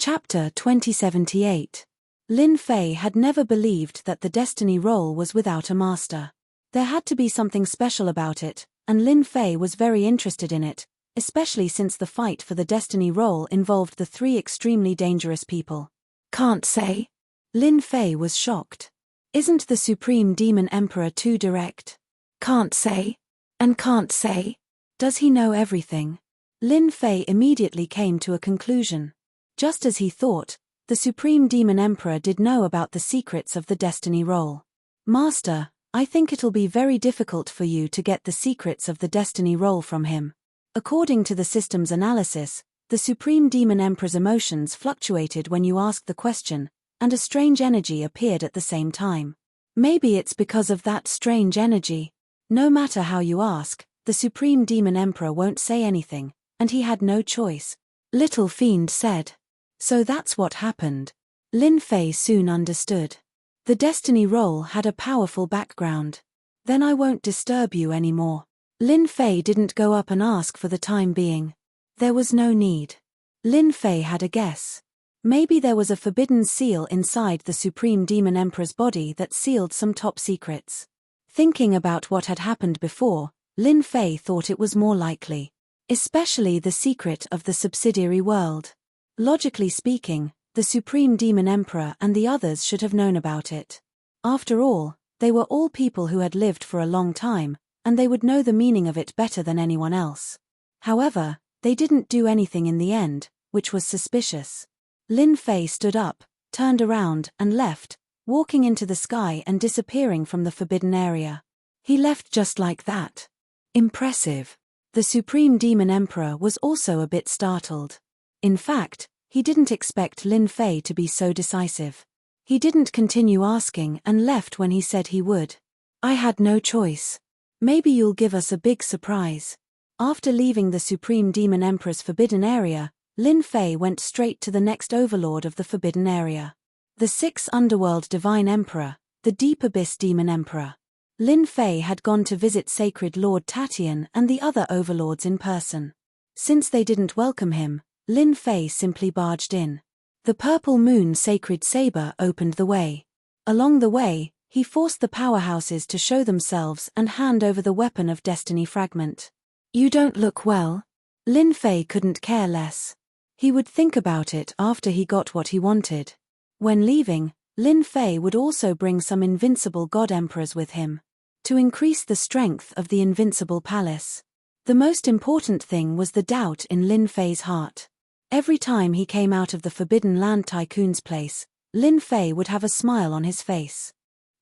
Chapter 2078. Lin Fei had never believed that the destiny roll was without a master. There had to be something special about it, and Lin Fei was very interested in it, especially since the fight for the destiny roll involved the three extremely dangerous people. Can't say? Lin Fei was shocked. Isn't the Supreme Demon Emperor too direct? Can't say? And can't say? Does he know everything? Lin Fei immediately came to a conclusion. Just as he thought, the Supreme Demon Emperor did know about the secrets of the destiny roll. Master, I think it'll be very difficult for you to get the secrets of the destiny roll from him. According to the system's analysis, the Supreme Demon Emperor's emotions fluctuated when you asked the question, and a strange energy appeared at the same time. Maybe it's because of that strange energy. No matter how you ask, the Supreme Demon Emperor won't say anything, and he had no choice. Little Fiend said. So that's what happened. Lin Fei soon understood. The destiny roll had a powerful background. Then I won't disturb you anymore. Lin Fei didn't go up and ask for the time being. There was no need. Lin Fei had a guess. Maybe there was a forbidden seal inside the Supreme Demon Emperor's body that sealed some top secrets. Thinking about what had happened before, Lin Fei thought it was more likely. Especially the secret of the subsidiary world. Logically speaking, the Supreme Demon Emperor and the others should have known about it. After all, they were all people who had lived for a long time, and they would know the meaning of it better than anyone else. However, they didn't do anything in the end, which was suspicious. Lin Fei stood up, turned around and left, walking into the sky and disappearing from the forbidden area. He left just like that. Impressive. The Supreme Demon Emperor was also a bit startled. In fact, he didn't expect Lin Fei to be so decisive. He didn't continue asking and left when he said he would. I had no choice. Maybe you'll give us a big surprise. After leaving the Supreme Demon Emperor's forbidden area, Lin Fei went straight to the next overlord of the forbidden area. The Sixth Underworld Divine Emperor, the Deep Abyss Demon Emperor. Lin Fei had gone to visit Sacred Lord Tatian and the other overlords in person. Since they didn't welcome him, Lin Fei simply barged in. The Purple Moon Sacred Saber opened the way. Along the way, he forced the powerhouses to show themselves and hand over the weapon of Destiny Fragment. You don't look well. Lin Fei couldn't care less. He would think about it after he got what he wanted. When leaving, Lin Fei would also bring some invincible god emperors with him, to increase the strength of the invincible palace. The most important thing was the doubt in Lin Fei's heart. Every time he came out of the Forbidden Land Tycoon's place, Lin Fei would have a smile on his face.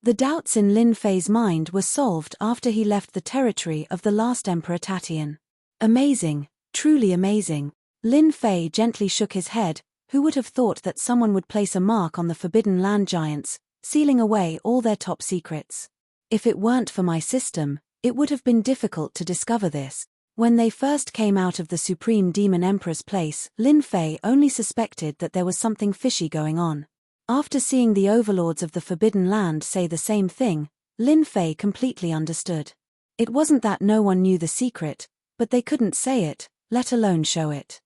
The doubts in Lin Fei's mind were solved after he left the territory of the last Emperor Tatian. Amazing, truly amazing. Lin Fei gently shook his head. Who would have thought that someone would place a mark on the Forbidden Land giants, sealing away all their top secrets? If it weren't for my system, it would have been difficult to discover this. When they first came out of the Supreme Demon Emperor's place, Lin Fei only suspected that there was something fishy going on. After seeing the overlords of the Forbidden Land say the same thing, Lin Fei completely understood. It wasn't that no one knew the secret, but they couldn't say it, let alone show it.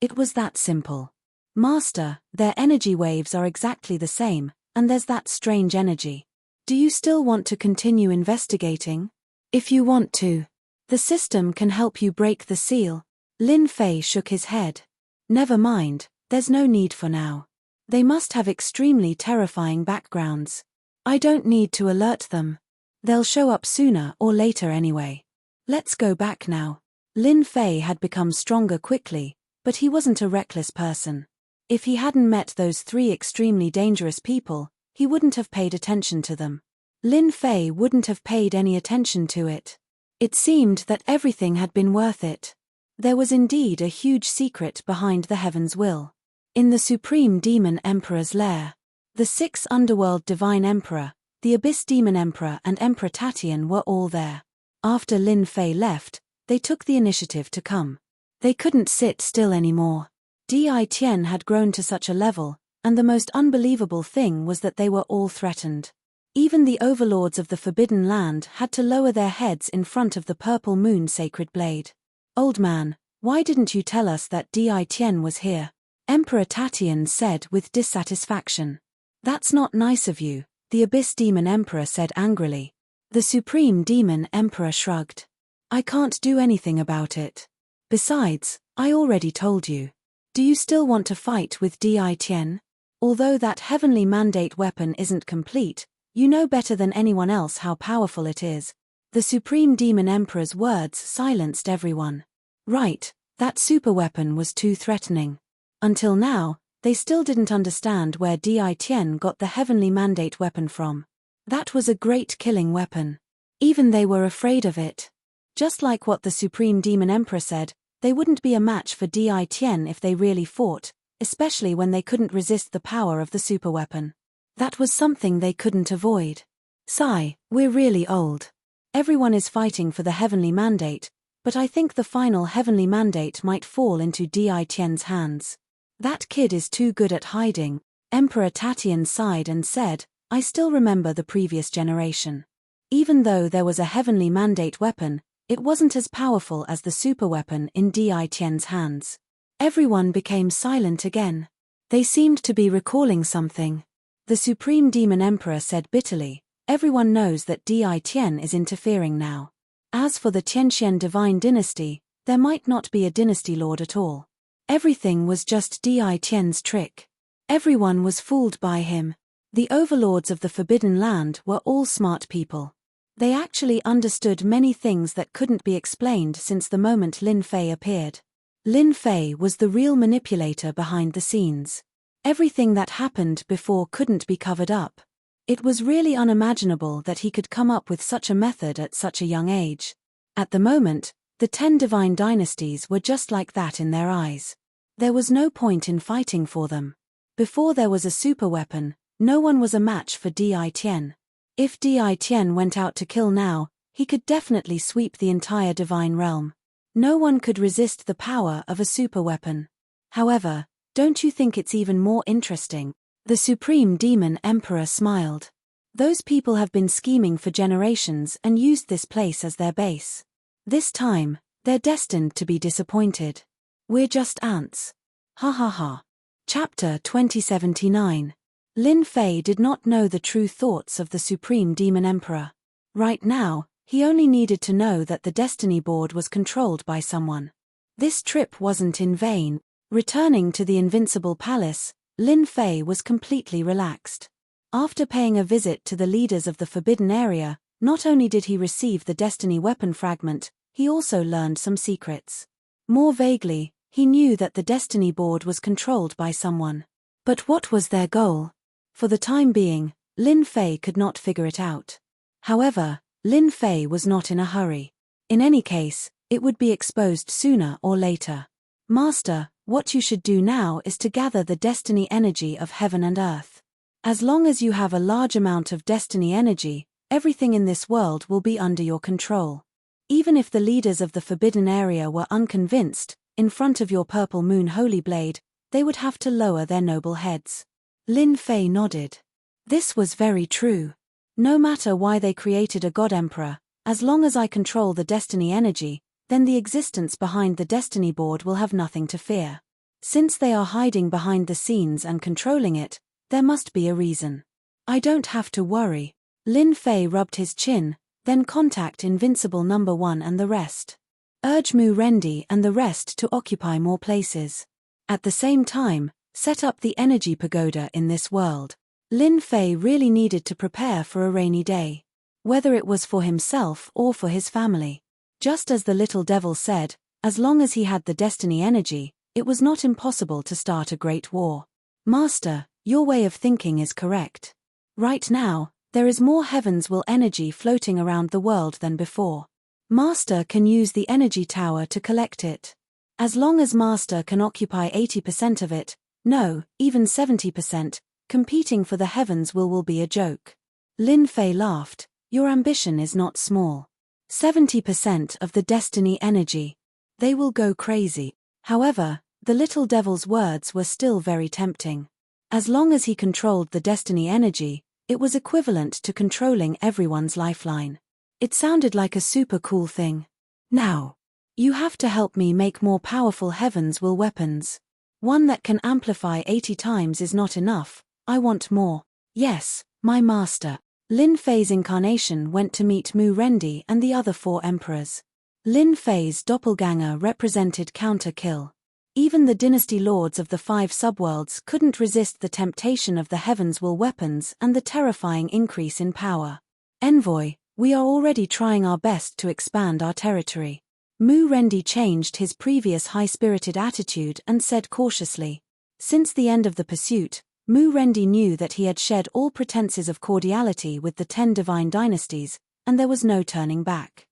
It was that simple. Master, their energy waves are exactly the same, and there's that strange energy. Do you still want to continue investigating? If you want to. The system can help you break the seal. Lin Fei shook his head. Never mind, there's no need for now. They must have extremely terrifying backgrounds. I don't need to alert them. They'll show up sooner or later anyway. Let's go back now. Lin Fei had become stronger quickly, but he wasn't a reckless person. If he hadn't met those three extremely dangerous people, he wouldn't have paid attention to them. Lin Fei wouldn't have paid any attention to it. It seemed that everything had been worth it. There was indeed a huge secret behind the Heaven's Will. In the Supreme Demon Emperor's lair, the Sixth Underworld Divine Emperor, the Abyss Demon Emperor and Emperor Tatian were all there. After Lin Fei left, they took the initiative to come. They couldn't sit still anymore. Di Tian had grown to such a level, and the most unbelievable thing was that they were all threatened. Even the overlords of the Forbidden Land had to lower their heads in front of the Purple Moon Sacred Blade. Old man, why didn't you tell us that Di Tian was here? Emperor Tatian said with dissatisfaction. That's not nice of you, the Abyss Demon Emperor said angrily. The Supreme Demon Emperor shrugged. I can't do anything about it. Besides, I already told you. Do you still want to fight with Di Tian? Although that heavenly mandate weapon isn't complete, you know better than anyone else how powerful it is. The Supreme Demon Emperor's words silenced everyone. Right, that super weapon was too threatening. Until now, they still didn't understand where Di Tian got the heavenly mandate weapon from. That was a great killing weapon. Even they were afraid of it. Just like what the Supreme Demon Emperor said, they wouldn't be a match for Di Tian if they really fought, especially when they couldn't resist the power of the super weapon. That was something they couldn't avoid. Sigh, we're really old. Everyone is fighting for the heavenly mandate, but I think the final heavenly mandate might fall into Di Tian's hands. That kid is too good at hiding. Emperor Tatian sighed and said, I still remember the previous generation. Even though there was a heavenly mandate weapon, it wasn't as powerful as the super weapon in Di Tian's hands. Everyone became silent again. They seemed to be recalling something. The Supreme Demon Emperor said bitterly, everyone knows that Di Tian is interfering now. As for the Tianxian divine dynasty, there might not be a dynasty lord at all. Everything was just Di Tian's trick. Everyone was fooled by him. The overlords of the Forbidden Land were all smart people. They actually understood many things that couldn't be explained since the moment Lin Fei appeared. Lin Fei was the real manipulator behind the scenes. Everything that happened before couldn't be covered up. It was really unimaginable that he could come up with such a method at such a young age. At the moment, the 10 divine dynasties were just like that in their eyes. There was no point in fighting for them. Before there was a super weapon, no one was a match for Di Tian. If Di Tian went out to kill now, he could definitely sweep the entire divine realm. No one could resist the power of a super weapon. However, don't you think it's even more interesting? The Supreme Demon Emperor smiled. Those people have been scheming for generations and used this place as their base. This time, they're destined to be disappointed. We're just ants. Ha ha ha. Chapter 2079. Lin Fei did not know the true thoughts of the Supreme Demon Emperor. Right now, he only needed to know that the Destiny Board was controlled by someone. This trip wasn't in vain. Returning to the Invincible Palace, Lin Fei was completely relaxed. After paying a visit to the leaders of the Forbidden Area, not only did he receive the Destiny Weapon Fragment, he also learned some secrets. More vaguely, he knew that the Destiny Board was controlled by someone. But what was their goal? For the time being, Lin Fei could not figure it out. However, Lin Fei was not in a hurry. In any case, it would be exposed sooner or later. Master, what you should do now is to gather the destiny energy of heaven and earth. As long as you have a large amount of destiny energy, everything in this world will be under your control. Even if the leaders of the Forbidden Area were unconvinced, in front of your Purple Moon Holy Blade, they would have to lower their noble heads. Lin Fei nodded. This was very true. No matter why they created a God Emperor, as long as I control the destiny energy, then the existence behind the Destiny Board will have nothing to fear. Since they are hiding behind the scenes and controlling it, there must be a reason. I don't have to worry. Lin Fei rubbed his chin, then contact Invincible Number 1 and the rest. Urge Mu Rendi and the rest to occupy more places. At the same time, set up the energy pagoda in this world. Lin Fei really needed to prepare for a rainy day. Whether it was for himself or for his family. Just as the little devil said, as long as he had the destiny energy, it was not impossible to start a great war. Master, your way of thinking is correct. Right now, there is more heaven's will energy floating around the world than before. Master can use the energy tower to collect it. As long as Master can occupy 80% of it, no, even 70%, competing for the heavens will be a joke. Lin Fei laughed. Your ambition is not small. 70% of the destiny energy. They will go crazy. However, the little devil's words were still very tempting. As long as he controlled the destiny energy, it was equivalent to controlling everyone's lifeline. It sounded like a super cool thing. Now, you have to help me make more powerful heavens will weapons. One that can amplify 80 times is not enough, I want more. Yes, my master. Lin Fei's incarnation went to meet Mu Rendi and the other 4 emperors. Lin Fei's doppelganger represented counter-kill. Even the dynasty lords of the 5 subworlds couldn't resist the temptation of the Heaven's Will weapons and the terrifying increase in power. Envoy, we are already trying our best to expand our territory. Mu Rendi changed his previous high-spirited attitude and said cautiously. Since the end of the pursuit, Mu Rendi knew that he had shed all pretenses of cordiality with the 10 divine dynasties, and there was no turning back.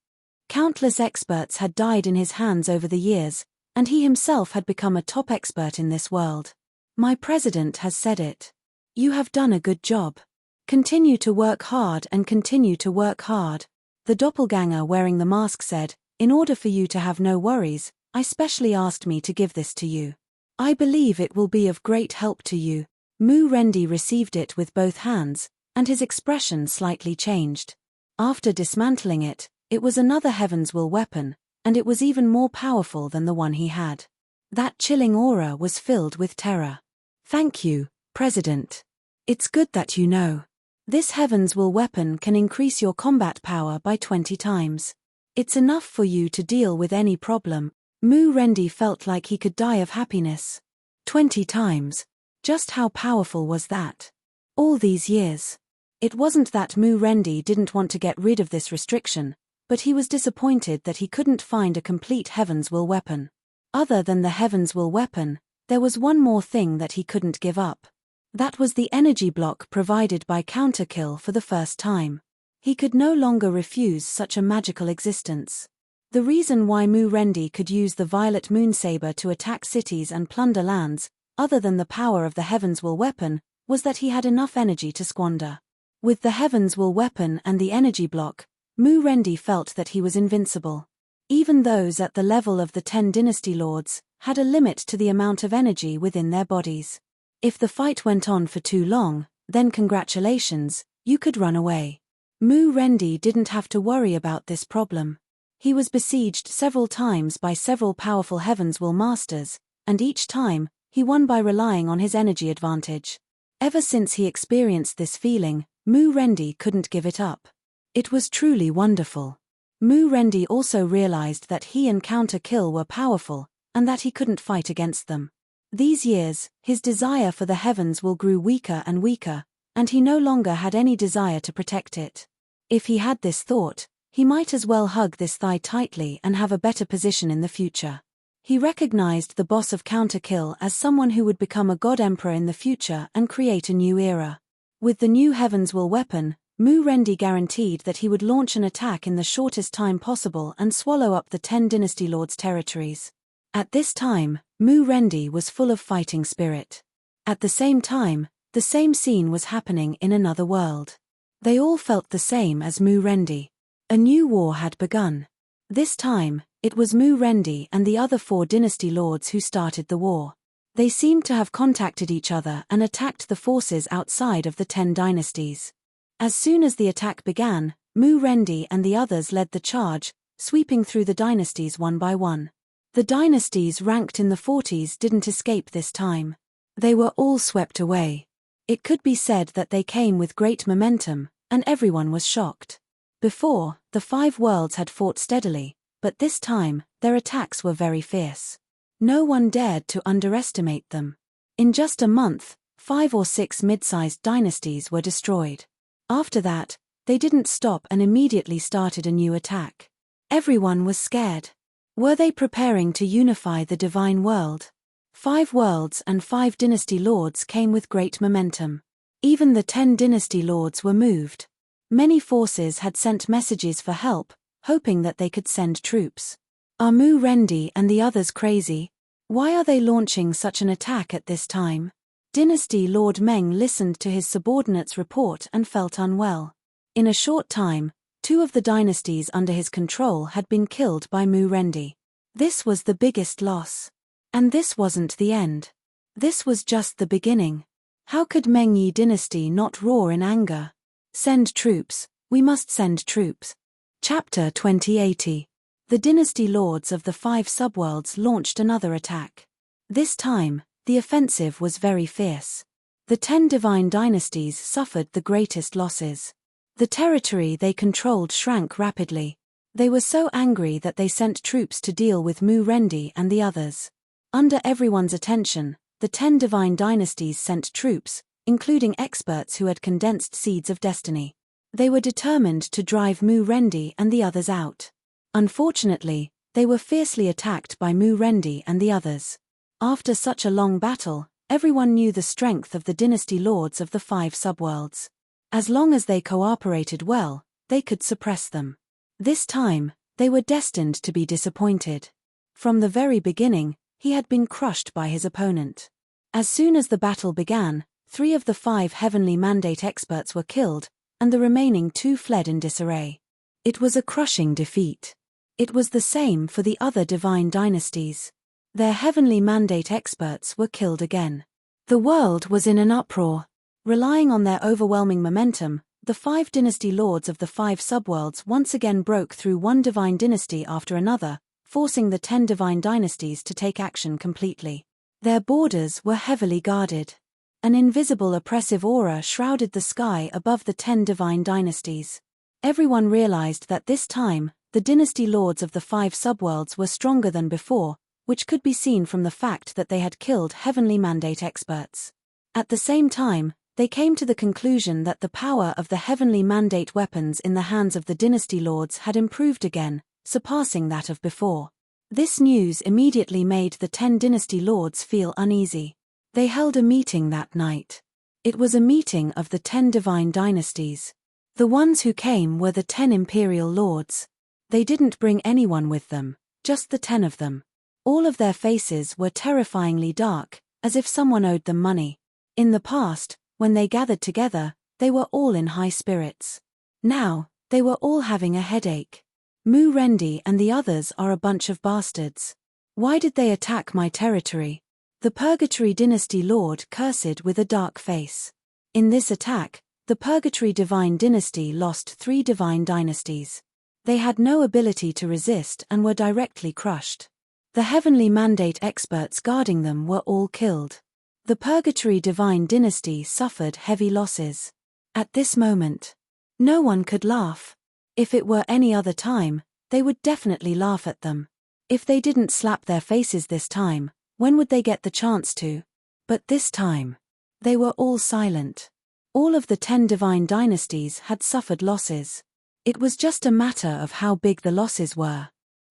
Countless experts had died in his hands over the years, and he himself had become a top expert in this world. My president has said it. You have done a good job. Continue to work hard and continue to work hard. The doppelganger wearing the mask said, in order for you to have no worries, I specially asked me to give this to you. I believe it will be of great help to you. Mu Rendi received it with both hands, and his expression slightly changed. After dismantling it, it was another Heaven's Will weapon, and it was even more powerful than the one he had. That chilling aura was filled with terror. Thank you, President. It's good that you know. This Heaven's Will weapon can increase your combat power by 20 times. It's enough for you to deal with any problem. Mu Rendi felt like he could die of happiness. 20 times. Just how powerful was that? All these years. It wasn't that Mu Rendi didn't want to get rid of this restriction, but he was disappointed that he couldn't find a complete Heaven's Will weapon. Other than the Heaven's Will weapon, there was one more thing that he couldn't give up. That was the energy block provided by Counterkill for the first time. He could no longer refuse such a magical existence. The reason why Mu Rendi could use the Violet Moonsaber to attack cities and plunder lands, other than the power of the Heaven's Will weapon, was that he had enough energy to squander. With the Heaven's Will weapon and the energy block, Mu Rendi felt that he was invincible. Even those at the level of the 10 dynasty lords had a limit to the amount of energy within their bodies. If the fight went on for too long, then congratulations, you could run away. Mu Rendi didn't have to worry about this problem. He was besieged several times by several powerful Heaven's Will masters, and each time, he won by relying on his energy advantage. Ever since he experienced this feeling, Mu Rendi couldn't give it up. It was truly wonderful. Mu Rendi also realized that he and Counterkill were powerful, and that he couldn't fight against them. These years, his desire for the Heaven's Will grew weaker and weaker, and he no longer had any desire to protect it. If he had this thought, he might as well hug this thigh tightly and have a better position in the future. He recognized the boss of Counterkill as someone who would become a god emperor in the future and create a new era. With the new Heaven's Will weapon, Mu Rendi guaranteed that he would launch an attack in the shortest time possible and swallow up the 10 dynasty lords' territories. At this time, Mu Rendi was full of fighting spirit. At the same time, the same scene was happening in another world. They all felt the same as Mu Rendi. A new war had begun. This time, it was Mu Rendi and the other 4 dynasty lords who started the war. They seemed to have contacted each other and attacked the forces outside of the 10 dynasties. As soon as the attack began, Mu Rendi and the others led the charge, sweeping through the dynasties one by one. The dynasties ranked in the 40s didn't escape this time. They were all swept away. It could be said that they came with great momentum, and everyone was shocked. Before, the 5 worlds had fought steadily, but this time, their attacks were very fierce. No one dared to underestimate them. In just a month, 5 or 6 mid-sized dynasties were destroyed. After that, they didn't stop and immediately started a new attack. Everyone was scared. Were they preparing to unify the divine world? 5 worlds and 5 dynasty lords came with great momentum. Even the 10 dynasty lords were moved. Many forces had sent messages for help, hoping that they could send troops. Are Mu Rendi and the others crazy? Why are they launching such an attack at this time? Dynasty Lord Meng listened to his subordinate's report and felt unwell. In a short time, 2 of the dynasties under his control had been killed by Mu Rendi. This was the biggest loss. And this wasn't the end. This was just the beginning. How could Meng Yi dynasty not roar in anger? Send troops, we must send troops. Chapter 2080. The dynasty lords of the 5 subworlds launched another attack. This time, The offensive was very fierce. The 10 divine dynasties suffered the greatest losses. The territory they controlled shrank rapidly. They were so angry that they sent troops to deal with Mu Rendi and the others. Under everyone's attention, the 10 divine dynasties sent troops, including experts who had condensed seeds of destiny. They were determined to drive Mu Rendi and the others out. Unfortunately, they were fiercely attacked by Mu Rendi and the others. After such a long battle, everyone knew the strength of the dynasty lords of the 5 subworlds. As long as they cooperated well, they could suppress them. This time, they were destined to be disappointed. From the very beginning, he had been crushed by his opponent. As soon as the battle began, 3 of the 5 heavenly mandate experts were killed, and the remaining 2 fled in disarray. It was a crushing defeat. It was the same for the other divine dynasties. Their heavenly mandate experts were killed again. The world was in an uproar. Relying on their overwhelming momentum, the 5 dynasty lords of the 5 subworlds once again broke through one divine dynasty after another, forcing the 10 divine dynasties to take action completely. Their borders were heavily guarded. An invisible oppressive aura shrouded the sky above the 10 divine dynasties. Everyone realized that this time, the dynasty lords of the 5 subworlds were stronger than before, which could be seen from the fact that they had killed heavenly mandate experts. At the same time, they came to the conclusion that the power of the heavenly mandate weapons in the hands of the dynasty lords had improved again, surpassing that of before. This news immediately made the 10 dynasty lords feel uneasy. They held a meeting that night. It was a meeting of the 10 divine dynasties. The ones who came were the 10 imperial lords. They didn't bring anyone with them, just the 10 of them. All of their faces were terrifyingly dark, as if someone owed them money. In the past, when they gathered together, they were all in high spirits. Now, they were all having a headache. Mu Rendi and the others are a bunch of bastards. Why did they attack my territory? The Purgatory Dynasty Lord cursed with a dark face. In this attack, the Purgatory Divine Dynasty lost 3 divine dynasties. They had no ability to resist and were directly crushed. The heavenly mandate experts guarding them were all killed. The Purgatory Divine Dynasty suffered heavy losses. At this moment, no one could laugh. If it were any other time, they would definitely laugh at them. If they didn't slap their faces this time, when would they get the chance to? But this time, they were all silent. All of the 10 divine dynasties had suffered losses. It was just a matter of how big the losses were.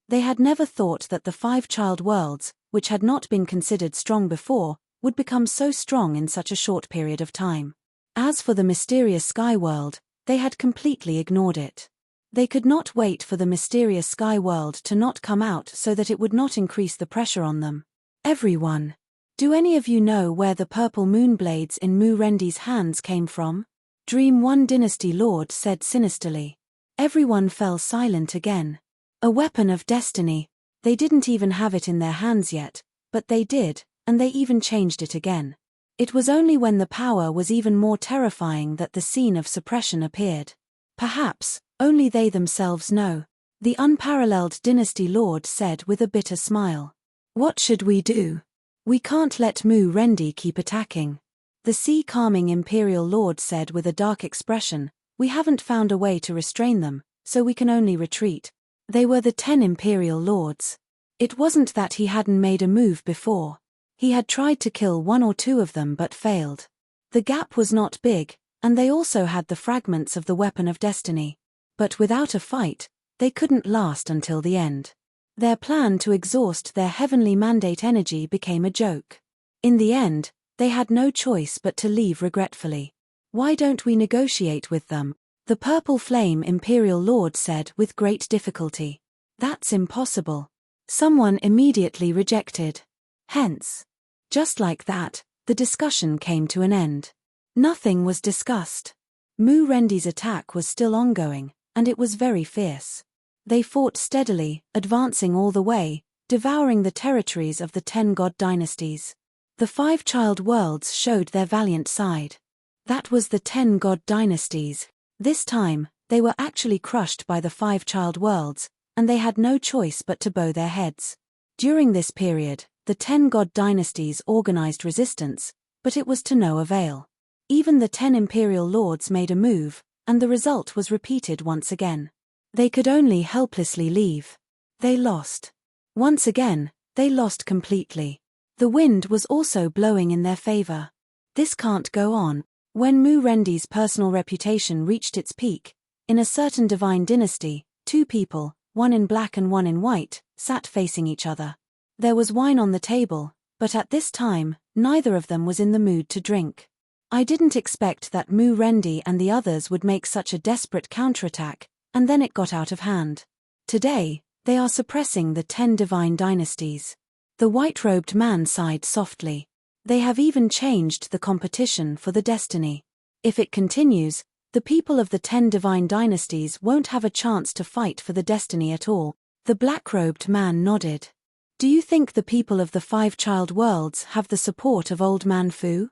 They had never thought that the 5 child worlds, which had not been considered strong before, would become so strong in such a short period of time. As for the mysterious sky world, they had completely ignored it. They could not wait for the mysterious sky world to not come out so that it would not increase the pressure on them. Everyone. Do any of you know where the purple moon blades in Mu Rendi's hands came from? Dream One Dynasty Lord said sinisterly. Everyone fell silent again. A weapon of destiny. They didn't even have it in their hands yet, but they did, and they even changed it again. It was only when the power was even more terrifying that the scene of suppression appeared. Perhaps, only they themselves know. The unparalleled Dynasty Lord said with a bitter smile. What should we do? We can't let Mu Rendi keep attacking. The sea-calming Imperial Lord said with a dark expression, we haven't found a way to restrain them, so we can only retreat. They were the 10 Imperial Lords. It wasn't that he hadn't made a move before. He had tried to kill 1 or 2 of them but failed. The gap was not big, and they also had the fragments of the weapon of destiny. But without a fight, they couldn't last until the end. Their plan to exhaust their heavenly mandate energy became a joke. In the end, they had no choice but to leave regretfully. Why don't we negotiate with them? The Purple Flame Imperial Lord said with great difficulty. That's impossible. Someone immediately rejected. Hence, just like that, the discussion came to an end. Nothing was discussed. Mu Rendi's attack was still ongoing, and it was very fierce. They fought steadily, advancing all the way, devouring the territories of the 10 god dynasties. The 5 child worlds showed their valiant side. That was the 10 god dynasties. This time, they were actually crushed by the 5 child worlds, and they had no choice but to bow their heads. During this period, The 10 god dynasties organized resistance, but it was to no avail. Even the 10 imperial lords made a move, and the result was repeated once again. They could only helplessly leave. They lost. Once again, they lost completely. The wind was also blowing in their favor. This can't go on. When Mu Rendi's personal reputation reached its peak, in a certain divine dynasty, two people, one in black and one in white, sat facing each other. There was wine on the table, but at this time, neither of them was in the mood to drink. I didn't expect that Mu Rendi and the others would make such a desperate counterattack, and then it got out of hand. Today, they are suppressing the 10 divine dynasties. The white-robed man sighed softly. They have even changed the competition for the destiny. If it continues, the people of the 10 divine dynasties won't have a chance to fight for the destiny at all. The black-robed man nodded. Do you think the people of the 5 child worlds have the support of Old Man Fu?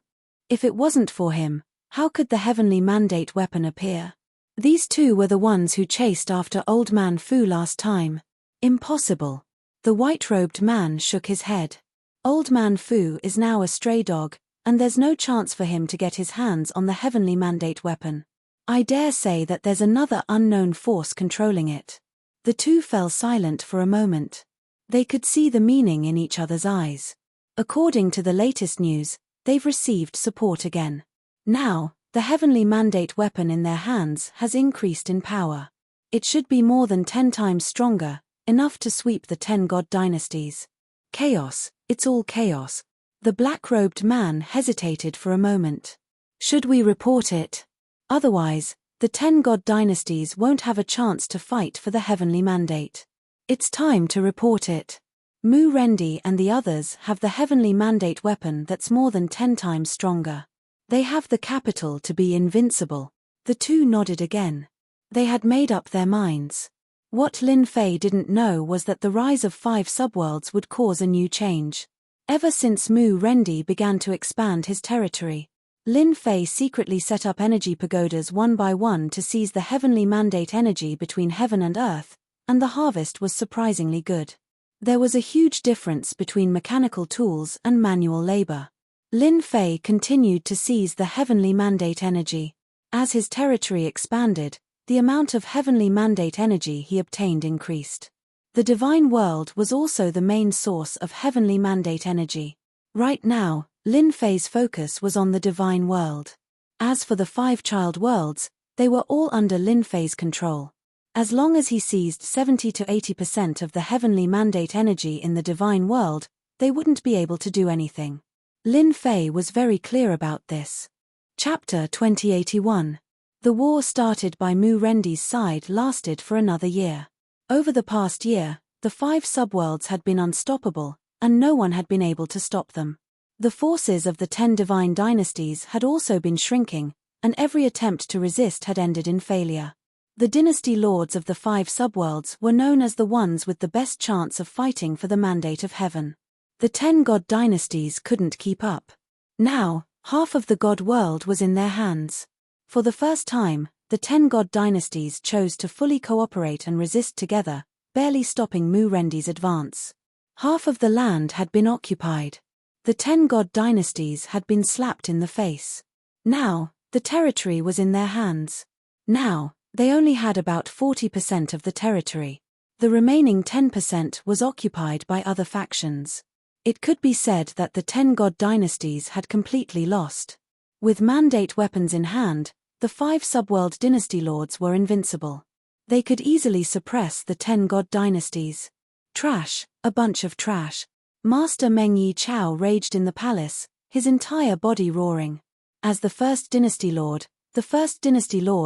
If it wasn't for him, how could the heavenly mandate weapon appear? These two were the ones who chased after Old Man Fu last time. Impossible. The white-robed man shook his head. Old Man Fu is now a stray dog, and there's no chance for him to get his hands on the heavenly mandate weapon. I dare say that there's another unknown force controlling it. The two fell silent for a moment. They could see the meaning in each other's eyes. According to the latest news, they've received support again. Now, the heavenly mandate weapon in their hands has increased in power. It should be more than 10 times stronger, enough to sweep the 10 god dynasties. Chaos, it's all chaos. The black-robed man hesitated for a moment. Should we report it? Otherwise, the 10 god dynasties won't have a chance to fight for the heavenly mandate. It's time to report it. Mu Rendi and the others have the heavenly mandate weapon that's more than 10 times stronger. They have the capital to be invincible. The two nodded again. They had made up their minds. What Lin Fei didn't know was that the rise of 5 subworlds would cause a new change. Ever since Mu Rendi began to expand his territory, Lin Fei secretly set up energy pagodas one by one to seize the heavenly mandate energy between heaven and earth, and the harvest was surprisingly good. There was a huge difference between mechanical tools and manual labor. Lin Fei continued to seize the heavenly mandate energy. As his territory expanded, the amount of heavenly mandate energy he obtained increased. The divine world was also the main source of heavenly mandate energy. Right now, Lin Fei's focus was on the divine world. As for the 5 child worlds, they were all under Lin Fei's control. As long as he seized 70 to 80% of the heavenly mandate energy in the divine world, they wouldn't be able to do anything. Lin Fei was very clear about this. Chapter 2081. The war started by Mu Rendi's side lasted for another year. Over the past year, the 5 subworlds had been unstoppable, and no one had been able to stop them. The forces of the 10 divine dynasties had also been shrinking, and every attempt to resist had ended in failure. The dynasty lords of the 5 subworlds were known as the ones with the best chance of fighting for the mandate of heaven. The 10 god dynasties couldn't keep up. Now, half of the god world was in their hands. For the first time, the 10 god dynasties chose to fully cooperate and resist together, barely stopping Mu Rendi's advance. Half of the land had been occupied. The 10 god dynasties had been slapped in the face. Now, the territory was in their hands. Now, they only had about 40% of the territory. The remaining 10% was occupied by other factions. It could be said that the 10 god dynasties had completely lost. With mandate weapons in hand, the 5 subworld dynasty lords were invincible. They could easily suppress the 10 god dynasties. Trash, a bunch of trash. Master Meng Yi Chao raged in the palace, his entire body roaring. As the first dynasty lord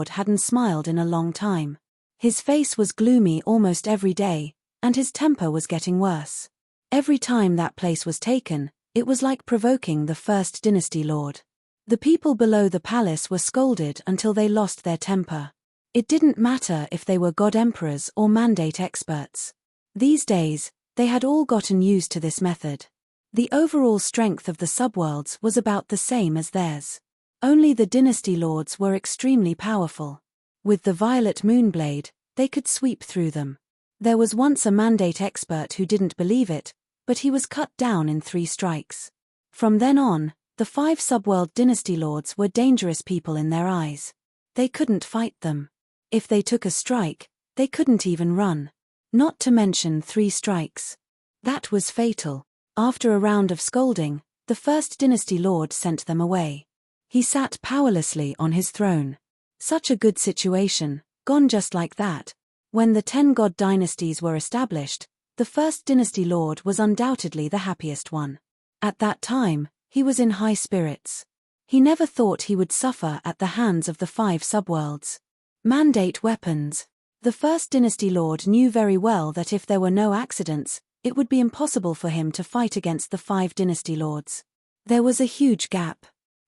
hadn't smiled in a long time. His face was gloomy almost every day, and his temper was getting worse. Every time that place was taken, it was like provoking the first dynasty lord. The people below the palace were scolded until they lost their temper. It didn't matter if they were god emperors or mandate experts. These days, they had all gotten used to this method. The overall strength of the subworlds was about the same as theirs. Only the dynasty lords were extremely powerful. With the violet moonblade, they could sweep through them. There was once a mandate expert who didn't believe it, but he was cut down in 3 strikes. From then on, the 5 subworld dynasty lords were dangerous people in their eyes. They couldn't fight them. If they took a strike, they couldn't even run. Not to mention 3 strikes. That was fatal. After a round of scolding, the first dynasty lord sent them away. He sat powerlessly on his throne. Such a good situation, gone just like that. When the 10 god dynasties were established, the first dynasty lord was undoubtedly the happiest one. At that time, he was in high spirits. He never thought he would suffer at the hands of the 5 subworlds. Mandate weapons. The first dynasty lord knew very well that if there were no accidents, it would be impossible for him to fight against the 5 dynasty lords. There was a huge gap.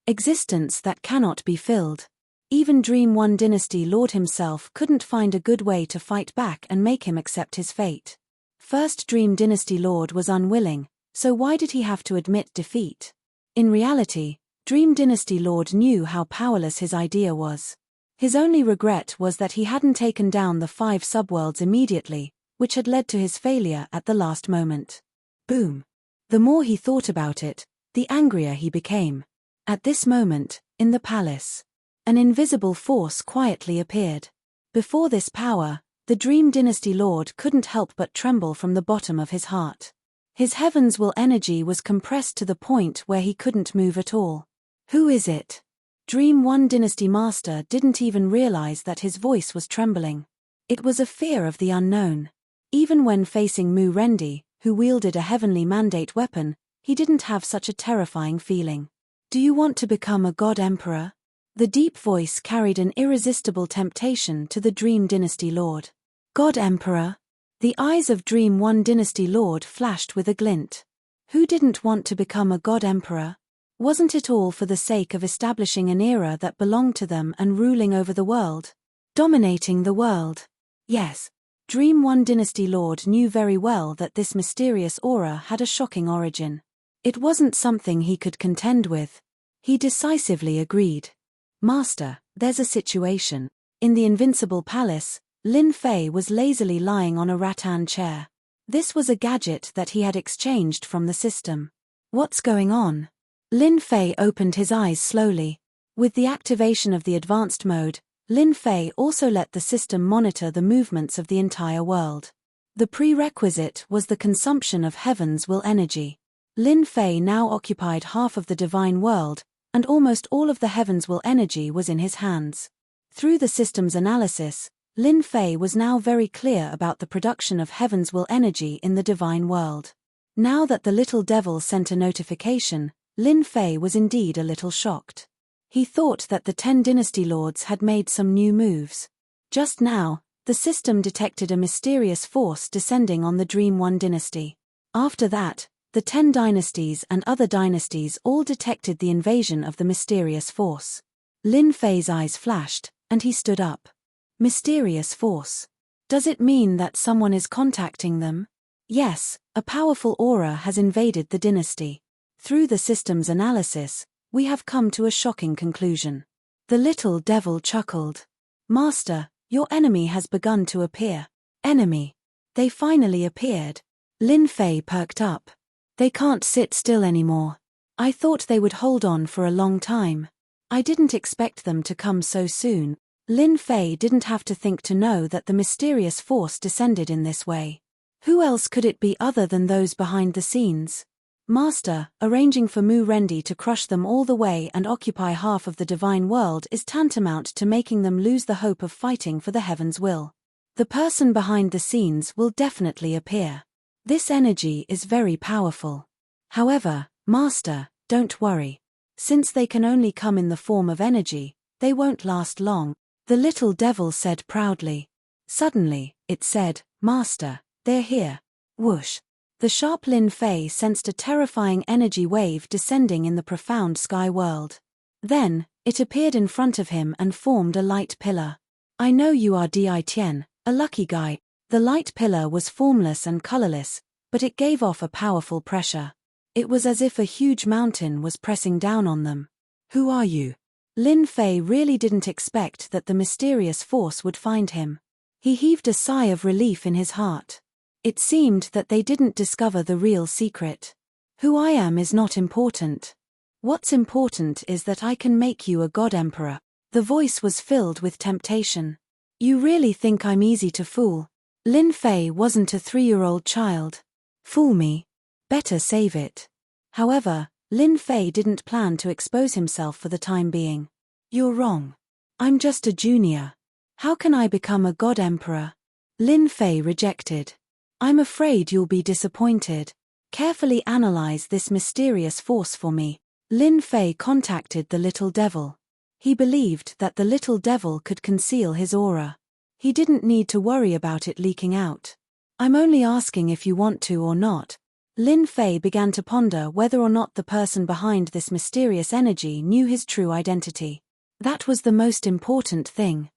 Existence that cannot be filled. Even Dream 1 dynasty lord himself couldn't find a good way to fight back and make him accept his fate. First Dream dynasty lord was unwilling, so why did he have to admit defeat? In reality, Dream dynasty lord knew how powerless his idea was. His only regret was that he hadn't taken down the 5 subworlds immediately, which had led to his failure at the last moment. Boom. The more he thought about it, the angrier he became. At this moment, in the palace, an invisible force quietly appeared. Before this power, the Dream dynasty lord couldn't help but tremble from the bottom of his heart. His heaven's will energy was compressed to the point where he couldn't move at all. Who is it? Dream 1 dynasty master didn't even realize that his voice was trembling. It was a fear of the unknown. Even when facing Mu Rendi, who wielded a heavenly mandate weapon, he didn't have such a terrifying feeling. Do you want to become a god emperor? The deep voice carried an irresistible temptation to the Dream dynasty lord. God emperor? The eyes of Dream 1 dynasty lord flashed with a glint. Who didn't want to become a god emperor? Wasn't it all for the sake of establishing an era that belonged to them and ruling over the world? Dominating the world? Yes. Dream 1 dynasty lord knew very well that this mysterious aura had a shocking origin. It wasn't something he could contend with. He decisively agreed. Master, there's a situation. In the invincible palace, Lin Fei was lazily lying on a rattan chair. This was a gadget that he had exchanged from the system. What's going on? Lin Fei opened his eyes slowly. With the activation of the advanced mode, Lin Fei also let the system monitor the movements of the entire world. The prerequisite was the consumption of heaven's will energy. Lin Fei now occupied half of the divine world, and almost all of the heaven's will energy was in his hands. Through the system's analysis, Lin Fei was now very clear about the production of heaven's will energy in the divine world. Now that the little devil sent a notification, Lin Fei was indeed a little shocked. He thought that the 10 dynasty lords had made some new moves. Just now, the system detected a mysterious force descending on the Dream 1 dynasty. After that, the 10 dynasties and other dynasties all detected the invasion of the mysterious force. Lin Fei's eyes flashed, and he stood up. Mysterious force. Does it mean that someone is contacting them? Yes, a powerful aura has invaded the dynasty. Through the system's analysis, we have come to a shocking conclusion. The little devil chuckled. Master, your enemy has begun to appear. Enemy. They finally appeared. Lin Fei perked up. They can't sit still anymore. I thought they would hold on for a long time. I didn't expect them to come so soon. Lin Fei didn't have to think to know that the mysterious force descended in this way. Who else could it be other than those behind the scenes? Master, arranging for Mu Rendi to crush them all the way and occupy half of the divine world is tantamount to making them lose the hope of fighting for the heaven's will. The person behind the scenes will definitely appear. This energy is very powerful. However, Master, don't worry. Since they can only come in the form of energy, they won't last long, the little devil said proudly. Suddenly, it said, Master, they're here. Whoosh. The sharp Lin Fei sensed a terrifying energy wave descending in the profound sky world. Then, it appeared in front of him and formed a light pillar. I know you are Di Tian, a lucky guy. The light pillar was formless and colorless, but it gave off a powerful pressure. It was as if a huge mountain was pressing down on them. Who are you? Lin Fei really didn't expect that the mysterious force would find him. He heaved a sigh of relief in his heart. It seemed that they didn't discover the real secret. Who I am is not important. What's important is that I can make you a god emperor. The voice was filled with temptation. You really think I'm easy to fool? Lin Fei wasn't a 3-year-old child. Fool me? Better save it. However, Lin Fei didn't plan to expose himself for the time being. You're wrong. I'm just a junior. How can I become a god emperor? Lin Fei rejected. I'm afraid you'll be disappointed. Carefully analyze this mysterious force for me. Lin Fei contacted the little devil. He believed that the little devil could conceal his aura. He didn't need to worry about it leaking out. I'm only asking if you want to or not. Lin Fei began to ponder whether or not the person behind this mysterious energy knew his true identity. That was the most important thing.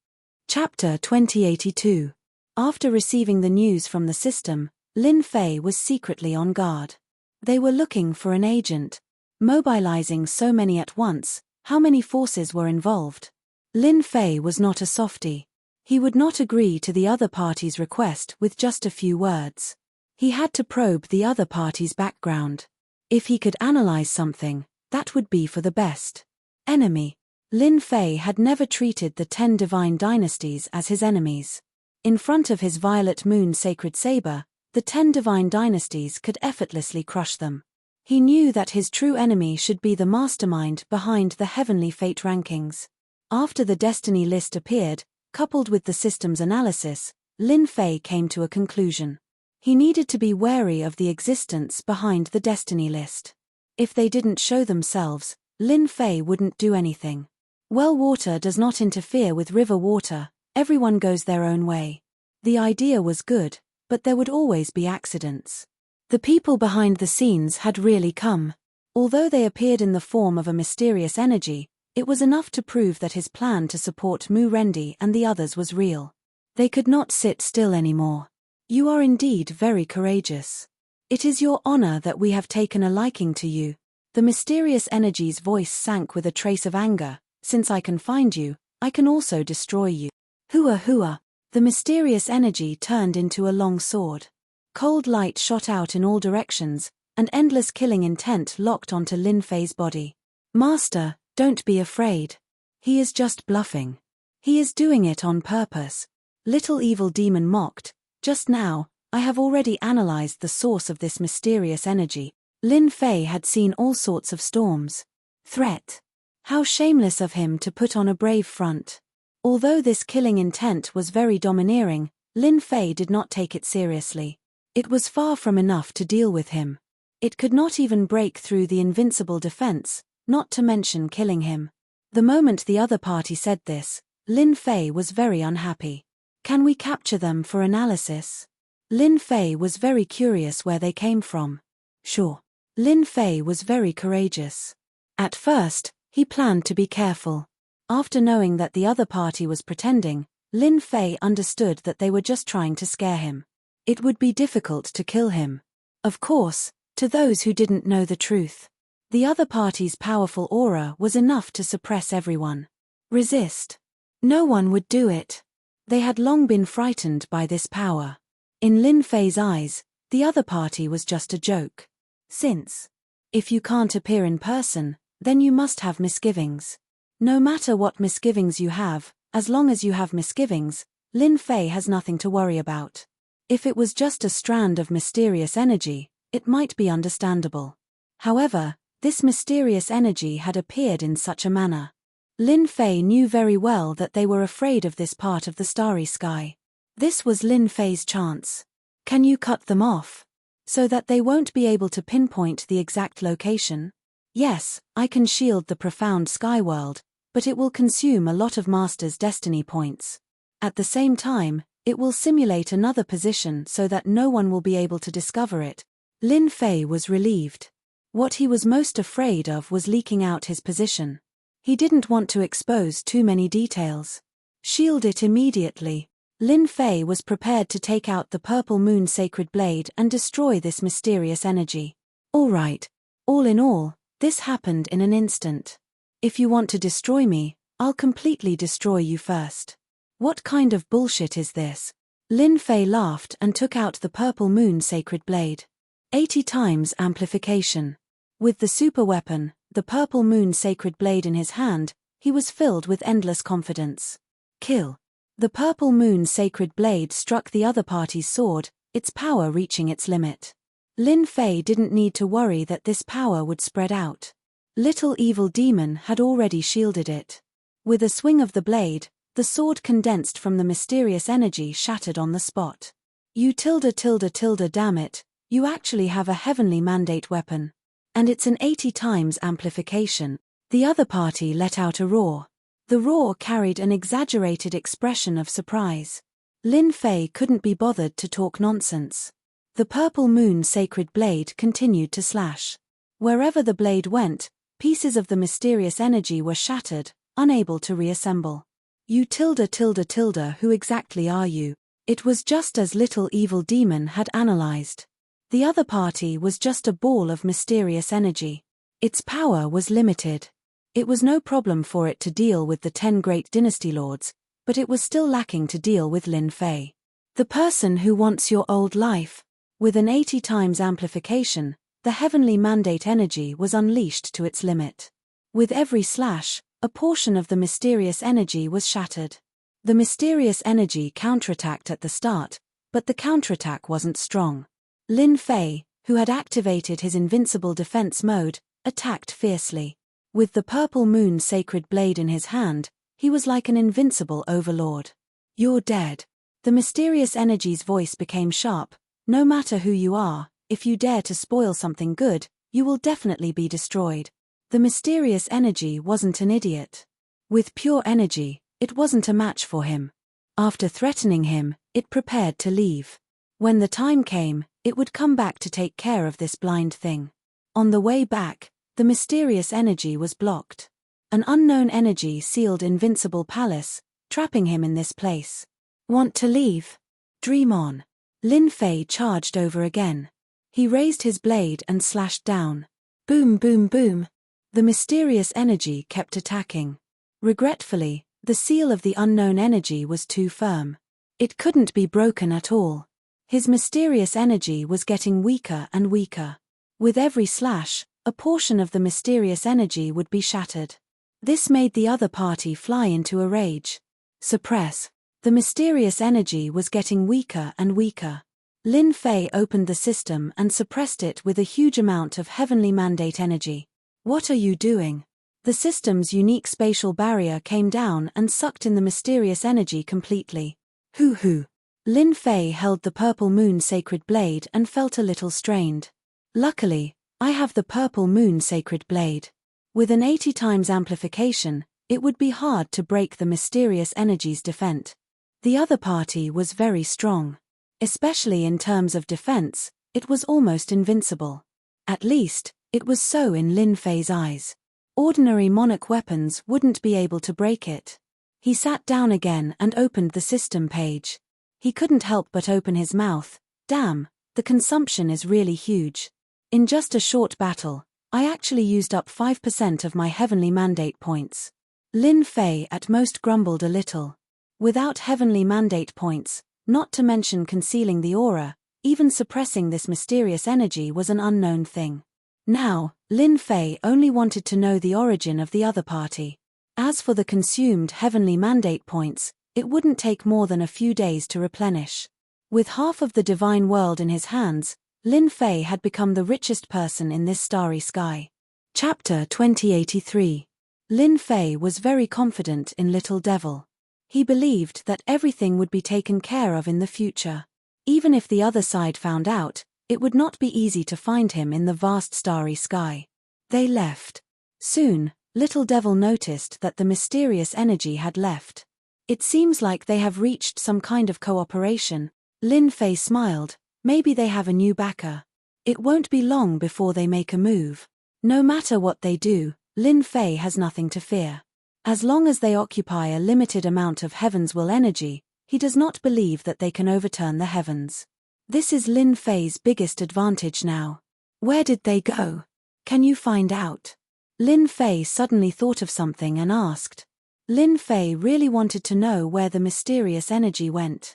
Chapter 2082. After receiving the news from the system, Lin Fei was secretly on guard. They were looking for an agent. Mobilizing so many at once, how many forces were involved? Lin Fei was not a softie. He would not agree to the other party's request with just a few words. He had to probe the other party's background. If he could analyze something, that would be for the best. Enemy. Lin Fei had never treated the 10 divine dynasties as his enemies. In front of his Violet Moon sacred saber, the 10 divine dynasties could effortlessly crush them. He knew that his true enemy should be the mastermind behind the heavenly fate rankings. After the destiny list appeared, coupled with the system's analysis, Lin Fei came to a conclusion. He needed to be wary of the existence behind the destiny list. If they didn't show themselves, Lin Fei wouldn't do anything. Well water does not interfere with river water, everyone goes their own way. The idea was good, but there would always be accidents. The people behind the scenes had really come. Although they appeared in the form of a mysterious energy, it was enough to prove that his plan to support Mu Rendi and the others was real. They could not sit still anymore. You are indeed very courageous. It is your honor that we have taken a liking to you. The mysterious energy's voice sank with a trace of anger. Since I can find you, I can also destroy you. Hua hua. The mysterious energy turned into a long sword. Cold light shot out in all directions, and endless killing intent locked onto Lin Fei's body. Master, don't be afraid. He is just bluffing. He is doing it on purpose. Little evil demon mocked. Just now, I have already analyzed the source of this mysterious energy. Lin Fei had seen all sorts of storms. Threat. How shameless of him to put on a brave front. Although this killing intent was very domineering, Lin Fei did not take it seriously. It was far from enough to deal with him. It could not even break through the invincible defense, not to mention killing him. The moment the other party said this, Lin Fei was very unhappy. Can we capture them for analysis? Lin Fei was very curious where they came from. Sure. Lin Fei was very courageous. At first, he planned to be careful. After knowing that the other party was pretending, Lin Fei understood that they were just trying to scare him. It would be difficult to kill him. Of course, to those who didn't know the truth. The other party's powerful aura was enough to suppress everyone. Resist. No one would do it. They had long been frightened by this power. In Lin Fei's eyes, the other party was just a joke. Since, if you can't appear in person, then you must have misgivings. No matter what misgivings you have, as long as you have misgivings, Lin Fei has nothing to worry about. If it was just a strand of mysterious energy, it might be understandable. However, this mysterious energy had appeared in such a manner. Lin Fei knew very well that they were afraid of this part of the starry sky. This was Lin Fei's chance. Can you cut them off? So that they won't be able to pinpoint the exact location? Yes, I can shield the profound sky world, but it will consume a lot of Master's destiny points. At the same time, it will simulate another position so that no one will be able to discover it. Lin Fei was relieved. What he was most afraid of was leaking out his position. He didn't want to expose too many details. Shield it immediately. Lin Fei was prepared to take out the Purple Moon Sacred Blade and destroy this mysterious energy. All right. All in all, this happened in an instant. If you want to destroy me, I'll completely destroy you first. What kind of bullshit is this? Lin Fei laughed and took out the purple moon sacred blade. 80 times amplification. With the super weapon, the purple moon sacred blade in his hand, he was filled with endless confidence. Kill. The purple moon sacred blade struck the other party's sword, its power reaching its limit. Lin Fei didn't need to worry that this power would spread out. Little evil demon had already shielded it. With a swing of the blade, the sword condensed from the mysterious energy shattered on the spot. You damn it, you actually have a heavenly mandate weapon. And it's an 80 times amplification. The other party let out a roar. The roar carried an exaggerated expression of surprise. Lin Fei couldn't be bothered to talk nonsense. The purple moon sacred blade continued to slash. Wherever the blade went, pieces of the mysterious energy were shattered, unable to reassemble. You who exactly are you? It was just as little evil demon had analyzed. The other party was just a ball of mysterious energy. Its power was limited. It was no problem for it to deal with the 10 great dynasty lords, but it was still lacking to deal with Lin Fei. The person who wants your old life. With an 80 times amplification, the heavenly mandate energy was unleashed to its limit. With every slash, a portion of the mysterious energy was shattered. The mysterious energy counterattacked at the start, but the counterattack wasn't strong. Lin Fei, who had activated his invincible defense mode, attacked fiercely. With the purple moon sacred blade in his hand, he was like an invincible overlord. You're dead. The mysterious energy's voice became sharp. No matter who you are, if you dare to spoil something good, you will definitely be destroyed. The mysterious energy wasn't an idiot. With pure energy, it wasn't a match for him. After threatening him, it prepared to leave. When the time came, it would come back to take care of this blind thing. On the way back, the mysterious energy was blocked. An unknown energy sealed invincible palace, trapping him in this place. Want to leave? Dream on. Lin Fei charged over again. He raised his blade and slashed down. Boom boom boom. The mysterious energy kept attacking. Regretfully, the seal of the unknown energy was too firm. It couldn't be broken at all. His mysterious energy was getting weaker and weaker. With every slash, a portion of the mysterious energy would be shattered. This made the other party fly into a rage. Suppress. The mysterious energy was getting weaker and weaker. Lin Fei opened the system and suppressed it with a huge amount of heavenly mandate energy. What are you doing? The system's unique spatial barrier came down and sucked in the mysterious energy completely. Hoo. Lin Fei held the purple moon sacred blade and felt a little strained. Luckily, I have the purple moon sacred blade. With an 80 times amplification, it would be hard to break the mysterious energy's defense. The other party was very strong. Especially in terms of defense, it was almost invincible. At least, it was so in Lin Fei's eyes. Ordinary monarch weapons wouldn't be able to break it. He sat down again and opened the system page. He couldn't help but open his mouth. Damn, the consumption is really huge. In just a short battle, I actually used up 5% of my heavenly mandate points. Lin Fei at most grumbled a little. Without heavenly mandate points, not to mention concealing the aura, even suppressing this mysterious energy was an unknown thing. Now, Lin Fei only wanted to know the origin of the other party. As for the consumed heavenly mandate points, it wouldn't take more than a few days to replenish. With half of the divine world in his hands, Lin Fei had become the richest person in this starry sky. Chapter 2083. Lin Fei was very confident in Little Devil. He believed that everything would be taken care of in the future. Even if the other side found out, it would not be easy to find him in the vast starry sky. They left. Soon, Little Devil noticed that the mysterious energy had left. It seems like they have reached some kind of cooperation. Lin Fei smiled. Maybe they have a new backer. It won't be long before they make a move. No matter what they do, Lin Fei has nothing to fear. As long as they occupy a limited amount of Heaven's will energy, he does not believe that they can overturn the heavens. This is Lin Fei's biggest advantage now. Where did they go? Can you find out? Lin Fei suddenly thought of something and asked. Lin Fei really wanted to know where the mysterious energy went.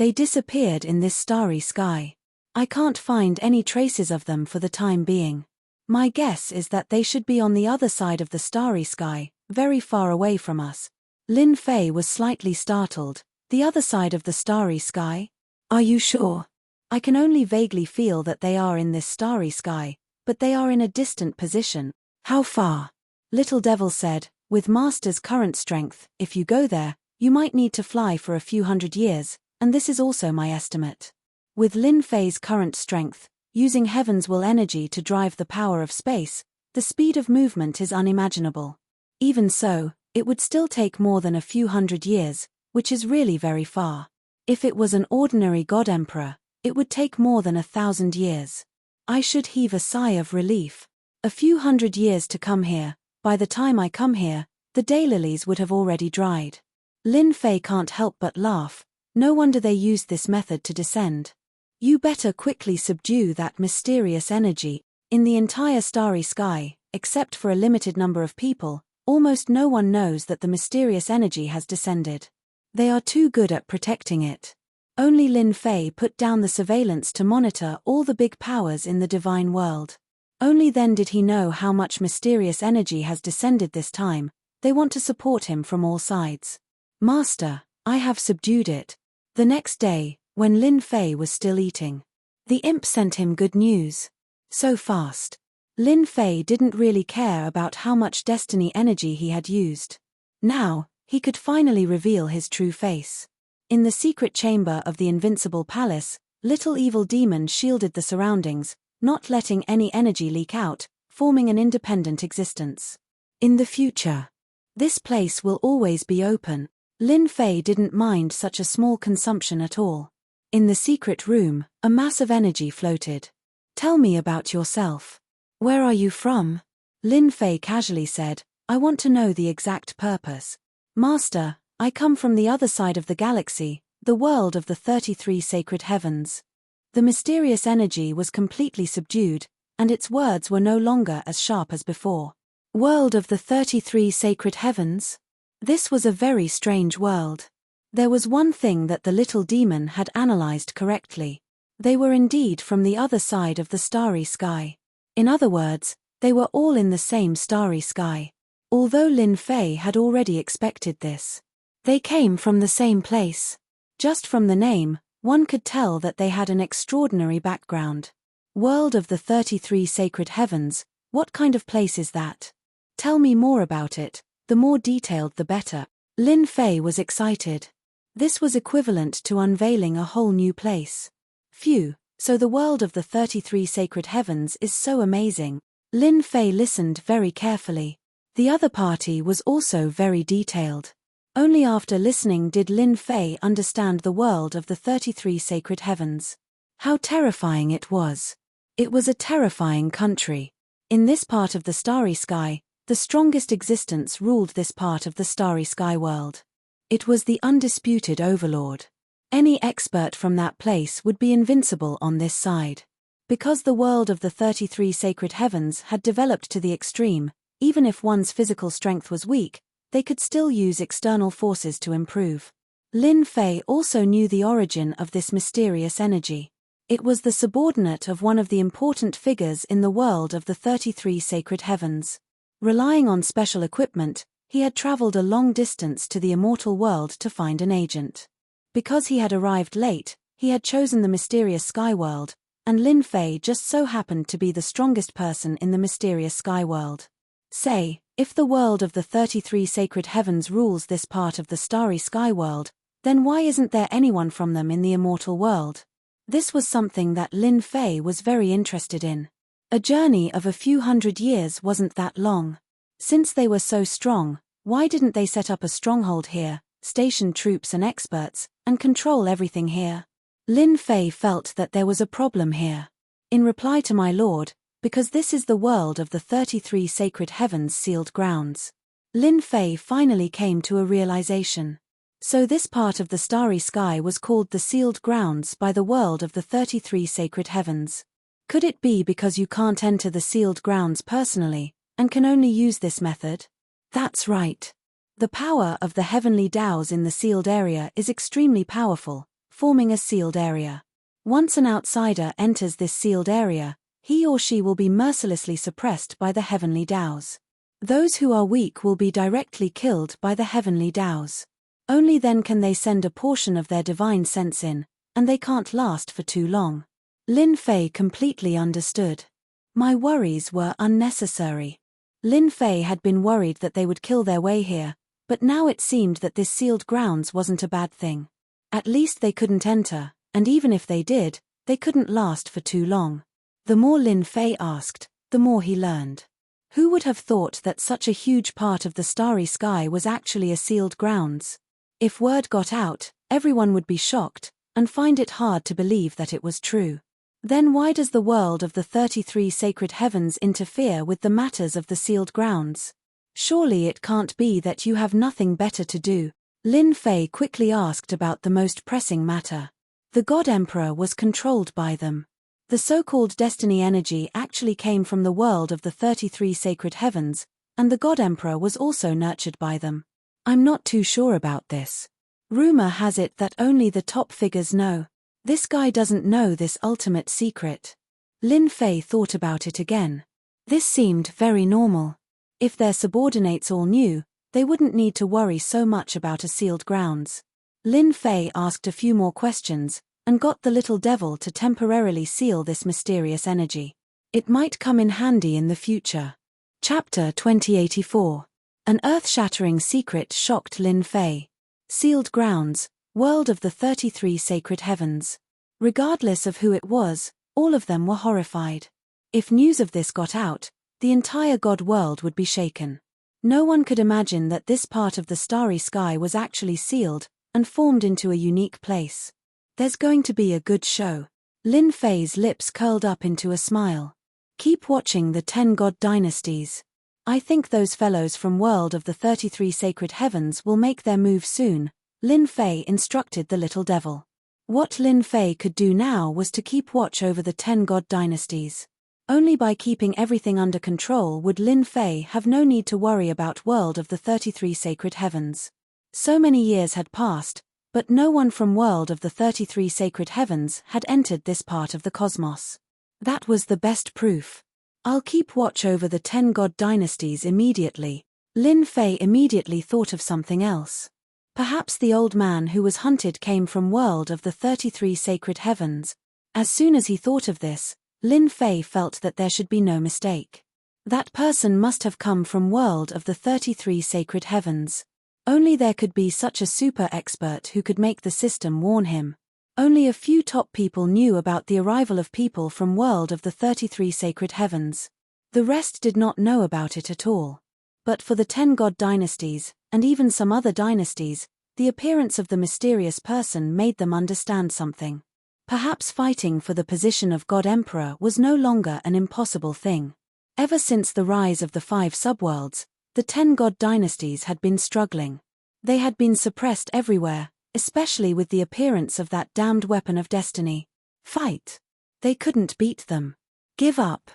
They disappeared in this starry sky. I can't find any traces of them for the time being. My guess is that they should be on the other side of the starry sky, very far away from us. Lin Fei was slightly startled. The other side of the starry sky? Are you sure? I can only vaguely feel that they are in this starry sky, but they are in a distant position. How far? Little Devil said, with Master's current strength, if you go there, you might need to fly for a few hundred years, and this is also my estimate. With Lin Fei's current strength, using Heaven's will energy to drive the power of space, the speed of movement is unimaginable. Even so, it would still take more than a few hundred years, which is really very far. If it was an ordinary God Emperor, it would take more than 1,000 years. I should heave a sigh of relief. A few hundred years to come here. By the time I come here, the daylilies would have already dried. Lin Fei can't help but laugh. No wonder they used this method to descend. You better quickly subdue that mysterious energy. In the entire starry sky, except for a limited number of people, almost no one knows that the mysterious energy has descended. They are too good at protecting it. Only Lin Fei put down the surveillance to monitor all the big powers in the divine world. Only then did he know how much mysterious energy has descended this time. They want to support him from all sides. Master, I have subdued it. The next day, when Lin Fei was still eating, the imp sent him good news. So fast. Lin Fei didn't really care about how much destiny energy he had used. Now, he could finally reveal his true face. In the secret chamber of the Invincible Palace, Little Evil Demon shielded the surroundings, not letting any energy leak out, forming an independent existence. In the future, this place will always be open. Lin Fei didn't mind such a small consumption at all. In the secret room, a mass of energy floated. Tell me about yourself. Where are you from? Lin Fei casually said, I want to know the exact purpose. Master, I come from the other side of the galaxy, the world of the 33 sacred heavens. The mysterious energy was completely subdued, and its words were no longer as sharp as before. World of the 33 sacred heavens? This was a very strange world. There was one thing that the little demon had analyzed correctly. They were indeed from the other side of the starry sky. In other words, they were all in the same starry sky. Although Lin Fei had already expected this. They came from the same place. Just from the name, one could tell that they had an extraordinary background. World of the 33 sacred heavens, what kind of place is that? Tell me more about it, the more detailed the better. Lin Fei was excited. This was equivalent to unveiling a whole new place. Phew, so the world of the 33 sacred heavens is so amazing. Lin Fei listened very carefully. The other party was also very detailed. Only after listening did Lin Fei understand the world of the 33 sacred heavens. How terrifying it was. It was a terrifying country. In this part of the starry sky, the strongest existence ruled this part of the starry sky world. It was the undisputed overlord. Any expert from that place would be invincible on this side. Because the world of the 33 sacred heavens had developed to the extreme, even if one's physical strength was weak, they could still use external forces to improve. Lin Fei also knew the origin of this mysterious energy. It was the subordinate of one of the important figures in the world of the 33 sacred heavens. Relying on special equipment, he had traveled a long distance to the immortal world to find an agent. Because he had arrived late, he had chosen the mysterious sky world, and Lin Fei just so happened to be the strongest person in the mysterious sky world. Say, if the world of the 33 sacred heavens rules this part of the starry sky world, then why isn't there anyone from them in the immortal world? This was something that Lin Fei was very interested in. A journey of a few hundred years wasn't that long. Since they were so strong, why didn't they set up a stronghold here, station troops and experts, and control everything here? Lin Fei felt that there was a problem here. In reply to my lord, because this is the world of the 33 sacred heavens sealed grounds. Lin Fei finally came to a realization. So this part of the starry sky was called the sealed grounds by the world of the 33 sacred heavens. Could it be because you can't enter the sealed grounds personally, and can only use this method? That's right. The power of the heavenly Taos in the sealed area is extremely powerful, forming a sealed area. Once an outsider enters this sealed area, he or she will be mercilessly suppressed by the heavenly Taos. Those who are weak will be directly killed by the heavenly Taos. Only then can they send a portion of their divine sense in, and they can't last for too long. Lin Fei completely understood. My worries were unnecessary. Lin Fei had been worried that they would kill their way here, but now it seemed that this sealed grounds wasn't a bad thing. At least they couldn't enter, and even if they did, they couldn't last for too long. The more Lin Fei asked, the more he learned. Who would have thought that such a huge part of the starry sky was actually a sealed grounds? If word got out, everyone would be shocked, and find it hard to believe that it was true. Then why does the world of the 33 sacred heavens interfere with the matters of the sealed grounds? Surely it can't be that you have nothing better to do. Lin Fei quickly asked about the most pressing matter. The God Emperor was controlled by them. The so-called destiny energy actually came from the world of the 33 sacred heavens, and the God Emperor was also nurtured by them. I'm not too sure about this. Rumor has it that only the top figures know. This guy doesn't know this ultimate secret. Lin Fei thought about it again. This seemed very normal. If their subordinates all knew, they wouldn't need to worry so much about a sealed grounds. Lin Fei asked a few more questions, and got the little devil to temporarily seal this mysterious energy. It might come in handy in the future. Chapter 2084. An earth-shattering secret shocked Lin Fei. Sealed grounds, world of the 33 sacred heavens. Regardless of who it was, all of them were horrified. If news of this got out, the entire god world would be shaken. No one could imagine that this part of the starry sky was actually sealed, and formed into a unique place. There's going to be a good show. Lin Fei's lips curled up into a smile. Keep watching the 10 god dynasties. I think those fellows from world of the 33 sacred heavens will make their move soon, Lin Fei instructed the little devil. What Lin Fei could do now was to keep watch over the 10 god dynasties. Only by keeping everything under control would Lin Fei have no need to worry about world of the 33 sacred heavens. So many years had passed, but no one from world of the 33 sacred heavens had entered this part of the cosmos. That was the best proof. I'll keep watch over the 10 god dynasties immediately. Lin Fei immediately thought of something else. Perhaps the old man who was hunted came from world of the 33 sacred heavens. As soon as he thought of this, Lin Fei felt that there should be no mistake. That person must have come from world of the 33 sacred heavens. Only there could be such a super expert who could make the system warn him. Only a few top people knew about the arrival of people from world of the 33 sacred heavens. The rest did not know about it at all. But for the 10 god dynasties, and even some other dynasties, the appearance of the mysterious person made them understand something. Perhaps fighting for the position of God Emperor was no longer an impossible thing. Ever since the rise of the 5 subworlds, the 10 god dynasties had been struggling. They had been suppressed everywhere, especially with the appearance of that damned weapon of destiny. Fight. They couldn't beat them. Give up.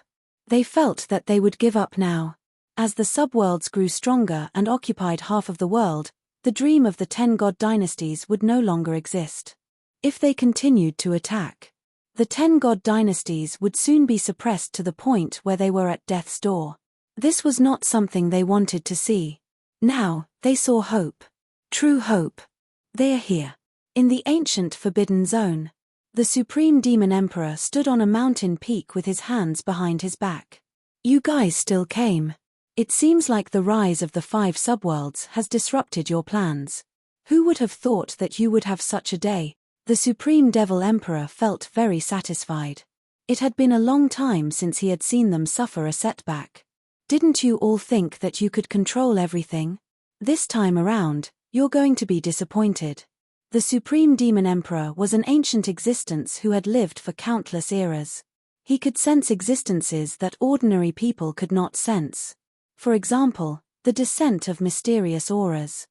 They felt that they would give up now. As the subworlds grew stronger and occupied half of the world, the dream of the 10 god dynasties would no longer exist. If they continued to attack, the 10 god dynasties would soon be suppressed to the point where they were at death's door. This was not something they wanted to see. Now, they saw hope. True hope. They are here. In the ancient Forbidden Zone, the Supreme Demon Emperor stood on a mountain peak with his hands behind his back. You guys still came. It seems like the rise of the 5 subworlds has disrupted your plans. Who would have thought that you would have such a day? The Supreme Devil Emperor felt very satisfied. It had been a long time since he had seen them suffer a setback. Didn't you all think that you could control everything? This time around, you're going to be disappointed. The Supreme Demon Emperor was an ancient existence who had lived for countless eras. He could sense existences that ordinary people could not sense. For example, the descent of mysterious auras.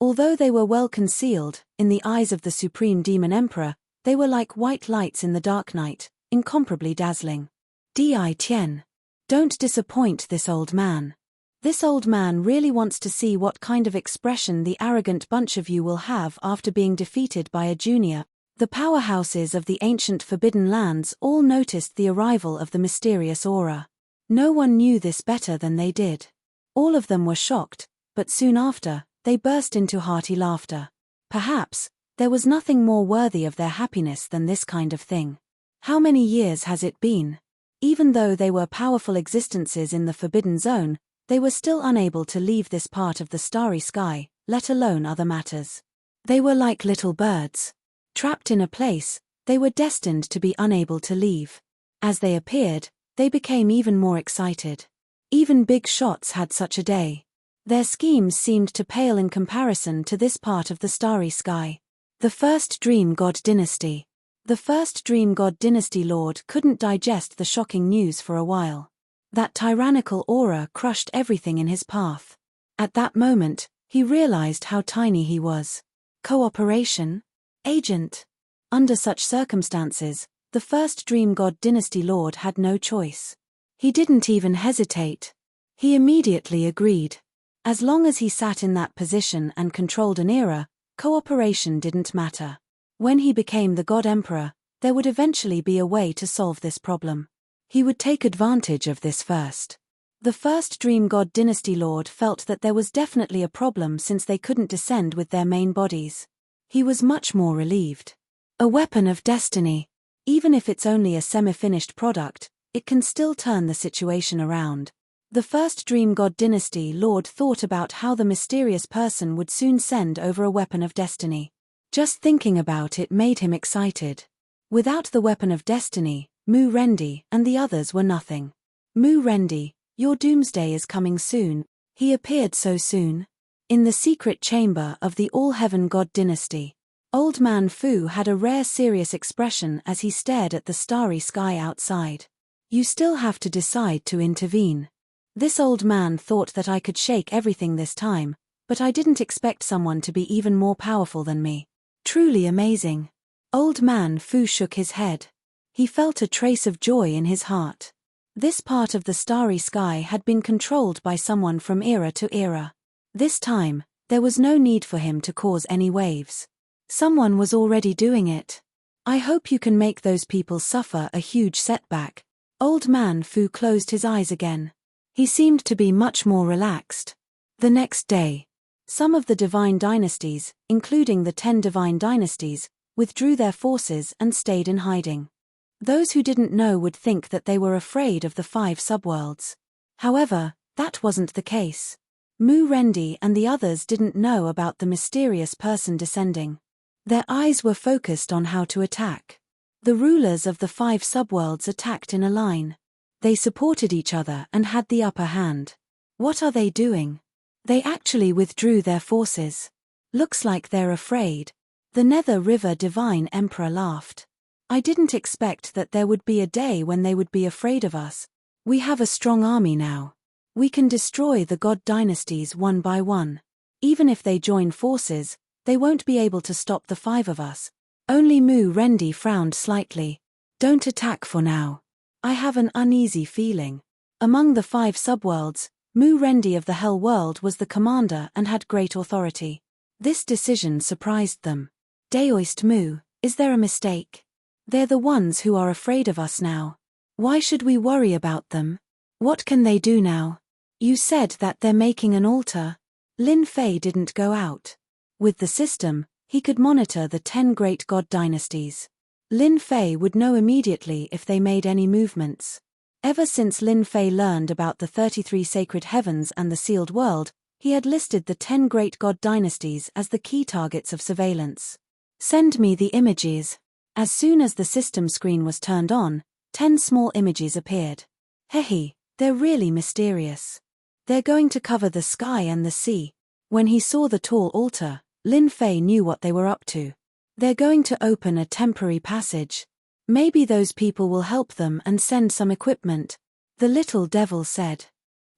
Although they were well concealed, in the eyes of the Supreme Demon Emperor, they were like white lights in the dark night, incomparably dazzling. Di Tian. Don't disappoint this old man. This old man really wants to see what kind of expression the arrogant bunch of you will have after being defeated by a junior. The powerhouses of the ancient Forbidden Lands all noticed the arrival of the mysterious aura. No one knew this better than they did. All of them were shocked, but soon after, they burst into hearty laughter. Perhaps, there was nothing more worthy of their happiness than this kind of thing. How many years has it been? Even though they were powerful existences in the Forbidden Zone, they were still unable to leave this part of the starry sky, let alone other matters. They were like little birds. Trapped in a place, they were destined to be unable to leave. As they appeared, they became even more excited. Even big shots had such a day. Their schemes seemed to pale in comparison to this part of the starry sky. The first Dream God Dynasty. The first Dream God Dynasty Lord couldn't digest the shocking news for a while. That tyrannical aura crushed everything in his path. At that moment, he realized how tiny he was. Cooperation? Agent? Under such circumstances, the first Dream God Dynasty Lord had no choice. He didn't even hesitate. He immediately agreed. As long as he sat in that position and controlled an era, cooperation didn't matter. When he became the God Emperor, there would eventually be a way to solve this problem. He would take advantage of this first. The first Dream God Dynasty Lord felt that there was definitely a problem since they couldn't descend with their main bodies. He was much more relieved. A weapon of destiny. Even if it's only a semi-finished product, it can still turn the situation around. The first Dream God Dynasty Lord thought about how the mysterious person would soon send over a weapon of destiny. Just thinking about it made him excited. Without the weapon of destiny, Mu Rendi and the others were nothing. Mu Rendi, your doomsday is coming soon. He appeared so soon. In the secret chamber of the All-Heaven God Dynasty, Old Man Fu had a rare serious expression as he stared at the starry sky outside. You still have to decide to intervene. This old man thought that I could shake everything this time, but I didn't expect someone to be even more powerful than me. Truly amazing. Old Man Fu shook his head. He felt a trace of joy in his heart. This part of the starry sky had been controlled by someone from era to era. This time, there was no need for him to cause any waves. Someone was already doing it. I hope you can make those people suffer a huge setback. Old Man Fu closed his eyes again. He seemed to be much more relaxed. The next day, some of the divine dynasties, including the 10 divine dynasties, withdrew their forces and stayed in hiding. Those who didn't know would think that they were afraid of the 5 subworlds. However, that wasn't the case. Mu Rendi and the others didn't know about the mysterious person descending. Their eyes were focused on how to attack. The rulers of the 5 subworlds attacked in a line. They supported each other and had the upper hand. What are they doing? They actually withdrew their forces. Looks like they're afraid. The Nether River Divine Emperor laughed. I didn't expect that there would be a day when they would be afraid of us. We have a strong army now. We can destroy the god dynasties one by one. Even if they join forces, they won't be able to stop the 5 of us. Only Mu Rendi frowned slightly. Don't attack for now. I have an uneasy feeling. Among the 5 subworlds, Mu Rendi of the Hell World was the commander and had great authority. This decision surprised them. Daoist Mu, is there a mistake? They're the ones who are afraid of us now. Why should we worry about them? What can they do now? You said that they're making an altar. Lin Fei didn't go out. With the system, he could monitor the 10 great god dynasties. Lin Fei would know immediately if they made any movements. Ever since Lin Fei learned about the 33 sacred heavens and the sealed world, he had listed the 10 great god dynasties as the key targets of surveillance. Send me the images. As soon as the system screen was turned on, 10 small images appeared. Hehe, they're really mysterious. They're going to cover the sky and the sea. When he saw the tall altar, Lin Fei knew what they were up to. They're going to open a temporary passage. Maybe those people will help them and send some equipment, the little devil said.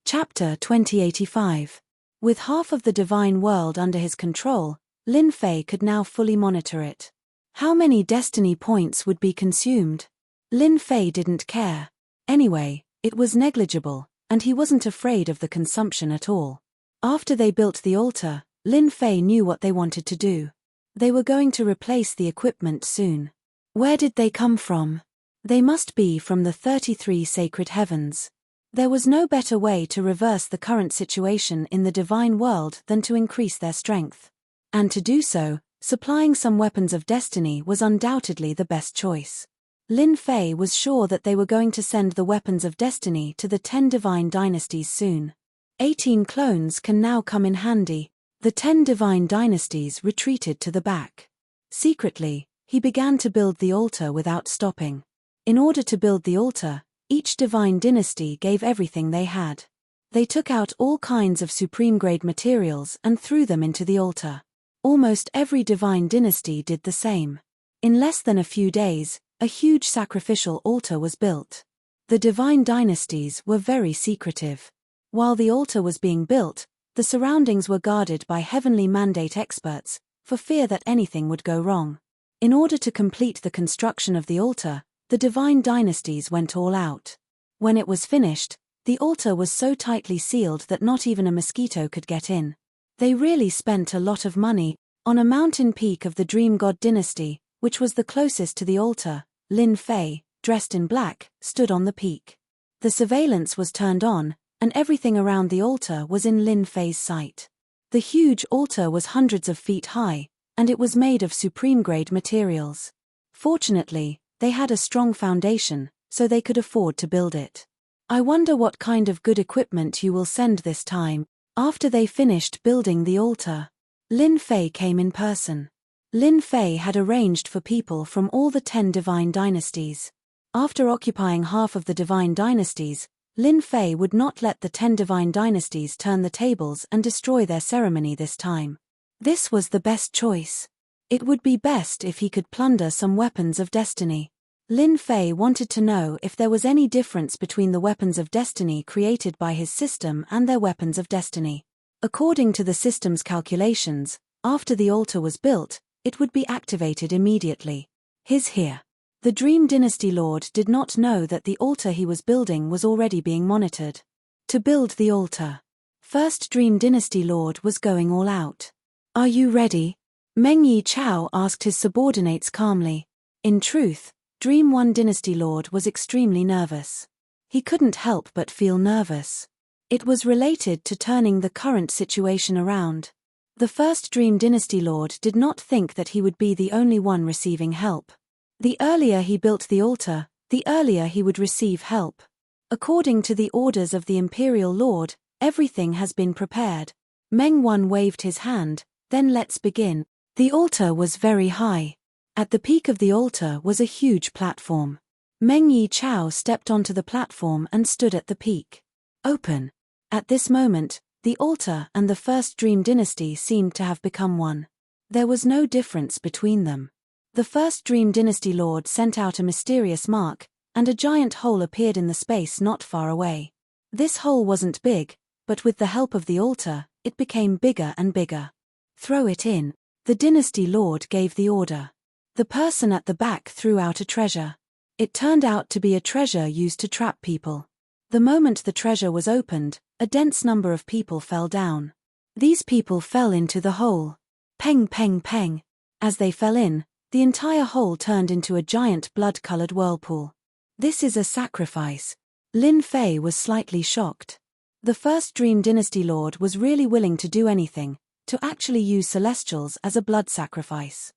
Chapter 2085. With half of the divine world under his control, Lin Fei could now fully monitor it. How many destiny points would be consumed? Lin Fei didn't care. Anyway, it was negligible, and he wasn't afraid of the consumption at all. After they built the altar, Lin Fei knew what they wanted to do. They were going to replace the equipment soon. Where did they come from? They must be from the 33 sacred heavens. There was no better way to reverse the current situation in the divine world than to increase their strength. And to do so, supplying some weapons of destiny was undoubtedly the best choice. Lin Fei was sure that they were going to send the weapons of destiny to the 10 divine dynasties soon. 18 clones can now come in handy. The 10 divine dynasties retreated to the back. Secretly, he began to build the altar without stopping. In order to build the altar, each divine dynasty gave everything they had. They took out all kinds of supreme-grade materials and threw them into the altar. Almost every divine dynasty did the same. In less than a few days, a huge sacrificial altar was built. The divine dynasties were very secretive. While the altar was being built, the surroundings were guarded by heavenly mandate experts, for fear that anything would go wrong. In order to complete the construction of the altar, the divine dynasties went all out. When it was finished, the altar was so tightly sealed that not even a mosquito could get in. They really spent a lot of money. On a mountain peak of the Dream God dynasty, which was the closest to the altar, Lin Fei, dressed in black, stood on the peak. The surveillance was turned on, and everything around the altar was in Lin Fei's sight. The huge altar was hundreds of feet high, and it was made of supreme-grade materials. Fortunately, they had a strong foundation, so they could afford to build it. I wonder what kind of good equipment you will send this time. After they finished building the altar, Lin Fei came in person. Lin Fei had arranged for people from all the 10 divine dynasties. After occupying half of the divine dynasties, Lin Fei would not let the 10 divine dynasties turn the tables and destroy their ceremony this time. This was the best choice. It would be best if he could plunder some weapons of destiny. Lin Fei wanted to know if there was any difference between the weapons of destiny created by his system and their weapons of destiny. According to the system's calculations, after the altar was built, it would be activated immediately. Here. The Dream Dynasty Lord did not know that the altar he was building was already being monitored. To build the altar, First Dream Dynasty Lord was going all out. Are you ready? Meng Yi Chao asked his subordinates calmly. In truth, Dream 1 Dynasty Lord was extremely nervous. He couldn't help but feel nervous. It was related to turning the current situation around. The First Dream Dynasty Lord did not think that he would be the only one receiving help. The earlier he built the altar, the earlier he would receive help. According to the orders of the Imperial Lord, everything has been prepared. Meng Wan waved his hand. Then let's begin. The altar was very high. At the peak of the altar was a huge platform. Meng Yi Chao stepped onto the platform and stood at the peak. Open. At this moment, the altar and the First Dream Dynasty seemed to have become one. There was no difference between them. The First Dream Dynasty Lord sent out a mysterious mark, and a giant hole appeared in the space not far away. This hole wasn't big, but with the help of the altar, it became bigger and bigger. Throw it in. The Dynasty Lord gave the order. The person at the back threw out a treasure. It turned out to be a treasure used to trap people. The moment the treasure was opened, a dense number of people fell down. These people fell into the hole. Peng peng peng. As they fell in, the entire hole turned into a giant blood-colored whirlpool. This is a sacrifice. Lin Fei was slightly shocked. The First Dream Dynasty Lord was really willing to do anything, to actually use Celestials as a blood sacrifice.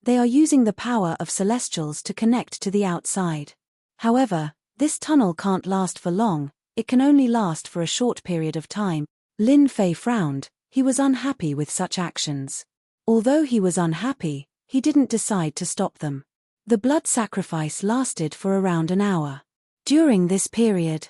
They are using the power of Celestials to connect to the outside. However, this tunnel can't last for long, it can only last for a short period of time. Lin Fei frowned. He was unhappy with such actions. Although he was unhappy, he didn't decide to stop them. The blood sacrifice lasted for around an hour. During this period,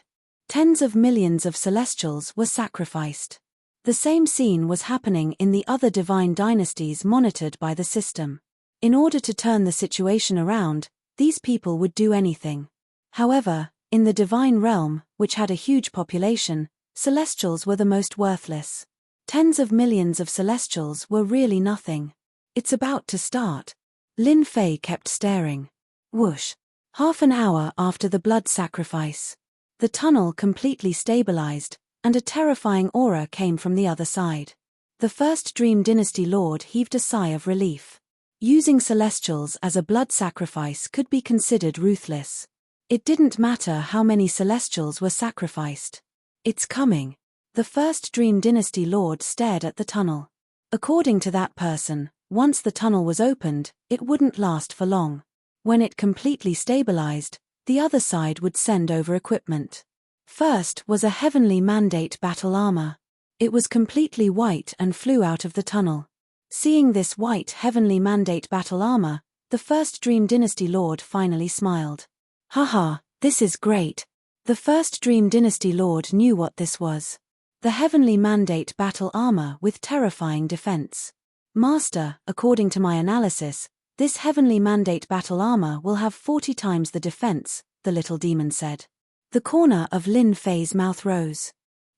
tens of millions of Celestials were sacrificed. The same scene was happening in the other divine dynasties monitored by the system. In order to turn the situation around, these people would do anything. However, in the divine realm, which had a huge population, Celestials were the most worthless. Tens of millions of Celestials were really nothing. It's about to start. Lin Fei kept staring. Whoosh. Half an hour after the blood sacrifice, the tunnel completely stabilized, and a terrifying aura came from the other side. The first Dream Dynasty Lord heaved a sigh of relief. Using Celestials as a blood sacrifice could be considered ruthless. It didn't matter how many Celestials were sacrificed. It's coming. The first Dream Dynasty Lord stared at the tunnel. According to that person, once the tunnel was opened, it wouldn't last for long. When it completely stabilized, the other side would send over equipment. First was a heavenly mandate battle armor. It was completely white and flew out of the tunnel. Seeing this white heavenly mandate battle armor, the first Dream Dynasty Lord finally smiled. Haha, this is great. The first Dream Dynasty Lord knew what this was. The heavenly mandate battle armor with terrifying defense. Master, according to my analysis, this heavenly mandate battle armor will have 40 times the defense, the little demon said. The corner of Lin Fei's mouth rose.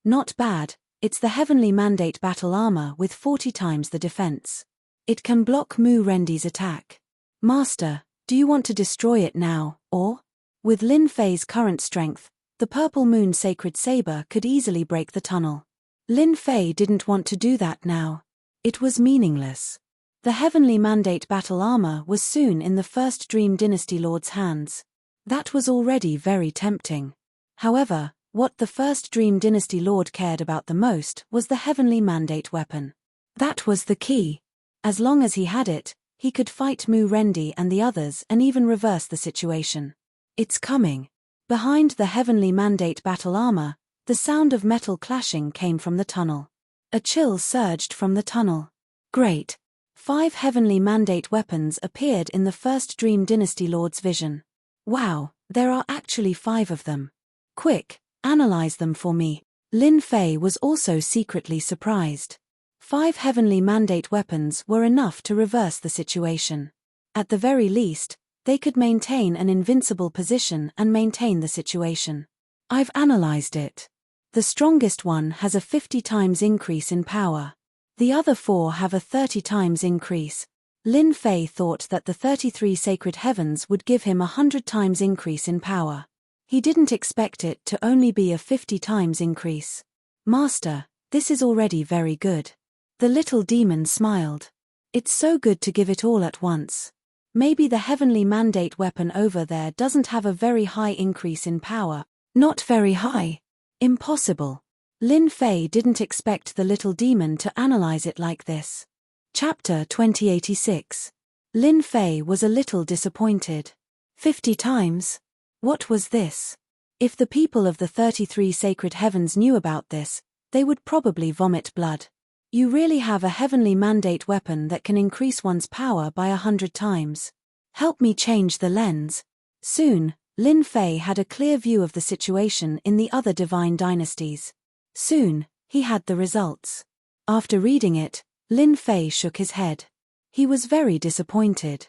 Not bad, it's the heavenly mandate battle armor with 40 times the defense. It can block Mu Rendi's attack. Master, do you want to destroy it now, or? With Lin Fei's current strength, the Purple Moon Sacred Saber could easily break the tunnel. Lin Fei didn't want to do that now. It was meaningless. The heavenly mandate battle armor was soon in the first Dream Dynasty Lord's hands. That was already very tempting. However, what the first Dream Dynasty Lord cared about the most was the heavenly mandate weapon. That was the key. As long as he had it, he could fight Mu Rendi and the others and even reverse the situation. It's coming. Behind the heavenly mandate battle armor, the sound of metal clashing came from the tunnel. A chill surged from the tunnel. Great. 5 heavenly mandate weapons appeared in the first Dream Dynasty Lord's vision. Wow, there are actually 5 of them. Quick, analyze them for me. Lin Fei was also secretly surprised. 5 heavenly mandate weapons were enough to reverse the situation. At the very least, they could maintain an invincible position and maintain the situation. I've analyzed it. The strongest one has a 50 times increase in power. The other 4 have a 30 times increase. Lin Fei thought that the 33 sacred heavens would give him a 100 times increase in power. He didn't expect it to only be a 50 times increase. Master, this is already very good. The little demon smiled. It's so good to give it all at once. Maybe the heavenly mandate weapon over there doesn't have a very high increase in power. Not very high. Impossible. Lin Fei didn't expect the little demon to analyze it like this. Chapter 2086. Lin Fei was a little disappointed. 50 times? What was this? If the people of the 33 sacred heavens knew about this, they would probably vomit blood. You really have a heavenly mandate weapon that can increase one's power by 100 times. Help me change the lens. Soon, Lin Fei had a clear view of the situation in the other divine dynasties. Soon, he had the results. After reading it, Lin Fei shook his head. He was very disappointed.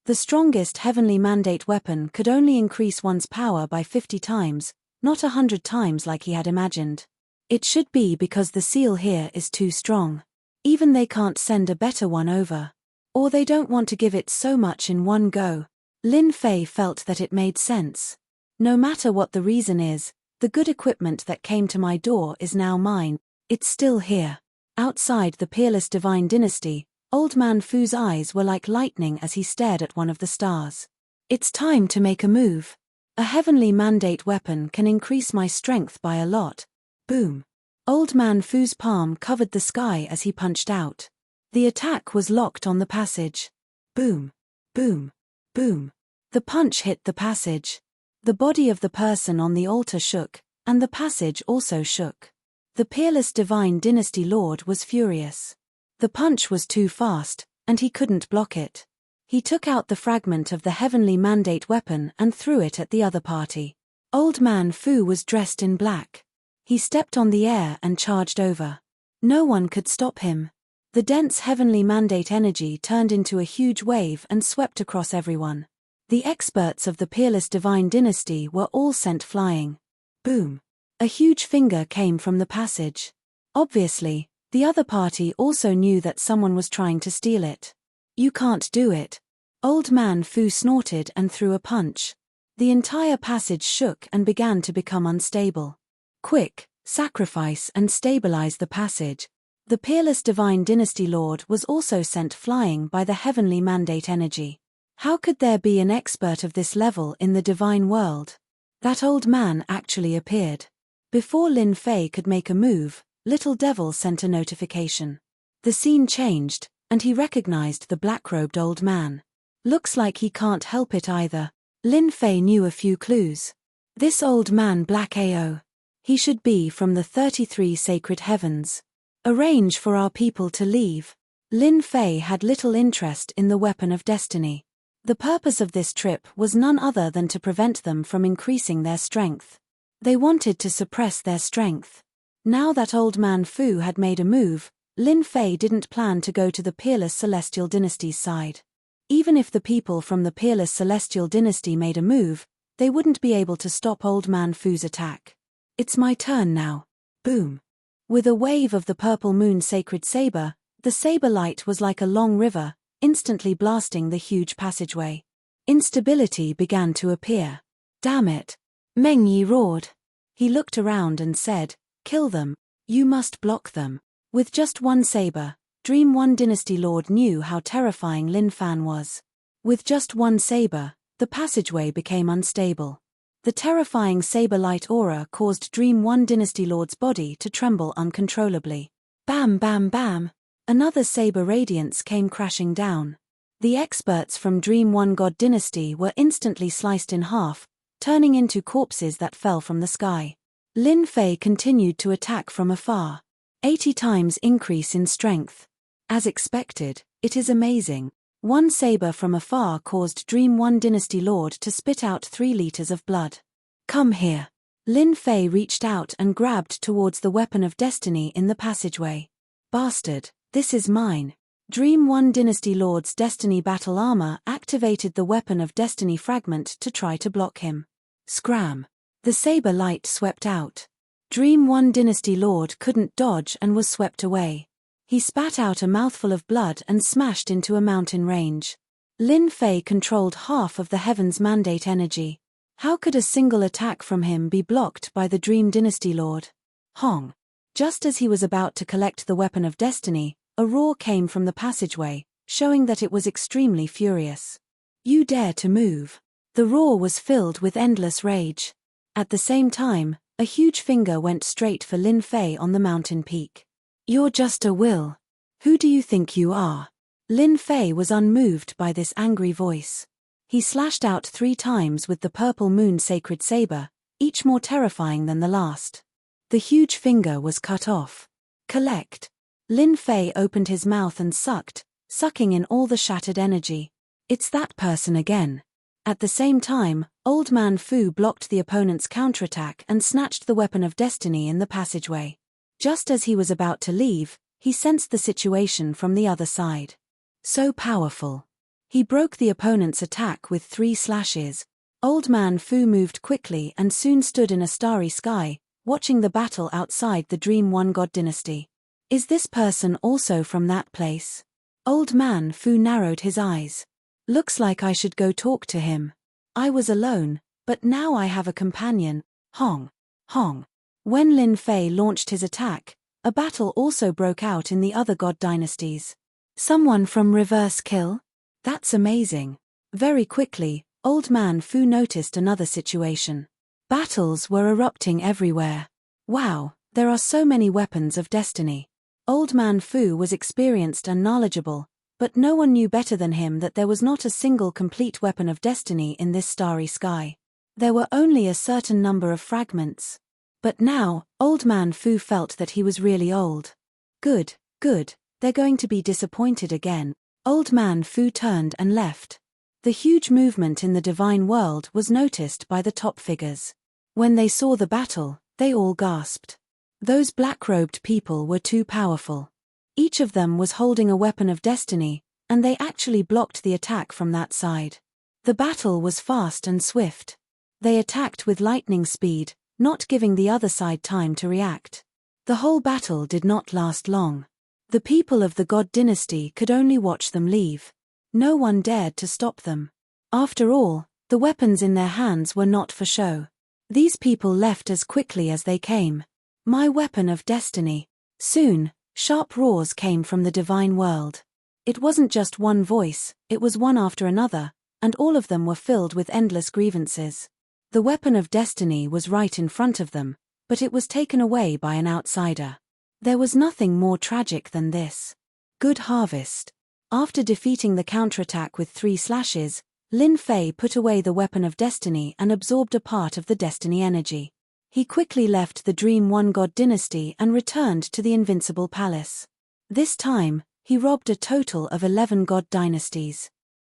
The strongest heavenly mandate weapon could only increase one's power by 50 times, not 100 times like he had imagined. It should be because the seal here is too strong. Even they can't send a better one over. Or they don't want to give it so much in one go. Lin Fei felt that it made sense. No matter what the reason is, the good equipment that came to my door is now mine. It's still here. Outside the peerless divine dynasty, Old Man Fu's eyes were like lightning as he stared at one of the stars. It's time to make a move. A heavenly mandate weapon can increase my strength by a lot. Boom. Old Man Fu's palm covered the sky as he punched out. The attack was locked on the passage. Boom. Boom. Boom. The punch hit the passage. The body of the person on the altar shook, and the passage also shook. The peerless divine dynasty lord was furious. The punch was too fast, and he couldn't block it. He took out the fragment of the heavenly mandate weapon and threw it at the other party. Old Man Fu was dressed in black. He stepped on the air and charged over. No one could stop him. The dense heavenly mandate energy turned into a huge wave and swept across everyone. The experts of the peerless divine dynasty were all sent flying. Boom. A huge finger came from the passage. Obviously, the other party also knew that someone was trying to steal it. You can't do it. Old Man Fu snorted and threw a punch. The entire passage shook and began to become unstable. Quick, sacrifice and stabilize the passage. The peerless divine dynasty lord was also sent flying by the heavenly mandate energy. How could there be an expert of this level in the divine world? That old man actually appeared. Before Lin Fei could make a move, Little Devil sent a notification. The scene changed, and he recognized the black-robed old man. Looks like he can't help it either. Lin Fei knew a few clues. This old man Black AO. He should be from the 33 sacred heavens. Arrange for our people to leave. Lin Fei had little interest in the weapon of destiny. The purpose of this trip was none other than to prevent them from increasing their strength. They wanted to suppress their strength. Now that old man Fu had made a move, Lin Fei didn't plan to go to the peerless celestial dynasty's side. Even if the people from the peerless celestial dynasty made a move, they wouldn't be able to stop old man Fu's attack. It's my turn now. Boom. With a wave of the purple moon sacred saber, the saber light was like a long river, instantly blasting the huge passageway. Instability began to appear. Damn it. Meng Yi roared. He looked around and said, "Kill them. You must block them." With just one saber, Dream One Dynasty Lord knew how terrifying Lin Fan was. With just one saber, the passageway became unstable. The terrifying saber light aura caused Dream One Dynasty Lord's body to tremble uncontrollably. Bam bam bam! Another saber radiance came crashing down. The experts from Dream One God Dynasty were instantly sliced in half, turning into corpses that fell from the sky. Lin Fei continued to attack from afar. 80 times increase in strength. As expected, it is amazing. One saber from afar caused Dream One Dynasty Lord to spit out 3 liters of blood. Come here. Lin Fei reached out and grabbed towards the weapon of destiny in the passageway. Bastard, this is mine. Dream One Dynasty Lord's destiny battle armor activated the weapon of destiny fragment to try to block him. Scram. The saber light swept out. Dream One Dynasty Lord couldn't dodge and was swept away. He spat out a mouthful of blood and smashed into a mountain range. Lin Fei controlled half of the heaven's mandate energy. How could a single attack from him be blocked by the Dream Dynasty Lord? Hong. Just as he was about to collect the weapon of destiny, a roar came from the passageway, showing that it was extremely furious. You dare to move. The roar was filled with endless rage. At the same time, a huge finger went straight for Lin Fei on the mountain peak. You're just a will. Who do you think you are? Lin Fei was unmoved by this angry voice. He slashed out 3 times with the purple moon sacred saber, each more terrifying than the last. The huge finger was cut off. Collect. Lin Fei opened his mouth and sucking in all the shattered energy. It's that person again. At the same time, Old Man Fu blocked the opponent's counterattack and snatched the weapon of destiny in the passageway. Just as he was about to leave, he sensed the situation from the other side. So powerful. He broke the opponent's attack with 3 slashes. Old Man Fu moved quickly and soon stood in a starry sky, watching the battle outside the Dream One God Dynasty. Is this person also from that place? Old Man Fu narrowed his eyes. Looks like I should go talk to him. I was alone, but now I have a companion. Hong. Hong. When Lin Fei launched his attack, a battle also broke out in the other god dynasties. Someone from Reverse Kill? That's amazing. Very quickly, Old Man Fu noticed another situation. Battles were erupting everywhere. Wow, there are so many weapons of destiny. Old Man Fu was experienced and knowledgeable, but no one knew better than him that there was not a single complete weapon of destiny in this starry sky. There were only a certain number of fragments. But now, Old Man Fu felt that he was really old. Good, they're going to be disappointed again. Old Man Fu turned and left. The huge movement in the divine world was noticed by the top figures. When they saw the battle, they all gasped. Those black-robed people were too powerful. Each of them was holding a weapon of destiny, and they actually blocked the attack from that side. The battle was fast and swift. They attacked with lightning speed, not giving the other side time to react. The whole battle did not last long. The people of the God Dynasty could only watch them leave. No one dared to stop them. After all, the weapons in their hands were not for show. These people left as quickly as they came. My weapon of destiny. Soon, Sharp roars came from the divine world. It wasn't just one voice, it was one after another, and all of them were filled with endless grievances. The weapon of destiny was right in front of them, but it was taken away by an outsider. There was nothing more tragic than this. Good harvest. After defeating the counterattack with 3 slashes, Lin Fei put away the weapon of destiny and absorbed a part of the destiny energy. He quickly left the Dream One God dynasty and returned to the Invincible Palace. This time, he robbed a total of 11 God dynasties.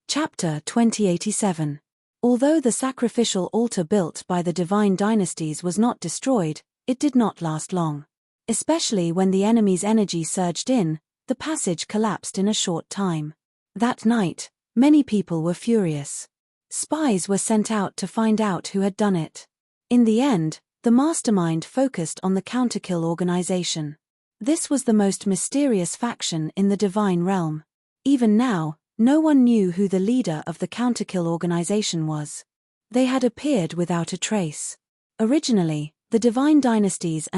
Chapter 2087. Although the sacrificial altar built by the divine dynasties was not destroyed, it did not last long. Especially when the enemy's energy surged in, the passage collapsed in a short time. That night, many people were furious. Spies were sent out to find out who had done it. In the end, the mastermind focused on the Counterkill organization. This was the most mysterious faction in the divine realm. Even now, no one knew who the leader of the Counterkill organization was. They had appeared without a trace. Originally, the divine dynasties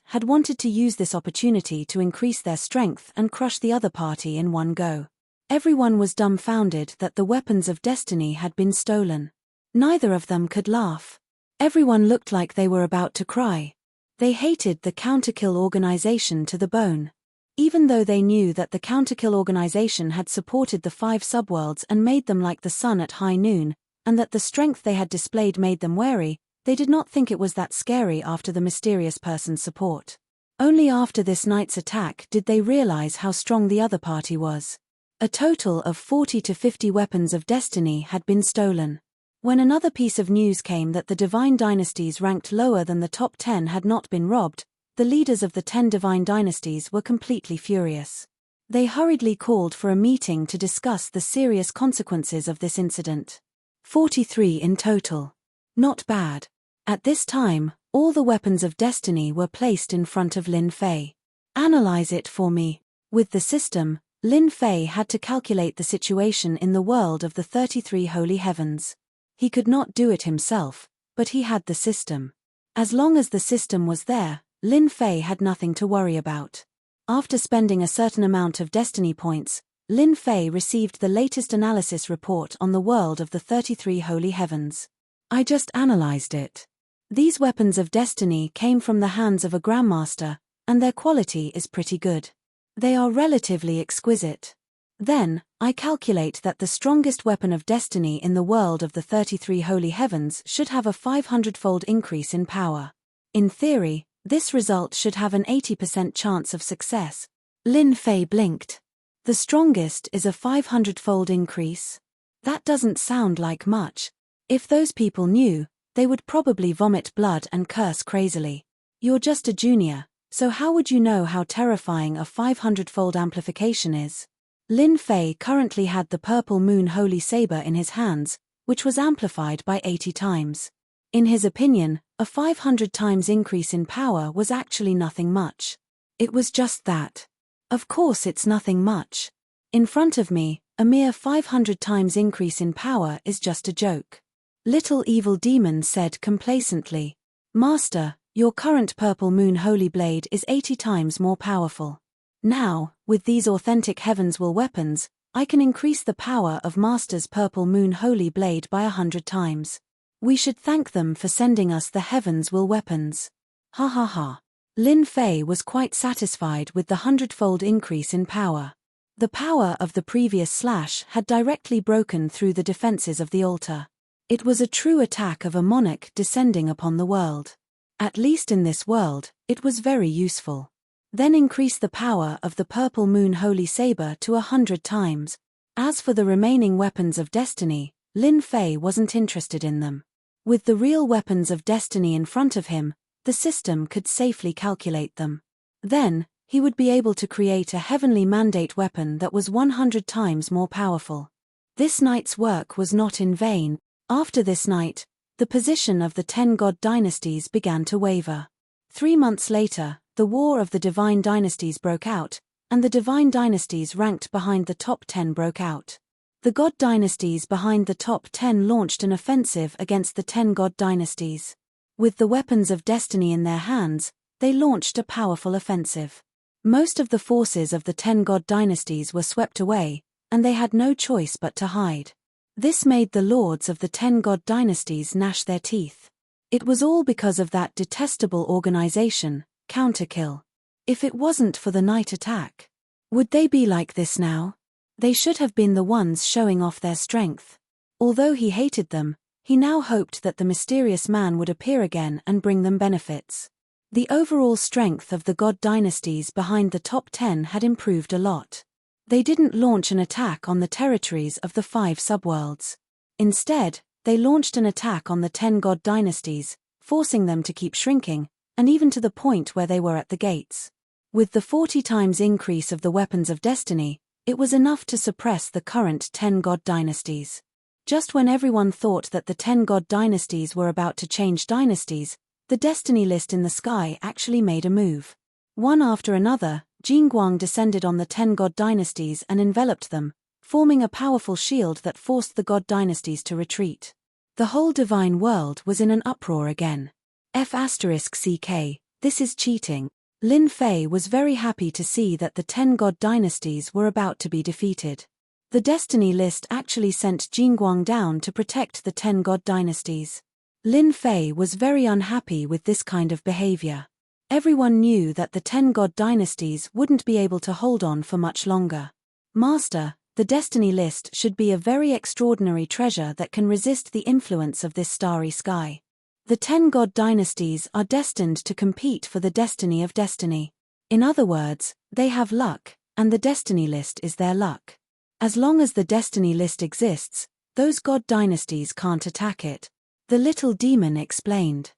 had wanted to use this opportunity to increase their strength and crush the other party in one go. Everyone was dumbfounded that the weapons of destiny had been stolen. Neither of them could laugh. Everyone looked like they were about to cry. They hated the Counterkill organization to the bone. Even though they knew that the Counterkill organization had supported the 5 subworlds and made them like the sun at high noon, and that the strength they had displayed made them wary, they did not think it was that scary after the mysterious person's support. Only after this night's attack did they realize how strong the other party was. A total of 40 to 50 weapons of destiny had been stolen. When another piece of news came that the divine dynasties ranked lower than the top 10 had not been robbed, the leaders of the 10 divine dynasties were completely furious. They hurriedly called for a meeting to discuss the serious consequences of this incident. 43 in total. Not bad. At this time, all the weapons of destiny were placed in front of Lin Fei. Analyze it for me. With the system, Lin Fei had to calculate the situation in the world of the 33 holy heavens. He could not do it himself, but he had the system. As long as the system was there, Lin Fei had nothing to worry about. After spending a certain amount of destiny points, Lin Fei received the latest analysis report on the world of the 33 holy heavens. I just analyzed it. These weapons of destiny came from the hands of a grandmaster, and their quality is pretty good. They are relatively exquisite. Then, I calculate that the strongest weapon of destiny in the world of the 33 holy heavens should have a 500-fold increase in power. In theory, this result should have an 80% chance of success. Lin Fei blinked. The strongest is a 500-fold increase? That doesn't sound like much. If those people knew, they would probably vomit blood and curse crazily. You're just a junior, so how would you know how terrifying a 500-fold amplification is? Lin Fei currently had the Purple Moon Holy Saber in his hands, which was amplified by 80 times. In his opinion, a 500 times increase in power was actually nothing much. It was just that. Of course it's nothing much. In front of me, a mere 500 times increase in power is just a joke. Little Evil Demon said complacently, "Master, your current Purple Moon Holy Blade is 80 times more powerful. Now, with these authentic Heaven's Will weapons, I can increase the power of Master's Purple Moon Holy Blade by 100 times. We should thank them for sending us the Heaven's Will weapons." Ha ha ha. Lin Fei was quite satisfied with the 100-fold increase in power. The power of the previous slash had directly broken through the defenses of the altar. It was a true attack of a monarch descending upon the world. At least in this world, it was very useful. Then increase the power of the Purple Moon Holy Saber to 100 times. As for the remaining weapons of destiny, Lin Fei wasn't interested in them. With the real weapons of destiny in front of him, the system could safely calculate them. Then, he would be able to create a heavenly mandate weapon that was 100 times more powerful. This night's work was not in vain. After this night, the position of the 10 god dynasties began to waver. 3 months later, the War of the Divine Dynasties broke out, and the Divine Dynasties ranked behind the top 10 broke out. The God Dynasties behind the top 10 launched an offensive against the 10 God Dynasties. With the weapons of destiny in their hands, they launched a powerful offensive. Most of the forces of the 10 god dynasties were swept away, and they had no choice but to hide. This made the lords of the 10 god dynasties gnash their teeth. It was all because of that detestable organization, Counterkill. If it wasn't for the night attack, would they be like this now? They should have been the ones showing off their strength. Although he hated them, he now hoped that the mysterious man would appear again and bring them benefits. The overall strength of the god dynasties behind the top 10 had improved a lot. They didn't launch an attack on the territories of the 5 subworlds. Instead, they launched an attack on the 10 god dynasties, forcing them to keep shrinking, and even to the point where they were at the gates. With the 40 times increase of the weapons of destiny, it was enough to suppress the current 10 god dynasties. Just when everyone thought that the 10 god dynasties were about to change dynasties, the destiny list in the sky actually made a move. One after another, Jianghu descended on the 10 god dynasties and enveloped them, forming a powerful shield that forced the god dynasties to retreat. The whole divine world was in an uproar again. F***ck, this is cheating. Lin Fei was very happy to see that the 10 god dynasties were about to be defeated. The destiny list actually sent Jianghu down to protect the 10 god dynasties. Lin Fei was very unhappy with this kind of behavior. Everyone knew that the 10 god dynasties wouldn't be able to hold on for much longer. Master, the destiny list should be a very extraordinary treasure that can resist the influence of this starry sky. The 10 god dynasties are destined to compete for the destiny of destiny. In other words, they have luck, and the destiny list is their luck. As long as the destiny list exists, those god dynasties can't attack it. The little demon explained.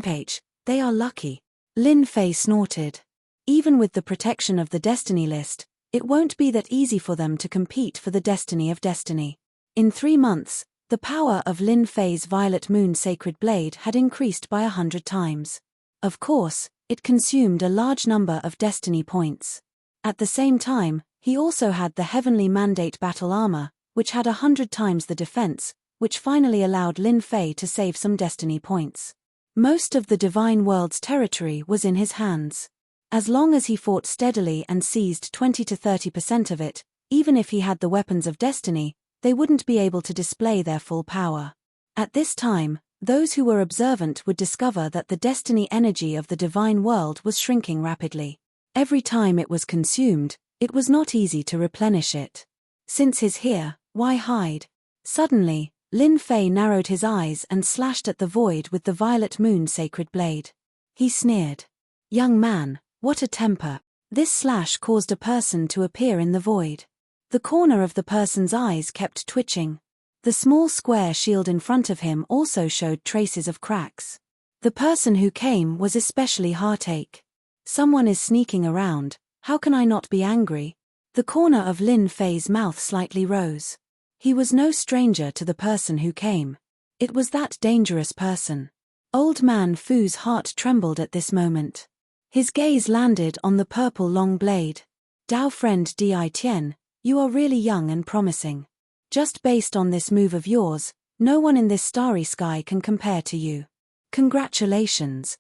Page, they are lucky. Lin Fei snorted. Even with the protection of the destiny list, it won't be that easy for them to compete for the destiny of destiny. In 3 months, the power of Lin Fei's Violet Moon Sacred Blade had increased by 100 times. Of course, it consumed a large number of destiny points. At the same time, he also had the Heavenly Mandate Battle Armor, which had 100 times the defense, which finally allowed Lin Fei to save some destiny points. Most of the Divine World's territory was in his hands. As long as he fought steadily and seized 20 to 30% of it, even if he had the weapons of destiny, they wouldn't be able to display their full power. At this time, those who were observant would discover that the destiny energy of the divine world was shrinking rapidly. Every time it was consumed, it was not easy to replenish it. Since he's here, why hide? Suddenly, Lin Fei narrowed his eyes and slashed at the void with the Violet Moon Sacred Blade. He sneered. Young man, what a temper. This slash caused a person to appear in the void. The corner of the person's eyes kept twitching. The small square shield in front of him also showed traces of cracks. The person who came was especially heartache. Someone is sneaking around, how can I not be angry? The corner of Lin Fei's mouth slightly rose. He was no stranger to the person who came. It was that dangerous person. Old Man Fu's heart trembled at this moment. His gaze landed on the purple long blade. Dao friend Di Tian, you are really young and promising. Just based on this move of yours, no one in this starry sky can compare to you. Congratulations.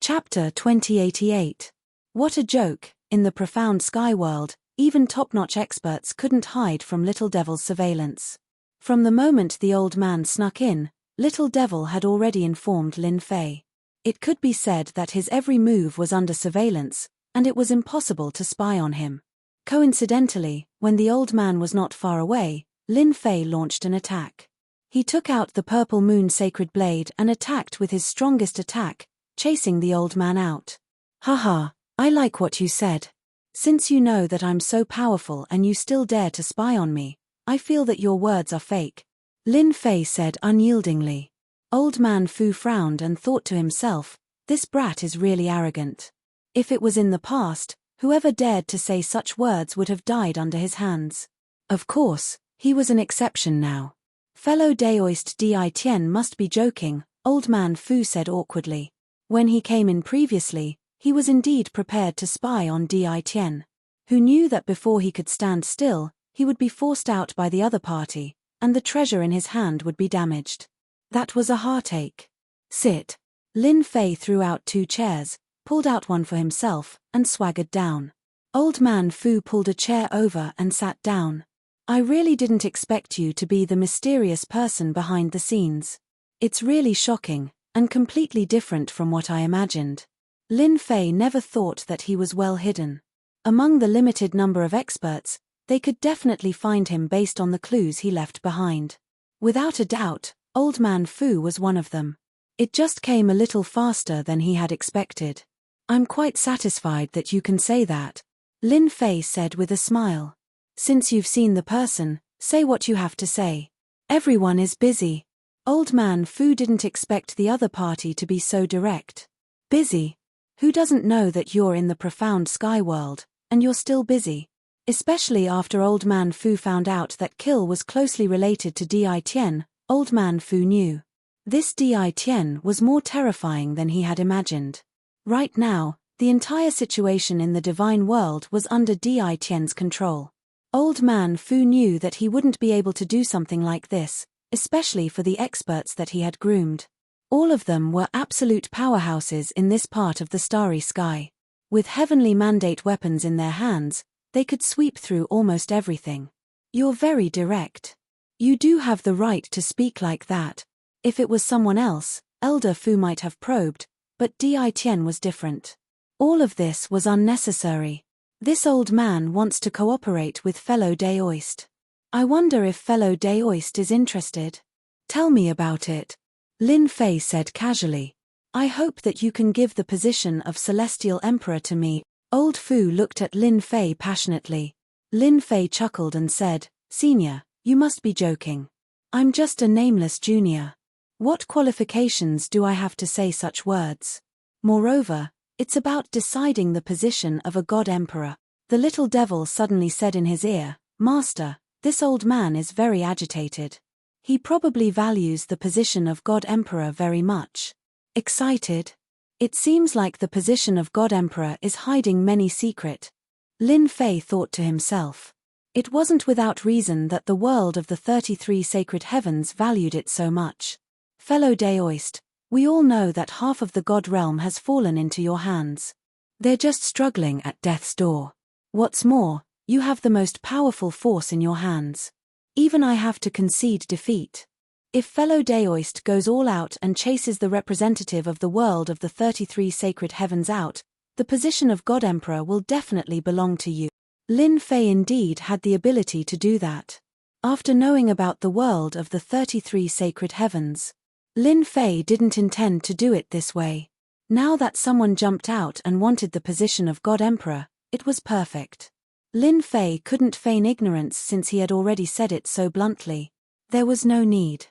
Chapter 2088. What a joke, in the profound sky world, even top-notch experts couldn't hide from Little Devil's surveillance. From the moment the old man snuck in, Little Devil had already informed Lin Fei. It could be said that his every move was under surveillance, and it was impossible to spy on him. Coincidentally, when the old man was not far away, Lin Fei launched an attack. He took out the Purple Moon Sacred Blade and attacked with his strongest attack, chasing the old man out. Haha, I like what you said. Since you know that I'm so powerful and you still dare to spy on me, I feel that your words are fake. Lin Fei said unyieldingly. Old Man Fu frowned and thought to himself, this brat is really arrogant. If it was in the past, whoever dared to say such words would have died under his hands. Of course, he was an exception now. Fellow Daoist Di Tian must be joking, Old Man Fu said awkwardly. When he came in previously, he was indeed prepared to spy on Di Tian, who knew that before he could stand still, he would be forced out by the other party, and the treasure in his hand would be damaged. That was a heartache. Sit. Lin Fei threw out 2 chairs, pulled out one for himself, and swaggered down. Old Man Fu pulled a chair over and sat down. I really didn't expect you to be the mysterious person behind the scenes. It's really shocking, and completely different from what I imagined. Lin Fei never thought that he was well hidden. Among the limited number of experts, they could definitely find him based on the clues he left behind. Without a doubt, Old Man Fu was one of them. It just came a little faster than he had expected. I'm quite satisfied that you can say that, Lin Fei said with a smile. Since you've seen the person, say what you have to say. Everyone is busy. Old Man Fu didn't expect the other party to be so direct. Busy? Who doesn't know that you're in the profound sky world, and you're still busy? Especially after Old Man Fu found out that Kill was closely related to Di Tian, Old Man Fu knew. This Di Tian was more terrifying than he had imagined. Right now, the entire situation in the divine world was under Di Tian's control. Old Man Fu knew that he wouldn't be able to do something like this, especially for the experts that he had groomed. All of them were absolute powerhouses in this part of the starry sky. With heavenly mandate weapons in their hands, they could sweep through almost everything. You're very direct. You do have the right to speak like that. If it was someone else, Elder Fu might have probed, but Di Tian was different. All of this was unnecessary. This old man wants to cooperate with fellow Daoist. I wonder if fellow Daoist is interested. Tell me about it, Lin Fei said casually. I hope that you can give the position of Celestial Emperor to me. Old Fu looked at Lin Fei passionately. Lin Fei chuckled and said, Senior, you must be joking. I'm just a nameless junior. What qualifications do I have to say such words? Moreover, it's about deciding the position of a god emperor. The little devil suddenly said in his ear, Master, this old man is very agitated. He probably values the position of god emperor very much. Excited? It seems like the position of god emperor is hiding many secret. Lin Fei thought to himself. It wasn't without reason that the world of the 33 sacred heavens valued it so much. Fellow Daoist, we all know that half of the god realm has fallen into your hands. They're just struggling at death's door. What's more, you have the most powerful force in your hands. Even I have to concede defeat. If fellow Daoist goes all out and chases the representative of the world of the 33 sacred heavens out, the position of God Emperor will definitely belong to you. Lin Fei indeed had the ability to do that. After knowing about the world of the 33 sacred heavens, Lin Fei didn't intend to do it this way. Now that someone jumped out and wanted the position of God Emperor, it was perfect. Lin Fei couldn't feign ignorance since he had already said it so bluntly. There was no need.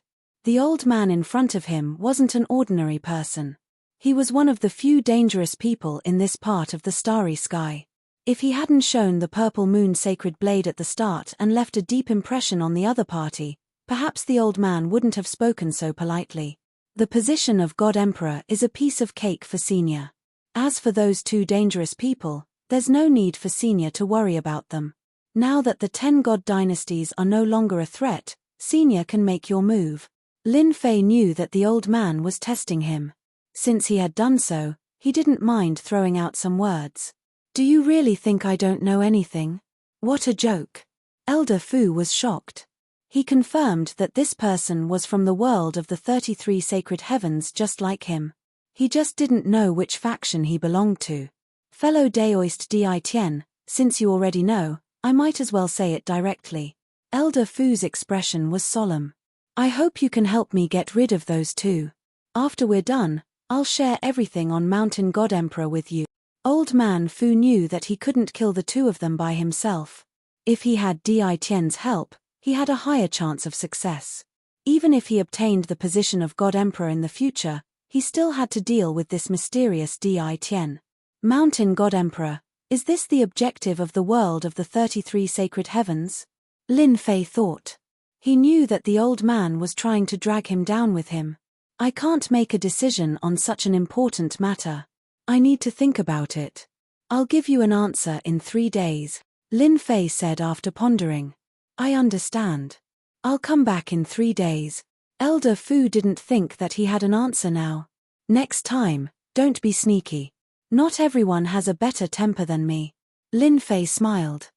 The old man in front of him wasn't an ordinary person. He was one of the few dangerous people in this part of the starry sky. If he hadn't shown the purple moon sacred blade at the start and left a deep impression on the other party, perhaps the old man wouldn't have spoken so politely. The position of God Emperor is a piece of cake for Senior. As for those two dangerous people, there's no need for Senior to worry about them. Now that the 10 god dynasties are no longer a threat, Senior can make your move. Lin Fei knew that the old man was testing him. Since he had done so, he didn't mind throwing out some words. Do you really think I don't know anything? What a joke. Elder Fu was shocked. He confirmed that this person was from the world of the 33 sacred heavens just like him. He just didn't know which faction he belonged to. Fellow Daoist Di Tian, since you already know, I might as well say it directly. Elder Fu's expression was solemn. I hope you can help me get rid of those two. After we're done, I'll share everything on Mountain God Emperor with you. Old man Fu knew that he couldn't kill the two of them by himself. If he had Di Tian's help, he had a higher chance of success. Even if he obtained the position of God Emperor in the future, he still had to deal with this mysterious Di Tian. Mountain God Emperor, is this the objective of the world of the 33 sacred heavens? Lin Fei thought. He knew that the old man was trying to drag him down with him. I can't make a decision on such an important matter. I need to think about it. I'll give you an answer in 3 days, Lin Fei said after pondering. I understand. I'll come back in 3 days. Elder Fu didn't think that he had an answer now. Next time, don't be sneaky. Not everyone has a better temper than me. Lin Fei smiled.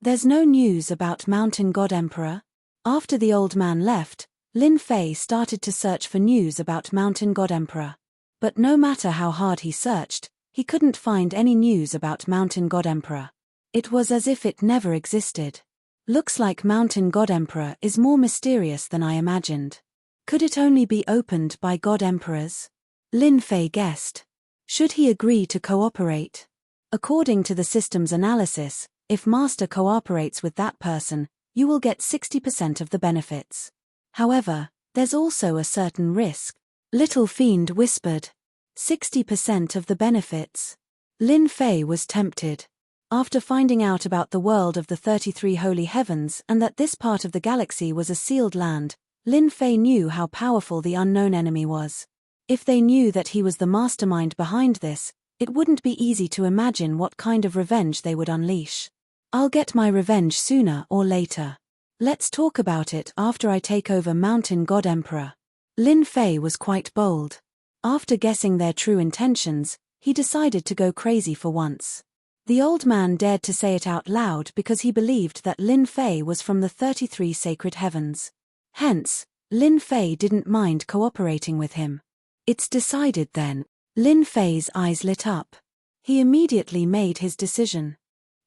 There's no news about Mountain God Emperor? After the old man left, Lin Fei started to search for news about Mountain God Emperor. But no matter how hard he searched, he couldn't find any news about Mountain God Emperor. It was as if it never existed. Looks like Mountain God Emperor is more mysterious than I imagined. Could it only be opened by God Emperors? Lin Fei guessed. Should he agree to cooperate? According to the system's analysis, if Master cooperates with that person, you will get 60% of the benefits. However, there's also a certain risk. Little Fiend whispered. 60% of the benefits. Lin Fei was tempted. After finding out about the world of the 33 holy heavens and that this part of the galaxy was a sealed land, Lin Fei knew how powerful the unknown enemy was. If they knew that he was the mastermind behind this, it wouldn't be easy to imagine what kind of revenge they would unleash. I'll get my revenge sooner or later. Let's talk about it after I take over Mountain God Emperor. Lin Fei was quite bold. After guessing their true intentions, he decided to go crazy for once. The old man dared to say it out loud because he believed that Lin Fei was from the 33 sacred heavens. Hence, Lin Fei didn't mind cooperating with him. It's decided then. Lin Fei's eyes lit up. He immediately made his decision.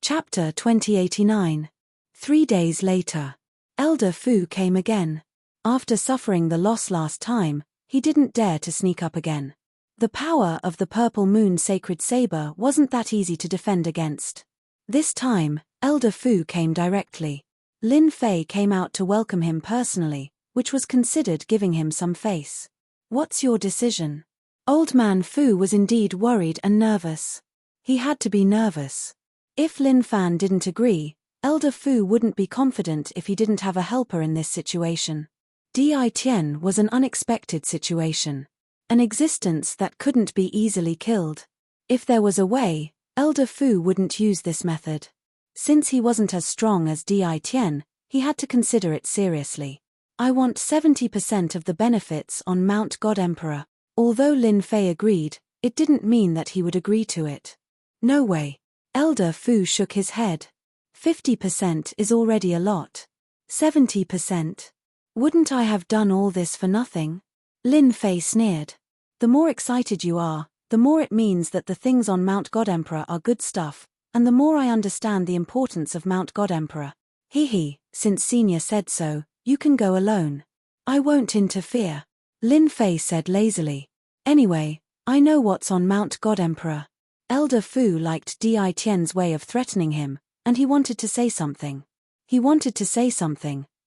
Chapter 2089. 3 days later. Elder Fu came again. After suffering the loss last time, he didn't dare to sneak up again. The power of the Purple Moon Sacred Saber wasn't that easy to defend against. This time, Elder Fu came directly. Lin Fei came out to welcome him personally, which was considered giving him some face. What's your decision? Old Man Fu was indeed worried and nervous. He had to be nervous. If Lin Fan didn't agree, Elder Fu wouldn't be confident if he didn't have a helper in this situation. Di Tian was an unexpected situation. An existence that couldn't be easily killed. If there was a way, Elder Fu wouldn't use this method. Since he wasn't as strong as Di Tian, he had to consider it seriously. I want 70% of the benefits on Mount God Emperor. Although Lin Fei agreed, it didn't mean that he would agree to it. No way. Elder Fu shook his head. 50% is already a lot. 70%. Wouldn't I have done all this for nothing? Lin Fei sneered. The more excited you are, the more it means that the things on Mount God Emperor are good stuff, and the more I understand the importance of Mount God Emperor. Since Senior said so, you can go alone. I won't interfere. Lin Fei said lazily. Anyway, I know what's on Mount God Emperor. Elder Fu liked Di Tian's way of threatening him, and he wanted to say something.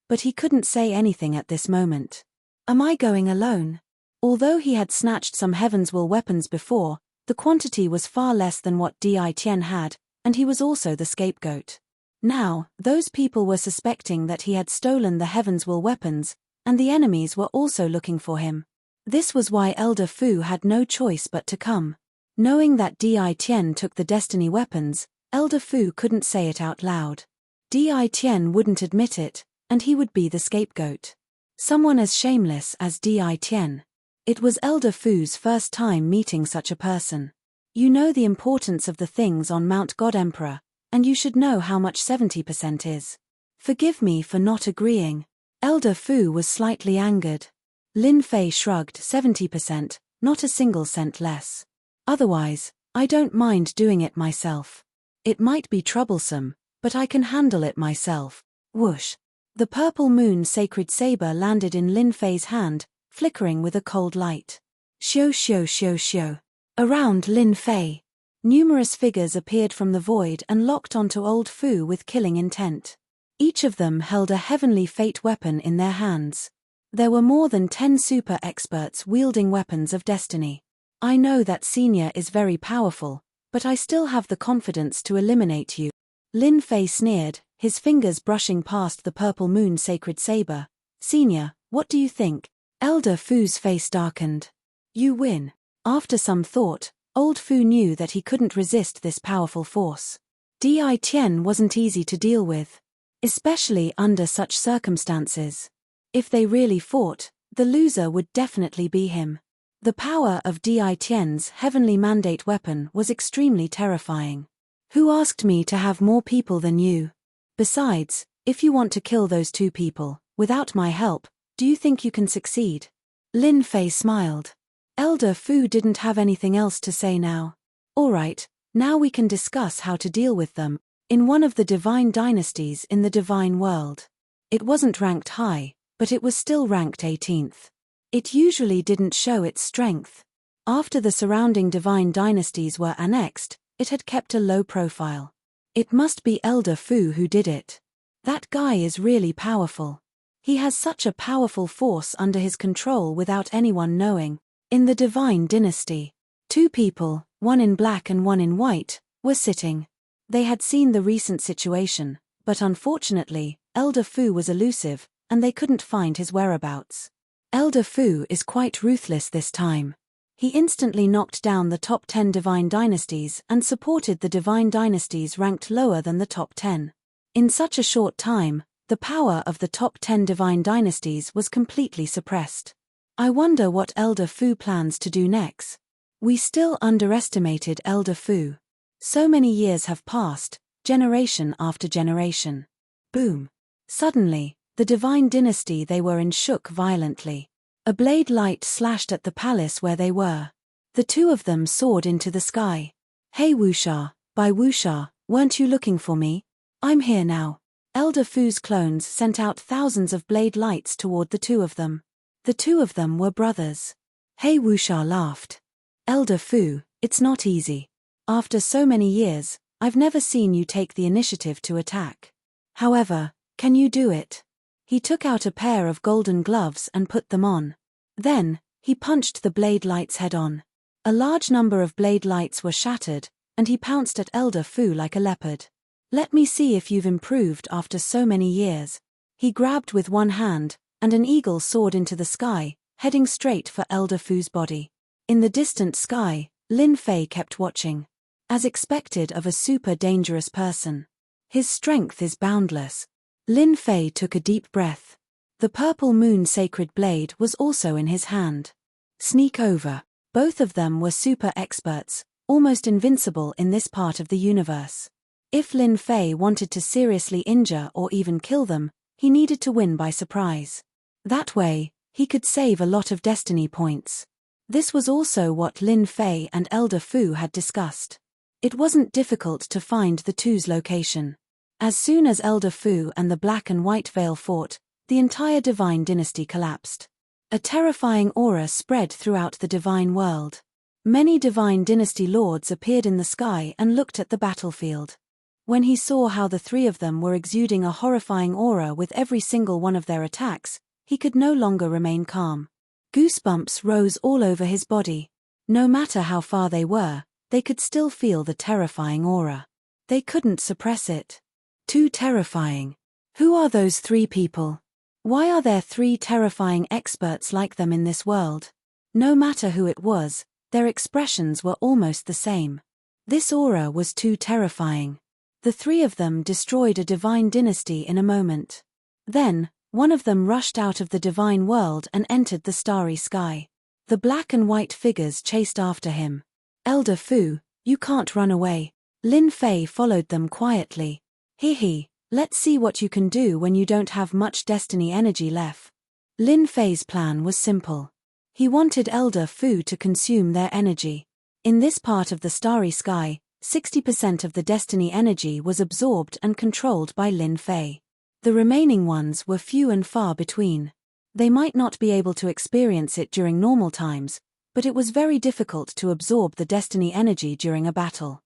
But he couldn't say anything at this moment. Am I going alone? Although he had snatched some Heaven's Will weapons before, the quantity was far less than what Di Tian had, and he was also the scapegoat. Now, those people were suspecting that he had stolen the Heaven's Will weapons, and the enemies were also looking for him. This was why Elder Fu had no choice but to come. Knowing that Di Tian took the Destiny weapons, Elder Fu couldn't say it out loud. Di Tian wouldn't admit it, and he would be the scapegoat. Someone as shameless as Di Tian. It was Elder Fu's first time meeting such a person. You know the importance of the things on Mount God Emperor, and you should know how much 70% is. Forgive me for not agreeing. Elder Fu was slightly angered. Lin Fei shrugged. 70%, not a single cent less. Otherwise, I don't mind doing it myself. It might be troublesome, but I can handle it myself. Whoosh. The Purple Moon Sacred Saber landed in Lin Fei's hand, flickering with a cold light. Shio shio shio shio. Around Lin Fei. Numerous figures appeared from the void and locked onto Old Fu with killing intent. Each of them held a heavenly fate weapon in their hands. There were more than 10 super experts wielding weapons of destiny. I know that Senior is very powerful, but I still have the confidence to eliminate you. Lin Fei sneered, his fingers brushing past the Purple Moon Sacred Saber. Senior, what do you think? Elder Fu's face darkened. You win. After some thought, Old Fu knew that he couldn't resist this powerful force. Di Tian wasn't easy to deal with, especially under such circumstances. If they really fought, the loser would definitely be him. The power of Di Tian's heavenly mandate weapon was extremely terrifying. Who asked me to have more people than you? Besides, if you want to kill those 2 people, without my help, do you think you can succeed? Lin Fei smiled. Elder Fu didn't have anything else to say now. Alright, now we can discuss how to deal with them. In one of the divine dynasties in the divine world. It wasn't ranked high, but it was still ranked 18th. It usually didn't show its strength. After the surrounding divine dynasties were annexed, it had kept a low profile. It must be Elder Fu who did it. That guy is really powerful. He has such a powerful force under his control without anyone knowing. In the divine dynasty, 2 people, one in black and one in white, were sitting. They had seen the recent situation, but unfortunately, Elder Fu was elusive, and they couldn't find his whereabouts. Elder Fu is quite ruthless this time. He instantly knocked down the top 10 divine dynasties and supported the divine dynasties ranked lower than the top 10. In such a short time, the power of the top 10 divine dynasties was completely suppressed. I wonder what Elder Fu plans to do next. We still underestimated Elder Fu. So many years have passed, generation after generation. Boom. Suddenly, the divine dynasty they were in shook violently. A blade light slashed at the palace where they were. The 2 of them soared into the sky. Hey Wuxia, by Wuxia, weren't you looking for me? I'm here now. Elder Fu's clones sent out thousands of blade lights toward the 2 of them. The 2 of them were brothers. Hey Wuxia laughed. Elder Fu, it's not easy. After so many years, I've never seen you take the initiative to attack. However, can you do it? He took out a pair of golden gloves and put them on. Then, he punched the blade lights head on. A large number of blade lights were shattered, and he pounced at Elder Fu like a leopard. Let me see if you've improved after so many years. He grabbed with one hand, and an eagle soared into the sky, heading straight for Elder Fu's body. In the distant sky, Lin Fei kept watching. As expected of a super dangerous person. His strength is boundless. Lin Fei took a deep breath. The purple moon sacred blade was also in his hand. Sneak over. Both of them were super experts, almost invincible in this part of the universe. If Lin Fei wanted to seriously injure or even kill them, he needed to win by surprise. That way, he could save a lot of destiny points. This was also what Lin Fei and Elder Fu had discussed. It wasn't difficult to find the 2's location. As soon as Elder Fu and the Black and White Veil fought, the entire divine dynasty collapsed. A terrifying aura spread throughout the divine world. Many divine dynasty lords appeared in the sky and looked at the battlefield. When he saw how the 3 of them were exuding a horrifying aura with every single one of their attacks, he could no longer remain calm. Goosebumps rose all over his body. No matter how far they were, they could still feel the terrifying aura. They couldn't suppress it. Too terrifying. Who are those 3 people? Why are there 3 terrifying experts like them in this world? No matter who it was, their expressions were almost the same. This aura was too terrifying. The 3 of them destroyed a divine dynasty in a moment. Then, one of them rushed out of the divine world and entered the starry sky. The black and white figures chased after him. Elder Fu, you can't run away. Lin Fei followed them quietly. Hee, let's see what you can do when you don't have much destiny energy left. Lin Fei's plan was simple. He wanted Elder Fu to consume their energy. In this part of the starry sky, 60% of the destiny energy was absorbed and controlled by Lin Fei. The remaining ones were few and far between. They might not be able to experience it during normal times, but it was very difficult to absorb the destiny energy during a battle.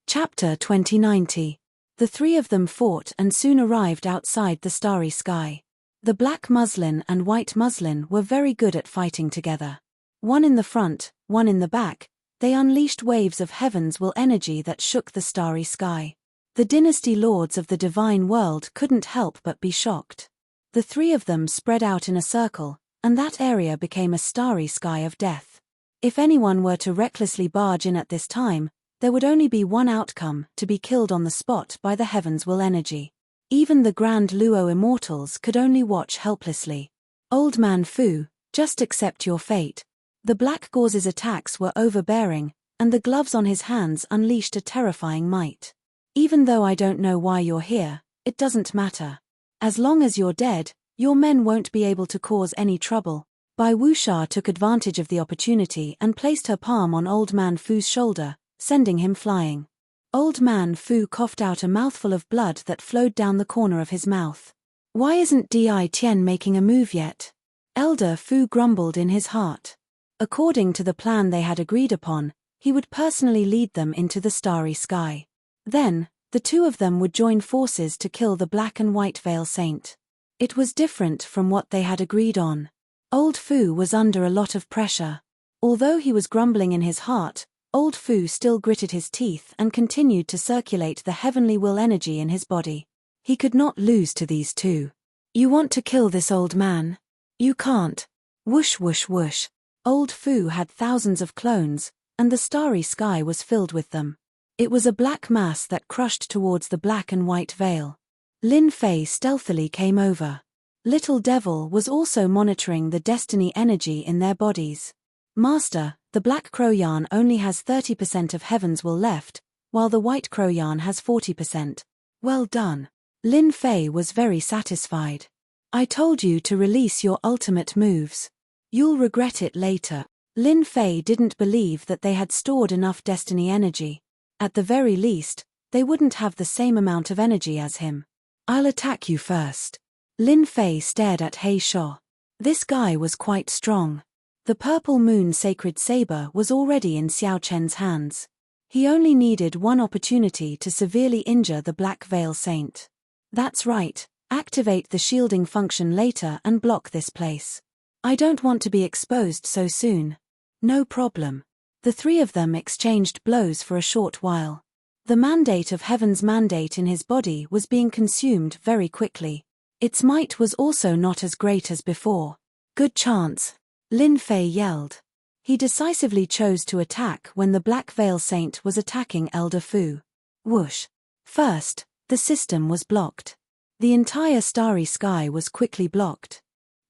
Chapter 2090. The 3 of them fought and soon arrived outside the starry sky. The black muslin and white muslin were very good at fighting together. One in the front, one in the back, they unleashed waves of heaven's will energy that shook the starry sky. The dynasty lords of the divine world couldn't help but be shocked. The 3 of them spread out in a circle, and that area became a starry sky of death. If anyone were to recklessly barge in at this time, there would only be one outcome: to be killed on the spot by the heaven's will energy. Even the Grand Luo immortals could only watch helplessly. Old Man Fu, just accept your fate. The Black Gauze's attacks were overbearing, and the gloves on his hands unleashed a terrifying might. Even though I don't know why you're here, it doesn't matter. As long as you're dead, your men won't be able to cause any trouble. Bai Wuxia took advantage of the opportunity and placed her palm on Old Man Fu's shoulder, sending him flying. Old Man Fu coughed out a mouthful of blood that flowed down the corner of his mouth. Why isn't Di Tian making a move yet? Elder Fu grumbled in his heart. According to the plan they had agreed upon, he would personally lead them into the starry sky. Then, the two of them would join forces to kill the Black and White Veil Saint. It was different from what they had agreed on. Old Fu was under a lot of pressure. Although he was grumbling in his heart, Old Fu still gritted his teeth and continued to circulate the heavenly will energy in his body. He could not lose to these two. You want to kill this old man? You can't. Whoosh whoosh whoosh. Old Fu had thousands of clones, and the starry sky was filled with them. It was a black mass that crushed towards the Black and White Veil. Lin Fei stealthily came over. Little Devil was also monitoring the destiny energy in their bodies. Master, the Black Crow Yarn only has 30% of Heaven's Will left, while the White Crow Yarn has 40%. Well done. Lin Fei was very satisfied. I told you to release your ultimate moves. You'll regret it later. Lin Fei didn't believe that they had stored enough destiny energy. At the very least, they wouldn't have the same amount of energy as him. I'll attack you first. Lin Fei stared at He Sho. This guy was quite strong. The Purple Moon Sacred Saber was already in Xiao Chen's hands. He only needed one opportunity to severely injure the Black Veil Saint. That's right, activate the shielding function later and block this place. I don't want to be exposed so soon. No problem. The three of them exchanged blows for a short while. The mandate of Heaven's mandate in his body was being consumed very quickly. Its might was also not as great as before. Good chance, Lin Fei yelled. He decisively chose to attack when the Black Veil Saint was attacking Elder Fu. Whoosh. First, the system was blocked. The entire starry sky was quickly blocked.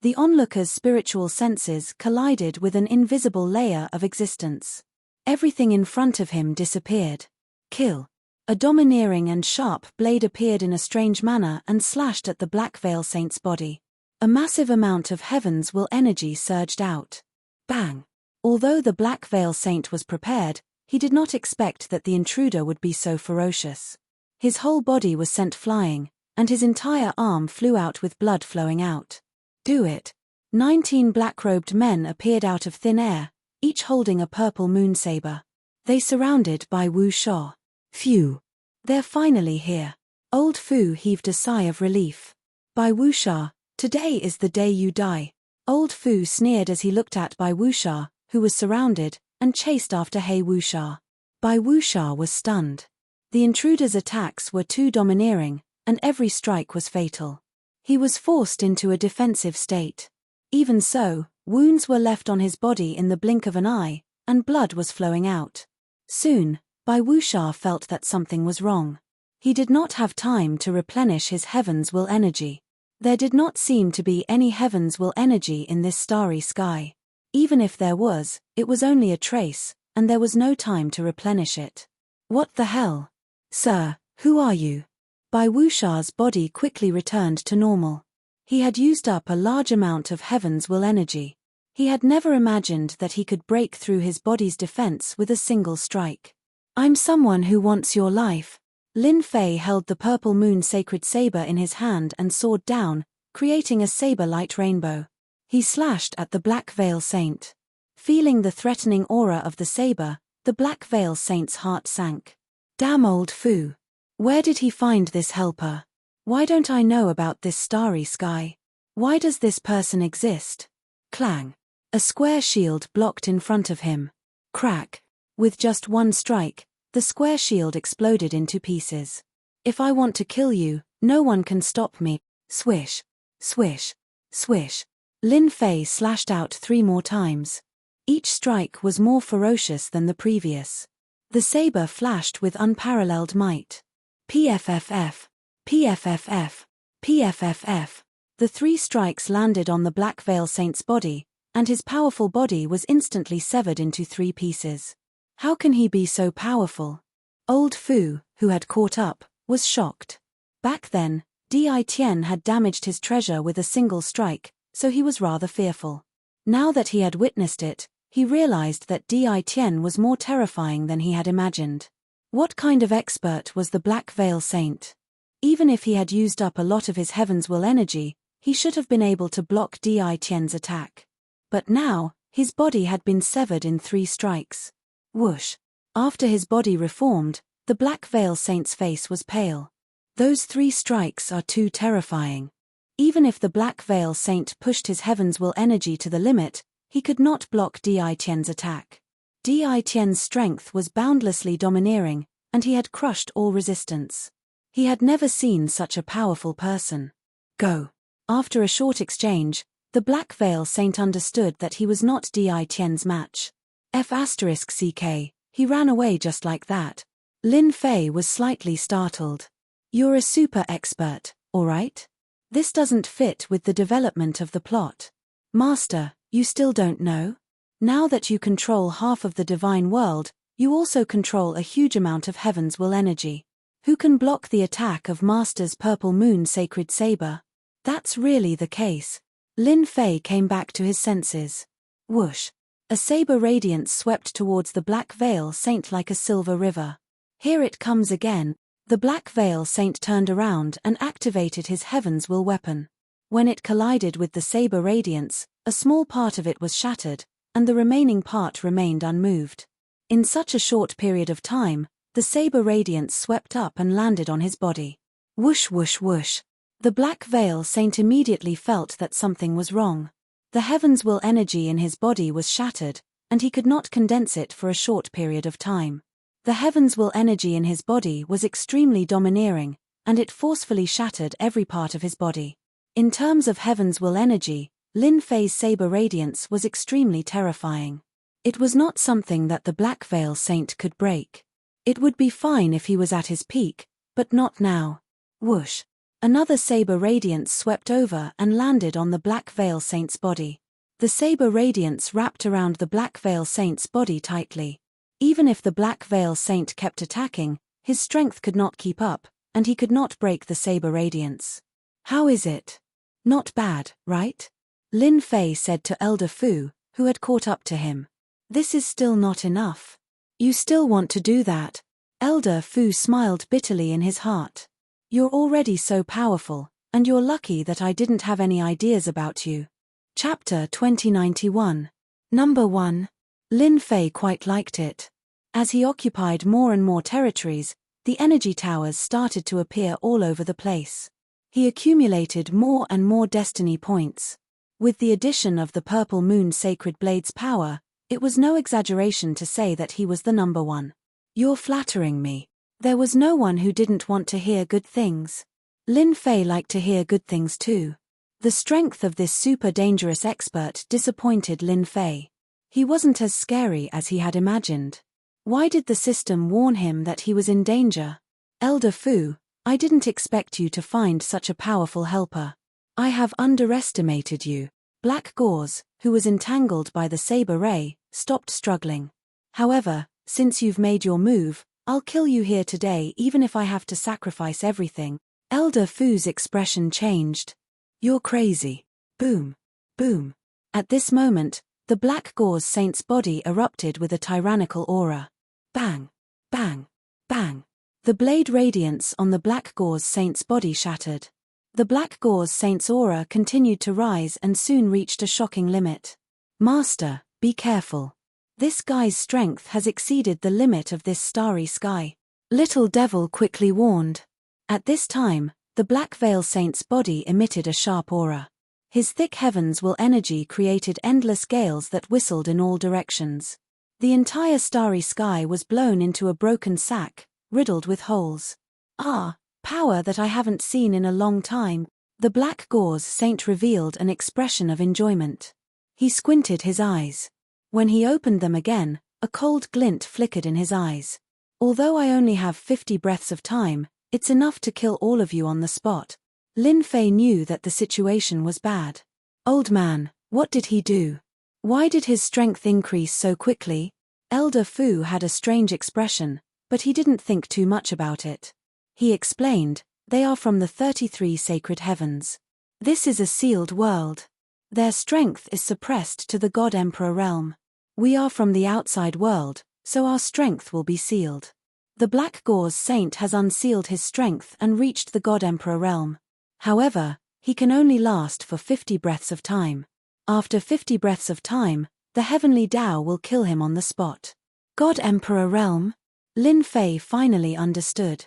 The onlooker's spiritual senses collided with an invisible layer of existence. Everything in front of him disappeared. Kill. A domineering and sharp blade appeared in a strange manner and slashed at the Black Veil Saint's body. A massive amount of Heaven's Will energy surged out. Bang! Although the Black Veil Saint was prepared, he did not expect that the intruder would be so ferocious. His whole body was sent flying, and his entire arm flew out with blood flowing out. Do it. 19 black-robed men appeared out of thin air, each holding a purple moon saber. They surrounded Bai Wuxia. Phew. They're finally here. Old Fu heaved a sigh of relief. Bai Wuxia, today is the day you die. Old Fu sneered as he looked at Bai Wuxia, who was surrounded, and chased after He Wuxia. Bai Wuxia was stunned. The intruder's attacks were too domineering, and every strike was fatal. He was forced into a defensive state. Even so, wounds were left on his body in the blink of an eye, and blood was flowing out. Soon, Bai Wuxia felt that something was wrong. He did not have time to replenish his Heaven's Will energy. There did not seem to be any Heaven's Will energy in this starry sky. Even if there was, it was only a trace, and there was no time to replenish it. What the hell? Sir, who are you? Bai Wuxia's body quickly returned to normal. He had used up a large amount of Heaven's Will energy. He had never imagined that he could break through his body's defense with a single strike. I'm someone who wants your life. Lin Fei held the Purple Moon Sacred Saber in his hand and soared down, creating a saber-light rainbow. He slashed at the Black Veil Saint. Feeling the threatening aura of the saber, the Black Veil Saint's heart sank. Damn old Fu. Where did he find this helper? Why don't I know about this starry sky? Why does this person exist? Clang. A square shield blocked in front of him. Crack. With just one strike, the square shield exploded into pieces. If I want to kill you, no one can stop me. Swish. Swish. Swish. Lin Fei slashed out 3 more times. Each strike was more ferocious than the previous. The saber flashed with unparalleled might. PFFF. PFFF. PFFF. The 3 strikes landed on the Black Veil Saint's body, and his powerful body was instantly severed into 3 pieces. How can he be so powerful? Old Fu, who had caught up, was shocked. Back then, Di Tian had damaged his treasure with a single strike, so he was rather fearful. Now that he had witnessed it, he realized that Di Tian was more terrifying than he had imagined. What kind of expert was the Black Veil Saint? Even if he had used up a lot of his Heaven's Will energy, he should have been able to block Di Tian's attack. But now, his body had been severed in 3 strikes. Whoosh! After his body reformed, the Black Veil Saint's face was pale. Those 3 strikes are too terrifying. Even if the Black Veil Saint pushed his Heaven's Will energy to the limit, he could not block Di Tian's attack. Di Tian's strength was boundlessly domineering, and he had crushed all resistance. He had never seen such a powerful person. Go! After a short exchange, the Black Veil Saint understood that he was not Di Tian's match. F***ck, he ran away just like that. Lin Fei was slightly startled. You're a super expert, alright? This doesn't fit with the development of the plot. Master, you still don't know? Now that you control half of the divine world, you also control a huge amount of Heaven's Will energy. Who can block the attack of Master's Purple Moon Sacred Saber? That's really the case. Lin Fei came back to his senses. Whoosh! A saber radiance swept towards the Black Veil Saint like a silver river. Here it comes again. The Black Veil Saint turned around and activated his Heaven's Will weapon. When it collided with the saber radiance, a small part of it was shattered, and the remaining part remained unmoved. In such a short period of time, the saber radiance swept up and landed on his body. Whoosh whoosh whoosh. The Black Veil Saint immediately felt that something was wrong. The Heaven's Will energy in his body was shattered, and he could not condense it for a short period of time. The Heaven's Will energy in his body was extremely domineering, and it forcefully shattered every part of his body. In terms of Heaven's Will energy, Lin Fei's saber radiance was extremely terrifying. It was not something that the Black Veil Saint could break. It would be fine if he was at his peak, but not now. Whoosh! Another saber radiance swept over and landed on the Black Veil Saint's body. The saber radiance wrapped around the Black Veil Saint's body tightly. Even if the Black Veil Saint kept attacking, his strength could not keep up, and he could not break the saber radiance. How is it? Not bad, right? Lin Fei said to Elder Fu, who had caught up to him. This is still not enough. You still want to do that? Elder Fu smiled bitterly in his heart. You're already so powerful, and you're lucky that I didn't have any ideas about you. Chapter 2091. Number 1. Lin Fei quite liked it. As he occupied more and more territories, the energy towers started to appear all over the place. He accumulated more and more destiny points. With the addition of the Purple Moon Sacred Blade's power, it was no exaggeration to say that he was the number 1. You're flattering me. There was no one who didn't want to hear good things. Lin Fei liked to hear good things too. The strength of this super dangerous expert disappointed Lin Fei. He wasn't as scary as he had imagined. Why did the system warn him that he was in danger? Elder Fu, I didn't expect you to find such a powerful helper. I have underestimated you. Black Gauze, who was entangled by the saber ray, stopped struggling. However, since you've made your move, I'll kill you here today even if I have to sacrifice everything. Elder Fu's expression changed. You're crazy. Boom. Boom. At this moment, the Black Gauze Saint's body erupted with a tyrannical aura. Bang. Bang. Bang. The blade radiance on the Black Gauze Saint's body shattered. The Black Gauze Saint's aura continued to rise and soon reached a shocking limit. Master, be careful. This guy's strength has exceeded the limit of this starry sky. Little Devil quickly warned. At this time, the Black Veil Saint's body emitted a sharp aura. His thick Heaven's Will energy created endless gales that whistled in all directions. The entire starry sky was blown into a broken sack, riddled with holes. Ah, power that I haven't seen in a long time. The Black Gauze Saint revealed an expression of enjoyment. He squinted his eyes. When he opened them again, a cold glint flickered in his eyes. Although I only have 50 breaths of time, it's enough to kill all of you on the spot. Lin Fei knew that the situation was bad. Old man, what did he do? Why did his strength increase so quickly? Elder Fu had a strange expression, But he didn't think too much about it. He explained, "They are from the 33 sacred heavens. This is a sealed world. Their strength is suppressed to the God Emperor realm. We are from the outside world, so our strength will be sealed. The Black Gauze Saint has unsealed his strength and reached the God Emperor realm. However, he can only last for 50 breaths of time. After 50 breaths of time, the heavenly Tao will kill him on the spot." God Emperor realm? Lin Fei finally understood.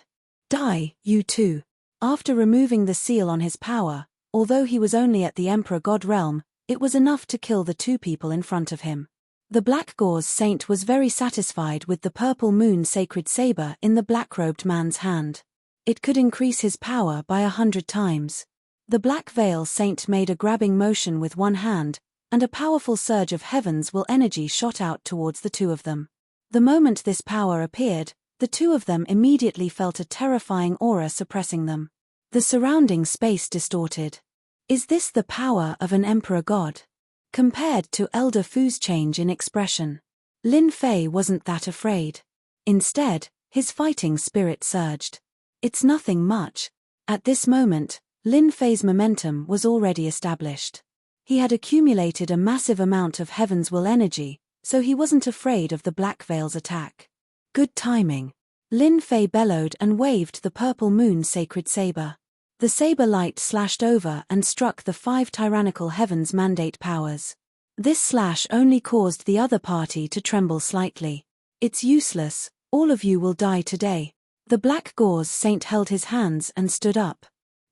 Die, you too. After removing the seal on his power, although he was only at the Emperor God realm, it was enough to kill the two people in front of him. The Black Gauze Saint was very satisfied with the purple moon sacred saber in the black-robed man's hand. It could increase his power by 100 times. The Black Veil Saint made a grabbing motion with one hand, and a powerful surge of heaven's will energy shot out towards the two of them. The moment this power appeared, the two of them immediately felt a terrifying aura suppressing them. The surrounding space distorted. Is this the power of an emperor god? Compared to Elder Fu's change in expression, Lin Fei wasn't that afraid. Instead, his fighting spirit surged. It's nothing much. At this moment, Lin Fei's momentum was already established. He had accumulated a massive amount of heaven's will energy, so he wasn't afraid of the Black Veil's attack. Good timing. Lin Fei bellowed and waved the purple moon sacred saber. The saber light slashed over and struck the 5 tyrannical heavens mandate powers. This slash only caused the other party to tremble slightly. It's useless, all of you will die today. The Black Gauze Saint held his hands and stood up.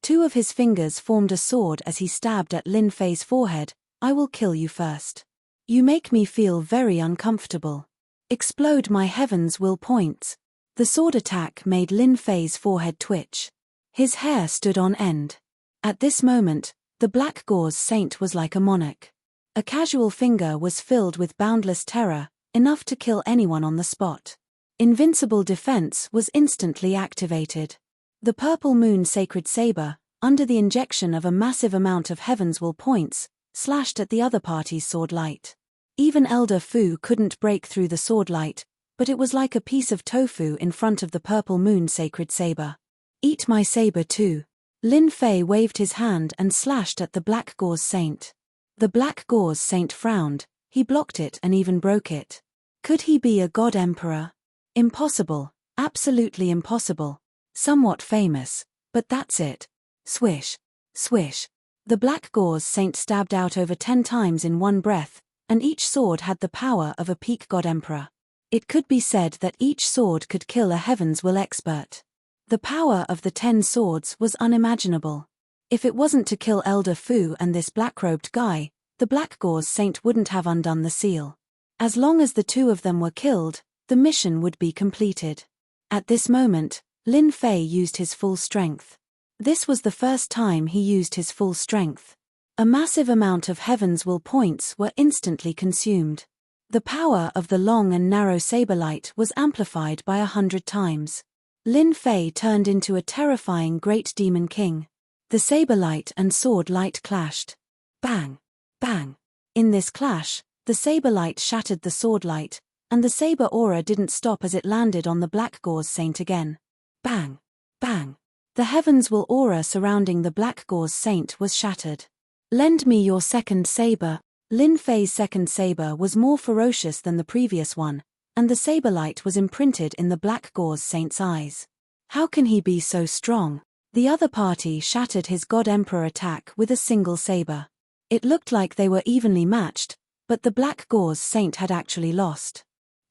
2 of his fingers formed a sword as he stabbed at Lin Fei's forehead. I will kill you first. You make me feel very uncomfortable. Explode my heaven's will points. The sword attack made Lin Fei's forehead twitch. His hair stood on end. At this moment, the Black Gauze Saint was like a monarch. A casual finger was filled with boundless terror, enough to kill anyone on the spot. Invincible defense was instantly activated. The purple moon sacred saber, under the injection of a massive amount of heaven's will points, slashed at the other party's sword light. Even Elder Fu couldn't break through the sword light, but it was like a piece of tofu in front of the purple moon sacred saber. Eat my saber too. Lin Fei waved his hand and slashed at the Black Gauze Saint. The Black Gauze Saint frowned, he blocked it and even broke it. Could he be a god emperor? Impossible, absolutely impossible. Somewhat famous, but that's it. Swish, swish. The Black Gauze Saint stabbed out over 10 times in one breath, and each sword had the power of a peak god emperor. It could be said that each sword could kill a heaven's will expert. The power of the 10 swords was unimaginable. If it wasn't to kill Elder Fu and this black-robed guy, the Black Gauze Saint wouldn't have undone the seal. As long as the 2 of them were killed, the mission would be completed. At this moment, Lin Fei used his full strength. This was the first time he used his full strength. A massive amount of heaven's will points were instantly consumed. The power of the long and narrow saber light was amplified by 100 times. Lin Fei turned into a terrifying great demon king. The saber light and sword light clashed. Bang! Bang! In this clash, the saber light shattered the sword light, and the saber aura didn't stop as it landed on the Black Gauze Saint again. Bang! Bang! The heavens will aura surrounding the Black Gauze Saint was shattered. Lend me your second saber. Lin Fei's second saber was more ferocious than the previous one, and the saber light was imprinted in the Black Gauze Saint's eyes. How can he be so strong? The other party shattered his God Emperor attack with a single saber. It looked like they were evenly matched, but the Black Gauze Saint had actually lost.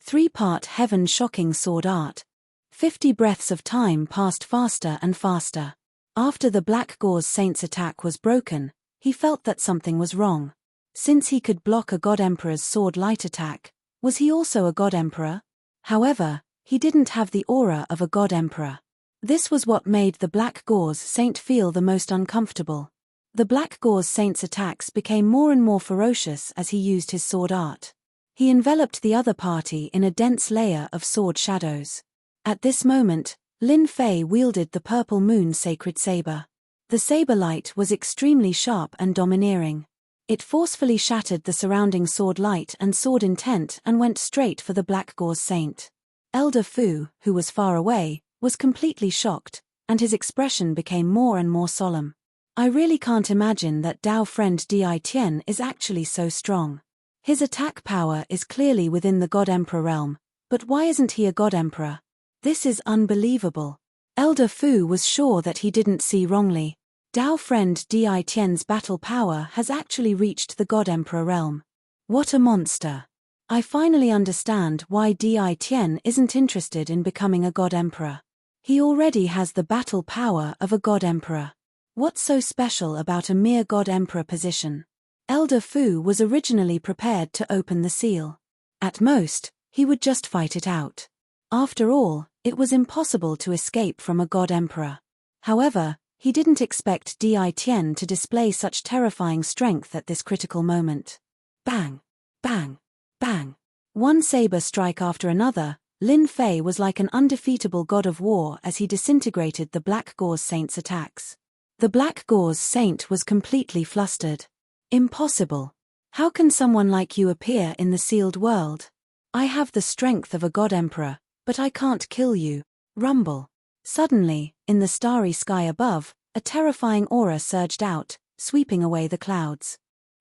3-part heaven shocking sword art. 50 breaths of time passed faster and faster. After the Black Gauze Saint's attack was broken, he felt that something was wrong. Since he could block a God Emperor's sword light attack, was he also a God Emperor? However, he didn't have the aura of a God Emperor. This was what made the Black Gauze Saint feel the most uncomfortable. The Black Gauze Saint's attacks became more and more ferocious as he used his sword art. He enveloped the other party in a dense layer of sword shadows. At this moment, Lin Fei wielded the purple moon sacred saber. The saber light was extremely sharp and domineering. It forcefully shattered the surrounding sword light and sword intent and went straight for the Black Gauze Saint. Elder Fu, who was far away, was completely shocked, and his expression became more and more solemn. I really can't imagine that Dao friend Di Tian is actually so strong. His attack power is clearly within the God Emperor realm, but why isn't he a God Emperor? This is unbelievable. Elder Fu was sure that he didn't see wrongly. Dao friend Di Tian's battle power has actually reached the God Emperor realm. What a monster. I finally understand why Di Tian isn't interested in becoming a God Emperor. He already has the battle power of a God Emperor. What's so special about a mere God Emperor position? Elder Fu was originally prepared to open the seal. At most, he would just fight it out. After all, it was impossible to escape from a God Emperor. However, he didn't expect Di Tian to display such terrifying strength at this critical moment. Bang! Bang! Bang! One saber strike after another, Lin Fei was like an undefeatable god of war as he disintegrated the Black Gauze Saint's attacks. The Black Gauze Saint was completely flustered. Impossible. How can someone like you appear in the sealed world? I have the strength of a God Emperor, but I can't kill you. Rumble. Suddenly, in the starry sky above, a terrifying aura surged out, sweeping away the clouds.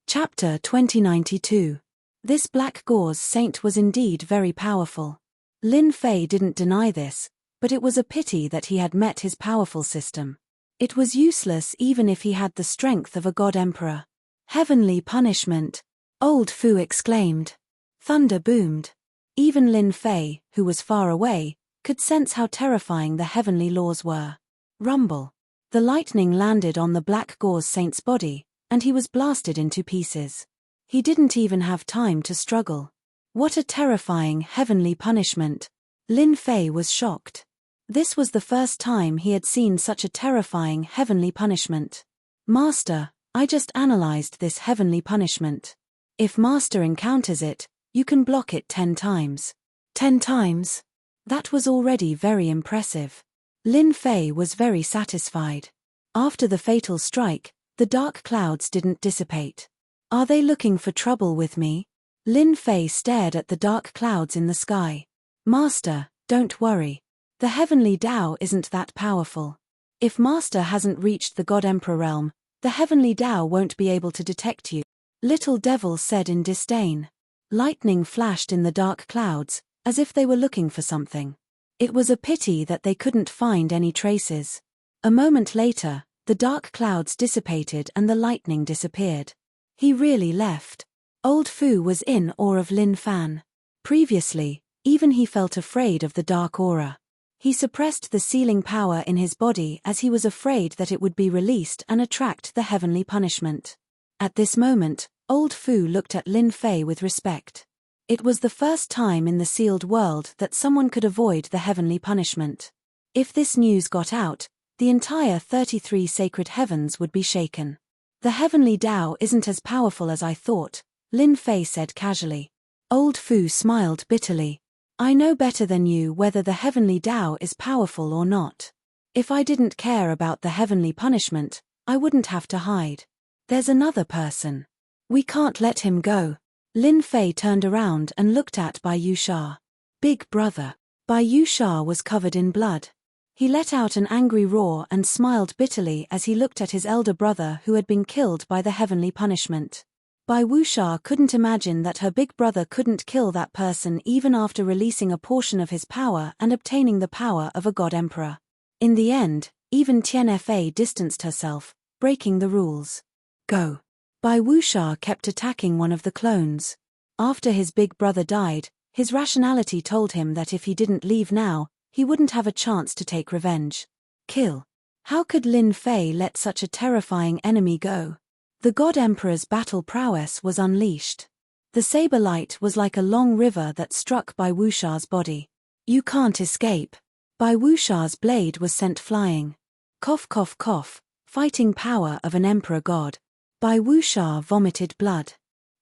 Chapter 2092. This Black Gauze Saint was indeed very powerful. Lin Fei didn't deny this, but it was a pity that he had met his powerful system. It was useless even if he had the strength of a God Emperor. Heavenly punishment! Old Fu exclaimed. Thunder boomed. Even Lin Fei, who was far away, could sense how terrifying the heavenly laws were. Rumble. The lightning landed on the Black Gauze Saint's body, and he was blasted into pieces. He didn't even have time to struggle. What a terrifying heavenly punishment! Lin Fei was shocked. This was the first time he had seen such a terrifying heavenly punishment. Master, I just analyzed this heavenly punishment. If Master encounters it, you can block it 10 times. 10 times? That was already very impressive. Lin Fei was very satisfied. After the fatal strike, the dark clouds didn't dissipate. Are they looking for trouble with me? Lin Fei stared at the dark clouds in the sky. Master, don't worry. The heavenly Dao isn't that powerful. If Master hasn't reached the God Emperor realm, the heavenly Dao won't be able to detect you. Little Devil said in disdain. Lightning flashed in the dark clouds, as if they were looking for something. It was a pity that they couldn't find any traces. A moment later, the dark clouds dissipated and the lightning disappeared. He really left. Old Fu was in awe of Lin Fan. Previously, even he felt afraid of the dark aura. He suppressed the sealing power in his body as he was afraid that it would be released and attract the heavenly punishment. At this moment, Old Fu looked at Lin Fei with respect. It was the first time in the sealed world that someone could avoid the heavenly punishment. If this news got out, the entire 33 sacred heavens would be shaken. The heavenly Dao isn't as powerful as I thought, Lin Fei said casually. Old Fu smiled bitterly. I know better than you whether the heavenly Dao is powerful or not. If I didn't care about the heavenly punishment, I wouldn't have to hide. There's another person. We can't let him go. Lin Fei turned around and looked at Bai Yuxia. Big brother. Bai Yuxia was covered in blood. He let out an angry roar and smiled bitterly as he looked at his elder brother who had been killed by the heavenly punishment. Bai Wuxia couldn't imagine that her big brother couldn't kill that person even after releasing a portion of his power and obtaining the power of a God Emperor. In the end, even Tian Fa distanced herself, breaking the rules. Go. Bai Wuxia kept attacking one of the clones. After his big brother died, his rationality told him that if he didn't leave now, he wouldn't have a chance to take revenge. Kill. How could Lin Fei let such a terrifying enemy go? The God Emperor's battle prowess was unleashed. The saber light was like a long river that struck Bai Wuxia's body. You can't escape. Bai Wuxia's blade was sent flying. Cough cough cough, fighting power of an emperor god. Bai Wuxia vomited blood.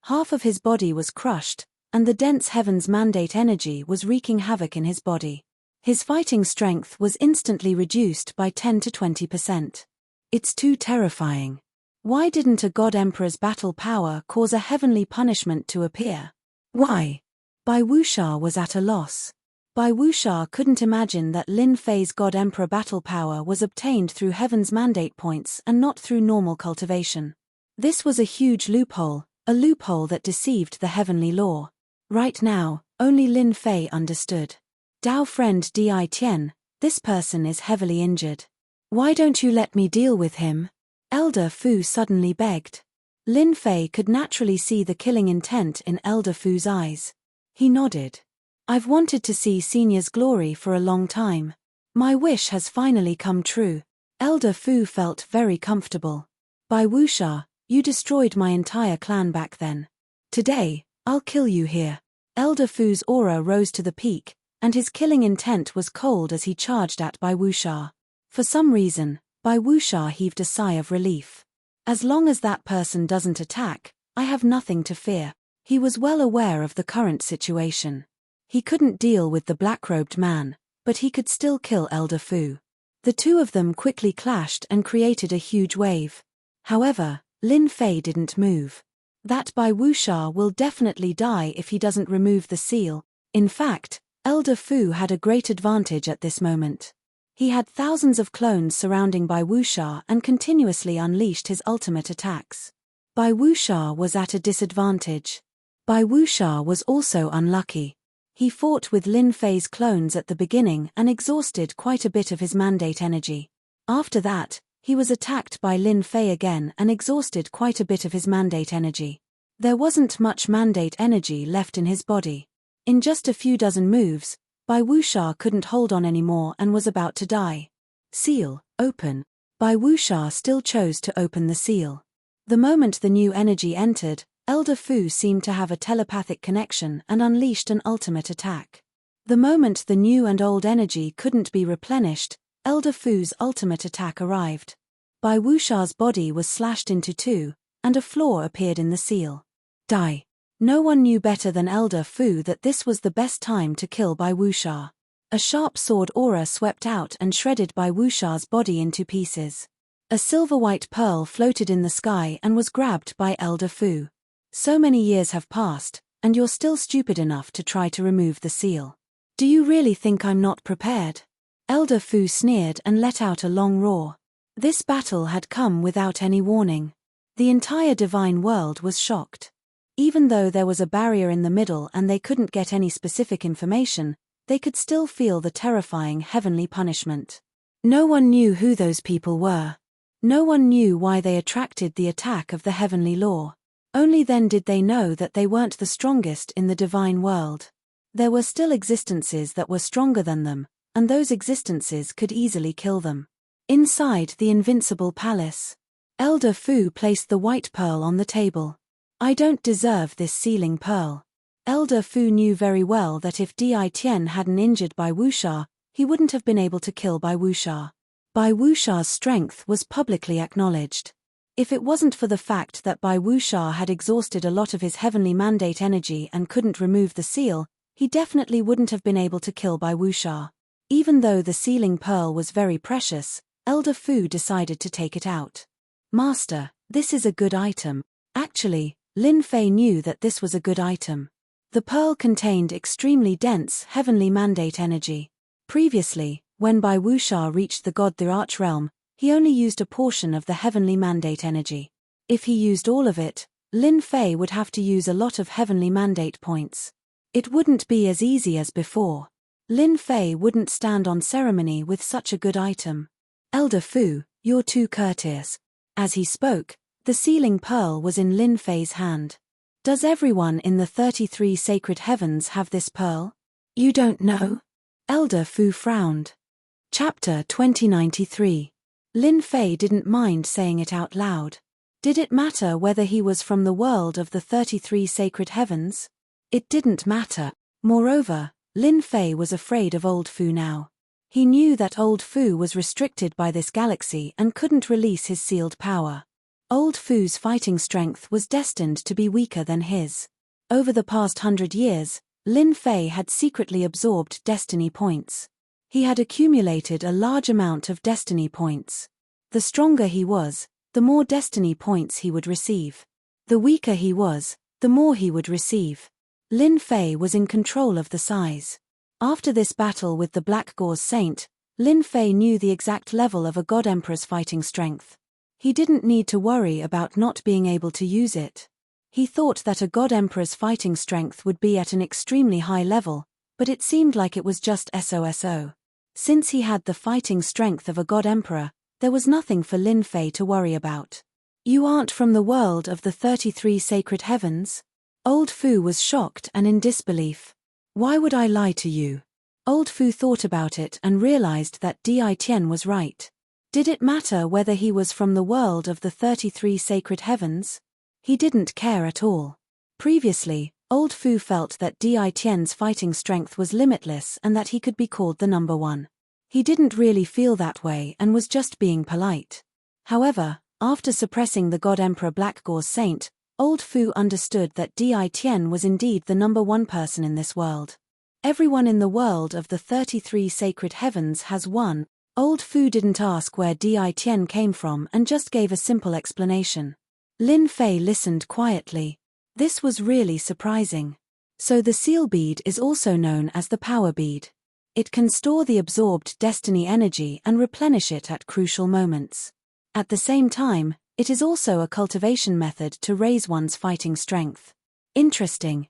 Half of his body was crushed, and the dense heaven's mandate energy was wreaking havoc in his body. His fighting strength was instantly reduced by 10 to 20%. It's too terrifying. Why didn't a God Emperor's battle power cause a heavenly punishment to appear? Why? Bai Wuxia was at a loss. Bai Wuxia couldn't imagine that Lin Fei's God Emperor battle power was obtained through Heaven's mandate points and not through normal cultivation. This was a huge loophole, a loophole that deceived the heavenly law. Right now, only Lin Fei understood. Dao friend Di Tian, this person is heavily injured. Why don't you let me deal with him? Elder Fu suddenly begged. Lin Fei could naturally see the killing intent in Elder Fu's eyes. He nodded. I've wanted to see Senior's glory for a long time. My wish has finally come true. Elder Fu felt very comfortable. Bai Wuxia, you destroyed my entire clan back then. Today, I'll kill you here. Elder Fu's aura rose to the peak, and his killing intent was cold as he charged at Bai Wuxia. For some reason, Bai Wuxia heaved a sigh of relief. As long as that person doesn't attack, I have nothing to fear. He was well aware of the current situation. He couldn't deal with the black-robed man, but he could still kill Elder Fu. The two of them quickly clashed and created a huge wave. However, Lin Fei didn't move. That Bai Wuxia will definitely die if he doesn't remove the seal. In fact, Elder Fu had a great advantage at this moment. He had thousands of clones surrounding Bai Wuxia and continuously unleashed his ultimate attacks. Bai Wuxia was at a disadvantage. Bai Wuxia was also unlucky. He fought with Lin Fei's clones at the beginning and exhausted quite a bit of his mandate energy. After that, he was attacked by Lin Fei again and exhausted quite a bit of his mandate energy. There wasn't much mandate energy left in his body. In just a few dozen moves, Bai Wuxia couldn't hold on anymore and was about to die. Seal, open. Bai Wuxia still chose to open the seal. The moment the new energy entered, Elder Fu seemed to have a telepathic connection and unleashed an ultimate attack. The moment the new and old energy couldn't be replenished, Elder Fu's ultimate attack arrived. Bai Wuxia's body was slashed into two, and a flaw appeared in the seal. Die. No one knew better than Elder Fu that this was the best time to kill Bai Wuxia. A sharp sword aura swept out and shredded Bai Wuxia's body into pieces. A silver-white pearl floated in the sky and was grabbed by Elder Fu. So many years have passed, and you're still stupid enough to try to remove the seal. Do you really think I'm not prepared? Elder Fu sneered and let out a long roar. This battle had come without any warning. The entire divine world was shocked. Even though there was a barrier in the middle and they couldn't get any specific information, they could still feel the terrifying heavenly punishment. No one knew who those people were. No one knew why they attracted the attack of the heavenly law. Only then did they know that they weren't the strongest in the divine world. There were still existences that were stronger than them, and those existences could easily kill them. Inside the invincible palace, Elder Fu placed the white pearl on the table. I don't deserve this sealing pearl. Elder Fu knew very well that if Di Tian hadn't injured Bai Wuxia, he wouldn't have been able to kill Bai Wuxia. Bai Wuxia's strength was publicly acknowledged. If it wasn't for the fact that Bai Wuxia had exhausted a lot of his heavenly mandate energy and couldn't remove the seal, he definitely wouldn't have been able to kill Bai Wuxia. Even though the sealing pearl was very precious, Elder Fu decided to take it out. Master, this is a good item. Actually, Lin Fei knew that this was a good item. The pearl contained extremely dense heavenly mandate energy. Previously, when Bai Wuxia reached the God the Arch Realm, he only used a portion of the heavenly mandate energy. If he used all of it, Lin Fei would have to use a lot of heavenly mandate points. It wouldn't be as easy as before. Lin Fei wouldn't stand on ceremony with such a good item. Elder Fu, you're too courteous. As he spoke, the sealing pearl was in Lin Fei's hand. Does everyone in the 33 sacred heavens have this pearl? You don't know? Elder Fu frowned. Chapter 2093. Lin Fei didn't mind saying it out loud. Did it matter whether he was from the world of the 33 sacred heavens? It didn't matter. Moreover, Lin Fei was afraid of Old Fu now. He knew that Old Fu was restricted by this galaxy and couldn't release his sealed power. Old Fu's fighting strength was destined to be weaker than his. Over the past 100 years, Lin Fei had secretly absorbed destiny points. He had accumulated a large amount of destiny points. The stronger he was, the more destiny points he would receive. The weaker he was, the more he would receive. Lin Fei was in control of the size. After this battle with the Black Gauze Saint, Lin Fei knew the exact level of a God Emperor's fighting strength. He didn't need to worry about not being able to use it. He thought that a God Emperor's fighting strength would be at an extremely high level, but it seemed like it was just so. Since he had the fighting strength of a God Emperor, there was nothing for Lin Fei to worry about. "You aren't from the world of the 33 sacred heavens?" Old Fu was shocked and in disbelief. "Why would I lie to you?" Old Fu thought about it and realized that Di Tian was right. Did it matter whether he was from the world of the 33 sacred heavens? He didn't care at all. Previously, Old Fu felt that Di Tian's fighting strength was limitless and that he could be called the number one. He didn't really feel that way and was just being polite. However, after suppressing the God Emperor Black Gauze Saint, Old Fu understood that Di Tian was indeed the number one person in this world. Everyone in the world of the 33 sacred heavens has one. Old Fu didn't ask where Di Tian came from and just gave a simple explanation. Lin Fei listened quietly. This was really surprising. So the seal bead is also known as the power bead. It can store the absorbed destiny energy and replenish it at crucial moments. At the same time, it is also a cultivation method to raise one's fighting strength. Interesting.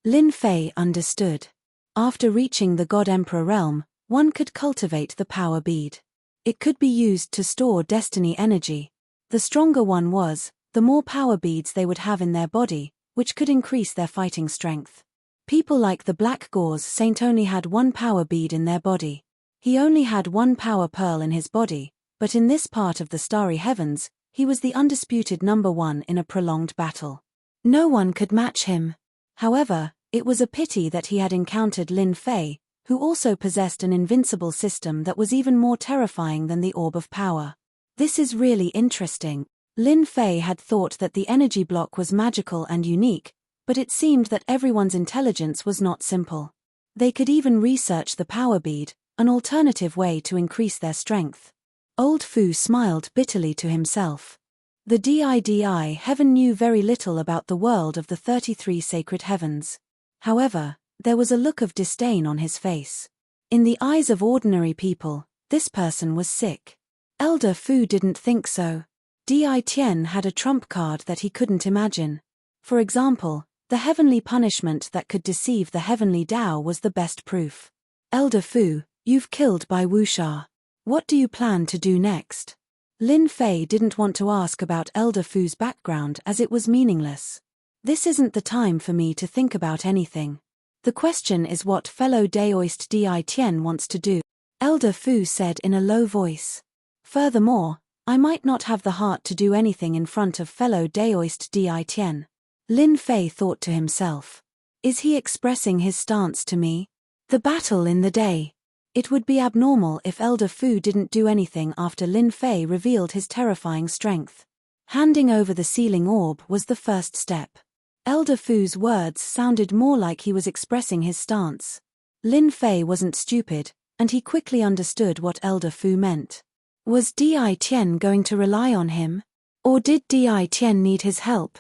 Lin Fei understood. After reaching the God Emperor realm, one could cultivate the power bead. It could be used to store destiny energy. The stronger one was, the more power beads they would have in their body, which could increase their fighting strength. People like the Black Gauze Saint only had one power bead in their body. He only had one power pearl in his body, but in this part of the starry heavens, he was the undisputed number one in a prolonged battle. No one could match him. However, it was a pity that he had encountered Lin Fei, who also possessed an invincible system that was even more terrifying than the Orb of Power. This is really interesting. Lin Fei had thought that the energy block was magical and unique, but it seemed that everyone's intelligence was not simple. They could even research the power bead, an alternative way to increase their strength. Old Fu smiled bitterly to himself. The Didi heaven knew very little about the world of the 33 sacred heavens. However, there was a look of disdain on his face. In the eyes of ordinary people, this person was sick. Elder Fu didn't think so. Di Tian had a trump card that he couldn't imagine. For example, the heavenly punishment that could deceive the heavenly Tao was the best proof. "Elder Fu, you've killed Bai Wuxia. What do you plan to do next?" Lin Fei didn't want to ask about Elder Fu's background as it was meaningless. "This isn't the time for me to think about anything. The question is what fellow Daoist Di Tian wants to do," Elder Fu said in a low voice. "Furthermore, I might not have the heart to do anything in front of fellow Daoist Di Tian." Lin Fei thought to himself. Is he expressing his stance to me? The battle in the day. It would be abnormal if Elder Fu didn't do anything after Lin Fei revealed his terrifying strength. Handing over the sealing orb was the first step. Elder Fu's words sounded more like he was expressing his stance. Lin Fei wasn't stupid, and he quickly understood what Elder Fu meant. Was Di Tian going to rely on him? Or did Di Tian need his help?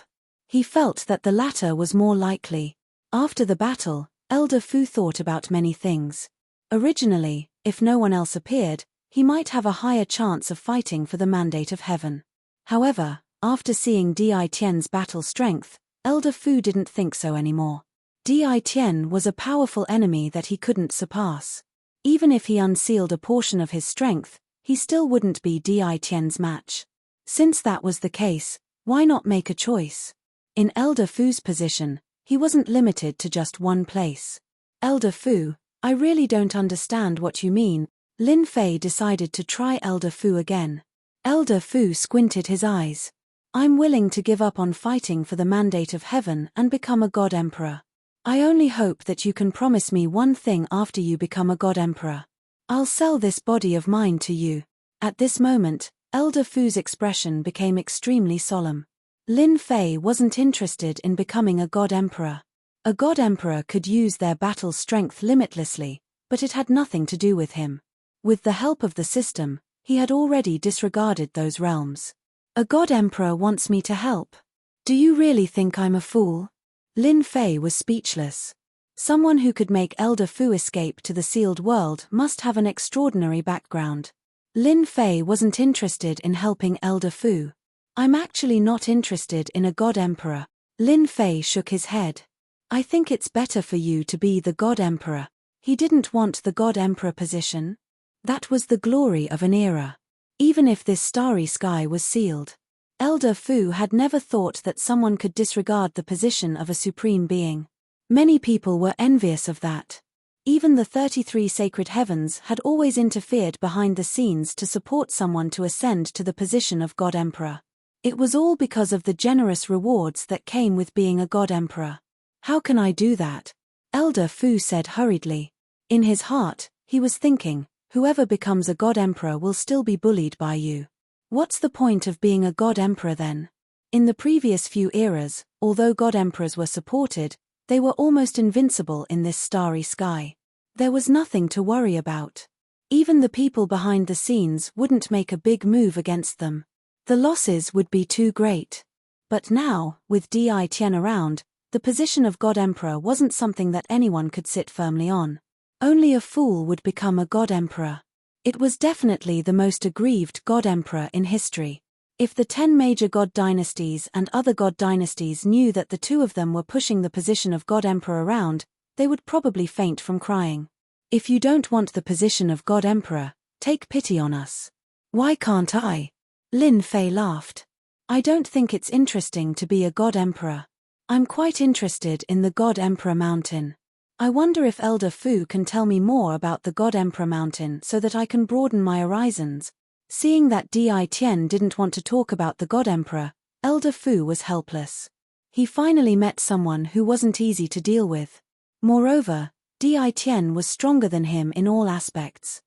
He felt that the latter was more likely. After the battle, Elder Fu thought about many things. Originally, if no one else appeared, he might have a higher chance of fighting for the mandate of heaven. However, after seeing Di Tian's battle strength, Elder Fu didn't think so anymore. Di Tian was a powerful enemy that he couldn't surpass. Even if he unsealed a portion of his strength, he still wouldn't be Di Tian's match. Since that was the case, why not make a choice? In Elder Fu's position, he wasn't limited to just one place. "Elder Fu, I really don't understand what you mean." Lin Fei decided to try Elder Fu again. Elder Fu squinted his eyes. "I'm willing to give up on fighting for the mandate of heaven and become a God Emperor. I only hope that you can promise me one thing after you become a God Emperor. I'll sell this body of mine to you." At this moment, Elder Fu's expression became extremely solemn. Lin Fei wasn't interested in becoming a God Emperor. A God Emperor could use their battle strength limitlessly, but it had nothing to do with him. With the help of the system, he had already disregarded those realms. "A God Emperor wants me to help. Do you really think I'm a fool?" Lin Fei was speechless. Someone who could make Elder Fu escape to the sealed world must have an extraordinary background. Lin Fei wasn't interested in helping Elder Fu. I'm actually not interested in a God Emperor. Lin Fei shook his head. I think it's better for you to be the God Emperor. He didn't want the God Emperor position. That was the glory of an era. Even if this starry sky was sealed. Elder Fu had never thought that someone could disregard the position of a supreme being. Many people were envious of that. Even the 33 sacred heavens had always interfered behind the scenes to support someone to ascend to the position of God Emperor. It was all because of the generous rewards that came with being a God Emperor. How can I do that? Elder Fu said hurriedly. In his heart, he was thinking, whoever becomes a God Emperor will still be bullied by you. What's the point of being a God Emperor then? In the previous few eras, although God Emperors were supported, they were almost invincible in this starry sky. There was nothing to worry about. Even the people behind the scenes wouldn't make a big move against them. The losses would be too great. But now, with Di Tian around, the position of God Emperor wasn't something that anyone could sit firmly on. Only a fool would become a God Emperor. It was definitely the most aggrieved God Emperor in history. If the 10 major God dynasties and other God dynasties knew that the two of them were pushing the position of God Emperor around, they would probably faint from crying. If you don't want the position of God Emperor, take pity on us. Why can't I? Lin Fei laughed. I don't think it's interesting to be a God Emperor. I'm quite interested in the God Emperor Mountain. I wonder if Elder Fu can tell me more about the God Emperor Mountain so that I can broaden my horizons. Seeing that Di Tian didn't want to talk about the God Emperor, Elder Fu was helpless. He finally met someone who wasn't easy to deal with. Moreover, Di Tian was stronger than him in all aspects.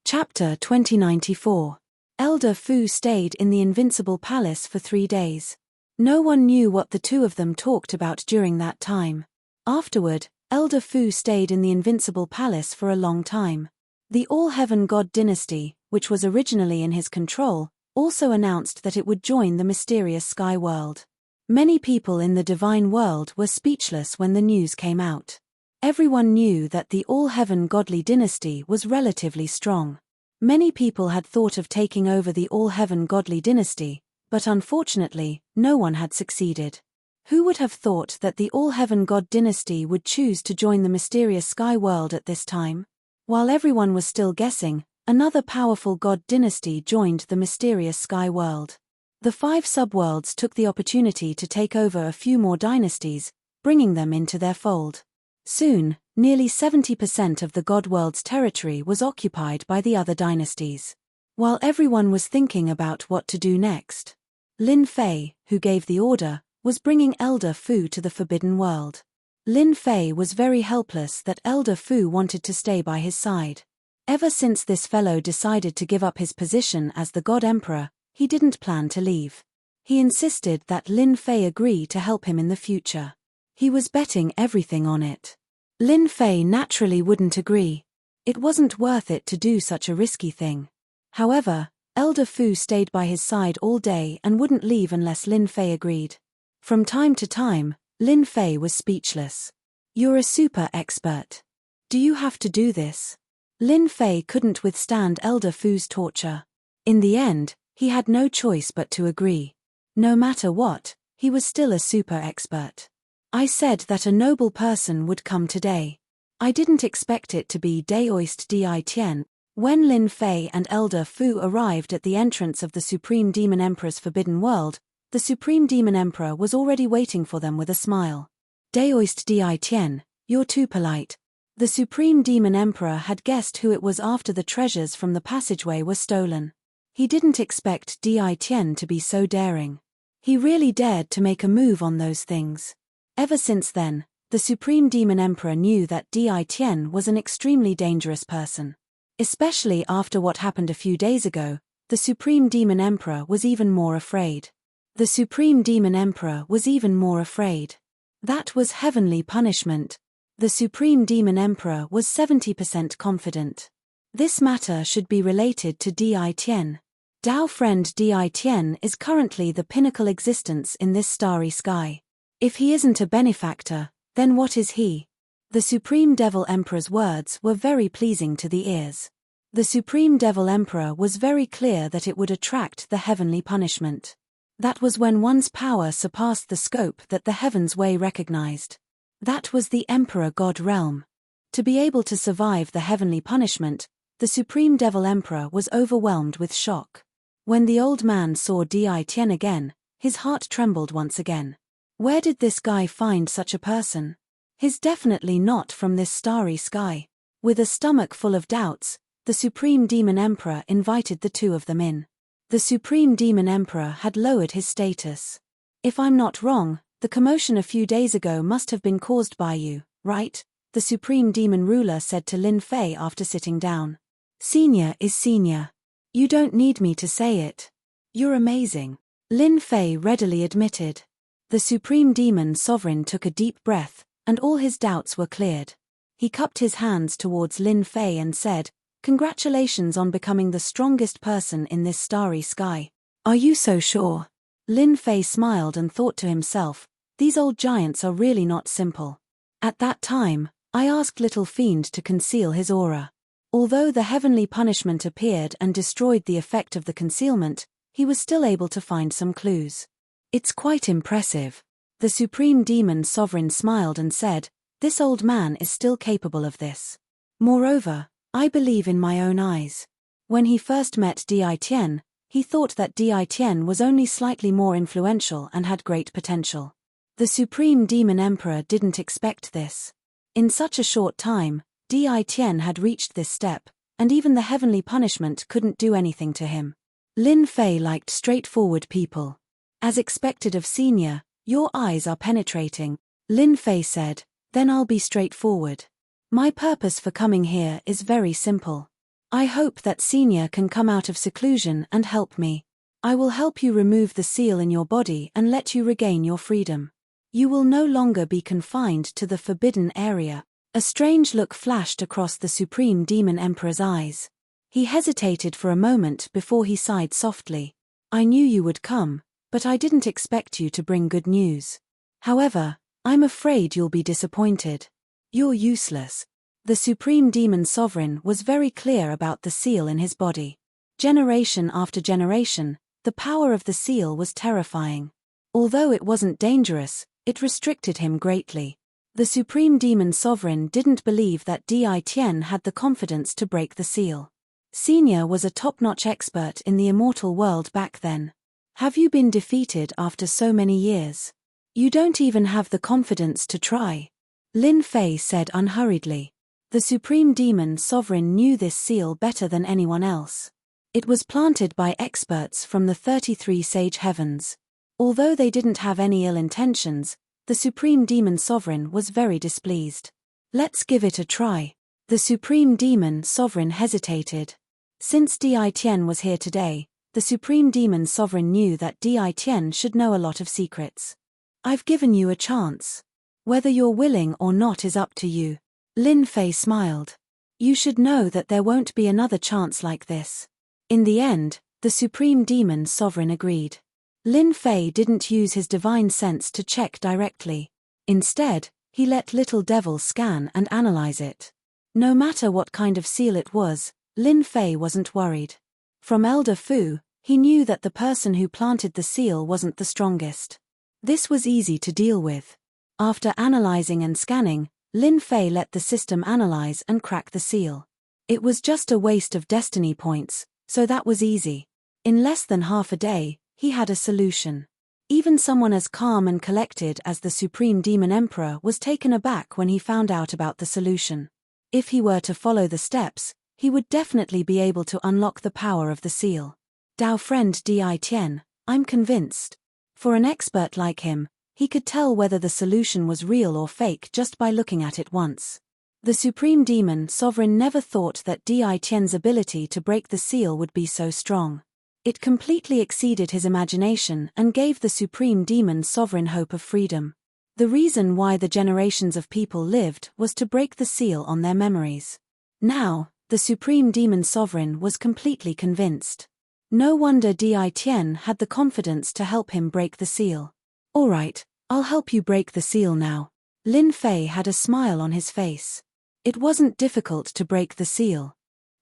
Chapter 2094. Elder Fu stayed in the Invincible Palace for 3 days. No one knew what the two of them talked about during that time. Afterward, Elder Fu stayed in the Invincible Palace for a long time. The All-Heaven God dynasty, which was originally in his control, also announced that it would join the mysterious Sky World. Many people in the divine world were speechless when the news came out. Everyone knew that the All-Heaven Godly dynasty was relatively strong. Many people had thought of taking over the All-Heaven Godly dynasty, but unfortunately, no one had succeeded. Who would have thought that the All-Heaven God dynasty would choose to join the mysterious Sky World at this time? While everyone was still guessing, another powerful God dynasty joined the mysterious Sky World. The 5 subworlds took the opportunity to take over a few more dynasties, bringing them into their fold. Soon, nearly 70% of the God World's territory was occupied by the other dynasties. While everyone was thinking about what to do next, Lin Fei, who gave the order, was bringing Elder Fu to the Forbidden World. Lin Fei was very helpless that Elder Fu wanted to stay by his side. Ever since this fellow decided to give up his position as the God Emperor, he didn't plan to leave. He insisted that Lin Fei agree to help him in the future. He was betting everything on it. Lin Fei naturally wouldn't agree. It wasn't worth it to do such a risky thing. However, Elder Fu stayed by his side all day and wouldn't leave unless Lin Fei agreed. From time to time, Lin Fei was speechless. You're a super expert. Do you have to do this? Lin Fei couldn't withstand Elder Fu's torture. In the end, he had no choice but to agree. No matter what, he was still a super expert. I said that a noble person would come today. I didn't expect it to be Daoist Di Tian. When Lin Fei and Elder Fu arrived at the entrance of the Supreme Demon Emperor's Forbidden World, the Supreme Demon Emperor was already waiting for them with a smile. Daoist Di Tian, you're too polite. The Supreme Demon Emperor had guessed who it was after the treasures from the passageway were stolen. He didn't expect Di Tian to be so daring. He really dared to make a move on those things. Ever since then, the Supreme Demon Emperor knew that Di Tian was an extremely dangerous person. Especially after what happened a few days ago, the Supreme Demon Emperor was even more afraid. The Supreme Demon Emperor was even more afraid. That was heavenly punishment. The Supreme Demon Emperor was 70% confident. This matter should be related to Di Tian. Dao friend Di Tian is currently the pinnacle existence in this starry sky. If he isn't a benefactor, then what is he? The Supreme Devil Emperor's words were very pleasing to the ears. The Supreme Devil Emperor was very clear that it would attract the heavenly punishment. That was when one's power surpassed the scope that the Heaven's Way recognized. That was the Emperor God realm. To be able to survive the heavenly punishment, the Supreme Devil Emperor was overwhelmed with shock. When the old man saw Di Tian again, his heart trembled once again. Where did this guy find such a person? He's definitely not from this starry sky. With a stomach full of doubts, the Supreme Demon Emperor invited the two of them in. The Supreme Demon Emperor had lowered his status. If I'm not wrong, the commotion a few days ago must have been caused by you, right? The Supreme Demon Ruler said to Lin Fei after sitting down. Senior is senior. You don't need me to say it. You're amazing. Lin Fei readily admitted. The Supreme Demon Sovereign took a deep breath, and all his doubts were cleared. He cupped his hands towards Lin Fei and said, "Congratulations on becoming the strongest person in this starry sky." Are you so sure? Lin Fei smiled and thought to himself, these old giants are really not simple. At that time, I asked Little Fiend to conceal his aura. Although the heavenly punishment appeared and destroyed the effect of the concealment, he was still able to find some clues. It's quite impressive. The Supreme Demon Sovereign smiled and said, this old man is still capable of this. Moreover, I believe in my own eyes. When he first met Di Tian, he thought that Di Tian was only slightly more influential and had great potential. The Supreme Demon Emperor didn't expect this. In such a short time, Di Tian had reached this step, and even the heavenly punishment couldn't do anything to him. Lin Fei liked straightforward people. As expected of senior, your eyes are penetrating, Lin Fei said, then I'll be straightforward. My purpose for coming here is very simple. I hope that senior can come out of seclusion and help me. I will help you remove the seal in your body and let you regain your freedom. You will no longer be confined to the forbidden area. A strange look flashed across the Supreme Demon Emperor's eyes. He hesitated for a moment before he sighed softly. I knew you would come, but I didn't expect you to bring good news. However, I'm afraid you'll be disappointed. You're useless. The Supreme Demon Sovereign was very clear about the seal in his body. Generation after generation, the power of the seal was terrifying. Although it wasn't dangerous, it restricted him greatly. The Supreme Demon Sovereign didn't believe that Di Tian had the confidence to break the seal. Senior was a top-notch expert in the immortal world back then. Have you been defeated after so many years? You don't even have the confidence to try. Lin Fei said unhurriedly. The Supreme Demon Sovereign knew this seal better than anyone else. It was planted by experts from the 33 Sage Heavens. Although they didn't have any ill intentions, the Supreme Demon Sovereign was very displeased. Let's give it a try. The Supreme Demon Sovereign hesitated. Since Di Tian was here today, the Supreme Demon Sovereign knew that Di Tian should know a lot of secrets. I've given you a chance. Whether you're willing or not is up to you. Lin Fei smiled. You should know that there won't be another chance like this. In the end, the Supreme Demon Sovereign agreed. Lin Fei didn't use his divine sense to check directly. Instead, he let Little Devil scan and analyze it. No matter what kind of seal it was, Lin Fei wasn't worried. From Elder Fu, he knew that the person who planted the seal wasn't the strongest. This was easy to deal with. After analyzing and scanning, Lin Fei let the system analyze and crack the seal. It was just a waste of destiny points, so that was easy. In less than half a day, he had a solution. Even someone as calm and collected as the Supreme Demon Emperor was taken aback when he found out about the solution. If he were to follow the steps, he would definitely be able to unlock the power of the seal. Dao friend Di Tian, I'm convinced. For an expert like him, he could tell whether the solution was real or fake just by looking at it once. The Supreme Demon Sovereign never thought that Di Tian's ability to break the seal would be so strong. It completely exceeded his imagination and gave the Supreme Demon Sovereign hope of freedom. The reason why the generations of people lived was to break the seal on their memories. Now, the Supreme Demon Sovereign was completely convinced. No wonder Di Tian had the confidence to help him break the seal. Alright, I'll help you break the seal now. Lin Fei had a smile on his face. It wasn't difficult to break the seal.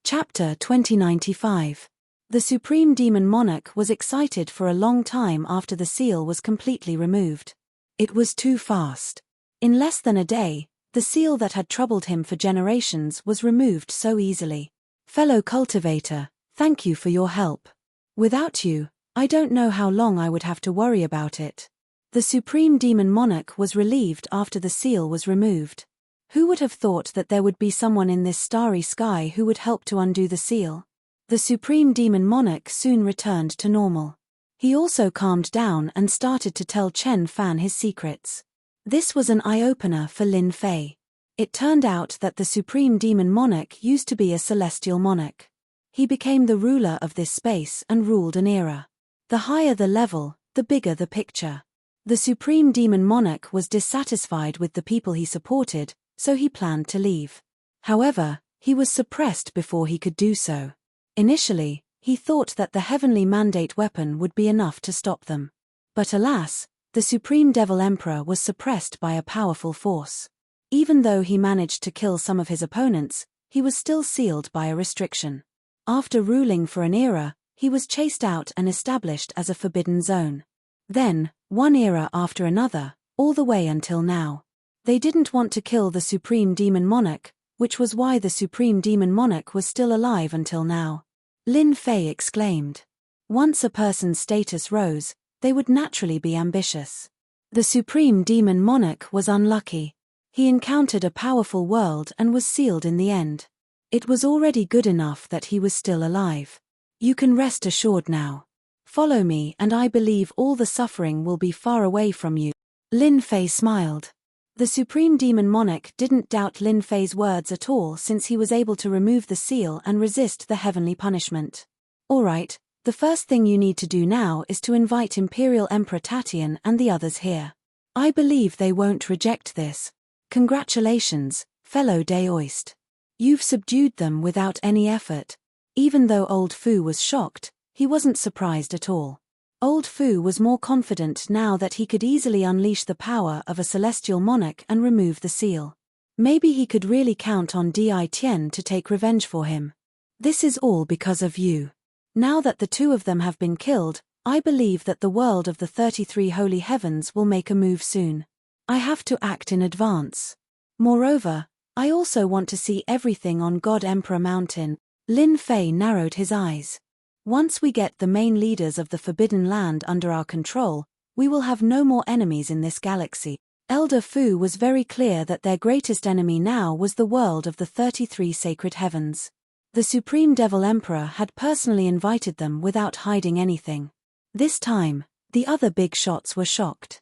Chapter 2095. The Supreme Demon Monarch was excited for a long time after the seal was completely removed. It was too fast. In less than a day, the seal that had troubled him for generations was removed so easily. Fellow cultivator, thank you for your help. Without you, I don't know how long I would have to worry about it. The Supreme Demon Monarch was relieved after the seal was removed. Who would have thought that there would be someone in this starry sky who would help to undo the seal? The Supreme Demon Monarch soon returned to normal. He also calmed down and started to tell Chen Fan his secrets. This was an eye-opener for Lin Fei. It turned out that the Supreme Demon Monarch used to be a celestial monarch. He became the ruler of this space and ruled an era. The higher the level, the bigger the picture. The Supreme Demon Monarch was dissatisfied with the people he supported, so he planned to leave. However, he was suppressed before he could do so. Initially, he thought that the heavenly mandate weapon would be enough to stop them. But alas, the Supreme Devil Emperor was suppressed by a powerful force. Even though he managed to kill some of his opponents, he was still sealed by a restriction. After ruling for an era, he was chased out and established as a forbidden zone. Then, one era after another, all the way until now. They didn't want to kill the Supreme Demon Monarch, which was why the Supreme Demon Monarch was still alive until now. Lin Fei exclaimed. Once a person's status rose, they would naturally be ambitious. The Supreme Demon Monarch was unlucky. He encountered a powerful world and was sealed in the end. It was already good enough that he was still alive. You can rest assured now. Follow me and I believe all the suffering will be far away from you. Lin Fei smiled. The Supreme Demon Monarch didn't doubt Lin Fei's words at all since he was able to remove the seal and resist the heavenly punishment. Alright, the first thing you need to do now is to invite Imperial Emperor Tatian and the others here. I believe they won't reject this. Congratulations, fellow Daoist. You've subdued them without any effort. Even though Old Fu was shocked, he wasn't surprised at all. Old Fu was more confident now that he could easily unleash the power of a celestial monarch and remove the seal. Maybe he could really count on Di Tian to take revenge for him. This is all because of you. Now that the two of them have been killed, I believe that the world of the 33 holy heavens will make a move soon. I have to act in advance. Moreover, I also want to see everything on God Emperor Mountain. Lin Fei narrowed his eyes. Once we get the main leaders of the Forbidden Land under our control, we will have no more enemies in this galaxy. Elder Fu was very clear that their greatest enemy now was the world of the 33 sacred heavens. The Supreme Devil Emperor had personally invited them without hiding anything. This time, the other big shots were shocked.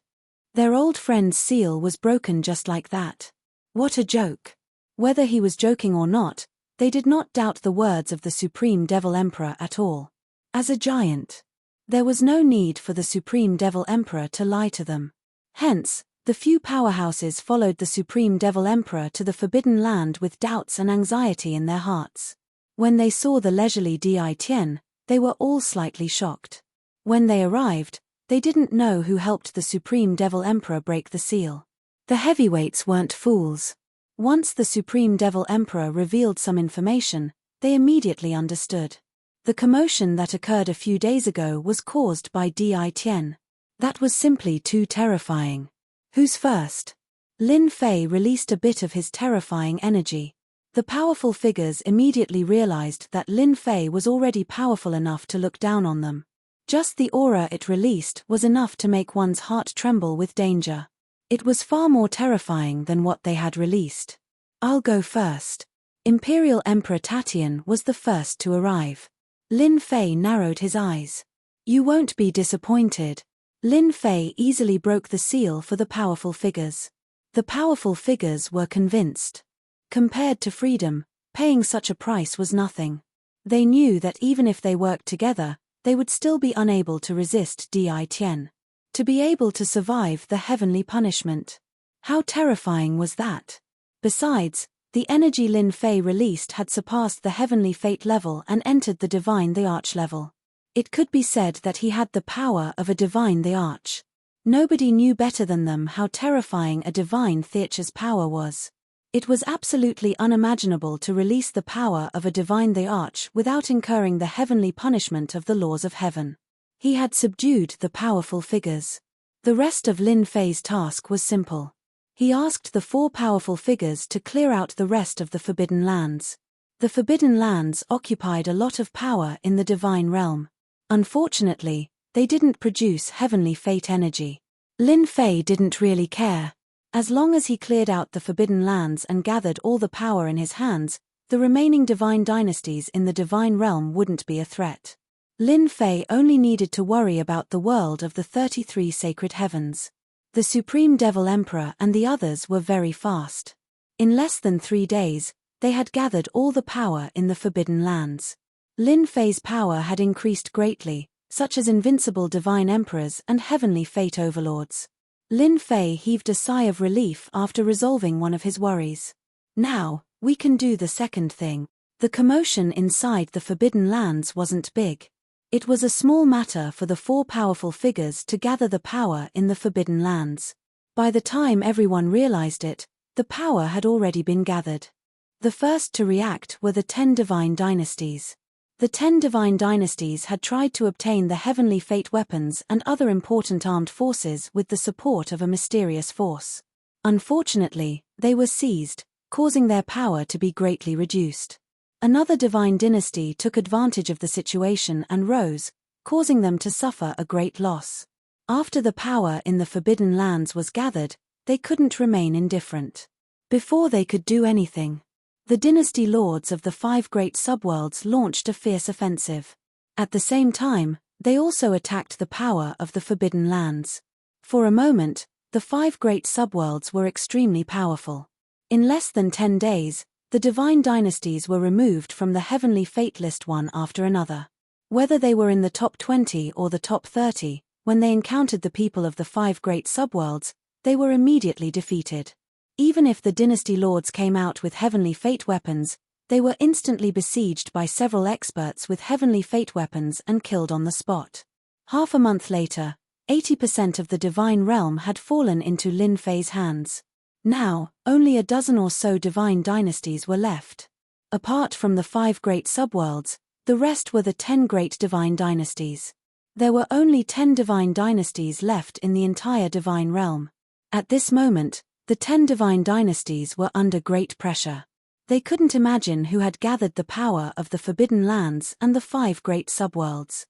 Their old friend's seal was broken just like that. What a joke. Whether he was joking or not, they did not doubt the words of the Supreme Devil Emperor at all. As a giant, there was no need for the Supreme Devil Emperor to lie to them. Hence, the few powerhouses followed the Supreme Devil Emperor to the Forbidden Land with doubts and anxiety in their hearts. When they saw the leisurely Di Tian, they were all slightly shocked. When they arrived, they didn't know who helped the Supreme Devil Emperor break the seal. The heavyweights weren't fools. Once the Supreme Devil Emperor revealed some information, they immediately understood. The commotion that occurred a few days ago was caused by Di Tian. That was simply too terrifying. Who's first? Lin Fei released a bit of his terrifying energy. The powerful figures immediately realized that Lin Fei was already powerful enough to look down on them. Just the aura it released was enough to make one's heart tremble with danger. It was far more terrifying than what they had released. I'll go first. Imperial Emperor Tatian was the first to arrive. Lin Fei narrowed his eyes. You won't be disappointed. Lin Fei easily broke the seal for the powerful figures. The powerful figures were convinced. Compared to freedom, paying such a price was nothing. They knew that even if they worked together, they would still be unable to resist Di Tian. To be able to survive the heavenly punishment. How terrifying was that? Besides, the energy Lin Fei released had surpassed the heavenly fate level and entered the divine the arch level. It could be said that he had the power of a divine the arch. Nobody knew better than them how terrifying a divine theater's power was. It was absolutely unimaginable to release the power of a divine the Arch without incurring the heavenly punishment of the laws of heaven. He had subdued the powerful figures. The rest of Lin Fei's task was simple. He asked the 4 powerful figures to clear out the rest of the Forbidden Lands. The Forbidden Lands occupied a lot of power in the divine realm. Unfortunately, they didn't produce heavenly fate energy. Lin Fei didn't really care. As long as he cleared out the Forbidden Lands and gathered all the power in his hands, the remaining divine dynasties in the divine realm wouldn't be a threat. Lin Fei only needed to worry about the world of the 33 sacred heavens. The Supreme Devil Emperor and the others were very fast. In less than 3 days, they had gathered all the power in the Forbidden Lands. Lin Fei's power had increased greatly, such as invincible divine emperors and heavenly fate overlords. Lin Fei heaved a sigh of relief after resolving one of his worries. Now, we can do the second thing. The commotion inside the Forbidden Lands wasn't big. It was a small matter for the 4 powerful figures to gather the power in the Forbidden Lands. By the time everyone realized it, the power had already been gathered. The first to react were the 10 divine dynasties. The 10 divine dynasties had tried to obtain the heavenly fate weapons and other important armed forces with the support of a mysterious force. Unfortunately, they were seized, causing their power to be greatly reduced. Another divine dynasty took advantage of the situation and rose, causing them to suffer a great loss. After the power in the Forbidden Lands was gathered, they couldn't remain indifferent. Before they could do anything, the dynasty lords of the 5 great subworlds launched a fierce offensive. At the same time, they also attacked the power of the Forbidden Lands. For a moment, the 5 great subworlds were extremely powerful. In less than 10 days, the divine dynasties were removed from the heavenly fate list one after another. Whether they were in the top 20 or the top 30, when they encountered the people of the 5 great subworlds, they were immediately defeated. Even if the dynasty lords came out with heavenly fate weapons, they were instantly besieged by several experts with heavenly fate weapons and killed on the spot. Half a month later, 80% of the divine realm had fallen into Lin Fei's hands. Now, only a dozen or so divine dynasties were left. Apart from the 5 great subworlds, the rest were the 10 great divine dynasties. There were only 10 divine dynasties left in the entire divine realm. At this moment, the 10 divine dynasties were under great pressure. They couldn't imagine who had gathered the power of the Forbidden Lands and the 5 great subworlds.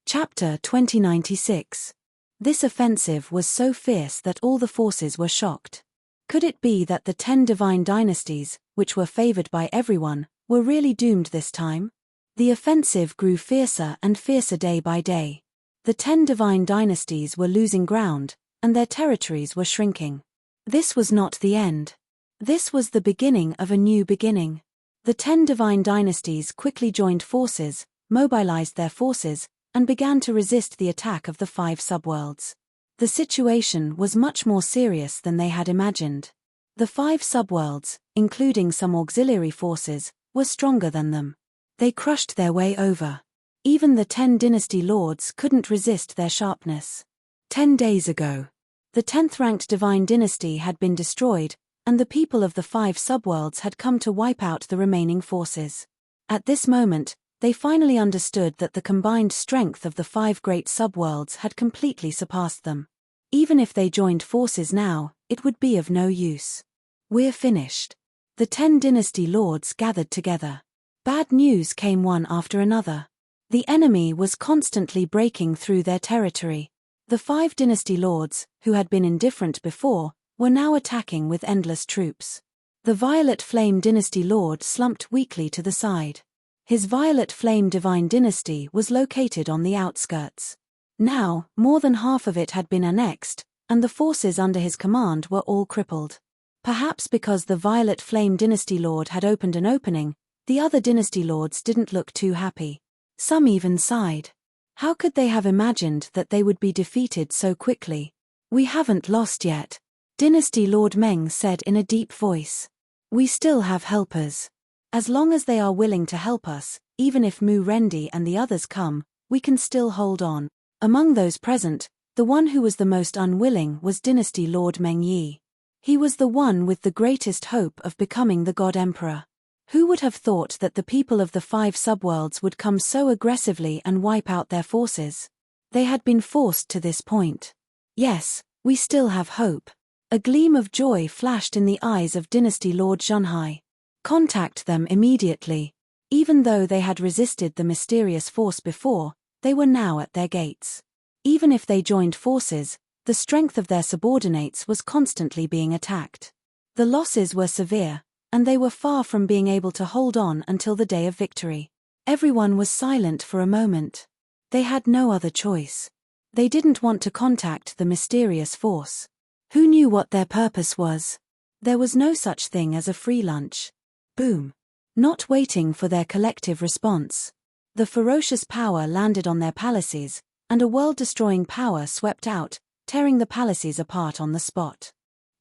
Chapter 2096. This offensive was so fierce that all the forces were shocked. Could it be that the 10 divine dynasties, which were favored by everyone, were really doomed this time? The offensive grew fiercer and fiercer day by day. The 10 divine dynasties were losing ground, and their territories were shrinking. This was not the end. This was the beginning of a new beginning. The 10 divine dynasties quickly joined forces, mobilized their forces, and began to resist the attack of the 5 subworlds. The situation was much more serious than they had imagined. The 5 subworlds, including some auxiliary forces, were stronger than them. They crushed their way over. Even the 10 dynasty lords couldn't resist their sharpness. 10 days ago, the 10th-ranked divine dynasty had been destroyed, and the people of the 5 subworlds had come to wipe out the remaining forces. At this moment, they finally understood that the combined strength of the 5 great subworlds had completely surpassed them. Even if they joined forces now, it would be of no use. We're finished. The 10 dynasty lords gathered together. Bad news came one after another. The enemy was constantly breaking through their territory. The 5 dynasty lords, who had been indifferent before, were now attacking with endless troops. The Violet Flame dynasty lord slumped weakly to the side. His Violet Flame divine dynasty was located on the outskirts. Now, more than half of it had been annexed, and the forces under his command were all crippled. Perhaps because the Violet Flame dynasty lord had opened an opening, the other dynasty lords didn't look too happy. Some even sighed. How could they have imagined that they would be defeated so quickly? We haven't lost yet, Dynasty Lord Meng said in a deep voice. We still have helpers. As long as they are willing to help us, even if Mu Rendi and the others come, we can still hold on. Among those present, The one who was the most unwilling was Dynasty Lord Meng Yi. He was the one with the greatest hope of becoming the God Emperor. Who would have thought that the people of the 5 subworlds would come so aggressively and wipe out their forces? They had been forced to this point. Yes, we still have hope. A gleam of joy flashed in the eyes of Dynasty Lord Zhenhai. Contact them immediately. Even though they had resisted the mysterious force before, they were now at their gates. Even if they joined forces, the strength of their subordinates was constantly being attacked. The losses were severe, and they were far from being able to hold on until the day of victory. Everyone was silent for a moment. They had no other choice. They didn't want to contact the mysterious force. Who knew what their purpose was? There was no such thing as a free lunch. Boom. Not waiting for their collective response. The ferocious power landed on their palaces, and a world-destroying power swept out, tearing the palaces apart on the spot.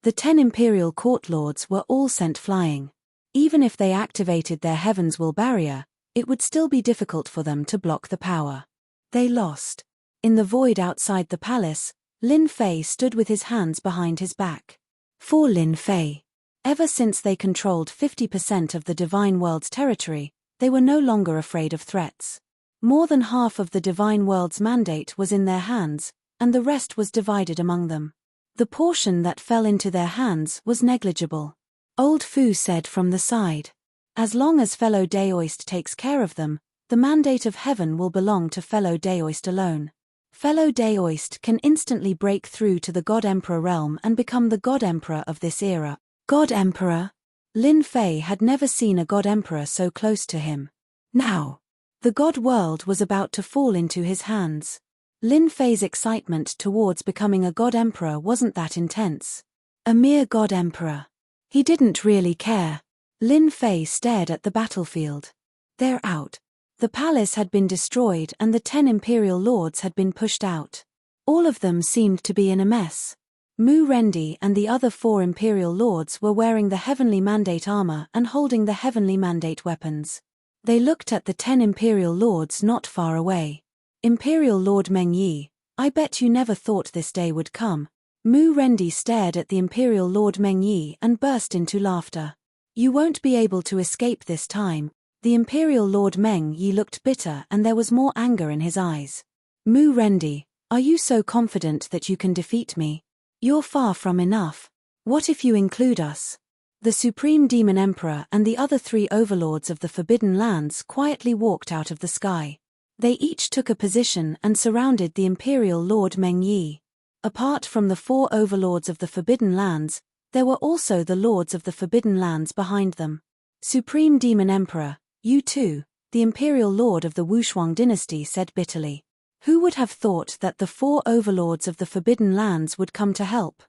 The 10 imperial court lords were all sent flying. Even if they activated their Heaven's Will barrier, it would still be difficult for them to block the power. They lost. In the void outside the palace, Lin Fei stood with his hands behind his back. For Lin Fei. Ever since they controlled 50% of the Divine World's territory, they were no longer afraid of threats. More than half of the Divine World's mandate was in their hands, and the rest was divided among them. The portion that fell into their hands was negligible. Old Fu said from the side. As long as fellow Daoist takes care of them, the mandate of heaven will belong to fellow Daoist alone. Fellow Daoist can instantly break through to the God Emperor realm and become the God Emperor of this era. God Emperor? Lin Fei had never seen a God Emperor so close to him. Now, the God world was about to fall into his hands. Lin Fei's excitement towards becoming a God Emperor wasn't that intense. A mere God Emperor. He didn't really care. Lin Fei stared at the battlefield. They're out. The palace had been destroyed and the 10 imperial lords had been pushed out. All of them seemed to be in a mess. Mu Rendi and the other 4 imperial lords were wearing the heavenly mandate armor and holding the heavenly mandate weapons. They looked at the 10 imperial lords not far away. Imperial Lord Meng Yi, I bet you never thought this day would come. Mu Rendi stared at the Imperial Lord Meng Yi and burst into laughter. You won't be able to escape this time. The Imperial Lord Meng Yi looked bitter and there was more anger in his eyes. Mu Rendi, are you so confident that you can defeat me? You're far from enough. What if you include us? The Supreme Demon Emperor and the other 3 overlords of the Forbidden Lands quietly walked out of the sky. They each took a position and surrounded the Imperial Lord Meng Yi. Apart from the 4 overlords of the Forbidden Lands, there were also the lords of the Forbidden Lands behind them. Supreme Demon Emperor, you too, the Imperial Lord of the Wushuang dynasty said bitterly. Who would have thought that the 4 overlords of the Forbidden Lands would come to help?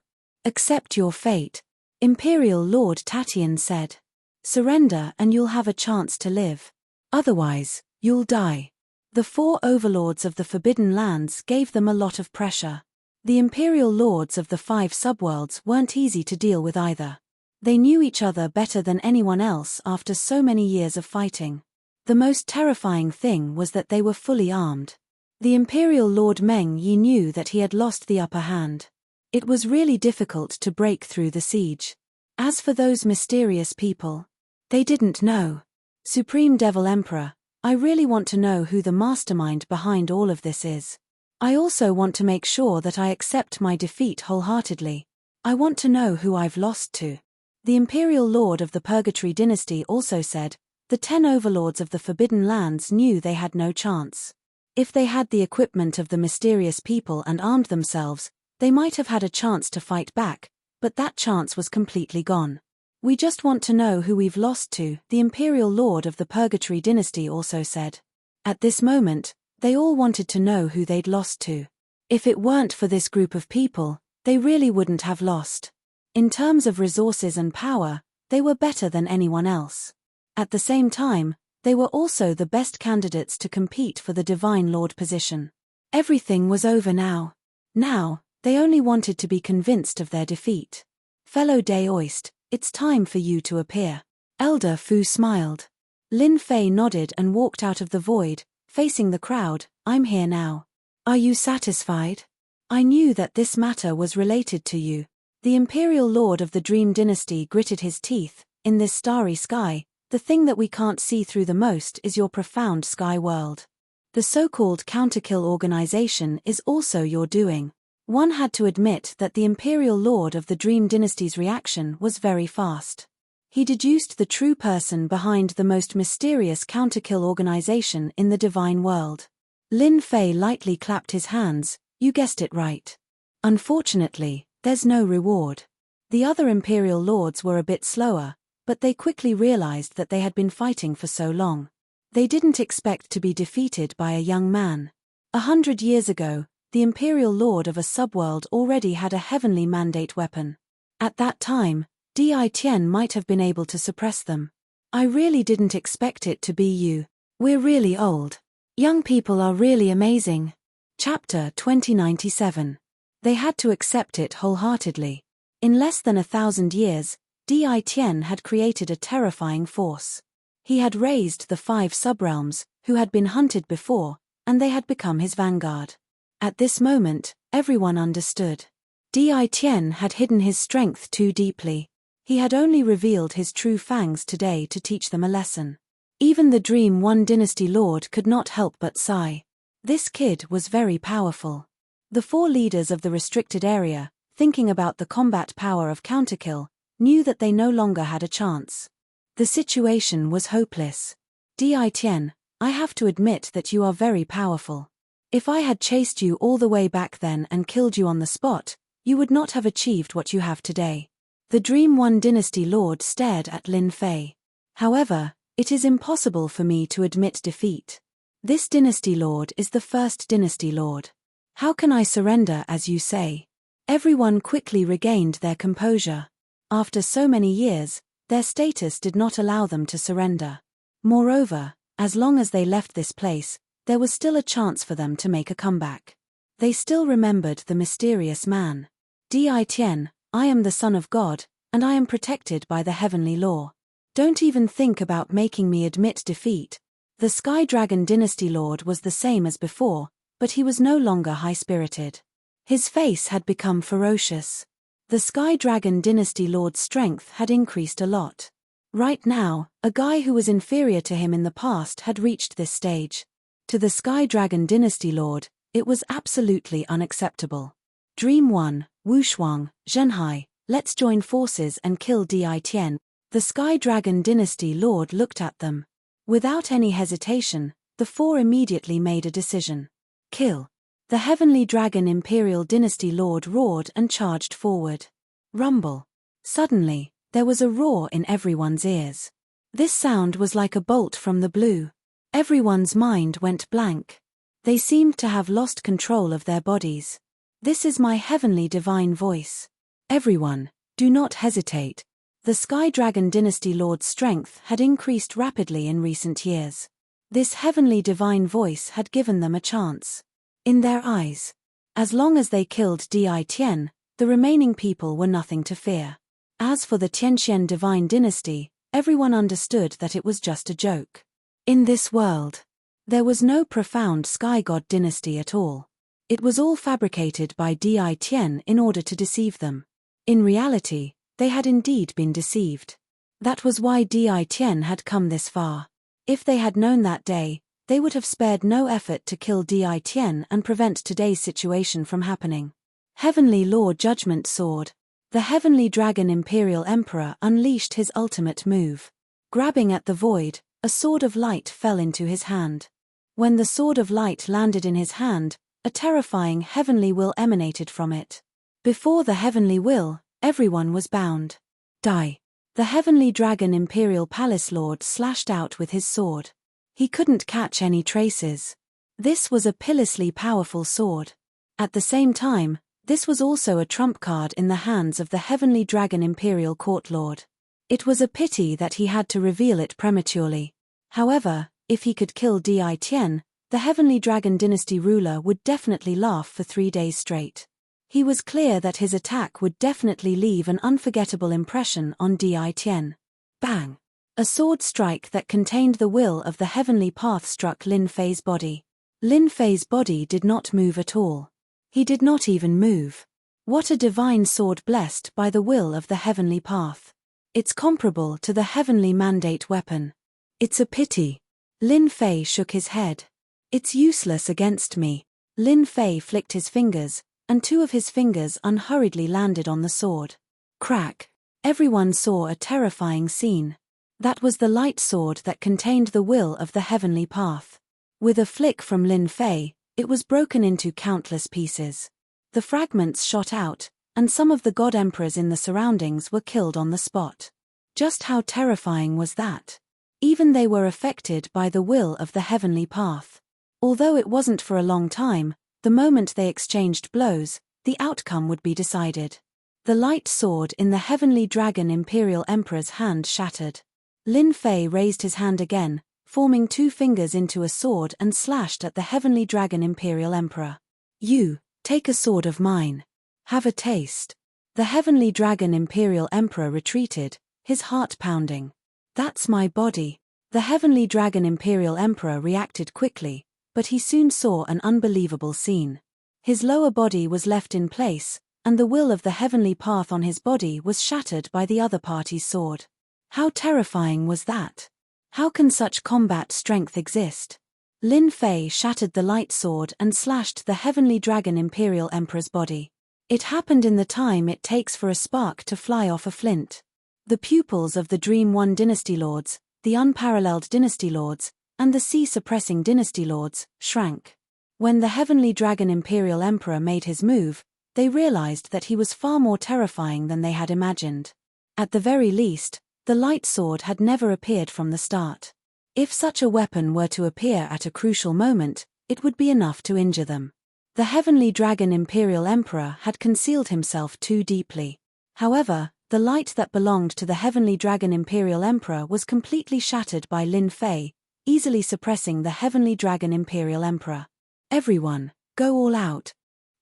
Accept your fate, Imperial Lord Tatian said. Surrender and you'll have a chance to live. Otherwise, you'll die. The 4 overlords of the Forbidden Lands gave them a lot of pressure. The Imperial Lords of the 5 subworlds weren't easy to deal with either. They knew each other better than anyone else after so many years of fighting. The most terrifying thing was that they were fully armed. The Imperial Lord Meng Yi knew that he had lost the upper hand. It was really difficult to break through the siege. As for those mysterious people, they didn't know. Supreme Devil Emperor, I really want to know who the mastermind behind all of this is. I also want to make sure that I accept my defeat wholeheartedly. I want to know who I've lost to. The Imperial Lord of the Purgatory dynasty also said, the 10 overlords of the Forbidden Lands knew they had no chance. If they had the equipment of the mysterious people and armed themselves, they might have had a chance to fight back, but that chance was completely gone. We just want to know who we've lost to, the Imperial Lord of the Purgatory dynasty also said. At this moment, they all wanted to know who they'd lost to. If it weren't for this group of people, they really wouldn't have lost. In terms of resources and power, they were better than anyone else. At the same time, they were also the best candidates to compete for the Divine Lord position. Everything was over now. Now, they only wanted to be convinced of their defeat. Fellow Daoist, it's time for you to appear. Elder Fu smiled. Lin Fei nodded and walked out of the void, facing the crowd. I'm here now. Are you satisfied? I knew that this matter was related to you. The Imperial Lord of the Dream Dynasty gritted his teeth. In this starry sky, the thing that we can't see through the most is your profound sky world. The so-called counterkill organization is also your doing. One had to admit that the Imperial Lord of the Dream Dynasty's reaction was very fast. He deduced the true person behind the most mysterious counterkill organization in the divine world. Lin Fei lightly clapped his hands. You guessed it right. Unfortunately, there's no reward. The other Imperial Lords were a bit slower, but they quickly realized that they had been fighting for so long. They didn't expect to be defeated by a young man. 100 years ago, the Imperial Lord of a subworld already had a heavenly mandate weapon. At that time, Di Tian might have been able to suppress them. I really didn't expect it to be you. We're really old. Young people are really amazing. Chapter 2097. They had to accept it wholeheartedly. In less than 1,000 years, Di Tian had created a terrifying force. He had raised the 5 subrealms, who had been hunted before, and they had become his vanguard. At this moment, everyone understood. Di Tian had hidden his strength too deeply. He had only revealed his true fangs today to teach them a lesson. Even the Dream One Dynasty Lord could not help but sigh. This kid was very powerful. The 4 leaders of the restricted area, thinking about the combat power of counterkill, knew that they no longer had a chance. The situation was hopeless. Di Tian, I have to admit that you are very powerful. If I had chased you all the way back then and killed you on the spot, you would not have achieved what you have today. The Dream One Dynasty Lord stared at Lin Fei. However, it is impossible for me to admit defeat. This Dynasty Lord is the first Dynasty Lord. How can I surrender as you say? Everyone quickly regained their composure. After so many years, their status did not allow them to surrender. Moreover, as long as they left this place, there was still a chance for them to make a comeback. They still remembered the mysterious man. Di Tian, I am the son of God, and I am protected by the heavenly law. Don't even think about making me admit defeat. The Sky Dragon Dynasty Lord was the same as before, but he was no longer high-spirited. His face had become ferocious. The Sky Dragon Dynasty Lord's strength had increased a lot. Right now, a guy who was inferior to him in the past had reached this stage. To the Sky Dragon Dynasty Lord, it was absolutely unacceptable. Dream 1, Wushuang, Zhenhai, let's join forces and kill Di Tian. The Sky Dragon Dynasty Lord looked at them. Without any hesitation, the 4 immediately made a decision. Kill. The Heavenly Dragon Imperial Dynasty Lord roared and charged forward. Rumble. Suddenly, there was a roar in everyone's ears. This sound was like a bolt from the blue. Everyone's mind went blank. They seemed to have lost control of their bodies. This is my heavenly divine voice. Everyone, do not hesitate. The Sky Dragon Dynasty Lord's strength had increased rapidly in recent years. This heavenly divine voice had given them a chance. In their eyes, as long as they killed Di Tian, the remaining people were nothing to fear. As for the Tianxian Divine Dynasty, everyone understood that it was just a joke. In this world, there was no profound Sky God dynasty at all. It was all fabricated by Di Tian in order to deceive them. In reality, they had indeed been deceived. That was why Di Tian had come this far. If they had known that day, they would have spared no effort to kill Di Tian and prevent today's situation from happening. Heavenly Law Judgment Sword. The Heavenly Dragon Imperial Emperor unleashed his ultimate move. Grabbing at the void, a sword of light fell into his hand. When the sword of light landed in his hand, a terrifying heavenly will emanated from it. Before the heavenly will, everyone was bound. Die. The Heavenly Dragon Imperial Palace Lord slashed out with his sword. He couldn't catch any traces. This was a pitilessly powerful sword. At the same time, this was also a trump card in the hands of the Heavenly Dragon Imperial Court Lord. It was a pity that he had to reveal it prematurely. However, if he could kill Di Tian, the Heavenly Dragon Dynasty ruler would definitely laugh for 3 days straight. He was clear that his attack would definitely leave an unforgettable impression on Di Tian. Bang! A sword strike that contained the will of the heavenly path struck Lin Fei's body. Lin Fei's body did not move at all. He did not even move. What a divine sword blessed by the will of the heavenly path. It's comparable to the heavenly mandate weapon. It's a pity. Lin Fei shook his head. It's useless against me. Lin Fei flicked his fingers, and two of his fingers unhurriedly landed on the sword. Crack. Everyone saw a terrifying scene. That was the light sword that contained the will of the heavenly path. With a flick from Lin Fei, it was broken into countless pieces. The fragments shot out, and some of the god emperors in the surroundings were killed on the spot. Just how terrifying was that? Even they were affected by the will of the heavenly path. Although it wasn't for a long time, the moment they exchanged blows, the outcome would be decided. The light sword in the heavenly dragon imperial emperor's hand shattered. Lin Fei raised his hand again, forming two fingers into a sword and slashed at the heavenly dragon imperial emperor. You, take a sword of mine. Have a taste. The heavenly dragon imperial emperor retreated, his heart pounding. That's my body. The heavenly dragon imperial emperor reacted quickly, but he soon saw an unbelievable scene. His lower body was left in place, and the will of the heavenly path on his body was shattered by the other party's sword. How terrifying was that? How can such combat strength exist? Lin Fei shattered the light sword and slashed the heavenly dragon imperial emperor's body. It happened in the time it takes for a spark to fly off a flint. The pupils of the Dream One dynasty lords, the unparalleled dynasty lords, and the sea-suppressing dynasty lords, shrank. When the heavenly dragon imperial emperor made his move, they realized that he was far more terrifying than they had imagined. At the very least, the light sword had never appeared from the start. If such a weapon were to appear at a crucial moment, it would be enough to injure them. The heavenly dragon imperial emperor had concealed himself too deeply. However, the light that belonged to the heavenly dragon imperial emperor was completely shattered by Lin Fei, easily suppressing the heavenly dragon imperial emperor. Everyone, go all out.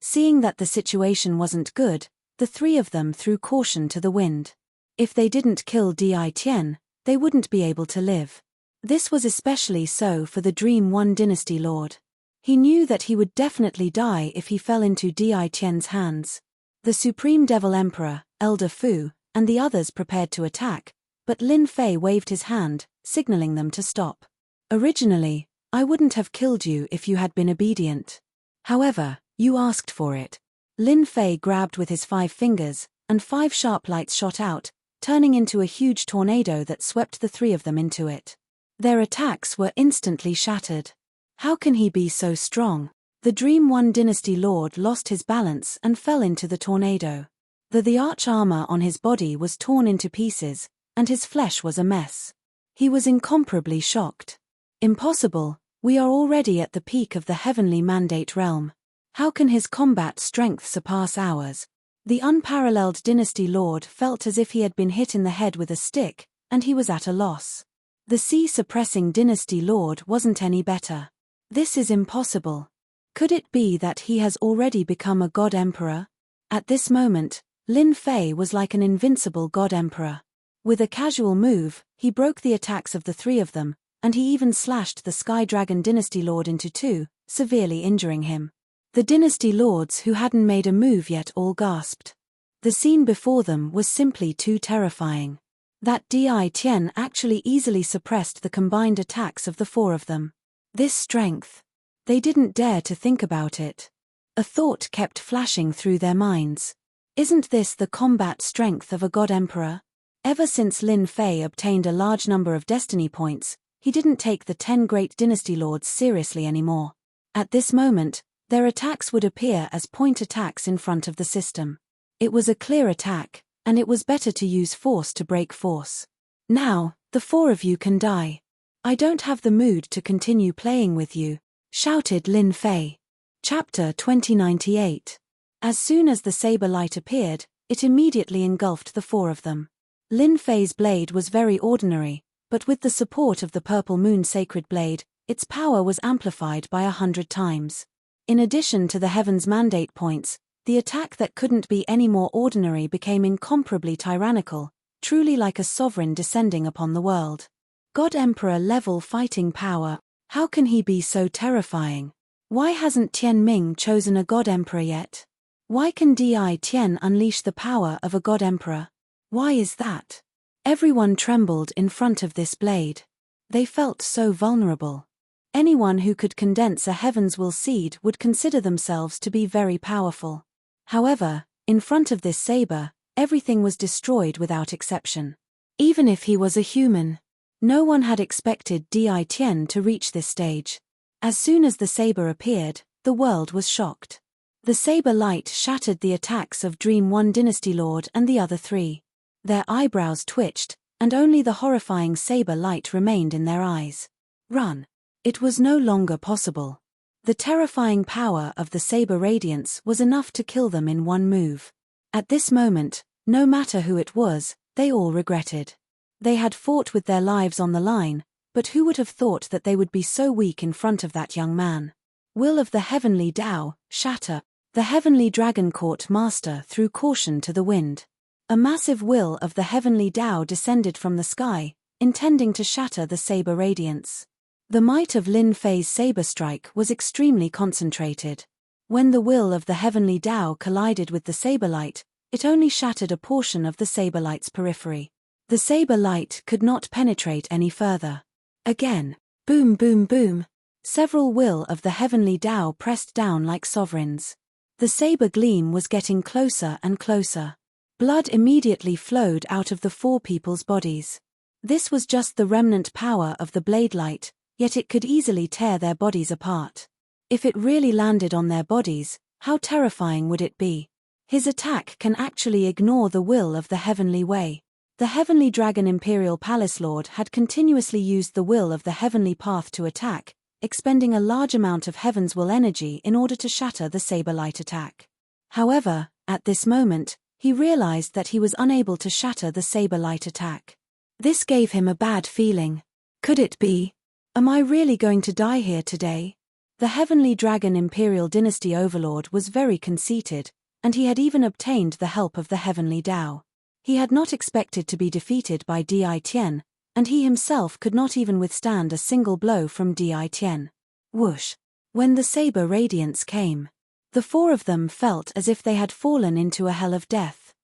Seeing that the situation wasn't good, the three of them threw caution to the wind. If they didn't kill Di Tian, they wouldn't be able to live. This was especially so for the Dream One dynasty lord. He knew that he would definitely die if he fell into Di Tian's hands. The Supreme Devil Emperor, Elder Fu, and the others prepared to attack, but Lin Fei waved his hand, signaling them to stop. Originally, I wouldn't have killed you if you had been obedient. However, you asked for it. Lin Fei grabbed with his 5 fingers, and 5 sharp lights shot out, turning into a huge tornado that swept the 3 of them into it. Their attacks were instantly shattered. How can he be so strong? The Dream One dynasty lord lost his balance and fell into the tornado. The arch armor on his body was torn into pieces, and his flesh was a mess. He was incomparably shocked. Impossible, we are already at the peak of the heavenly mandate realm. How can his combat strength surpass ours? The unparalleled dynasty lord felt as if he had been hit in the head with a stick, and he was at a loss. The sea-suppressing dynasty lord wasn't any better. This is impossible. Could it be that he has already become a god emperor? At this moment, Lin Fei was like an invincible god emperor. With a casual move, he broke the attacks of the 3 of them, and he even slashed the Sky Dragon dynasty lord into 2, severely injuring him. The dynasty lords who hadn't made a move yet all gasped. The scene before them was simply too terrifying. That Di Tian actually easily suppressed the combined attacks of the 4 of them. This strength. They didn't dare to think about it. A thought kept flashing through their minds. Isn't this the combat strength of a god emperor? Ever since Lin Fei obtained a large number of destiny points, he didn't take the 10 great dynasty lords seriously anymore. At this moment, their attacks would appear as point attacks in front of the system. It was a clear attack, and it was better to use force to break force. Now, the 4 of you can die. I don't have the mood to continue playing with you, shouted Lin Fei. Chapter 2098. As soon as the saber light appeared, it immediately engulfed the 4 of them. Lin Fei's blade was very ordinary, but with the support of the Purple Moon Sacred Blade, its power was amplified by 100 times. In addition to the Heaven's Mandate points, the attack that couldn't be any more ordinary became incomparably tyrannical, truly like a sovereign descending upon the world. God Emperor level fighting power, how can he be so terrifying? Why hasn't Tian Ming chosen a god emperor yet? Why can Di Tian unleash the power of a god emperor? Why is that? Everyone trembled in front of this blade. They felt so vulnerable. Anyone who could condense a heaven's will seed would consider themselves to be very powerful. However, in front of this saber, everything was destroyed without exception. Even if he was a human. No one had expected Di Tian to reach this stage. As soon as the saber appeared, the world was shocked. The saber light shattered the attacks of Dream One Dynasty Lord and the other three. Their eyebrows twitched, and only the horrifying saber light remained in their eyes. Run. It was no longer possible. The terrifying power of the saber radiance was enough to kill them in one move. At this moment, no matter who it was, they all regretted. They had fought with their lives on the line, but who would have thought that they would be so weak in front of that young man? Will of the heavenly Tao, shatter. The heavenly dragon court master threw caution to the wind. A massive will of the heavenly Tao descended from the sky, intending to shatter the saber radiance. The might of Lin Fei's saber strike was extremely concentrated. When the will of the heavenly Tao collided with the saber light, it only shattered a portion of the saber light's periphery. The saber light could not penetrate any further. Again, boom boom boom. Several will of the heavenly Tao pressed down like sovereigns. The saber gleam was getting closer and closer. Blood immediately flowed out of the four people's bodies. This was just the remnant power of the blade light, yet it could easily tear their bodies apart. If it really landed on their bodies, how terrifying would it be? His attack can actually ignore the will of the heavenly way. The heavenly dragon Imperial Palace Lord had continuously used the will of the heavenly path to attack, expending a large amount of heaven's will energy in order to shatter the saber light attack. However, at this moment, he realized that he was unable to shatter the saber light attack. This gave him a bad feeling. Could it be? Am I really going to die here today? The heavenly dragon Imperial Dynasty Overlord was very conceited, and he had even obtained the help of the heavenly Tao. He had not expected to be defeated by Di Tian, and he himself could not even withstand a single blow from Di Tian. Whoosh! When the saber radiance came, the four of them felt as if they had fallen into a hell of death.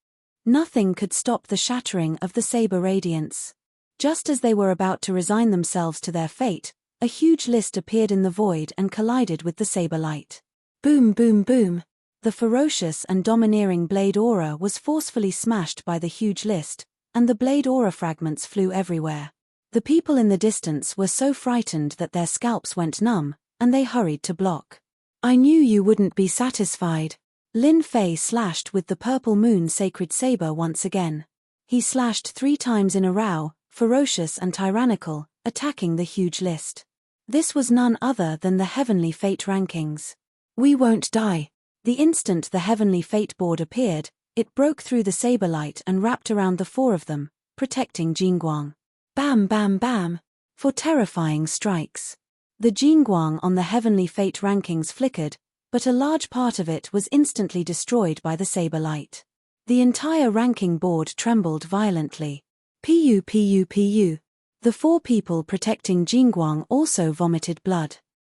Nothing could stop the shattering of the saber radiance. Just as they were about to resign themselves to their fate, a huge list appeared in the void and collided with the saber light. Boom boom boom! The ferocious and domineering blade aura was forcefully smashed by the huge list, and the blade aura fragments flew everywhere. The people in the distance were so frightened that their scalps went numb, and they hurried to block. I knew you wouldn't be satisfied. Lin Fei slashed with the purple moon sacred saber once again. He slashed 3 times in a row, ferocious and tyrannical, attacking the huge list. This was none other than the heavenly fate rankings. We won't die. The instant the heavenly fate board appeared, it broke through the saber light and wrapped around the four of them, protecting Jingguang. Bam bam bam! For terrifying strikes. The Jingguang on the heavenly fate rankings flickered, but a large part of it was instantly destroyed by the saber light. The entire ranking board trembled violently. Pu pu pu. The four people protecting Jingguang also vomited blood.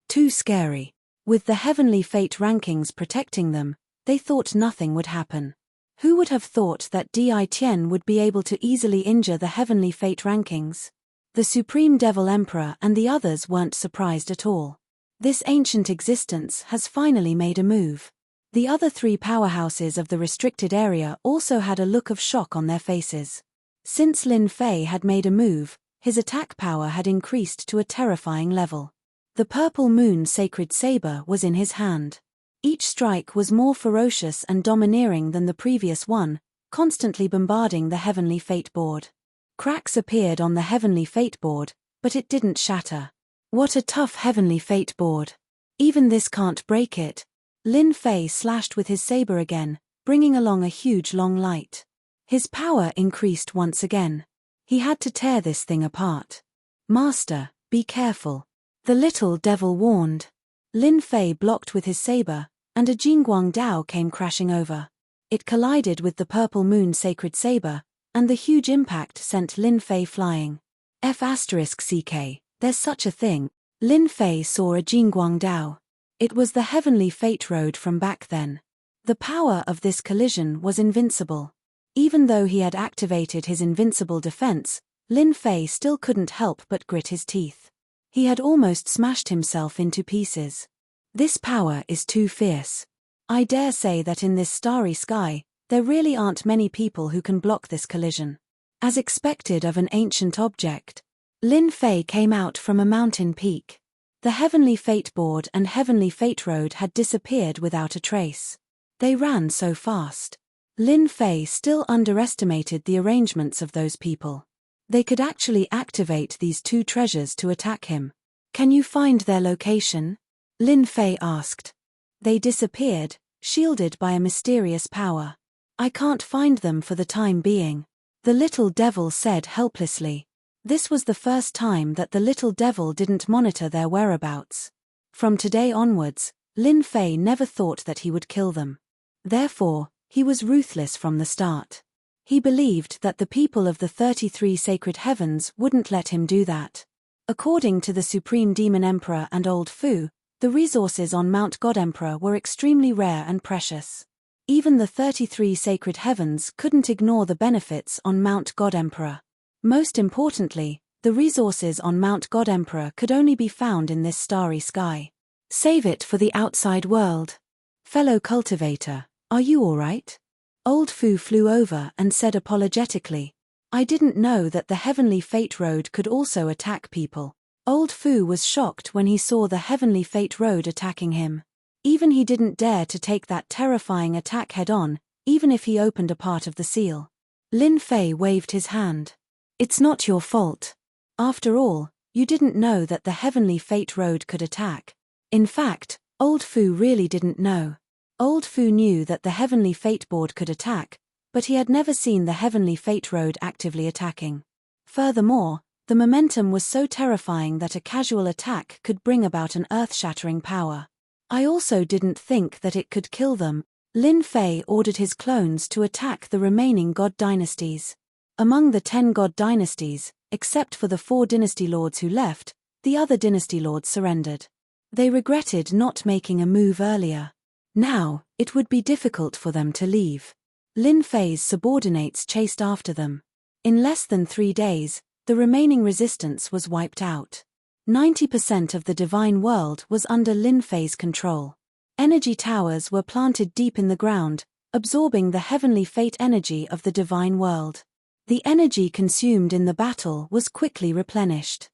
Too scary. With the heavenly fate rankings protecting them, they thought nothing would happen. Who would have thought that Di Tian would be able to easily injure the heavenly fate rankings? The Supreme Devil Emperor and the others weren't surprised at all. This ancient existence has finally made a move. The other 3 powerhouses of the restricted area also had a look of shock on their faces. Since Lin Fei had made a move, his attack power had increased to a terrifying level. The purple moon sacred saber was in his hand. Each strike was more ferocious and domineering than the previous one, constantly bombarding the heavenly fate board. Cracks appeared on the heavenly fate board, but it didn't shatter. What a tough heavenly fate board. Even this can't break it. Lin Fei slashed with his saber again, bringing along a huge long light. His power increased once again. He had to tear this thing apart. Master, be careful. The little devil warned. Lin Fei blocked with his saber, and a Jingguang Dao came crashing over. It collided with the purple moon sacred saber, and the huge impact sent Lin Fei flying. F***ck, there's such a thing. Lin Fei saw a Jingguang Dao. It was the heavenly fate road from back then. The power of this collision was invincible. Even though he had activated his invincible defense, Lin Fei still couldn't help but grit his teeth. He had almost smashed himself into pieces. This power is too fierce. I dare say that in this starry sky, there really aren't many people who can block this collision. As expected of an ancient object, Lin Fei came out from a mountain peak. The heavenly fate board and heavenly fate road had disappeared without a trace. They ran so fast. Lin Fei still underestimated the arrangements of those people. They could actually activate these two treasures to attack him. Can you find their location? Lin Fei asked. They disappeared, shielded by a mysterious power. I can't find them for the time being, the little devil said helplessly. This was the first time that the little devil didn't monitor their whereabouts. From today onwards, Lin Fei never thought that he would kill them. Therefore, he was ruthless from the start. He believed that the people of the 33 sacred heavens wouldn't let him do that. According to the Supreme Demon Emperor and Old Fu, the resources on Mount God Emperor were extremely rare and precious. Even the 33 sacred heavens couldn't ignore the benefits on Mount God Emperor. Most importantly, the resources on Mount God Emperor could only be found in this starry sky. Save it for the outside world. Fellow cultivator, are you all right? Old Fu flew over and said apologetically, I didn't know that the heavenly fate road could also attack people. Old Fu was shocked when he saw the heavenly fate road attacking him. Even he didn't dare to take that terrifying attack head-on, even if he opened a part of the seal. Lin Fei waved his hand. It's not your fault. After all, you didn't know that the heavenly fate road could attack. In fact, Old Fu really didn't know. Old Fu knew that the heavenly fate board could attack, but he had never seen the heavenly fate road actively attacking. Furthermore, the momentum was so terrifying that a casual attack could bring about an earth-shattering power. I also didn't think that it could kill them. Lin Fei ordered his clones to attack the remaining god dynasties. Among the 10 god dynasties, except for the 4 dynasty lords who left, the other dynasty lords surrendered. They regretted not making a move earlier. Now, it would be difficult for them to leave. Lin Fei's subordinates chased after them. In less than 3 days, the remaining resistance was wiped out. 90% of the divine world was under Lin Fei's control. Energy towers were planted deep in the ground, absorbing the heavenly fate energy of the divine world. The energy consumed in the battle was quickly replenished.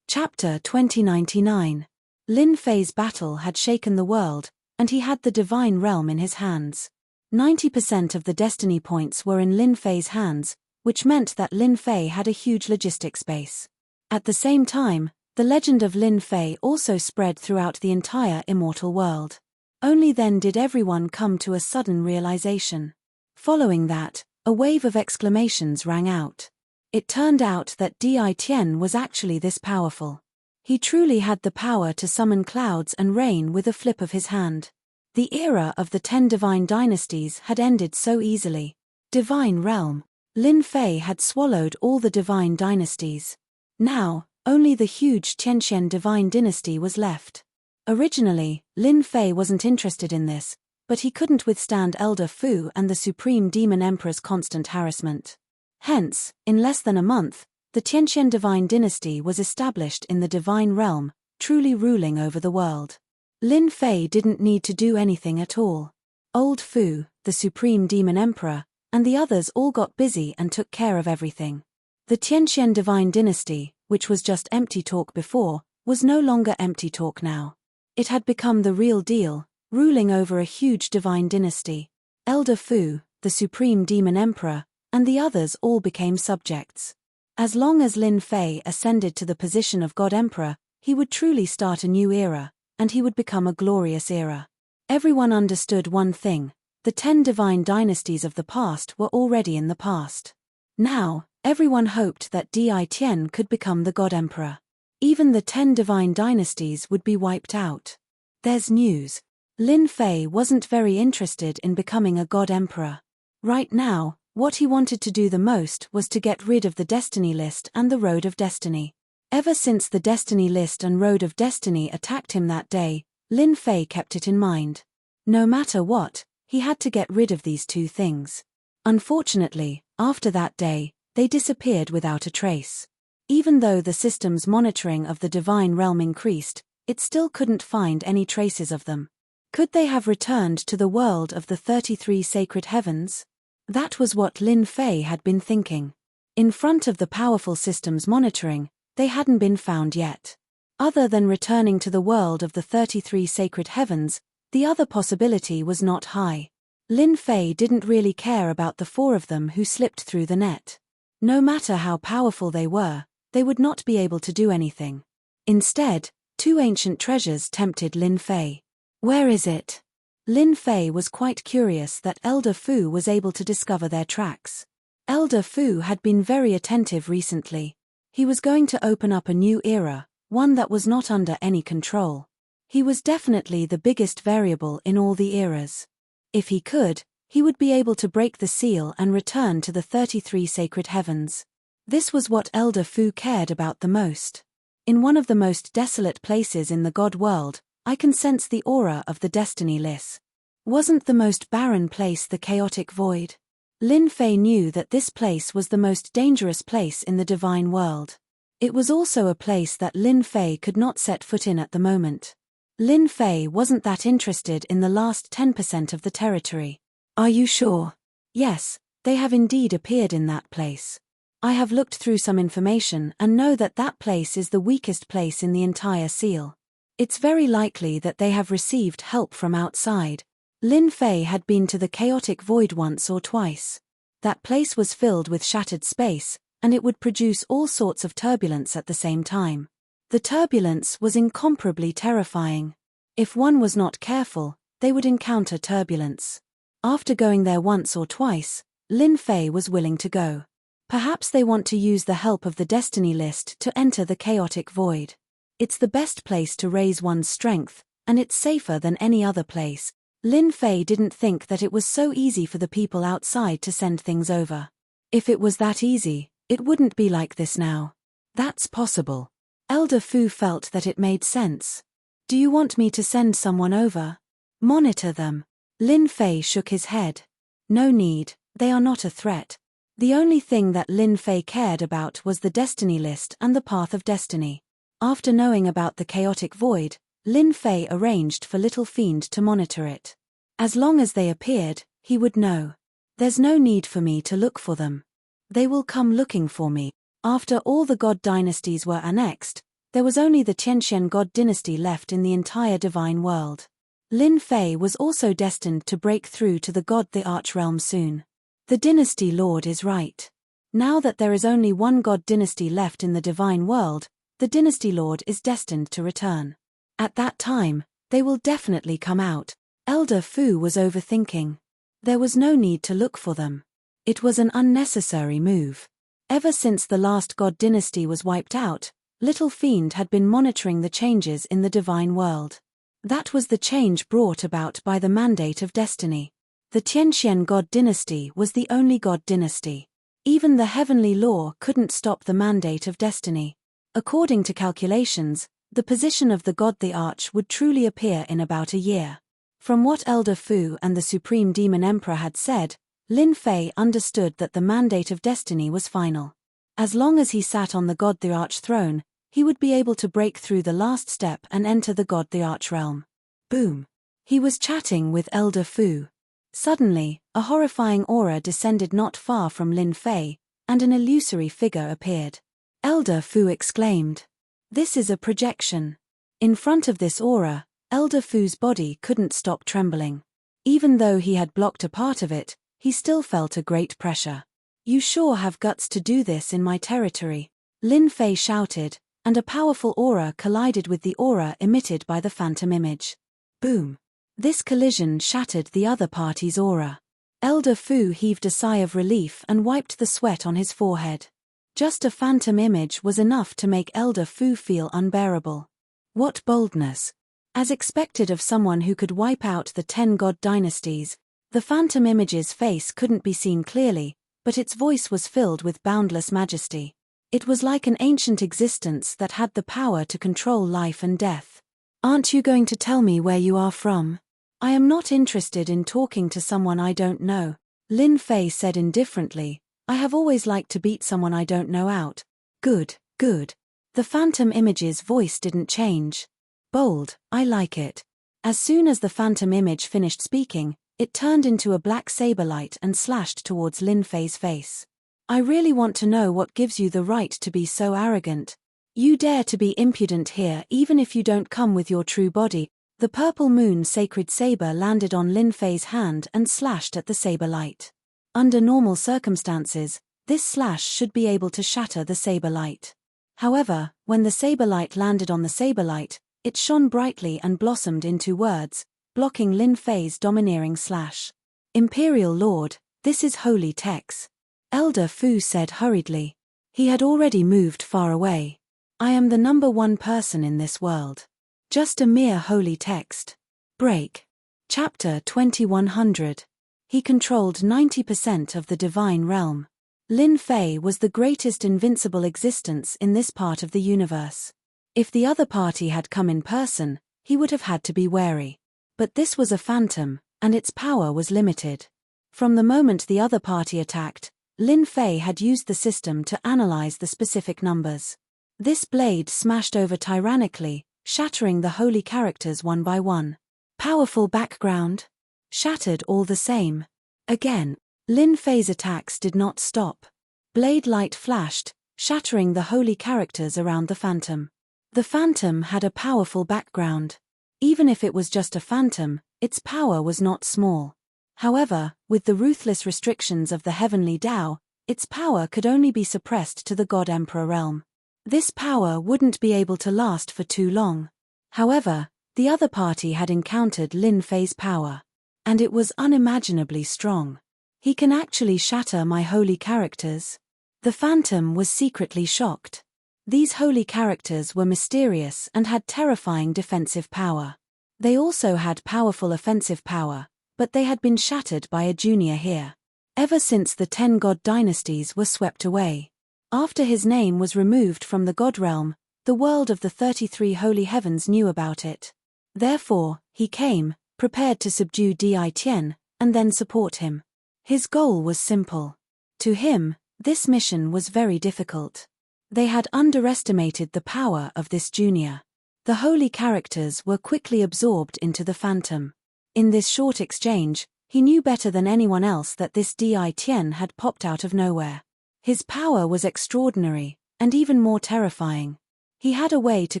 Chapter 2099. Lin Fei's battle had shaken the world, and he had the divine realm in his hands. 90% of the destiny points were in Lin Fei's hands, which meant that Lin Fei had a huge logistics base. At the same time, the legend of Lin Fei also spread throughout the entire immortal world. Only then did everyone come to a sudden realization. Following that, a wave of exclamations rang out. It turned out that Di Tian was actually this powerful. He truly had the power to summon clouds and rain with a flip of his hand. The era of the 10 divine dynasties had ended so easily. Divine realm. Lin Fei had swallowed all the divine dynasties. Now, only the huge Tianqian divine dynasty was left. Originally, Lin Fei wasn't interested in this, but he couldn't withstand Elder Fu and the Supreme Demon Emperor's constant harassment. Hence, in less than a month, the Tianqian divine dynasty was established in the divine realm, truly ruling over the world. Lin Fei didn't need to do anything at all. Old Fu, the Supreme Demon Emperor, and the others all got busy and took care of everything. The Tianqian divine dynasty, which was just empty talk before, was no longer empty talk now. It had become the real deal, ruling over a huge divine dynasty. Elder Fu, the Supreme Demon Emperor, and the others all became subjects. As long as Lin Fei ascended to the position of God Emperor, he would truly start a new era, and he would become a glorious era. Everyone understood one thing: the 10 divine dynasties of the past were already in the past. Now, everyone hoped that Di Tian could become the God Emperor. Even the 10 divine dynasties would be wiped out. There's news. Lin Fei wasn't very interested in becoming a God Emperor. Right now, what he wanted to do the most was to get rid of the Destiny List and the Road of Destiny. Ever since the Destiny List and Road of Destiny attacked him that day, Lin Fei kept it in mind. No matter what, he had to get rid of these two things. Unfortunately, after that day, they disappeared without a trace. Even though the system's monitoring of the divine realm increased, it still couldn't find any traces of them. Could they have returned to the world of the 33 sacred heavens? That was what Lin Fei had been thinking. In front of the powerful system's monitoring, they hadn't been found yet. Other than returning to the world of the 33 sacred heavens, the other possibility was not high. Lin Fei didn't really care about the 4 of them who slipped through the net. No matter how powerful they were, they would not be able to do anything. Instead, 2 ancient treasures tempted Lin Fei. Where is it? Lin Fei was quite curious that Elder Fu was able to discover their tracks. Elder Fu had been very attentive recently. He was going to open up a new era, one that was not under any control. He was definitely the biggest variable in all the eras. If he could, he would be able to break the seal and return to the 33 sacred heavens. This was what Elder Fu cared about the most. In one of the most desolate places in the God world, I can sense the aura of the destiny list. Wasn't the most barren place the chaotic void? Lin Fei knew that this place was the most dangerous place in the divine world. It was also a place that Lin Fei could not set foot in at the moment. Lin Fei wasn't that interested in the last 10% of the territory. Are you sure? Yes, they have indeed appeared in that place. I have looked through some information and know that that place is the weakest place in the entire seal. It's very likely that they have received help from outside. Lin Fei had been to the chaotic void once or twice. That place was filled with shattered space, and it would produce all sorts of turbulence at the same time. The turbulence was incomparably terrifying. If one was not careful, they would encounter turbulence. After going there once or twice, Lin Fei was willing to go. Perhaps they want to use the help of the destiny list to enter the chaotic void. It's the best place to raise one's strength, and it's safer than any other place. Lin Fei didn't think that it was so easy for the people outside to send things over. If it was that easy, it wouldn't be like this now. That's possible. Elder Fu felt that it made sense. Do you want me to send someone over? Monitor them. Lin Fei shook his head. No need, they are not a threat. The only thing that Lin Fei cared about was the destiny list and the path of destiny. After knowing about the chaotic void, Lin Fei arranged for Little Fiend to monitor it. As long as they appeared, he would know. There's no need for me to look for them. They will come looking for me. After all the god dynasties were annexed, there was only the Tianxian god dynasty left in the entire divine world. Lin Fei was also destined to break through to the god the Archrealm soon. The dynasty lord is right. Now that there is only one god dynasty left in the divine world, the dynasty lord is destined to return. At that time, they will definitely come out. Elder Fu was overthinking. There was no need to look for them. It was an unnecessary move. Ever since the last god dynasty was wiped out, Little Fiend had been monitoring the changes in the divine world. That was the change brought about by the mandate of destiny. The Tianxian god dynasty was the only god dynasty. Even the heavenly law couldn't stop the mandate of destiny. According to calculations, the position of the god the Arch would truly appear in about a year. From what Elder Fu and the Supreme Demon Emperor had said, Lin Fei understood that the mandate of destiny was final. As long as he sat on the God the Arch throne, he would be able to break through the last step and enter the God the Arch realm. Boom! He was chatting with Elder Fu. Suddenly, a horrifying aura descended not far from Lin Fei, and an illusory figure appeared. Elder Fu exclaimed, "This is a projection." In front of this aura, Elder Fu's body couldn't stop trembling. Even though he had blocked a part of it, he still felt a great pressure. "You sure have guts to do this in my territory," Lin Fei shouted, and a powerful aura collided with the aura emitted by the phantom image. Boom! This collision shattered the other party's aura. Elder Fu heaved a sigh of relief and wiped the sweat on his forehead. Just a phantom image was enough to make Elder Fu feel unbearable. What boldness! As expected of someone who could wipe out the 10 god dynasties, the phantom image's face couldn't be seen clearly, but its voice was filled with boundless majesty. It was like an ancient existence that had the power to control life and death. Aren't you going to tell me where you are from? I am not interested in talking to someone I don't know, Lin Fei said indifferently. I have always liked to beat someone I don't know out. Good, good. The phantom image's voice didn't change. Bold, I like it. As soon as the phantom image finished speaking, it turned into a black saber light and slashed towards Lin Fei's face. I really want to know what gives you the right to be so arrogant. You dare to be impudent here even if you don't come with your true body. The purple moon sacred saber landed on Lin Fei's hand and slashed at the saber light. Under normal circumstances, this slash should be able to shatter the saber light. However, when the saber light landed on the saber light, it shone brightly and blossomed into words, blocking Lin Fei's domineering slash. Imperial Lord, this is holy text. Elder Fu said hurriedly. He had already moved far away. I am the number one person in this world. Just a mere holy text. Break. Chapter 2100. He controlled 90% of the divine realm. Lin Fei was the greatest invincible existence in this part of the universe. If the other party had come in person, he would have had to be wary. But this was a phantom, and its power was limited. From the moment the other party attacked, Lin Fei had used the system to analyze the specific numbers. This blade smashed over tyrannically, shattering the holy characters one by one. Powerful background. Shattered all the same. Again, Lin Fei's attacks did not stop. Blade light flashed, shattering the holy characters around the phantom. The phantom had a powerful background. Even if it was just a phantom, its power was not small. However, with the ruthless restrictions of the heavenly Tao, its power could only be suppressed to the God Emperor realm. This power wouldn't be able to last for too long. However, the other party had encountered Lin Fei's power. And it was unimaginably strong. He can actually shatter my holy characters. The phantom was secretly shocked. These holy characters were mysterious and had terrifying defensive power. They also had powerful offensive power, but they had been shattered by a junior here. Ever since the 10 god dynasties were swept away. After his name was removed from the god realm, the world of the 33 holy heavens knew about it. Therefore, he came, prepared to subdue Di Tian, and then support him. His goal was simple. To him, this mission was very difficult. They had underestimated the power of this junior. The holy characters were quickly absorbed into the phantom. In this short exchange, he knew better than anyone else that this Di Tian had popped out of nowhere. His power was extraordinary, and even more terrifying. He had a way to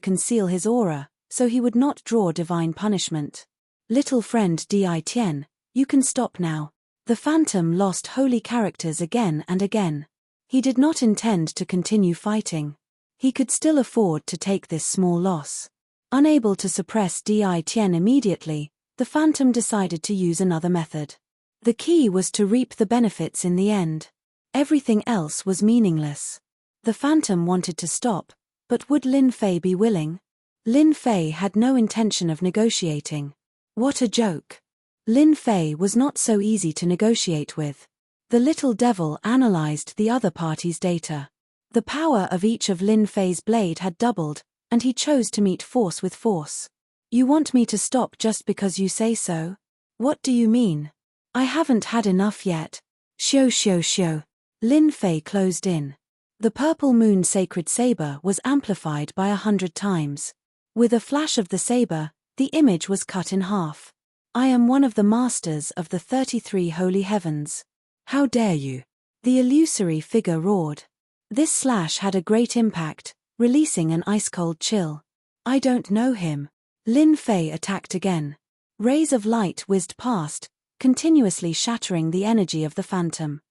conceal his aura, so he would not draw divine punishment. Little friend Di Tian, you can stop now. The phantom lost holy characters again and again. He did not intend to continue fighting. He could still afford to take this small loss. Unable to suppress Di Tian immediately, the phantom decided to use another method. The key was to reap the benefits in the end. Everything else was meaningless. The phantom wanted to stop, but would Lin Fei be willing? Lin Fei had no intention of negotiating. What a joke. Lin Fei was not so easy to negotiate with. The little devil analyzed the other party's data. The power of each of Lin Fei's blade had doubled, and he chose to meet force with force. You want me to stop just because you say so? What do you mean? I haven't had enough yet. Shio. Lin Fei closed in. The purple moon sacred saber was amplified by 100 times. With a flash of the saber, the image was cut in half. I am one of the masters of the 33 holy heavens. How dare you? The illusory figure roared. This slash had a great impact, releasing an ice-cold chill. I don't know him. Lin Fei attacked again. Rays of light whizzed past, continuously shattering the energy of the phantom.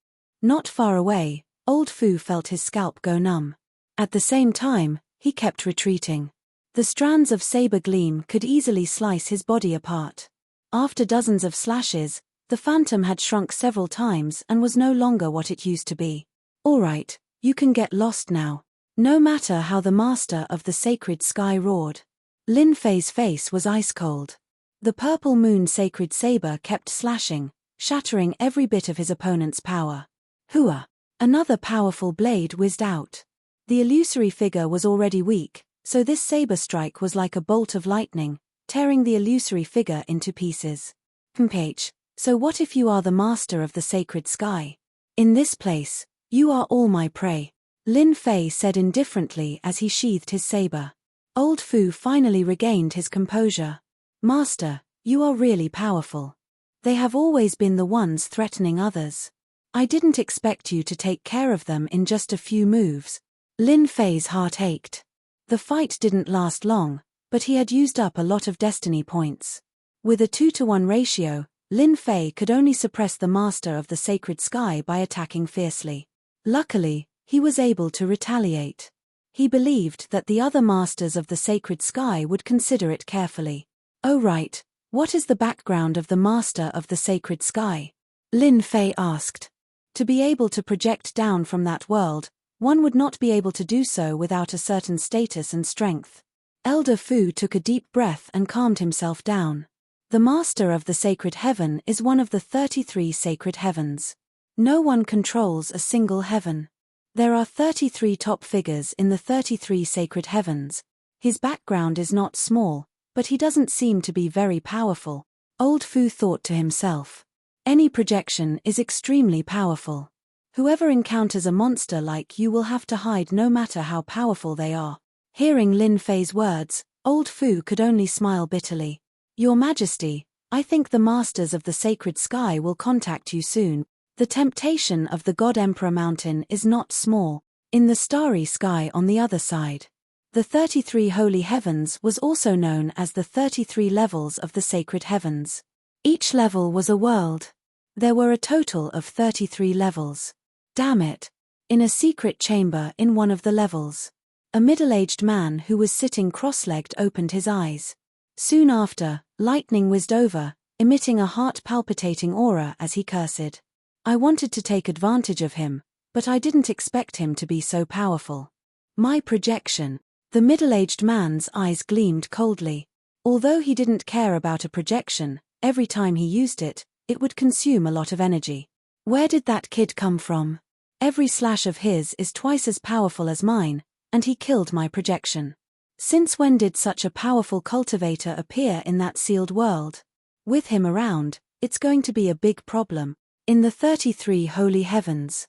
Not far away, old Fu felt his scalp go numb. At the same time, he kept retreating. The strands of saber gleam could easily slice his body apart. After dozens of slashes, the phantom had shrunk several times and was no longer what it used to be. All right, you can get lost now. No matter how the master of the sacred sky roared. Lin Fei's face was ice-cold. The purple moon sacred saber kept slashing, shattering every bit of his opponent's power. Hua! Another powerful blade whizzed out. The illusory figure was already weak, so this saber strike was like a bolt of lightning, tearing the illusory figure into pieces. Ph. So what if you are the master of the sacred sky? In this place, you are all my prey, Lin Fei said indifferently as he sheathed his saber. Old Fu finally regained his composure. Master, you are really powerful. They have always been the ones threatening others. I didn't expect you to take care of them in just a few moves. Lin Fei's heart ached. The fight didn't last long, but he had used up a lot of destiny points. With a 2-to-1 ratio, Lin Fei could only suppress the master of the sacred sky by attacking fiercely. Luckily, he was able to retaliate. He believed that the other masters of the sacred sky would consider it carefully. Oh right, what is the background of the master of the sacred sky? Lin Fei asked. To be able to project down from that world, one would not be able to do so without a certain status and strength. Elder Fu took a deep breath and calmed himself down. The master of the sacred heaven is one of the 33 sacred heavens. No one controls a single heaven. There are 33 top figures in the 33 sacred heavens. His background is not small, but he doesn't seem to be very powerful. Old Fu thought to himself. Any projection is extremely powerful. Whoever encounters a monster like you will have to hide no matter how powerful they are. Hearing Lin Fei's words, Old Fu could only smile bitterly. Your Majesty, I think the masters of the sacred sky will contact you soon. The temptation of the God Emperor Mountain is not small. In the starry sky on the other side. The 33 holy heavens was also known as the 33 levels of the sacred heavens. Each level was a world. There were a total of 33 levels. Damn it. In a secret chamber in one of the levels, a middle-aged man who was sitting cross-legged opened his eyes. Soon after, lightning whizzed over, emitting a heart-palpitating aura as he cursed. I wanted to take advantage of him, but I didn't expect him to be so powerful. My projection. The middle-aged man's eyes gleamed coldly. Although he didn't care about a projection, every time he used it, it would consume a lot of energy. Where did that kid come from? Every slash of his is twice as powerful as mine, and he killed my projection. Since when did such a powerful cultivator appear in that sealed world? With him around, it's going to be a big problem. In the 33 holy heavens,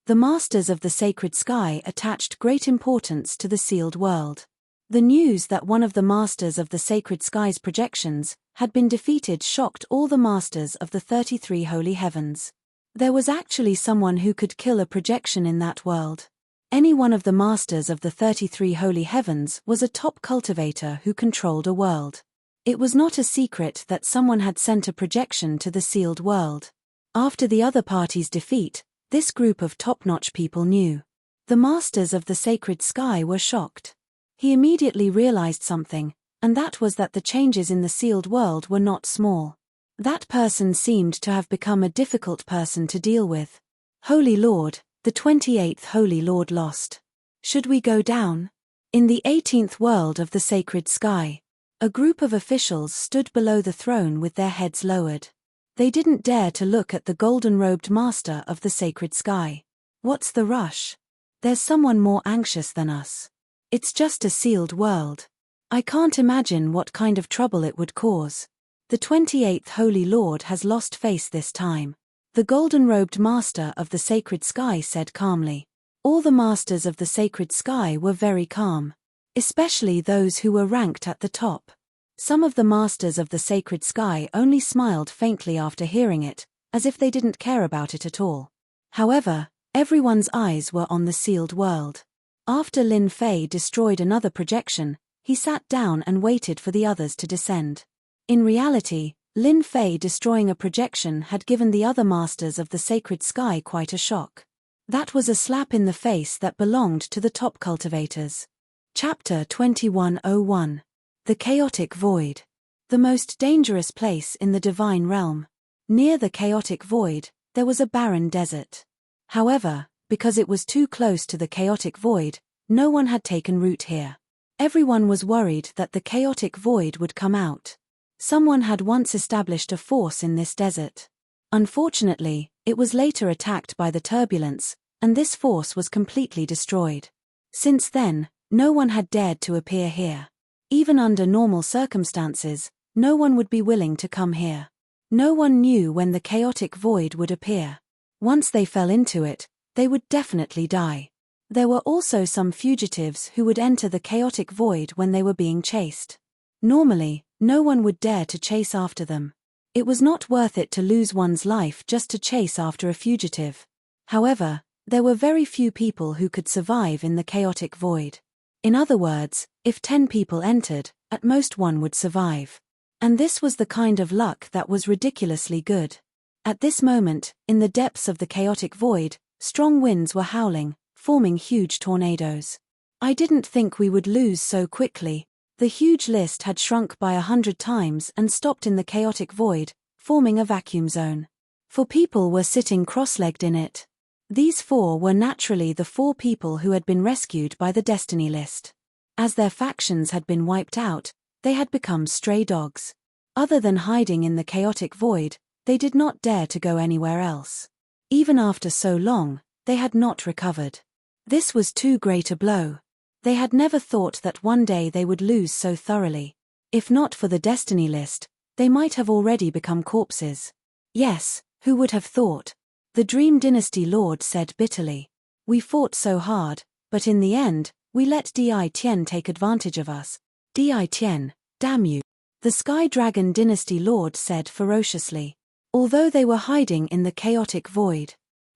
the masters of the sacred sky attached great importance to the sealed world. The news that one of the masters of the sacred sky's projections had been defeated shocked all the masters of the 33 holy heavens. There was actually someone who could kill a projection in that world. Any one of the masters of the 33 holy heavens was a top cultivator who controlled a world. It was not a secret that someone had sent a projection to the sealed world. After the other party's defeat, this group of top-notch people knew. The masters of the sacred sky were shocked. He immediately realized something, and that was that the changes in the sealed world were not small. That person seemed to have become a difficult person to deal with. Holy Lord, the 28th Holy Lord lost. Should we go down? In the 18th world of the sacred sky, a group of officials stood below the throne with their heads lowered. They didn't dare to look at the golden-robed master of the sacred sky. What's the rush? There's someone more anxious than us. It's just a sealed world. I can't imagine what kind of trouble it would cause. The 28th Holy Lord has lost face this time. The golden-robed master of the sacred sky said calmly. All the masters of the sacred sky were very calm. Especially those who were ranked at the top. Some of the masters of the sacred sky only smiled faintly after hearing it, as if they didn't care about it at all. However, everyone's eyes were on the sealed world. After Lin Fei destroyed another projection, he sat down and waited for the others to descend. In reality, Lin Fei destroying a projection had given the other masters of the sacred sky quite a shock. That was a slap in the face that belonged to the top cultivators. Chapter 2101. The Chaotic Void. The most dangerous place in the divine realm. Near the chaotic void, there was a barren desert. However, because it was too close to the chaotic void, no one had taken root here. Everyone was worried that the chaotic void would come out. Someone had once established a force in this desert. Unfortunately, it was later attacked by the turbulence, and this force was completely destroyed. Since then, no one had dared to appear here. Even under normal circumstances, no one would be willing to come here. No one knew when the chaotic void would appear. Once they fell into it, they would definitely die. There were also some fugitives who would enter the chaotic void when they were being chased. Normally, no one would dare to chase after them. It was not worth it to lose one's life just to chase after a fugitive. However, there were very few people who could survive in the chaotic void. In other words, if 10 people entered, at most one would survive. And this was the kind of luck that was ridiculously good. At this moment, in the depths of the chaotic void, strong winds were howling, forming huge tornadoes. I didn't think we would lose so quickly. The huge list had shrunk by 100 times and stopped in the chaotic void, forming a vacuum zone. 4 people were sitting cross-legged in it. These 4 were naturally the 4 people who had been rescued by the Destiny List. As their factions had been wiped out, they had become stray dogs. Other than hiding in the chaotic void, they did not dare to go anywhere else. Even after so long, they had not recovered. This was too great a blow. They had never thought that one day they would lose so thoroughly. If not for the Destiny List, they might have already become corpses. Yes, who would have thought? The Dream Dynasty Lord said bitterly. We fought so hard, but in the end, we let Di Tian take advantage of us. Di Tian, damn you. The Sky Dragon Dynasty Lord said ferociously. Although they were hiding in the chaotic void,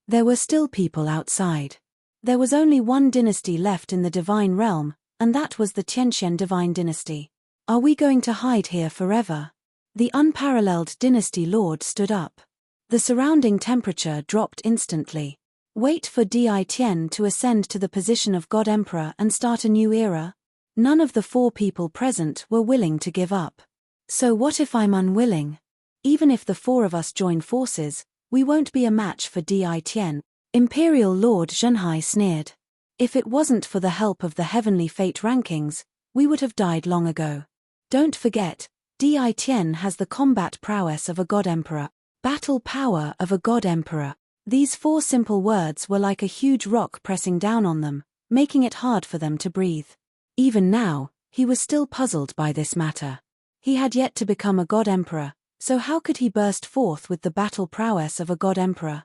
there were still people outside. There was only one dynasty left in the Divine Realm, and that was the Tianxian Divine Dynasty. Are we going to hide here forever? The unparalleled Dynasty Lord stood up. The surrounding temperature dropped instantly. Wait for Di Tian to ascend to the position of God Emperor and start a new era? None of the 4 people present were willing to give up. So what if I'm unwilling? Even if the 4 of us join forces, we won't be a match for Di Tian. Imperial Lord Zhenhai sneered. If it wasn't for the help of the Heavenly Fate rankings, we would have died long ago. Don't forget, Di Tian has the combat prowess of a God Emperor. Battle power of a God Emperor. These 4 simple words were like a huge rock pressing down on them, making it hard for them to breathe. Even now, he was still puzzled by this matter. He had yet to become a God Emperor, so how could he burst forth with the battle prowess of a God Emperor?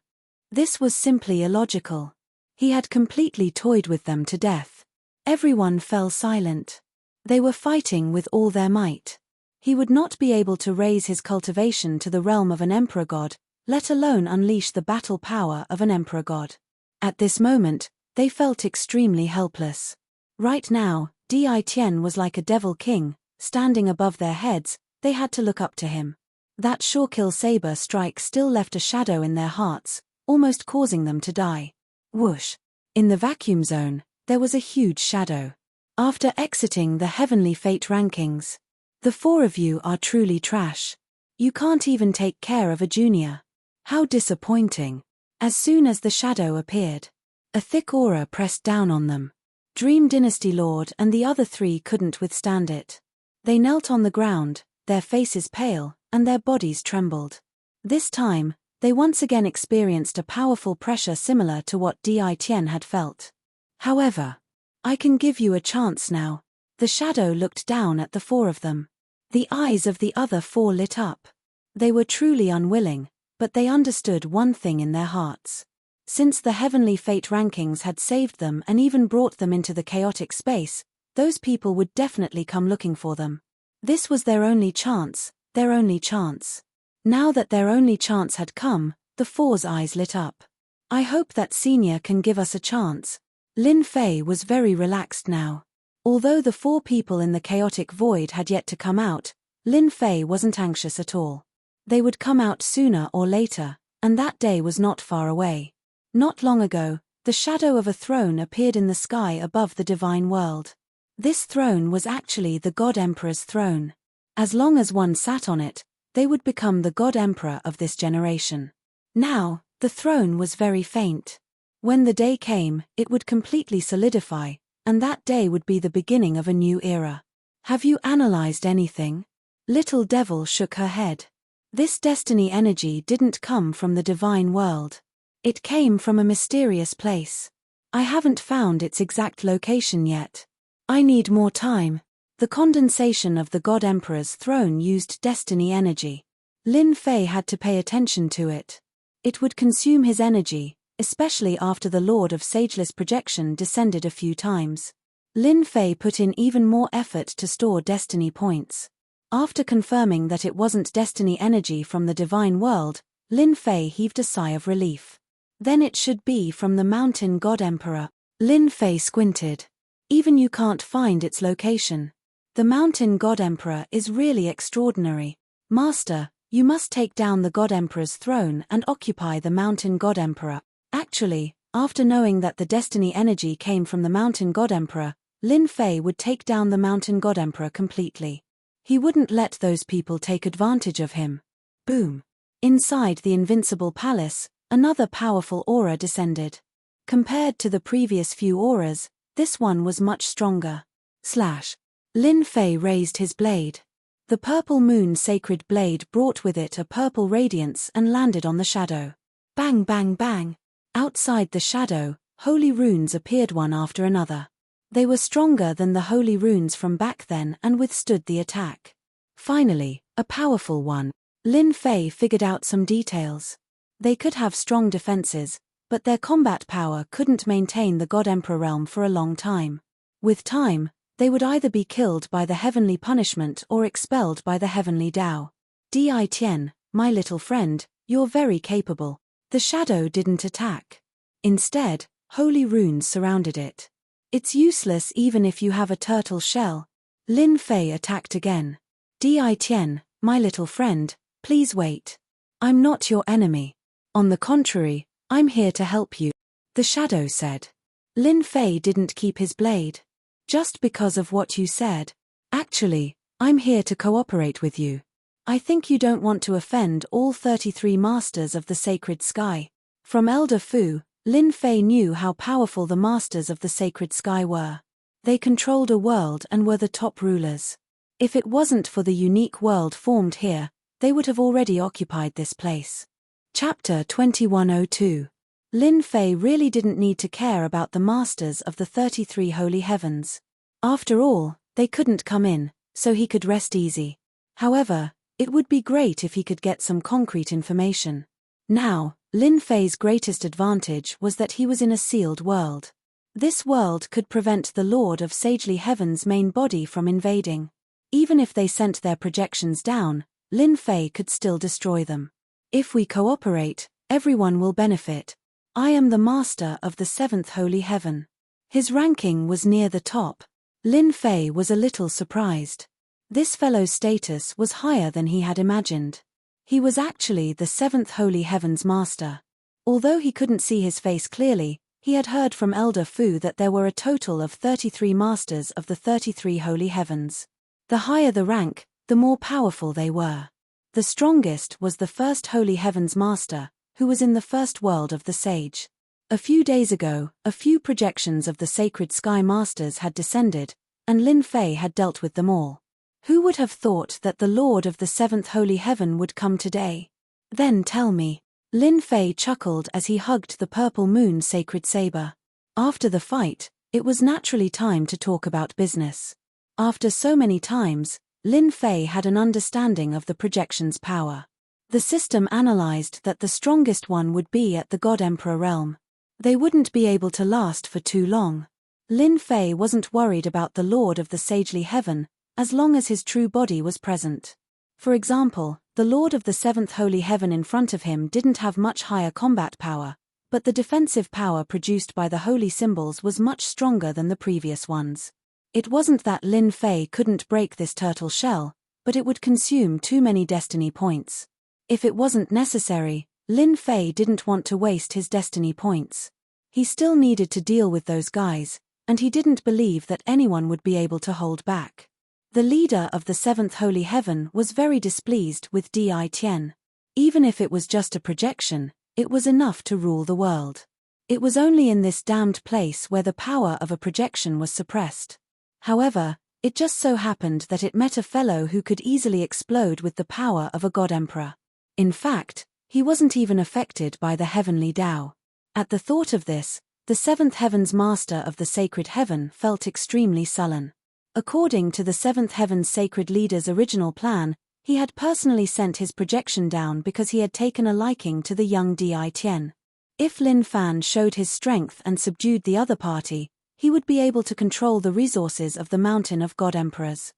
This was simply illogical. He had completely toyed with them to death. Everyone fell silent. They were fighting with all their might. He would not be able to raise his cultivation to the realm of an Emperor God, let alone unleash the battle power of an Emperor God. At this moment, they felt extremely helpless. Right now, Di Tian was like a devil king, standing above their heads. They had to look up to him. That Shawkill saber strike still left a shadow in their hearts, almost causing them to die. Whoosh! In the vacuum zone, there was a huge shadow. After exiting the Heavenly Fate rankings, the 4 of you are truly trash. You can't even take care of a junior. How disappointing. As soon as the shadow appeared, a thick aura pressed down on them. Dream Dynasty Lord and the other 3 couldn't withstand it. They knelt on the ground, their faces pale, and their bodies trembled. This time, they once again experienced a powerful pressure similar to what Di Tian had felt. However, I can give you a chance now. The shadow looked down at the 4 of them. The eyes of the other 4 lit up. They were truly unwilling, but they understood one thing in their hearts. Since the Heavenly Fate rankings had saved them and even brought them into the chaotic space, those people would definitely come looking for them. This was their only chance, their only chance. Now that their only chance had come, the 4's eyes lit up. I hope that Senior can give us a chance. Lin Fei was very relaxed now. Although the 4 people in the chaotic void had yet to come out, Lin Fei wasn't anxious at all. They would come out sooner or later, and that day was not far away. Not long ago, the shadow of a throne appeared in the sky above the divine world. This throne was actually the God Emperor's throne. As long as one sat on it, they would become the God Emperor of this generation. Now, the throne was very faint. When the day came, it would completely solidify, and that day would be the beginning of a new era. Have you analyzed anything? Little Devil shook her head. This destiny energy didn't come from the divine world. It came from a mysterious place. I haven't found its exact location yet. I need more time. The condensation of the God Emperor's throne used destiny energy. Lin Fei had to pay attention to it. It would consume his energy, especially after the Lord of Sageless Projection descended a few times. Lin Fei put in even more effort to store destiny points. After confirming that it wasn't destiny energy from the divine world, Lin Fei heaved a sigh of relief. Then it should be from the mountain God Emperor. Lin Fei squinted. Even you can't find its location. The mountain God Emperor is really extraordinary. Master, you must take down the God Emperor's throne and occupy the mountain God Emperor. Actually, after knowing that the destiny energy came from the mountain God Emperor, Lin Fei would take down the mountain God Emperor completely. He wouldn't let those people take advantage of him. Boom. Inside the invincible palace, another powerful aura descended. Compared to the previous few auras, this one was much stronger. Slash. Lin Fei raised his blade. The purple moon sacred blade brought with it a purple radiance and landed on the shadow. Bang bang bang. Outside the shadow, holy runes appeared one after another. They were stronger than the holy runes from back then and withstood the attack. Finally, a powerful one. Lin Fei figured out some details. They could have strong defenses, but their combat power couldn't maintain the God Emperor realm for a long time. With time, they would either be killed by the heavenly punishment or expelled by the heavenly Tao. Di Tian, my little friend, you're very capable. The shadow didn't attack. Instead, holy runes surrounded it. It's useless even if you have a turtle shell. Lin Fei attacked again. Di Tian, my little friend, please wait. I'm not your enemy. On the contrary, I'm here to help you. The shadow said. Lin Fei didn't keep his blade. Just because of what you said. Actually, I'm here to cooperate with you. I think you don't want to offend all 33 masters of the sacred sky. From Elder Fu, Lin Fei knew how powerful the masters of the sacred sky were. They controlled a world and were the top rulers. If it wasn't for the unique world formed here, they would have already occupied this place. Chapter 2102. Lin Fei really didn't need to care about the masters of the 33 holy heavens. After all, they couldn't come in, so he could rest easy. However, it would be great if he could get some concrete information. Now, Lin Fei's greatest advantage was that he was in a sealed world. This world could prevent the Lord of Sagely Heaven's main body from invading. Even if they sent their projections down, Lin Fei could still destroy them. If we cooperate, everyone will benefit. I am the master of the 7th holy heaven. His ranking was near the top. Lin Fei was a little surprised. This fellow's status was higher than he had imagined. He was actually the 7th holy heaven's master. Although he couldn't see his face clearly, he had heard from Elder Fu that there were a total of 33 masters of the 33 holy heavens. The higher the rank, the more powerful they were. The strongest was the 1st holy heaven's master, who was in the first world of the sage. A few days ago, a few projections of the sacred sky masters had descended, and Lin Fei had dealt with them all. Who would have thought that the Lord of the 7th holy heaven would come today? Then tell me. Lin Fei chuckled as he hugged the purple moon sacred saber. After the fight, it was naturally time to talk about business. After so many times, Lin Fei had an understanding of the projection's power. The system analyzed that the strongest one would be at the God Emperor realm. They wouldn't be able to last for too long. Lin Fei wasn't worried about the Lord of the Sagely Heaven, as long as his true body was present. For example, the Lord of the 7th holy heaven in front of him didn't have much higher combat power, but the defensive power produced by the holy symbols was much stronger than the previous ones. It wasn't that Lin Fei couldn't break this turtle shell, but it would consume too many destiny points. If it wasn't necessary, Lin Fei didn't want to waste his destiny points. He still needed to deal with those guys, and he didn't believe that anyone would be able to hold back. The leader of the 7th holy heaven was very displeased with Di Tian. Even if it was just a projection, it was enough to rule the world. It was only in this damned place where the power of a projection was suppressed. However, it just so happened that it met a fellow who could easily explode with the power of a god emperor. In fact, he wasn't even affected by the heavenly Tao. At the thought of this, the 7th heaven's master of the sacred heaven felt extremely sullen. According to the Seventh Heaven's sacred leader's original plan, he had personally sent his projection down because he had taken a liking to the young Di Tian. If Lin Fan showed his strength and subdued the other party, he would be able to control the resources of the Mountain of God Emperors.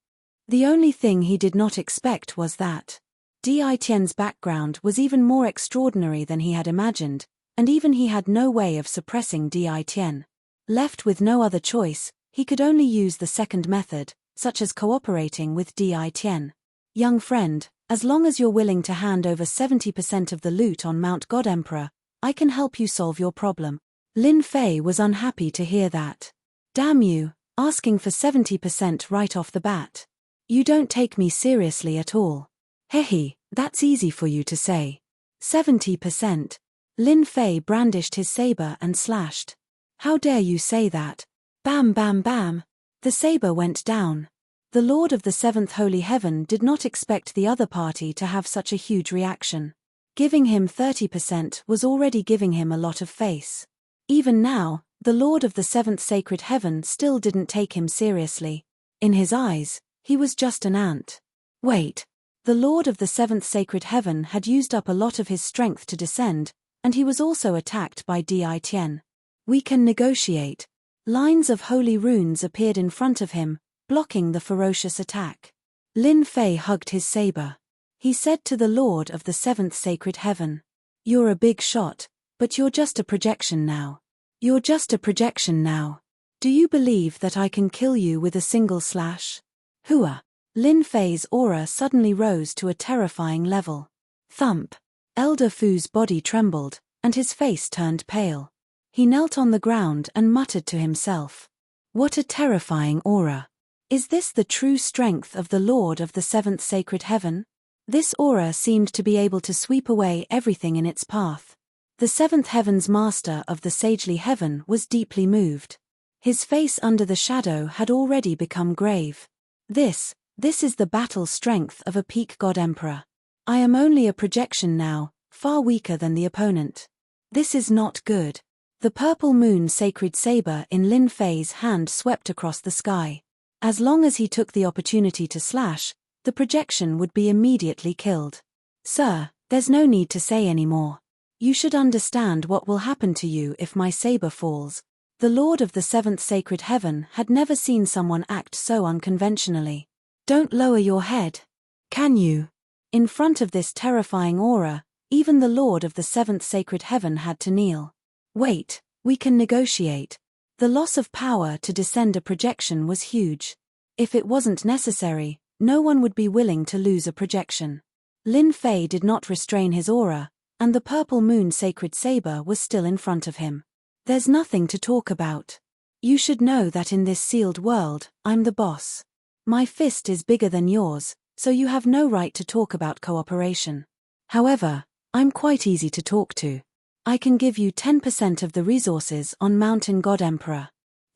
The only thing he did not expect was that Di Tian's background was even more extraordinary than he had imagined, and even he had no way of suppressing Di Tian. Left with no other choice, he could only use the second method, such as cooperating with Di Tian. Young friend, as long as you're willing to hand over 70% of the loot on Mount God Emperor, I can help you solve your problem. Lin Fei was unhappy to hear that. Damn you, asking for 70% right off the bat. You don't take me seriously at all. Hehe, that's easy for you to say. 70%. Lin Fei brandished his saber and slashed. How dare you say that? Bam bam bam. The saber went down. The Lord of the Seventh Holy Heaven did not expect the other party to have such a huge reaction. Giving him 30% was already giving him a lot of face. Even now, the Lord of the Seventh Sacred Heaven still didn't take him seriously. In his eyes, he was just an ant. Wait. The Lord of the Seventh Sacred Heaven had used up a lot of his strength to descend, and he was also attacked by Di Tian. We can negotiate. Lines of holy runes appeared in front of him, blocking the ferocious attack. Lin Fei hugged his saber. He said to the Lord of the Seventh Sacred Heaven, "You're a big shot, but you're just a projection now. You're just a projection now. Do you believe that I can kill you with a single slash?" Hua. Lin Fei's aura suddenly rose to a terrifying level. Thump. Elder Fu's body trembled, and his face turned pale. He knelt on the ground and muttered to himself. What a terrifying aura. Is this the true strength of the Lord of the Seventh Sacred Heaven? This aura seemed to be able to sweep away everything in its path. The Seventh Heaven's master of the sagely heaven was deeply moved. His face under the shadow had already become grave. This is the battle strength of a peak god emperor. I am only a projection now, far weaker than the opponent. This is not good. The purple moon sacred saber in Lin Fei's hand swept across the sky. As long as he took the opportunity to slash, the projection would be immediately killed. Sir, there's no need to say any more. You should understand what will happen to you if my saber falls. The Lord of the Seventh Sacred Heaven had never seen someone act so unconventionally. Don't lower your head. Can you? In front of this terrifying aura, even the Lord of the Seventh Sacred Heaven had to kneel. Wait, we can negotiate. The loss of power to descend a projection was huge. If it wasn't necessary, no one would be willing to lose a projection. Lin Fei did not restrain his aura, and the purple moon sacred saber was still in front of him. There's nothing to talk about. You should know that in this sealed world, I'm the boss. My fist is bigger than yours, so you have no right to talk about cooperation. However, I'm quite easy to talk to. I can give you 10% of the resources on Mountain God Emperor.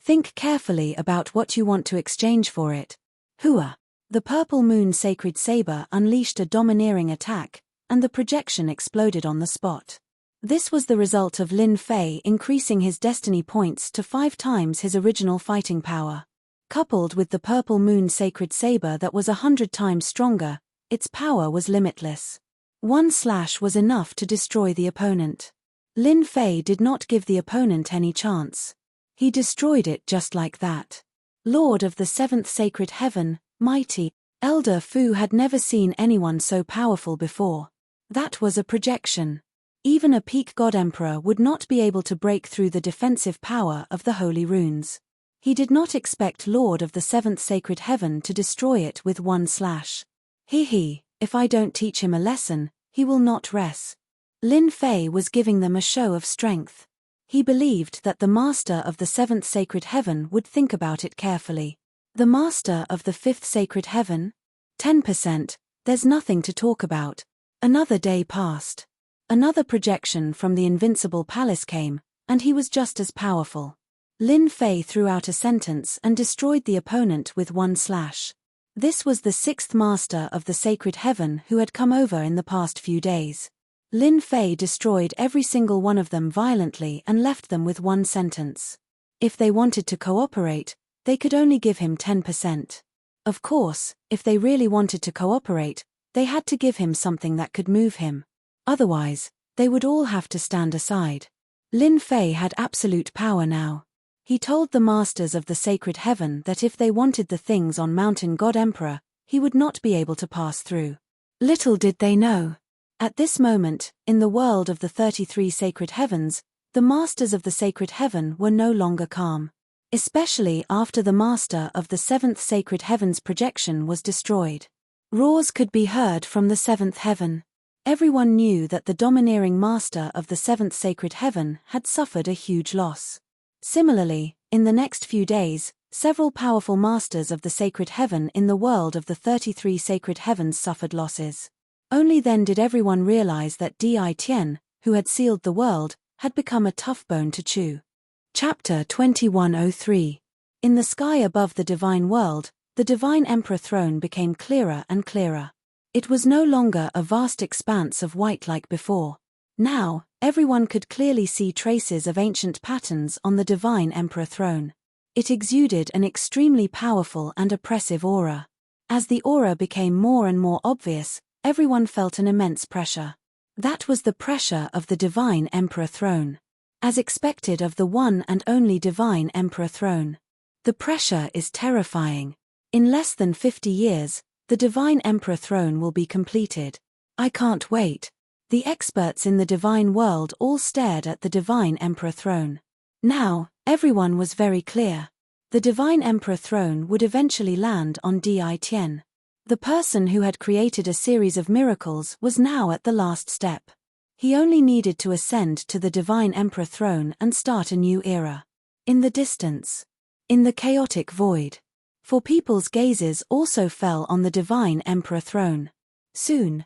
Think carefully about what you want to exchange for it. Hua. The purple moon sacred saber unleashed a domineering attack, and the projection exploded on the spot. This was the result of Lin Fei increasing his destiny points to 5 times his original fighting power. Coupled with the purple moon sacred saber that was 100 times stronger, its power was limitless. One slash was enough to destroy the opponent. Lin Fei did not give the opponent any chance. He destroyed it just like that. Lord of the Seventh Sacred Heaven, mighty, Elder Fu had never seen anyone so powerful before. That was a projection. Even a peak god emperor would not be able to break through the defensive power of the holy runes. He did not expect Lord of the Seventh Sacred Heaven to destroy it with one slash. If I don't teach him a lesson, he will not rest. Lin Fei was giving them a show of strength. He believed that the Master of the Seventh Sacred Heaven would think about it carefully. The Master of the Fifth Sacred Heaven? 10%, there's nothing to talk about. Another day passed. Another projection from the invincible palace came, and he was just as powerful. Lin Fei threw out a sentence and destroyed the opponent with one slash. This was the 6th Master of the Sacred Heaven who had come over in the past few days. Lin Fei destroyed every single one of them violently and left them with one sentence. If they wanted to cooperate, They could only give him 10%. Of course, if they really wanted to cooperate, they had to give him something that could move him. Otherwise, they would all have to stand aside. Lin Fei had absolute power now. He told the masters of the sacred heaven that if they wanted the things on Mountain God Emperor, he would not be able to pass through. Little did they know. At this moment, in the world of the 33 sacred heavens, the masters of the sacred heaven were no longer calm. Especially after the master of the 7th sacred heaven's projection was destroyed. Roars could be heard from the 7th heaven. Everyone knew that the domineering master of the 7th sacred heaven had suffered a huge loss. Similarly, in the next few days, several powerful masters of the sacred heaven in the world of the 33 sacred heavens suffered losses. Only then did everyone realize that Di Tian, who had sealed the world, had become a tough bone to chew. Chapter 2103. In the sky above the divine world, the divine emperor throne became clearer and clearer. It was no longer a vast expanse of white like before. Now, everyone could clearly see traces of ancient patterns on the divine emperor throne. It exuded an extremely powerful and oppressive aura. As the aura became more and more obvious, everyone felt an immense pressure. That was the pressure of the divine emperor throne. As expected of the one and only divine emperor throne. The pressure is terrifying. In less than 50 years, the divine emperor throne will be completed. I can't wait. The experts in the divine world all stared at the divine emperor throne. Now, everyone was very clear. The divine emperor throne would eventually land on Di Tian. The person who had created a series of miracles was now at the last step. He only needed to ascend to the divine emperor throne and start a new era. In the distance. In the chaotic void. For people's gazes also fell on the divine emperor throne. Soon.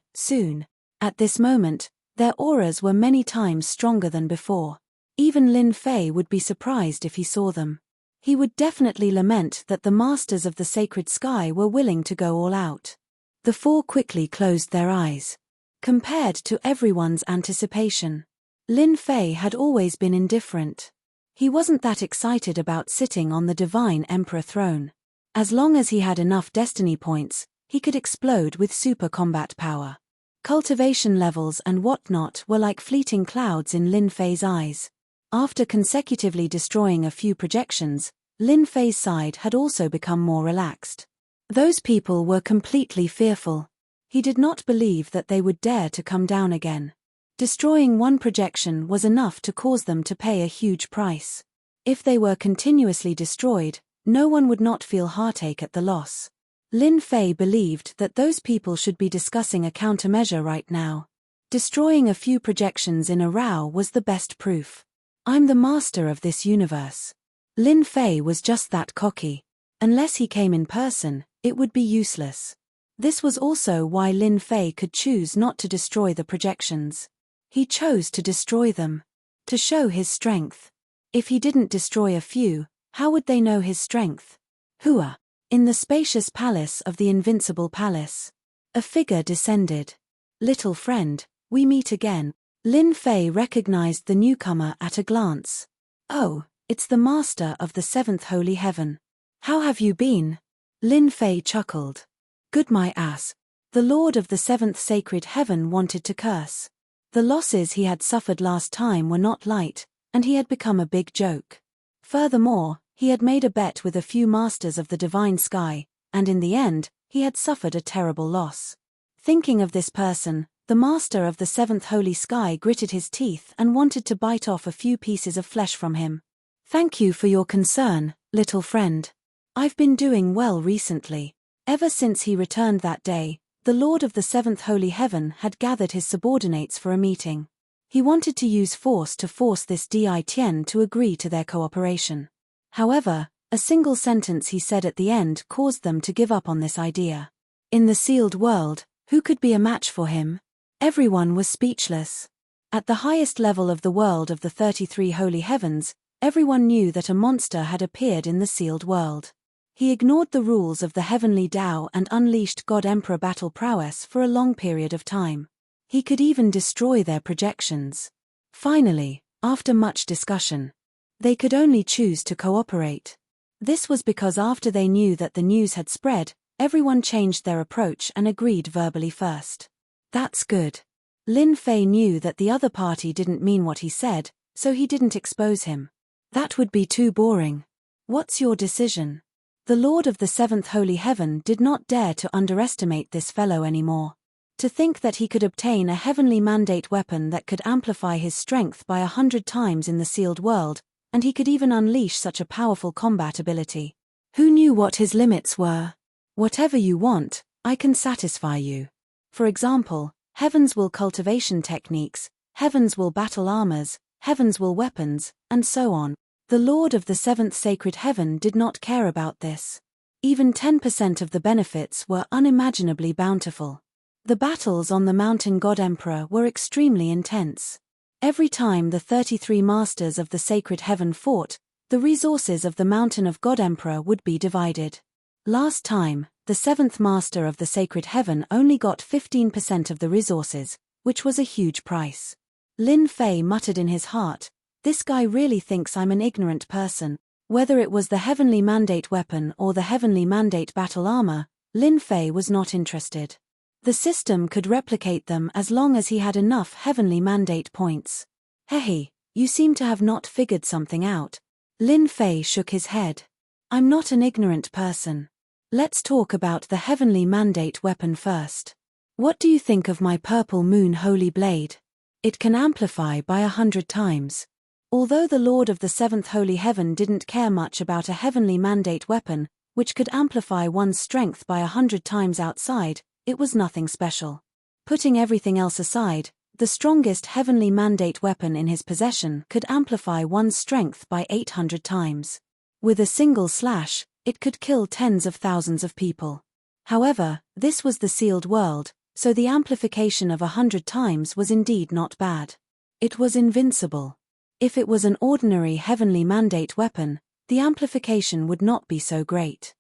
At this moment, their auras were many times stronger than before. Even Lin Fei would be surprised if he saw them. He would definitely lament that the masters of the sacred sky were willing to go all out. The four quickly closed their eyes. Compared to everyone's anticipation, Lin Fei had always been indifferent. He wasn't that excited about sitting on the divine emperor throne. As long as he had enough destiny points, he could explode with super combat power. Cultivation levels and whatnot were like fleeting clouds in Lin Fei's eyes. After consecutively destroying a few projections, Lin Fei's side had also become more relaxed. Those people were completely fearful. He did not believe that they would dare to come down again. Destroying one projection was enough to cause them to pay a huge price. If they were continuously destroyed, no one would not feel heartache at the loss. Lin Fei believed that those people should be discussing a countermeasure right now. Destroying a few projections in a row was the best proof. I'm the master of this universe. Lin Fei was just that cocky. Unless he came in person, it would be useless. This was also why Lin Fei could choose not to destroy the projections. He chose to destroy them. To show his strength. If he didn't destroy a few, how would they know his strength? Hua. In the spacious palace of the Invincible Palace. A figure descended. Little friend, we meet again. Lin Fei recognized the newcomer at a glance. Oh, it's the master of the 7th holy heaven. How have you been? Lin Fei chuckled. Good my ass. The lord of the 7th sacred heaven wanted to curse. The losses he had suffered last time were not light, and he had become a big joke. Furthermore, he had made a bet with a few masters of the divine sky, and in the end, he had suffered a terrible loss. Thinking of this person, the master of the 7th holy sky gritted his teeth and wanted to bite off a few pieces of flesh from him. Thank you for your concern, little friend. I've been doing well recently. Ever since he returned that day, the Lord of the 7th Holy Heaven had gathered his subordinates for a meeting. He wanted to use force to force this Di Tian to agree to their cooperation. However, a single sentence he said at the end caused them to give up on this idea. In the sealed world, who could be a match for him? Everyone was speechless. At the highest level of the world of the 33 Holy Heavens, everyone knew that a monster had appeared in the sealed world. He ignored the rules of the heavenly Tao and unleashed God Emperor battle prowess for a long period of time. He could even destroy their projections. Finally, after much discussion, they could only choose to cooperate. This was because after they knew that the news had spread, everyone changed their approach and agreed verbally first. That's good. Lin Fei knew that the other party didn't mean what he said, so he didn't expose him. That would be too boring. What's your decision? The Lord of the Seventh Holy Heaven did not dare to underestimate this fellow anymore. To think that he could obtain a heavenly mandate weapon that could amplify his strength by 100 times in the sealed world, and he could even unleash such a powerful combat ability. Who knew what his limits were? Whatever you want, I can satisfy you. For example, Heaven's Will cultivation techniques, Heaven's Will battle armors, Heaven's Will weapons, and so on. The Lord of the Seventh Sacred Heaven did not care about this. Even 10% of the benefits were unimaginably bountiful. The battles on the Mountain God Emperor were extremely intense. Every time the 33 masters of the Sacred Heaven fought, the resources of the Mountain of God Emperor would be divided. Last time, the 7th master of the Sacred Heaven only got 15% of the resources, which was a huge price. Lin Fei muttered in his heart, "This guy really thinks I'm an ignorant person." Whether it was the heavenly mandate weapon or the heavenly mandate battle armor, Lin Fei was not interested. The system could replicate them as long as he had enough heavenly mandate points. Hehe, you seem to have not figured something out. Lin Fei shook his head. I'm not an ignorant person. Let's talk about the heavenly mandate weapon first. What do you think of my purple moon holy blade? It can amplify by 100 times. Although the Lord of the Seventh Holy Heaven didn't care much about a heavenly mandate weapon, which could amplify one's strength by 100 times outside, it was nothing special. Putting everything else aside, the strongest heavenly mandate weapon in his possession could amplify one's strength by 800 times. With a single slash, it could kill tens of thousands of people. However, this was the sealed world, so the amplification of 100 times was indeed not bad. It was invincible. If it was an ordinary heavenly mandate weapon, the amplification would not be so great.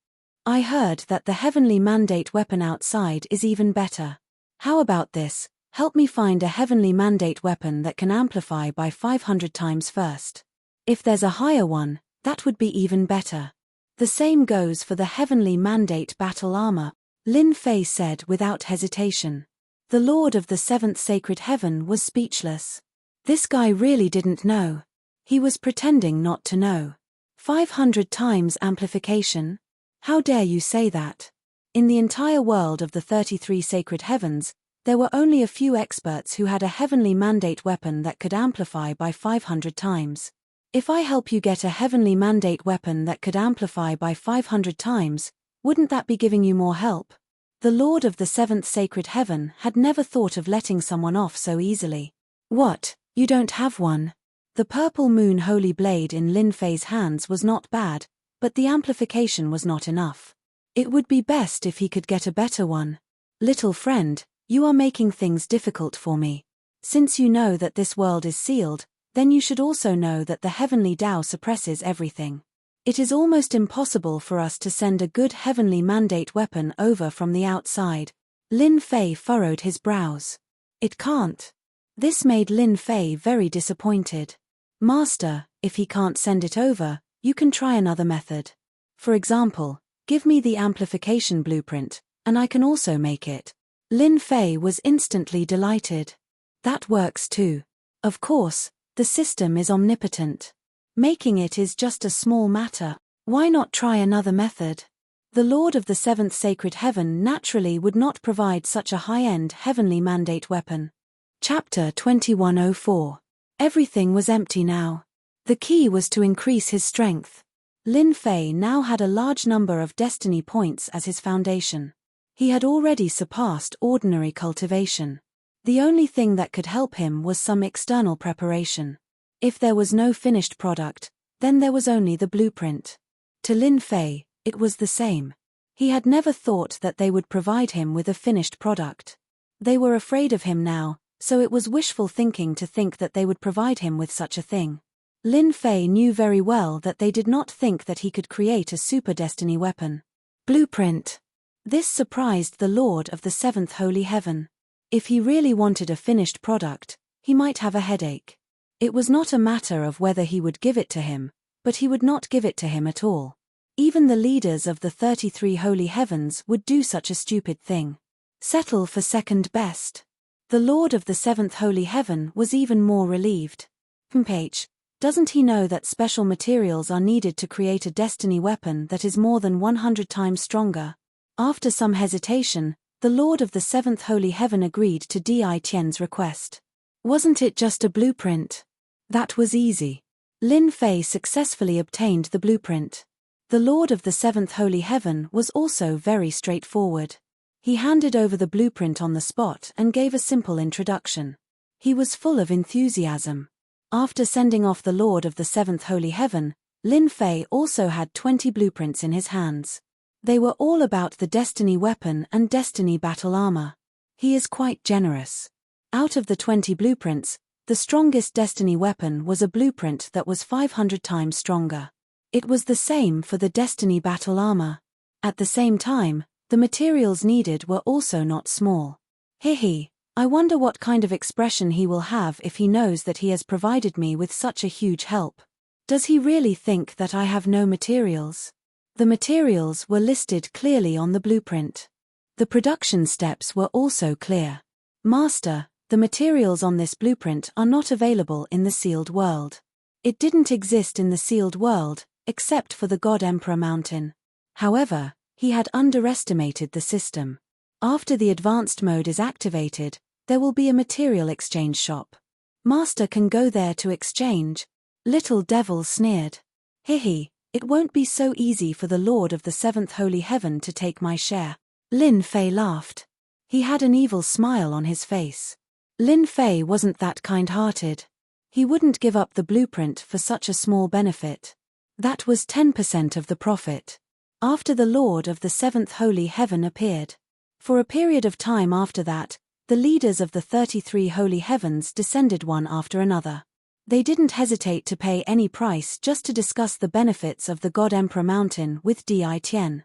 I heard that the heavenly mandate weapon outside is even better. How about this? Help me find a heavenly mandate weapon that can amplify by 500 times first. If there's a higher one, that would be even better. The same goes for the heavenly mandate battle armor, Lin Fei said without hesitation. The Lord of the Seventh Sacred Heaven was speechless. This guy really didn't know. He was pretending not to know. 500 times amplification? How dare you say that? In the entire world of the 33 sacred heavens, there were only a few experts who had a heavenly mandate weapon that could amplify by 500 times. If I help you get a heavenly mandate weapon that could amplify by 500 times, wouldn't that be giving you more help? The Lord of the Seventh Sacred Heaven had never thought of letting someone off so easily. What, you don't have one? The purple moon holy blade in Lin Fei's hands was not bad, but the amplification was not enough. It would be best if he could get a better one. Little friend, you are making things difficult for me. Since you know that this world is sealed, then you should also know that the heavenly Tao suppresses everything. It is almost impossible for us to send a good heavenly mandate weapon over from the outside. Lin Fei furrowed his brows. It can't. This made Lin Fei very disappointed. Master, if he can't send it over, you can try another method. For example, give me the amplification blueprint, and I can also make it. Lin Fei was instantly delighted. That works too. Of course, the system is omnipotent. Making it is just a small matter. Why not try another method? The Lord of the Seventh Sacred Heaven naturally would not provide such a high-end heavenly mandate weapon. Chapter 2104. Everything was empty now. The key was to increase his strength. Lin Fei now had a large number of destiny points as his foundation. He had already surpassed ordinary cultivation. The only thing that could help him was some external preparation. If there was no finished product, then there was only the blueprint. To Lin Fei, it was the same. He had never thought that they would provide him with a finished product. They were afraid of him now, so it was wishful thinking to think that they would provide him with such a thing. Lin Fei knew very well that they did not think that he could create a super destiny weapon. Blueprint. This surprised the Lord of the Seventh Holy Heaven. If he really wanted a finished product, he might have a headache. It was not a matter of whether he would give it to him, but he would not give it to him at all. Even the leaders of the 33 holy heavens would do such a stupid thing. Settle for second best. The Lord of the 7th holy heaven was even more relieved. Page. Doesn't he know that special materials are needed to create a destiny weapon that is more than 100 times stronger? After some hesitation, the Lord of the 7th holy heaven agreed to Di Tian's request. Wasn't it just a blueprint? That was easy. Lin Fei successfully obtained the blueprint. The Lord of the 7th holy heaven was also very straightforward. He handed over the blueprint on the spot and gave a simple introduction. He was full of enthusiasm. After sending off the Lord of the 7th holy heaven, Lin Fei also had 20 blueprints in his hands. They were all about the destiny weapon and destiny battle armor. He is quite generous. Out of the 20 blueprints, the strongest destiny weapon was a blueprint that was 500 times stronger. It was the same for the destiny battle armor. At the same time, the materials needed were also not small. Hihi, I wonder what kind of expression he will have if he knows that he has provided me with such a huge help. Does he really think that I have no materials? The materials were listed clearly on the blueprint. The production steps were also clear. Master, the materials on this blueprint are not available in the sealed world. It didn't exist in the sealed world, except for the God Emperor Mountain. However, he had underestimated the system. After the advanced mode is activated, there will be a material exchange shop. Master can go there to exchange. Little Devil sneered. Hihi, it won't be so easy for the Lord of the 7th holy heaven to take my share. Lin Fei laughed. He had an evil smile on his face. Lin Fei wasn't that kind-hearted. He wouldn't give up the blueprint for such a small benefit. That was 10% of the profit. After the Lord of the 7th holy heaven appeared. For a period of time after that, the leaders of the 33 holy heavens descended one after another. They didn't hesitate to pay any price just to discuss the benefits of the God Emperor Mountain with Di Tian.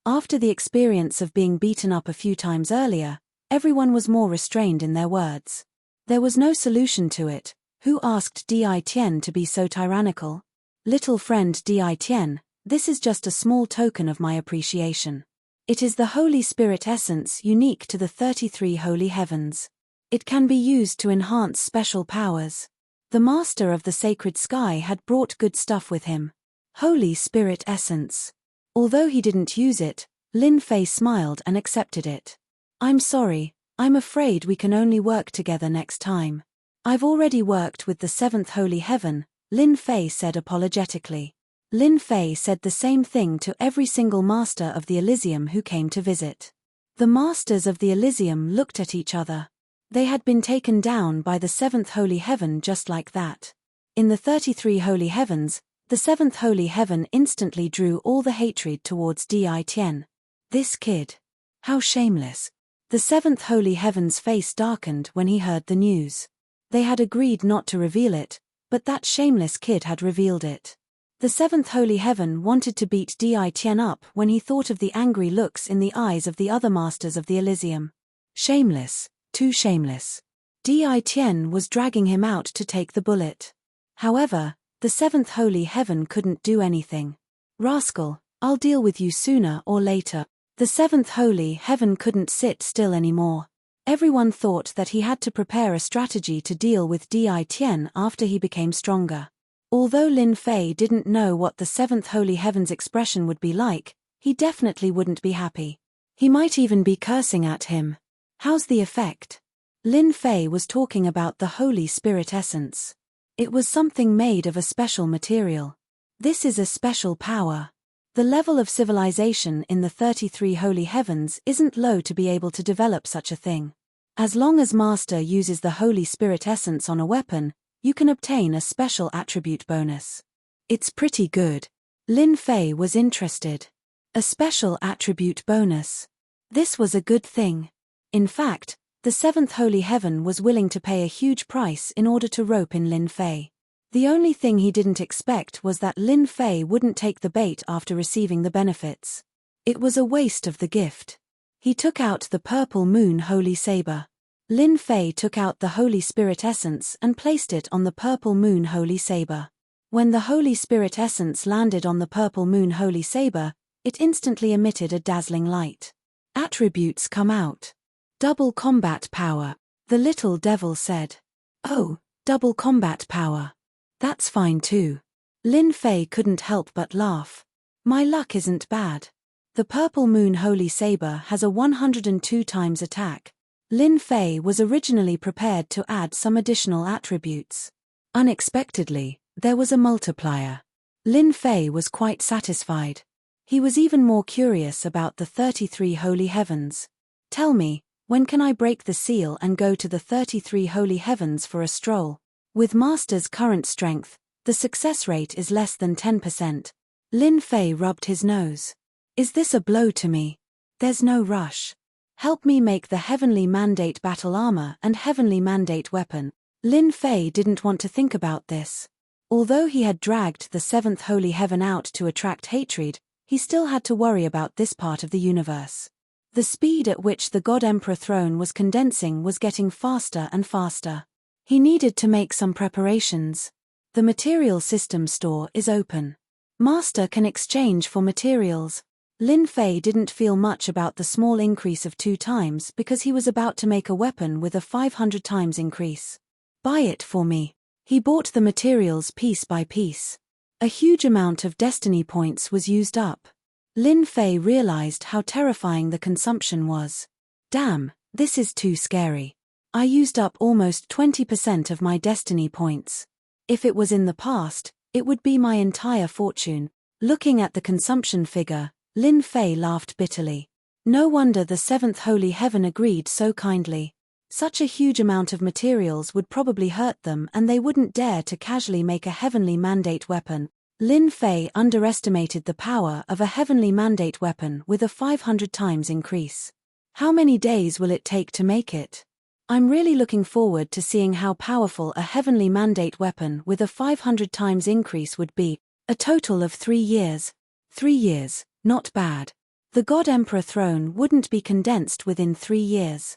After the experience of being beaten up a few times earlier, everyone was more restrained in their words. There was no solution to it. Who asked Di Tian to be so tyrannical? Little friend Di Tian, this is just a small token of my appreciation. It is the Holy Spirit essence unique to the 33 holy heavens. It can be used to enhance special powers. The Master of the Sacred Sky had brought good stuff with him. Holy Spirit essence. Although he didn't use it, Lin Fei smiled and accepted it. I'm sorry, I'm afraid we can only work together next time. I've already worked with the 7th holy heaven, Lin Fei said apologetically. Lin Fei said the same thing to every single master of the Elysium who came to visit. The masters of the Elysium looked at each other. They had been taken down by the 7th holy heaven just like that. In the 33 holy heavens, the 7th holy heaven instantly drew all the hatred towards Di Tian. This kid. How shameless. The 7th holy heaven's face darkened when he heard the news. They had agreed not to reveal it, but that shameless kid had revealed it. The 7th holy heaven wanted to beat Di Tian up when he thought of the angry looks in the eyes of the other masters of the Elysium. Shameless. Too shameless. Di Tian was dragging him out to take the bullet. However, the 7th holy heaven couldn't do anything. Rascal, I'll deal with you sooner or later. The 7th holy heaven couldn't sit still anymore. Everyone thought that he had to prepare a strategy to deal with Di Tian after he became stronger. Although Lin Fei didn't know what the 7th holy heaven's expression would be like, he definitely wouldn't be happy. He might even be cursing at him. How's the effect? Lin Fei was talking about the Holy Spirit essence. It was something made of a special material. This is a special power. The level of civilization in the 33 holy heavens isn't low to be able to develop such a thing. As long as Master uses the Holy Spirit essence on a weapon, you can obtain a special attribute bonus. It's pretty good. Lin Fei was interested. A special attribute bonus. This was a good thing. In fact, the 7th holy heaven was willing to pay a huge price in order to rope in Lin Fei. The only thing he didn't expect was that Lin Fei wouldn't take the bait after receiving the benefits. It was a waste of the gift. He took out the purple moon holy saber. Lin Fei took out the Holy Spirit essence and placed it on the purple moon holy saber. When the Holy Spirit essence landed on the purple moon holy saber, it instantly emitted a dazzling light. Attributes come out. Double combat power, the little devil said. Oh, double combat power. That's fine too. Lin Fei couldn't help but laugh. My luck isn't bad. The purple moon holy saber has a 102 times attack. Lin Fei was originally prepared to add some additional attributes. Unexpectedly, there was a multiplier. Lin Fei was quite satisfied. He was even more curious about the 33 holy heavens. Tell me, when can I break the seal and go to the 33 holy heavens for a stroll? With Master's current strength, the success rate is less than 10%. Lin Fei rubbed his nose. Is this a blow to me? There's no rush. Help me make the Heavenly Mandate battle armor and Heavenly Mandate weapon. Lin Fei didn't want to think about this. Although he had dragged the 7th holy heaven out to attract hatred, he still had to worry about this part of the universe. The speed at which the God Emperor throne was condensing was getting faster and faster. He needed to make some preparations. The material system store is open. Master can exchange for materials. Lin Fei didn't feel much about the small increase of 2 times because he was about to make a weapon with a 500 times increase. Buy it for me. He bought the materials piece by piece. A huge amount of destiny points was used up. Lin Fei realized how terrifying the consumption was. Damn, this is too scary. I used up almost 20% of my destiny points. If it was in the past, it would be my entire fortune. Looking at the consumption figure, Lin Fei laughed bitterly. No wonder the 7th holy heaven agreed so kindly. Such a huge amount of materials would probably hurt them and they wouldn't dare to casually make a heavenly mandate weapon. Lin Fei underestimated the power of a heavenly mandate weapon with a 500 times increase. How many days will it take to make it? I'm really looking forward to seeing how powerful a heavenly mandate weapon with a 500 times increase would be. A total of 3 years. 3 years, not bad. The God Emperor throne wouldn't be condensed within 3 years.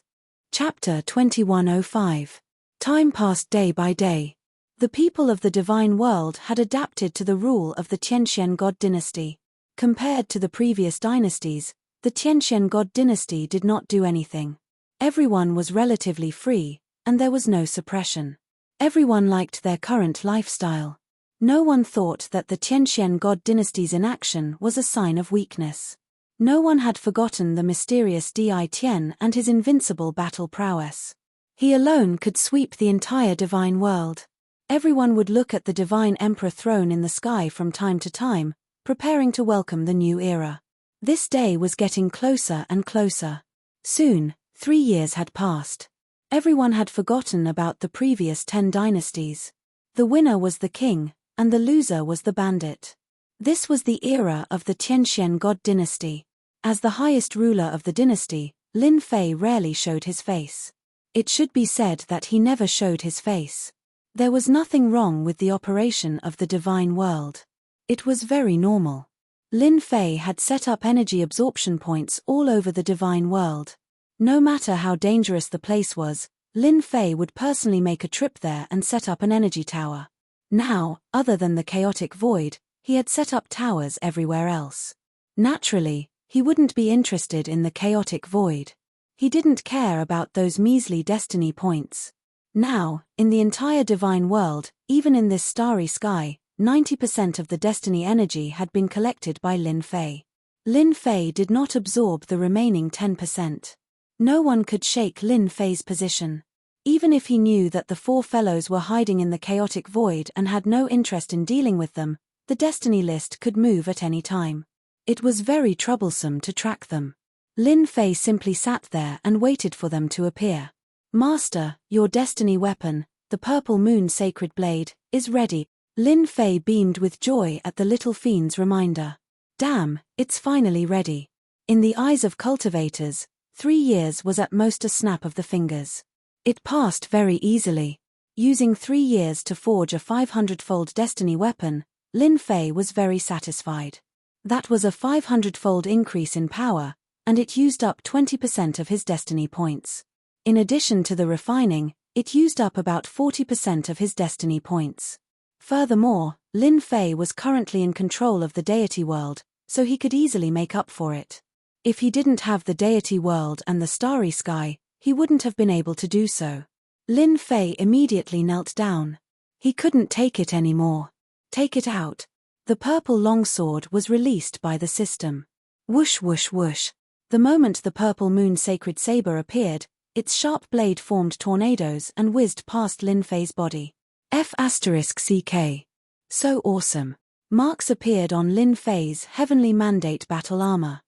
Chapter 2105. Time passed day by day. The people of the divine world had adapted to the rule of the Tianxian God dynasty. Compared to the previous dynasties, the Tianxian God dynasty did not do anything. Everyone was relatively free, and there was no suppression. Everyone liked their current lifestyle. No one thought that the Tianxian God dynasty's inaction was a sign of weakness. No one had forgotten the mysterious Di Tian and his invincible battle prowess. He alone could sweep the entire divine world. Everyone would look at the divine emperor throne in the sky from time to time, preparing to welcome the new era. This day was getting closer and closer. Soon, 3 years had passed. Everyone had forgotten about the previous 10 dynasties. The winner was the king, and the loser was the bandit. This was the era of the Tianxian God dynasty. As the highest ruler of the dynasty, Lin Fei rarely showed his face. It should be said that he never showed his face. There was nothing wrong with the operation of the divine world. It was very normal. Lin Fei had set up energy absorption points all over the divine world. No matter how dangerous the place was, Lin Fei would personally make a trip there and set up an energy tower. Now, other than the chaotic void, he had set up towers everywhere else. Naturally, he wouldn't be interested in the chaotic void. He didn't care about those measly destiny points. Now, in the entire divine world, even in this starry sky, 90% of the destiny energy had been collected by Lin Fei. Lin Fei did not absorb the remaining 10%. No one could shake Lin Fei's position. Even if he knew that the 4 fellows were hiding in the chaotic void and had no interest in dealing with them, the destiny list could move at any time. It was very troublesome to track them. Lin Fei simply sat there and waited for them to appear. Master, your destiny weapon, the purple moon sacred blade, is ready. Lin Fei beamed with joy at the little fiend's reminder. Damn, it's finally ready. In the eyes of cultivators, 3 years was at most a snap of the fingers. It passed very easily. Using 3 years to forge a 500-fold destiny weapon, Lin Fei was very satisfied. That was a 500-fold increase in power, and it used up 20% of his destiny points. In addition to the refining, it used up about 40% of his destiny points. Furthermore, Lin Fei was currently in control of the deity world, so he could easily make up for it. If he didn't have the deity world and the starry sky, he wouldn't have been able to do so. Lin Fei immediately knelt down. He couldn't take it anymore. Take it out. The purple longsword was released by the system. Whoosh whoosh whoosh. The moment the purple moon sacred saber appeared, its sharp blade formed tornadoes and whizzed past Lin Fei's body. F***CK. So awesome. Marks appeared on Lin Fei's heavenly mandate battle armor.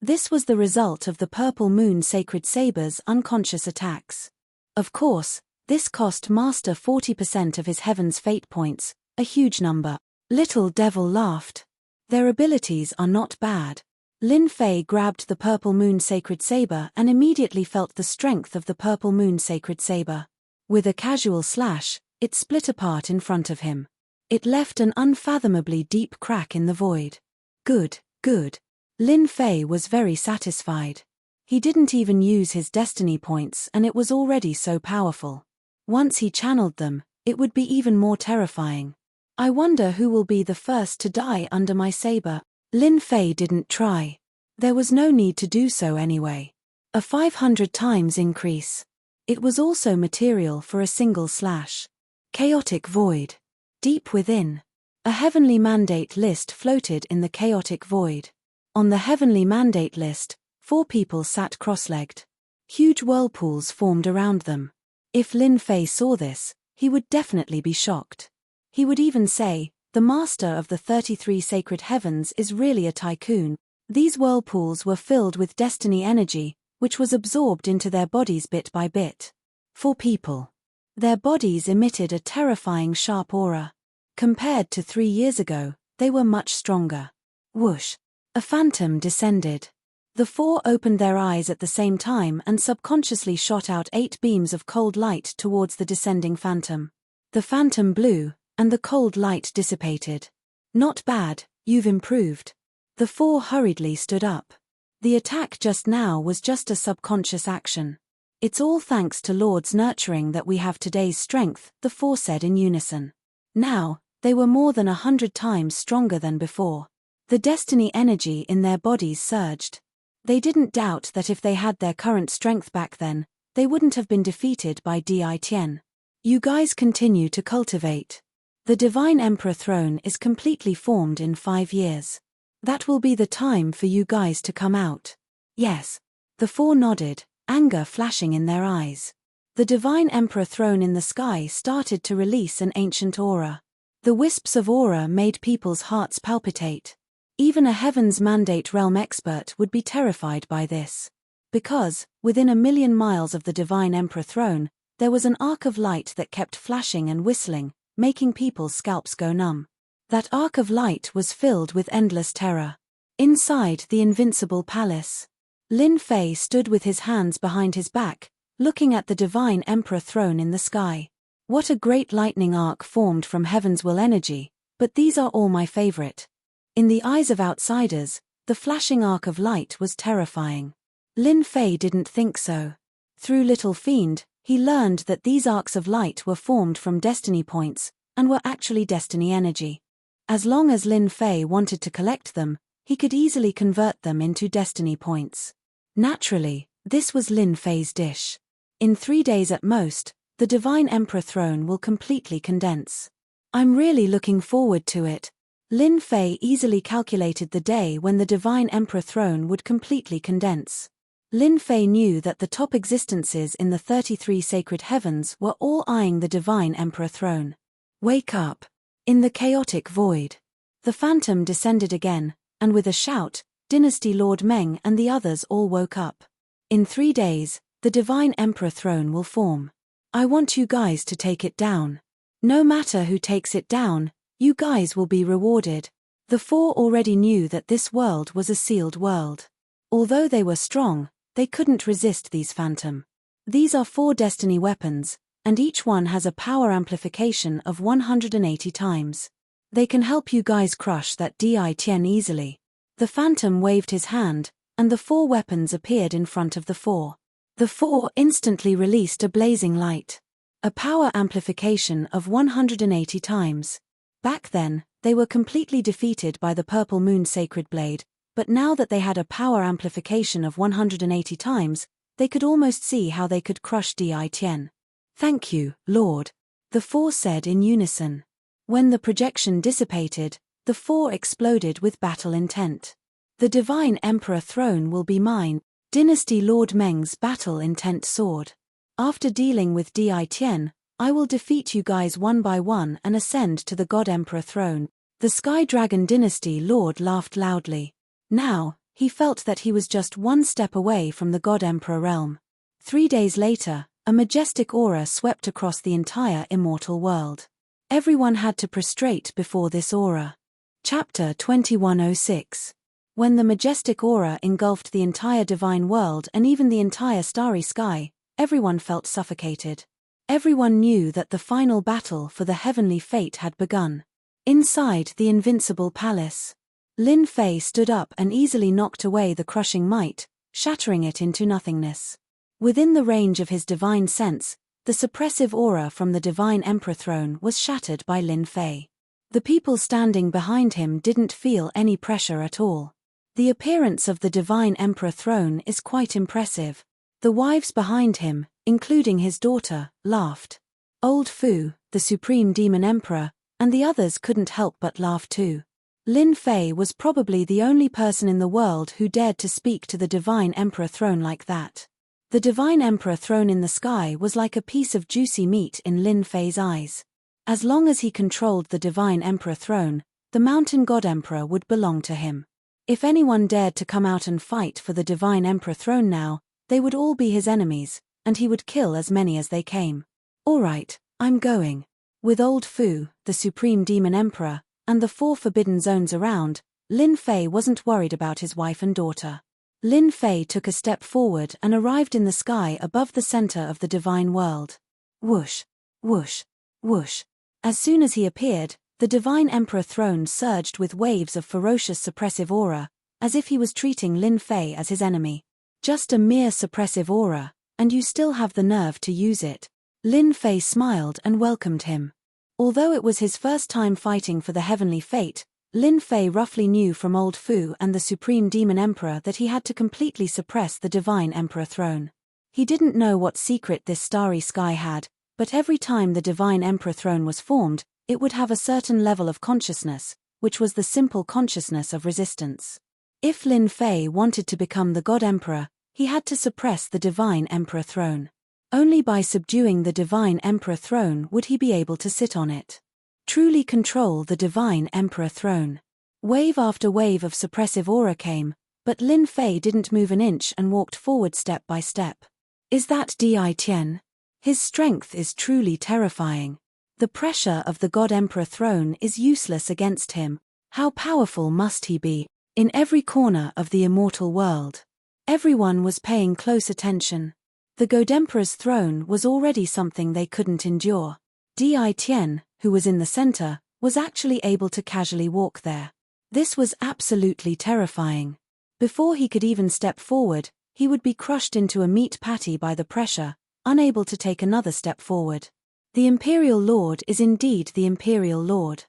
This was the result of the purple moon sacred saber's unconscious attacks. Of course, this cost Master 40% of his Heaven's fate points, a huge number. Little Devil laughed. Their abilities are not bad. Lin Fei grabbed the purple moon sacred saber and immediately felt the strength of the purple moon sacred saber. With a casual slash, it split apart in front of him. It left an unfathomably deep crack in the void. Good, good. Lin Fei was very satisfied. He didn't even use his destiny points and it was already so powerful. Once he channeled them, it would be even more terrifying. I wonder who will be the first to die under my saber. Lin Fei didn't try. There was no need to do so anyway. A 500 times increase. It was also material for a single slash. Chaotic void. Deep within. A heavenly mandate list floated in the chaotic void. On the heavenly mandate list, 4 people sat cross-legged. Huge whirlpools formed around them. If Lin Fei saw this, he would definitely be shocked. He would even say, the master of the 33 sacred heavens is really a tycoon. These whirlpools were filled with destiny energy, which was absorbed into their bodies bit by bit. 4 people. Their bodies emitted a terrifying sharp aura. Compared to 3 years ago, they were much stronger. Whoosh. A phantom descended. The 4 opened their eyes at the same time and subconsciously shot out 8 beams of cold light towards the descending phantom. The phantom blew, and the cold light dissipated. Not bad, you've improved. The 4 hurriedly stood up. The attack just now was just a subconscious action. It's all thanks to Lord's nurturing that we have today's strength, the 4 said in unison. Now, they were more than 100 times stronger than before. The destiny energy in their bodies surged. They didn't doubt that if they had their current strength back then, they wouldn't have been defeated by Di Tian. You guys continue to cultivate. The Divine Emperor throne is completely formed in 5 years. That will be the time for you guys to come out. Yes. The 4 nodded, anger flashing in their eyes. The Divine Emperor throne in the sky started to release an ancient aura. The wisps of aura made people's hearts palpitate. Even a Heaven's Mandate realm expert would be terrified by this. Because, within 1,000,000 miles of the Divine Emperor throne, there was an arc of light that kept flashing and whistling, making people's scalps go numb. That arc of light was filled with endless terror. Inside the invincible palace, Lin Fei stood with his hands behind his back, looking at the Divine Emperor throne in the sky. What a great lightning arc formed from Heaven's will energy, but these are all my favorite. In the eyes of outsiders, the flashing arc of light was terrifying. Lin Fei didn't think so. Through Little Fiend, he learned that these arcs of light were formed from destiny points, and were actually destiny energy. As long as Lin Fei wanted to collect them, he could easily convert them into destiny points. Naturally, this was Lin Fei's dish. In 3 days at most, the Divine Emperor throne will completely condense. I'm really looking forward to it. Lin Fei easily calculated the day when the Divine Emperor throne would completely condense. Lin Fei knew that the top existences in the 33 sacred heavens were all eyeing the Divine Emperor throne. Wake up. In the chaotic void. The phantom descended again, and with a shout, Dynasty Lord Meng and the others all woke up. In 3 days, the Divine Emperor throne will form. I want you guys to take it down. No matter who takes it down, you guys will be rewarded. The 4 already knew that this world was a sealed world. Although they were strong, they couldn't resist these phantom. These are 4 destiny weapons, and each one has a power amplification of 180 times. They can help you guys crush that Di Tian easily. The phantom waved his hand, and the 4 weapons appeared in front of the 4. The 4 instantly released a blazing light. A power amplification of 180 times. Back then, They were completely defeated by the Purple Moon Sacred Blade, but now that they had a power amplification of 180 times, they could almost see how they could crush Di Tian. "Thank you, Lord," the four said in unison. When the projection dissipated, the four exploded with battle intent. "The Divine Emperor throne will be mine," Dynasty Lord Meng's battle intent soared. "After dealing with Di Tian, I will defeat you guys one by one and ascend to the God Emperor throne." The Sky Dragon Dynasty Lord laughed loudly. Now, he felt that he was just one step away from the God Emperor realm. 3 days later, a majestic aura swept across the entire immortal world. Everyone had to prostrate before this aura. Chapter 2106. When the majestic aura engulfed the entire divine world and even the entire starry sky, everyone felt suffocated. Everyone knew that the final battle for the heavenly fate had begun. Inside the invincible palace, Lin Fei stood up and easily knocked away the crushing might, shattering it into nothingness. Within the range of his divine sense, the suppressive aura from the Divine Emperor throne was shattered by Lin Fei. The people standing behind him didn't feel any pressure at all. The appearance of the Divine Emperor throne is quite impressive. The wives behind him, including his daughter, laughed. Old Fu, the Supreme Demon Emperor, and the others couldn't help but laugh too. Lin Fei was probably the only person in the world who dared to speak to the Divine Emperor throne like that. The Divine Emperor throne in the sky was like a piece of juicy meat in Lin Fei's eyes. As long as he controlled the Divine Emperor throne, the Mountain God Emperor would belong to him. If anyone dared to come out and fight for the Divine Emperor throne now, they would all be his enemies, and he would kill as many as they came. "All right, I'm going." With Old Fu, the Supreme Demon Emperor, and the 4 forbidden zones around, Lin Fei wasn't worried about his wife and daughter. Lin Fei took a step forward and arrived in the sky above the center of the divine world. Whoosh, whoosh, whoosh. As soon as he appeared, the Divine Emperor throne surged with waves of ferocious suppressive aura, as if he was treating Lin Fei as his enemy. "Just a mere suppressive aura, and you still have the nerve to use it." Lin Fei smiled and welcomed him. Although it was his first time fighting for the heavenly fate, Lin Fei roughly knew from Old Fu and the Supreme Demon Emperor that he had to completely suppress the Divine Emperor throne. He didn't know what secret this starry sky had, but every time the Divine Emperor throne was formed, it would have a certain level of consciousness, which was the simple consciousness of resistance. If Lin Fei wanted to become the God Emperor, he had to suppress the Divine Emperor throne. Only by subduing the Divine Emperor throne would he be able to sit on it. Truly control the Divine Emperor throne. Wave after wave of suppressive aura came, but Lin Fei didn't move an inch and walked forward step by step. Is that Di Tian? His strength is truly terrifying. The pressure of the God Emperor throne is useless against him. How powerful must he be? In every corner of the immortal world, everyone was paying close attention. The God Emperor's throne was already something they couldn't endure. Di Tian, who was in the center, was actually able to casually walk there. This was absolutely terrifying. Before he could even step forward, he would be crushed into a meat patty by the pressure, unable to take another step forward. The Imperial Lord is indeed the Imperial Lord.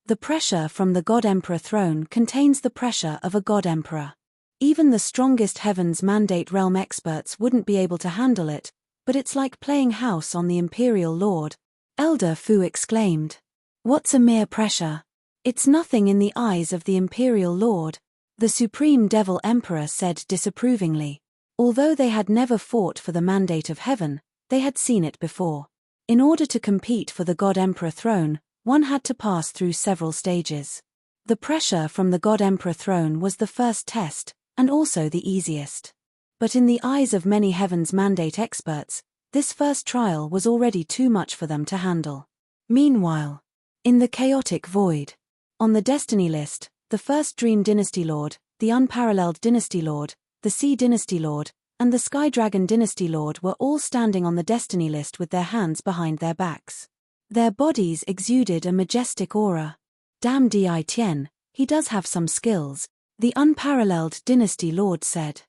The pressure from the God Emperor throne contains the pressure of a God Emperor. Even the strongest Heaven's Mandate Realm experts wouldn't be able to handle it, but it's like playing house on the Imperial Lord. Elder Fu exclaimed. "What's a mere pressure? It's nothing in the eyes of the Imperial Lord," the Supreme Devil Emperor said disapprovingly. Although they had never fought for the mandate of heaven, they had seen it before. In order to compete for the God Emperor throne, one had to pass through several stages. The pressure from the God Emperor throne was the first test, and also the easiest. But in the eyes of many Heaven's Mandate experts, this first trial was already too much for them to handle. Meanwhile, in the chaotic void, on the Destiny list, the first Dream Dynasty Lord, the Unparalleled Dynasty Lord, the Sea Dynasty Lord, and the Sky Dragon Dynasty Lord were all standing on the Destiny list with their hands behind their backs. Their bodies exuded a majestic aura. "Damn Di Tian, he does have some skills," the Unparalleled Dynasty Lord said.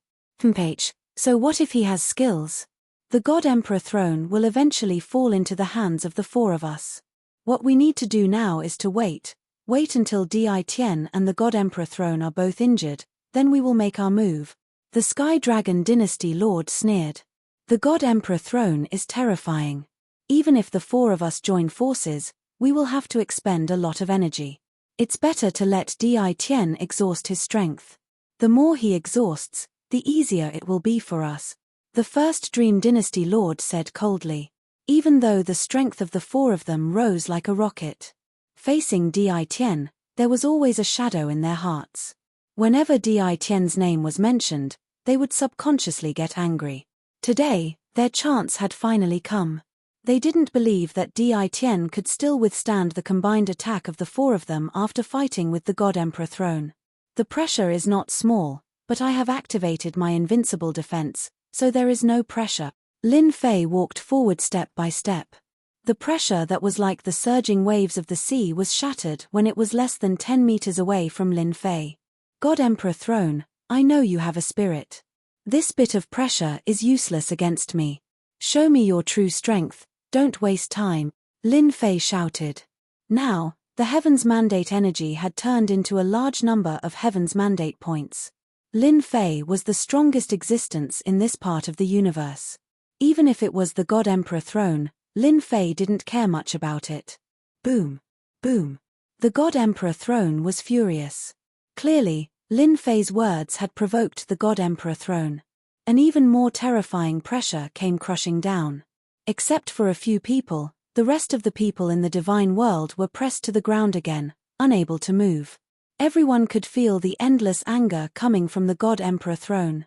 "H, so what if he has skills? The God Emperor throne will eventually fall into the hands of the 4 of us. What we need to do now is to wait, Wait until Di Tian and the God Emperor throne are both injured, then we will make our move. The Sky Dragon Dynasty Lord sneered. The God Emperor throne is terrifying. Even if the four of us join forces, we will have to expend a lot of energy. It's better to let Di Tian exhaust his strength. The more he exhausts, the easier it will be for us. The first Dream Dynasty Lord said coldly. Even though the strength of the four of them rose like a rocket. Facing Di Tian, there was always a shadow in their hearts. Whenever Di Tian's name was mentioned, they would subconsciously get angry. Today, their chance had finally come. They didn't believe that Di Tian could still withstand the combined attack of the four of them after fighting with the God Emperor throne. The pressure is not small, but I have activated my invincible defense, so there is no pressure. Lin Fei walked forward step by step. The pressure that was like the surging waves of the sea was shattered when it was less than 10 meters away from Lin Fei. God Emperor throne, I know you have a spirit. This bit of pressure is useless against me. Show me your true strength, don't waste time, Lin Fei shouted. Now, the Heaven's Mandate energy had turned into a large number of Heaven's Mandate points. Lin Fei was the strongest existence in this part of the universe. Even if it was the God Emperor throne, Lin Fei didn't care much about it. Boom. Boom. The God Emperor throne was furious. Clearly, Lin Fei's words had provoked the God Emperor throne. An even more terrifying pressure came crushing down. Except for a few people, the rest of the people in the divine world were pressed to the ground again, unable to move. Everyone could feel the endless anger coming from the God Emperor throne.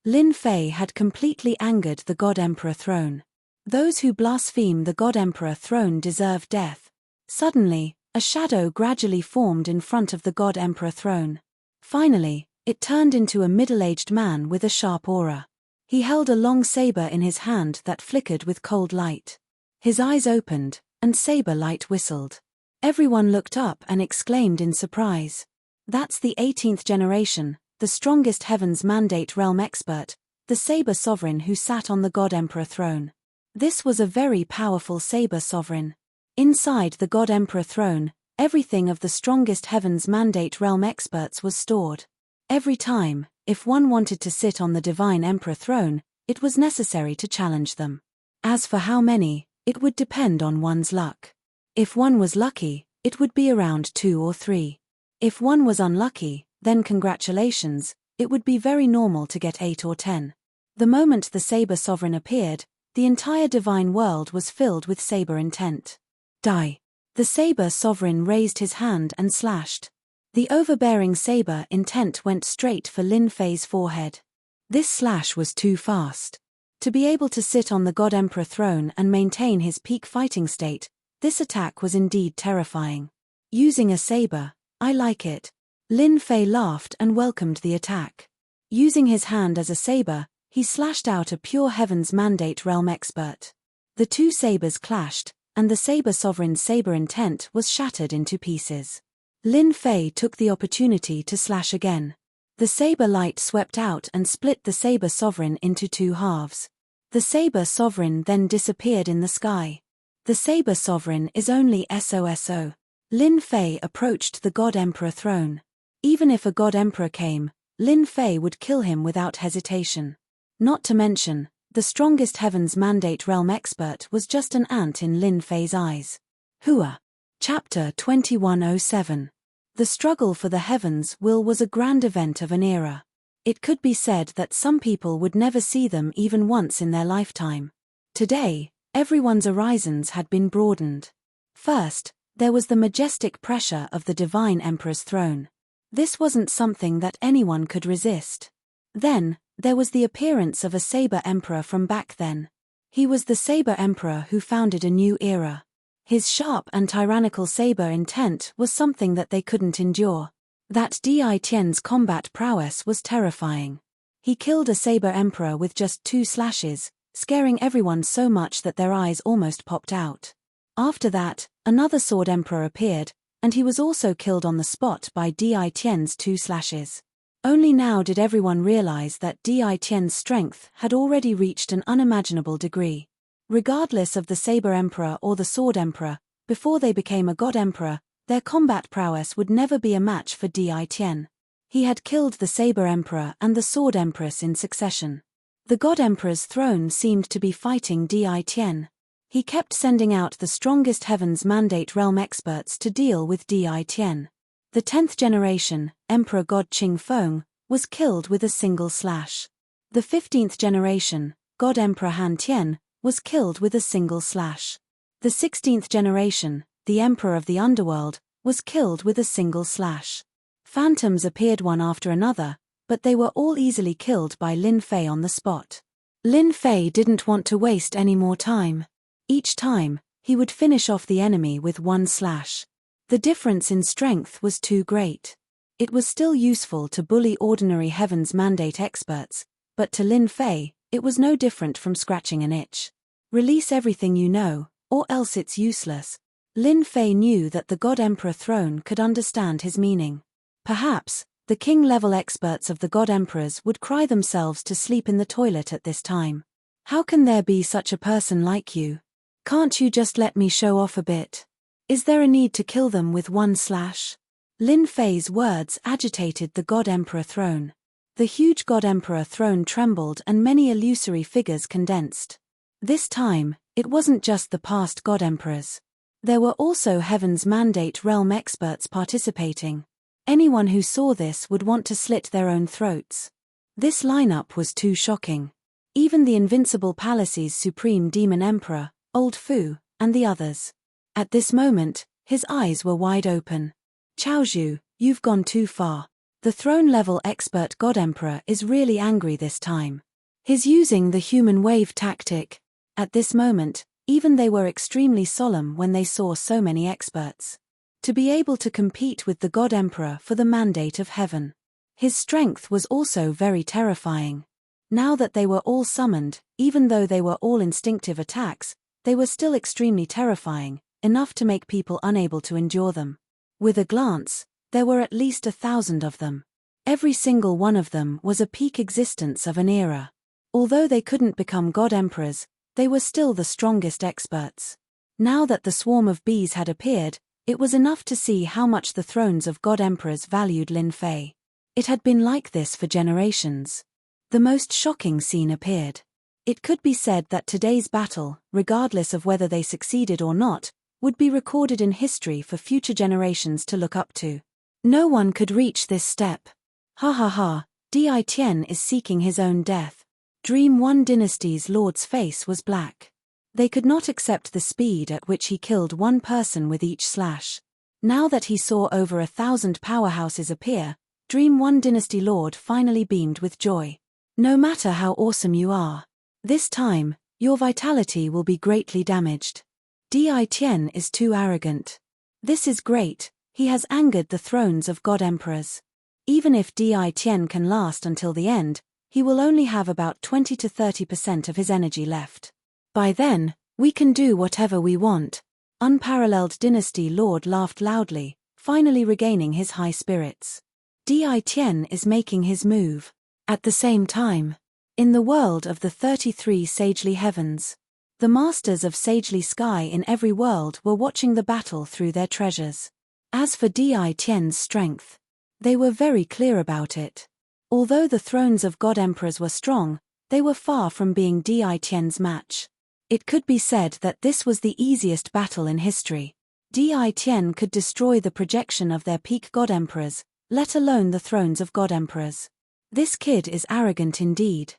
Lin Fei had completely angered the God Emperor throne. Those who blaspheme the God Emperor throne deserve death. Suddenly, a shadow gradually formed in front of the God Emperor throne. Finally, it turned into a middle-aged man with a sharp aura. He held a long saber in his hand that flickered with cold light. His eyes opened, and saber light whistled. Everyone looked up and exclaimed in surprise. That's the 18th generation, the strongest Heaven's Mandate realm expert, the Saber Sovereign who sat on the God Emperor throne. This was a very powerful Saber Sovereign. Inside the God Emperor throne, everything of the strongest Heaven's Mandate realm experts was stored. Every time, if one wanted to sit on the Divine Emperor throne, it was necessary to challenge them. As for how many, it would depend on one's luck. If one was lucky, it would be around 2 or 3. If one was unlucky, then congratulations, it would be very normal to get 8 or 10. The moment the Saber Sovereign appeared, the entire divine world was filled with saber intent. Die. The Saber Sovereign raised his hand and slashed. The overbearing saber intent went straight for Lin Fei's forehead. This slash was too fast. To be able to sit on the God Emperor throne and maintain his peak fighting state, this attack was indeed terrifying. Using a saber, I like it. Lin Fei laughed and welcomed the attack. Using his hand as a saber, he slashed out a pure Heaven's Mandate realm expert. The two sabers clashed, and the Saber Sovereign's saber intent was shattered into pieces. Lin Fei took the opportunity to slash again. The saber light swept out and split the Saber Sovereign into 2 halves. The Saber Sovereign then disappeared in the sky. The Saber Sovereign is only SOSO. Lin Fei approached the God Emperor throne. Even if a God Emperor came, Lin Fei would kill him without hesitation. Not to mention, the strongest Heaven's Mandate realm expert was just an ant in Lin Fei's eyes. Hua. Chapter 2107. The struggle for the Heavens will was a grand event of an era. It could be said that some people would never see them even once in their lifetime. Today, everyone's horizons had been broadened. First, there was the majestic pressure of the Divine Emperor's throne. This wasn't something that anyone could resist. Then, there was the appearance of a Saber Emperor from back then. He was the Saber Emperor who founded a new era. His sharp and tyrannical saber intent was something that they couldn't endure. That Di Tian's combat prowess was terrifying. He killed a Saber Emperor with just 2 slashes, scaring everyone so much that their eyes almost popped out. After that, another Sword Emperor appeared, and he was also killed on the spot by Di Tian's 2 slashes. Only now did everyone realize that Di Tian's strength had already reached an unimaginable degree. Regardless of the Saber Emperor or the Sword Emperor, before they became a God Emperor, Their combat prowess would never be a match for Di Tian. He had killed the Saber Emperor and the Sword Empress in succession. The God Emperor's throne seemed to be fighting Di Tian. He kept sending out the strongest Heaven's Mandate realm experts to deal with Di Tian. The 10th generation, Emperor God Qing Feng, was killed with a single slash. The 15th generation, God Emperor Han Tian, was killed with a single slash. The 16th generation, the Emperor of the Underworld, was killed with a single slash. Phantoms appeared one after another, but they were all easily killed by Lin Fei on the spot. Lin Fei didn't want to waste any more time. Each time, he would finish off the enemy with one slash. The difference in strength was too great. It was still useful to bully ordinary Heaven's Mandate experts, but to Lin Fei, it was no different from scratching an itch. Release everything you know, or else it's useless. Lin Fei knew that the God Emperor throne could understand his meaning. Perhaps, the king-level experts of the God Emperors would cry themselves to sleep in the toilet at this time. How can there be such a person like you? Can't you just let me show off a bit? Is there a need to kill them with one slash? Lin Fei's words agitated the God Emperor throne. The huge God Emperor throne trembled and many illusory figures condensed. This time, it wasn't just the past God Emperors. There were also Heaven's Mandate realm experts participating. Anyone who saw this would want to slit their own throats. This lineup was too shocking. Even the Invincible Palace's Supreme Demon Emperor, Old Fu, and the others. At this moment, his eyes were wide open. Chaozhu, you've gone too far. The throne-level expert God Emperor is really angry this time. He's using the human wave tactic. At this moment, even they were extremely solemn when they saw so many experts. To be able to compete with the God Emperor for the mandate of heaven. His strength was also very terrifying. Now that they were all summoned, even though they were all instinctive attacks, they were still extremely terrifying, enough to make people unable to endure them. With a glance, there were at least 1,000 of them. Every single one of them was a peak existence of an era. Although they couldn't become God Emperors, they were still the strongest experts. Now that the swarm of bees had appeared, it was enough to see how much the thrones of God Emperors valued Lin Fei. It had been like this for generations. The most shocking scene appeared. It could be said that today's battle, regardless of whether they succeeded or not, would be recorded in history for future generations to look up to. No one could reach this step. Ha ha ha, Di Tian is seeking his own death. Dream One Dynasty's lord's face was black. They could not accept the speed at which he killed one person with each slash. Now that he saw over 1,000 powerhouses appear, Dream One Dynasty Lord finally beamed with joy. No matter how awesome you are, this time, your vitality will be greatly damaged. Di Tian is too arrogant. This is great, he has angered the thrones of God Emperors. Even if Di Tian can last until the end, he will only have about 20 to 30% of his energy left. By then, we can do whatever we want. Unparalleled Dynasty Lord laughed loudly, finally regaining his high spirits. Di Tian is making his move. At the same time, in the world of the 33 Sagely Heavens, the masters of Sagely Sky in every world were watching the battle through their treasures. As for Di Tian's strength, they were very clear about it. Although the thrones of God Emperors were strong, they were far from being Di Tian's match. It could be said that this was the easiest battle in history. Di Tian could destroy the projection of their peak God Emperors, let alone the thrones of God Emperors. This kid is arrogant indeed.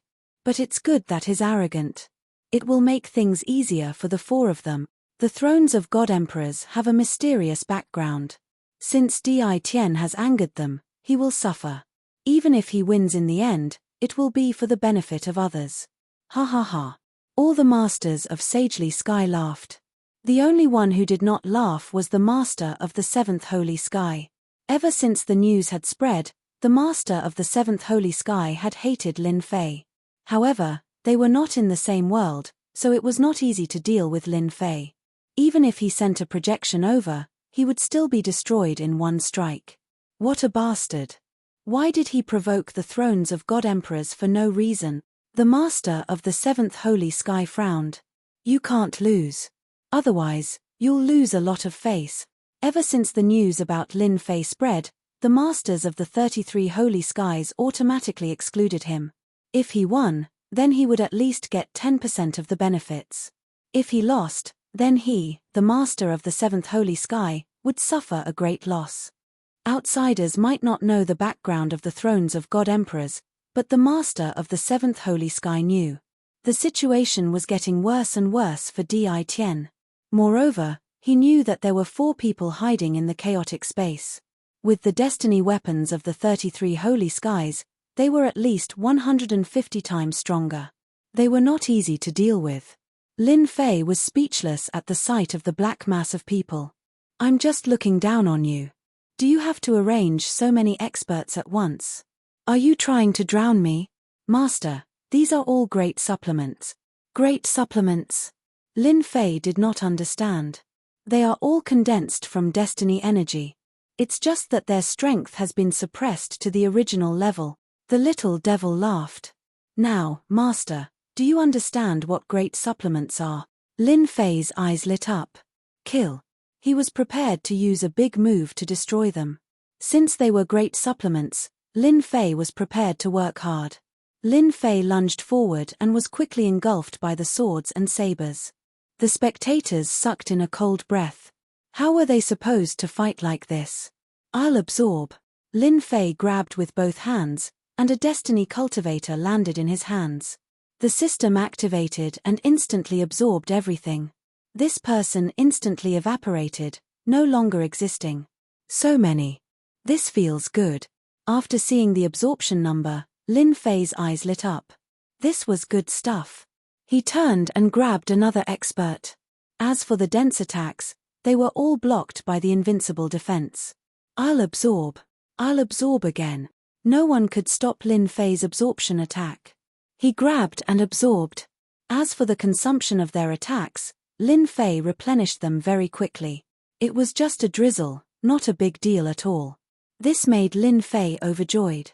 But it's good that he's arrogant. It will make things easier for the four of them. The thrones of God Emperors have a mysterious background. Since Di Tian has angered them, he will suffer. Even if he wins in the end, it will be for the benefit of others. Ha ha ha. All the masters of Sagely Sky laughed. The only one who did not laugh was the master of the seventh holy sky. Ever since the news had spread, the master of the seventh holy sky had hated Lin Fei. However, they were not in the same world, so it was not easy to deal with Lin Fei. Even if he sent a projection over, he would still be destroyed in one strike. What a bastard. Why did he provoke the thrones of God Emperors for no reason? The master of the seventh holy sky frowned. You can't lose. Otherwise, you'll lose a lot of face. Ever since the news about Lin Fei spread, the masters of the 33 holy skies automatically excluded him. If he won, then he would at least get 10% of the benefits. If he lost, then he, the master of the 7th holy sky, would suffer a great loss. Outsiders might not know the background of the thrones of god emperors, but the master of the 7th holy sky knew. The situation was getting worse and worse for Di Tian. Moreover, he knew that there were 4 people hiding in the chaotic space. With the destiny weapons of the 33 holy skies, they were at least 150 times stronger. They were not easy to deal with. Lin Fei was speechless at the sight of the black mass of people. I'm just looking down on you. Do you have to arrange so many experts at once? Are you trying to drown me? Master, these are all great supplements. Great supplements? Lin Fei did not understand. They are all condensed from destiny energy. It's just that their strength has been suppressed to the original level. The little devil laughed. Now, Master, do you understand what great supplements are? Lin Fei's eyes lit up. Kill. He was prepared to use a big move to destroy them. Since they were great supplements, Lin Fei was prepared to work hard. Lin Fei lunged forward and was quickly engulfed by the swords and sabers. The spectators sucked in a cold breath. How were they supposed to fight like this? I'll absorb. Lin Fei grabbed with both hands, and a destiny cultivator landed in his hands. The system activated and instantly absorbed everything. This person instantly evaporated, no longer existing. So many. This feels good. After seeing the absorption number, Lin Fei's eyes lit up. This was good stuff. He turned and grabbed another expert. As for the dense attacks, they were all blocked by the invincible defense. I'll absorb again. No one could stop Lin Fei's absorption attack. He grabbed and absorbed. As for the consumption of their attacks, Lin Fei replenished them very quickly. It was just a drizzle, not a big deal at all. This made Lin Fei overjoyed.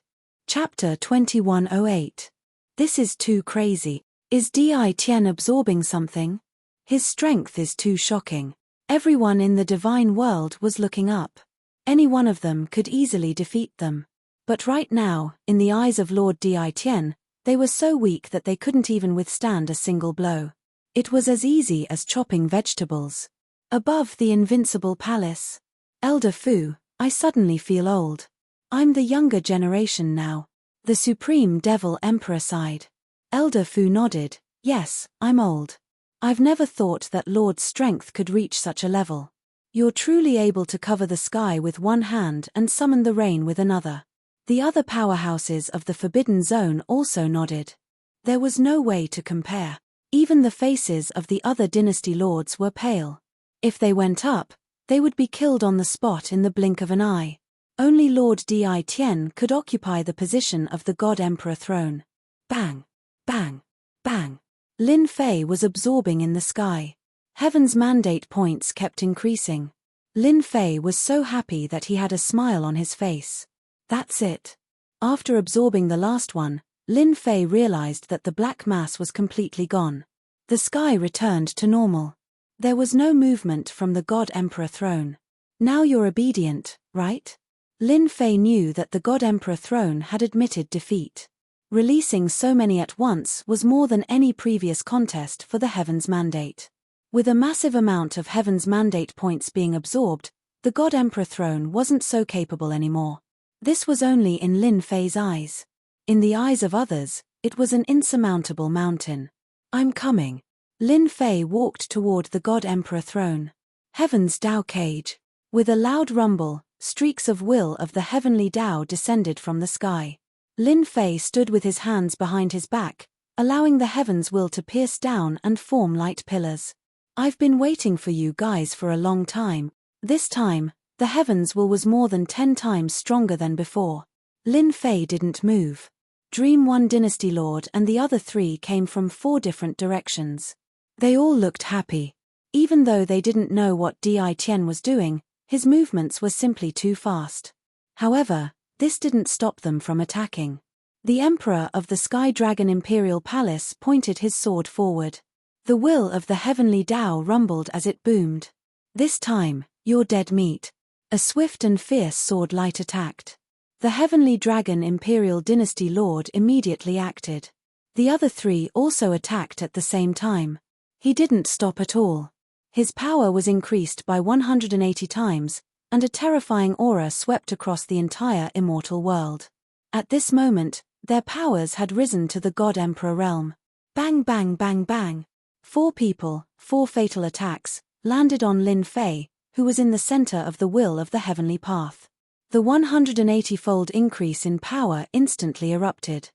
Chapter 2108. This is too crazy. Is Di Tian absorbing something? His strength is too shocking. Everyone in the divine world was looking up. Any one of them could easily defeat them. But right now, in the eyes of Lord Di Tian, they were so weak that they couldn't even withstand a single blow. It was as easy as chopping vegetables. Above the invincible palace. Elder Fu, I suddenly feel old. I'm the younger generation now. The Supreme Devil Emperor sighed. Elder Fu nodded. Yes, I'm old. I've never thought that Lord's strength could reach such a level. You're truly able to cover the sky with one hand and summon the rain with another. The other powerhouses of the Forbidden Zone also nodded. There was no way to compare. Even the faces of the other dynasty lords were pale. If they went up, they would be killed on the spot in the blink of an eye. Only Lord Di Tian could occupy the position of the God Emperor throne. Bang! Bang! Bang! Lin Fei was absorbing in the sky. Heaven's mandate points kept increasing. Lin Fei was so happy that he had a smile on his face. That's it. After absorbing the last one, Lin Fei realized that the black mass was completely gone. The sky returned to normal. There was no movement from the God Emperor throne. Now you're obedient, right? Lin Fei knew that the God Emperor throne had admitted defeat. Releasing so many at once was more than any previous contest for the Heaven's Mandate. With a massive amount of Heaven's Mandate points being absorbed, the God Emperor throne wasn't so capable anymore. This was only in Lin Fei's eyes. In the eyes of others, it was an insurmountable mountain. I'm coming. Lin Fei walked toward the God Emperor throne. Heaven's Tao Cage. With a loud rumble, streaks of will of the heavenly Tao descended from the sky. Lin Fei stood with his hands behind his back, allowing the heaven's will to pierce down and form light pillars. I've been waiting for you guys for a long time. This time, the heaven's will was more than 10 times stronger than before. Lin Fei didn't move. Dream One Dynasty Lord and the other 3 came from 4 different directions. They all looked happy. Even though they didn't know what Di Tian was doing, his movements were simply too fast. However, this didn't stop them from attacking. The Emperor of the Sky Dragon Imperial Palace pointed his sword forward. The will of the heavenly Tao rumbled as it boomed. This time, You're dead meat. A swift and fierce sword light attacked. The Heavenly Dragon Imperial Dynasty Lord immediately acted. The other three also attacked at the same time. He didn't stop at all. His power was increased by 180 times, and a terrifying aura swept across the entire immortal world. At this moment, their powers had risen to the God Emperor realm. Bang bang bang bang. 4 people, 4 fatal attacks, landed on Lin Fei, who was in the center of the will of the heavenly path. The 180-fold increase in power instantly erupted.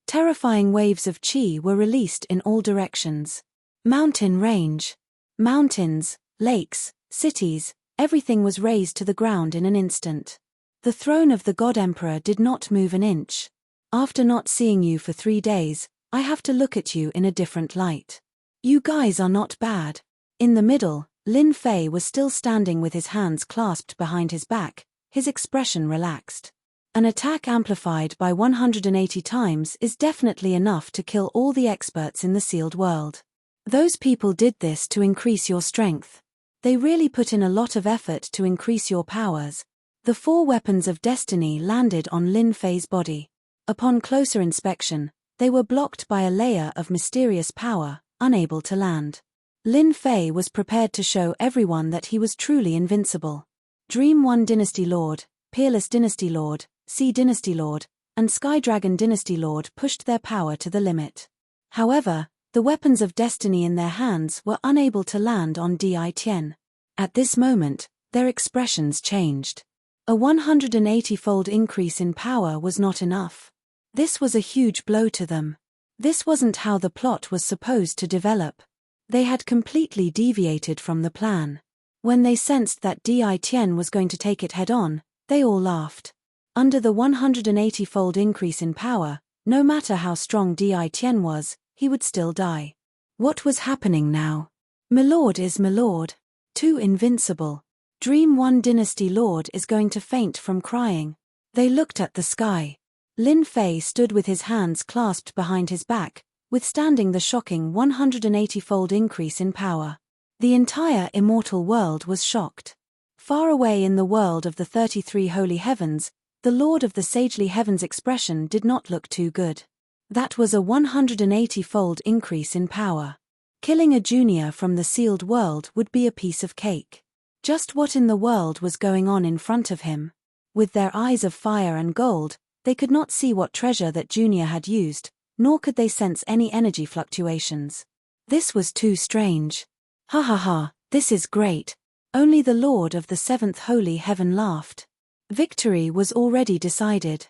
Terrifying waves of qi were released in all directions. Mountain range. Mountains, lakes, cities, everything was razed to the ground in an instant. The throne of the God Emperor did not move an inch. After not seeing you for 3 days, I have to look at you in a different light. You guys are not bad. In the middle, Lin Fei was still standing with his hands clasped behind his back, his expression relaxed. An attack amplified by 180 times is definitely enough to kill all the experts in the sealed world. Those people did this to increase your strength. They really put in a lot of effort to increase your powers. The 4 weapons of destiny landed on Lin Fei's body. Upon closer inspection, they were blocked by a layer of mysterious power, unable to land. Lin Fei was prepared to show everyone that he was truly invincible. Dream 1 Dynasty Lord, Peerless Dynasty Lord, Sea Dynasty Lord, and Sky Dragon Dynasty Lord pushed their power to the limit. However, the weapons of destiny in their hands were unable to land on Di Tian. At this moment, their expressions changed. A 180-fold increase in power was not enough. This was a huge blow to them. This wasn't how the plot was supposed to develop. They had completely deviated from the plan. When they sensed that Di Tian was going to take it head-on, they all laughed. Under the 180-fold increase in power, no matter how strong Di Tian was, he would still die. What was happening now? Milord is Milord. Too invincible. Dream 1 Dynasty Lord is going to faint from crying. They looked at the sky. Lin Fei stood with his hands clasped behind his back, withstanding the shocking 180-fold increase in power. The entire immortal world was shocked. Far away in the world of the 33 holy heavens, the Lord of the sagely heavens' expression did not look too good. That was a 180-fold increase in power. Killing a junior from the sealed world would be a piece of cake. Just what in the world was going on in front of him? With their eyes of fire and gold, they could not see what treasure that junior had used, nor could they sense any energy fluctuations. This was too strange. Ha ha ha, this is great. Only the Lord of the 7th holy heaven laughed. Victory was already decided.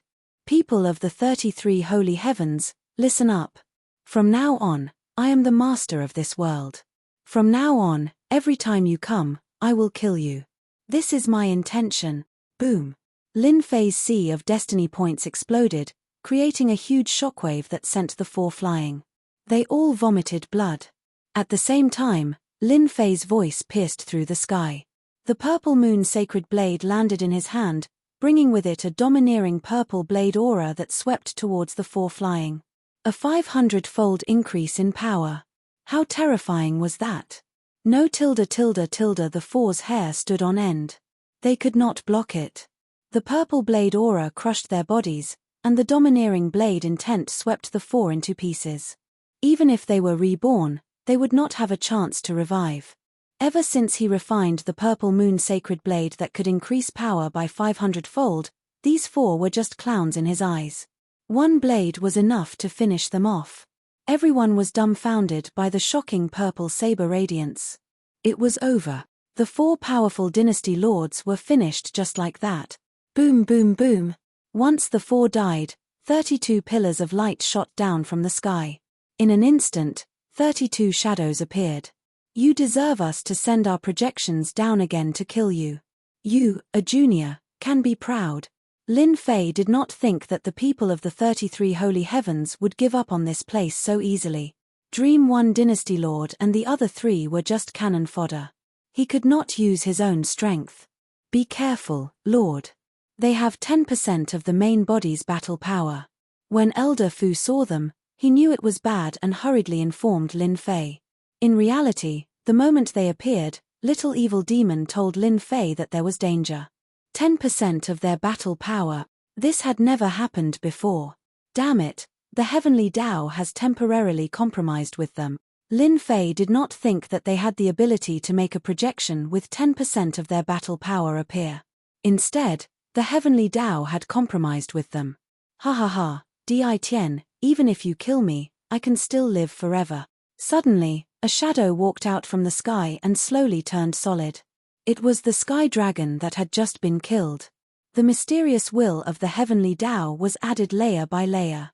People of the 33 holy heavens, listen up. From now on, I am the master of this world. From now on, every time you come, I will kill you. This is my intention. Boom. Lin Fei's sea of destiny points exploded, creating a huge shockwave that sent the 4 flying. They all vomited blood. At the same time, Lin Fei's voice pierced through the sky. The purple moon sacred blade landed in his hand, bringing with it a domineering purple blade aura that swept towards the 4 flying. A 500-fold increase in power. How terrifying was that? No tilde tilde tilde, the 4's hair stood on end. They could not block it. The purple blade aura crushed their bodies, and the domineering blade intent swept the 4 into pieces. Even if they were reborn, they would not have a chance to revive. Ever since he refined the purple moon sacred blade that could increase power by 500-fold, these 4 were just clowns in his eyes. One blade was enough to finish them off. Everyone was dumbfounded by the shocking purple saber radiance. It was over. The 4 powerful dynasty lords were finished just like that. Boom boom boom. Once the 4 died, 32 pillars of light shot down from the sky. In an instant, 32 shadows appeared. You deserve us to send our projections down again to kill you. You, a junior, can be proud. Lin Fei did not think that the people of the 33 holy heavens would give up on this place so easily. Dream 1 Dynasty Lord and the other 3 were just cannon fodder. He could not use his own strength. Be careful, Lord. They have 10% of the main body's battle power. When Elder Fu saw them, he knew it was bad and hurriedly informed Lin Fei. In reality, the moment they appeared, Little Evil Demon told Lin Fei that there was danger. 10% of their battle power. This had never happened before. Damn it, the Heavenly Tao has temporarily compromised with them. Lin Fei did not think that they had the ability to make a projection with 10% of their battle power appear. Instead, the Heavenly Tao had compromised with them. Ha ha ha, Di Tian, even if you kill me, I can still live forever. Suddenly, a shadow walked out from the sky and slowly turned solid. It was the sky dragon that had just been killed. The mysterious will of the Heavenly Tao was added layer by layer.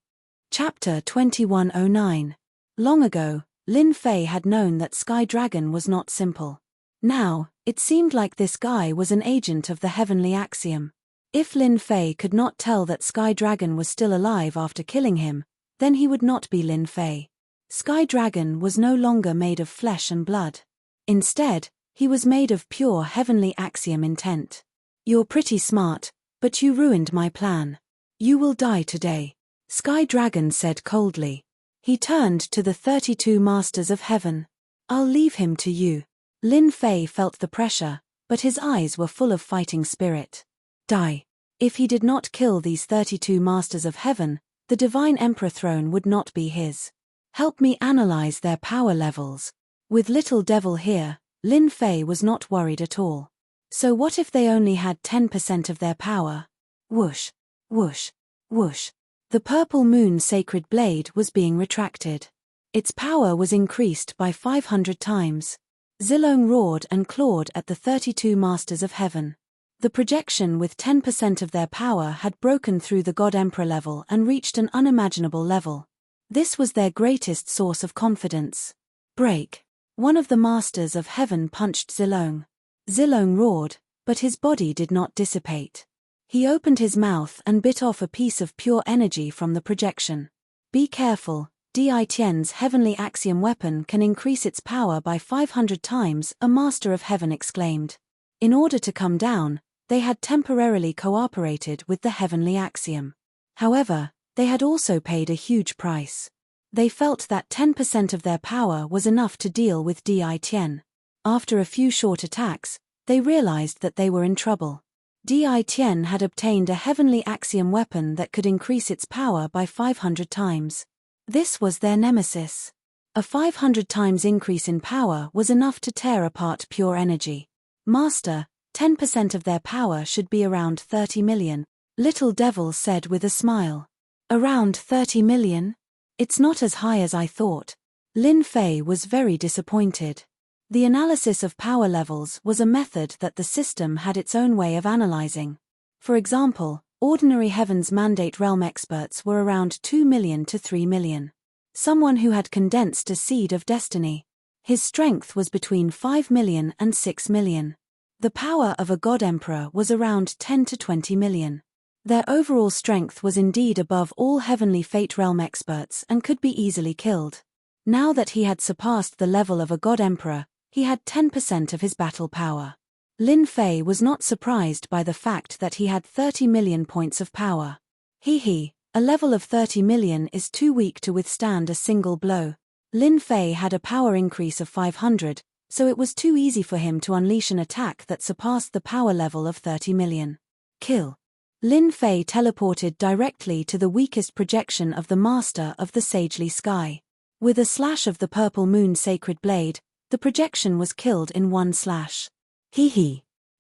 Chapter 2109. Long ago, Lin Fei had known that Sky Dragon was not simple. Now, it seemed like this guy was an agent of the Heavenly Axiom. If Lin Fei could not tell that Sky Dragon was still alive after killing him, then he would not be Lin Fei. Sky Dragon was no longer made of flesh and blood. Instead, he was made of pure Heavenly Axiom intent. You're pretty smart, but you ruined my plan. You will die today, Sky Dragon said coldly. He turned to the 32 Masters of Heaven. I'll leave him to you. Lin Fei felt the pressure, but his eyes were full of fighting spirit. Die. If he did not kill these 32 Masters of Heaven, the Divine Emperor throne would not be his. Help me analyze their power levels. With Little Devil here, Lin Fei was not worried at all. So what if they only had 10% of their power? Whoosh, whoosh, whoosh. The purple moon sacred blade was being retracted. Its power was increased by 500 times. Zilong roared and clawed at the 32 Masters of Heaven. The projection with 10% of their power had broken through the God Emperor level and reached an unimaginable level. This was their greatest source of confidence. Break. One of the Masters of Heaven punched Zilong. Zilong roared, but his body did not dissipate. He opened his mouth and bit off a piece of pure energy from the projection. Be careful, Di Tian's Heavenly Axiom weapon can increase its power by 500 times, a Master of Heaven exclaimed. In order to come down, they had temporarily cooperated with the Heavenly Axiom. However, they had also paid a huge price. They felt that 10% of their power was enough to deal with Di Tian. After a few short attacks, they realized that they were in trouble. Di Tian had obtained a Heavenly Axiom weapon that could increase its power by 500 times. This was their nemesis. A 500 times increase in power was enough to tear apart pure energy. Master, 10% of their power should be around 30 million, Little Devil said with a smile. Around 30 million? It's not as high as I thought. Lin Fei was very disappointed. The analysis of power levels was a method that the system had its own way of analyzing. For example, ordinary Heaven's Mandate Realm experts were around 2 million to 3 million. Someone who had condensed a seed of destiny. His strength was between 5 million and 6 million. The power of a God Emperor was around 10 to 20 million. Their overall strength was indeed above all Heavenly Fate Realm experts and could be easily killed. Now that he had surpassed the level of a God Emperor, he had 10% of his battle power. Lin Fei was not surprised by the fact that he had 30 million points of power. A level of 30 million is too weak to withstand a single blow. Lin Fei had a power increase of 500, so it was too easy for him to unleash an attack that surpassed the power level of 30 million. Kill. Lin Fei teleported directly to the weakest projection of the Master of the Sagely Sky. With a slash of the purple moon sacred blade, the projection was killed in one slash.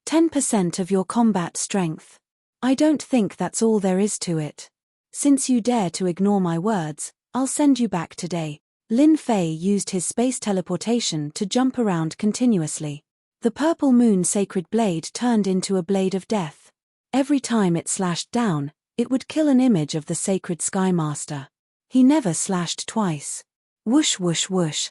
10% of your combat strength. I don't think that's all there is to it. Since you dare to ignore my words, I'll send you back today. Lin Fei used his space teleportation to jump around continuously. The purple moon sacred blade turned into a blade of death. Every time it slashed down, it would kill an image of the sacred Sky Master. He never slashed twice. Whoosh whoosh whoosh.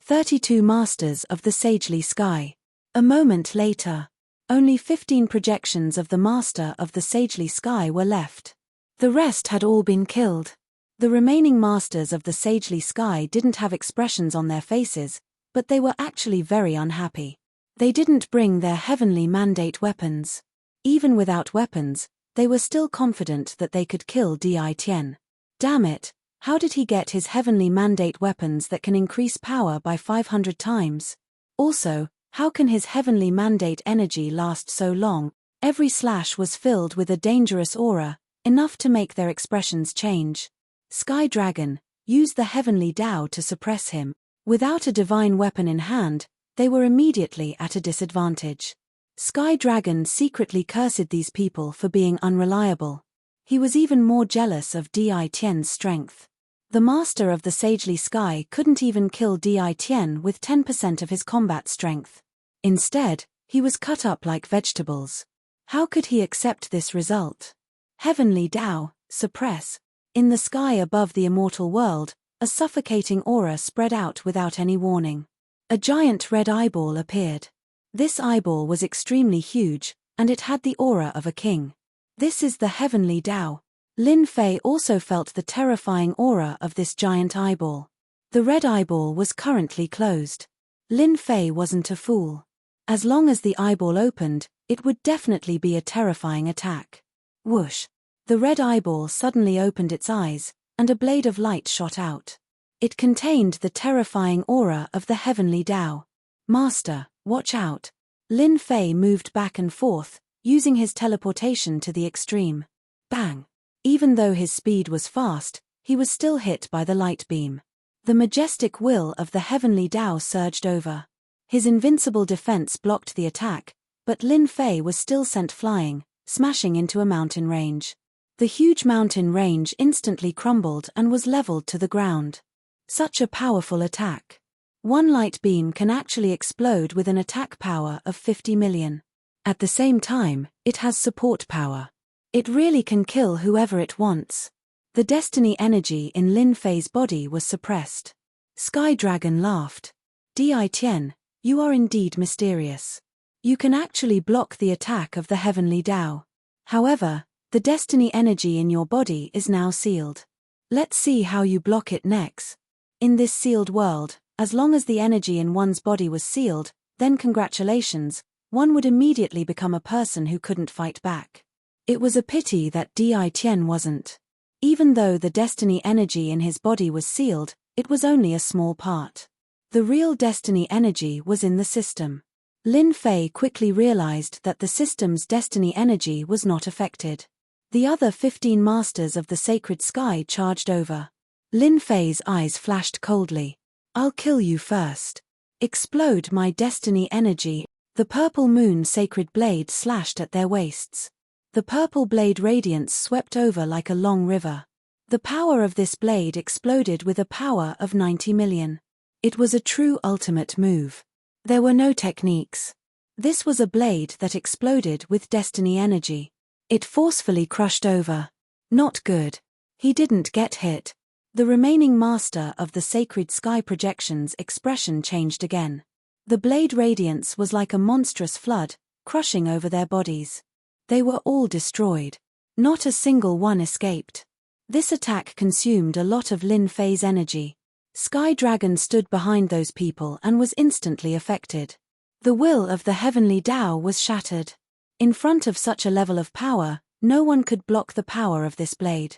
32 Masters of the Sagely Sky. A moment later, only 15 projections of the Master of the Sagely Sky were left. The rest had all been killed. The remaining Masters of the Sagely Sky didn't have expressions on their faces, but they were actually very unhappy. They didn't bring their Heavenly Mandate weapons. Even without weapons, they were still confident that they could kill Di Tian. Damn it, how did he get his Heavenly Mandate weapons that can increase power by 500 times? Also, How can his heavenly mandate energy last so long? Every slash was filled with a dangerous aura, enough to make their expressions change. Sky Dragon, use the heavenly Tao to suppress him. Without a divine weapon in hand, they were immediately at a disadvantage. Sky Dragon secretly cursed these people for being unreliable. He was even more jealous of Di Tian's strength. The master of the Sagely Sky couldn't even kill Di Tian with 10% of his combat strength. Instead, he was cut up like vegetables. How could he accept this result? Heavenly Tao, suppress. In the sky above the immortal world, a suffocating aura spread out without any warning. A giant red eyeball appeared. This eyeball was extremely huge, and it had the aura of a king. This is the heavenly Tao. Lin Fei also felt the terrifying aura of this giant eyeball. The red eyeball was currently closed. Lin Fei wasn't a fool. As long as the eyeball opened, it would definitely be a terrifying attack. Whoosh! The red eyeball suddenly opened its eyes, and a blade of light shot out. It contained the terrifying aura of the heavenly Tao. Master, watch out. Lin Fei moved back and forth, using his teleportation to the extreme. Bang! Even though his speed was fast, he was still hit by the light beam. The majestic will of the heavenly Tao surged over. His invincible defense blocked the attack, but Lin Fei was still sent flying, smashing into a mountain range. The huge mountain range instantly crumbled and was leveled to the ground. Such a powerful attack. One light beam can actually explode with an attack power of 50 million. At the same time, it has support power. It really can kill whoever it wants. The destiny energy in Lin Fei's body was suppressed. Sky Dragon laughed. Di Tian, you are indeed mysterious. You can actually block the attack of the heavenly Tao. However, the destiny energy in your body is now sealed. Let's see how you block it next. In this sealed world, as long as the energy in one's body was sealed, then congratulations, one would immediately become a person who couldn't fight back. It was a pity that Di Tian wasn't. Even though the destiny energy in his body was sealed, it was only a small part. The real destiny energy was in the system. Lin Fei quickly realized that the system's destiny energy was not affected. The other 15 masters of the sacred sky charged over. Lin Fei's eyes flashed coldly. I'll kill you first. Explode my destiny energy. The purple moon sacred blade slashed at their waists. The purple blade radiance swept over like a long river. The power of this blade exploded with a power of 90 million. It was a true ultimate move. There were no techniques. This was a blade that exploded with destiny energy. It forcefully crushed over. Not good. He didn't get hit. The remaining master of the sacred sky projection's expression changed again. The blade radiance was like a monstrous flood, crushing over their bodies. They were all destroyed. Not a single one escaped. This attack consumed a lot of Lin Fei's energy. Sky Dragon stood behind those people and was instantly affected. The will of the heavenly Tao was shattered. In front of such a level of power, no one could block the power of this blade.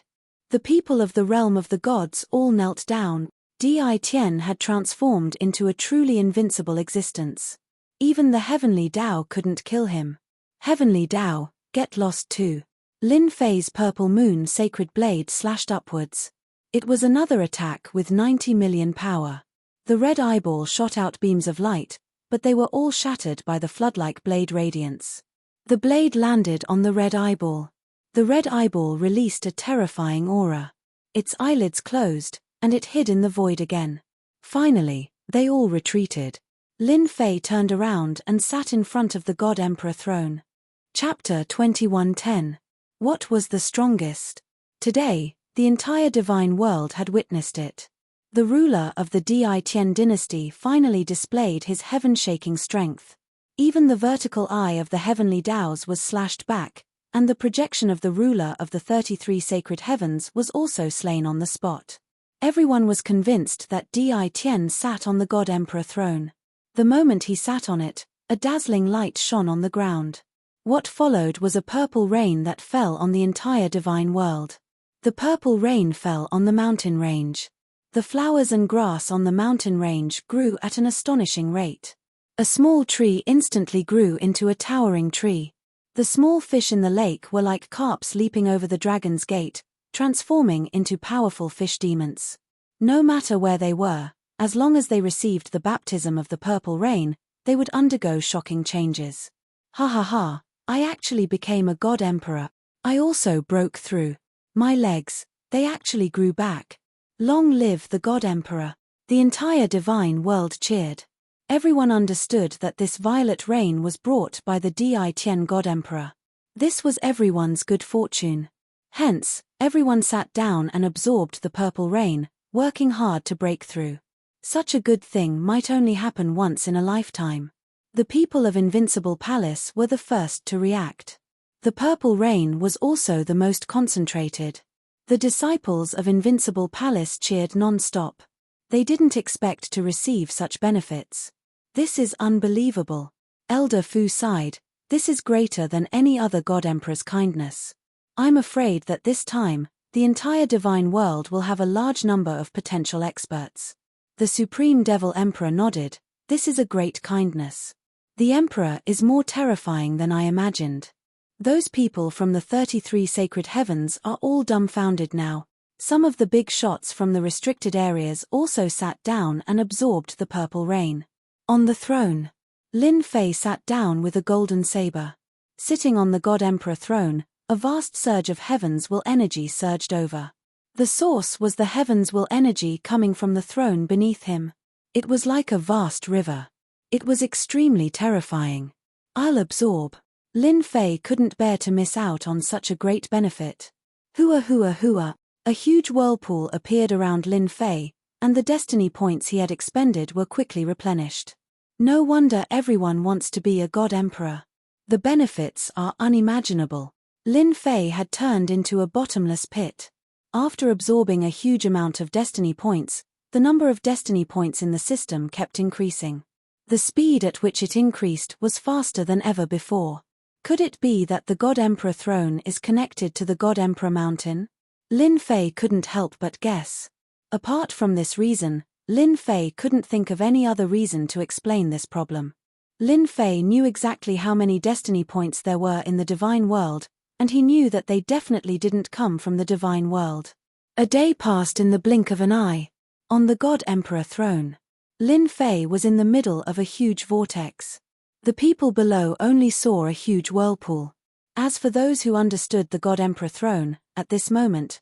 The people of the realm of the gods all knelt down. Di Tian had transformed into a truly invincible existence. Even the heavenly Tao couldn't kill him. Heavenly Tao, get lost too. Lin Fei's purple moon sacred blade slashed upwards. It was another attack with 90 million power. The red eyeball shot out beams of light, but they were all shattered by the flood-like blade radiance. The blade landed on the red eyeball. The red eyeball released a terrifying aura. Its eyelids closed, and it hid in the void again. Finally, they all retreated. Lin Fei turned around and sat in front of the God Emperor throne. Chapter 21:10. What was the strongest? Today, the entire divine world had witnessed it. The ruler of the Di Tian dynasty finally displayed his heaven-shaking strength. Even the vertical eye of the heavenly Taos was slashed back, and the projection of the ruler of the 33 sacred heavens was also slain on the spot. Everyone was convinced that Di Tian sat on the God Emperor throne. The moment he sat on it, a dazzling light shone on the ground. What followed was a purple rain that fell on the entire divine world. The purple rain fell on the mountain range. The flowers and grass on the mountain range grew at an astonishing rate. A small tree instantly grew into a towering tree. The small fish in the lake were like carps leaping over the dragon's gate, transforming into powerful fish demons. No matter where they were, as long as they received the baptism of the purple rain, they would undergo shocking changes. Ha ha ha, I actually became a god emperor. I also broke through. My legs, they actually grew back. Long live the god emperor. The entire divine world cheered. Everyone understood that this violet rain was brought by the Di Tian god emperor. This was everyone's good fortune. Hence, everyone sat down and absorbed the purple rain, working hard to break through. Such a good thing might only happen once in a lifetime. The people of Invincible Palace were the first to react. The purple rain was also the most concentrated. The disciples of Invincible Palace cheered non-stop. They didn't expect to receive such benefits. This is unbelievable. Elder Fu sighed, this is greater than any other god emperor's kindness. I'm afraid that this time, the entire divine world will have a large number of potential experts. The Supreme Devil Emperor nodded, this is a great kindness. The Emperor is more terrifying than I imagined. Those people from the 33 sacred heavens are all dumbfounded now. Some of the big shots from the restricted areas also sat down and absorbed the purple rain. On the throne, Lin Fei sat down with a golden saber. Sitting on the God Emperor throne, a vast surge of heaven's will energy surged over. The source was the heaven's will energy coming from the throne beneath him. It was like a vast river. It was extremely terrifying. I'll absorb. Lin Fei couldn't bear to miss out on such a great benefit. Hua hua hua. A huge whirlpool appeared around Lin Fei, and the destiny points he had expended were quickly replenished. No wonder everyone wants to be a god emperor. The benefits are unimaginable. Lin Fei had turned into a bottomless pit. After absorbing a huge amount of destiny points, the number of destiny points in the system kept increasing. The speed at which it increased was faster than ever before. Could it be that the God Emperor throne is connected to the God Emperor mountain? Lin Fei couldn't help but guess. Apart from this reason, Lin Fei couldn't think of any other reason to explain this problem. Lin Fei knew exactly how many destiny points there were in the divine world, and he knew that they definitely didn't come from the divine world. A day passed in the blink of an eye. On the God Emperor throne, Lin Fei was in the middle of a huge vortex. The people below only saw a huge whirlpool. As for those who understood the God Emperor throne, at this moment,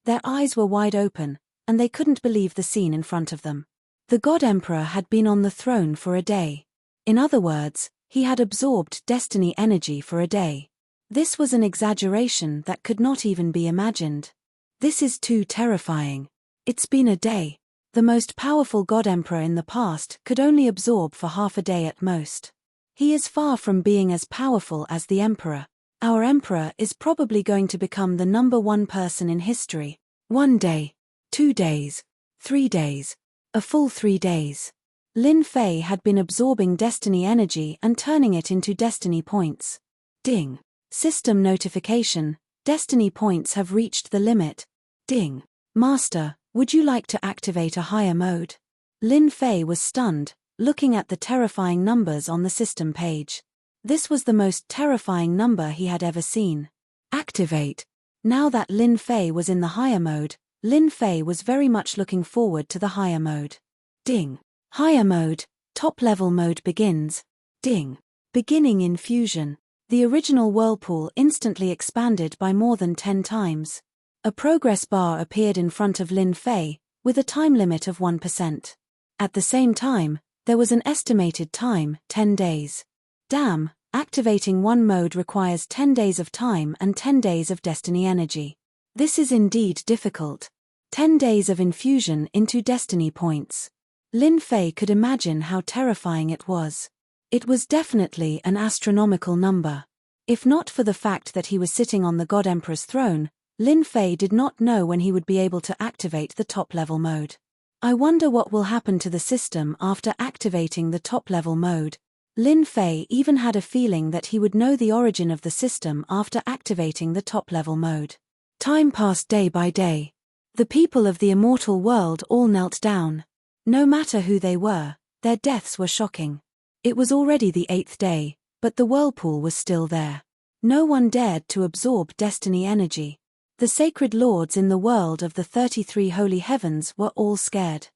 their eyes were wide open, and they couldn't believe the scene in front of them. The God Emperor had been on the throne for a day. In other words, he had absorbed destiny energy for a day. This was an exaggeration that could not even be imagined. This is too terrifying. It's been a day. The most powerful God Emperor in the past could only absorb for half a day at most. He is far from being as powerful as the Emperor. Our Emperor is probably going to become the #1 person in history. 1 day, 2 days, 3 days, a full 3 days. Lin Fei had been absorbing destiny energy and turning it into destiny points. Ding. System notification, destiny points have reached the limit. Ding. Master, would you like to activate a higher mode? Lin Fei was stunned, looking at the terrifying numbers on the system page. This was the most terrifying number he had ever seen. Activate. Now that Lin Fei was in the higher mode, Lin Fei was very much looking forward to the higher mode. Ding. Higher mode, top-level mode begins. Ding. Beginning infusion. The original whirlpool instantly expanded by more than 10 times. A progress bar appeared in front of Lin Fei, with a time limit of 1%. At the same time, there was an estimated time, 10 days. Damn, activating one mode requires 10 days of time and 10 days of destiny energy. This is indeed difficult. 10 days of infusion into destiny points. Lin Fei could imagine how terrifying it was. It was definitely an astronomical number. If not for the fact that he was sitting on the God Emperor's throne, Lin Fei did not know when he would be able to activate the top-level mode. I wonder what will happen to the system after activating the top-level mode. Lin Fei even had a feeling that he would know the origin of the system after activating the top-level mode. Time passed day by day. The people of the immortal world all knelt down. No matter who they were, Their deaths were shocking. It was already the 8th day, but the whirlpool was still there. No one dared to absorb destiny energy. The sacred lords in the world of the 33 holy heavens were all scared.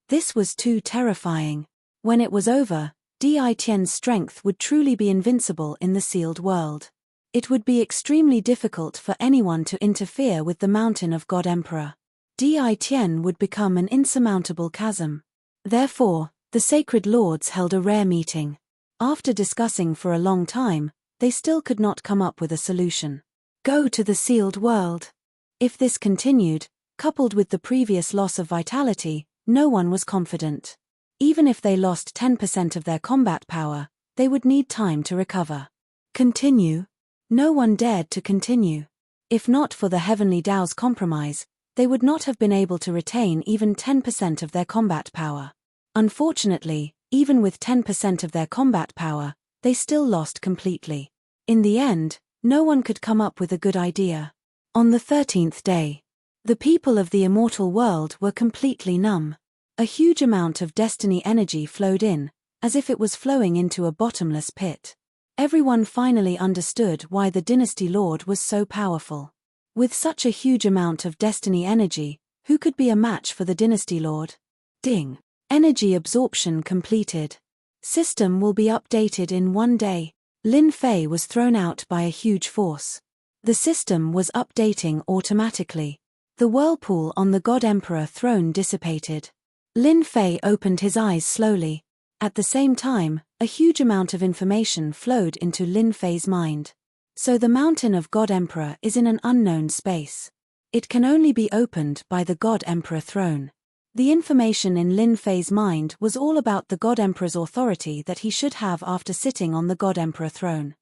This was too terrifying. When it was over, Di Tian's strength would truly be invincible in the sealed world. It would be extremely difficult for anyone to interfere with the mountain of God Emperor. Di Tian would become an insurmountable chasm. Therefore, the sacred lords held a rare meeting. After discussing for a long time, they still could not come up with a solution. Go to the sealed world. If this continued, coupled with the previous loss of vitality, no one was confident. Even if they lost 10% of their combat power, they would need time to recover. Continue? No one dared to continue. If not for the Heavenly Tao's compromise, they would not have been able to retain even 10% of their combat power. Unfortunately, even with 10% of their combat power, they still lost completely. In the end, no one could come up with a good idea. On the 13th day, the people of the immortal world were completely numb. A huge amount of destiny energy flowed in, as if it was flowing into a bottomless pit. Everyone finally understood why the Dynasty Lord was so powerful. With such a huge amount of destiny energy, who could be a match for the Dynasty Lord? Ding! Energy absorption completed. System will be updated in 1 day. Lin Fei was thrown out by a huge force. The system was updating automatically. The whirlpool on the God Emperor throne dissipated. Lin Fei opened his eyes slowly. At the same time, a huge amount of information flowed into Lin Fei's mind. So the mountain of God Emperor is in an unknown space. It can only be opened by the God Emperor throne. The information in Lin Fei's mind was all about the God Emperor's authority that he should have after sitting on the God Emperor throne.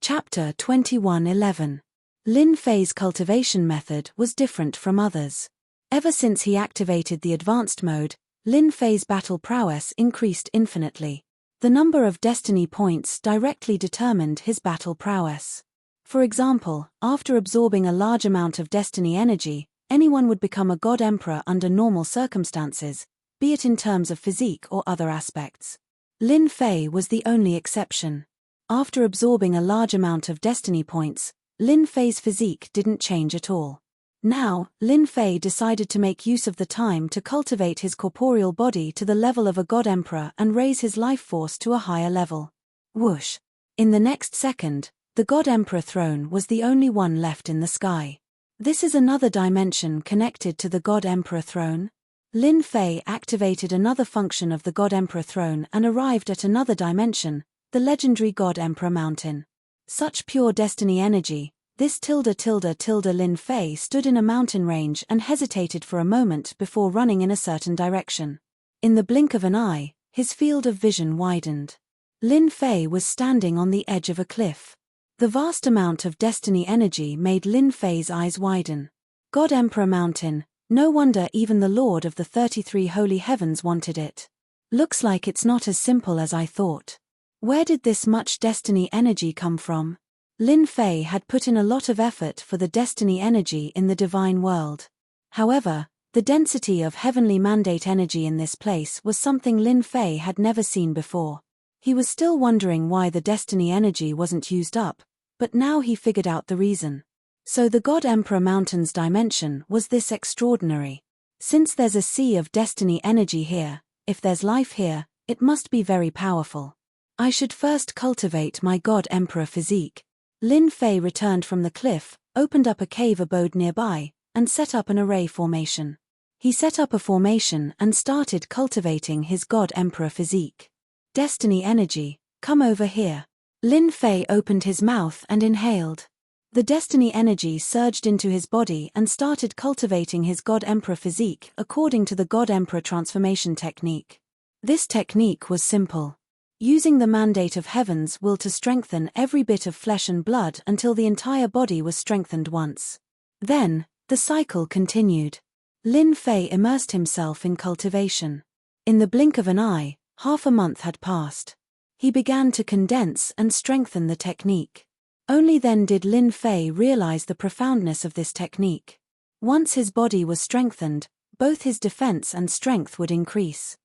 Chapter 21:11. Lin Fei's cultivation method was different from others. Ever since he activated the advanced mode, Lin Fei's battle prowess increased infinitely. The number of destiny points directly determined his battle prowess. For example, after absorbing a large amount of destiny energy, anyone would become a God Emperor under normal circumstances, be it in terms of physique or other aspects. Lin Fei was the only exception. After absorbing a large amount of destiny points, Lin Fei's physique didn't change at all. Now, Lin Fei decided to make use of the time to cultivate his corporeal body to the level of a God Emperor and raise his life force to a higher level. Whoosh! In the next second, the God Emperor throne was the only one left in the sky. This is another dimension connected to the God Emperor throne. Lin Fei activated another function of the God Emperor throne and arrived at another dimension, the legendary God Emperor mountain. Such pure destiny energy, this Lin Fei stood in a mountain range and hesitated for a moment before running in a certain direction. In the blink of an eye, his field of vision widened. Lin Fei was standing on the edge of a cliff. The vast amount of destiny energy made Lin Fei's eyes widen. God Emperor Mountain, no wonder even the Lord of the 33 holy heavens wanted it. Looks like it's not as simple as I thought. Where did this much destiny energy come from? Lin Fei had put in a lot of effort for the destiny energy in the divine world. However, the density of heavenly mandate energy in this place was something Lin Fei had never seen before. He was still wondering why the destiny energy wasn't used up, but now he figured out the reason. So the God Emperor Mountain's dimension was this extraordinary. Since there's a sea of destiny energy here, if there's life here, it must be very powerful. I should first cultivate my God Emperor physique. Lin Fei returned from the cliff, opened up a cave abode nearby, and set up an array formation. He set up a formation and started cultivating his God Emperor physique. Destiny energy, come over here. Lin Fei opened his mouth and inhaled. The destiny energy surged into his body and started cultivating his God Emperor physique according to the God Emperor transformation technique. This technique was simple. Using the mandate of heaven's will to strengthen every bit of flesh and blood until the entire body was strengthened once. Then, the cycle continued. Lin Fei immersed himself in cultivation. In the blink of an eye, half a month had passed. He began to condense and strengthen the technique. Only then did Lin Fei realize the profoundness of this technique. Once his body was strengthened, both his defense and strength would increase.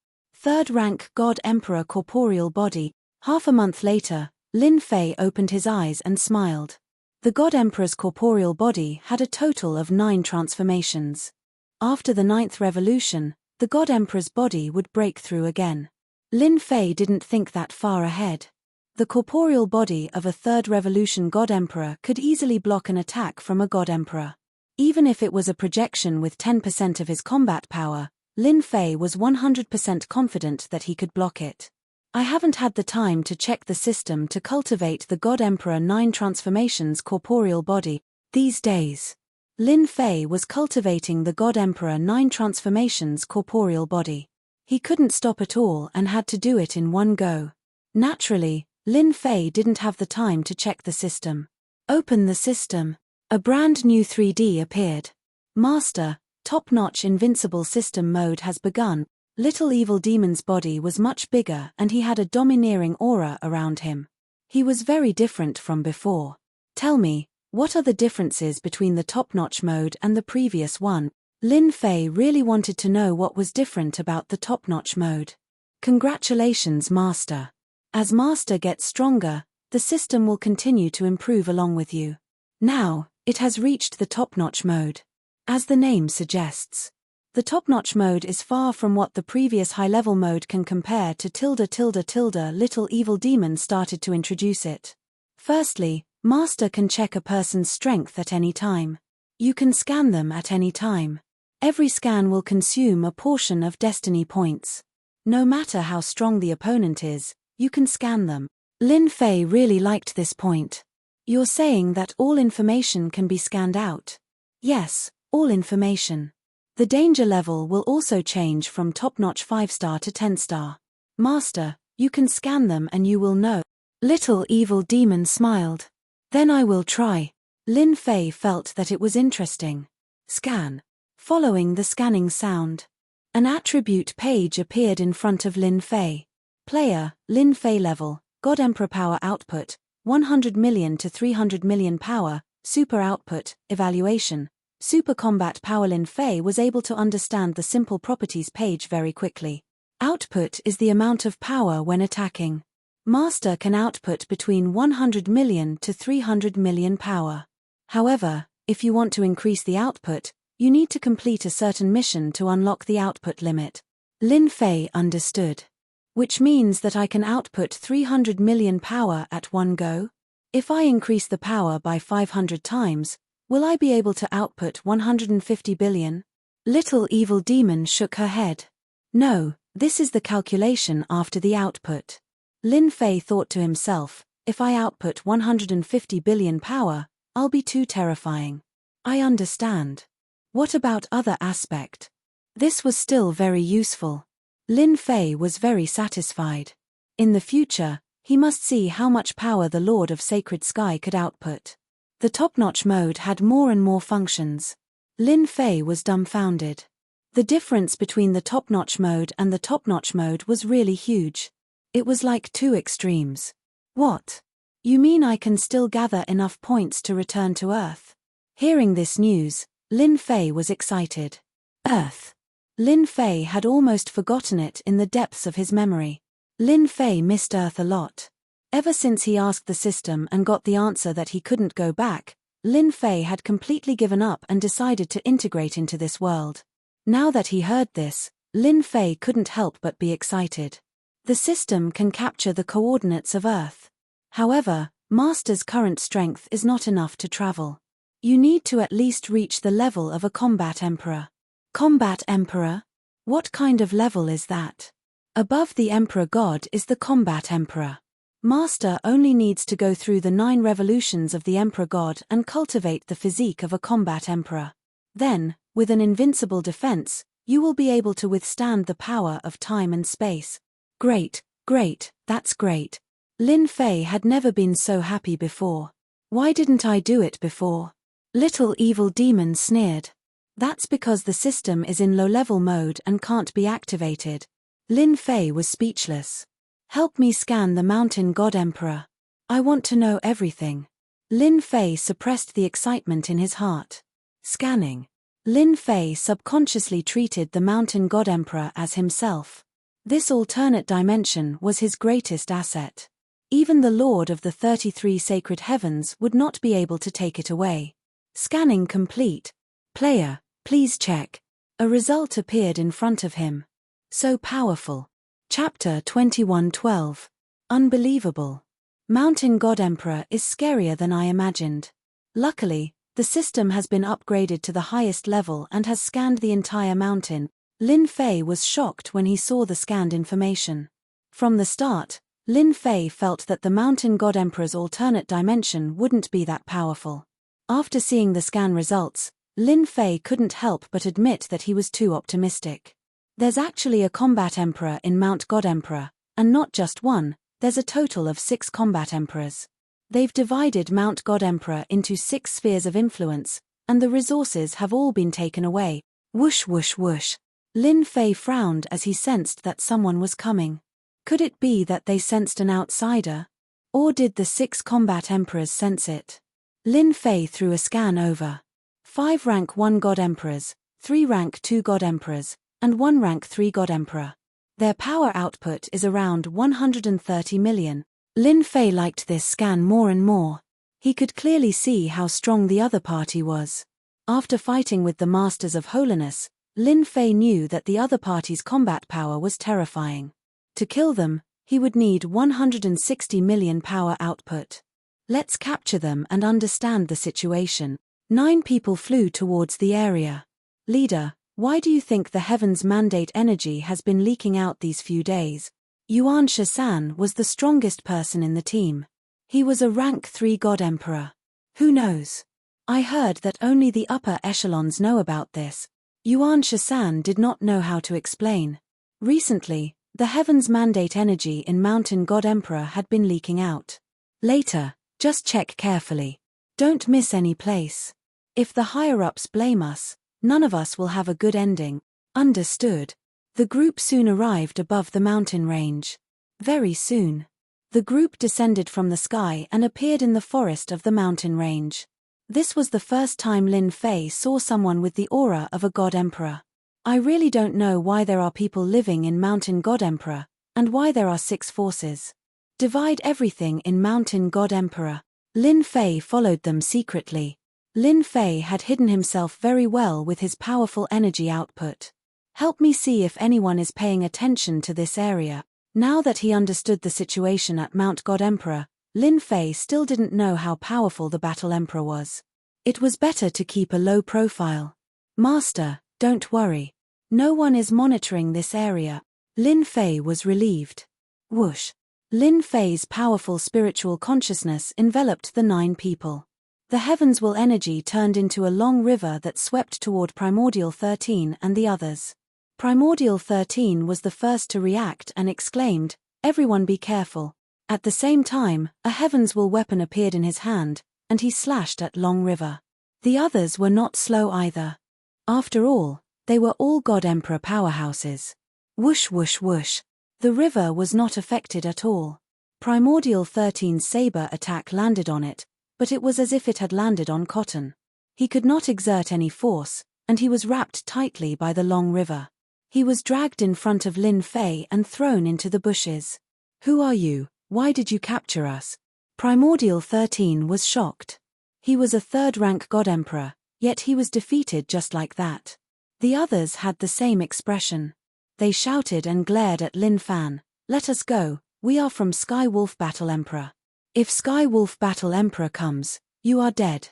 3rd-rank God Emperor corporeal body. Half a month later, Lin Fei opened his eyes and smiled. The God Emperor's corporeal body had a total of 9 transformations. After the 9th revolution, the God Emperor's body would break through again. Lin Fei didn't think that far ahead. The corporeal body of a 3rd revolution God Emperor could easily block an attack from a God Emperor. Even if it was a projection with 10% of his combat power, Lin Fei was 100% confident that he could block it. I haven't had the time to check the system to cultivate the God Emperor 9 transformations corporeal body these days. Lin Fei was cultivating the God Emperor 9 transformations corporeal body. He couldn't stop at all and had to do it in one go. Naturally, Lin Fei didn't have the time to check the system. Open the system. A brand new 3D appeared. Master, top-notch invincible system mode has begun. Little Evil Demon's body was much bigger and he had a domineering aura around him. He was very different from before. Tell me, what are the differences between the top-notch mode and the previous one? Lin Fei really wanted to know what was different about the top-notch mode. Congratulations, Master. As Master gets stronger, the system will continue to improve along with you. Now, it has reached the top-notch mode. As the name suggests, the top-notch mode is far from what the previous high-level mode can compare to Little Evil Demon started to introduce it. Firstly, Master can check a person's strength at any time. You can scan them at any time. Every scan will consume a portion of destiny points. No matter how strong the opponent is, you can scan them. Lin Fei really liked this point. You're saying that all information can be scanned out? Yes, all information. The danger level will also change from top-notch 5-star to 10-star. Master, you can scan them and you will know. Little Evil Demon smiled. Then I will try. Lin Fei felt that it was interesting. Scan. Following the scanning sound, an attribute page appeared in front of Lin Fei. Player, Lin Fei level, God Emperor power output, 100 million to 300 million power, super output, evaluation. Super combat power. Lin Fei was able to understand the simple properties page very quickly. Output is the amount of power when attacking. Master can output between 100 million to 300 million power. However, if you want to increase the output, you need to complete a certain mission to unlock the output limit. Lin Fei understood. Which means that I can output 300 million power at one go? If I increase the power by 500 times, will I be able to output 150 billion? Little Evil Demon shook her head. No, this is the calculation after the output. Lin Fei thought to himself, if I output 150 billion power, I'll be too terrifying. I understand. What about other aspect? This was still very useful. Lin Fei was very satisfied. In the future, he must see how much power the Lord of Sacred Sky could output. The top-notch mode had more and more functions. Lin Fei was dumbfounded. The difference between the top-notch mode and the top-notch mode was really huge. It was like two extremes. What? You mean I can still gather enough points to return to Earth? Hearing this news, Lin Fei was excited. Earth. Lin Fei had almost forgotten it in the depths of his memory. Lin Fei missed Earth a lot. Ever since he asked the system and got the answer that he couldn't go back, Lin Fei had completely given up and decided to integrate into this world. Now that he heard this, Lin Fei couldn't help but be excited. The system can capture the coordinates of Earth. However, Master's current strength is not enough to travel. You need to at least reach the level of a Combat Emperor. Combat Emperor? What kind of level is that? Above the Emperor God is the Combat Emperor. Master only needs to go through the 9 revolutions of the Emperor God and cultivate the physique of a Combat Emperor. Then, with an invincible defense, you will be able to withstand the power of time and space. Great, that's great. Lin Fei had never been so happy before. Why didn't I do it before? Little Evil Demon sneered. That's because the system is in low-level mode and can't be activated. Lin Fei was speechless. Help me scan the Mountain God Emperor. I want to know everything. Lin Fei suppressed the excitement in his heart. Scanning. Lin Fei subconsciously treated the Mountain God Emperor as himself. This alternate dimension was his greatest asset. Even the Lord of the 33 Sacred Heavens would not be able to take it away. Scanning complete. Player, please check. A result appeared in front of him. So powerful. Chapter 21:12. Unbelievable. Mountain God Emperor is scarier than I imagined. Luckily, the system has been upgraded to the highest level and has scanned the entire mountain. Lin Fei was shocked when he saw the scanned information. From the start, Lin Fei felt that the Mountain God Emperor's alternate dimension wouldn't be that powerful. After seeing the scan results, Lin Fei couldn't help but admit that he was too optimistic. There's actually a combat emperor in Mount God Emperor, and not just one, there's a total of 6 combat emperors. They've divided Mount God Emperor into 6 spheres of influence, and the resources have all been taken away. Whoosh whoosh whoosh. Lin Fei frowned as he sensed that someone was coming. Could it be that they sensed an outsider? Or did the 6 combat emperors sense it? Lin Fei threw a scan over. 5 rank 1 God Emperors, 3 rank 2 God Emperors, and 1 rank 3 God Emperor. Their power output is around 130 million. Lin Fei liked this scan more and more. He could clearly see how strong the other party was. After fighting with the Masters of Holiness, Lin Fei knew that the other party's combat power was terrifying. To kill them, he would need 160 million power output. Let's capture them and understand the situation. 9 people flew towards the area. Leader, why do you think the Heavens Mandate energy has been leaking out these few days? Yuan Shisan was the strongest person in the team. He was a rank 3 God Emperor. Who knows? I heard that only the upper echelons know about this. Yuan Shisan did not know how to explain. Recently, the Heavens Mandate energy in Mountain God Emperor had been leaking out. Later, just check carefully. Don't miss any place. If the higher-ups blame us, none of us will have a good ending. Understood. The group soon arrived above the mountain range. Very soon. The group descended from the sky and appeared in the forest of the mountain range. This was the first time Lin Fei saw someone with the aura of a God Emperor. I really don't know why there are people living in Mountain God Emperor, and why there are 6 forces. Divide everything in Mountain God Emperor. Lin Fei followed them secretly. Lin Fei had hidden himself very well with his powerful energy output. Help me see if anyone is paying attention to this area. Now that he understood the situation at Mount God Emperor, Lin Fei still didn't know how powerful the Battle Emperor was. It was better to keep a low profile. Master, don't worry. No one is monitoring this area. Lin Fei was relieved. Whoosh. Lin Fei's powerful spiritual consciousness enveloped the 9 people. The heavens will energy turned into a long river that swept toward Primordial 13 and the others. Primordial 13 was the first to react and exclaimed, "Everyone be careful." At the same time, a heavens will weapon appeared in his hand, and he slashed at Long River. The others were not slow either. After all, they were all God Emperor powerhouses. Whoosh whoosh whoosh. The river was not affected at all. Primordial 13's saber attack landed on it, but it was as if it had landed on cotton. He could not exert any force, and he was wrapped tightly by the Long River. He was dragged in front of Lin Fei and thrown into the bushes. Who are you? Why did you capture us? Primordial 13 was shocked. He was a 3rd-rank God Emperor, yet he was defeated just like that. The others had the same expression. They shouted and glared at Lin Fan. "Let us go, we are from Sky Wolf Battle Emperor. If Sky Wolf Battle Emperor comes, you are dead."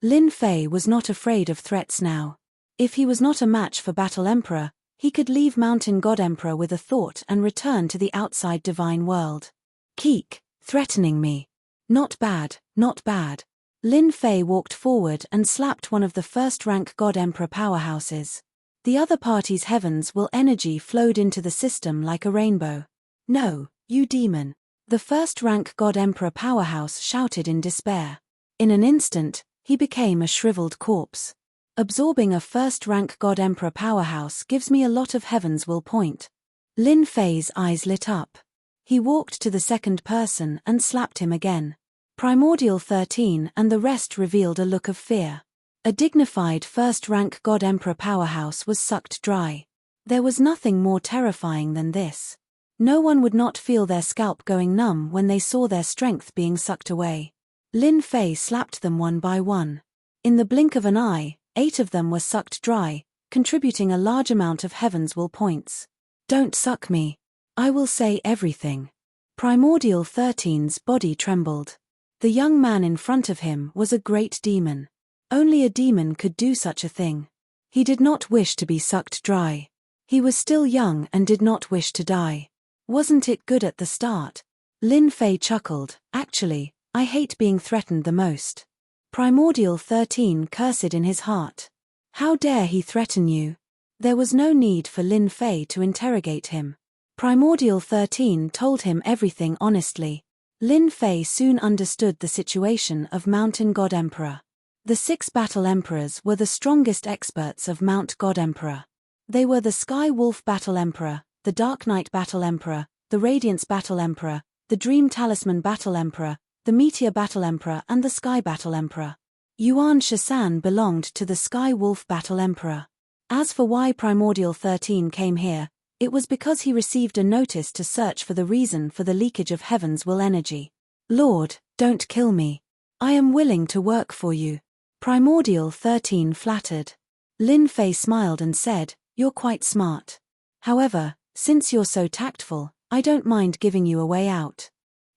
Lin Fei was not afraid of threats now. If he was not a match for Battle Emperor, he could leave Mountain God Emperor with a thought and return to the outside divine world. Keek, threatening me. Not bad, not bad. Lin Fei walked forward and slapped one of the 1st-rank God Emperor powerhouses. The other party's heavens will energy flowed into the system like a rainbow. "No, you demon." The 1st-rank God Emperor powerhouse shouted in despair. In an instant, he became a shriveled corpse. Absorbing a 1st-rank God Emperor powerhouse gives me a lot of heavens will point. Lin Fei's eyes lit up. He walked to the 2nd person and slapped him again. Primordial 13 and the rest revealed a look of fear. A dignified 1st-rank God Emperor powerhouse was sucked dry. There was nothing more terrifying than this. No one would not feel their scalp going numb when they saw their strength being sucked away. Lin Fei slapped them one by one. In the blink of an eye, 8 of them were sucked dry, contributing a large amount of heaven's will points. Don't suck me. I will say everything. Primordial 13's body trembled. The young man in front of him was a great demon. Only a demon could do such a thing. He did not wish to be sucked dry. He was still young and did not wish to die. Wasn't it good at the start? Lin Fei chuckled. Actually, I hate being threatened the most. Primordial 13 cursed in his heart. How dare he threaten you? There was no need for Lin Fei to interrogate him. Primordial 13 told him everything honestly. Lin Fei soon understood the situation of Mountain God Emperor. The 6 Battle Emperors were the strongest experts of Mount God Emperor. They were the Sky Wolf Battle Emperor, the Dark Knight Battle Emperor, the Radiance Battle Emperor, the Dream Talisman Battle Emperor, the Meteor Battle Emperor and the Sky Battle Emperor. Yuan Shisan belonged to the Sky Wolf Battle Emperor. As for why Primordial 13 came here, it was because he received a notice to search for the reason for the leakage of Heaven's will energy. Lord, don't kill me. I am willing to work for you. Primordial 13 flattered. Lin Fei smiled and said, You're quite smart. However, since you're so tactful, I don't mind giving you a way out.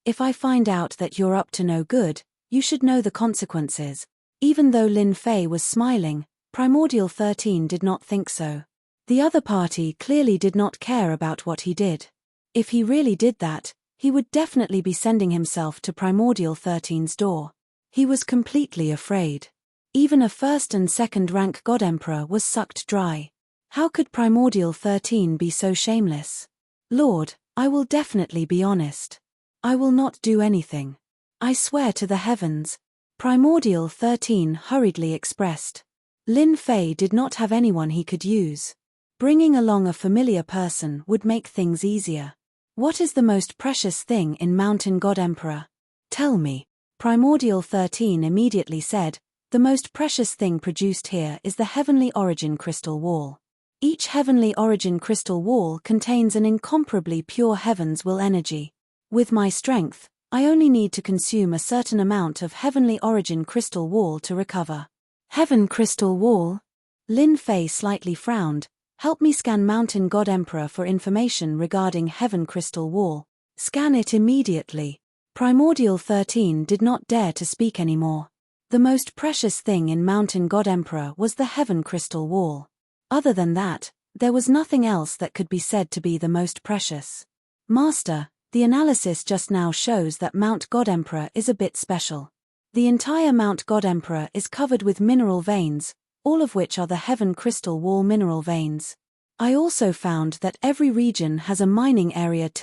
If I find out that you're up to no good, you should know the consequences. Even though Lin Fei was smiling, Primordial 13 did not think so. The other party clearly did not care about what he did. If he really did that, he would definitely be sending himself to Primordial 13's door. He was completely afraid. Even a 1st and 2nd rank God Emperor was sucked dry. How could Primordial 13 be so shameless? Lord, I will definitely be honest. I will not do anything. I swear to the heavens. Primordial 13 hurriedly expressed. Lin Fei did not have anyone he could use. Bringing along a familiar person would make things easier. What is the most precious thing in Mountain God Emperor? Tell me. Primordial 13 immediately said, The most precious thing produced here is the Heavenly Origin Crystal Wall. Each Heavenly Origin Crystal Wall contains an incomparably pure Heaven's will energy. With my strength, I only need to consume a certain amount of Heavenly Origin Crystal Wall to recover. Heaven Crystal Wall? Lin Fei slightly frowned. Help me scan Mountain God Emperor for information regarding Heaven Crystal Wall. Scan it immediately. Primordial 13 did not dare to speak anymore. The most precious thing in Mountain God Emperor was the Heaven Crystal Wall. Other than that, there was nothing else that could be said to be the most precious. Master, the analysis just now shows that Mount God Emperor is a bit special. The entire Mount God Emperor is covered with mineral veins, all of which are the Heaven Crystal Wall mineral veins. I also found that every region has a mining area **.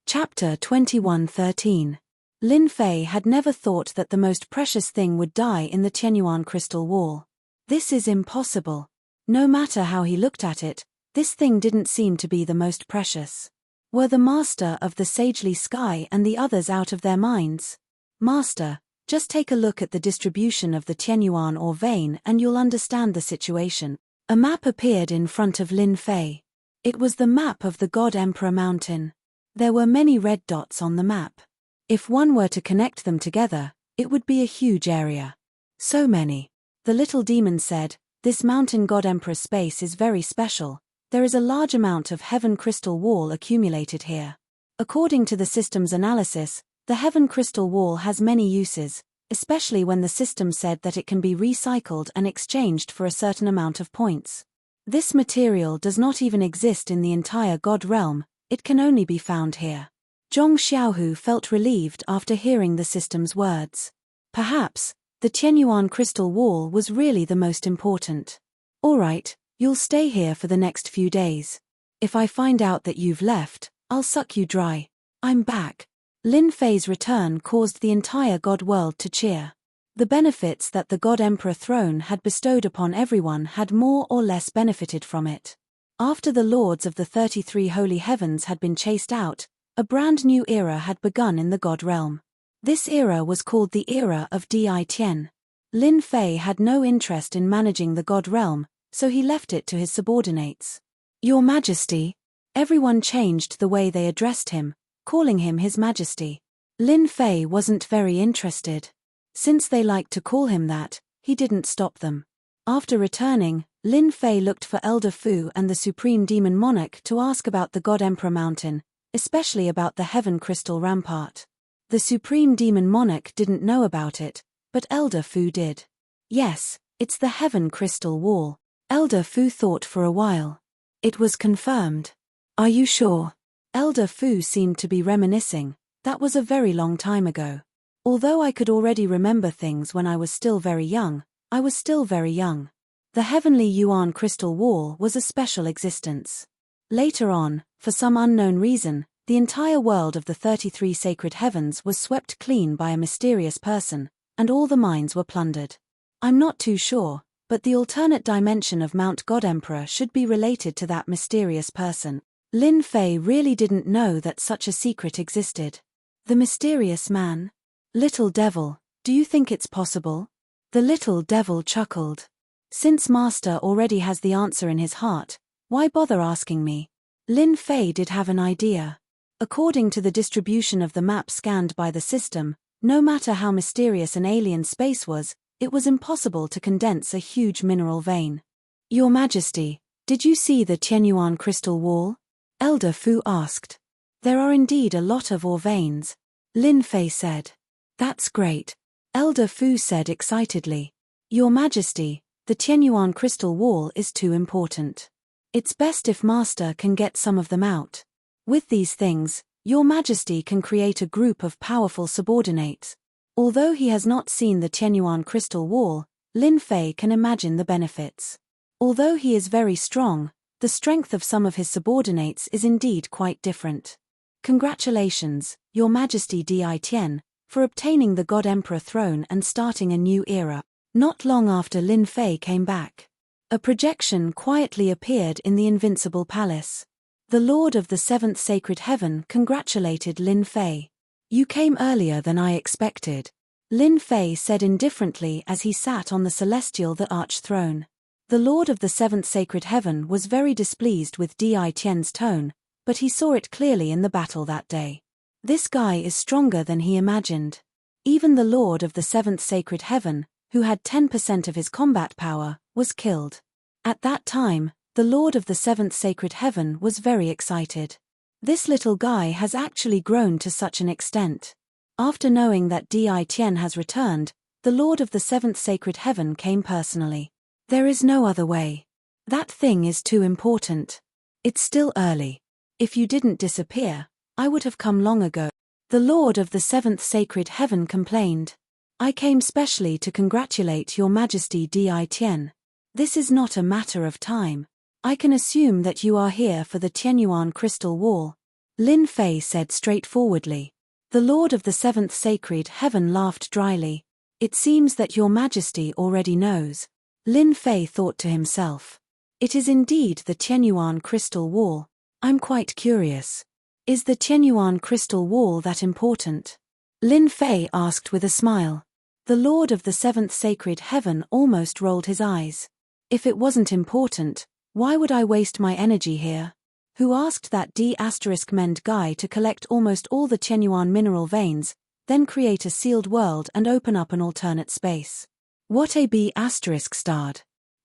Chapter 21:13. Lin Fei had never thought that the most precious thing would die in the Tianyuan Crystal Wall. This is impossible. No matter how he looked at it, this thing didn't seem to be the most precious. Were the master of the Sagely Sky and the others out of their minds? Master, just take a look at the distribution of the Tianyuan or vein and you'll understand the situation. A map appeared in front of Lin Fei. It was the map of the God Emperor Mountain. There were many red dots on the map. If one were to connect them together, it would be a huge area. So many. The little demon said, This Mountain God Emperor space is very special. There is a large amount of Heaven Crystal Wall accumulated here. According to the system's analysis, the Heaven Crystal Wall has many uses, especially when the system said that it can be recycled and exchanged for a certain amount of points. This material does not even exist in the entire God realm, it can only be found here. Zhong Xiaohu felt relieved after hearing the system's words. Perhaps, the Tianyuan Crystal Wall was really the most important. Alright, you'll stay here for the next few days. If I find out that you've left, I'll suck you dry. I'm back. Lin Fei's return caused the entire God world to cheer. The benefits that the God Emperor throne had bestowed upon everyone had more or less benefited from it. After the lords of the 33 holy heavens had been chased out, a brand new era had begun in the God realm. This era was called the Era of Di Tian. Lin Fei had no interest in managing the God realm, so he left it to his subordinates. Your Majesty, Everyone changed the way they addressed him, calling him His Majesty. Lin Fei wasn't very interested. Since they liked to call him that, he didn't stop them. After returning, Lin Fei looked for Elder Fu and the Supreme Demon Monarch to ask about the God Emperor Mountain, especially about the Heaven Crystal Rampart. The Supreme Demon Monarch didn't know about it, but Elder Fu did. Yes, it's the Heaven Crystal Wall. Elder Fu thought for a while. It was confirmed. Are you sure? Elder Fu seemed to be reminiscing. That was a very long time ago. Although I could already remember things when I was still very young, I was still very young. The Heavenly Yuan Crystal Wall was a special existence. Later on, for some unknown reason, the entire world of the 33 sacred heavens was swept clean by a mysterious person, and all the mines were plundered. I'm not too sure, but the alternate dimension of Mount God Emperor should be related to that mysterious person. Lin Fei really didn't know that such a secret existed. The mysterious man? Little devil, do you think it's possible? The little devil chuckled. Since Master already has the answer in his heart, why bother asking me? Lin Fei did have an idea. According to the distribution of the map scanned by the system, no matter how mysterious an alien space was, it was impossible to condense a huge mineral vein. Your Majesty, did you see the Tianyuan crystal wall? Elder Fu asked. There are indeed a lot of ore veins. Lin Fei said. That's great. Elder Fu said excitedly. Your Majesty, the Tianyuan crystal wall is too important. It's best if Master can get some of them out. With these things, Your Majesty can create a group of powerful subordinates. Although he has not seen the Tianyuan crystal wall, Lin Fei can imagine the benefits. Although he is very strong, the strength of some of his subordinates is indeed quite different. Congratulations, Your Majesty Di Tian, for obtaining the God Emperor throne and starting a new era. Not long after Lin Fei came back, a projection quietly appeared in the Invincible Palace. The Lord of the Seventh Sacred Heaven congratulated Lin Fei. You came earlier than I expected, Lin Fei said indifferently as he sat on the celestial the arch throne. The Lord of the Seventh Sacred Heaven was very displeased with Di Tian's tone, but he saw it clearly in the battle that day. This guy is stronger than he imagined. Even the Lord of the Seventh Sacred Heaven, who had 10% of his combat power, was killed. At that time, the Lord of the Seventh Sacred Heaven was very excited. This little guy has actually grown to such an extent. After knowing that Di Tian has returned, the Lord of the Seventh Sacred Heaven came personally. There is no other way. That thing is too important. It's still early. If you didn't disappear, I would have come long ago. The Lord of the Seventh Sacred Heaven complained. I came specially to congratulate Your Majesty Di Tian. This is not a matter of time. I can assume that you are here for the Tianyuan crystal wall. Lin Fei said straightforwardly. The Lord of the Seventh Sacred Heaven laughed dryly. It seems that Your Majesty already knows. Lin Fei thought to himself. It is indeed the Tianyuan crystal wall. I'm quite curious. Is the Tianyuan crystal wall that important? Lin Fei asked with a smile. The Lord of the Seventh Sacred Heaven almost rolled his eyes. If it wasn't important, why would I waste my energy here? Who asked that D*Mend guy to collect almost all the Tianyuan mineral veins, then create a sealed world and open up an alternate space? What a B****?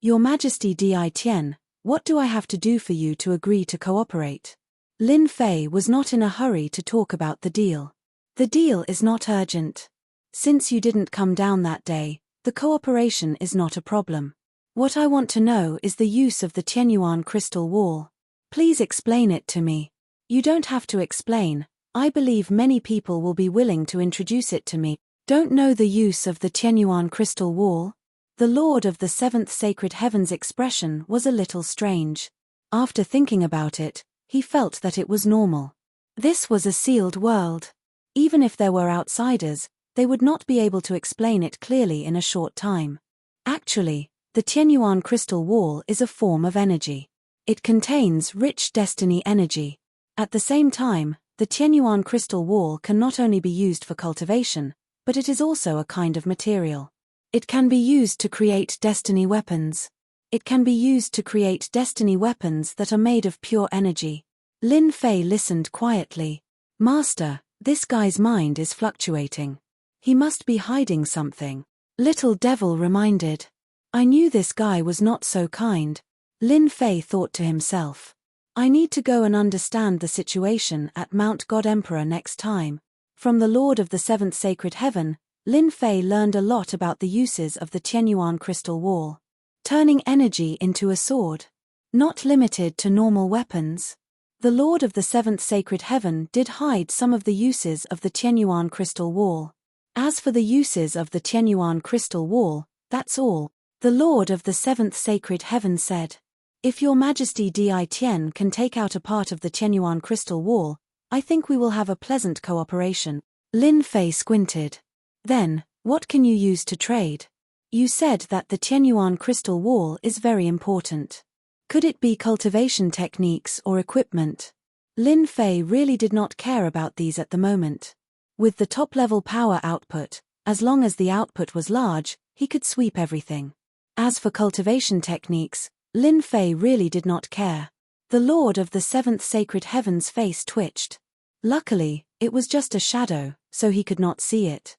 Your Majesty Di Tian, what do I have to do for you to agree to cooperate? Lin Fei was not in a hurry to talk about the deal. The deal is not urgent. Since you didn't come down that day, the cooperation is not a problem. What I want to know is the use of the Tianyuan crystal wall. Please explain it to me. You don't have to explain. I believe many people will be willing to introduce it to me. Don't know the use of the Tianyuan crystal wall? The Lord of the Seventh Sacred Heaven's expression was a little strange. After thinking about it, he felt that it was normal. This was a sealed world. Even if there were outsiders, they would not be able to explain it clearly in a short time. Actually, the Tianyuan crystal wall is a form of energy. It contains rich destiny energy. At the same time, the Tianyuan crystal wall can not only be used for cultivation, but it is also a kind of material. It can be used to create destiny weapons. It can be used to create destiny weapons that are made of pure energy. Lin Fei listened quietly. Master, this guy's mind is fluctuating. He must be hiding something. Little devil reminded. I knew this guy was not so kind. Lin Fei thought to himself. I need to go and understand the situation at Mount God Emperor next time. From the Lord of the Seventh Sacred Heaven, Lin Fei learned a lot about the uses of the Qianyuan crystal wall. Turning energy into a sword. Not limited to normal weapons. The Lord of the Seventh Sacred Heaven did hide some of the uses of the Qianyuan crystal wall. As for the uses of the Qianyuan crystal wall, that's all. The Lord of the Seventh Sacred Heaven said. If Your Majesty Di Tian can take out a part of the Qianyuan crystal wall, I think we will have a pleasant cooperation. Lin Fei squinted. Then, what can you use to trade? You said that the Qianyuan crystal wall is very important. Could it be cultivation techniques or equipment? Lin Fei really did not care about these at the moment. With the top-level power output, as long as the output was large, he could sweep everything. As for cultivation techniques, Lin Fei really did not care. The Lord of the Seventh Sacred Heaven's face twitched. Luckily, it was just a shadow, so he could not see it.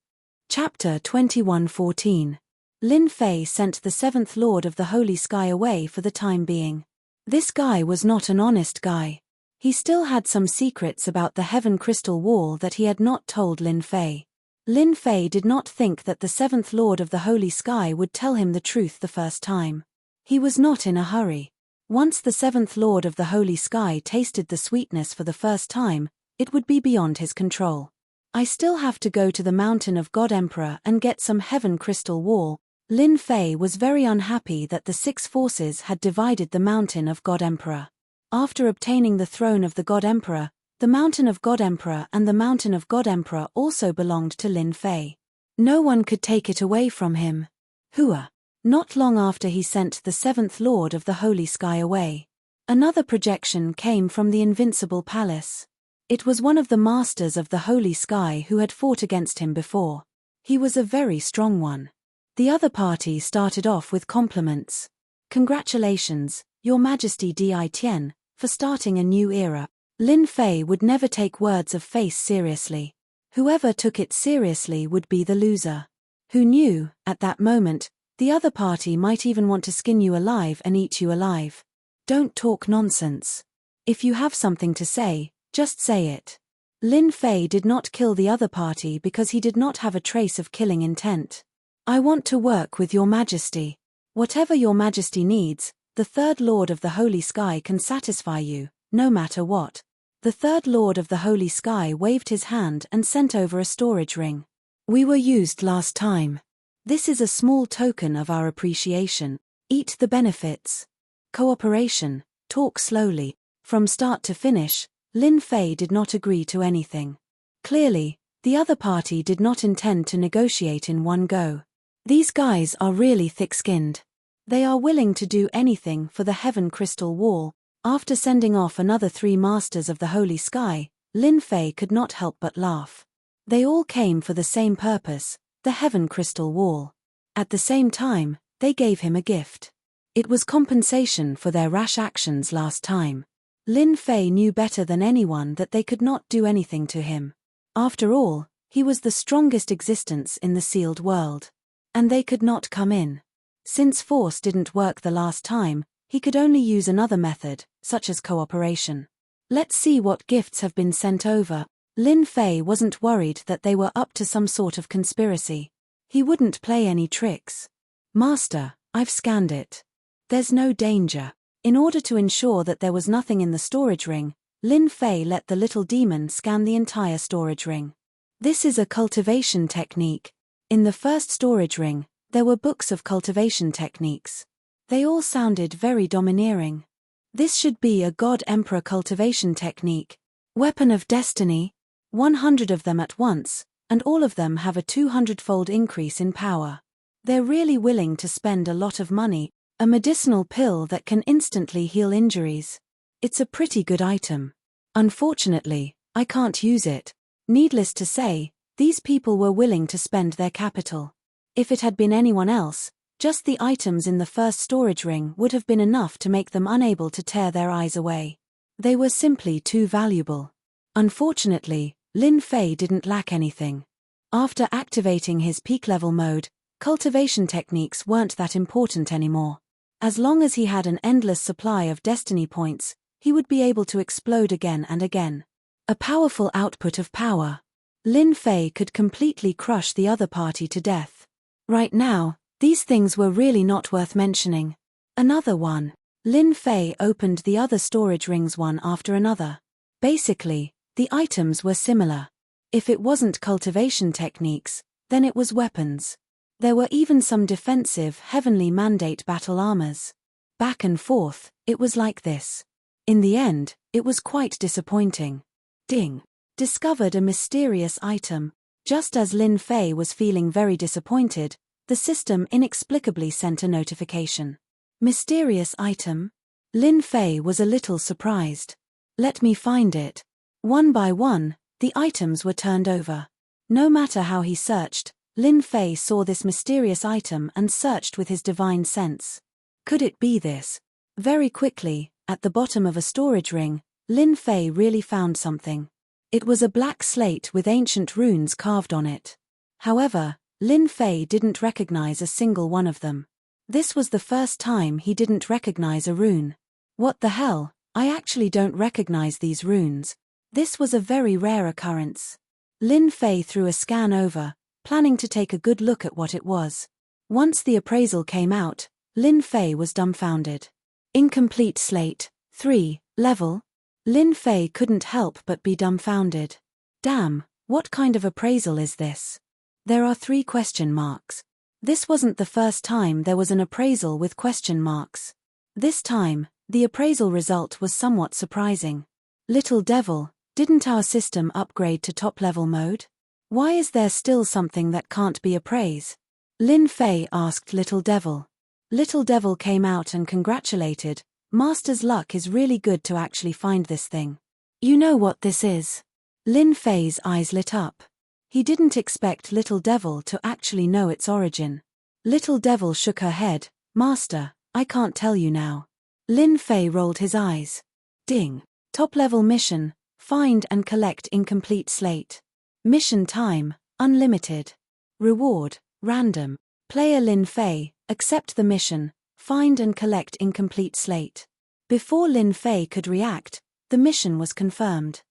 Chapter 21:14. Lin Fei sent the Seventh Lord of the Holy Sky away for the time being. This guy was not an honest guy. He still had some secrets about the Heaven Crystal Wall that he had not told Lin Fei. Lin Fei did not think that the Seventh Lord of the Holy Sky would tell him the truth the first time. He was not in a hurry. Once the Seventh Lord of the Holy Sky tasted the sweetness for the first time, it would be beyond his control. I still have to go to the Mountain of God Emperor and get some Heaven Crystal Wall. Lin Fei was very unhappy that the six forces had divided the Mountain of God Emperor. After obtaining the throne of the God Emperor, the Mountain of God Emperor and the Mountain of God Emperor also belonged to Lin Fei. No one could take it away from him. Hua. Not long after he sent the Seventh Lord of the Holy Sky away. Another projection came from the Invincible Palace. It was one of the masters of the Holy Sky who had fought against him before. He was a very strong one. The other party started off with compliments. Congratulations, Your Majesty Di Tian, for starting a new era. Lin Fei would never take words of face seriously. Whoever took it seriously would be the loser. Who knew, at that moment, the other party might even want to skin you alive and eat you alive. Don't talk nonsense. If you have something to say, just say it. Lin Fei did not kill the other party because he did not have a trace of killing intent. I want to work with Your Majesty. Whatever Your Majesty needs, the Third Lord of the Holy Sky can satisfy you, no matter what. The Third Lord of the Holy Sky waved his hand and sent over a storage ring. We were used last time. This is a small token of our appreciation. Eat the benefits. Cooperation. Talk slowly. From start to finish, Lin Fei did not agree to anything. Clearly, the other party did not intend to negotiate in one go. These guys are really thick-skinned. They are willing to do anything for the Heaven Crystal Wall. After sending off another 3 Masters of the Holy Sky, Lin Fei could not help but laugh. They all came for the same purpose, the Heaven Crystal Wall. At the same time, they gave him a gift. It was compensation for their rash actions last time. Lin Fei knew better than anyone that they could not do anything to him. After all, he was the strongest existence in the sealed world. And they could not come in. Since force didn't work the last time, he could only use another method, such as cooperation. Let's see what gifts have been sent over. Lin Fei wasn't worried that they were up to some sort of conspiracy. He wouldn't play any tricks. Master, I've scanned it. There's no danger. In order to ensure that there was nothing in the storage ring, Lin Fei let the little demon scan the entire storage ring. This is a cultivation technique. In the first storage ring, there were books of cultivation techniques. They all sounded very domineering. This should be a God Emperor cultivation technique. Weapon of Destiny. 100 of them at once, and all of them have a 200-fold increase in power. They're really willing to spend a lot of money. A medicinal pill that can instantly heal injuries. It's a pretty good item. Unfortunately, I can't use it. Needless to say, these people were willing to spend their capital. If it had been anyone else, just the items in the first storage ring would have been enough to make them unable to tear their eyes away. They were simply too valuable. Unfortunately, Lin Fei didn't lack anything. After activating his peak-level mode, cultivation techniques weren't that important anymore. As long as he had an endless supply of destiny points, he would be able to explode again and again. A powerful output of power. Lin Fei could completely crush the other party to death. Right now, these things were really not worth mentioning. Another one. Lin Fei opened the other storage rings one after another. Basically, the items were similar. If it wasn't cultivation techniques, then it was weapons. There were even some defensive heavenly mandate battle armors. Back and forth, it was like this. In the end, it was quite disappointing. Ding. Discovered a mysterious item. Just as Lin Fei was feeling very disappointed, the system inexplicably sent a notification. Mysterious item? Lin Fei was a little surprised. Let me find it. One by one, the items were turned over. No matter how he searched, Lin Fei saw this mysterious item and searched with his divine sense. Could it be this? Very quickly, at the bottom of a storage ring, Lin Fei really found something. It was a black slate with ancient runes carved on it. However, Lin Fei didn't recognize a single one of them. This was the first time he didn't recognize a rune. What the hell, I actually don't recognize these runes. This was a very rare occurrence. Lin Fei threw a scan over, planning to take a good look at what it was. Once the appraisal came out, Lin Fei was dumbfounded. Incomplete slate, 3, level. Lin Fei couldn't help but be dumbfounded. Damn, what kind of appraisal is this? There are 3 question marks. This wasn't the first time there was an appraisal with question marks. This time, the appraisal result was somewhat surprising. Little devil, didn't our system upgrade to top-level mode? Why is there still something that can't be appraised? Lin Fei asked Little Devil. Little Devil came out and congratulated. Master's luck is really good to actually find this thing. You know what this is? Lin Fei's eyes lit up. He didn't expect Little Devil to actually know its origin. Little Devil shook her head. Master, I can't tell you now. Lin Fei rolled his eyes. Ding. Top-level mission. Find and collect incomplete slate. Mission time, unlimited. Reward, random. Player Lin Fei, accept the mission, find and collect incomplete slate. Before Lin Fei could react, the mission was confirmed.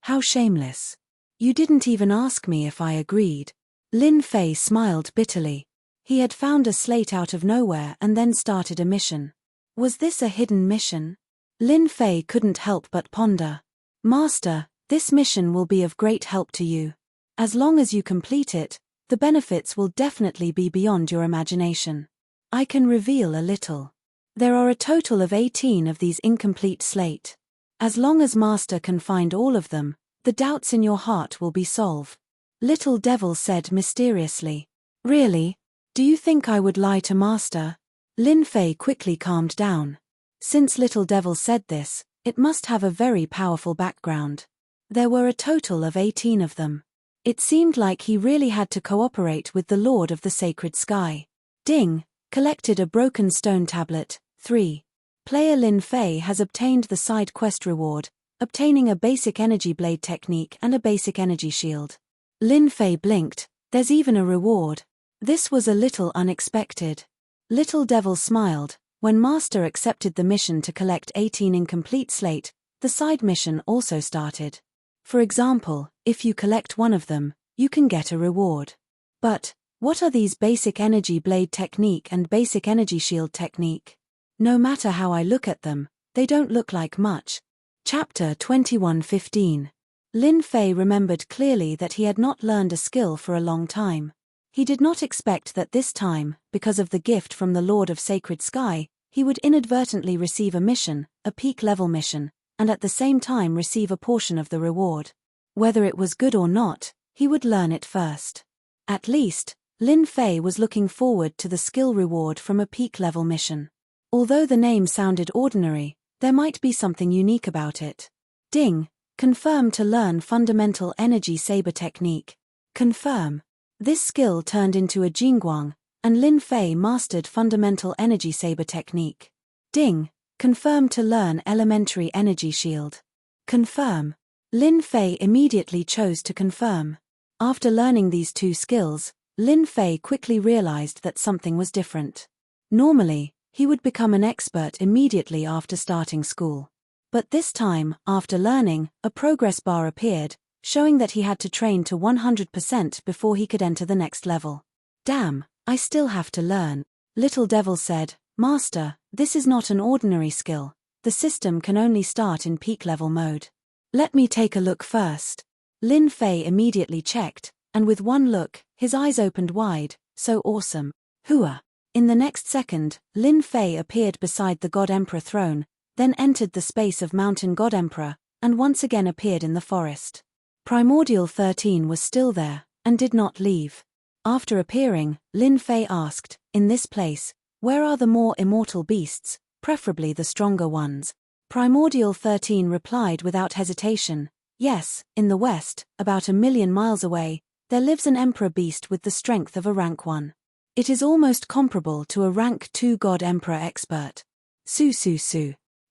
How shameless. You didn't even ask me if I agreed. Lin Fei smiled bitterly. He had found a slate out of nowhere and then started a mission. Was this a hidden mission? Lin Fei couldn't help but ponder. Master, this mission will be of great help to you. As long as you complete it, the benefits will definitely be beyond your imagination. I can reveal a little. There are a total of 18 of these incomplete slate. As long as Master can find all of them, the doubts in your heart will be solved. Little Devil said mysteriously. Really? Do you think I would lie to Master? Lin Fei quickly calmed down. Since Little Devil said this, it must have a very powerful background. There were a total of 18 of them. It seemed like he really had to cooperate with the Lord of the Sacred Sky. Ding, collected a broken stone tablet. 3. Player Lin Fei has obtained the side quest reward, obtaining a basic energy blade technique and a basic energy shield. Lin Fei blinked. There's even a reward. This was a little unexpected. Little Devil smiled. When Master accepted the mission to collect 18 incomplete slate, the side mission also started. For example, if you collect one of them, you can get a reward. But, what are these basic energy blade technique and basic energy shield technique? No matter how I look at them, they don't look like much. Chapter 21:15. Lin Fei remembered clearly that he had not learned a skill for a long time. He did not expect that this time, because of the gift from the Lord of Sacred Sky, he would inadvertently receive a mission, a peak-level mission, and at the same time receive a portion of the reward. Whether it was good or not, he would learn it first. At least, Lin Fei was looking forward to the skill reward from a peak-level mission. Although the name sounded ordinary, there might be something unique about it. Ding, confirm to learn fundamental energy saber technique. Confirm. This skill turned into a Jingguang, and Lin Fei mastered fundamental energy saber technique. Ding, Confirm to learn Elementary Energy Shield. Confirm. Lin Fei immediately chose to confirm. After learning these two skills, Lin Fei quickly realized that something was different. Normally, he would become an expert immediately after starting school. But this time, after learning, a progress bar appeared, showing that he had to train to 100% before he could enter the next level. Damn, I still have to learn. Little Devil said, Master, this is not an ordinary skill. The system can only start in peak level mode. Let me take a look first. Lin Fei immediately checked, and with one look, his eyes opened wide. So awesome. Hua. In the next second, Lin Fei appeared beside the God Emperor throne, then entered the space of Mountain God Emperor, and once again appeared in the forest. Primordial 13 was still there, and did not leave. After appearing, Lin Fei asked, in this place, where are the more immortal beasts, preferably the stronger ones? Primordial 13 replied without hesitation, yes, in the west, about 1,000,000 miles away, there lives an Emperor beast with the strength of a rank 1. It is almost comparable to a rank 2 God Emperor expert. Su.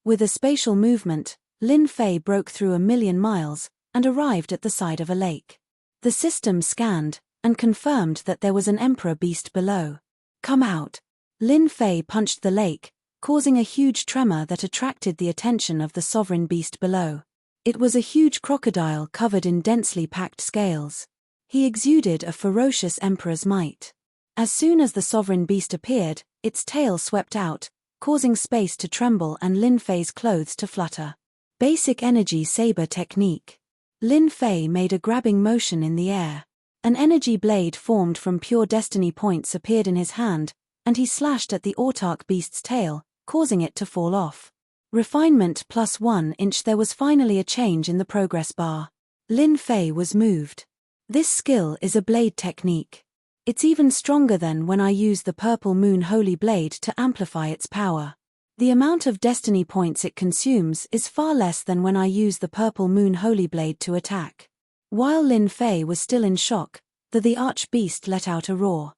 With a spatial movement, Lin Fei broke through 1,000,000 miles, and arrived at the side of a lake. The system scanned, and confirmed that there was an Emperor beast below. Come out. Lin Fei punched the lake, causing a huge tremor that attracted the attention of the sovereign beast below. It was a huge crocodile covered in densely packed scales. He exuded a ferocious emperor's might. As soon as the sovereign beast appeared, its tail swept out, causing space to tremble and Lin Fei's clothes to flutter. Basic Energy Saber Technique. Lin Fei made a grabbing motion in the air. An energy blade formed from pure destiny points appeared in his hand, and he slashed at the Autarch beast's tail, causing it to fall off. Refinement plus 1 inch. There was finally a change in the progress bar. Lin Fei was moved. This skill is a blade technique. It's even stronger than when I use the Purple Moon Holy Blade to amplify its power. The amount of destiny points it consumes is far less than when I use the Purple Moon Holy Blade to attack. While Lin Fei was still in shock, the arch-beast let out a roar.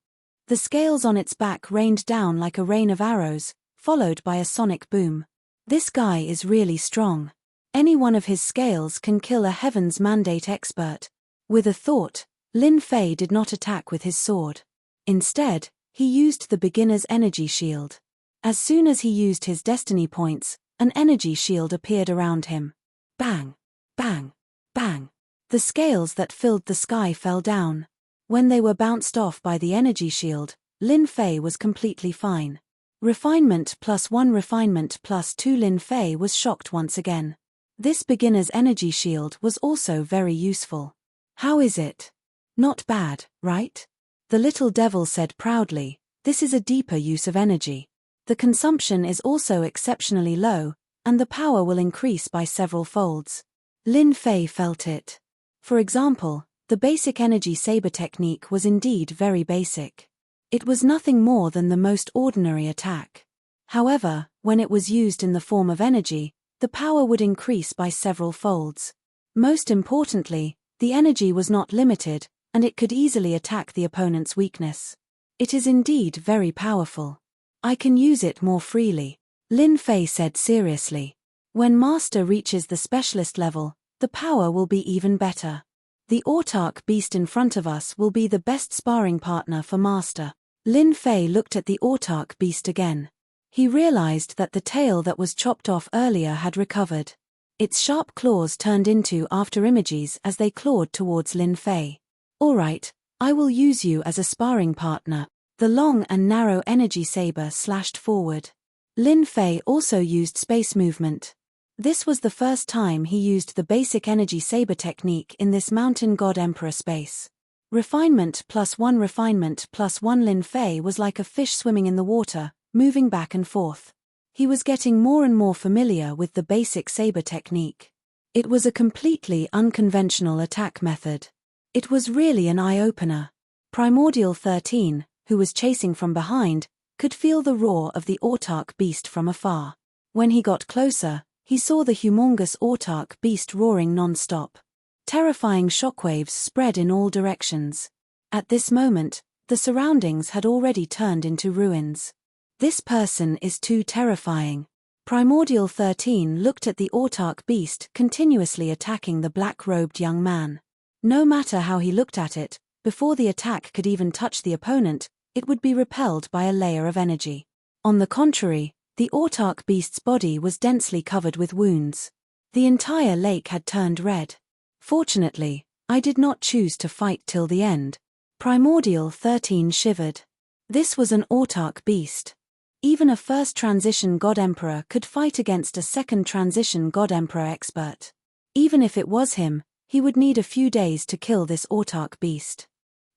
The scales on its back rained down like a rain of arrows, followed by a sonic boom. This guy is really strong. Any one of his scales can kill a Heaven's Mandate expert. With a thought, Lin Fei did not attack with his sword. Instead, he used the beginner's energy shield. As soon as he used his destiny points, an energy shield appeared around him. Bang! Bang! Bang! The scales that filled the sky fell down. When they were bounced off by the energy shield, Lin Fei was completely fine. Refinement plus 1 refinement plus 2. Lin Fei was shocked once again. This beginner's energy shield was also very useful. How is it? Not bad, right? The little devil said proudly, this is a deeper use of energy. The consumption is also exceptionally low, and the power will increase by several folds. Lin Fei felt it. For example, the basic energy saber technique was indeed very basic. It was nothing more than the most ordinary attack. However, when it was used in the form of energy, the power would increase by several folds. Most importantly, the energy was not limited, and it could easily attack the opponent's weakness. It is indeed very powerful. I can use it more freely, Lin Fei said seriously. When Master reaches the specialist level, the power will be even better. The Autarch beast in front of us will be the best sparring partner for Master. Lin Fei looked at the Autarch beast again. He realized that the tail that was chopped off earlier had recovered. Its sharp claws turned into after images as they clawed towards Lin Fei. Alright, I will use you as a sparring partner. The long and narrow energy saber slashed forward. Lin Fei also used space movement. This was the first time he used the basic energy saber technique in this Mountain God Emperor space. Refinement plus 1 refinement plus 1. Lin Fei was like a fish swimming in the water, moving back and forth. He was getting more and more familiar with the basic saber technique. It was a completely unconventional attack method. It was really an eye-opener. Primordial 13, who was chasing from behind, could feel the roar of the Autarch beast from afar. When he got closer, he saw the humongous Autarch beast roaring non-stop. Terrifying shockwaves spread in all directions. At this moment, the surroundings had already turned into ruins. This person is too terrifying. Primordial 13 looked at the autarch beast continuously attacking the black-robed young man. No matter how he looked at it, before the attack could even touch the opponent, it would be repelled by a layer of energy. On the contrary, the autarch beast's body was densely covered with wounds. The entire lake had turned red. Fortunately, I did not choose to fight till the end. Primordial 13 shivered. This was an autarch beast. Even a first transition God Emperor could fight against a second transition God Emperor expert. Even if it was him, he would need a few days to kill this autarch beast.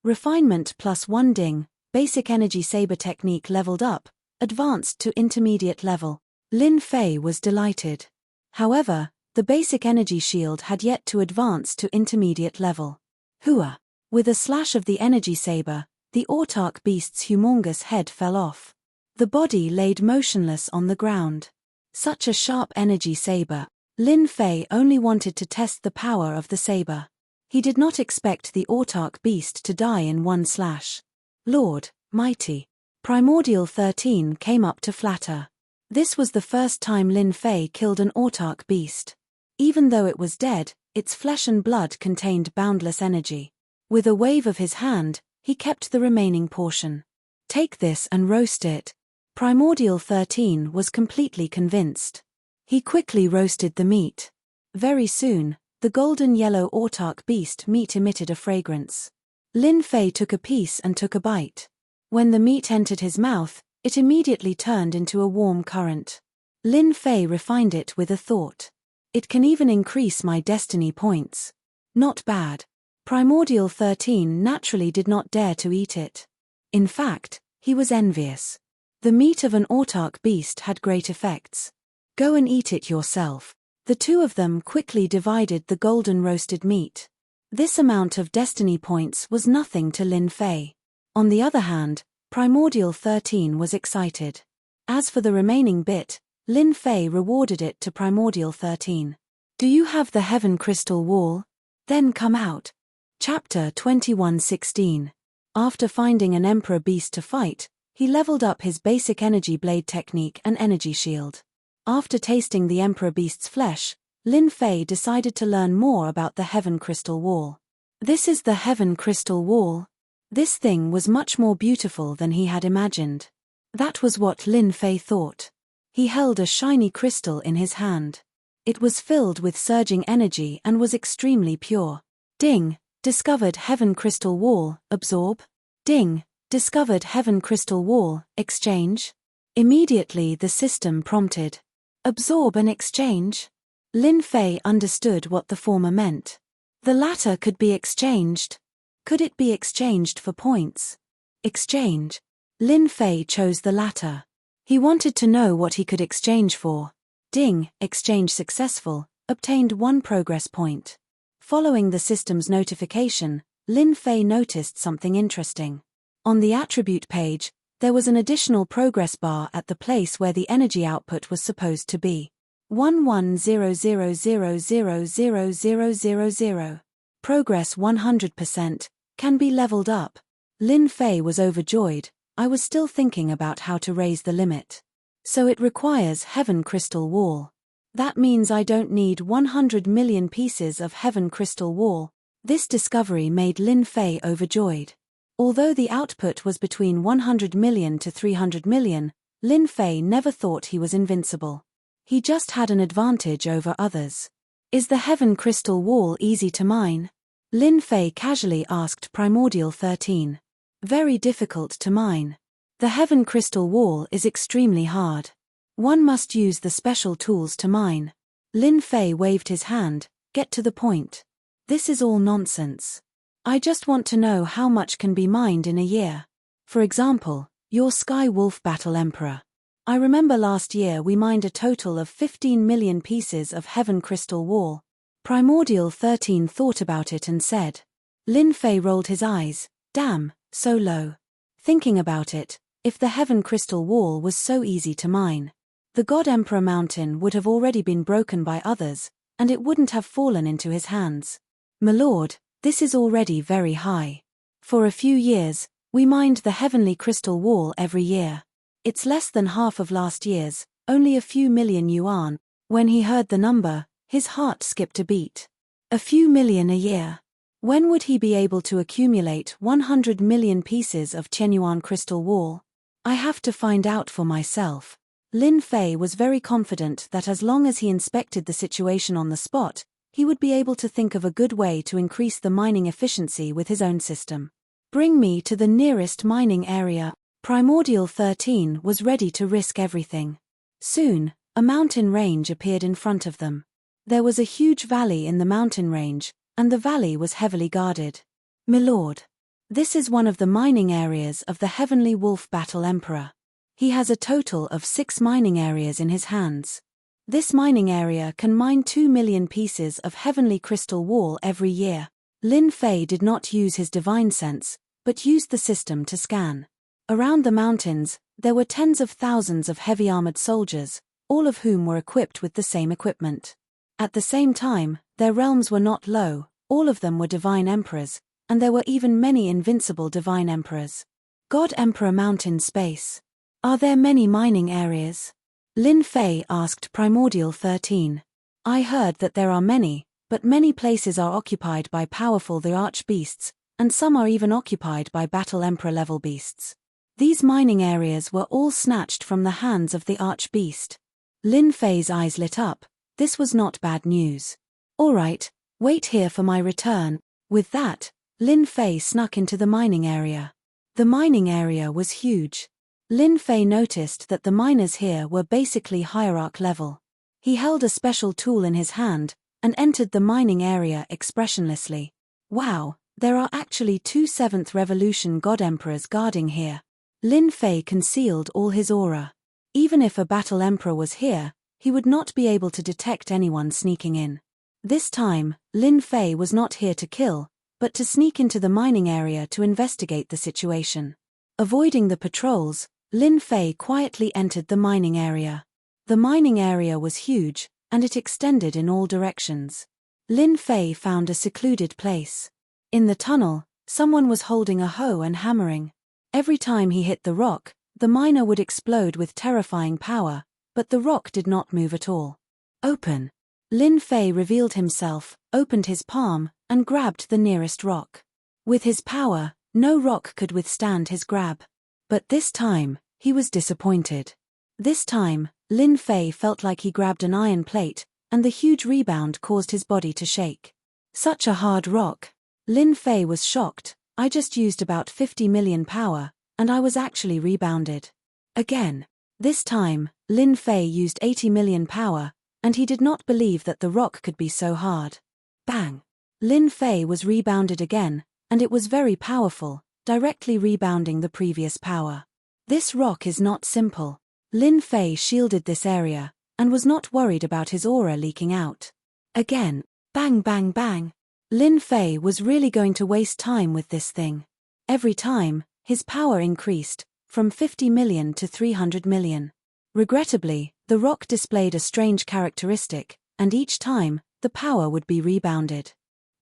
Refinement +1 ding, basic energy saber technique leveled up, advanced to intermediate level. Lin Fei was delighted. However, the basic energy shield had yet to advance to intermediate level. Hua! With a slash of the energy saber, the autarch beast's humongous head fell off. The body laid motionless on the ground. Such a sharp energy saber. Lin Fei only wanted to test the power of the saber. He did not expect the autarch beast to die in one slash. Lord, mighty. Primordial 13 came up to flatter. This was the first time Lin Fei killed an autarch beast. Even though it was dead, its flesh and blood contained boundless energy. With a wave of his hand, he kept the remaining portion. Take this and roast it. Primordial 13 was completely convinced. He quickly roasted the meat. Very soon, the golden yellow autarch beast meat emitted a fragrance. Lin Fei took a piece and took a bite. When the meat entered his mouth, it immediately turned into a warm current. Lin Fei refined it with a thought. It can even increase my destiny points. Not bad. Primordial 13 naturally did not dare to eat it. In fact, he was envious. The meat of an autarch beast had great effects. Go and eat it yourself. The two of them quickly divided the golden roasted meat. This amount of destiny points was nothing to Lin Fei. On the other hand, Primordial 13 was excited. As for the remaining bit, Lin Fei rewarded it to Primordial 13. Do you have the Heaven Crystal Wall? Then come out. Chapter 21:16. After finding an Emperor beast to fight, he leveled up his basic energy blade technique and energy shield. After tasting the Emperor beast's flesh, Lin Fei decided to learn more about the Heaven Crystal Wall. This is the Heaven Crystal Wall. This thing was much more beautiful than he had imagined. That was what Lin Fei thought. He held a shiny crystal in his hand. It was filled with surging energy and was extremely pure. Ding! Discovered Heaven Crystal Wall, absorb. Ding! Discovered Heaven Crystal Wall, exchange. Immediately the system prompted. Absorb and exchange? Lin Fei understood what the former meant. The latter could be exchanged. Could it be exchanged for points? Exchange. Lin Fei chose the latter. He wanted to know what he could exchange for. Ding! Exchange successful, obtained 1 progress point. Following the system's notification, Lin Fei noticed something interesting. On the attribute page, there was an additional progress bar at the place where the energy output was supposed to be. 1100000000. Progress 100%, can be leveled up. Lin Fei was overjoyed. I was still thinking about how to raise the limit. So it requires Heaven Crystal Wall. That means I don't need 100 million pieces of Heaven Crystal Wall. This discovery made Lin Fei overjoyed. Although the output was between 100 million to 300 million, Lin Fei never thought he was invincible. He just had an advantage over others. Is the Heaven Crystal Wall easy to mine? Lin Fei casually asked Primordial 13. Very difficult to mine. The Heaven Crystal Wall is extremely hard. One must use the special tools to mine. Lin Fei waved his hand. Get to the point. This is all nonsense. I just want to know how much can be mined in a year. For example, your Sky Wolf Battle Emperor. I remember last year we mined a total of 15 million pieces of Heaven Crystal Wall. Primordial 13 thought about it and said. Lin Fei rolled his eyes. Damn, so low. Thinking about it, if the Heaven Crystal Wall was so easy to mine, the God Emperor Mountain would have already been broken by others, and it wouldn't have fallen into his hands. My lord, this is already very high. For a few years, we mined the Heavenly Crystal Wall every year. It's less than half of last year's, only a few million yuan. When he heard the number, his heart skipped a beat. A few million a year. When would he be able to accumulate 100 million pieces of Qianyuan crystal wall? I have to find out for myself. Lin Fei was very confident that as long as he inspected the situation on the spot, he would be able to think of a good way to increase the mining efficiency with his own system. Bring me to the nearest mining area. Primordial 13 was ready to risk everything. Soon, a mountain range appeared in front of them. There was a huge valley in the mountain range, and the valley was heavily guarded. Milord. This is one of the mining areas of the Heavenly Wolf Battle Emperor. He has a total of 6 mining areas in his hands. This mining area can mine 2 million pieces of heavenly crystal wall every year. Lin Fei did not use his divine sense, but used the system to scan. Around the mountains, there were tens of thousands of heavy armored soldiers, all of whom were equipped with the same equipment. At the same time, their realms were not low, all of them were divine emperors, and there were even many invincible divine emperors. God Emperor Mountain Space. Are there many mining areas? Lin Fei asked Primordial 13. I heard that there are many, but many places are occupied by powerful the archbeasts, and some are even occupied by battle emperor level beasts. These mining areas were all snatched from the hands of the archbeast. Lin Fei's eyes lit up. This was not bad news. All right, wait here for my return. With that, Lin Fei snuck into the mining area. The mining area was huge. Lin Fei noticed that the miners here were basically hierarch level. He held a special tool in his hand, and entered the mining area expressionlessly. Wow, there are actually 2 7th Revolution God Emperors guarding here. Lin Fei concealed all his aura. Even if a battle emperor was here, he would not be able to detect anyone sneaking in. This time, Lin Fei was not here to kill, but to sneak into the mining area to investigate the situation. Avoiding the patrols, Lin Fei quietly entered the mining area. The mining area was huge, and it extended in all directions. Lin Fei found a secluded place. In the tunnel, someone was holding a hoe and hammering. Every time he hit the rock, the miner would explode with terrifying power, but the rock did not move at all. Open. Lin Fei revealed himself, opened his palm, and grabbed the nearest rock. With his power, no rock could withstand his grab. But this time, he was disappointed. This time, Lin Fei felt like he grabbed an iron plate, and the huge rebound caused his body to shake. Such a hard rock. Lin Fei was shocked. I just used about 50 million power, and I was actually rebounded. Again. This time, Lin Fei used 80 million power, and he did not believe that the rock could be so hard. Bang! Lin Fei was rebounded again, and it was very powerful, directly rebounding the previous power. This rock is not simple. Lin Fei shielded this area, and was not worried about his aura leaking out. Again. Bang bang bang. Lin Fei was really going to waste time with this thing. Every time, his power increased, from 50 million to 300 million. Regrettably, the rock displayed a strange characteristic, and each time, the power would be rebounded.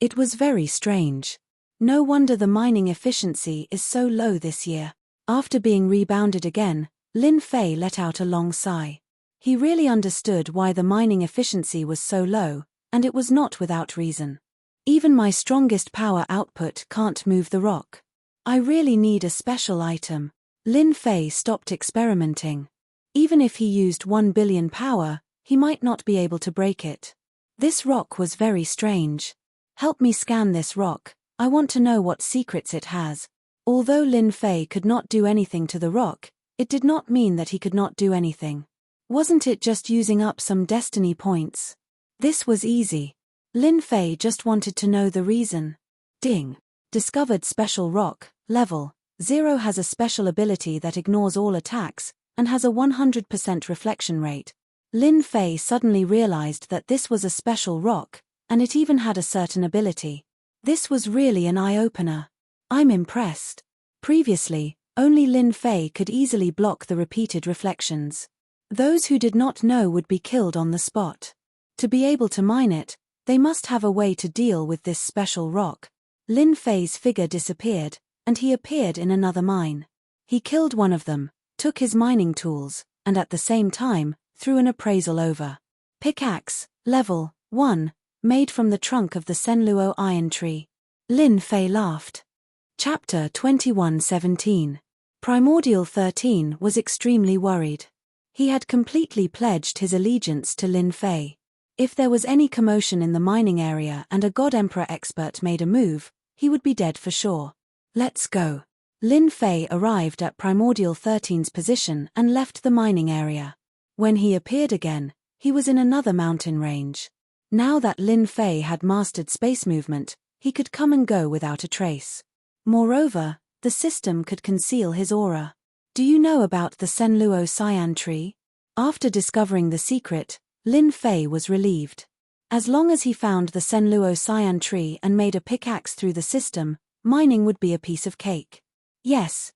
It was very strange. No wonder the mining efficiency is so low this year. After being rebounded again, Lin Fei let out a long sigh. He really understood why the mining efficiency was so low, and it was not without reason. Even my strongest power output can't move the rock. I really need a special item. Lin Fei stopped experimenting. Even if he used 1 billion power, he might not be able to break it. This rock was very strange. Help me scan this rock. I want to know what secrets it has. Although Lin Fei could not do anything to the rock, it did not mean that he could not do anything. Wasn't it just using up some destiny points? This was easy. Lin Fei just wanted to know the reason. Ding. Discovered special rock, level 0 has a special ability that ignores all attacks, and has a 100% reflection rate. Lin Fei suddenly realized that this was a special rock, and it even had a certain ability. This was really an eye-opener. I'm impressed. Previously, only Lin Fei could easily block the repeated reflections. Those who did not know would be killed on the spot. To be able to mine it, they must have a way to deal with this special rock. Lin Fei's figure disappeared, and he appeared in another mine. He killed one of them, took his mining tools, and at the same time, threw an appraisal over. Pickaxe, level 1, made from the trunk of the Senluo iron tree. Lin Fei laughed. Chapter 21:17. Primordial 13 was extremely worried. He had completely pledged his allegiance to Lin Fei. If there was any commotion in the mining area and a God Emperor expert made a move, he would be dead for sure. Let's go. Lin Fei arrived at Primordial 13's position and left the mining area. When he appeared again, he was in another mountain range. Now that Lin Fei had mastered space movement, he could come and go without a trace. Moreover, the system could conceal his aura. Do you know about the Senluo Cyan tree? After discovering the secret, Lin Fei was relieved. As long as he found the Senluo Cyan tree and made a pickaxe through the system, mining would be a piece of cake. Yes,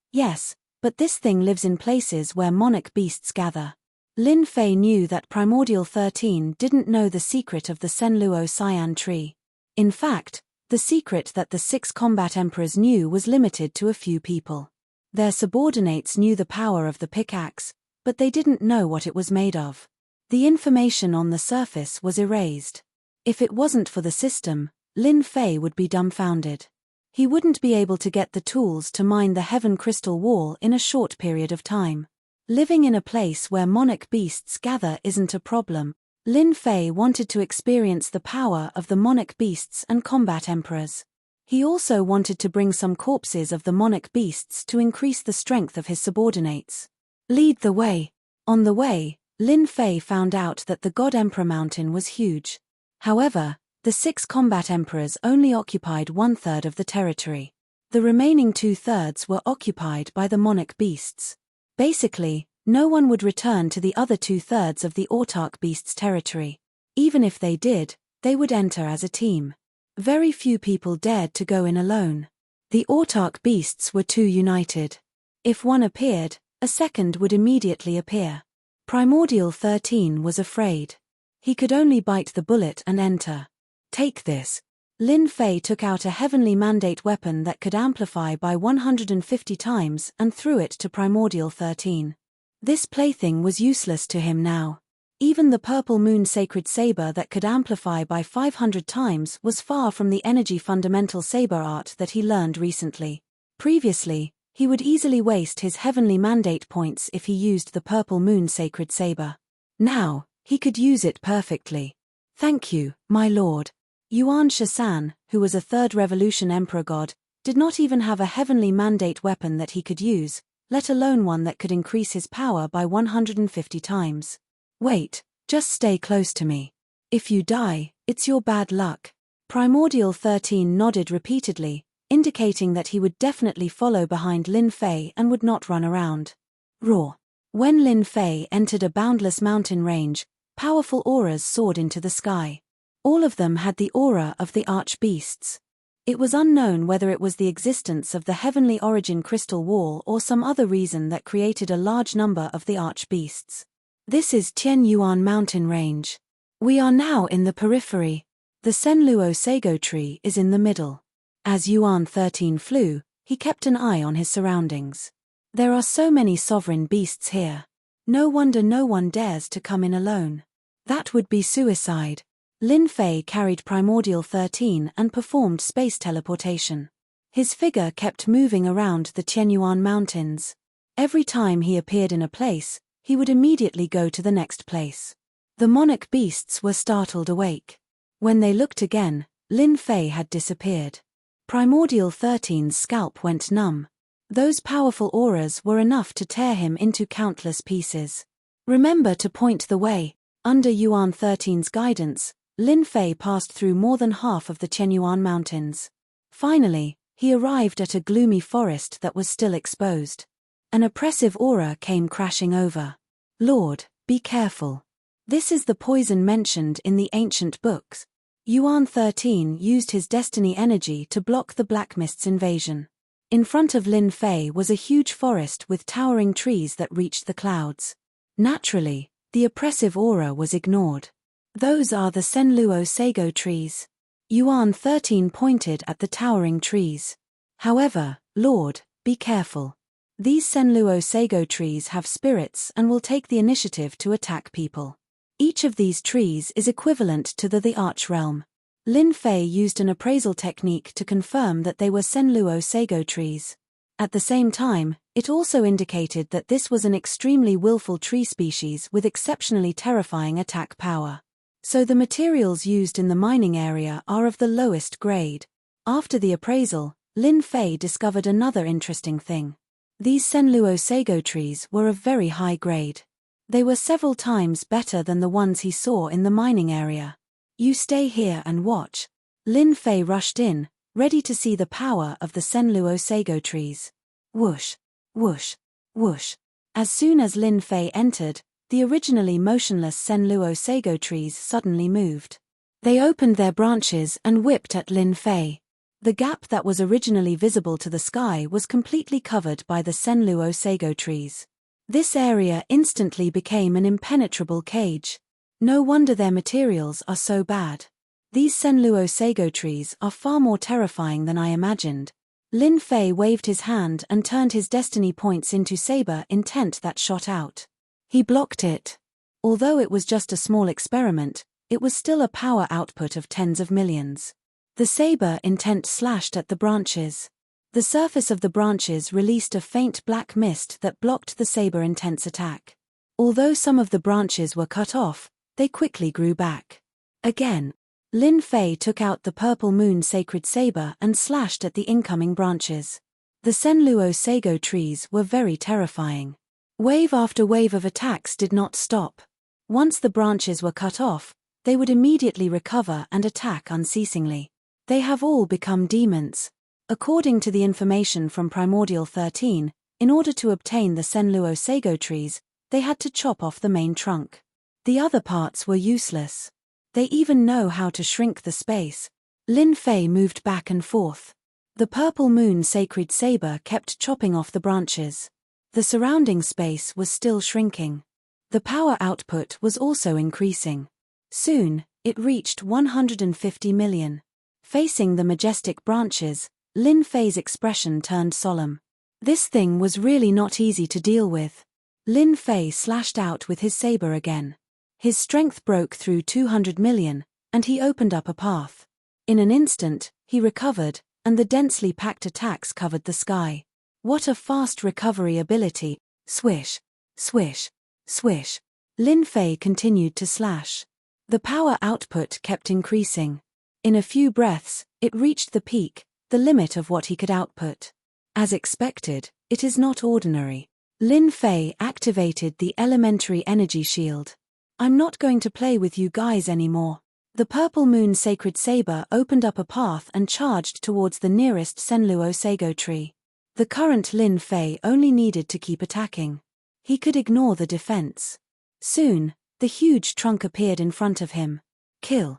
but this thing lives in places where monarch beasts gather. Lin Fei knew that Primordial 13 didn't know the secret of the Senluo Cyan tree. In fact, the secret that the 6 combat emperors knew was limited to a few people. Their subordinates knew the power of the pickaxe, but they didn't know what it was made of. The information on the surface was erased. If it wasn't for the system, Lin Fei would be dumbfounded. He wouldn't be able to get the tools to mine the Heaven Crystal Wall in a short period of time. Living in a place where monarch beasts gather isn't a problem. Lin Fei wanted to experience the power of the monarch beasts and combat emperors. He also wanted to bring some corpses of the monarch beasts to increase the strength of his subordinates. Lead the way. On the way, Lin Fei found out that the God Emperor Mountain was huge. However, the 6 combat emperors only occupied 1/3 of the territory. The remaining 2/3 were occupied by the monarch beasts. Basically, no one would return to the other 2/3 of the autarch beasts' territory. Even if they did, they would enter as a team. Very few people dared to go in alone. The autarch beasts were too united. If one appeared, a second would immediately appear. Primordial 13 was afraid. He could only bite the bullet and enter. Take this. Lin Fei took out a heavenly mandate weapon that could amplify by 150 times and threw it to Primordial 13. This plaything was useless to him now. Even the purple moon sacred saber that could amplify by 500 times was far from the energy fundamental saber art that he learned recently. Previously, he would easily waste his heavenly mandate points if he used the purple moon sacred saber. Now, he could use it perfectly. Thank you, my lord. Yuan Shisan, who was a 3rd Revolution Emperor God, did not even have a heavenly mandate weapon that he could use, let alone one that could increase his power by 150 times. Wait, just stay close to me. If you die, it's your bad luck. Primordial 13 nodded repeatedly, indicating that he would definitely follow behind Lin Fei and would not run around. Roar. When Lin Fei entered a boundless mountain range, powerful auras soared into the sky. All of them had the aura of the archbeasts. It was unknown whether it was the existence of the heavenly origin crystal wall or some other reason that created a large number of the archbeasts. This is Tianyuan mountain range. We are now in the periphery. The Senluo sago tree is in the middle. As Yuan 13 flew, he kept an eye on his surroundings. There are so many sovereign beasts here. No wonder no one dares to come in alone. That would be suicide. Lin Fei carried Primordial 13 and performed space teleportation. His figure kept moving around the Tianyuan mountains. Every time he appeared in a place, he would immediately go to the next place. The monarch beasts were startled awake. When they looked again, Lin Fei had disappeared. Primordial 13's scalp went numb. Those powerful auras were enough to tear him into countless pieces. Remember to point the way. Under Yuan 13's guidance, Lin Fei passed through more than half of the Tianyuan mountains. Finally, he arrived at a gloomy forest that was still exposed. An oppressive aura came crashing over. Lord, be careful. This is the poison mentioned in the ancient books. Yuan 13 used his destiny energy to block the Black Mist's invasion. In front of Lin Fei was a huge forest with towering trees that reached the clouds. Naturally, the oppressive aura was ignored. Those are the Senluo sago trees. Yuan 13 pointed at the towering trees. However, Lord, be careful. These Senluo Sago trees have spirits and will take the initiative to attack people. Each of these trees is equivalent to the Arch realm. Lin Fei used an appraisal technique to confirm that they were Senluo Sago trees. At the same time, it also indicated that this was an extremely willful tree species with exceptionally terrifying attack power. So the materials used in the mining area are of the lowest grade. After the appraisal, Lin Fei discovered another interesting thing. These Senluo Sago trees were of very high grade. They were several times better than the ones he saw in the mining area. You stay here and watch. Lin Fei rushed in, ready to see the power of the Senluo Sago trees. Whoosh, whoosh, whoosh. As soon as Lin Fei entered, the originally motionless Senluo Sago trees suddenly moved. They opened their branches and whipped at Lin Fei. The gap that was originally visible to the sky was completely covered by the Senluo Sago trees. This area instantly became an impenetrable cage. No wonder their materials are so bad. These Senluo Sago trees are far more terrifying than I imagined. Lin Fei waved his hand and turned his destiny points into saber intent that shot out. He blocked it. Although it was just a small experiment, it was still a power output of tens of millions. The saber intent slashed at the branches. The surface of the branches released a faint black mist that blocked the saber intent's attack. Although some of the branches were cut off, they quickly grew back. Again, Lin Fei took out the purple moon sacred saber and slashed at the incoming branches. The Senluo Sago trees were very terrifying. Wave after wave of attacks did not stop. Once the branches were cut off, they would immediately recover and attack unceasingly. They have all become demons. According to the information from Primordial 13, in order to obtain the Senluo Sago trees, they had to chop off the main trunk. The other parts were useless. They even know how to shrink the space. Lin Fei moved back and forth. The purple moon sacred saber kept chopping off the branches. The surrounding space was still shrinking. The power output was also increasing. Soon, it reached 150 million. Facing the majestic branches, Lin Fei's expression turned solemn. This thing was really not easy to deal with. Lin Fei slashed out with his saber again. His strength broke through 200 million, and he opened up a path. In an instant, he recovered, and the densely packed attacks covered the sky. What a fast recovery ability! Swish, swish, swish. Lin Fei continued to slash. The power output kept increasing. In a few breaths, it reached the peak, the limit of what he could output. As expected, it is not ordinary. Lin Fei activated the elementary energy shield. I'm not going to play with you guys anymore. The purple moon sacred saber opened up a path and charged towards the nearest Senluo Sago tree. The current Lin Fei only needed to keep attacking. He could ignore the defense. Soon, the huge trunk appeared in front of him. Kill.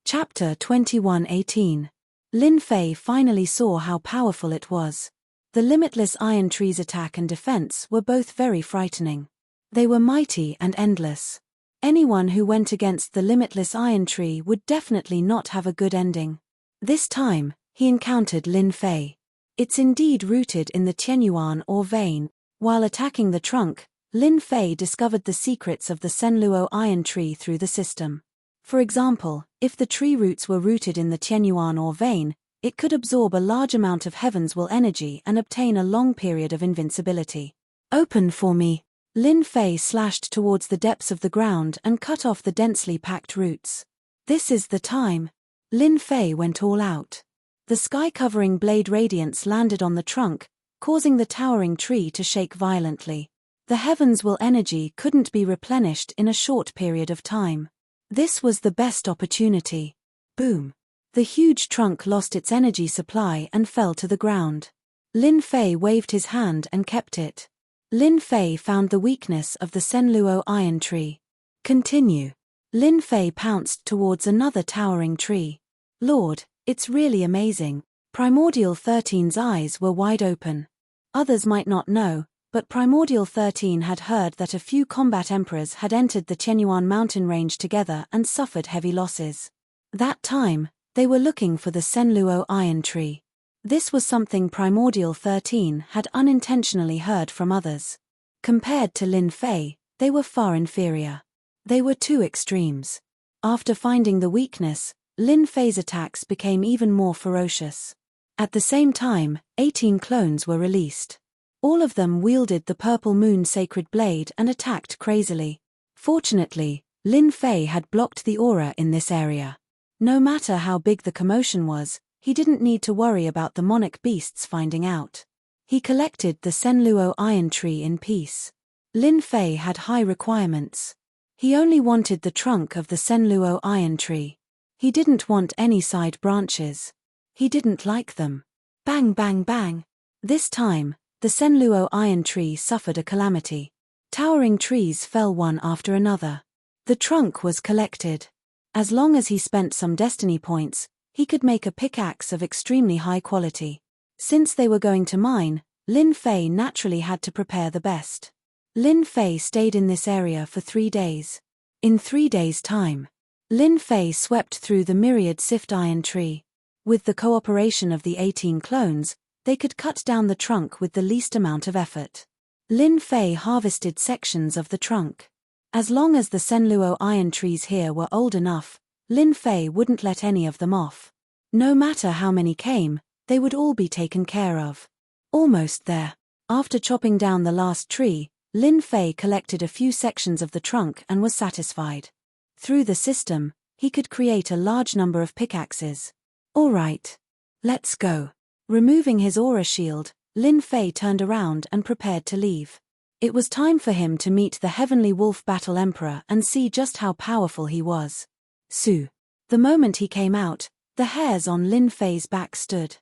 Chapter 21:18. Lin Fei finally saw how powerful it was. The limitless iron tree's attack and defense were both very frightening. They were mighty and endless. Anyone who went against the limitless iron tree would definitely not have a good ending. This time, he encountered Lin Fei. It's indeed rooted in the Tianyuan or vein. While attacking the trunk, Lin Fei discovered the secrets of the Senluo iron tree through the system. For example, if the tree roots were rooted in the Tianyuan or vein, it could absorb a large amount of heaven's will energy and obtain a long period of invincibility. Open for me. Lin Fei slashed towards the depths of the ground and cut off the densely packed roots. This is the time. Lin Fei went all out. The sky-covering blade radiance landed on the trunk, causing the towering tree to shake violently. The heaven's will energy couldn't be replenished in a short period of time. This was the best opportunity. Boom. The huge trunk lost its energy supply and fell to the ground. Lin Fei waved his hand and kept it. Lin Fei found the weakness of the Senluo iron tree. Continue. Lin Fei pounced towards another towering tree. Lord, it's really amazing. Primordial 13's eyes were wide open. Others might not know, but Primordial 13 had heard that a few combat emperors had entered the Tianyuan mountain range together and suffered heavy losses. That time, they were looking for the Senluo iron tree. This was something Primordial 13 had unintentionally heard from others. Compared to Lin Fei, they were far inferior. They were two extremes. After finding the weakness, Lin Fei's attacks became even more ferocious. At the same time, 18 clones were released. All of them wielded the Purple Moon Sacred Blade and attacked crazily. Fortunately, Lin Fei had blocked the aura in this area. No matter how big the commotion was, he didn't need to worry about the monarch beasts finding out. He collected the Senluo Iron Tree in peace. Lin Fei had high requirements. He only wanted the trunk of the Senluo Iron Tree. He didn't want any side branches. He didn't like them. Bang bang bang. This time, the Senluo Iron Tree suffered a calamity. Towering trees fell one after another. The trunk was collected. As long as he spent some destiny points, he could make a pickaxe of extremely high quality. Since they were going to mine, Lin Fei naturally had to prepare the best. Lin Fei stayed in this area for 3 days. In 3 days' time, Lin Fei swept through the myriad Sift Iron Tree. With the cooperation of the 18 clones, they could cut down the trunk with the least amount of effort. Lin Fei harvested sections of the trunk. As long as the Senluo Iron Trees here were old enough, Lin Fei wouldn't let any of them off. No matter how many came, they would all be taken care of. Almost there. After chopping down the last tree, Lin Fei collected a few sections of the trunk and was satisfied. Through the system, he could create a large number of pickaxes. All right. Let's go. Removing his aura shield, Lin Fei turned around and prepared to leave. It was time for him to meet the Heavenly Wolf Battle Emperor and see just how powerful he was. Su. The moment he came out, the hairs on Lin Fei's back stood.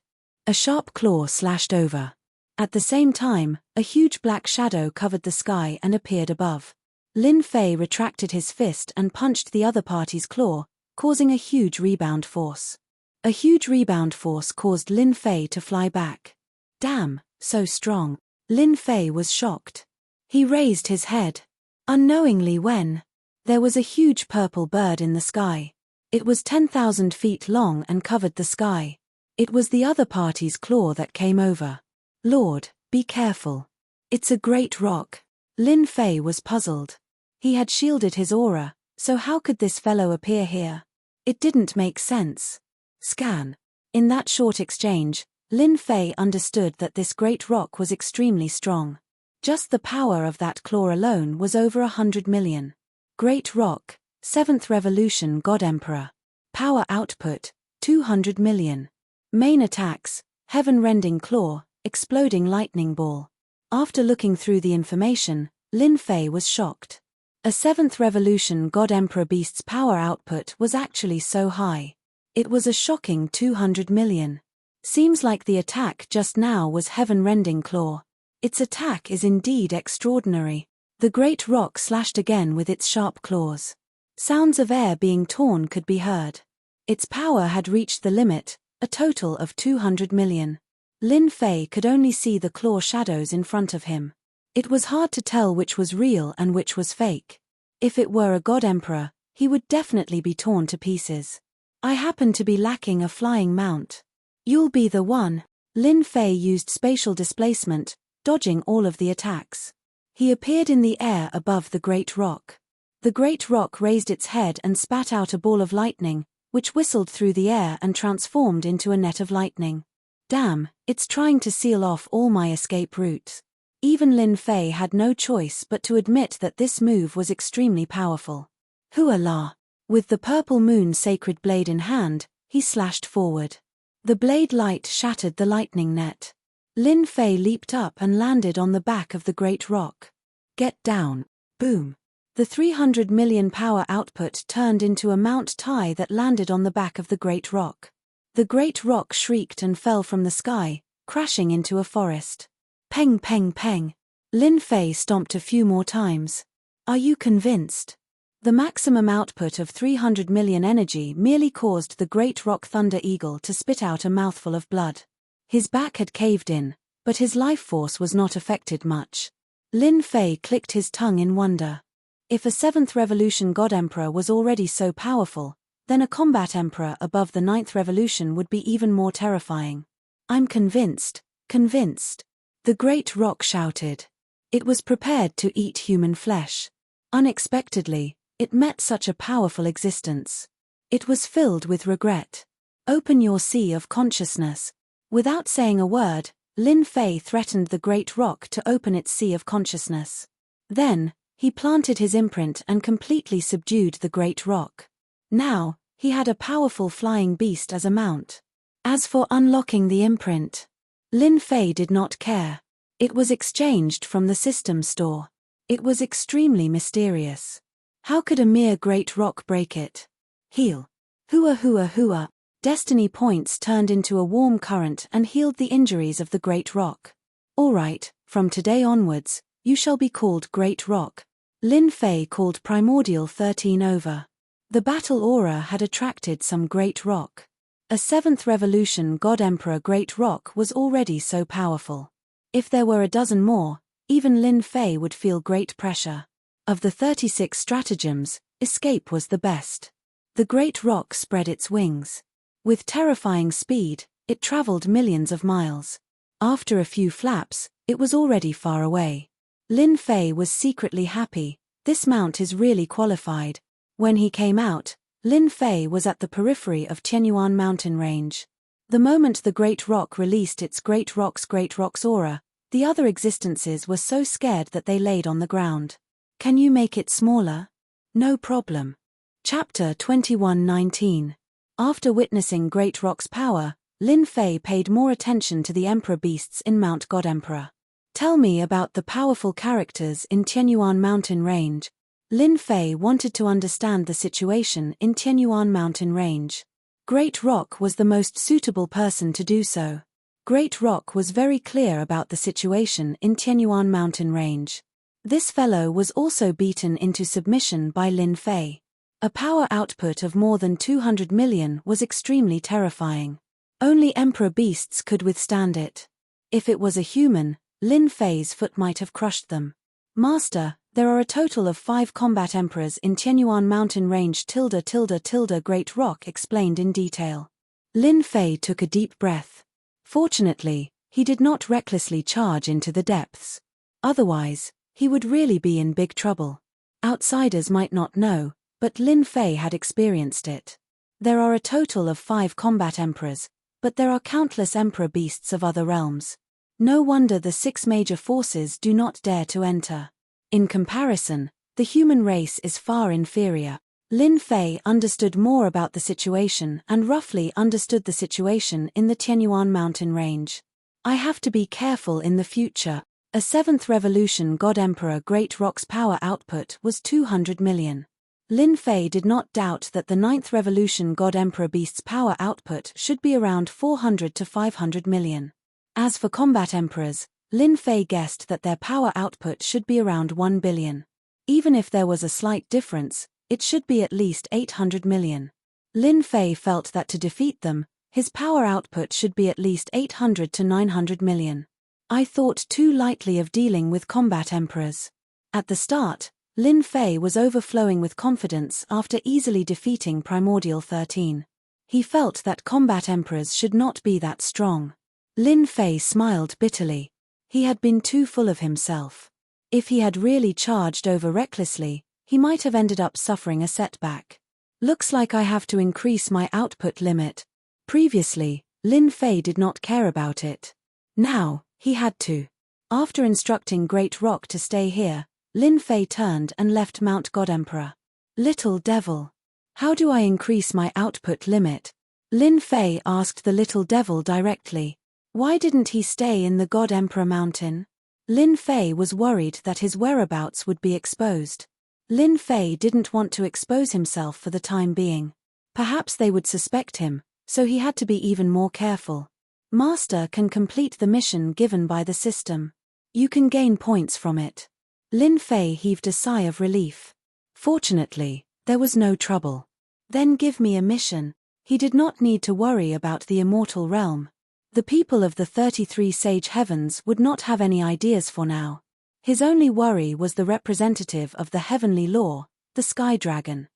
A sharp claw slashed over. At the same time, a huge black shadow covered the sky and appeared above. Lin Fei retracted his fist and punched the other party's claw, causing a huge rebound force. A huge rebound force caused Lin Fei to fly back. Damn, so strong. Lin Fei was shocked. He raised his head. Unknowingly when there was a huge purple bird in the sky. It was 10,000 feet long and covered the sky. It was the other party's claw that came over. Lord, be careful. It's a great rock. Lin Fei was puzzled. He had shielded his aura, so how could this fellow appear here? It didn't make sense. Scan. In that short exchange, Lin Fei understood that this great rock was extremely strong. Just the power of that claw alone was over 100 million. Great Rock, 7th Revolution God Emperor. Power output, 200 million. Main attacks, Heaven-Rending Claw, Exploding Lightning Ball. After looking through the information, Lin Fei was shocked. A 7th Revolution God Emperor beast's power output was actually so high. It was a shocking 200 million. Seems like the attack just now was Heaven-Rending Claw. Its attack is indeed extraordinary. The great rock slashed again with its sharp claws. Sounds of air being torn could be heard. Its power had reached the limit, a total of 200 million. Lin Fei could only see the claw shadows in front of him. It was hard to tell which was real and which was fake. If it were a God Emperor, he would definitely be torn to pieces. I happen to be lacking a flying mount. You'll be the one. Lin Fei used spatial displacement, dodging all of the attacks. He appeared in the air above the great rock. The great rock raised its head and spat out a ball of lightning, which whistled through the air and transformed into a net of lightning. Damn, it's trying to seal off all my escape routes. Even Lin Fei had no choice but to admit that this move was extremely powerful. Hooah! With the Purple Moon Sacred Blade in hand, he slashed forward. The blade light shattered the lightning net. Lin Fei leaped up and landed on the back of the great rock. Get down. Boom. The 300 million power output turned into a Mount Tai that landed on the back of the great rock. The great rock shrieked and fell from the sky, crashing into a forest. Peng peng peng. Lin Fei stomped a few more times. Are you convinced? The maximum output of 300 million energy merely caused the great rock Thunder Eagle to spit out a mouthful of blood. His back had caved in, but his life force was not affected much. Lin Fei clicked his tongue in wonder. If a 7th Revolution God Emperor was already so powerful, then a combat emperor above the 9th Revolution would be even more terrifying. I'm convinced, convinced. The great rock shouted. It was prepared to eat human flesh. Unexpectedly, it met such a powerful existence. It was filled with regret. Open your sea of consciousness. Without saying a word, Lin Fei threatened the great rock to open its sea of consciousness. Then, he planted his imprint and completely subdued the great rock. Now, he had a powerful flying beast as a mount. As for unlocking the imprint, Lin Fei did not care. It was exchanged from the system store. It was extremely mysterious. How could a mere great rock break it? Heal. Hua hua hua. Destiny points turned into a warm current and healed the injuries of the great rock. All right, from today onwards, you shall be called Great Rock. Lin Fei called Primordial 13 over. The battle aura had attracted some great rock. A 7th Revolution God Emperor Great Rock was already so powerful. If there were a dozen more, even Lin Fei would feel great pressure. Of the 36 stratagems, escape was the best. The great rock spread its wings. With terrifying speed, it traveled millions of miles. After a few flaps, it was already far away. Lin Fei was secretly happy. This mount is really qualified. When he came out, Lin Fei was at the periphery of Tianyuan mountain range. The moment the great rock released its great rock's aura, the other existences were so scared that they laid on the ground. Can you make it smaller? No problem. Chapter 21:19. After witnessing Great Rock's power, Lin Fei paid more attention to the Emperor beasts in Mount God Emperor. Tell me about the powerful characters in Tianyuan mountain range. Lin Fei wanted to understand the situation in Tianyuan mountain range. Great Rock was the most suitable person to do so. Great Rock was very clear about the situation in Tianyuan mountain range. This fellow was also beaten into submission by Lin Fei. A power output of more than 200 million was extremely terrifying. Only Emperor beasts could withstand it. If it was a human, Lin Fei's foot might have crushed them. Master, there are a total of 5 combat emperors in Tianyuan mountain range. Great Rock explained in detail. Lin Fei took a deep breath. Fortunately, he did not recklessly charge into the depths. Otherwise, he would really be in big trouble. Outsiders might not know, but Lin Fei had experienced it. There are a total of 5 combat emperors, but there are countless emperor beasts of other realms. No wonder the 6 major forces do not dare to enter. In comparison, the human race is far inferior. Lin Fei understood more about the situation and roughly understood the situation in the Tianyuan mountain range. I have to be careful in the future. A 7th Revolution God Emperor Great Rock's power output was 200 million. Lin Fei did not doubt that the 9th Revolution God Emperor Beast's power output should be around 400 to 500 million. As for combat emperors, Lin Fei guessed that their power output should be around 1 billion. Even if there was a slight difference, it should be at least 800 million. Lin Fei felt that to defeat them, his power output should be at least 800 to 900 million. I thought too lightly of dealing with combat emperors. At the start, Lin Fei was overflowing with confidence after easily defeating Primordial 13. He felt that combat emperors should not be that strong. Lin Fei smiled bitterly. He had been too full of himself. If he had really charged over recklessly, he might have ended up suffering a setback. Looks like I have to increase my output limit. Previously, Lin Fei did not care about it. Now, he had to. After instructing Great Rock to stay here, Lin Fei turned and left Mount God Emperor. Little devil. How do I increase my output limit? Lin Fei asked the little devil directly. Why didn't he stay in the God Emperor mountain? Lin Fei was worried that his whereabouts would be exposed. Lin Fei didn't want to expose himself for the time being. Perhaps they would suspect him, so he had to be even more careful. Master can complete the mission given by the system. You can gain points from it. Lin Fei heaved a sigh of relief. Fortunately, there was no trouble. Then give me a mission. He did not need to worry about the immortal realm. The people of the 33 Sage Heavens would not have any ideas for now. His only worry was the representative of the heavenly law, the Sky Dragon.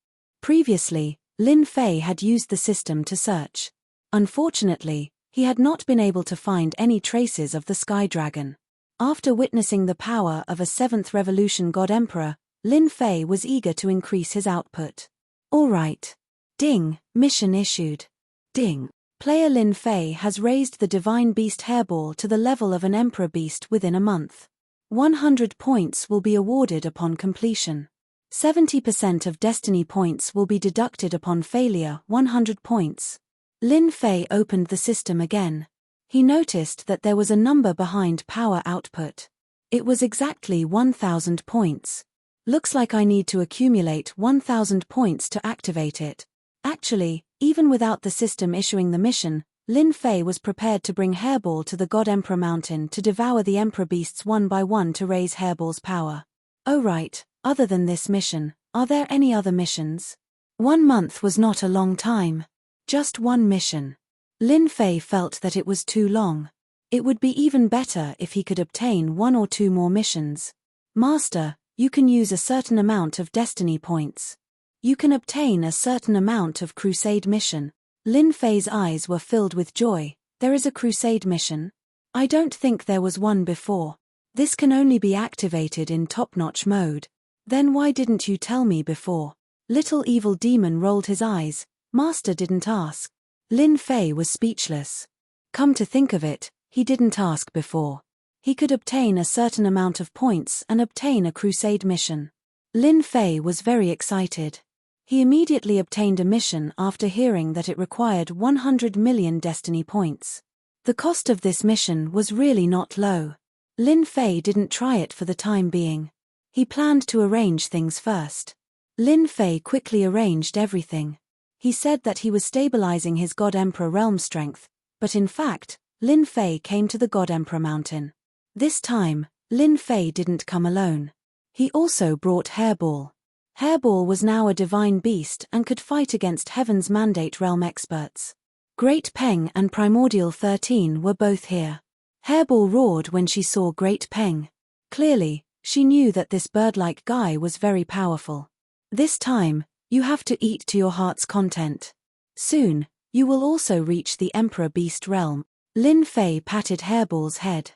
Previously, Lin Fei had used the system to search. Unfortunately, He had not been able to find any traces of the Sky Dragon. After witnessing the power of a 7th Revolution God Emperor, Lin Fei was eager to increase his output. All right. Ding, mission issued. Ding. Player Lin Fei has raised the Divine Beast Hairball to the level of an Emperor Beast within a month. 100 points will be awarded upon completion. 70% of Destiny points will be deducted upon failure, 100 points. Lin Fei opened the system again. He noticed that there was a number behind power output. It was exactly 1,000 points. Looks like I need to accumulate 1,000 points to activate it. Actually, even without the system issuing the mission, Lin Fei was prepared to bring Hairball to the God Emperor Mountain to devour the Emperor Beasts one by one to raise Hairball's power. Oh right, other than this mission, are there any other missions? 1 month was not a long time. Just one mission. Lin Fei felt that it was too long. It would be even better if he could obtain 1 or 2 more missions. Master, you can use a certain amount of Destiny points. You can obtain a certain amount of Crusade mission. Lin Fei's eyes were filled with joy. There is a Crusade mission? I don't think there was one before. This can only be activated in top-notch mode. Then why didn't you tell me before? Little Evil Demon rolled his eyes. Master didn't ask. Lin Fei was speechless. Come to think of it, he didn't ask before. He could obtain a certain amount of points and obtain a Crusade mission. Lin Fei was very excited. He immediately obtained a mission after hearing that it required 100 million Destiny points. The cost of this mission was really not low. Lin Fei didn't try it for the time being. He planned to arrange things first. Lin Fei quickly arranged everything. He said that he was stabilizing his God Emperor realm strength, but in fact, Lin Fei came to the God Emperor Mountain. This time, Lin Fei didn't come alone. He also brought Hairball. Hairball was now a divine beast and could fight against Heaven's Mandate realm experts. Great Peng and Primordial 13 were both here. Hairball roared when she saw Great Peng. Clearly, she knew that this bird-like guy was very powerful. This time, you have to eat to your heart's content. Soon, you will also reach the Emperor Beast realm. Lin Fei patted Hairball's head.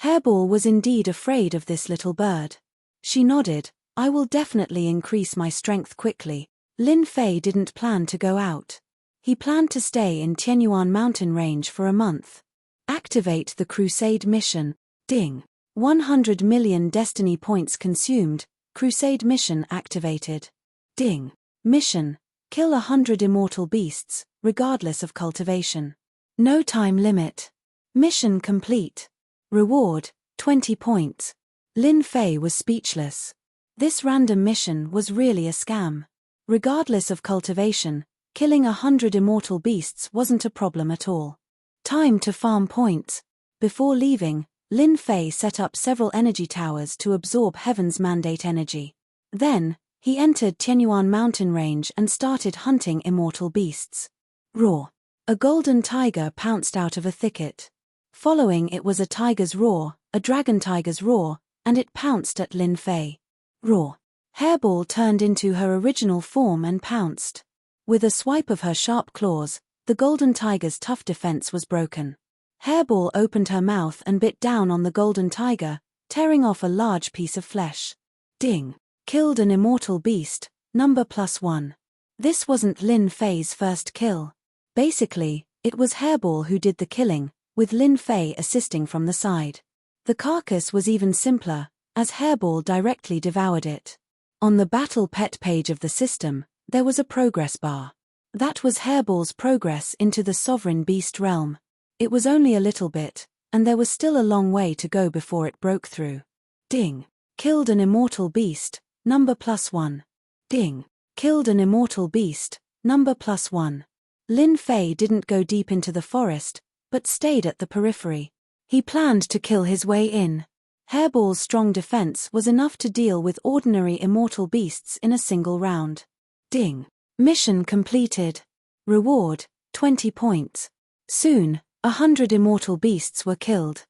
Hairball was indeed afraid of this little bird. She nodded. I will definitely increase my strength quickly. Lin Fei didn't plan to go out. He planned to stay in Tianyuan mountain range for a month. Activate the Crusade mission. Ding. 100 million Destiny points consumed. Crusade mission activated. Ding. Mission. Kill 100 immortal beasts, regardless of cultivation. No time limit. Mission complete. Reward, 20 points. Lin Fei was speechless. This random mission was really a scam. Regardless of cultivation, killing 100 immortal beasts wasn't a problem at all. Time to farm points. Before leaving, Lin Fei set up several energy towers to absorb Heaven's Mandate energy. Then, he entered Tianyuan mountain range and started hunting immortal beasts. Roar. A golden tiger pounced out of a thicket. Following it was a tiger's roar, a dragon tiger's roar, and it pounced at Lin Fei. Roar. Hairball turned into her original form and pounced. With a swipe of her sharp claws, the golden tiger's tough defense was broken. Hairball opened her mouth and bit down on the golden tiger, tearing off a large piece of flesh. Ding. Killed an immortal beast, number +1. This wasn't Lin Fei's first kill. Basically, it was Hairball who did the killing, with Lin Fei assisting from the side. The carcass was even simpler, as Hairball directly devoured it. On the battle pet page of the system, there was a progress bar. That was Hairball's progress into the sovereign beast realm. It was only a little bit, and there was still a long way to go before it broke through. Ding. Killed an immortal beast, number +1. Ding. Killed an immortal beast, number +1. Lin Fei didn't go deep into the forest, but stayed at the periphery. He planned to kill his way in. Hairball's strong defense was enough to deal with ordinary immortal beasts in a single round. Ding. Mission completed. Reward, 20 points. Soon, 100 immortal beasts were killed.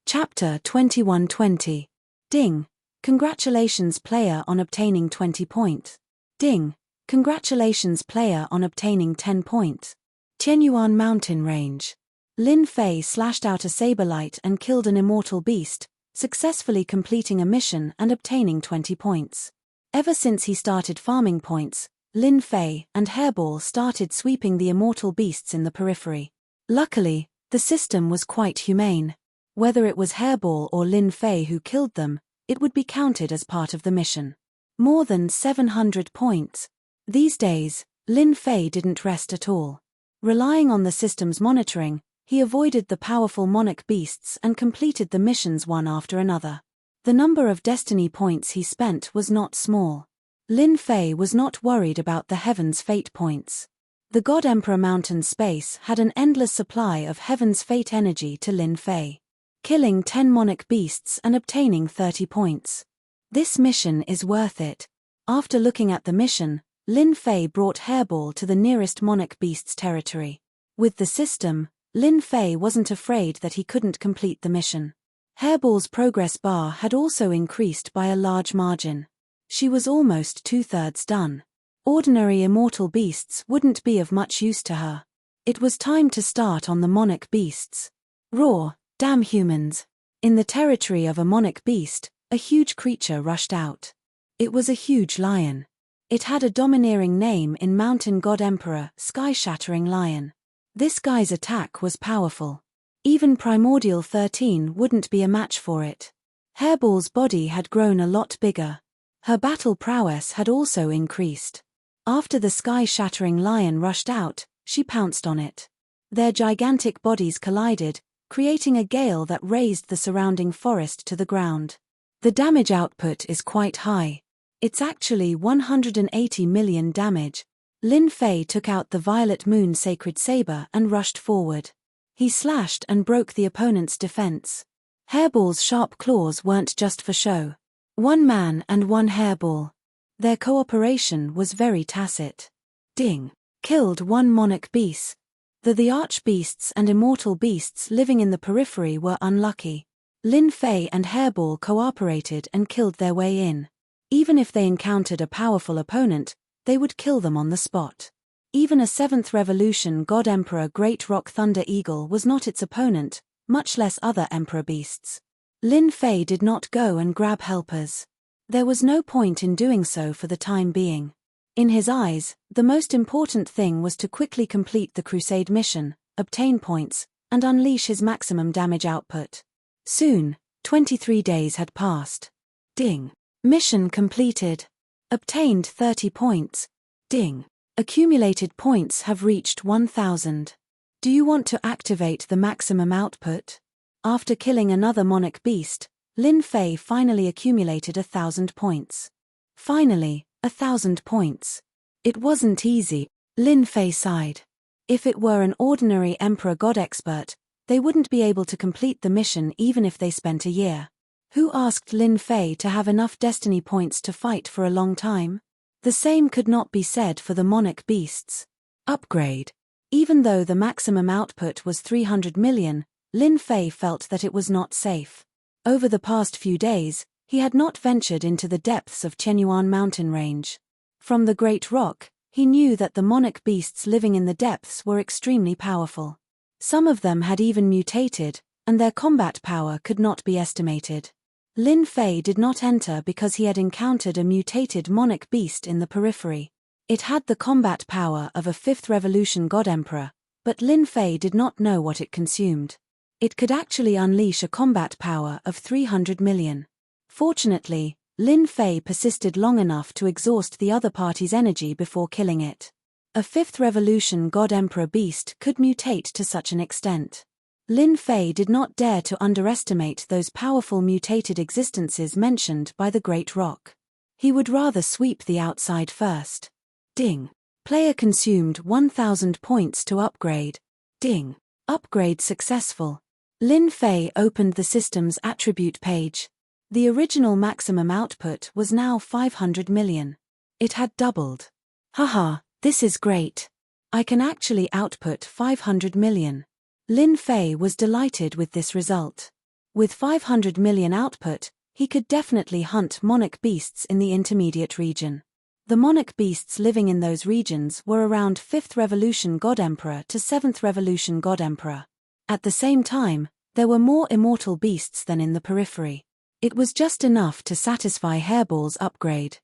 Chapter 2120. Ding. Congratulations player on obtaining 20 points. Ding. Congratulations player on obtaining 10 points. Tianyuan mountain range. Lin Fei slashed out a saber light and killed an immortal beast, successfully completing a mission and obtaining 20 points. Ever since he started farming points, Lin Fei and Hairball started sweeping the immortal beasts in the periphery. Luckily, the system was quite humane. Whether it was Hairball or Lin Fei who killed them, it would be counted as part of the mission. More than 700 points. These days, Lin Fei didn't rest at all. Relying on the system's monitoring, he avoided the powerful monarch beasts and completed the missions one after another. The number of destiny points he spent was not small. Lin Fei was not worried about the Heaven's Fate points. The God Emperor Mountain space had an endless supply of Heaven's Fate energy to Lin Fei. Killing 10 monarch beasts and obtaining 30 points. This mission is worth it. After looking at the mission, Lin Fei brought Hairball to the nearest monarch beast's territory. With the system, Lin Fei wasn't afraid that he couldn't complete the mission. Hairball's progress bar had also increased by a large margin. She was almost 2/3 done. Ordinary immortal beasts wouldn't be of much use to her. It was time to start on the monarch beasts. Roar, damn humans! In the territory of a monarch beast, a huge creature rushed out. It was a huge lion. It had a domineering name in Mountain God Emperor, Sky-Shattering Lion. This guy's attack was powerful. Even Primordial 13 wouldn't be a match for it. Hairball's body had grown a lot bigger. Her battle prowess had also increased. After the Sky-Shattering Lion rushed out, she pounced on it. Their gigantic bodies collided, creating a gale that razed the surrounding forest to the ground. The damage output is quite high. It's actually 180 million damage. Lin Fei took out the Violet Moon Sacred Saber and rushed forward. He slashed and broke the opponent's defense. Hairball's sharp claws weren't just for show. One man and one hairball. Their cooperation was very tacit. Ding! Killed one monarch beast. The archbeasts and immortal beasts living in the periphery were unlucky. Lin Fei and Hairball cooperated and killed their way in. Even if they encountered a powerful opponent, they would kill them on the spot. Even a 7th Revolution God Emperor Great Rock Thunder Eagle was not its opponent, much less other Emperor beasts. Lin Fei did not go and grab helpers. There was no point in doing so for the time being. In his eyes, the most important thing was to quickly complete the Crusade mission, obtain points, and unleash his maximum damage output. Soon, 23 days had passed. Ding! Mission completed. Obtained 30 points. Ding! Accumulated points have reached 1,000. Do you want to activate the maximum output? After killing another monarch beast, Lin Fei finally accumulated 1,000 points. Finally, 1,000 points. It wasn't easy, Lin Fei sighed. If it were an ordinary Emperor God expert, they wouldn't be able to complete the mission even if they spent a year. Who asked Lin Fei to have enough destiny points to fight for a long time? The same could not be said for the monarch beasts. Upgrade. Even though the maximum output was 300 million, Lin Fei felt that it was not safe. Over the past few days, he had not ventured into the depths of Chenyuan mountain range. From the Great Rock, he knew that the monarch beasts living in the depths were extremely powerful. Some of them had even mutated, and their combat power could not be estimated. Lin Fei did not enter because he had encountered a mutated monarch beast in the periphery. It had the combat power of a 5th Revolution God Emperor, but Lin Fei did not know what it consumed. It could actually unleash a combat power of 300 million. Fortunately, Lin Fei persisted long enough to exhaust the other party's energy before killing it. A 5th Revolution God Emperor beast could mutate to such an extent. Lin Fei did not dare to underestimate those powerful mutated existences mentioned by the Great Rock. He would rather sweep the outside first. Ding! Player consumed 1,000 points to upgrade. Ding! Upgrade successful. Lin Fei opened the system's attribute page. The original maximum output was now 500 million. It had doubled. Haha, this is great. I can actually output 500 million. Lin Fei was delighted with this result. With 500 million output, he could definitely hunt monarch beasts in the intermediate region. The monarch beasts living in those regions were around 5th Revolution God Emperor to 7th Revolution God Emperor. At the same time, there were more immortal beasts than in the periphery. It was just enough to satisfy Hairball's upgrade.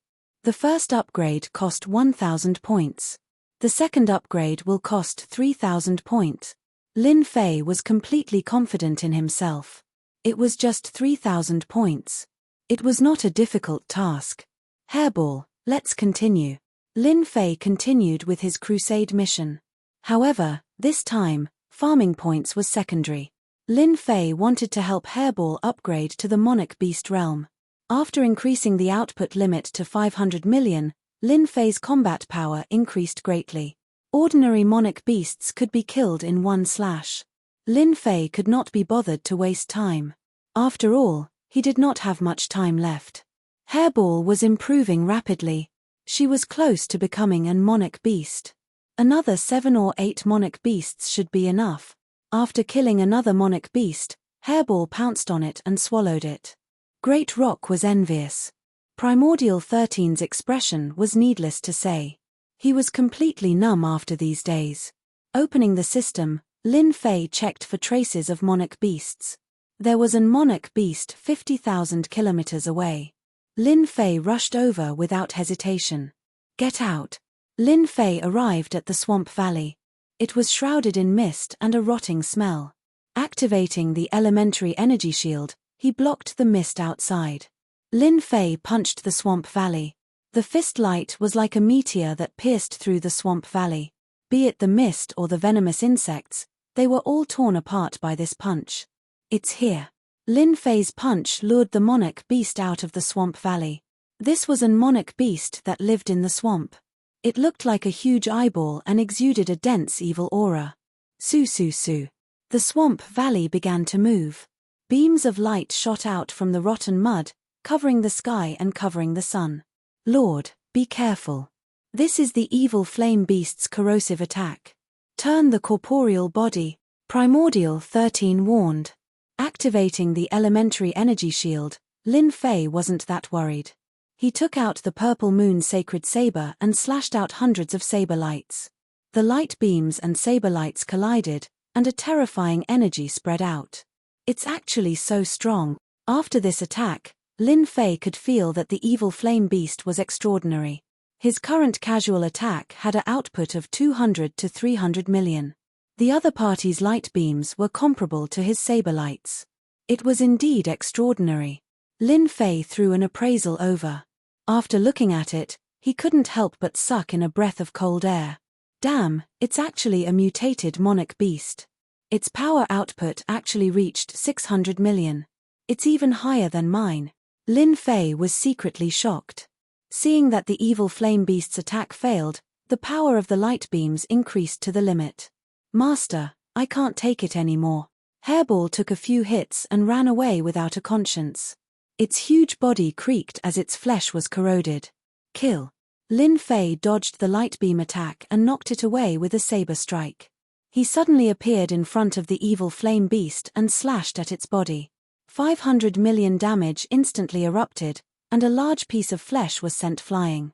The first upgrade cost 1,000 points. The second upgrade will cost 3,000 points. Lin Fei was completely confident in himself. It was just 3,000 points. It was not a difficult task. Hairball, let's continue. Lin Fei continued with his crusade mission. However, this time, farming points was secondary. Lin Fei wanted to help Hairball upgrade to the Monarch Beast realm. After increasing the output limit to 500 million, Lin Fei's combat power increased greatly. Ordinary Monarch beasts could be killed in one slash. Lin Fei could not be bothered to waste time. After all, he did not have much time left. Hairball was improving rapidly. She was close to becoming an Monarch beast. Another 7 or 8 Monarch beasts should be enough. After killing another Monarch beast, Hairball pounced on it and swallowed it. Great Rock was envious. Primordial 13's expression was needless to say. He was completely numb after these days. Opening the system, Lin Fei checked for traces of Monarch beasts. There was an Monarch beast 50,000 kilometers away. Lin Fei rushed over without hesitation. Get out. Lin Fei arrived at the swamp valley. It was shrouded in mist and a rotting smell. Activating the elementary energy shield, he blocked the mist outside. Lin Fei punched the swamp valley. The fist light was like a meteor that pierced through the swamp valley. Be it the mist or the venomous insects, they were all torn apart by this punch. It's here. Lin Fei's punch lured the Monarch beast out of the swamp valley. This was an Monarch beast that lived in the swamp. It looked like a huge eyeball and exuded a dense evil aura. Su su su. The swamp valley began to move. Beams of light shot out from the rotten mud, covering the sky and covering the sun. Lord, be careful. This is the evil flame beast's corrosive attack. Turn the corporeal body, Primordial 13 warned. Activating the elementary energy shield, Lin Fei wasn't that worried. He took out the purple moon sacred saber and slashed out hundreds of saber lights. The light beams and saber lights collided, and a terrifying energy spread out. It's actually so strong. After this attack, Lin Fei could feel that the evil flame beast was extraordinary. His current casual attack had an output of 200 to 300 million. The other party's light beams were comparable to his saber lights. It was indeed extraordinary. Lin Fei threw an appraisal over. After looking at it, he couldn't help but suck in a breath of cold air. Damn, it's actually a mutated Monarch beast. Its power output actually reached 600 million. It's even higher than mine. Lin Fei was secretly shocked. Seeing that the evil flame beast's attack failed, the power of the light beams increased to the limit. Master, I can't take it anymore. Hairball took a few hits and ran away without a conscience. Its huge body creaked as its flesh was corroded. Kill. Lin Fei dodged the light beam attack and knocked it away with a saber strike. He suddenly appeared in front of the evil flame beast and slashed at its body. 500 million damage instantly erupted, and a large piece of flesh was sent flying.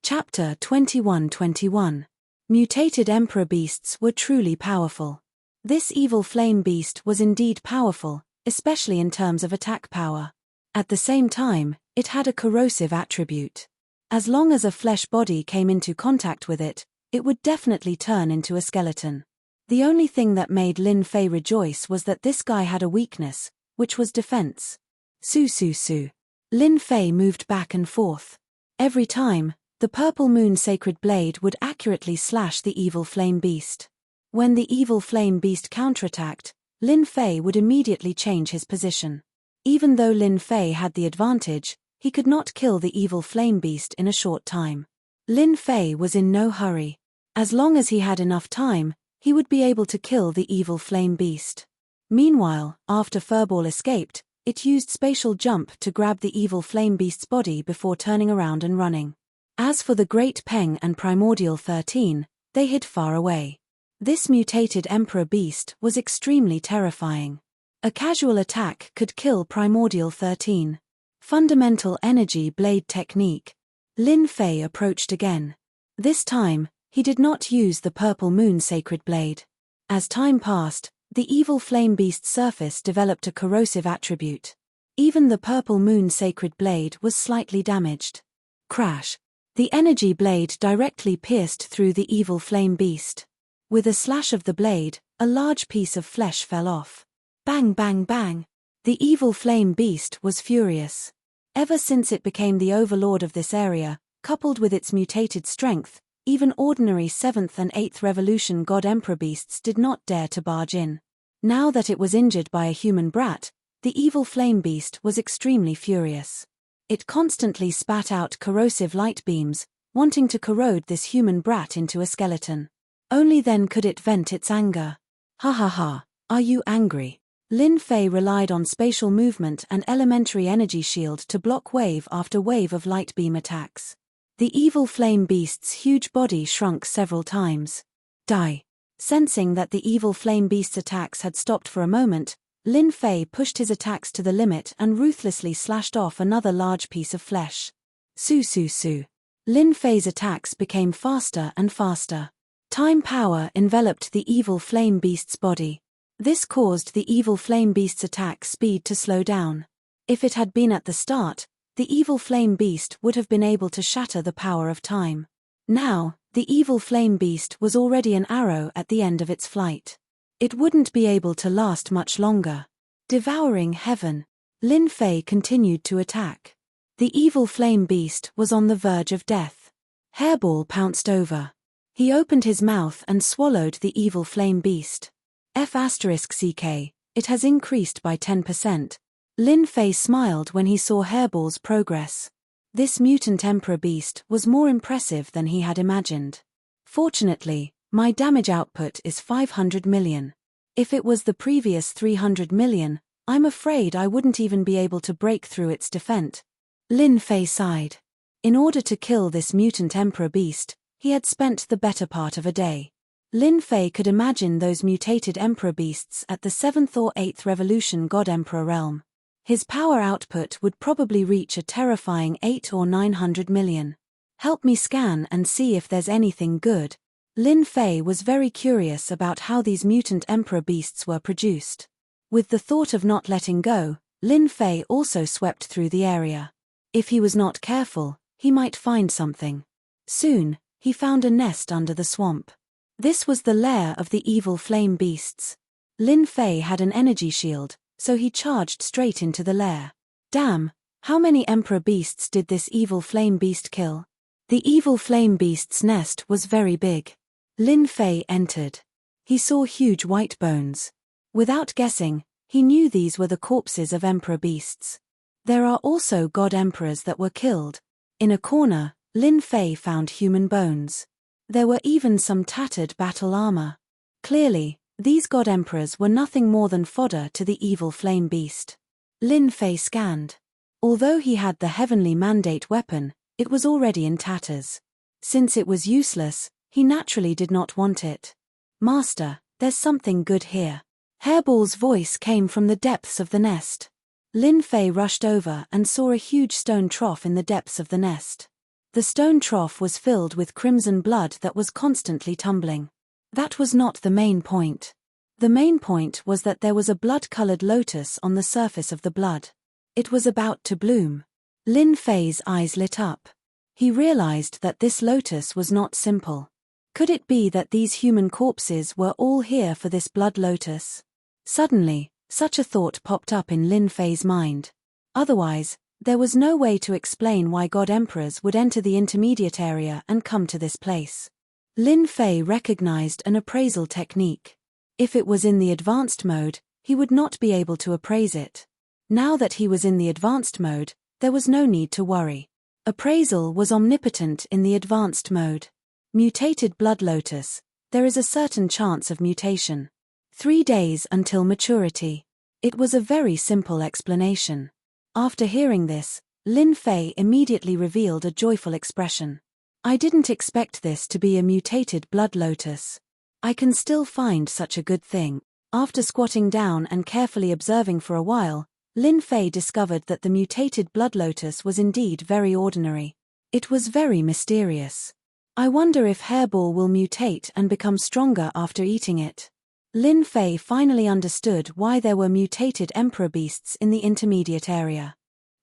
Chapter 21-21. Mutated Emperor Beasts were truly powerful. This evil flame beast was indeed powerful, especially in terms of attack power. At the same time, it had a corrosive attribute. As long as a flesh body came into contact with it, it would definitely turn into a skeleton. The only thing that made Lin Fei rejoice was that this guy had a weakness, which was defense. Su su su. Lin Fei moved back and forth. Every time, the purple moon sacred blade would accurately slash the evil flame beast. When the evil flame beast counterattacked, Lin Fei would immediately change his position. Even though Lin Fei had the advantage, he could not kill the evil flame beast in a short time. Lin Fei was in no hurry. As long as he had enough time, he would be able to kill the evil flame beast. Meanwhile, after Furball escaped, it used spatial jump to grab the evil flame beast's body before turning around and running. As for the Great Peng and Primordial 13, they hid far away. This mutated Emperor Beast was extremely terrifying. A casual attack could kill Primordial 13. Fundamental Energy Blade Technique. Lin Fei approached again. This time, he did not use the Purple Moon Sacred Blade. As time passed, The evil flame beast's surface developed a corrosive attribute. Even the purple moon sacred blade was slightly damaged. Crash! The energy blade directly pierced through the evil flame beast. With a slash of the blade, a large piece of flesh fell off. Bang bang bang! The evil flame beast was furious. Ever since it became the overlord of this area, coupled with its mutated strength, even ordinary 7th and 8th Revolution God Emperor beasts did not dare to barge in. Now that it was injured by a human brat, the evil flame beast was extremely furious. It constantly spat out corrosive light beams, wanting to corrode this human brat into a skeleton. Only then could it vent its anger. Ha ha ha, are you angry? Lin Fei relied on spatial movement and elementary energy shield to block wave after wave of light beam attacks. The evil flame beast's huge body shrunk several times. Die! Sensing that the evil flame beast's attacks had stopped for a moment, Lin Fei pushed his attacks to the limit and ruthlessly slashed off another large piece of flesh. Su su su. Lin Fei's attacks became faster and faster. Time power enveloped the evil flame beast's body. This caused the evil flame beast's attack speed to slow down. If it had been at the start, the evil flame beast would have been able to shatter the power of time. Now, the evil flame beast was already an arrow at the end of its flight. It wouldn't be able to last much longer. Devouring heaven. Lin Fei continued to attack. The evil flame beast was on the verge of death. Hairball pounced over. He opened his mouth and swallowed the evil flame beast. F***CK, it has increased by 10%. Lin Fei smiled when he saw Hairball's progress. This mutant emperor beast was more impressive than he had imagined. Fortunately, my damage output is 500 million. If it was the previous 300 million, I'm afraid I wouldn't even be able to break through its defense. Lin Fei sighed. In order to kill this mutant emperor beast, he had spent the better part of a day. Lin Fei could imagine those mutated emperor beasts at the 7th or 8th Revolution God Emperor realm. His power output would probably reach a terrifying 8 or 900 million. Help me scan and see if there's anything good. Lin Fei was very curious about how these mutant emperor beasts were produced. With the thought of not letting go, Lin Fei also swept through the area. If he was not careful, he might find something. Soon, he found a nest under the swamp. This was the lair of the evil flame beasts. Lin Fei had an energy shield, so he charged straight into the lair. Damn, how many emperor beasts did this evil flame beast kill? The evil flame beast's nest was very big. Lin Fei entered. He saw huge white bones. Without guessing, he knew these were the corpses of emperor beasts. There are also god emperors that were killed. In a corner, Lin Fei found human bones. There were even some tattered battle armor. Clearly, these god emperors were nothing more than fodder to the evil flame beast. Lin Fei scanned. Although he had the heavenly mandate weapon, it was already in tatters. Since it was useless, he naturally did not want it. Master, there's something good here. Hairball's voice came from the depths of the nest. Lin Fei rushed over and saw a huge stone trough in the depths of the nest. The stone trough was filled with crimson blood that was constantly tumbling. That was not the main point. The main point was that there was a blood-colored lotus on the surface of the blood. It was about to bloom. Lin Fei's eyes lit up. He realized that this lotus was not simple. Could it be that these human corpses were all here for this blood lotus? Suddenly, such a thought popped up in Lin Fei's mind. Otherwise, there was no way to explain why god emperors would enter the intermediate area and come to this place. Lin Fei recognized an appraisal technique. If it was in the advanced mode, he would not be able to appraise it. Now that he was in the advanced mode, there was no need to worry. Appraisal was omnipotent in the advanced mode. Mutated blood lotus, there is a certain chance of mutation. 3 days until maturity. It was a very simple explanation. After hearing this, Lin Fei immediately revealed a joyful expression. I didn't expect this to be a mutated blood lotus. I can still find such a good thing. After squatting down and carefully observing for a while, Lin Fei discovered that the mutated blood lotus was indeed very ordinary. It was very mysterious. I wonder if Hairball will mutate and become stronger after eating it. Lin Fei finally understood why there were mutated emperor beasts in the intermediate area.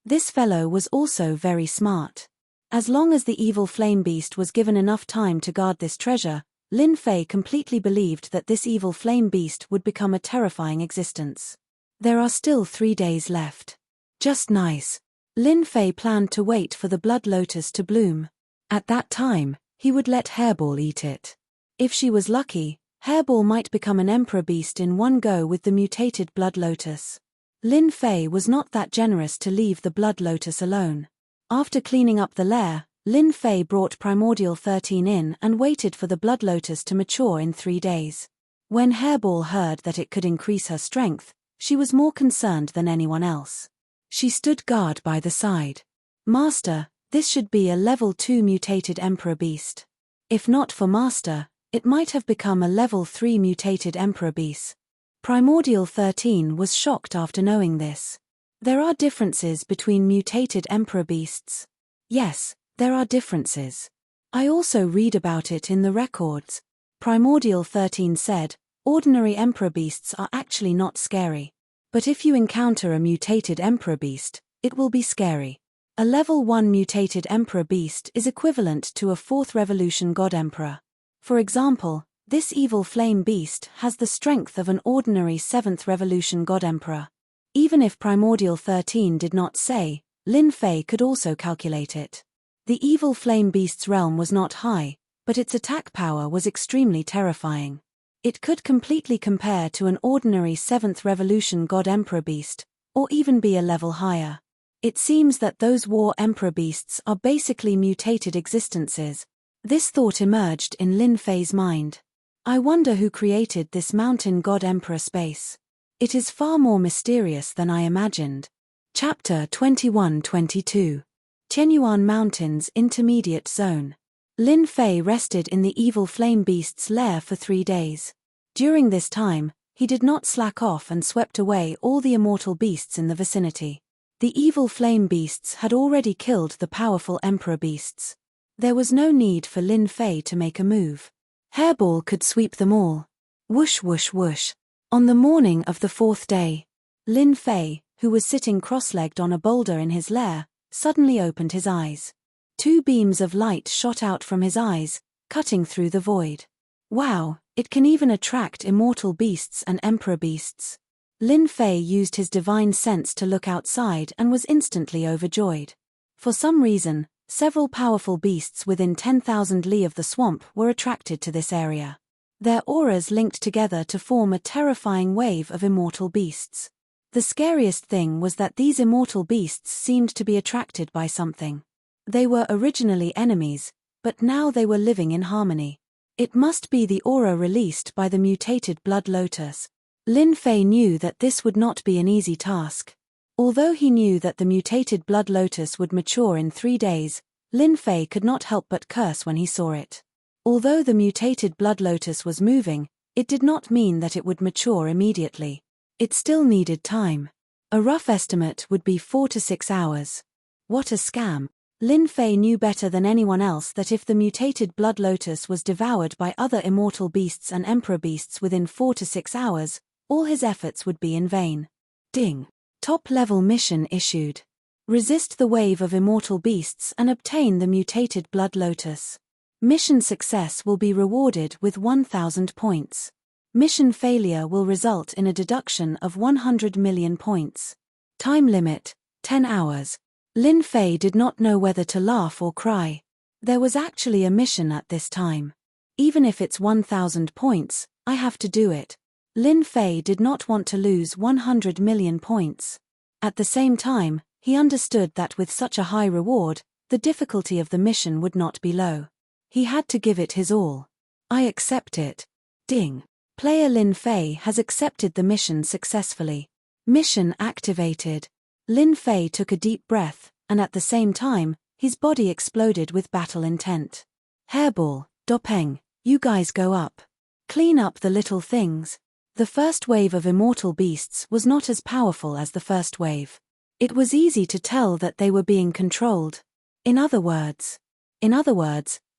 This fellow was also very smart. As long as the evil flame beast was given enough time to guard this treasure, Lin Fei completely believed that this evil flame beast would become a terrifying existence. There are still 3 days left. Just nice. Lin Fei planned to wait for the blood lotus to bloom. At that time, he would let Hairball eat it. If she was lucky, Hairball might become an emperor beast in one go with the mutated blood lotus. Lin Fei was not that generous to leave the blood lotus alone. After cleaning up the lair, Lin Fei brought Primordial 13 in and waited for the blood lotus to mature in 3 days. When Hairball heard that it could increase her strength, she was more concerned than anyone else. She stood guard by the side. Master, this should be a level 2 mutated emperor beast. If not for Master, it might have become a level 3 mutated emperor beast. Primordial 13 was shocked after knowing this. There are differences between mutated emperor beasts. Yes, there are differences. I also read about it in the records. Primordial 13 said, ordinary emperor beasts are actually not scary. But if you encounter a mutated emperor beast, it will be scary. A level 1 mutated emperor beast is equivalent to a 4th revolution god emperor. For example, this evil flame beast has the strength of an ordinary 7th revolution god emperor. Even if Primordial 13 did not say, Lin Fei could also calculate it. The evil flame beast's realm was not high, but its attack power was extremely terrifying. It could completely compare to an ordinary 7th revolution god emperor beast, or even be a level higher. It seems that those war emperor beasts are basically mutated existences. This thought emerged in Lin Fei's mind. I wonder who created this mountain god emperor space. It is far more mysterious than I imagined. Chapter 21-22. Tianyuan Mountains Intermediate Zone. Lin Fei rested in the evil flame beast's lair for 3 days. During this time, he did not slack off and swept away all the immortal beasts in the vicinity. The evil flame beasts had already killed the powerful emperor beasts. There was no need for Lin Fei to make a move. Hairball could sweep them all. Whoosh whoosh whoosh. On the morning of the 4th day, Lin Fei, who was sitting cross-legged on a boulder in his lair, suddenly opened his eyes. 2 beams of light shot out from his eyes, cutting through the void. Wow, it can even attract immortal beasts and emperor beasts. Lin Fei used his divine sense to look outside and was instantly overjoyed. For some reason, several powerful beasts within 10,000 li of the swamp were attracted to this area. Their auras linked together to form a terrifying wave of immortal beasts. The scariest thing was that these immortal beasts seemed to be attracted by something. They were originally enemies, but now they were living in harmony. It must be the aura released by the mutated blood lotus. Lin Fei knew that this would not be an easy task. Although he knew that the mutated blood lotus would mature in 3 days, Lin Fei could not help but curse when he saw it. Although the mutated blood lotus was moving, it did not mean that it would mature immediately. It still needed time. A rough estimate would be 4 to 6 hours. What a scam. Lin Fei knew better than anyone else that if the mutated blood lotus was devoured by other immortal beasts and emperor beasts within 4 to 6 hours, all his efforts would be in vain. Ding. Top-level mission issued. Resist the wave of immortal beasts and obtain the mutated blood lotus. Mission success will be rewarded with 1,000 points. Mission failure will result in a deduction of 100 million points. Time limit, 10 hours. Lin Fei did not know whether to laugh or cry. There was actually a mission at this time. Even if it's 1,000 points, I have to do it. Lin Fei did not want to lose 100 million points. At the same time, he understood that with such a high reward, the difficulty of the mission would not be low. He had to give it his all. I accept it. Ding. Player Lin Fei has accepted the mission successfully. Mission activated. Lin Fei took a deep breath, and at the same time, his body exploded with battle intent. Hairball, Dopeng, you guys go up. Clean up the little things. The first wave of immortal beasts was not as powerful as the first wave. It was easy to tell that they were being controlled. In other words,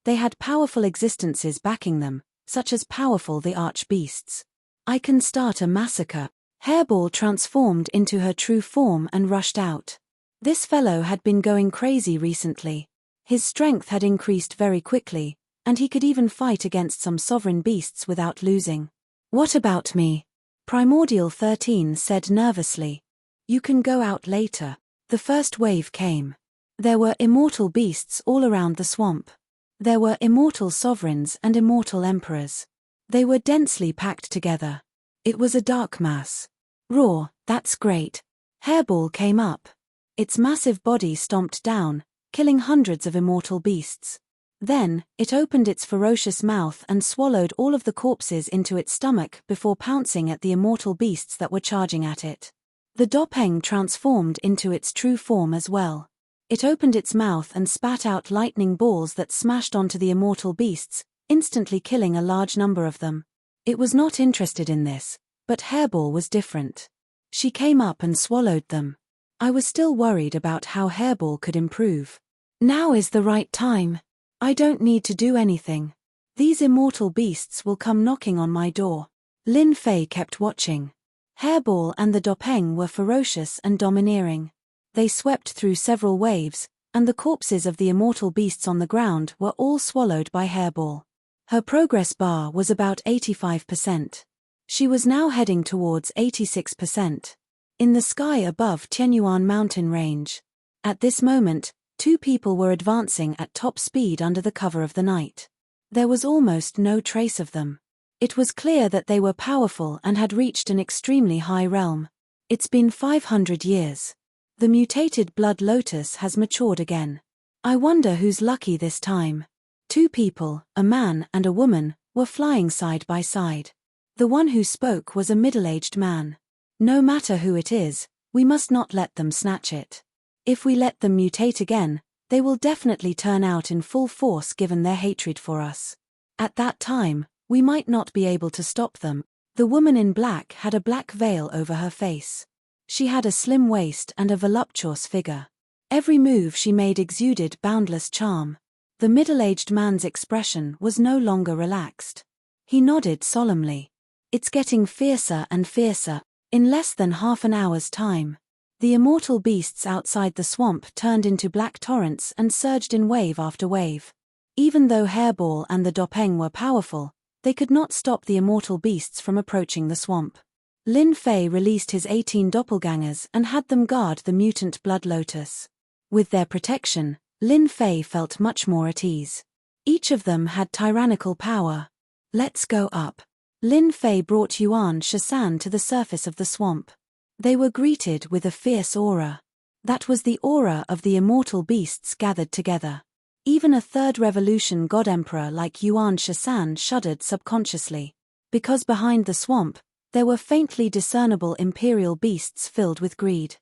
they had powerful existences backing them, such as powerful the arch beasts. I can start a massacre. Hairball transformed into her true form and rushed out. This fellow had been going crazy recently. His strength had increased very quickly, and he could even fight against some sovereign beasts without losing. What about me? Primordial 13 said nervously. You can go out later. The first wave came. There were immortal beasts all around the swamp. There were immortal sovereigns and immortal emperors. They were densely packed together. It was a dark mass. Raw, that's great. Hairball came up. Its massive body stomped down, killing hundreds of immortal beasts. Then, it opened its ferocious mouth and swallowed all of the corpses into its stomach before pouncing at the immortal beasts that were charging at it. The Dopeng transformed into its true form as well. It opened its mouth and spat out lightning balls that smashed onto the immortal beasts, instantly killing a large number of them. It was not interested in this, but Hairball was different. She came up and swallowed them. I was still worried about how Hairball could improve. Now is the right time. I don't need to do anything. These immortal beasts will come knocking on my door. Lin Fei kept watching. Hairball and the Dopeng were ferocious and domineering. They swept through several waves, and the corpses of the immortal beasts on the ground were all swallowed by Hairball. Her progress bar was about 85%. She was now heading towards 86%. In the sky above Tianyuan mountain range. At this moment, two people were advancing at top speed under the cover of the night. There was almost no trace of them. It was clear that they were powerful and had reached an extremely high realm. It's been 500 years. The mutated blood lotus has matured again. I wonder who's lucky this time. Two people, a man and a woman, were flying side by side. The one who spoke was a middle-aged man. No matter who it is, we must not let them snatch it. If we let them mutate again, they will definitely turn out in full force given their hatred for us. At that time, we might not be able to stop them. The woman in black had a black veil over her face. She had a slim waist and a voluptuous figure. Every move she made exuded boundless charm. The middle-aged man's expression was no longer relaxed. He nodded solemnly. It's getting fiercer and fiercer. In less than half an hour's time, the immortal beasts outside the swamp turned into black torrents and surged in wave after wave. Even though Hairball and the Dopeng were powerful, they could not stop the immortal beasts from approaching the swamp. Lin Fei released his 18 doppelgangers and had them guard the mutant blood lotus. With their protection, Lin Fei felt much more at ease. Each of them had tyrannical power. Let's go up. Lin Fei brought Yuan Shisan to the surface of the swamp. They were greeted with a fierce aura. That was the aura of the immortal beasts gathered together. Even a third revolution god emperor like Yuan Shisan shuddered subconsciously. Because behind the swamp, there were faintly discernible imperial beasts filled with greed.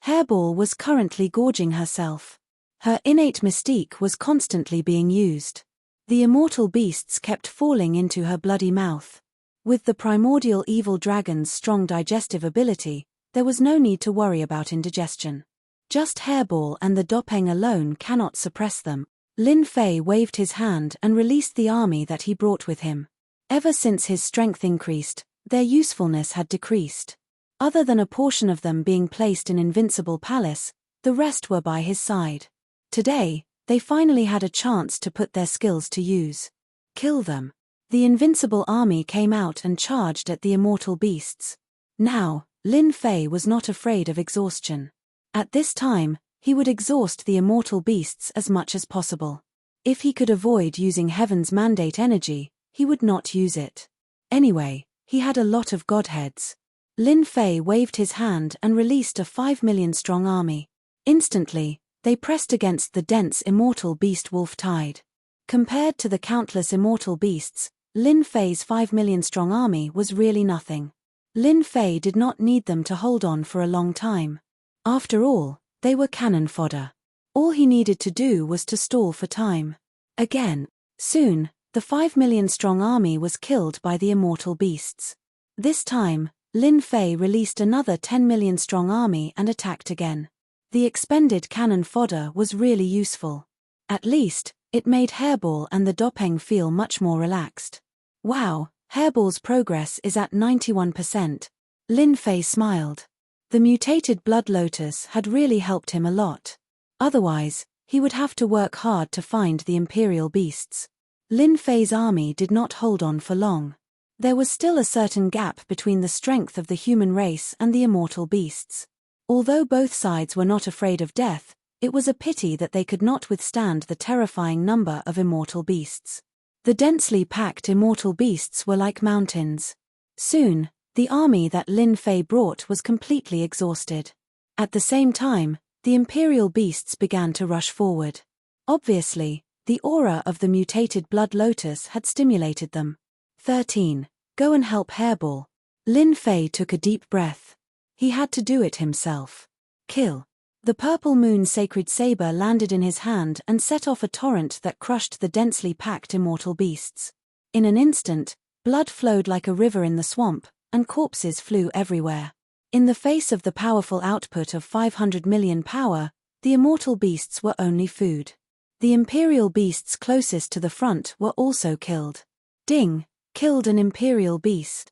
Hairball was currently gorging herself. Her innate mystique was constantly being used. The immortal beasts kept falling into her bloody mouth. With the primordial evil dragon's strong digestive ability, there was no need to worry about indigestion. Just Hairball and the Dopeng alone cannot suppress them. Lin Fei waved his hand and released the army that he brought with him. Ever since his strength increased, their usefulness had decreased. Other than a portion of them being placed in Invincible Palace, the rest were by his side. Today, they finally had a chance to put their skills to use. Kill them. The Invincible Army came out and charged at the immortal beasts. Now, Lin Fei was not afraid of exhaustion. At this time, he would exhaust the immortal beasts as much as possible. If he could avoid using Heaven's Mandate energy, he would not use it. Anyway, he had a lot of godheads. Lin Fei waved his hand and released a 5 million strong army. Instantly, they pressed against the dense immortal beast wolf tide. Compared to the countless immortal beasts, Lin Fei's 5 million strong army was really nothing. Lin Fei did not need them to hold on for a long time. After all, they were cannon fodder. All he needed to do was to stall for time. Again. Soon, the 5 million strong army was killed by the immortal beasts. This time, Lin Fei released another 10 million strong army and attacked again. The expended cannon fodder was really useful. At least, it made Hairball and the Dopeng feel much more relaxed. Wow, Hairball's progress is at 91%. Lin Fei smiled. The mutated blood lotus had really helped him a lot. Otherwise, he would have to work hard to find the imperial beasts. Lin Fei's army did not hold on for long. There was still a certain gap between the strength of the human race and the immortal beasts. Although both sides were not afraid of death, it was a pity that they could not withstand the terrifying number of immortal beasts. The densely packed immortal beasts were like mountains. Soon, the army that Lin Fei brought was completely exhausted. At the same time, the imperial beasts began to rush forward. Obviously, the aura of the mutated blood lotus had stimulated them. 13. Go and help Hairball. Lin Fei took a deep breath. He had to do it himself. Kill. The purple moon sacred saber landed in his hand and set off a torrent that crushed the densely packed immortal beasts. In an instant, blood flowed like a river in the swamp, and corpses flew everywhere. In the face of the powerful output of 500 million power, the immortal beasts were only food. The imperial beasts closest to the front were also killed. Ding! Killed an imperial beast.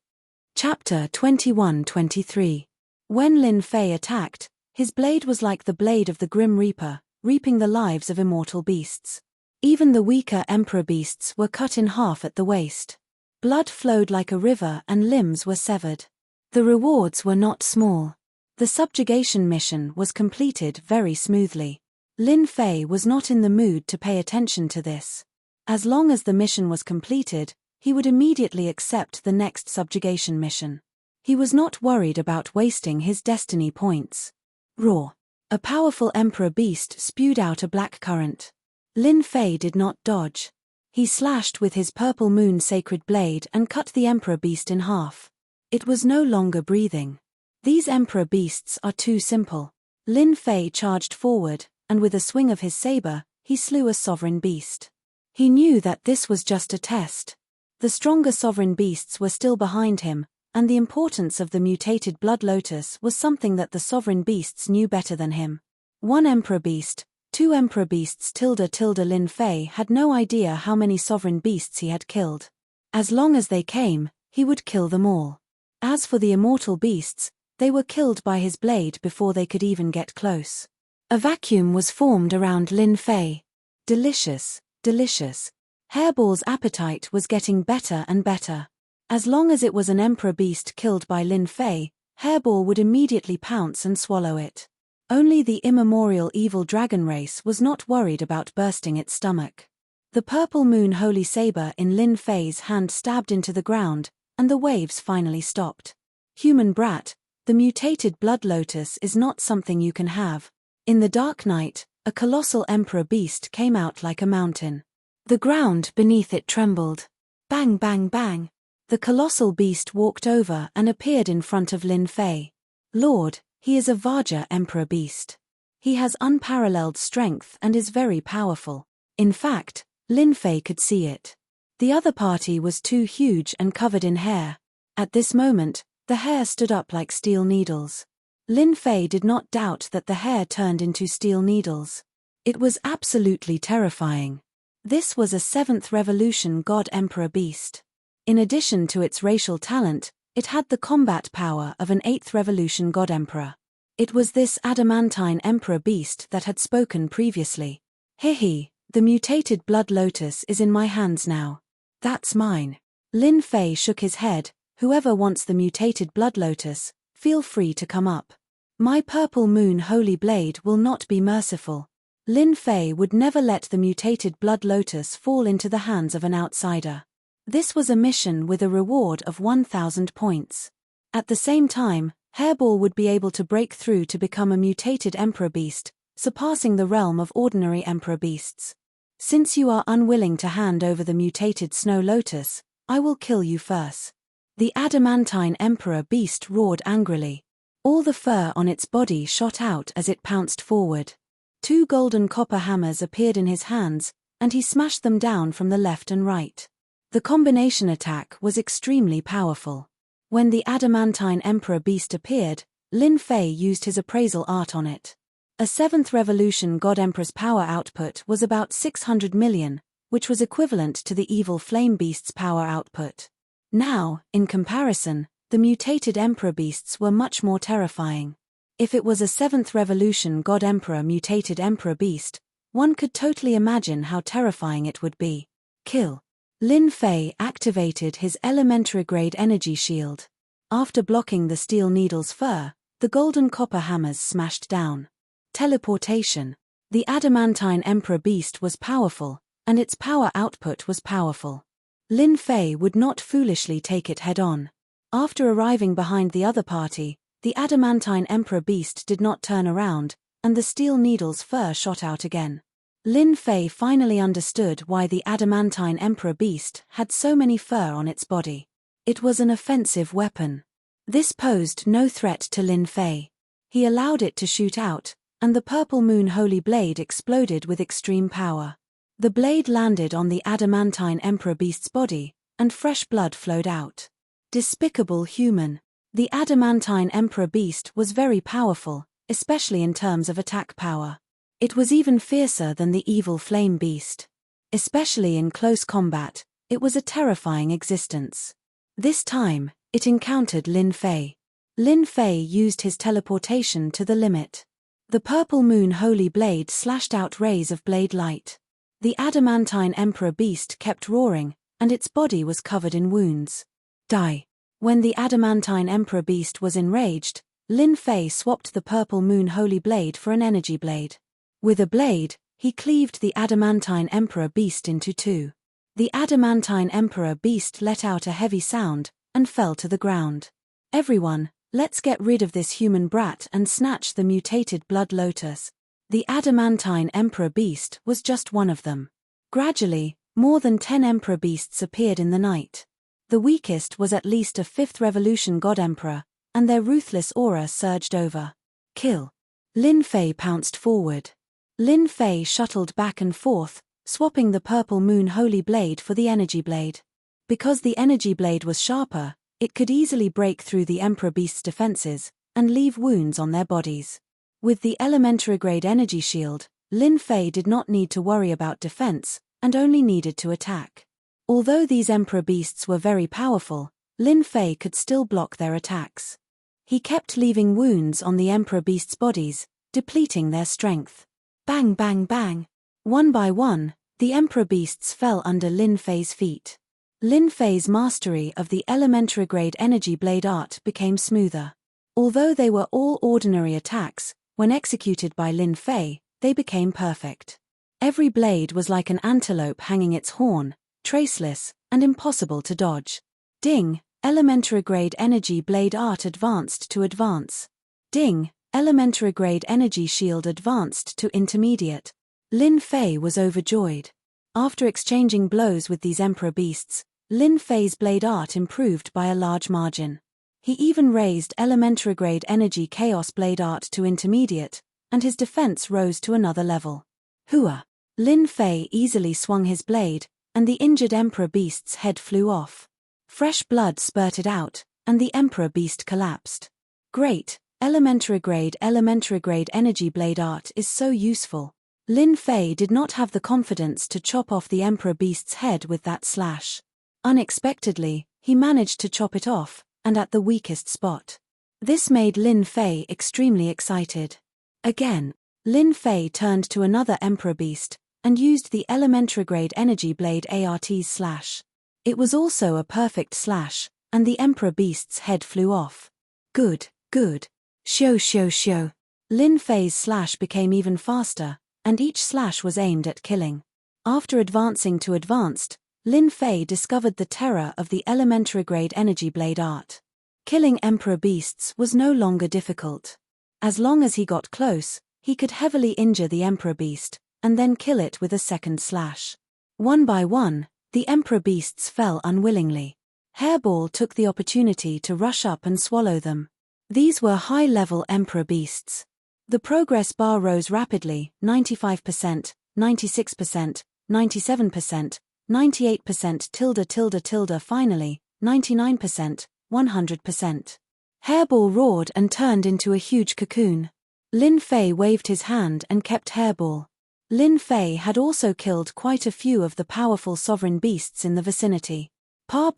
Chapter 21-23. When Lin Fei attacked, his blade was like the blade of the Grim Reaper, reaping the lives of immortal beasts. Even the weaker emperor beasts were cut in half at the waist. Blood flowed like a river and limbs were severed. The rewards were not small. The subjugation mission was completed very smoothly. Lin Fei was not in the mood to pay attention to this. As long as the mission was completed, he would immediately accept the next subjugation mission. He was not worried about wasting his destiny points. Roar. A powerful emperor beast spewed out a black current. Lin Fei did not dodge. He slashed with his purple moon sacred blade and cut the emperor beast in half. It was no longer breathing. These emperor beasts are too simple. Lin Fei charged forward, and with a swing of his saber, he slew a sovereign beast. He knew that this was just a test. The stronger sovereign beasts were still behind him, and the importance of the mutated blood lotus was something that the sovereign beasts knew better than him. One emperor beast, two emperor beasts Lin Fei had no idea how many sovereign beasts he had killed. As long as they came, he would kill them all. As for the immortal beasts, they were killed by his blade before they could even get close. A vacuum was formed around Lin Fei. Delicious, delicious. Hairball's appetite was getting better and better. As long as it was an emperor beast killed by Lin Fei, Hairball would immediately pounce and swallow it. Only the immemorial evil dragon race was not worried about bursting its stomach. The purple moon holy saber in Lin Fei's hand stabbed into the ground, and the waves finally stopped. Human brat, the mutated blood lotus is not something you can have. In the dark night, a colossal emperor beast came out like a mountain. The ground beneath it trembled. Bang bang bang. The colossal beast walked over and appeared in front of Lin Fei. Lord, he is a Vajra emperor beast. He has unparalleled strength and is very powerful. In fact, Lin Fei could see it. The other party was too huge and covered in hair. At this moment, the hair stood up like steel needles. Lin Fei did not doubt that the hair turned into steel needles. It was absolutely terrifying. This was a 7th revolution god emperor beast. In addition to its racial talent, it had the combat power of an 8th revolution god emperor. It was this adamantine emperor beast that had spoken previously. Hehe, the mutated blood lotus is in my hands now. That's mine. Lin Fei shook his head. Whoever wants the mutated blood lotus, feel free to come up. My purple moon holy blade will not be merciful. Lin Fei would never let the mutated blood lotus fall into the hands of an outsider. This was a mission with a reward of 1,000 points. At the same time, Hairball would be able to break through to become a mutated emperor beast, surpassing the realm of ordinary emperor beasts. Since you are unwilling to hand over the mutated snow lotus, I will kill you first. The adamantine emperor beast roared angrily. All the fur on its body shot out as it pounced forward. 2 golden copper hammers appeared in his hands, and he smashed them down from the left and right. The combination attack was extremely powerful. When the adamantine emperor beast appeared, Lin Fei used his appraisal art on it. A 7th revolution god emperor's power output was about 600 million, which was equivalent to the evil flame beast's power output. Now, in comparison, the mutated emperor beasts were much more terrifying. If it was a 7th revolution God Emperor mutated emperor beast, one could totally imagine how terrifying it would be. Kill. Lin Fei activated his elementary-grade energy shield. After blocking the steel needle's fur, the golden copper hammers smashed down. Teleportation. The adamantine emperor beast was powerful, and its power output was powerful. Lin Fei would not foolishly take it head-on. After arriving behind the other party, the adamantine emperor beast did not turn around, and the steel needle's fur shot out again. Lin Fei finally understood why the adamantine emperor beast had so many fur on its body. It was an offensive weapon. This posed no threat to Lin Fei. He allowed it to shoot out, and the purple moon holy blade exploded with extreme power. The blade landed on the adamantine emperor beast's body, and fresh blood flowed out. Despicable human. The adamantine emperor beast was very powerful, especially in terms of attack power. It was even fiercer than the evil flame beast. Especially in close combat, it was a terrifying existence. This time, it encountered Lin Fei. Lin Fei used his teleportation to the limit. The purple moon holy blade slashed out rays of blade light. The adamantine emperor beast kept roaring, and its body was covered in wounds. Die. When the adamantine emperor beast was enraged, Lin Fei swapped the purple moon holy blade for an energy blade. With a blade, he cleaved the adamantine emperor beast into two. The adamantine emperor beast let out a heavy sound, and fell to the ground. Everyone, let's get rid of this human brat and snatch the mutated blood lotus. The adamantine emperor beast was just one of them. Gradually, more than 10 emperor beasts appeared in the night. The weakest was at least a 5th revolution god emperor, and their ruthless aura surged over. Kill. Lin Fei pounced forward. Lin Fei shuttled back and forth, swapping the purple moon holy blade for the energy blade. Because the energy blade was sharper, it could easily break through the emperor beast's defenses, and leave wounds on their bodies. With the elementary-grade energy shield, Lin Fei did not need to worry about defense, and only needed to attack. Although these emperor beasts were very powerful, Lin Fei could still block their attacks. He kept leaving wounds on the emperor beasts' bodies, depleting their strength. Bang bang bang. One by one, the emperor beasts fell under Lin Fei's feet. Lin Fei's mastery of the elementary-grade energy blade art became smoother. Although they were all ordinary attacks, when executed by Lin Fei, they became perfect. Every blade was like an antelope hanging its horn, traceless, and impossible to dodge. Ding, elementary-grade energy blade art advanced to advance. Ding, elementary-grade energy shield advanced to intermediate. Lin Fei was overjoyed. After exchanging blows with these emperor beasts, Lin Fei's blade art improved by a large margin. He even raised elementary-grade energy chaos blade art to intermediate, and his defense rose to another level. Hua! Lin Fei easily swung his blade, and the injured emperor beast's head flew off. Fresh blood spurted out, and the emperor beast collapsed. Great! Elementary-grade energy blade art is so useful. Lin Fei did not have the confidence to chop off the emperor beast's head with that slash. Unexpectedly, he managed to chop it off, and at the weakest spot. This made Lin Fei extremely excited. Again, Lin Fei turned to another emperor beast, and used the elementary-grade energy blade ART's slash. It was also a perfect slash, and the emperor beast's head flew off. Good, good. Shoo. Lin Fei's slash became even faster, and each slash was aimed at killing. After advancing to advanced, Lin Fei discovered the terror of the elementary-grade energy blade art. Killing emperor beasts was no longer difficult. As long as he got close, he could heavily injure the emperor beast, and then kill it with a second slash. One by one, the emperor beasts fell unwillingly. Hairball took the opportunity to rush up and swallow them. These were high-level emperor beasts. The progress bar rose rapidly, 95%, 96%, 97%, 98%, finally, 99%, 100%. Hairball roared and turned into a huge cocoon. Lin Fei waved his hand and kept Hairball. Lin Fei had also killed quite a few of the powerful sovereign beasts in the vicinity. Pa.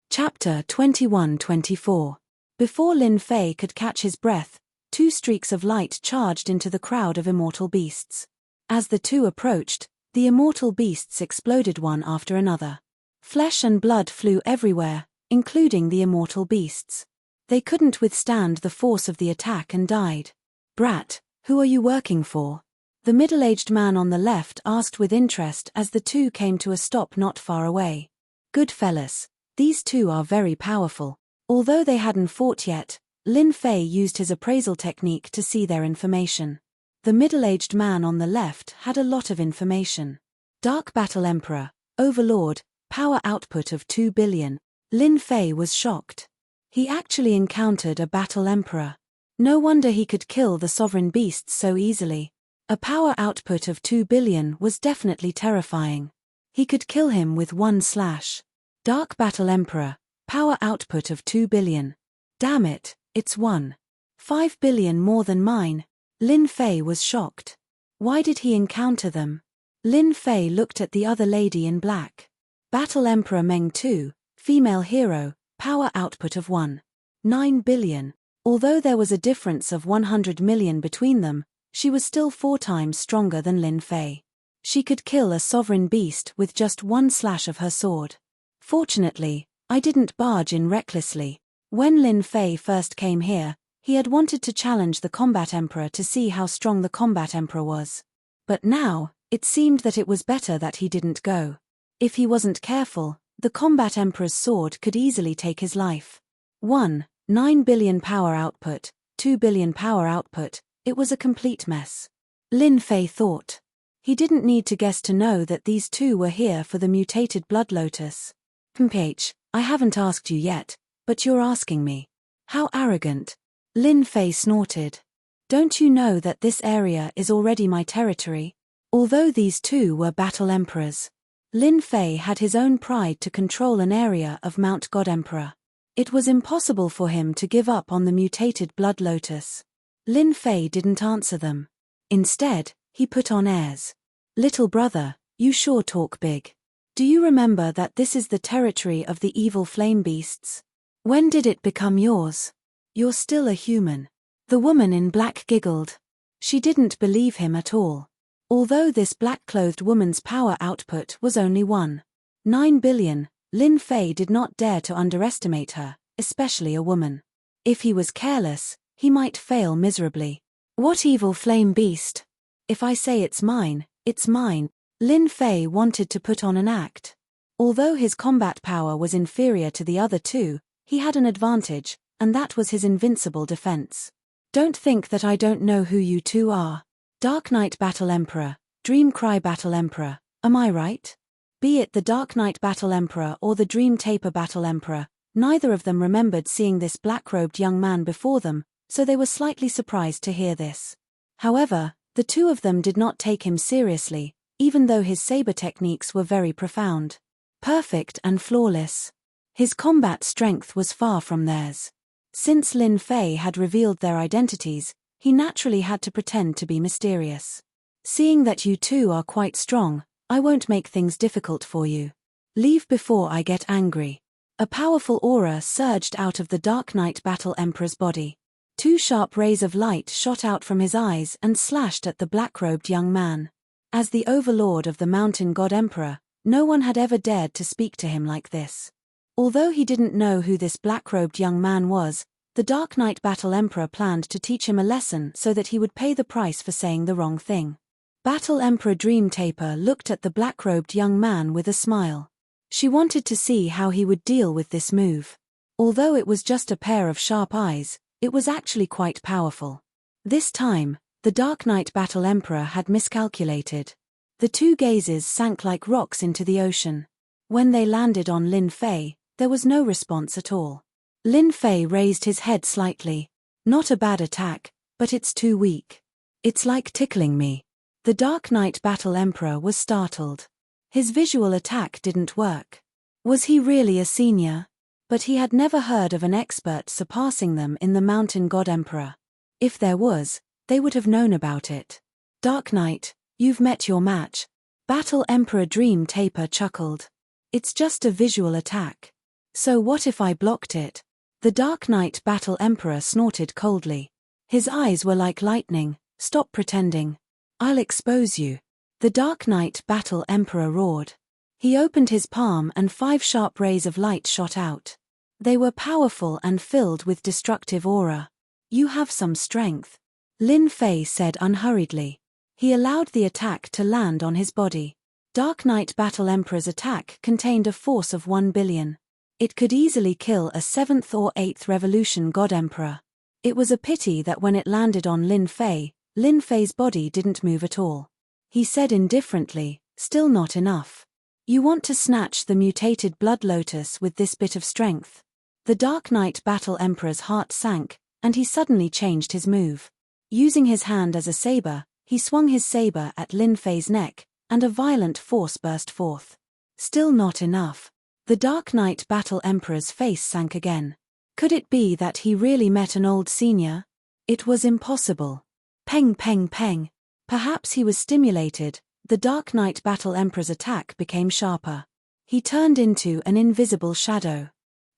Chapter 21-24. Before Lin Fei could catch his breath, two streaks of light charged into the crowd of immortal beasts. As the two approached, the immortal beasts exploded one after another. Flesh and blood flew everywhere, including the immortal beasts. They couldn't withstand the force of the attack and died. "Brat, who are you working for?" the middle-aged man on the left asked with interest as the two came to a stop not far away. "Good fellas, these two are very powerful." Although they hadn't fought yet, Lin Fei used his appraisal technique to see their information. The middle-aged man on the left had a lot of information. Dark Battle Emperor, Overlord, power output of 2 billion. Lin Fei was shocked. He actually encountered a Battle Emperor. No wonder he could kill the sovereign beasts so easily. A power output of 2 billion was definitely terrifying. He could kill him with one slash. Dark Battle Emperor, power output of 2 billion. Damn it, it's 1.5 billion more than mine. Lin Fei was shocked. Why did he encounter them? Lin Fei looked at the other lady in black. Battle Emperor Meng 2, female hero, power output of 1.9 billion. Although there was a difference of 100 million between them, she was still 4 times stronger than Lin Fei. She could kill a sovereign beast with just one slash of her sword. Fortunately, I didn't barge in recklessly. When Lin Fei first came here, he had wanted to challenge the Combat Emperor to see how strong the Combat Emperor was. But now, it seemed that it was better that he didn't go. If he wasn't careful, the Combat Emperor's sword could easily take his life. 1.9 billion power output, 2 billion power output, it was a complete mess. Lin Fei thought. He didn't need to guess to know that these two were here for the mutated blood lotus. I haven't asked you yet, but you're asking me. How arrogant. Lin Fei snorted. Don't you know that this area is already my territory? Although these two were battle emperors, Lin Fei had his own pride to control an area of Mount God Emperor. It was impossible for him to give up on the mutated blood lotus. Lin Fei didn't answer them. Instead, he put on airs. "Little brother, you sure talk big. Do you remember that this is the territory of the evil flame beasts? When did it become yours? You're still a human." The woman in black giggled. She didn't believe him at all. Although this black-clothed woman's power output was only 1.9 billion, Lin Fei did not dare to underestimate her, especially a woman. If he was careless, he might fail miserably. "What evil flame beast? If I say it's mine, it's mine." Lin Fei wanted to put on an act. Although his combat power was inferior to the other two, he had an advantage, and that was his invincible defense. "Don't think that I don't know who you two are. Dark Knight Battle Emperor, Dream Cry Battle Emperor, am I right?" Be it the Dark Knight Battle Emperor or the Dream Taper Battle Emperor, neither of them remembered seeing this black-robed young man before them, so they were slightly surprised to hear this. However, the two of them did not take him seriously, even though his saber techniques were very profound. Perfect and flawless. His combat strength was far from theirs. Since Lin Fei had revealed their identities, he naturally had to pretend to be mysterious. "Seeing that you two are quite strong, I won't make things difficult for you. Leave before I get angry." A powerful aura surged out of the Dark Knight Battle Emperor's body. 2 sharp rays of light shot out from his eyes and slashed at the black-robed young man. As the overlord of the Mountain God Emperor, no one had ever dared to speak to him like this. Although he didn't know who this black-robed young man was, the Dark Knight Battle Emperor planned to teach him a lesson so that he would pay the price for saying the wrong thing. Battle Emperor Dream Taper looked at the black-robed young man with a smile. She wanted to see how he would deal with this move. Although it was just a pair of sharp eyes, it was actually quite powerful. This time, the Dark Knight Battle Emperor had miscalculated. The two gazes sank like rocks into the ocean. When they landed on Lin Fei, there was no response at all. Lin Fei raised his head slightly. "Not a bad attack, but it's too weak. It's like tickling me." The Dark Knight Battle Emperor was startled. His visual attack didn't work. Was he really a senior? But he had never heard of an expert surpassing them in the Mountain God Emperor. If there was, they would have known about it. "Dark Knight, you've met your match." Battle Emperor Dream Taper chuckled. It's just a visual attack. So what if I blocked it? The Dark Knight Battle Emperor snorted coldly. His eyes were like lightning. Stop pretending. I'll expose you. The Dark Knight Battle Emperor roared. He opened his palm and 5 sharp rays of light shot out. They were powerful and filled with destructive aura. You have some strength, Lin Fei said unhurriedly. He allowed the attack to land on his body. Dark Knight Battle Emperor's attack contained a force of 1 billion. It could easily kill a 7th or 8th Revolution God Emperor. It was a pity that when it landed on Lin Fei's body didn't move at all. He said indifferently, still not enough. You want to snatch the mutated Blood Lotus with this bit of strength? The Dark Knight Battle Emperor's heart sank, and he suddenly changed his move. Using his hand as a saber, he swung his saber at Lin Fei's neck, and a violent force burst forth. Still not enough. The Dark Knight Battle Emperor's face sank again. Could it be that he really met an old senior? It was impossible. Peng peng peng. Perhaps he was stimulated. The Dark Knight Battle Emperor's attack became sharper. He turned into an invisible shadow.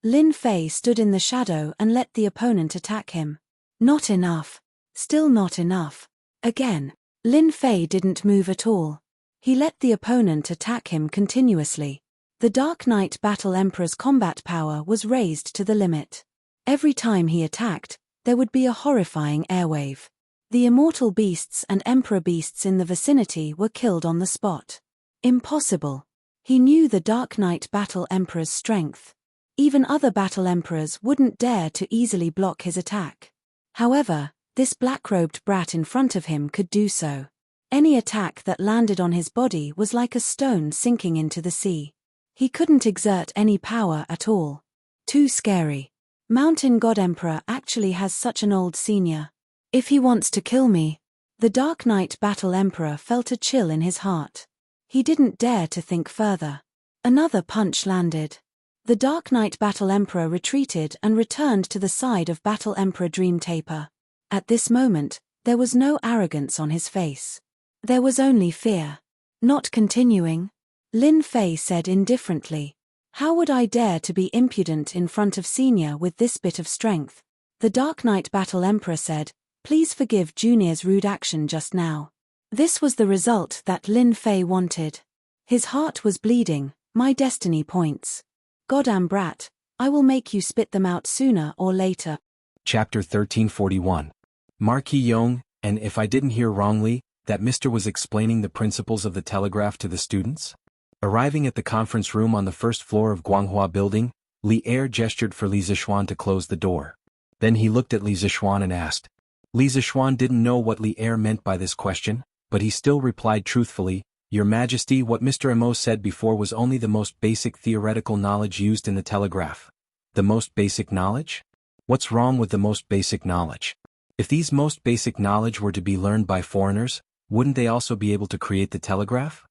Lin Fei stood in the shadow and let the opponent attack him. Not enough. Still not enough. Again. Lin Fei didn't move at all. He let the opponent attack him continuously. The Dark Knight Battle Emperor's combat power was raised to the limit. Every time he attacked, there would be a horrifying airwave. The immortal beasts and emperor beasts in the vicinity were killed on the spot. Impossible. He knew the Dark Knight Battle Emperor's strength. Even other battle emperors wouldn't dare to easily block his attack. However, this black-robed brat in front of him could do so. Any attack that landed on his body was like a stone sinking into the sea. He couldn't exert any power at all. Too scary. Mountain God Emperor actually has such an old senior. If he wants to kill me. The Dark Knight Battle Emperor felt a chill in his heart. He didn't dare to think further. Another punch landed. The Dark Knight Battle Emperor retreated and returned to the side of Battle Emperor Dream Taper. At this moment, there was no arrogance on his face. There was only fear. Not continuing? Lin Fei said indifferently. How would I dare to be impudent in front of Senior with this bit of strength? The Dark Knight Battle Emperor said, please forgive Junior's rude action just now. This was the result that Lin Fei wanted. His heart was bleeding. My destiny points. Goddamn brat, I will make you spit them out sooner or later. Chapter 1341. Marquis Yong, and if I didn't hear wrongly, that Mr. was explaining the principles of the telegraph to the students? Arriving at the conference room on the first floor of Guanghua Building, Li Er gestured for Li Zixuan to close the door. Then he looked at Li Zixuan and asked. Li Zixuan didn't know what Li Er meant by this question, but he still replied truthfully, Your Majesty, what Mr. Emo said before was only the most basic theoretical knowledge used in the telegraph. The most basic knowledge? What's wrong with the most basic knowledge? If these most basic knowledge were to be learned by foreigners, wouldn't they also be able to create the telegraph?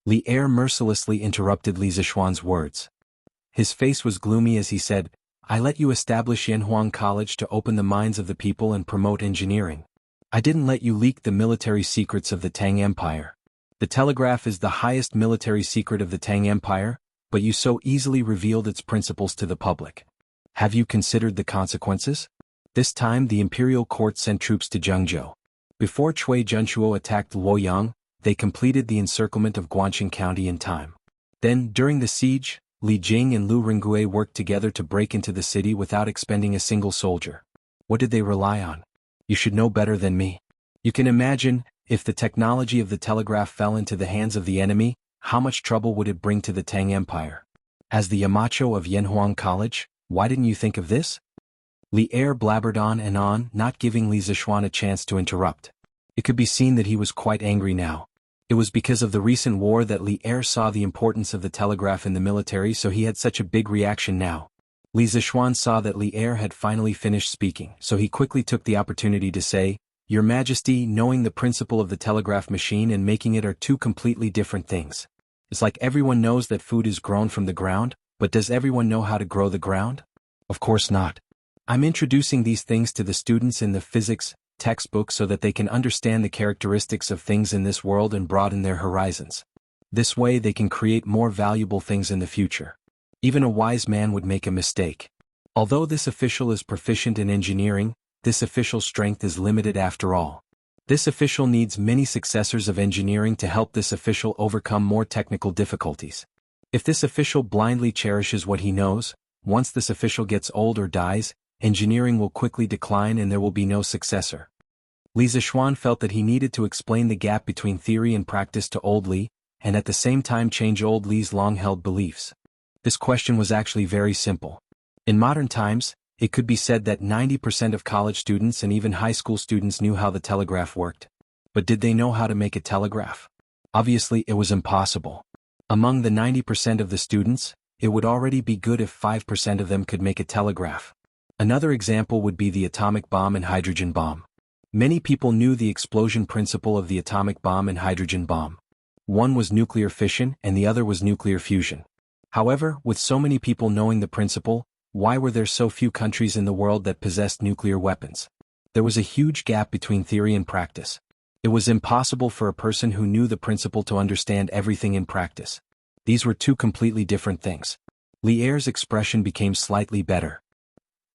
Li Er mercilessly interrupted Li Zixuan's words. His face was gloomy as he said, I let you establish Yanhuang College to open the minds of the people and promote engineering. I didn't let you leak the military secrets of the Tang Empire. The telegraph is the highest military secret of the Tang Empire, but you so easily revealed its principles to the public. Have you considered the consequences? This time the imperial court sent troops to Jianghu. Before Cui Junchuo attacked Luoyang, they completed the encirclement of Guangxing County in time. Then, during the siege, Li Jing and Lu Ringue worked together to break into the city without expending a single soldier. What did they rely on? You should know better than me. You can imagine, if the technology of the telegraph fell into the hands of the enemy, how much trouble would it bring to the Tang Empire? As the Yamacho of Yanhuang College, why didn't you think of this? Li Er blabbered on and on, not giving Li Zixuan a chance to interrupt. It could be seen that he was quite angry now. It was because of the recent war that Li Er saw the importance of the telegraph in the military, so he had such a big reaction now. Li Zixuan saw that Li Er had finally finished speaking, so he quickly took the opportunity to say, Your Majesty, knowing the principle of the telegraph machine and making it are two completely different things. It's like everyone knows that food is grown from the ground, but does everyone know how to grow the ground? Of course not. I'm introducing these things to the students in the physics textbook so that they can understand the characteristics of things in this world and broaden their horizons. This way they can create more valuable things in the future. Even a wise man would make a mistake. Although this official is proficient in engineering, this official's strength is limited after all. This official needs many successors of engineering to help this official overcome more technical difficulties. If this official blindly cherishes what he knows, once this official gets old or dies, engineering will quickly decline and there will be no successor. Li Zixuan felt that he needed to explain the gap between theory and practice to old Li, and at the same time change old Li's long-held beliefs. This question was actually very simple. In modern times, it could be said that 90% of college students and even high school students knew how the telegraph worked. But did they know how to make a telegraph? Obviously, it was impossible. Among the 90% of the students, it would already be good if 5% of them could make a telegraph. Another example would be the atomic bomb and hydrogen bomb. Many people knew the explosion principle of the atomic bomb and hydrogen bomb. One was nuclear fission and the other was nuclear fusion. However, with so many people knowing the principle, why were there so few countries in the world that possessed nuclear weapons? There was a huge gap between theory and practice. It was impossible for a person who knew the principle to understand everything in practice. These were two completely different things. Li Er's expression became slightly better.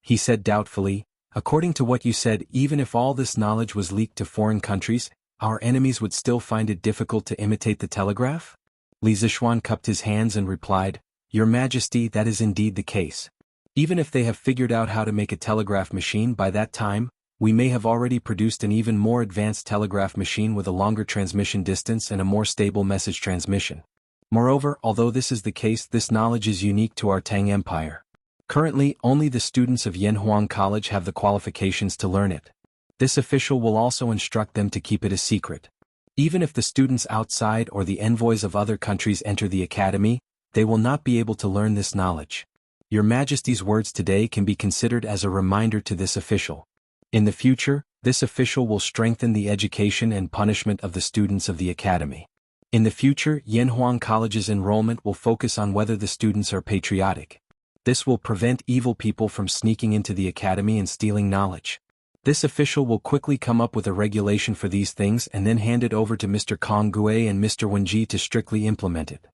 He said doubtfully, "According to what you said, even if all this knowledge was leaked to foreign countries, our enemies would still find it difficult to imitate the telegraph?" Li Zixuan cupped his hands and replied, "Your Majesty, that is indeed the case. Even if they have figured out how to make a telegraph machine by that time, we may have already produced an even more advanced telegraph machine with a longer transmission distance and a more stable message transmission. Moreover, although this is the case, this knowledge is unique to our Tang Empire. Currently, only the students of Yanhuang College have the qualifications to learn it. This official will also instruct them to keep it a secret. Even if the students outside or the envoys of other countries enter the academy, they will not be able to learn this knowledge. Your Majesty's words today can be considered as a reminder to this official. In the future, this official will strengthen the education and punishment of the students of the academy. In the future, Yanhuang College's enrollment will focus on whether the students are patriotic. This will prevent evil people from sneaking into the academy and stealing knowledge. This official will quickly come up with a regulation for these things and then hand it over to Mr. Kong Gue and Mr. Wenji to strictly implement it.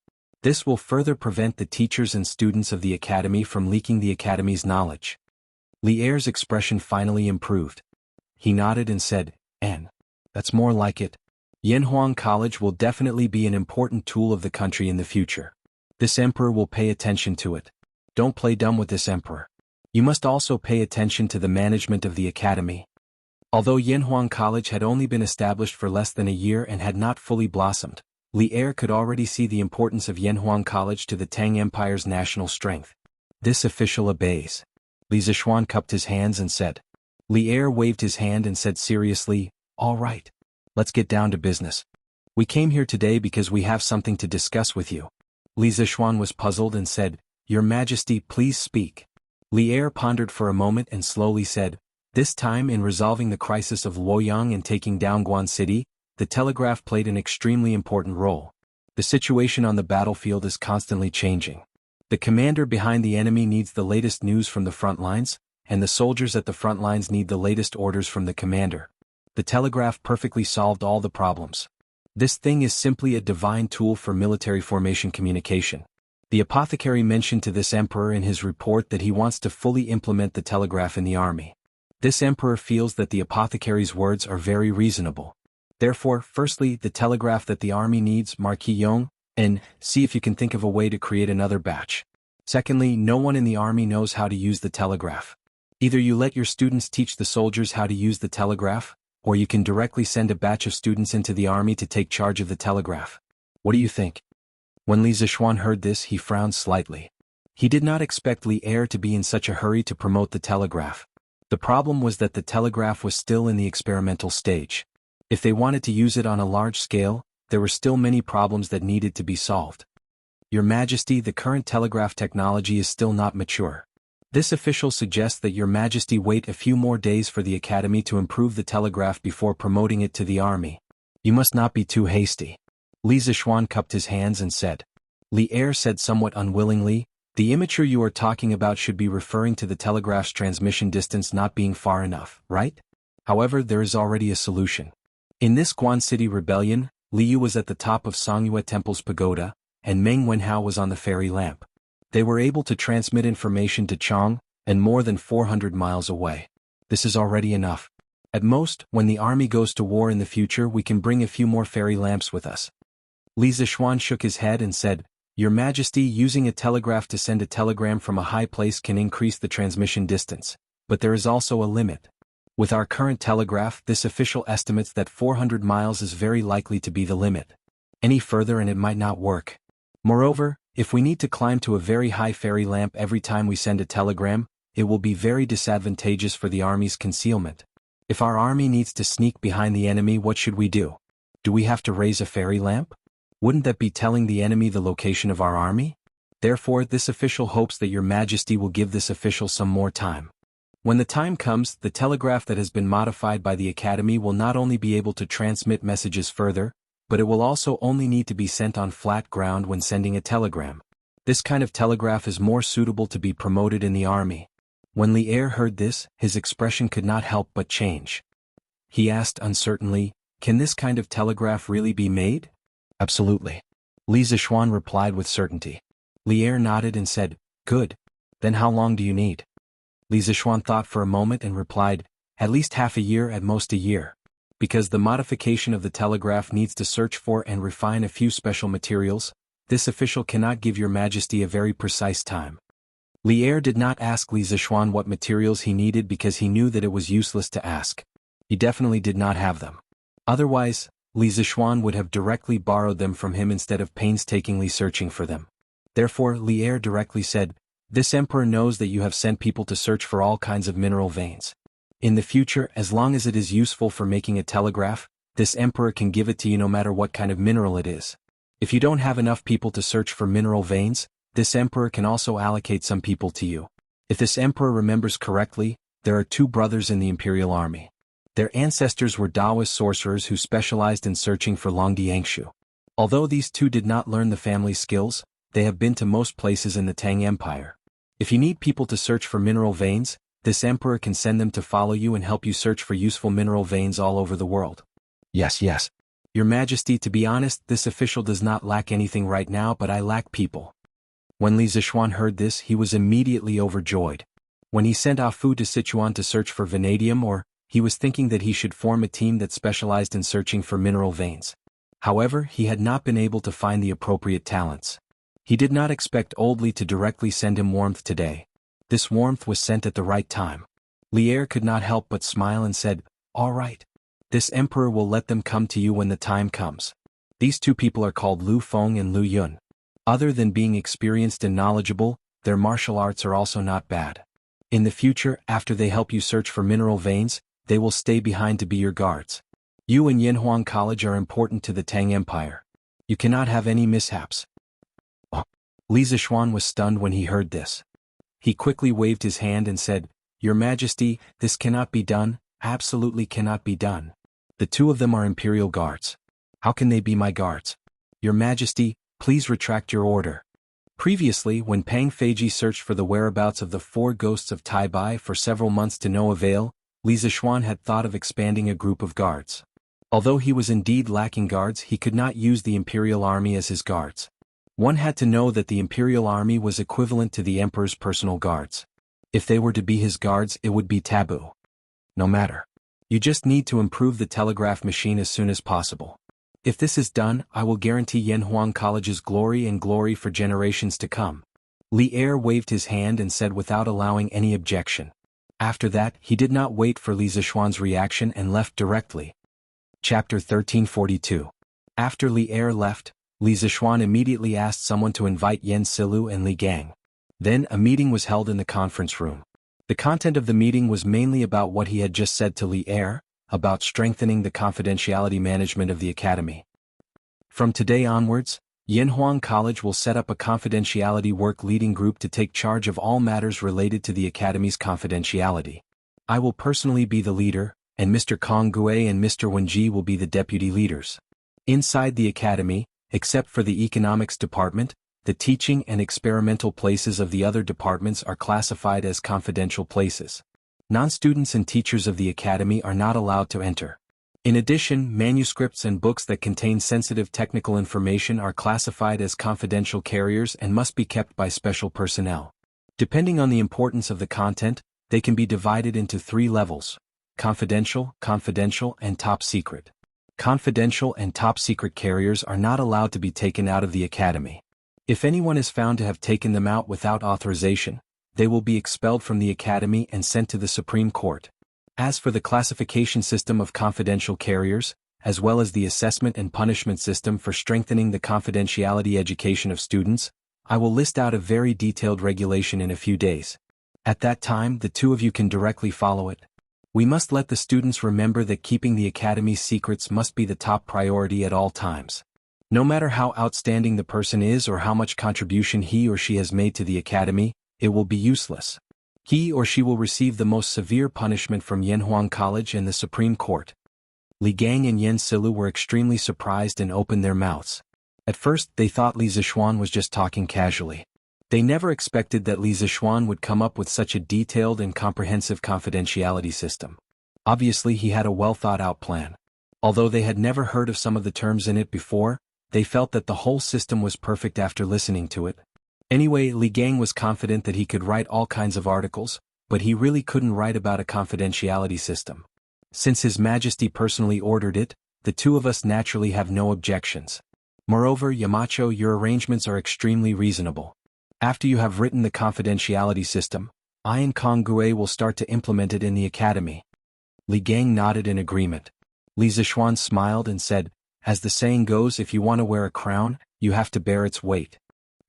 This will further prevent the teachers and students of the academy from leaking the academy's knowledge." Li Er's expression finally improved. He nodded and said, "That's more like it. Yanhuang College will definitely be an important tool of the country in the future. This emperor will pay attention to it. Don't play dumb with this emperor. You must also pay attention to the management of the academy." Although Yanhuang College had only been established for less than a year and had not fully blossomed, Li Er could already see the importance of Yanhuang College to the Tang Empire's national strength. This official obeys. Li Zixuan cupped his hands and said. Li Er waved his hand and said seriously, "All right. Let's get down to business. We came here today because we have something to discuss with you." Li Zixuan was puzzled and said, "Your Majesty, please speak." Li Er pondered for a moment and slowly said, "This time in resolving the crisis of Luoyang and taking down Guan City, the telegraph played an extremely important role. The situation on the battlefield is constantly changing. The commander behind the enemy needs the latest news from the front lines, and the soldiers at the front lines need the latest orders from the commander. The telegraph perfectly solved all the problems. This thing is simply a divine tool for military formation communication." The apothecary mentioned to this emperor in his report that he wants to fully implement the telegraph in the army. This emperor feels that the apothecary's words are very reasonable. Therefore, firstly, the telegraph that the army needs, Marquis Yong, and see if you can think of a way to create another batch. Secondly, no one in the army knows how to use the telegraph. Either you let your students teach the soldiers how to use the telegraph, or you can directly send a batch of students into the army to take charge of the telegraph. What do you think? When Li Zixuan heard this, he frowned slightly. He did not expect Li Er to be in such a hurry to promote the telegraph. The problem was that the telegraph was still in the experimental stage. If they wanted to use it on a large scale, there were still many problems that needed to be solved. Your Majesty, the current telegraph technology is still not mature. This official suggests that Your Majesty wait a few more days for the academy to improve the telegraph before promoting it to the army. You must not be too hasty. Li Zixuan cupped his hands and said. Li Er said somewhat unwillingly, "The immature you are talking about should be referring to the telegraph's transmission distance not being far enough, right? However, there is already a solution. In this Guan City rebellion, Liu was at the top of Songyue Temple's pagoda, and Meng Wenhao was on the fairy lamp. They were able to transmit information to Chang, and more than 400 miles away. This is already enough. At most, when the army goes to war in the future, we can bring a few more fairy lamps with us. Li Zishuan shook his head and said, Your Majesty, using a telegraph to send a telegram from a high place can increase the transmission distance, but there is also a limit. With our current telegraph, this official estimates that 400 miles is very likely to be the limit. Any further and it might not work. Moreover, if we need to climb to a very high fairy lamp every time we send a telegram, it will be very disadvantageous for the army's concealment. If our army needs to sneak behind the enemy, what should we do? Do we have to raise a fairy lamp? Wouldn't that be telling the enemy the location of our army? Therefore, this official hopes that Your Majesty will give this official some more time. When the time comes, the telegraph that has been modified by the Academy will not only be able to transmit messages further, but it will also only need to be sent on flat ground when sending a telegram. This kind of telegraph is more suitable to be promoted in the army. When Li Er heard this, his expression could not help but change. He asked uncertainly, Can this kind of telegraph really be made? Absolutely. Li Zishuan replied with certainty. Li Er nodded and said, Good. Then how long do you need? Li Zishuan thought for a moment and replied, At least half a year, at most a year. Because the modification of the telegraph needs to search for and refine a few special materials, this official cannot give Your Majesty a very precise time. Li Er did not ask Li Zishuan what materials he needed because he knew that it was useless to ask. He definitely did not have them. Otherwise, Li Zishuan would have directly borrowed them from him instead of painstakingly searching for them. Therefore, Li Er directly said, This emperor knows that you have sent people to search for all kinds of mineral veins. In the future, as long as it is useful for making a telegraph, this emperor can give it to you no matter what kind of mineral it is. If you don't have enough people to search for mineral veins, this emperor can also allocate some people to you. If this emperor remembers correctly, there are 2 brothers in the imperial army. Their ancestors were Taoist sorcerers who specialized in searching for Longdiangshu. Although these 2 did not learn the family skills, they have been to most places in the Tang Empire. If you need people to search for mineral veins, this emperor can send them to follow you and help you search for useful mineral veins all over the world. Yes. Your Majesty, to be honest, this official does not lack anything right now, but I lack people. When Li Zishuan heard this, he was immediately overjoyed. When he sent Ah Fu to Sichuan to search for vanadium, he was thinking that he should form a team that specialized in searching for mineral veins. However, he had not been able to find the appropriate talents. He did not expect Old Li to directly send him warmth today. This warmth was sent at the right time. Li Er could not help but smile and said, All right. This emperor will let them come to you when the time comes. These 2 people are called Lu Feng and Lu Yun. Other than being experienced and knowledgeable, their martial arts are also not bad. In the future, after they help you search for mineral veins, they will stay behind to be your guards. You and Yanhuang College are important to the Tang Empire. You cannot have any mishaps. Oh. Li Zishuan was stunned when he heard this. He quickly waved his hand and said, Your Majesty, this cannot be done, absolutely cannot be done. The 2 of them are imperial guards. How can they be my guards? Your Majesty, please retract your order. Previously, when Pang Feiji searched for the whereabouts of the 4 ghosts of Taibai for several months to no avail, Li Zishuan had thought of expanding a group of guards. Although he was indeed lacking guards, he could not use the imperial army as his guards. One had to know that the imperial army was equivalent to the emperor's personal guards. If they were to be his guards, it would be taboo. No matter. You just need to improve the telegraph machine as soon as possible. If this is done, I will guarantee Yanhuang College's glory and glory for generations to come. Li Er waved his hand and said without allowing any objection. After that, he did not wait for Li Zishuan's reaction and left directly. Chapter 1342. After Li Er left, Li Zishuan immediately asked someone to invite Yen Silu and Li Gang. Then a meeting was held in the conference room. The content of the meeting was mainly about what he had just said to Li Er, about strengthening the confidentiality management of the academy. From today onwards, Yanhuang College will set up a confidentiality work leading group to take charge of all matters related to the academy's confidentiality. I will personally be the leader, and Mr. Kong Gue and Mr. Wenji will be the deputy leaders. Inside the academy, except for the economics department, the teaching and experimental places of the other departments are classified as confidential places. Non-students and teachers of the academy are not allowed to enter. In addition, manuscripts and books that contain sensitive technical information are classified as confidential carriers and must be kept by special personnel. Depending on the importance of the content, they can be divided into 3 levels: confidential, confidential, and top secret. Confidential and top secret carriers are not allowed to be taken out of the academy. If anyone is found to have taken them out without authorization, they will be expelled from the academy and sent to the Supreme Court. As for the classification system of confidential carriers, as well as the assessment and punishment system for strengthening the confidentiality education of students, I will list out a very detailed regulation in a few days. At that time, the 2 of you can directly follow it. We must let the students remember that keeping the academy's secrets must be the top priority at all times. No matter how outstanding the person is or how much contribution he or she has made to the academy, it will be useless. He or she will receive the most severe punishment from Yanhuang College and the Supreme Court. Li Gang and Yan Silu were extremely surprised and opened their mouths. At first, they thought Li Zishuan was just talking casually. They never expected that Li Zishuan would come up with such a detailed and comprehensive confidentiality system. Obviously, he had a well-thought-out plan. Although they had never heard of some of the terms in it before, they felt that the whole system was perfect after listening to it. Anyway, Li Gang was confident that he could write all kinds of articles, but he really couldn't write about a confidentiality system. Since His Majesty personally ordered it, the 2 of us naturally have no objections. Moreover, Yamacho, your arrangements are extremely reasonable. After you have written the confidentiality system, I and Kong Gue will start to implement it in the academy. Li Gang nodded in agreement. Li Zishuan smiled and said, as the saying goes, if you want to wear a crown, you have to bear its weight.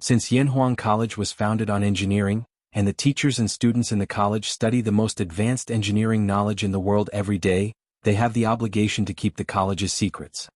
Since Yanhuang College was founded on engineering, and the teachers and students in the college study the most advanced engineering knowledge in the world every day, they have the obligation to keep the college's secrets.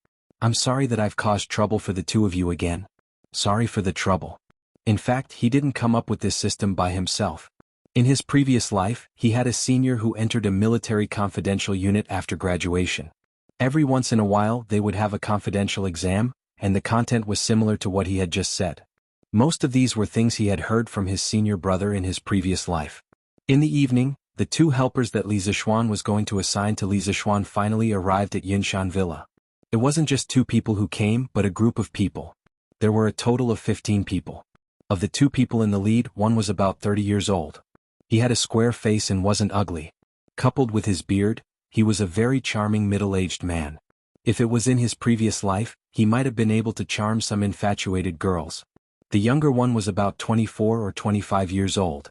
I'm sorry that I've caused trouble for the 2 of you again. Sorry for the trouble. In fact, he didn't come up with this system by himself. In his previous life, he had a senior who entered a military confidential unit after graduation. Every once in a while they would have a confidential exam, and the content was similar to what he had just said. Most of these were things he had heard from his senior brother in his previous life. In the evening, the 2 helpers that Li Zishuan was going to assign to Li Zishuan finally arrived at Yunshan Villa. It wasn't just 2 people who came, but a group of people. There were a total of 15 people. Of the 2 people in the lead, one was about 30 years old. He had a square face and wasn't ugly. Coupled with his beard, he was a very charming middle-aged man. If it was in his previous life, he might have been able to charm some infatuated girls. The younger one was about 24 or 25 years old.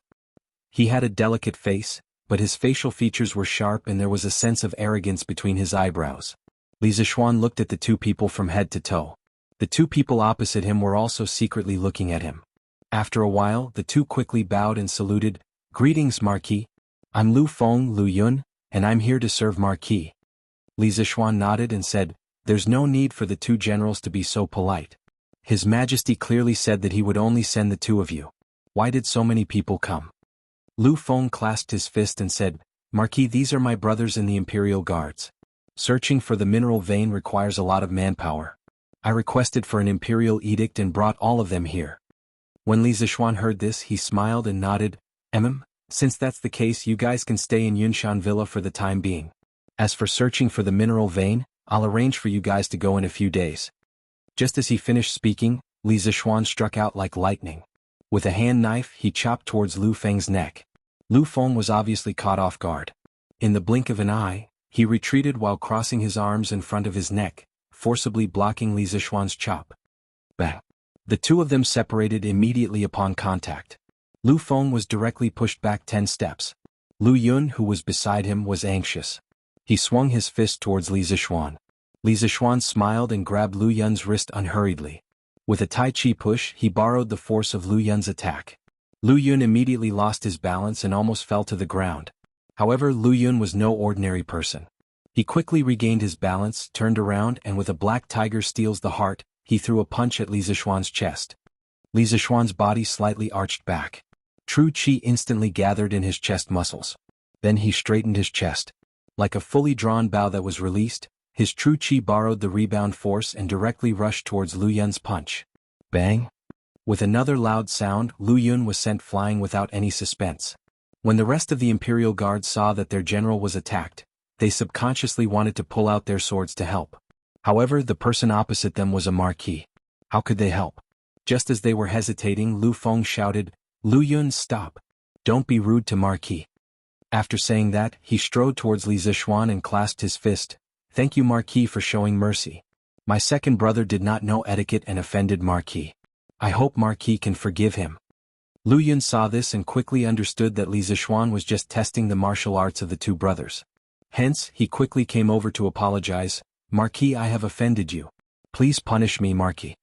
He had a delicate face, but his facial features were sharp and there was a sense of arrogance between his eyebrows. Li Zishuan looked at the 2 people from head to toe. The 2 people opposite him were also secretly looking at him. After a while, the 2 quickly bowed and saluted. Greetings, Marquis. I'm Lu Feng Lu Yun, and I'm here to serve Marquis. Li Zishuan nodded and said, there's no need for the 2 generals to be so polite. His Majesty clearly said that he would only send the 2 of you. Why did so many people come? Lu Feng clasped his fist and said, Marquis, these are my brothers in the Imperial Guards. Searching for the mineral vein requires a lot of manpower. I requested for an imperial edict and brought all of them here. When Li Zishuan heard this, he smiled and nodded. Since that's the case, you guys can stay in Yunshan Villa for the time being. As for searching for the mineral vein, I'll arrange for you guys to go in a few days. Just as he finished speaking, Li Zishuan struck out like lightning. With a hand knife, he chopped towards Lu Feng's neck. Lu Feng was obviously caught off guard. In the blink of an eye, he retreated while crossing his arms in front of his neck, forcibly blocking Li Zishuan's chop. Bang! The 2 of them separated immediately upon contact. Lu Feng was directly pushed back 10 steps. Lu Yun, who was beside him, was anxious. He swung his fist towards Li Zishuan. Li Zishuan smiled and grabbed Lu Yun's wrist unhurriedly. With a Tai Chi push, he borrowed the force of Lu Yun's attack. Lu Yun immediately lost his balance and almost fell to the ground. However, Lu Yun was no ordinary person. He quickly regained his balance, turned around, and with a black tiger steals the heart, he threw a punch at Li Zishuan's chest. Li Zishuan's body slightly arched back. True Qi instantly gathered in his chest muscles. Then he straightened his chest. Like a fully drawn bow that was released, his true Qi borrowed the rebound force and directly rushed towards Lu Yun's punch. Bang! With another loud sound, Lu Yun was sent flying without any suspense. When the rest of the Imperial Guard saw that their general was attacked, they subconsciously wanted to pull out their swords to help. However, the person opposite them was a marquis. How could they help? Just as they were hesitating, Lu Feng shouted, "Lu Yun, stop! Don't be rude to Marquis." After saying that, he strode towards Li Zixuan and clasped his fist. "Thank you, Marquis, for showing mercy. My second brother did not know etiquette and offended Marquis. I hope Marquis can forgive him." Lu Yun saw this and quickly understood that Li Zixuan was just testing the martial arts of the two brothers. Hence, he quickly came over to apologize. "Marquis, I have offended you. Please punish me, Marquis."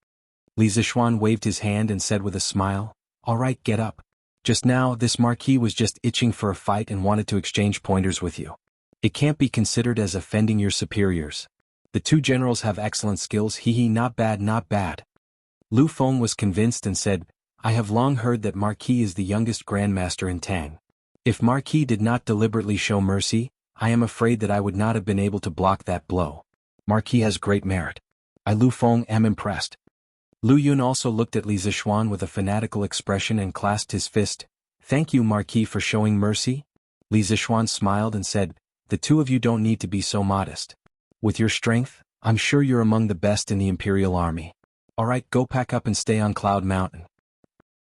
Li Zixuan waved his hand and said with a smile, "All right, get up. Just now, this Marquis was just itching for a fight and wanted to exchange pointers with you. It can't be considered as offending your superiors. The two generals have excellent skills, hee, not bad, not bad." Lu Feng was convinced and said, "I have long heard that Marquis is the youngest grandmaster in Tang. If Marquis did not deliberately show mercy, I am afraid that I would not have been able to block that blow. Marquis has great merit. I, Lu Feng, am impressed." Lu Yun also looked at Li Zixuan with a fanatical expression and clasped his fist. "Thank you, Marquis, for showing mercy." Li Zixuan smiled and said, "The two of you don't need to be so modest. With your strength, I'm sure you're among the best in the Imperial Army. All right, go pack up and stay on Cloud Mountain."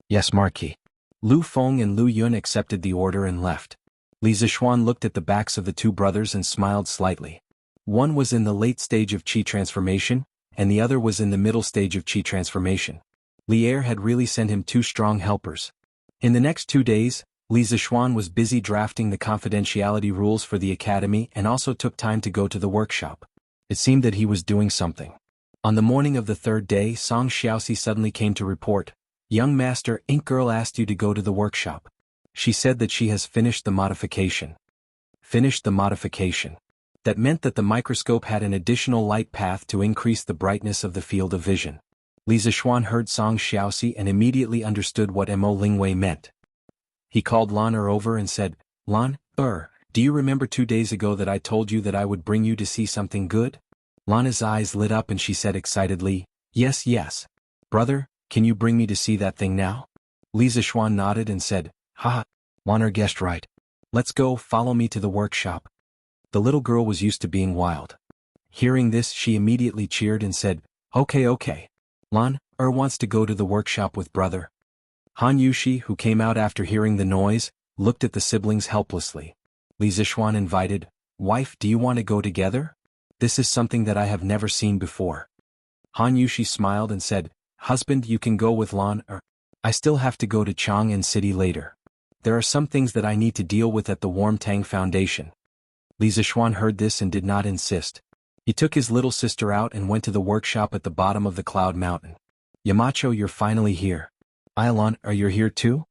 "Yes, Marquis." Lu Feng and Lu Yun accepted the order and left. Li Zixuan looked at the backs of the two brothers and smiled slightly. One was in the late stage of Qi transformation, and the other was in the middle stage of Qi transformation. Li Er had really sent him two strong helpers. In the next 2 days, Li Zixuan was busy drafting the confidentiality rules for the academy and also took time to go to the workshop. It seemed that he was doing something. On the morning of the third day, Song Xiaoxi suddenly came to report, "Young master, Ink Girl asked you to go to the workshop. She said that she has finished the modification." Finished the modification. That meant that the microscope had an additional light path to increase the brightness of the field of vision. Li Zixuan heard Song Xiaoxi and immediately understood what Mo Lingwei meant. He called Lan Er over and said, "Lan Er, do you remember 2 days ago that I told you that I would bring you to see something good?" Lana's eyes lit up and she said excitedly, "Yes, yes. Brother, can you bring me to see that thing now?" Li Zixuan nodded and said, "Ha, Lan Er guessed right. Let's go, follow me to the workshop." The little girl was used to being wild. Hearing this, she immediately cheered and said, Okay. Lan Er wants to go to the workshop with brother." Han Yushi, who came out after hearing the noise, looked at the siblings helplessly. Li Zixuan invited, "Wife, do you want to go together? This is something that I have never seen before." Han Yushi smiled and said, "Husband, you can go with Lan Er. I still have to go to Chang'an City later. There are some things that I need to deal with at the Warm Tang Foundation." Li Zixuan heard this and did not insist. He took his little sister out and went to the workshop at the bottom of the Cloud Mountain. "Yamacho, you're finally here. Lan Er, you're here too?"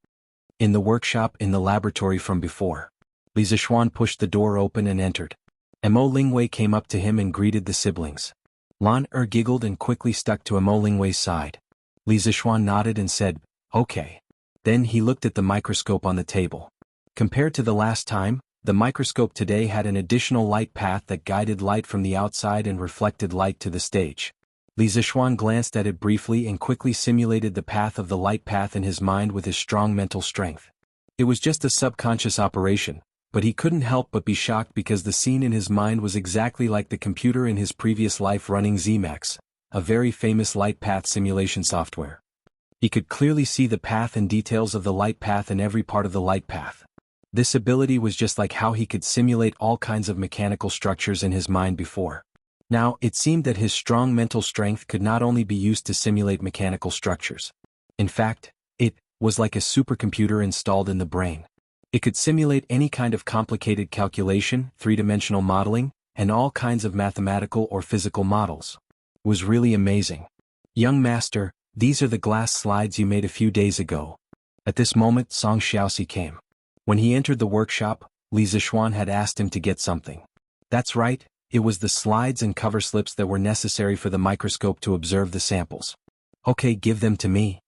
In the workshop in the laboratory from before. Li Zixuan pushed the door open and entered. Mo Lingwei came up to him and greeted the siblings. Lan Er giggled and quickly stuck to Mo Lingwei's side. Li Zixuan nodded and said, "Okay." Then he looked at the microscope on the table. Compared to the last time, the microscope today had an additional light path that guided light from the outside and reflected light to the stage. Li Zixuan glanced at it briefly and quickly simulated the path of the light path in his mind with his strong mental strength. It was just a subconscious operation, but he couldn't help but be shocked because the scene in his mind was exactly like the computer in his previous life running Zmax, a very famous light path simulation software. He could clearly see the path and details of the light path in every part of the light path. This ability was just like how he could simulate all kinds of mechanical structures in his mind before. Now, it seemed that his strong mental strength could not only be used to simulate mechanical structures. In fact, it was like a supercomputer installed in the brain. It could simulate any kind of complicated calculation, three-dimensional modeling, and all kinds of mathematical or physical models. It was really amazing. "Young master, these are the glass slides you made a few days ago." At this moment, Song Xiaoxi came. When he entered the workshop, Li Zixuan had asked him to get something. That's right, it was the slides and cover slips that were necessary for the microscope to observe the samples. "Okay, give them to me."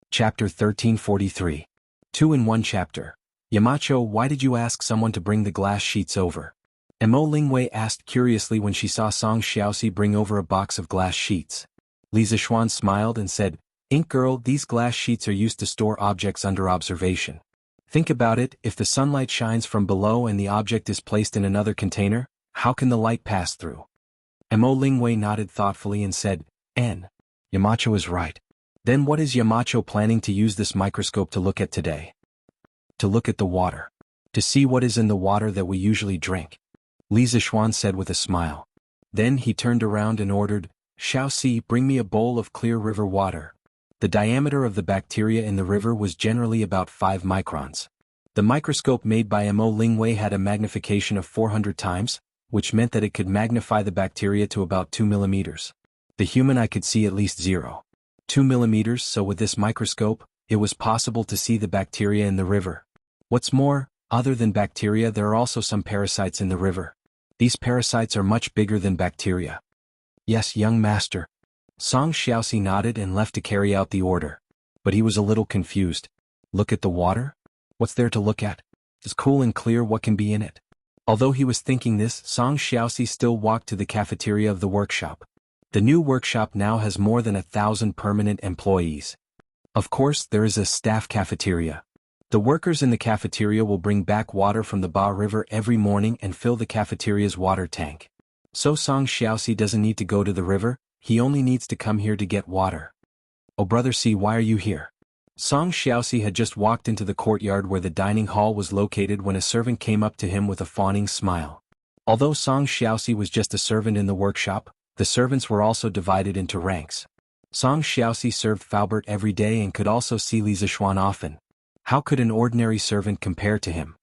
Chapter 1343. 2 in 1 chapter. "Yamacho, why did you ask someone to bring the glass sheets over?" Mo Lingwei asked curiously when she saw Song Xiaoxi bring over a box of glass sheets. Li Zixuan smiled and said, "Ink Girl, these glass sheets are used to store objects under observation. Think about it, if the sunlight shines from below and the object is placed in another container, How can the light pass through? Mo Lingwei nodded thoughtfully and said, N. Yamacho is right. Then what is Yamacho planning to use this microscope to look at today? To look at the water. To see what is in the water that we usually drink. Li Zishuan said with a smile. Then he turned around and ordered, Xiaoxi, bring me a bowl of clear river water. The diameter of the bacteria in the river was generally about 5 microns. The microscope made by Mo Lingwei had a magnification of 400 times, which meant that it could magnify the bacteria to about 2 millimeters. The human eye could see at least 0.2 millimeters, so with this microscope, it was possible to see the bacteria in the river. What's more, other than bacteria, there are also some parasites in the river. These parasites are much bigger than bacteria. Yes, young master. Song Xiaoxi nodded and left to carry out the order. But he was a little confused. Look at the water? What's there to look at? It's cool and clear, what can be in it? Although he was thinking this, Song Xiaoxi still walked to the cafeteria of the workshop. The new workshop now has more than 1,000 permanent employees. Of course, there is a staff cafeteria. The workers in the cafeteria will bring back water from the Ba River every morning and fill the cafeteria's water tank. So Song Xiaoxi doesn't need to go to the river, he only needs to come here to get water. Oh brother C, why are you here? Song Xiaoxi had just walked into the courtyard where the dining hall was located when a servant came up to him with a fawning smile. Although Song Xiaoxi was just a servant in the workshop, the servants were also divided into ranks. Song Xiaoxi served Faubert every day and could also see Li Zishuan often. How could an ordinary servant compare to him?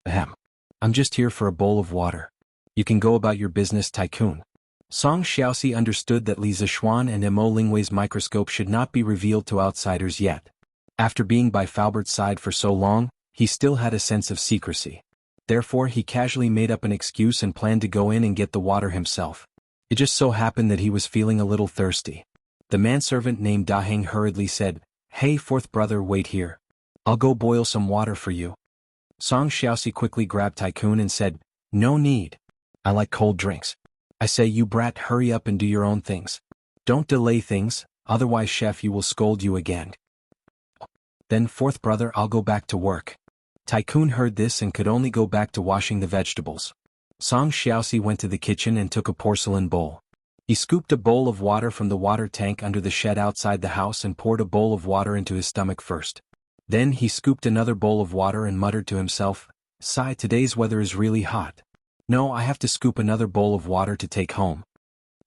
Ahem. I'm just here for a bowl of water. You can go about your business, tycoon. Song Xiaoxi understood that Li Zishuan and Mo Lingwei's microscope should not be revealed to outsiders yet. After being by Faubert's side for so long, he still had a sense of secrecy. Therefore he casually made up an excuse and planned to go in and get the water himself. It just so happened that he was feeling a little thirsty. The manservant named Daheng hurriedly said, Hey fourth brother, wait here. I'll go boil some water for you. Song Xiaoxi quickly grabbed Tycoon and said, No need. I like cold drinks. I say you brat, hurry up and do your own things. Don't delay things, otherwise chef you will scold you again. Then fourth brother, I'll go back to work. Tycoon heard this and could only go back to washing the vegetables. Song Xiaoxi went to the kitchen and took a porcelain bowl. He scooped a bowl of water from the water tank under the shed outside the house and poured a bowl of water into his stomach first. Then he scooped another bowl of water and muttered to himself, Sigh, today's weather is really hot. No, I have to scoop another bowl of water to take home.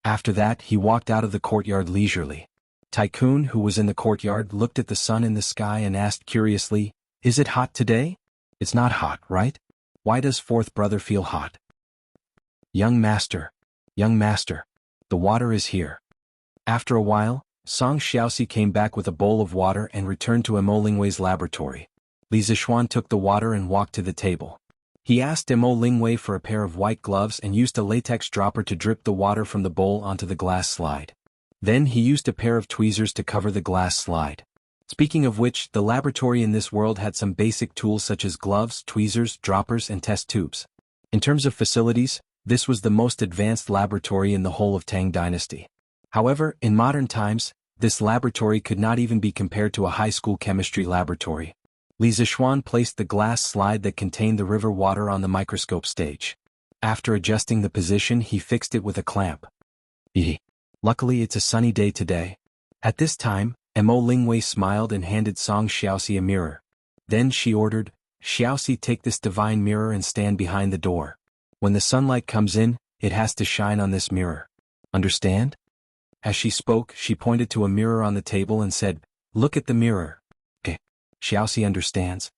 After that, he walked out of the courtyard leisurely. Tycoon, who was in the courtyard, looked at the sun in the sky and asked curiously, Is it hot today? It's not hot, right? Why does fourth brother feel hot? Young master, the water is here. After a while, Song Xiaoxi came back with a bowl of water and returned to Mo Lingwei's laboratory. Li Zishuan took the water and walked to the table. He asked Mo Lingwei for a pair of white gloves and used a latex dropper to drip the water from the bowl onto the glass slide. Then he used a pair of tweezers to cover the glass slide. Speaking of which, the laboratory in this world had some basic tools such as gloves, tweezers, droppers, and test tubes. In terms of facilities, this was the most advanced laboratory in the whole of Tang Dynasty. However, in modern times, this laboratory could not even be compared to a high school chemistry laboratory. Li Zishuan placed the glass slide that contained the river water on the microscope stage. After adjusting the position, he fixed it with a clamp. Luckily it's a sunny day today. At this time, Mo Lingwei smiled and handed Song Xiaoxi a mirror. Then she ordered, Xiaoxi, take this divine mirror and stand behind the door. When the sunlight comes in, it has to shine on this mirror. Understand? As she spoke, she pointed to a mirror on the table and said, Look at the mirror. Okay. Xiaoxi understands.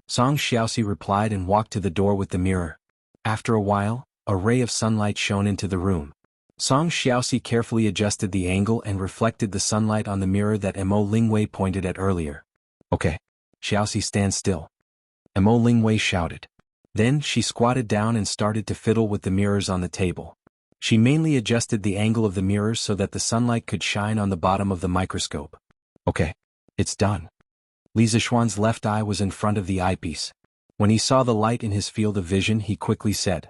Song Xiaoxi replied and walked to the door with the mirror. After a while, a ray of sunlight shone into the room. Song Xiaoxi carefully adjusted the angle and reflected the sunlight on the mirror that Mo Lingwei pointed at earlier. Okay. Xiaoxi, stand still. Mo Lingwei shouted. Then she squatted down and started to fiddle with the mirrors on the table. She mainly adjusted the angle of the mirrors so that the sunlight could shine on the bottom of the microscope. Okay. It's done. Li Zishuan's left eye was in front of the eyepiece. When he saw the light in his field of vision, he quickly said.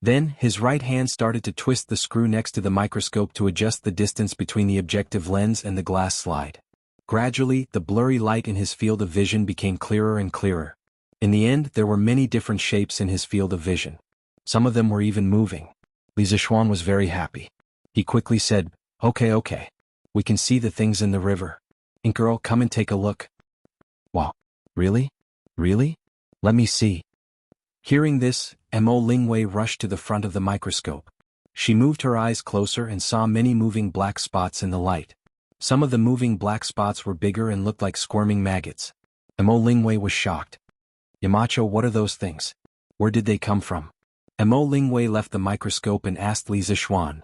Then, his right hand started to twist the screw next to the microscope to adjust the distance between the objective lens and the glass slide. Gradually, the blurry light in his field of vision became clearer and clearer. In the end, there were many different shapes in his field of vision. Some of them were even moving. Li Zixuan was very happy. He quickly said, okay. We can see the things in the river. And girl, come and take a look. Wow. Really? Really? Let me see. Hearing this, Mo Lingwei rushed to the front of the microscope. She moved her eyes closer and saw many moving black spots in the light. Some of the moving black spots were bigger and looked like squirming maggots. Mo Lingwei was shocked. Yamacho, what are those things? Where did they come from? Mo Lingwei left the microscope and asked Li Zixuan.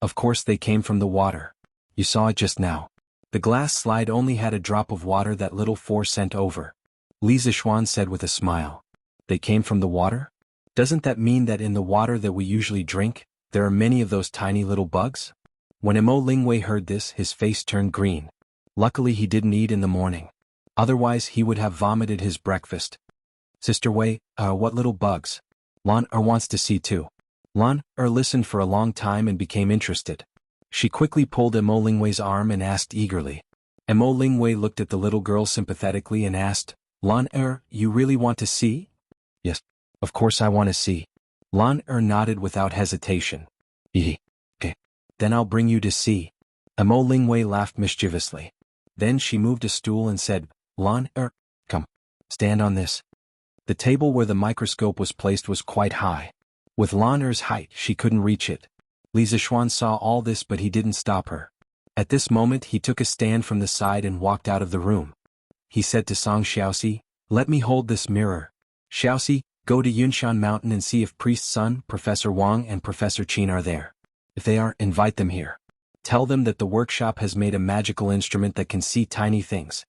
Of course they came from the water. You saw it just now. The glass slide only had a drop of water that little four sent over. Li Zixuan said with a smile. They came from the water? Doesn't that mean that in the water that we usually drink, there are many of those tiny little bugs? When Mo Lingwei heard this, his face turned green. Luckily he didn't eat in the morning. Otherwise he would have vomited his breakfast. Sister Wei, what little bugs? Lan wants to see too. Lan listened for a long time and became interested. She quickly pulled Mo Lingwei's arm and asked eagerly. Mo Lingwei looked at the little girl sympathetically and asked, Lan you really want to see? Yes, of course I want to see. Lan nodded without hesitation. Okay. Then I'll bring you to see. Mo Lingwei laughed mischievously. Then she moved a stool and said, Lan come. Stand on this. The table where the microscope was placed was quite high. With Lan height she couldn't reach it. Li Zixuan saw all this but he didn't stop her. At this moment he took a stand from the side and walked out of the room. He said to Song Xiaoxi, let me hold this mirror. Xiaoxi, go to Yunshan Mountain and see if Priest Sun, Professor Wang and Professor Qin are there. If they are, invite them here. Tell them that the workshop has made a magical instrument that can see tiny things.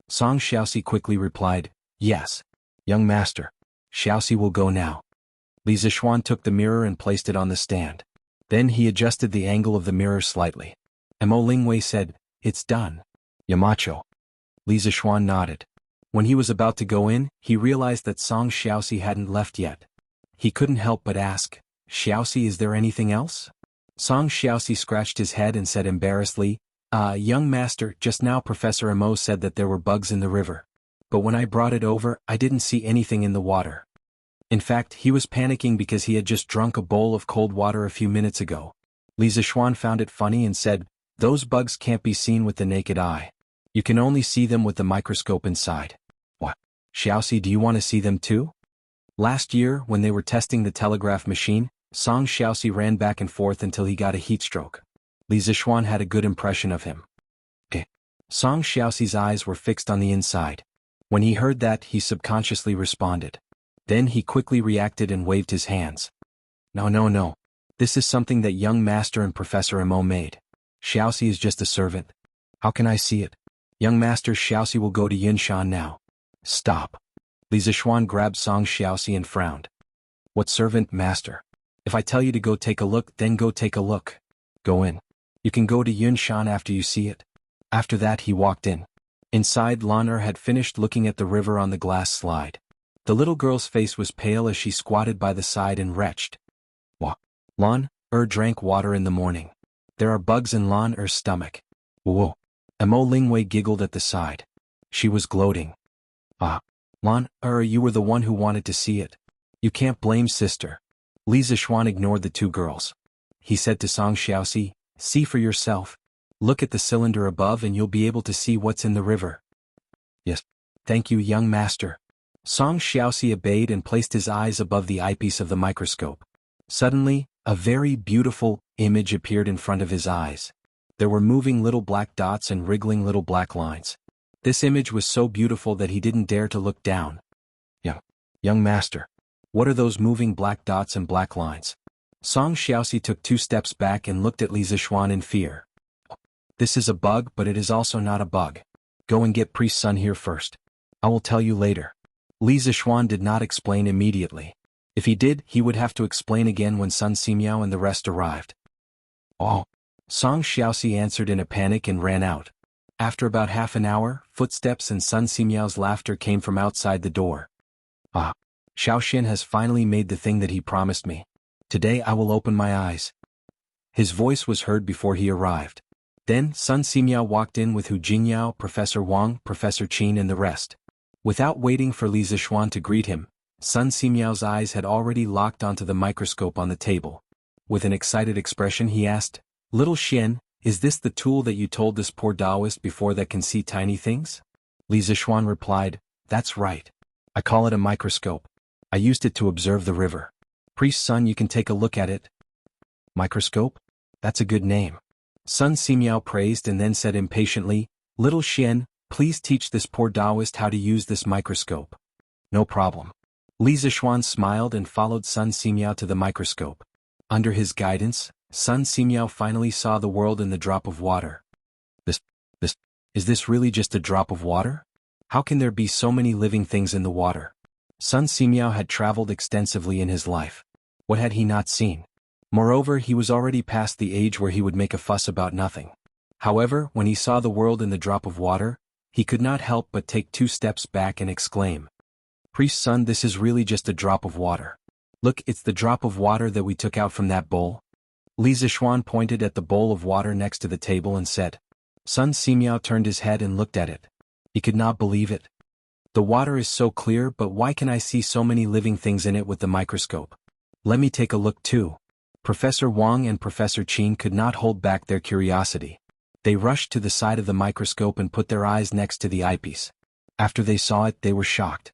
Song Xiaoxi quickly replied, yes. Young master. Xiaoxi will go now. Li Zixuan took the mirror and placed it on the stand. Then he adjusted the angle of the mirror slightly. Mo Lingwei said, it's done. Yamacho. Li Zixuan nodded. When he was about to go in, he realized that Song Xiaoxi hadn't left yet. He couldn't help but ask, Xiaoxi, is there anything else? Song Xiaoxi scratched his head and said embarrassedly, young master, just now Professor Mo said that there were bugs in the river. But when I brought it over, I didn't see anything in the water. In fact, he was panicking because he had just drunk a bowl of cold water a few minutes ago. Li Zixuan found it funny and said, those bugs can't be seen with the naked eye. You can only see them with the microscope inside. What? Xiaoxi, do you want to see them too? Last year, when they were testing the telegraph machine, Song Xiaoxi ran back and forth until he got a heat stroke. Li Zixuan had a good impression of him. Okay. Song Xiaoxi's eyes were fixed on the inside. When he heard that, he subconsciously responded. Then he quickly reacted and waved his hands. No. This is something that young master and Professor Mo made. Xiaoxi is just a servant. How can I see it? Young master, Xiaoxi will go to Yunshan now. Stop. Li Zixuan grabbed Song Xiaoxi and frowned. What servant, master? If I tell you to go take a look, then go take a look. Go in. You can go to Yunshan after you see it. After that he walked in. Inside, Lan had finished looking at the river on the glass slide. The little girl's face was pale as she squatted by the side and retched. What? Lan drank water in the morning. There are bugs in Lan stomach. Whoa. Mo Lingwei giggled at the side. She was gloating. Lan you were the one who wanted to see it. You can't blame sister. Li Zixuan ignored the two girls. He said to Song Xiaoxi, see for yourself. Look at the cylinder above and you'll be able to see what's in the river. Yes. Thank you, young master. Song Xiaoxi obeyed and placed his eyes above the eyepiece of the microscope. Suddenly, a very beautiful image appeared in front of his eyes. There were moving little black dots and wriggling little black lines. This image was so beautiful that he didn't dare to look down. Young master. What are those moving black dots and black lines? Song Xiaoxi took 2 steps back and looked at Li Zixuan in fear. This is a bug, but it is also not a bug. Go and get Priest Sun here first. I will tell you later. Li Zixuan did not explain immediately. If he did, he would have to explain again when Sun Simiao and the rest arrived. Oh. Song Xiaoxi answered in a panic and ran out. After about half an hour, footsteps and Sun Simiao's laughter came from outside the door. Xiaoxian has finally made the thing that he promised me. Today I will open my eyes. His voice was heard before he arrived. Then Sun Simiao walked in with Hu Jingyao, Professor Wang, Professor Qin and the rest. Without waiting for Li Zixuan to greet him, Sun Simiao's eyes had already locked onto the microscope on the table. With an excited expression he asked, "Little Xian, is this the tool that you told this poor Taoist before that can see tiny things?" Li Zixuan replied, "That's right. I call it a microscope. I used it to observe the river. Priest's son, you can take a look at it." Microscope? That's a good name. Sun Simiao praised and then said impatiently, "Little Xian, please teach this poor Taoist how to use this microscope." "No problem." Li Zixuan smiled and followed Sun Simiao to the microscope. Under his guidance, Sun Simiao finally saw the world in the drop of water. This, is this really just a drop of water? How can there be so many living things in the water? Sun Simiao had traveled extensively in his life. What had he not seen? Moreover, he was already past the age where he would make a fuss about nothing. However, when he saw the world in the drop of water, he could not help but take 2 steps back and exclaim, "Priest's son, this is really just a drop of water. Look, it's the drop of water that we took out from that bowl." Li Zixuan pointed at the bowl of water next to the table and said. Sun Simiao turned his head and looked at it. He could not believe it. "The water is so clear, but why can I see so many living things in it with the microscope? Let me take a look too." Professor Wang and Professor Qin could not hold back their curiosity. They rushed to the side of the microscope and put their eyes next to the eyepiece. After they saw it, they were shocked.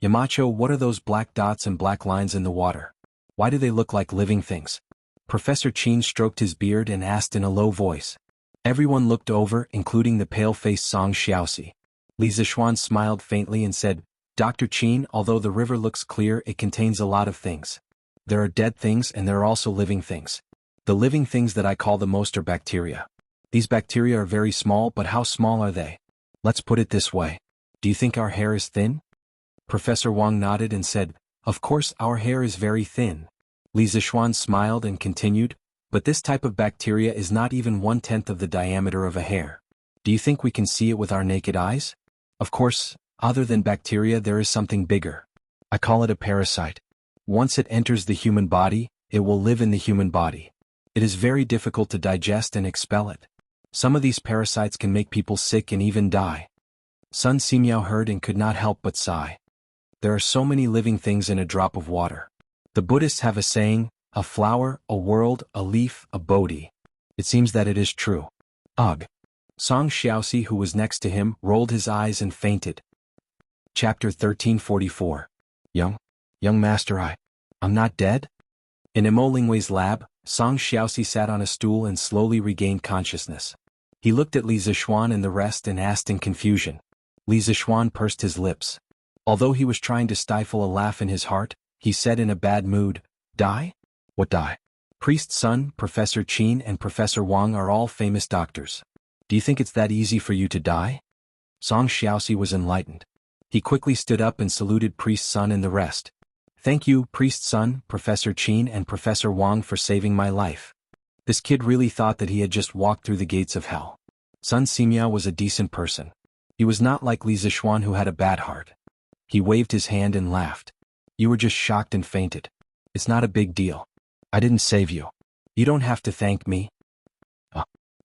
"Yamacho, what are those black dots and black lines in the water? Why do they look like living things?" Professor Qin stroked his beard and asked in a low voice. Everyone looked over, including the pale-faced Song Xiaoxi. Li Zixuan smiled faintly and said, "Dr. Qin, although the river looks clear, it contains a lot of things. There are dead things and there are also living things. The living things that I call the most are bacteria. These bacteria are very small, but how small are they? Let's put it this way. Do you think our hair is thin?" Professor Wang nodded and said, "Of course our hair is very thin." Li Zixuan smiled and continued, "But this type of bacteria is not even 1/10 of the diameter of a hair. Do you think we can see it with our naked eyes? Of course, other than bacteria there is something bigger. I call it a parasite. Once it enters the human body, it will live in the human body. It is very difficult to digest and expel it. Some of these parasites can make people sick and even die." Sun Simiao heard and could not help but sigh. There are so many living things in a drop of water. The Buddhists have a saying, "A flower, a world, a leaf, a Bodhi." It seems that it is true. Ugh. Song Xiaoxi, who was next to him, rolled his eyes and fainted. Chapter 1344. Young master, I'm not dead? In Imo Lingwei's lab, Song Xiaoxi sat on a stool and slowly regained consciousness. He looked at Li Zixuan and the rest and asked in confusion. Li Zixuan pursed his lips. Although he was trying to stifle a laugh in his heart, he said in a bad mood, "Die? What die? Priest's son, Professor Qin and Professor Wang are all famous doctors. Do you think it's that easy for you to die?" Song Xiaoxi was enlightened. He quickly stood up and saluted Priest's son and the rest. "Thank you, Priest's son, Professor Qin and Professor Wang, for saving my life. This kid really thought that he had just walked through the gates of hell." Sun Simiao was a decent person. He was not like Li Zixuan, who had a bad heart. He waved his hand and laughed. "You were just shocked and fainted. It's not a big deal. I didn't save you. You don't have to thank me."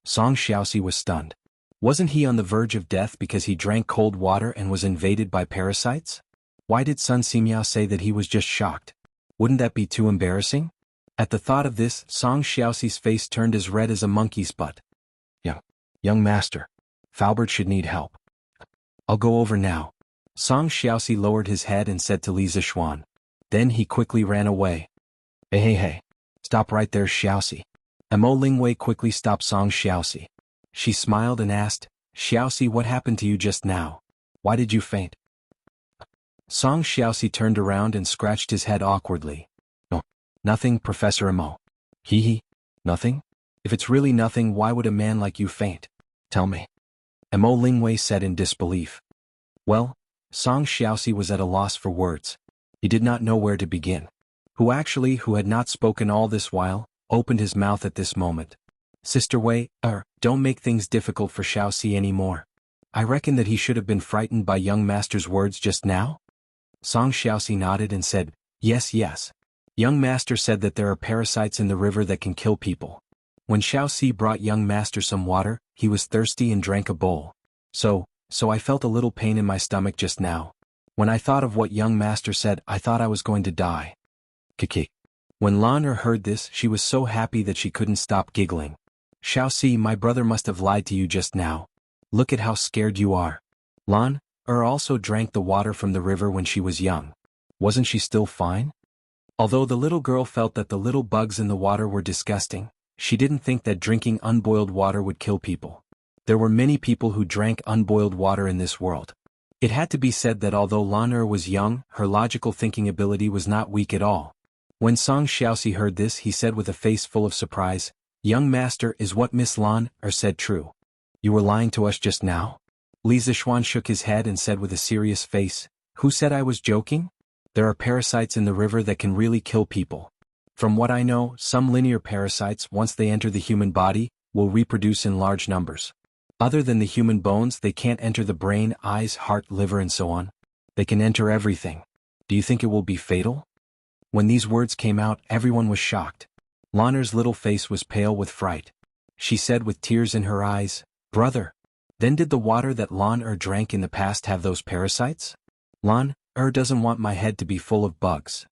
Song Xiaoxi was stunned. Wasn't he on the verge of death because he drank cold water and was invaded by parasites? Why did Sun Simiao say that he was just shocked? Wouldn't that be too embarrassing? At the thought of this, Song Xiaoxi's face turned as red as a monkey's butt. Young master, Falbert should need help. I'll go over now." Song Xiaoxi lowered his head and said to Li Zixuan. Then he quickly ran away. Hey. Stop right there, Xiaoxi." Imo Lingwei quickly stopped Song Xiaoxi. She smiled and asked, "Xiaoxi, what happened to you just now? Why did you faint?" Song Xiaoxi turned around and scratched his head awkwardly. "No, nothing, Professor Imo." Nothing? If it's really nothing, why would a man like you faint? Tell me." Imo Lingwei said in disbelief. Well, Song Xiaoxi was at a loss for words. He did not know where to begin. Who had not spoken all this while, opened his mouth at this moment. "Sister Wei, don't make things difficult for Xiaoxi anymore. I reckon that he should have been frightened by young master's words just now?" Song Xiaoxi nodded and said, Yes. Young master said that there are parasites in the river that can kill people. When Xiaoxi brought young master some water, he was thirsty and drank a bowl. So I felt a little pain in my stomach just now. When I thought of what young master said, I thought I was going to die." Kiki. When Lan heard this, she was so happy that she couldn't stop giggling. Xiaoxi, my brother must have lied to you just now. Look at how scared you are. Lan also drank the water from the river when she was young. Wasn't she still fine? Although the little girl felt that the little bugs in the water were disgusting, she didn't think that drinking unboiled water would kill people. There were many people who drank unboiled water in this world. It had to be said that although Lan was young, her logical thinking ability was not weak at all. When Song Xiaoxi heard this, he said with a face full of surprise, "Young master, is what Miss Lan said true? You were lying to us just now?" Li Zixuan shook his head and said with a serious face, "Who said I was joking? There are parasites in the river that can really kill people. From what I know, some linear parasites, once they enter the human body, will reproduce in large numbers. Other than the human bones, they can't enter the brain, eyes, heart, liver and so on. They can enter everything. Do you think it will be fatal?" When these words came out, everyone was shocked. Lan's little face was pale with fright. She said with tears in her eyes, "Brother, then did the water that Lan drank in the past have those parasites? Lan doesn't want my head to be full of bugs."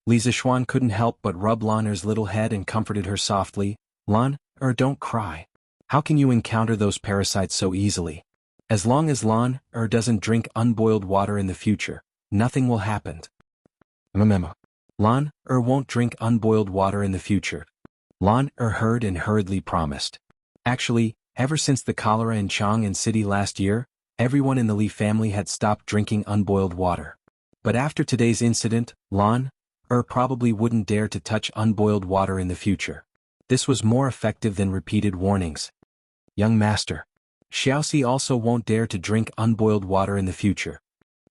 Li Zixuan couldn't help but rub Lan's little head and comforted her softly. "Lan, don't cry. How can you encounter those parasites so easily? As long as Lan doesn't drink unboiled water in the future, nothing will happen." Lan won't drink unboiled water in the future. Lan heard and hurriedly promised. Actually, ever since the cholera in Chang'an City last year, everyone in the Li family had stopped drinking unboiled water. But after today's incident, Lan probably wouldn't dare to touch unboiled water in the future. This was more effective than repeated warnings. "Young master, Xiaoxi also won't dare to drink unboiled water in the future."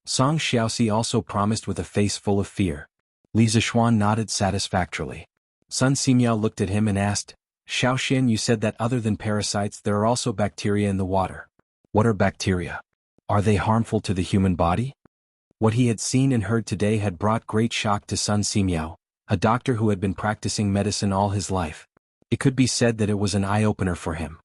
Song Xiaoxi also promised with a face full of fear. Li Zixuan nodded satisfactorily. Sun Simiao looked at him and asked, "Xiaoxian, you said that other than parasites there are also bacteria in the water. What are bacteria? Are they harmful to the human body?" What he had seen and heard today had brought great shock to Sun Simiao, a doctor who had been practicing medicine all his life. It could be said that it was an eye-opener for him.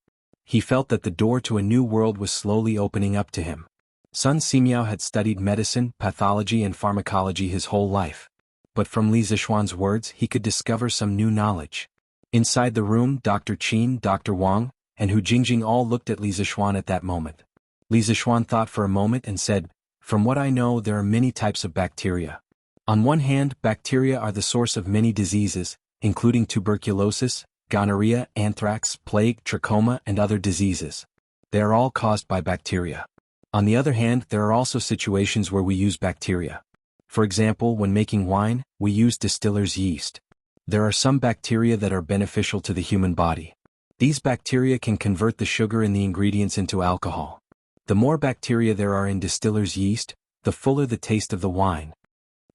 He felt that the door to a new world was slowly opening up to him. Sun Simiao had studied medicine, pathology and pharmacology his whole life. But from Li Zixuan's words he could discover some new knowledge. Inside the room, Dr. Qin, Dr. Wang, and Hu Jingjing all looked at Li Zixuan at that moment. Li Zixuan thought for a moment and said, "From what I know, there are many types of bacteria. On one hand, bacteria are the source of many diseases, including tuberculosis, gonorrhea, anthrax, plague, trachoma, and other diseases. They are all caused by bacteria. On the other hand, there are also situations where we use bacteria. For example, when making wine, we use distiller's yeast. There are some bacteria that are beneficial to the human body. These bacteria can convert the sugar in the ingredients into alcohol. The more bacteria there are in distiller's yeast, the fuller the taste of the wine."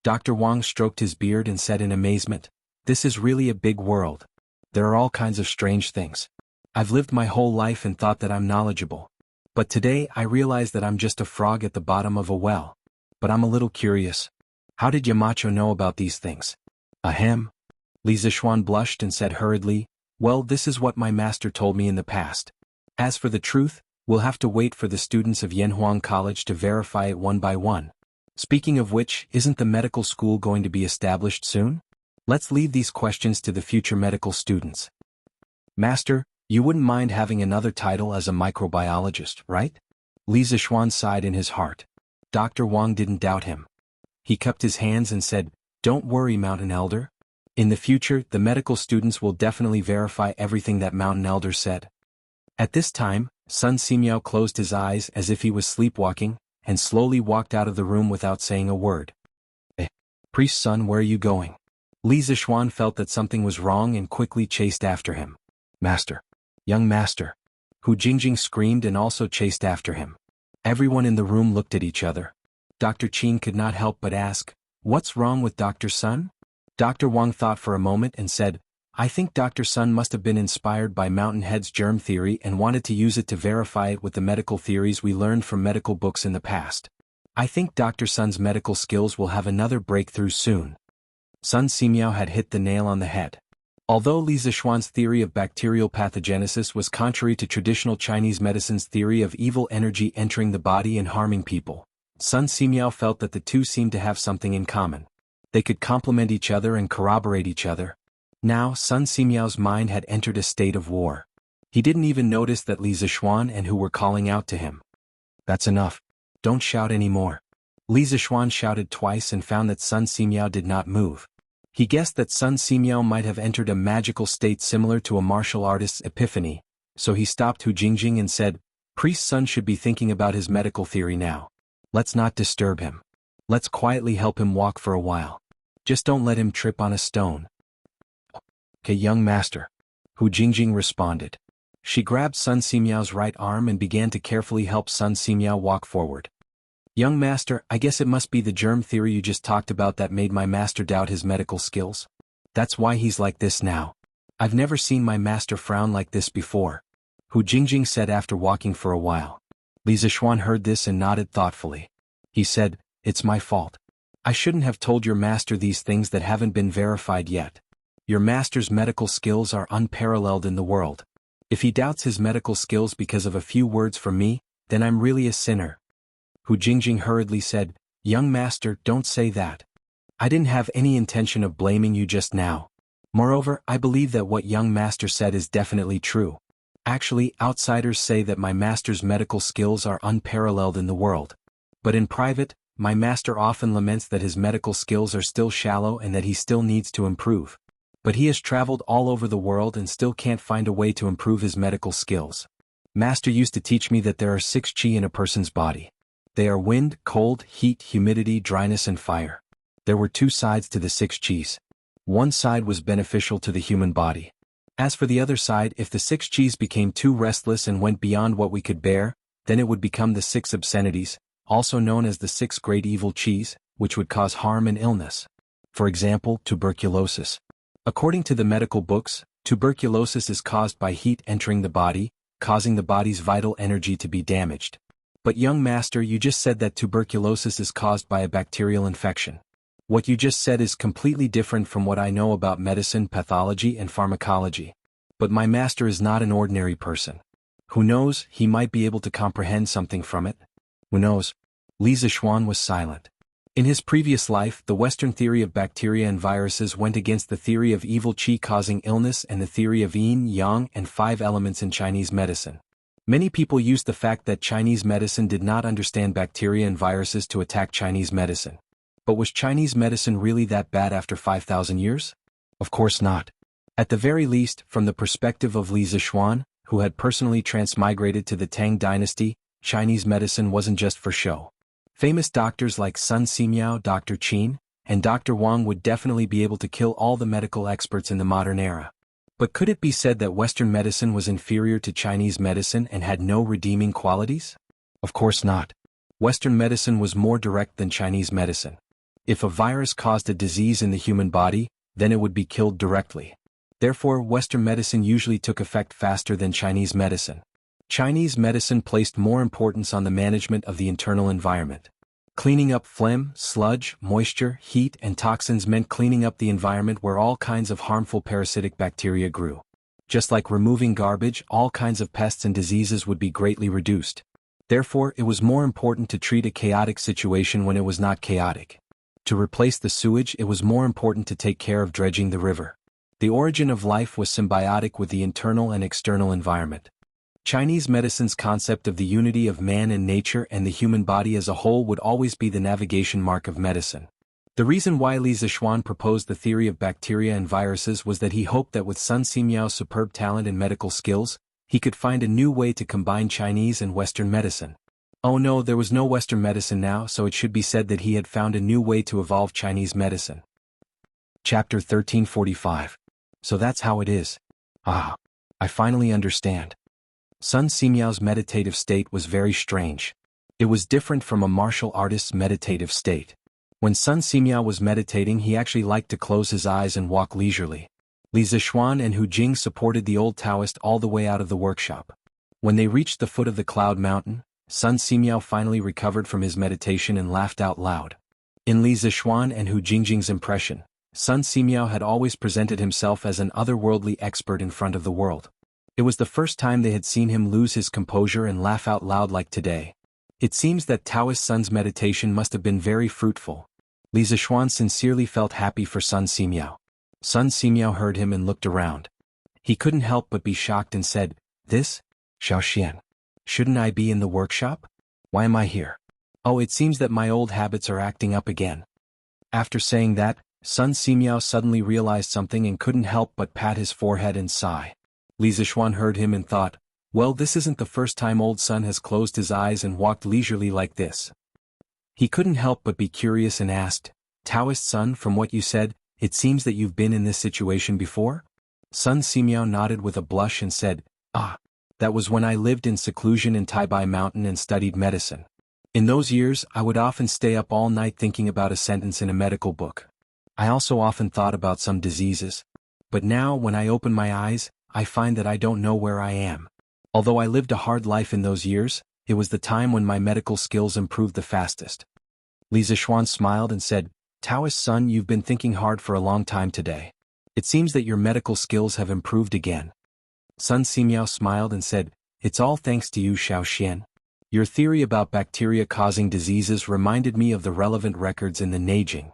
Dr. Wang stroked his beard and said in amazement, "This is really a big world. There are all kinds of strange things. I've lived my whole life and thought that I'm knowledgeable. But today I realize that I'm just a frog at the bottom of a well. But I'm a little curious. How did Yamacho know about these things?" "Ahem." Li Zixuan blushed and said hurriedly, "Well, this is what my master told me in the past. As for the truth, we'll have to wait for the students of Yanhuang College to verify it one by one. Speaking of which, isn't the medical school going to be established soon? Let's leave these questions to the future medical students. Master, you wouldn't mind having another title as a microbiologist, right?" Li Zixuan sighed in his heart. Dr. Wang didn't doubt him. He cupped his hands and said, "Don't worry, Mountain Elder. In the future, the medical students will definitely verify everything that Mountain Elder said." At this time, Sun Simiao closed his eyes as if he was sleepwalking, and slowly walked out of the room without saying a word. "Priest son, where are you going?" Li Zixuan felt that something was wrong and quickly chased after him. "Master! Young master!" Hu Jingjing screamed and also chased after him. Everyone in the room looked at each other. Dr. Qin could not help but ask, "What's wrong with Dr. Sun?" Dr. Wang thought for a moment and said, "I think Dr. Sun must have been inspired by Mountain Head's germ theory and wanted to use it to verify it with the medical theories we learned from medical books in the past. I think Dr. Sun's medical skills will have another breakthrough soon." Sun Simiao had hit the nail on the head. Although Li Zixuan's theory of bacterial pathogenesis was contrary to traditional Chinese medicine's theory of evil energy entering the body and harming people, Sun Simiao felt that the two seemed to have something in common. They could complement each other and corroborate each other. Now Sun Simiao's mind had entered a state of war. He didn't even notice that Li Zixuan and Hu were calling out to him. That's enough. Don't shout anymore. Li Zixuan shouted twice and found that Sun Simiao did not move. He guessed that Sun Simiao might have entered a magical state similar to a martial artist's epiphany, so he stopped Hu Jingjing and said, Priest Sun should be thinking about his medical theory now. Let's not disturb him. Let's quietly help him walk for a while. Just don't let him trip on a stone. Okay, young master. Hu Jingjing responded. She grabbed Sun Simiao's right arm and began to carefully help Sun Simiao walk forward. Young master, I guess it must be the germ theory you just talked about that made my master doubt his medical skills. That's why he's like this now. I've never seen my master frown like this before, Hu Jingjing said after walking for a while. Li Zixuan heard this and nodded thoughtfully. He said, It's my fault. I shouldn't have told your master these things that haven't been verified yet. Your master's medical skills are unparalleled in the world. If he doubts his medical skills because of a few words from me, then I'm really a sinner. Hu Jingjing hurriedly said, Young master, don't say that. I didn't have any intention of blaming you just now. Moreover, I believe that what young master said is definitely true. Actually, outsiders say that my master's medical skills are unparalleled in the world. But in private, my master often laments that his medical skills are still shallow and that he still needs to improve. But he has traveled all over the world and still can't find a way to improve his medical skills. Master used to teach me that there are 6 qi in a person's body. They are wind, cold, heat, humidity, dryness and fire. There were 2 sides to the 6 qis. One side was beneficial to the human body. As for the other side, if the 6 qis became too restless and went beyond what we could bear, then it would become the 6 obscenities, also known as the 6 great evil qis, which would cause harm and illness. For example, tuberculosis. According to the medical books, tuberculosis is caused by heat entering the body, causing the body's vital energy to be damaged. But young master, you just said that tuberculosis is caused by a bacterial infection. What you just said is completely different from what I know about medicine, pathology and pharmacology. But my master is not an ordinary person. Who knows, he might be able to comprehend something from it. Who knows? Li Zixuan was silent. In his previous life, the Western theory of bacteria and viruses went against the theory of evil qi causing illness and the theory of yin, yang and 5 elements in Chinese medicine. Many people used the fact that Chinese medicine did not understand bacteria and viruses to attack Chinese medicine. But was Chinese medicine really that bad after 5,000 years? Of course not. At the very least, from the perspective of Li Zixuan, who had personally transmigrated to the Tang dynasty, Chinese medicine wasn't just for show. Famous doctors like Sun Simiao, Dr. Qin, and Dr. Wang would definitely be able to kill all the medical experts in the modern era. But could it be said that Western medicine was inferior to Chinese medicine and had no redeeming qualities? Of course not. Western medicine was more direct than Chinese medicine. If a virus caused a disease in the human body, then it would be killed directly. Therefore, Western medicine usually took effect faster than Chinese medicine. Chinese medicine placed more importance on the management of the internal environment. Cleaning up phlegm, sludge, moisture, heat, and toxins meant cleaning up the environment where all kinds of harmful parasitic bacteria grew. Just like removing garbage, all kinds of pests and diseases would be greatly reduced. Therefore, it was more important to treat a chaotic situation when it was not chaotic. To replace the sewage, it was more important to take care of dredging the river. The origin of life was symbiotic with the internal and external environment. Chinese medicine's concept of the unity of man and nature and the human body as a whole would always be the navigation mark of medicine. The reason why Li Zixuan proposed the theory of bacteria and viruses was that he hoped that with Sun Simiao's superb talent and medical skills, he could find a new way to combine Chinese and Western medicine. Oh no, there was no Western medicine now, so it should be said that he had found a new way to evolve Chinese medicine. Chapter 1345. So that's how it is. Ah, I finally understand. Sun Simiao's meditative state was very strange. It was different from a martial artist's meditative state. When Sun Simiao was meditating, he actually liked to close his eyes and walk leisurely. Li Zixuan and Hu Jing supported the old Taoist all the way out of the workshop. When they reached the foot of the Cloud Mountain, Sun Simiao finally recovered from his meditation and laughed out loud. In Li Zixuan and Hu Jingjing's impression, Sun Simiao had always presented himself as an otherworldly expert in front of the world. It was the first time they had seen him lose his composure and laugh out loud like today. It seems that Taoist Sun's meditation must have been very fruitful. Li Zixuan sincerely felt happy for Sun Simiao. Sun Simiao heard him and looked around. He couldn't help but be shocked and said, "This? Xiaoxian. Shouldn't I be in the workshop? Why am I here? Oh, it seems that my old habits are acting up again." After saying that, Sun Simiao suddenly realized something and couldn't help but pat his forehead and sigh. Li Zixuan heard him and thought, well, this isn't the first time old Sun has closed his eyes and walked leisurely like this. He couldn't help but be curious and asked, "Taoist Sun, from what you said, it seems that you've been in this situation before?" Sun Simiao nodded with a blush and said, "Ah, that was when I lived in seclusion in Taibai Mountain and studied medicine. In those years, I would often stay up all night thinking about a sentence in a medical book. I also often thought about some diseases. But now, when I open my eyes, I find that I don't know where I am. Although I lived a hard life in those years, it was the time when my medical skills improved the fastest." Li Zixuan smiled and said, "Taoist Sun, you've been thinking hard for a long time today. It seems that your medical skills have improved again." Sun Simiao smiled and said, "It's all thanks to you, Xiaoxian. Your theory about bacteria causing diseases reminded me of the relevant records in the Neijing.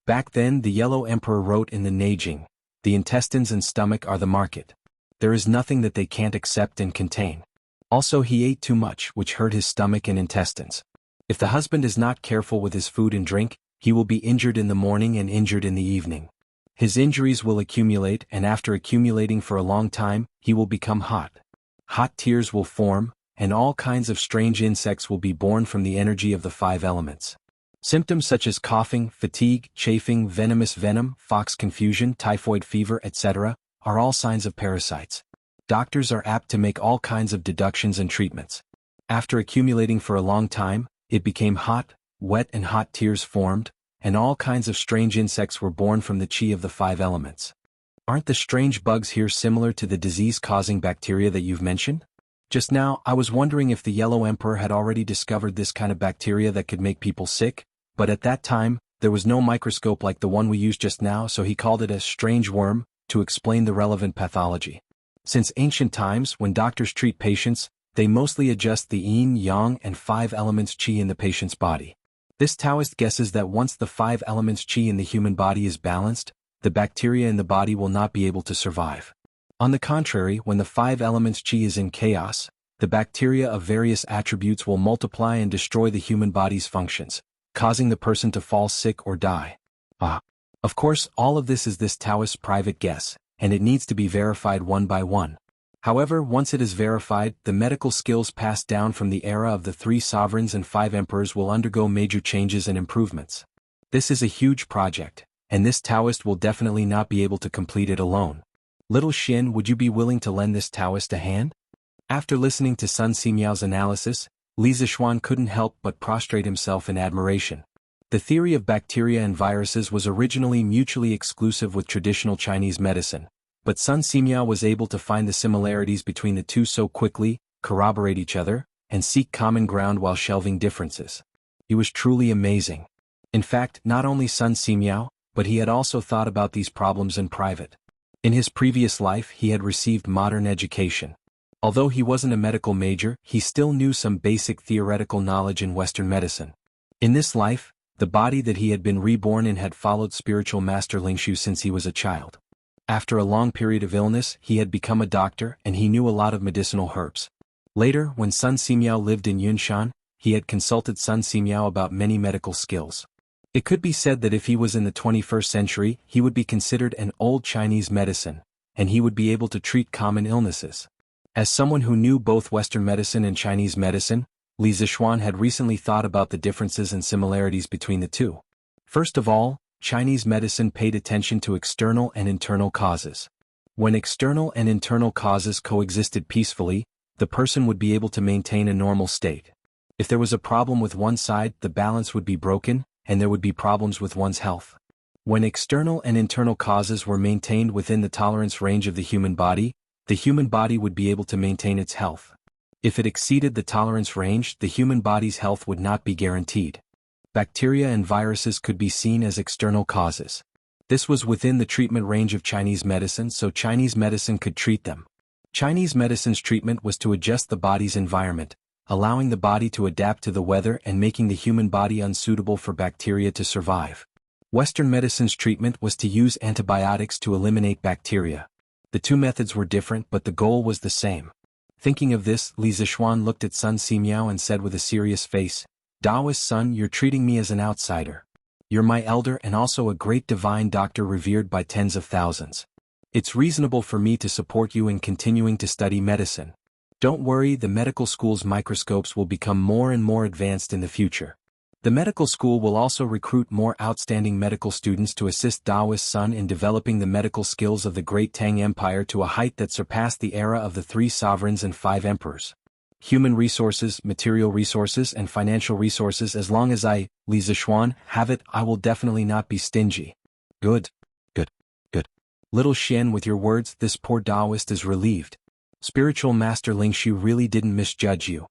Back then, the Yellow Emperor wrote in the Neijing, 'The intestines and stomach are the market. There is nothing that they can't accept and contain.' Also, he ate too much, which hurt his stomach and intestines. If the husband is not careful with his food and drink, he will be injured in the morning and injured in the evening. His injuries will accumulate, and after accumulating for a long time, he will become hot. Hot tears will form, and all kinds of strange insects will be born from the energy of the 5 elements. Symptoms such as coughing, fatigue, chafing, venomous venom, fox confusion, typhoid fever, etc., are all signs of parasites. Doctors are apt to make all kinds of deductions and treatments. After accumulating for a long time, it became hot, wet and hot tears formed, and all kinds of strange insects were born from the chi of the 5 elements. Aren't the strange bugs here similar to the disease-causing bacteria that you've mentioned? Just now, I was wondering if the Yellow Emperor had already discovered this kind of bacteria that could make people sick, but at that time, there was no microscope like the one we used just now, so he called it a strange worm to explain the relevant pathology. Since ancient times, when doctors treat patients, they mostly adjust the yin, yang, and 5 elements qi in the patient's body. This Taoist guesses that once the 5 elements qi in the human body is balanced, the bacteria in the body will not be able to survive. On the contrary, when the 5 elements qi is in chaos, the bacteria of various attributes will multiply and destroy the human body's functions, causing the person to fall sick or die. Of course, all of this is this Taoist's private guess, and it needs to be verified one by one. However, once it is verified, the medical skills passed down from the era of the 3 sovereigns and 5 emperors will undergo major changes and improvements. This is a huge project, and this Taoist will definitely not be able to complete it alone. Little Xin, would you be willing to lend this Taoist a hand? After listening to Sun Simiao's analysis, Li Zixuan couldn't help but prostrate himself in admiration. The theory of bacteria and viruses was originally mutually exclusive with traditional Chinese medicine, but Sun Simiao was able to find the similarities between the two so quickly, corroborate each other, and seek common ground while shelving differences. He was truly amazing. In fact, not only Sun Simiao, but he had also thought about these problems in private. In his previous life, he had received modern education. Although he wasn't a medical major, he still knew some basic theoretical knowledge in Western medicine. In this life, the body that he had been reborn in had followed spiritual master Lingshu since he was a child. After a long period of illness, he had become a doctor and he knew a lot of medicinal herbs. Later, when Sun Simiao lived in Yunshan, he had consulted Sun Simiao about many medical skills. It could be said that if he was in the 21st century, he would be considered an old Chinese medicine, and he would be able to treat common illnesses. As someone who knew both Western medicine and Chinese medicine, Li Zixuan had recently thought about the differences and similarities between the two. First of all, Chinese medicine paid attention to external and internal causes. When external and internal causes coexisted peacefully, the person would be able to maintain a normal state. If there was a problem with one side, the balance would be broken, and there would be problems with one's health. When external and internal causes were maintained within the tolerance range of the human body would be able to maintain its health. If it exceeded the tolerance range, the human body's health would not be guaranteed. Bacteria and viruses could be seen as external causes. This was within the treatment range of Chinese medicine, so Chinese medicine could treat them. Chinese medicine's treatment was to adjust the body's environment, allowing the body to adapt to the weather and making the human body unsuitable for bacteria to survive. Western medicine's treatment was to use antibiotics to eliminate bacteria. The two methods were different, but the goal was the same. Thinking of this, Li Zixuan looked at Sun Simiao and said with a serious face, "Daoist son, you're treating me as an outsider. You're my elder and also a great divine doctor revered by tens of thousands. It's reasonable for me to support you in continuing to study medicine. Don't worry, the medical school's microscopes will become more and more advanced in the future. The medical school will also recruit more outstanding medical students to assist Daoist son in developing the medical skills of the Great Tang Empire to a height that surpassed the era of the 3 sovereigns and 5 emperors. Human resources, material resources, and financial resources, as long as I, Li Zixuan, have it, I will definitely not be stingy." "Good. Good. Good. Little Xian, with your words, this poor Daoist is relieved. Spiritual Master Lingxu really didn't misjudge you."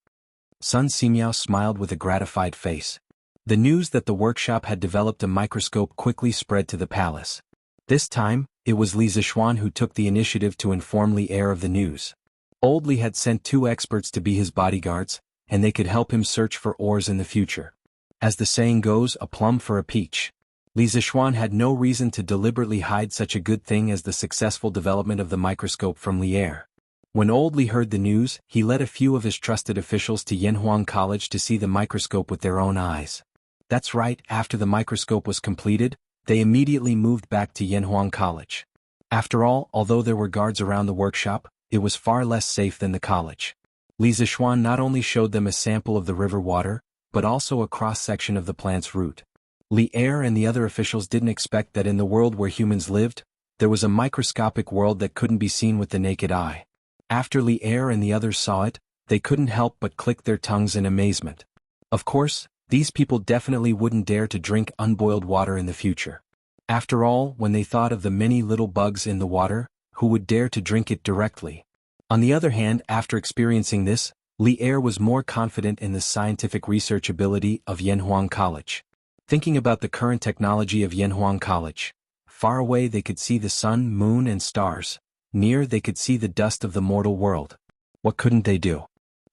Sun Simiao smiled with a gratified face. The news that the workshop had developed a microscope quickly spread to the palace. This time, it was Li Zixuan who took the initiative to inform Li Er of the news. Old Li had sent 2 experts to be his bodyguards, and they could help him search for ores in the future. As the saying goes, a plum for a peach. Li Zixuan had no reason to deliberately hide such a good thing as the successful development of the microscope from Li Er. When Old Li heard the news, he led a few of his trusted officials to Yanhuang College to see the microscope with their own eyes. That's right, after the microscope was completed, they immediately moved back to Yanhuang College. After all, although there were guards around the workshop, it was far less safe than the college. Li Zixuan not only showed them a sample of the river water, but also a cross-section of the plant's root. Li Er and the other officials didn't expect that in the world where humans lived, there was a microscopic world that couldn't be seen with the naked eye. After Li Er and the others saw it, they couldn't help but click their tongues in amazement. Of course, these people definitely wouldn't dare to drink unboiled water in the future. After all, when they thought of the many little bugs in the water, who would dare to drink it directly? On the other hand, after experiencing this, Li Er was more confident in the scientific research ability of Yanhuang College. Thinking about the current technology of Yanhuang College, far away they could see the sun, moon, and stars. Near they could see the dust of the mortal world. What couldn't they do?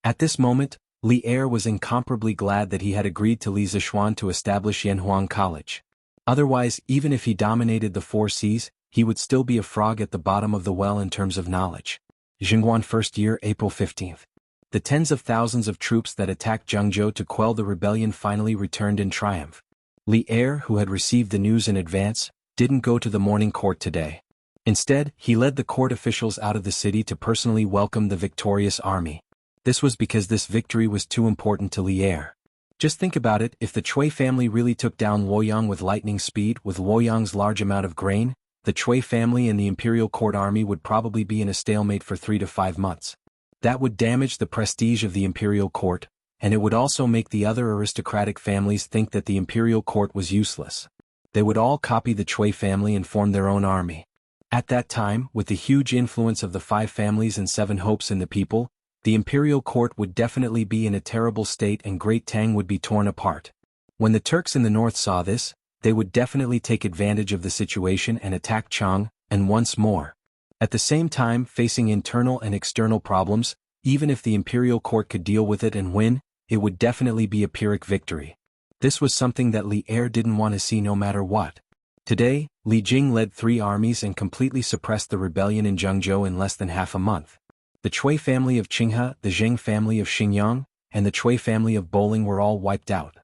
At this moment, Li Er was incomparably glad that he had agreed to Li Zixuan to establish Yanhuang College. Otherwise, even if he dominated the 4 seas, he would still be a frog at the bottom of the well in terms of knowledge. Jingguan First Year, April 15th. The tens of thousands of troops that attacked Jianghu to quell the rebellion finally returned in triumph. Li Er, who had received the news in advance, didn't go to the morning court today. Instead, he led the court officials out of the city to personally welcome the victorious army. This was because this victory was too important to Li Er. Just think about it, if the Cui family really took down Luoyang with lightning speed with Luoyang's large amount of grain, the Cui family and the imperial court army would probably be in a stalemate for 3 to 5 months. That would damage the prestige of the imperial court, and it would also make the other aristocratic families think that the imperial court was useless. They would all copy the Cui family and form their own army. At that time, with the huge influence of the 5 families and 7 hopes in the people, the imperial court would definitely be in a terrible state and Great Tang would be torn apart. When the Turks in the north saw this, they would definitely take advantage of the situation and attack Chang, and once more. At the same time, facing internal and external problems, even if the imperial court could deal with it and win, it would definitely be a Pyrrhic victory. This was something that Li Er didn't want to see no matter what. Today, Li Jing led 3 armies and completely suppressed the rebellion in Jianghu in less than half a month. The Cui family of Qinghe, the Zheng family of Xingyang, and the Cui family of Bowling were all wiped out.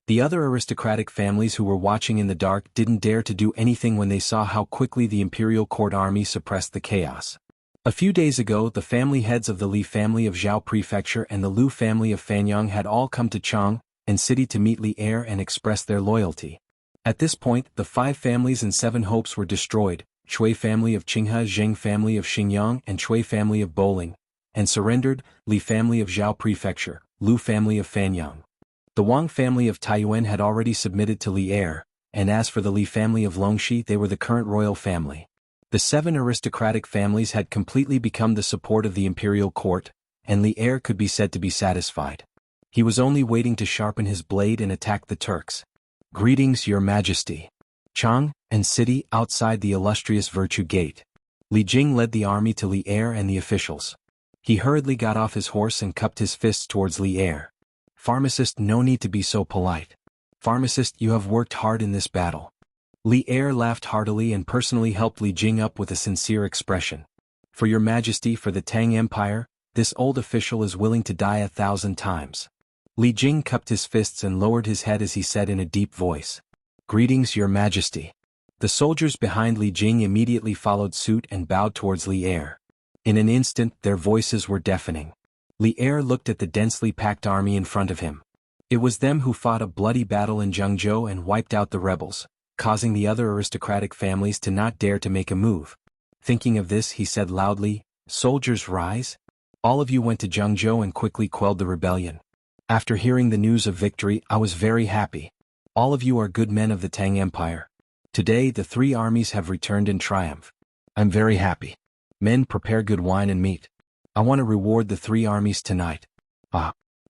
The other aristocratic families who were watching in the dark didn't dare to do anything when they saw how quickly the imperial court army suppressed the chaos. A few days ago, the family heads of the Li family of Zhao Prefecture and the Lu family of Fanyang had all come to Chang and city to meet Li Er and express their loyalty. At this point, the 5 families and 7 hopes were destroyed, Cui family of Qinghe, Zheng family of Xingyang, and Cui family of Bowling, and surrendered, Li family of Zhao Prefecture, Lu family of Fanyang. The Wang family of Taiyuan had already submitted to Li Er, and as for the Li family of Longxi, they were the current royal family. The 7 aristocratic families had completely become the support of the imperial court, and Li Er could be said to be satisfied. He was only waiting to sharpen his blade and attack the Turks. Greetings, Your Majesty. Chang, and city outside the illustrious Virtue Gate. Li Jing led the army to Li Er and the officials. He hurriedly got off his horse and cupped his fists towards Li Er. Pharmacist, no need to be so polite. Pharmacist, you have worked hard in this battle. Li Er laughed heartily and personally helped Li Jing up with a sincere expression. For your majesty, for the Tang Empire, this old official is willing to die 1,000 times. Li Jing cupped his fists and lowered his head as he said in a deep voice. Greetings, your majesty. The soldiers behind Li Jing immediately followed suit and bowed towards Li Er. In an instant, their voices were deafening. Li Er looked at the densely packed army in front of him. It was them who fought a bloody battle in Jianghu and wiped out the rebels, causing the other aristocratic families to not dare to make a move. Thinking of this, he said loudly, "Soldiers, rise! All of you went to Jianghu and quickly quelled the rebellion. After hearing the news of victory, I was very happy. All of you are good men of the Tang Empire. Today the three armies have returned in triumph. I'm very happy. Men, prepare good wine and meat. I want to reward the three armies tonight."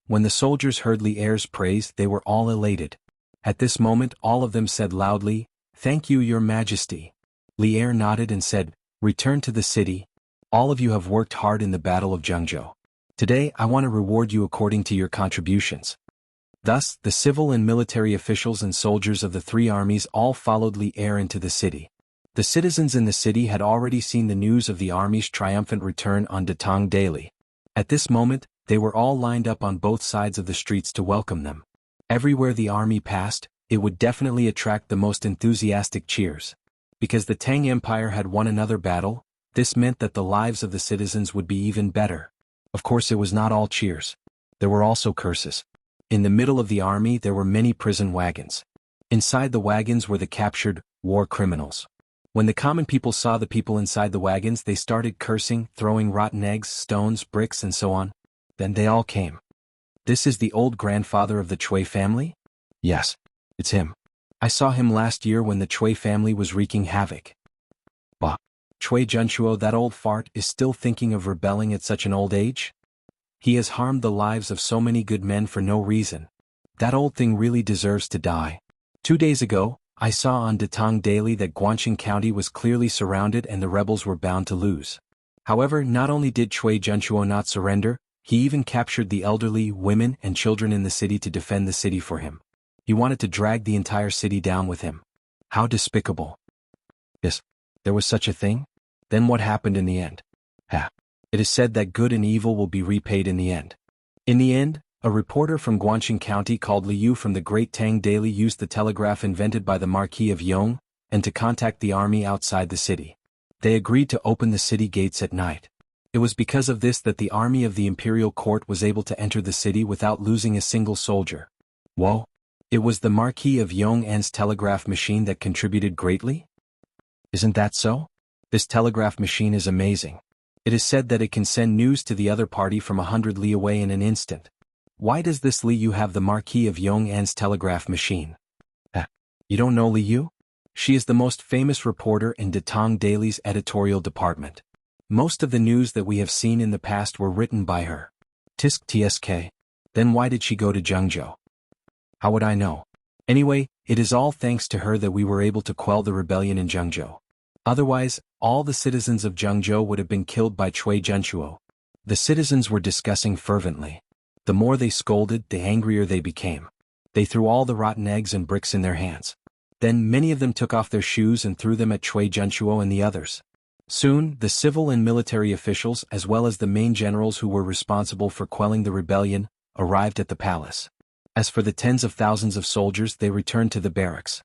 When the soldiers heard Li Er's praise, they were all elated. At this moment, all of them said loudly, "Thank you, your majesty." Li Er nodded and said, "Return to the city. All of you have worked hard in the Battle of Jianghu. Today I want to reward you according to your contributions." Thus, the civil and military officials and soldiers of the three armies all followed Li Er into the city. The citizens in the city had already seen the news of the army's triumphant return on Datong daily. At this moment, they were all lined up on both sides of the streets to welcome them. Everywhere the army passed, it would definitely attract the most enthusiastic cheers. Because the Tang Empire had won another battle, this meant that the lives of the citizens would be even better. Of course, it was not all cheers. There were also curses. In the middle of the army there were many prison wagons. Inside the wagons were the captured, war criminals. When the common people saw the people inside the wagons, they started cursing, throwing rotten eggs, stones, bricks and so on. Then they all came. "This is the old grandfather of the Chui family?" "Yes, it's him. I saw him last year when the Chui family was wreaking havoc." "Bah, Chui Junchuo, that old fart, is still thinking of rebelling at such an old age? He has harmed the lives of so many good men for no reason. That old thing really deserves to die." 2 days ago, I saw on Datong Daily that Guangxing County was clearly surrounded and the rebels were bound to lose. However, not only did Chui Junchuo not surrender, he even captured the elderly, women and children in the city to defend the city for him. He wanted to drag the entire city down with him. How despicable. Yes, there was such a thing? Then what happened in the end? It is said that good and evil will be repaid in the end. In the end, a reporter from Guangxing County called Liu from the Great Tang Daily used the telegraph invented by the Marquis of Yong, and to contact the army outside the city. They agreed to open the city gates at night. It was because of this that the army of the imperial court was able to enter the city without losing a single soldier. Whoa! It was the Marquis of Yong'an's telegraph machine that contributed greatly? Isn't that so? This telegraph machine is amazing. It is said that it can send news to the other party from 100 li away in an instant. Why does this Liu have the Marquis of Yong'an's telegraph machine? You don't know Liu? She is the most famous reporter in Datong Daily's editorial department. Most of the news that we have seen in the past were written by her. Tsk. Then why did she go to Jianghu? How would I know? Anyway, it is all thanks to her that we were able to quell the rebellion in Jianghu. Otherwise, all the citizens of Jianghu would have been killed by Chui Junchuo. The citizens were discussing fervently. The more they scolded, the angrier they became. They threw all the rotten eggs and bricks in their hands. Then many of them took off their shoes and threw them at Chui Junchuo and the others. Soon, the civil and military officials as well as the main generals who were responsible for quelling the rebellion, arrived at the palace. As for the tens of thousands of soldiers, they returned to the barracks.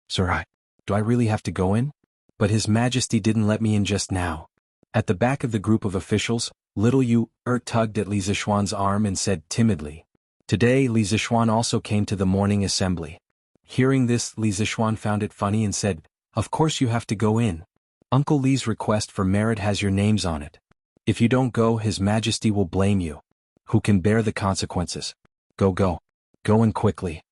"Sir, do I really have to go in?" But His Majesty didn't let me in just now. At the back of the group of officials, little Yu tugged at Li Zishuan's arm and said timidly. Today Li Zishuan also came to the morning assembly. Hearing this, Li Zishuan found it funny and said, "Of course you have to go in. Uncle Li's request for merit has your names on it. If you don't go, His Majesty will blame you. Who can bear the consequences? Go. Go in quickly."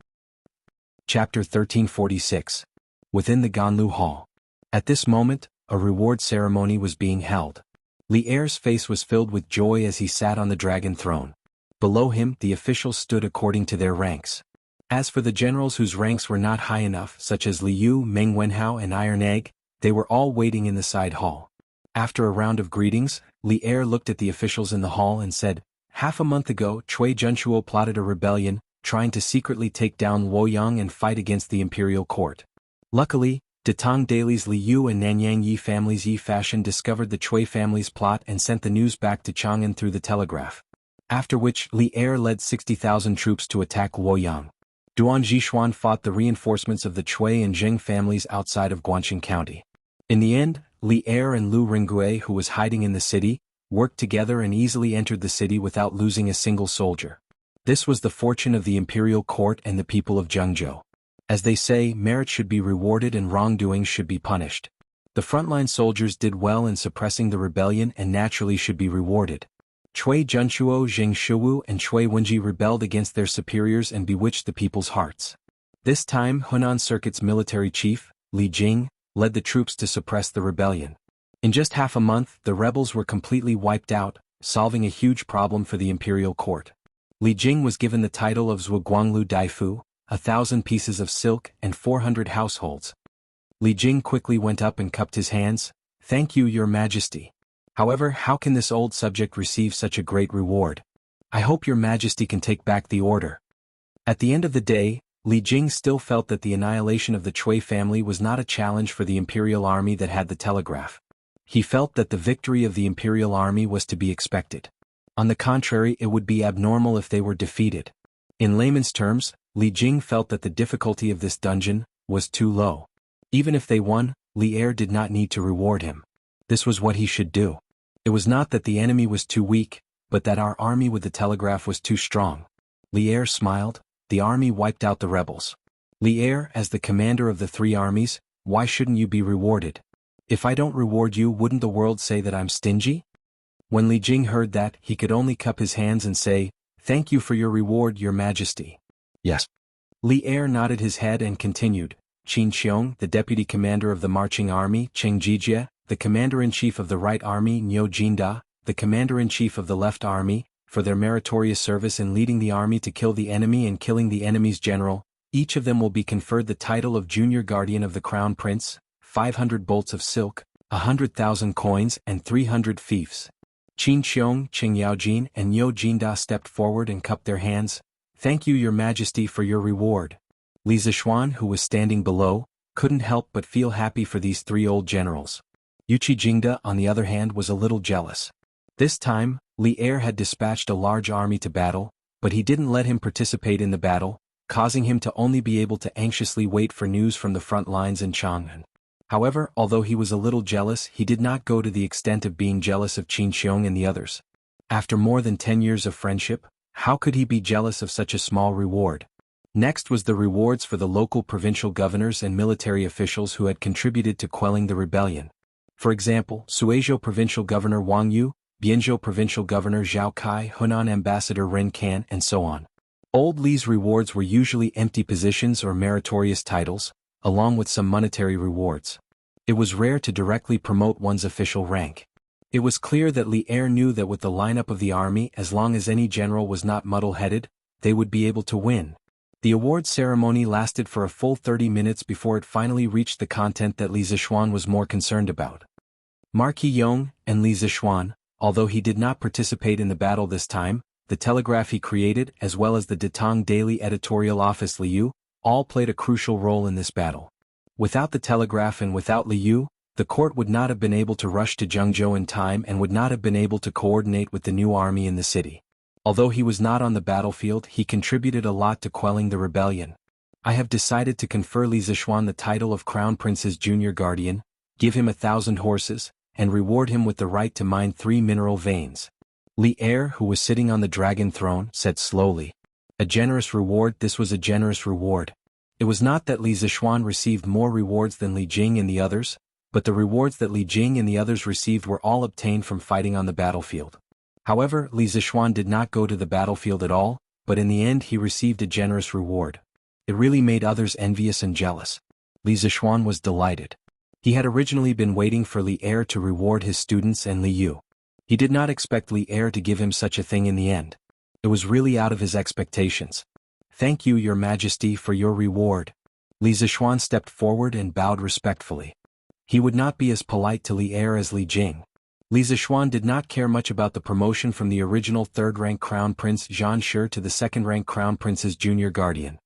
Chapter 1346. Within the Ganlu Hall. At this moment, a reward ceremony was being held. Li Er's face was filled with joy as he sat on the dragon throne. Below him, the officials stood according to their ranks. As for the generals whose ranks were not high enough, such as Liu, Meng Wenhao and Iron Egg, they were all waiting in the side hall. After a round of greetings, Li Er looked at the officials in the hall and said, "Half a month ago, Chui Junchuo plotted a rebellion, trying to secretly take down Luoyang and fight against the imperial court. Luckily, Datong Daily's Li Yu and Nanyang Yi families Yi Fashion discovered the Cui family's plot and sent the news back to Chang'an through the telegraph. After which, Li Er led 60,000 troops to attack Luoyang. Duan Zhishuan fought the reinforcements of the Cui and Zheng families outside of Guangxing County. In the end, Li Er and Lu Ringgui, who was hiding in the city, worked together and easily entered the city without losing a single soldier. This was the fortune of the imperial court and the people of Jianghu. As they say, merit should be rewarded and wrongdoing should be punished. The frontline soldiers did well in suppressing the rebellion and naturally should be rewarded. Cui Junchuo, Zheng Shuwu and Cui Wenji rebelled against their superiors and bewitched the people's hearts. This time, Hunan Circuit's military chief, Li Jing, led the troops to suppress the rebellion. In just half a month, the rebels were completely wiped out, solving a huge problem for the imperial court. Li Jing was given the title of Zhuguanglu Daifu, 1,000 pieces of silk and 400 households. Li Jing quickly went up and cupped his hands. "Thank you, your majesty. However, how can this old subject receive such a great reward? I hope your majesty can take back the order." At the end of the day, Li Jing still felt that the annihilation of the Cui family was not a challenge for the imperial army that had the telegraph. He felt that the victory of the imperial army was to be expected. On the contrary, it would be abnormal if they were defeated. In layman's terms, Li Jing felt that the difficulty of this dungeon was too low. Even if they won, Li Er did not need to reward him. This was what he should do. It was not that the enemy was too weak, but that our army with the telegraph was too strong. Li Er smiled. The army wiped out the rebels. Li Er, as the commander of the three armies, why shouldn't you be rewarded? If I don't reward you, wouldn't the world say that I'm stingy? When Li Jing heard that, he could only cup his hands and say, "Thank you for your reward, your majesty." "Yes." Li Er nodded his head and continued. Qin Xiong, the deputy commander of the marching army, Cheng Jijie, the commander-in-chief of the right army, Niu Jinda, the commander-in-chief of the left army, for their meritorious service in leading the army to kill the enemy and killing the enemy's general, each of them will be conferred the title of Junior Guardian of the Crown Prince, 500 bolts of silk, 100,000 coins and 300 fiefs. Qin Xiong, Cheng Yaojin and Niu Jinda stepped forward and cupped their hands. "Thank you, your majesty, for your reward." Li Zishuan, who was standing below, couldn't help but feel happy for these three old generals. Yuqi Jingda, on the other hand, was a little jealous. This time, Li Er had dispatched a large army to battle, but he didn't let him participate in the battle, causing him to only be able to anxiously wait for news from the front lines in Chang'an. However, although he was a little jealous, he did not go to the extent of being jealous of Qin Xiong and the others. After more than 10 years of friendship, how could he be jealous of such a small reward? Next was the rewards for the local provincial governors and military officials who had contributed to quelling the rebellion. For example, Suizhou Provincial Governor Wang Yu, Bianzhou Provincial Governor Zhao Kai, Hunan Ambassador Ren Kan, and so on. Old Li's rewards were usually empty positions or meritorious titles, along with some monetary rewards. It was rare to directly promote one's official rank. It was clear that Li Er knew that with the lineup of the army, as long as any general was not muddle-headed, they would be able to win. The awards ceremony lasted for a full 30 minutes before it finally reached the content that Li Zishuan was more concerned about. Marquis Yong and Li Zishuan, although he did not participate in the battle this time, the telegraph he created as well as the Datong Daily editorial office Liu, all played a crucial role in this battle. Without the telegraph and without Liu, the court would not have been able to rush to Jiangzhou in time and would not have been able to coordinate with the new army in the city. Although he was not on the battlefield, he contributed a lot to quelling the rebellion. I have decided to confer Li Zishuan the title of Crown Prince's Junior Guardian, give him 1,000 horses, and reward him with the right to mine 3 mineral veins. Li Er, who was sitting on the dragon throne, said slowly. A generous reward. This was a generous reward. It was not that Li Zishuan received more rewards than Li Jing and the others, but the rewards that Li Jing and the others received were all obtained from fighting on the battlefield. However, Li Zishuan did not go to the battlefield at all, but in the end he received a generous reward. It really made others envious and jealous. Li Zishuan was delighted. He had originally been waiting for Li Er to reward his students and Li Yu. He did not expect Li Er to give him such a thing in the end. It was really out of his expectations. "Thank you, your majesty, for your reward." Li Zishuan stepped forward and bowed respectfully. He would not be as polite to Li Er as Li Jing. Li Zishuan did not care much about the promotion from the original third-rank crown prince Zhan Shi to the second-rank crown prince's junior guardian.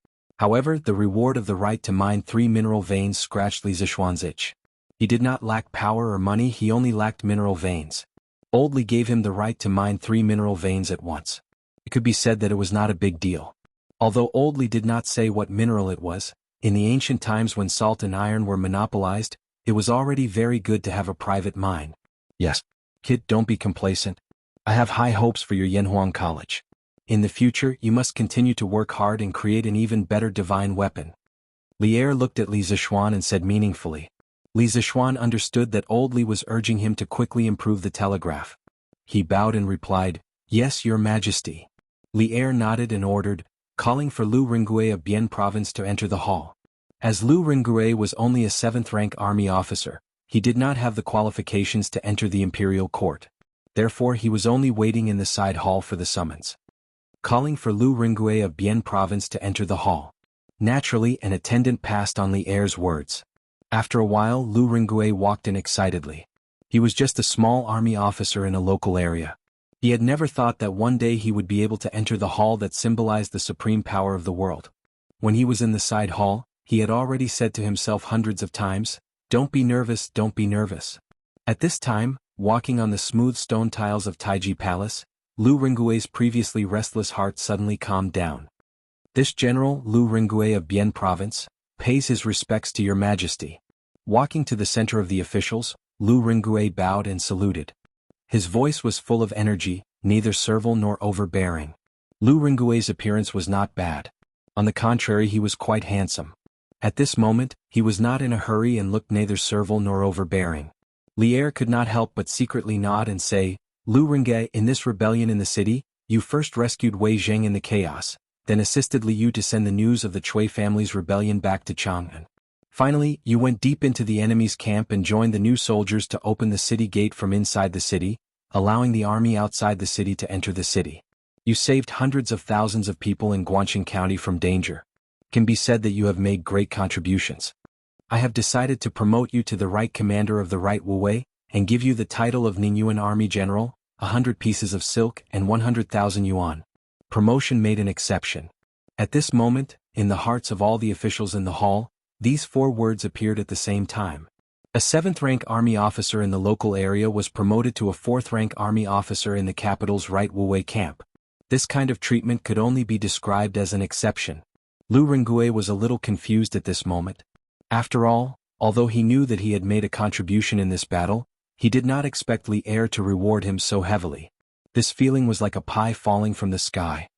However, the reward of the right to mine 3 mineral veins scratched Li Zishuan's itch. He did not lack power or money, he only lacked mineral veins. Old Li gave him the right to mine 3 mineral veins at once. It could be said that it was not a big deal. Although Old Li did not say what mineral it was, in the ancient times when salt and iron were monopolized, it was already very good to have a private mine. Yes. Kid, don't be complacent. I have high hopes for your Yanhuang College. In the future, you must continue to work hard and create an even better divine weapon. Li Er looked at Li Zishuan and said meaningfully. Li Zishuan understood that Old Li was urging him to quickly improve the telegraph. He bowed and replied, "Yes, your majesty." Li Er nodded and ordered, calling for Lu Ringue of Bian province to enter the hall. As Lu Ringue was only a 7th-rank army officer, he did not have the qualifications to enter the imperial court. Therefore he was only waiting in the side hall for the summons. Calling for Lu Ringue of Bian province to enter the hall. Naturally, an attendant passed on Li Er's words. After a while, Lu Ringue walked in excitedly. He was just a small army officer in a local area. He had never thought that one day he would be able to enter the hall that symbolized the supreme power of the world. When he was in the side hall, he had already said to himself hundreds of times, "Don't be nervous, don't be nervous." At this time, walking on the smooth stone tiles of Taiji Palace, Lu Ringue's previously restless heart suddenly calmed down. "This general, Lu Ringue of Bian province, pays his respects to your majesty." Walking to the center of the officials, Lu Ringue bowed and saluted. His voice was full of energy, neither servile nor overbearing. Lu Ringue's appearance was not bad. On the contrary, he was quite handsome. At this moment, he was not in a hurry and looked neither servile nor overbearing. Li Er could not help but secretly nod and say, "Lu Ringue, in this rebellion in the city, you first rescued Wei Zheng in the chaos, then assisted Li Yu to send the news of the Cui family's rebellion back to Chang'an. Finally, you went deep into the enemy's camp and joined the new soldiers to open the city gate from inside the city, allowing the army outside the city to enter the city. You saved hundreds of thousands of people in Guangqing County from danger. It can be said that you have made great contributions. I have decided to promote you to the right commander of the right Wu and give you the title of Ningyuan Army General, 100 pieces of silk and 100,000 yuan. Promotion made an exception." At this moment, in the hearts of all the officials in the hall, these 4 words appeared at the same time. A 7th-rank army officer in the local area was promoted to a 4th-rank army officer in the capital's right Wu camp. This kind of treatment could only be described as an exception. Lu Ringue was a little confused at this moment. After all, although he knew that he had made a contribution in this battle, he did not expect Li Er to reward him so heavily. This feeling was like a pie falling from the sky.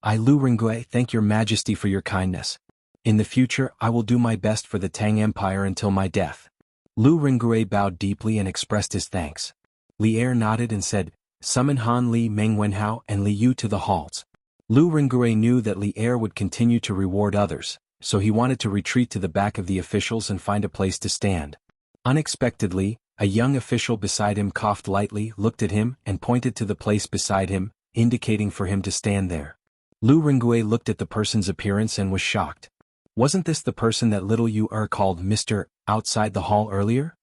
"I, Lu Ringue, thank your majesty for your kindness. In the future, I will do my best for the Tang Empire until my death." Lu Ringue bowed deeply and expressed his thanks. Li Er nodded and said, "Summon Han Li, Meng Wenhao and Li Yu to the halls." Lu Ringue knew that Li Er would continue to reward others, so he wanted to retreat to the back of the officials and find a place to stand. Unexpectedly, a young official beside him coughed lightly, looked at him, and pointed to the place beside him, indicating for him to stand there. Lu Ringue looked at the person's appearance and was shocked. Wasn't this the person that little Yu called Mr. outside the hall earlier?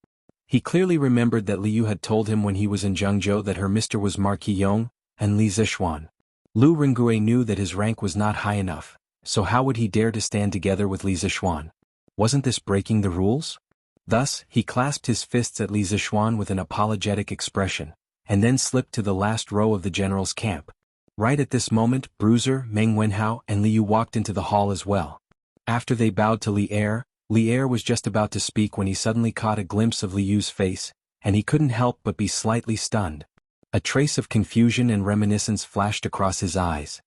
He clearly remembered that Li Yu had told him when he was in Jianghu that her Mr. was Marquis Yong and Li Zishuan. Lu Ringue knew that his rank was not high enough, so how would he dare to stand together with Li Zishuan? Wasn't this breaking the rules? Thus, he clasped his fists at Li Zishuan with an apologetic expression, and then slipped to the last row of the general's camp. Right at this moment, Bruiser, Meng Wenhao and Li Yu walked into the hall as well. After they bowed to Li Er was just about to speak when he suddenly caught a glimpse of Li Yu's face, and he couldn't help but be slightly stunned. A trace of confusion and reminiscence flashed across his eyes.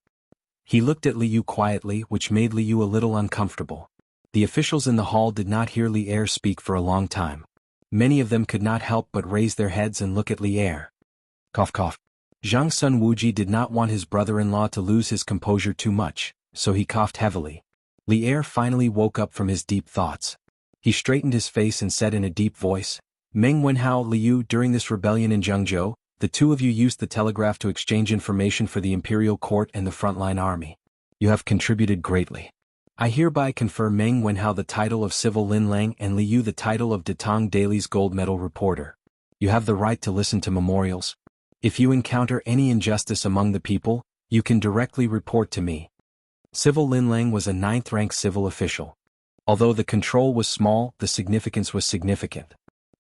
He looked at Li Yu quietly, which made Li Yu a little uncomfortable. The officials in the hall did not hear Li Er speak for a long time. Many of them could not help but raise their heads and look at Li Er. Cough cough. Zhang Sun Wuji did not want his brother-in-law to lose his composure too much, so he coughed heavily. Li Er finally woke up from his deep thoughts. He straightened his face and said in a deep voice, "Meng Wenhao, Li Yu, during this rebellion in Jianghu, the 2 of you used the telegraph to exchange information for the imperial court and the frontline army. You have contributed greatly. I hereby confer Meng Wenhao the title of Civil Lin Lang and Li Yu the title of Datong Daily's Gold Medal Reporter. You have the right to listen to memorials. If you encounter any injustice among the people, you can directly report to me." Civil Linlang was a 9th-rank civil official. Although the control was small, the significance was significant.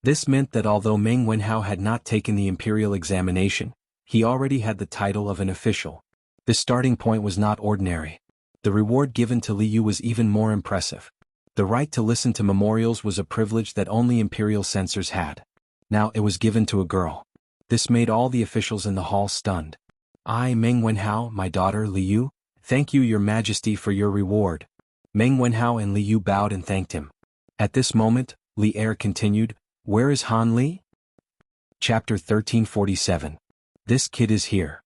This meant that although Meng Wenhao had not taken the imperial examination, he already had the title of an official. This starting point was not ordinary. The reward given to Li Yu was even more impressive. The right to listen to memorials was a privilege that only imperial censors had. Now it was given to a girl. This made all the officials in the hall stunned. I, Meng Wenhao, my daughter Li Yu, thank you, Your Majesty, for your reward. Meng Wenhao and Li Yu bowed and thanked him. At this moment, Li Er continued, Where is Han Li? Chapter 1347. This kid is here.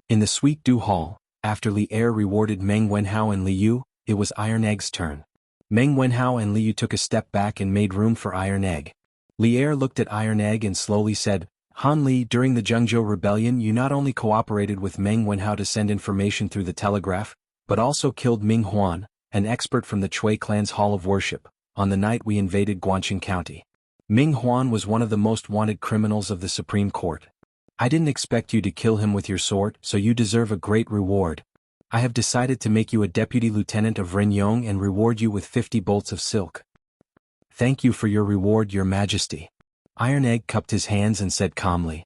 In the Sweet Dew Hall, after Li Er rewarded Meng Wenhao and Li Yu, it was Iron Egg's turn. Meng Wenhao and Li Yu took a step back and made room for Iron Egg. Li Er looked at Iron Egg and slowly said, Han Li, during the Jianghu rebellion you not only cooperated with Meng Wenhao to send information through the telegraph, but also killed Ming Huan, an expert from the Chui clan's Hall of Worship, on the night we invaded Guangqing County. Ming Huan was one of the most wanted criminals of the Supreme Court. I didn't expect you to kill him with your sword, so you deserve a great reward. I have decided to make you a deputy lieutenant of Ren Yong and reward you with 50 bolts of silk. Thank you for your reward, Your Majesty. Iron Egg cupped his hands and said calmly.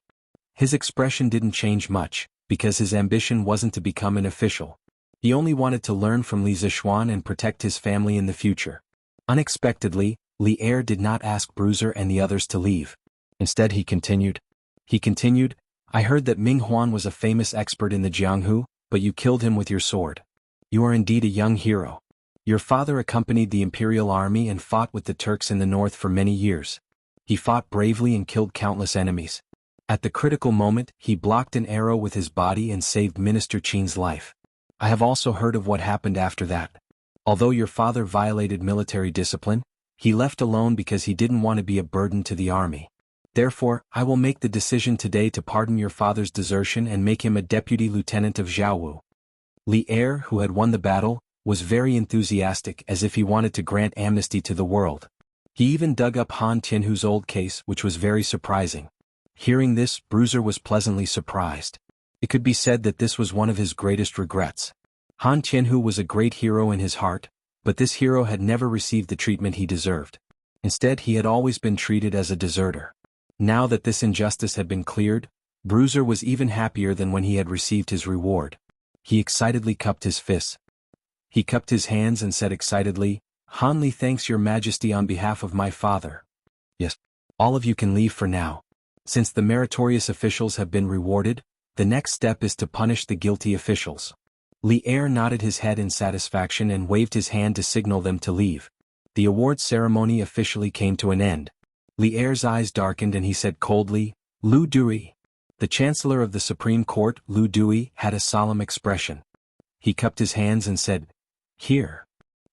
His expression didn't change much, because his ambition wasn't to become an official. He only wanted to learn from Li Zishuan and protect his family in the future. Unexpectedly, Li Er did not ask Bruiser and the others to leave. Instead he continued, I heard that Ming Huan was a famous expert in the Jianghu, but you killed him with your sword. You are indeed a young hero. Your father accompanied the imperial army and fought with the Turks in the north for many years. He fought bravely and killed countless enemies. At the critical moment, he blocked an arrow with his body and saved Minister Qin's life. I have also heard of what happened after that. Although your father violated military discipline, he left alone because he didn't want to be a burden to the army. Therefore, I will make the decision today to pardon your father's desertion and make him a deputy lieutenant of Jianghu. Li Er, who had won the battle, was very enthusiastic, as if he wanted to grant amnesty to the world. He even dug up Han Tianhu's old case, which was very surprising. Hearing this, Bruiser was pleasantly surprised. It could be said that this was one of his greatest regrets. Han Tianhu was a great hero in his heart, but this hero had never received the treatment he deserved. Instead, he had always been treated as a deserter. Now that this injustice had been cleared, Bruiser was even happier than when he had received his reward. He excitedly cupped his fists. He cupped his hands and said excitedly, Han Li thanks Your Majesty on behalf of my father. Yes. All of you can leave for now. Since the meritorious officials have been rewarded, the next step is to punish the guilty officials. Li Er nodded his head in satisfaction and waved his hand to signal them to leave. The award ceremony officially came to an end. Li Er's eyes darkened and he said coldly, Lu Dui. The Chancellor of the Supreme Court, Lu Dui, had a solemn expression. He cupped his hands and said, Here.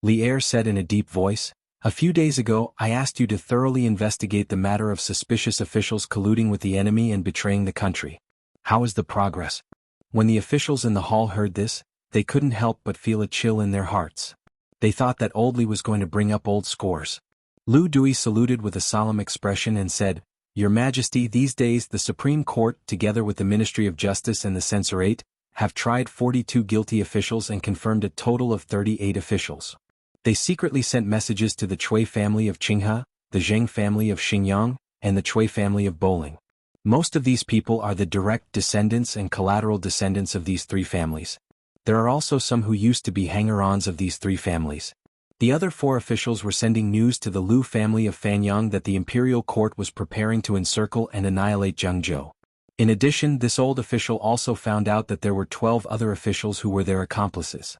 Li Er said in a deep voice, A few days ago I asked you to thoroughly investigate the matter of suspicious officials colluding with the enemy and betraying the country. How is the progress? When the officials in the hall heard this, they couldn't help but feel a chill in their hearts. They thought that old Li was going to bring up old scores. Lu Dui saluted with a solemn expression and said, Your Majesty, these days the Supreme Court, together with the Ministry of Justice and the Censorate, have tried 42 guilty officials and confirmed a total of 38 officials. They secretly sent messages to the Chui family of Qinghe, the Zheng family of Xingyang, and the Chui family of Bowling. Most of these people are the direct descendants and collateral descendants of these three families. There are also some who used to be hanger-ons of these three families. The other four officials were sending news to the Lu family of Fanyang that the imperial court was preparing to encircle and annihilate Jiangzhou. In addition, this old official also found out that there were 12 other officials who were their accomplices.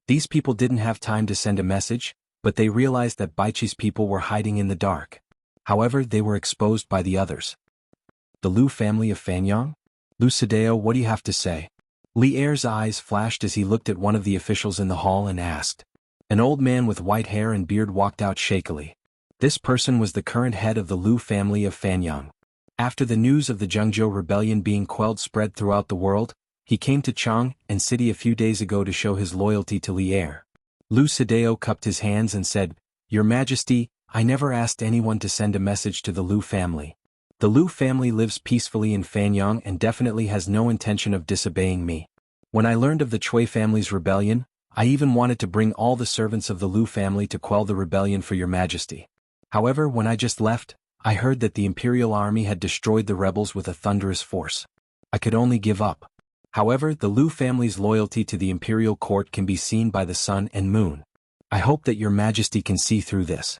These people didn't have time to send a message, but they realized that Baichi's people were hiding in the dark. However, they were exposed by the others. The Lu family of Fanyang? Lu Sadeo, what do you have to say? Li Er's eyes flashed as he looked at one of the officials in the hall and asked. An old man with white hair and beard walked out shakily. This person was the current head of the Lu family of Fanyang. After the news of the Jiangzhou rebellion being quelled spread throughout the world, he came to Chang and City a few days ago to show his loyalty to Li Er. Lu Sadeo cupped his hands and said, Your Majesty, I never asked anyone to send a message to the Lu family. The Lu family lives peacefully in Fanyang and definitely has no intention of disobeying me. When I learned of the Chui family's rebellion, I even wanted to bring all the servants of the Lu family to quell the rebellion for your majesty. However, when I just left, I heard that the imperial army had destroyed the rebels with a thunderous force. I could only give up. However, the Lu family's loyalty to the imperial court can be seen by the sun and moon. I hope that your majesty can see through this.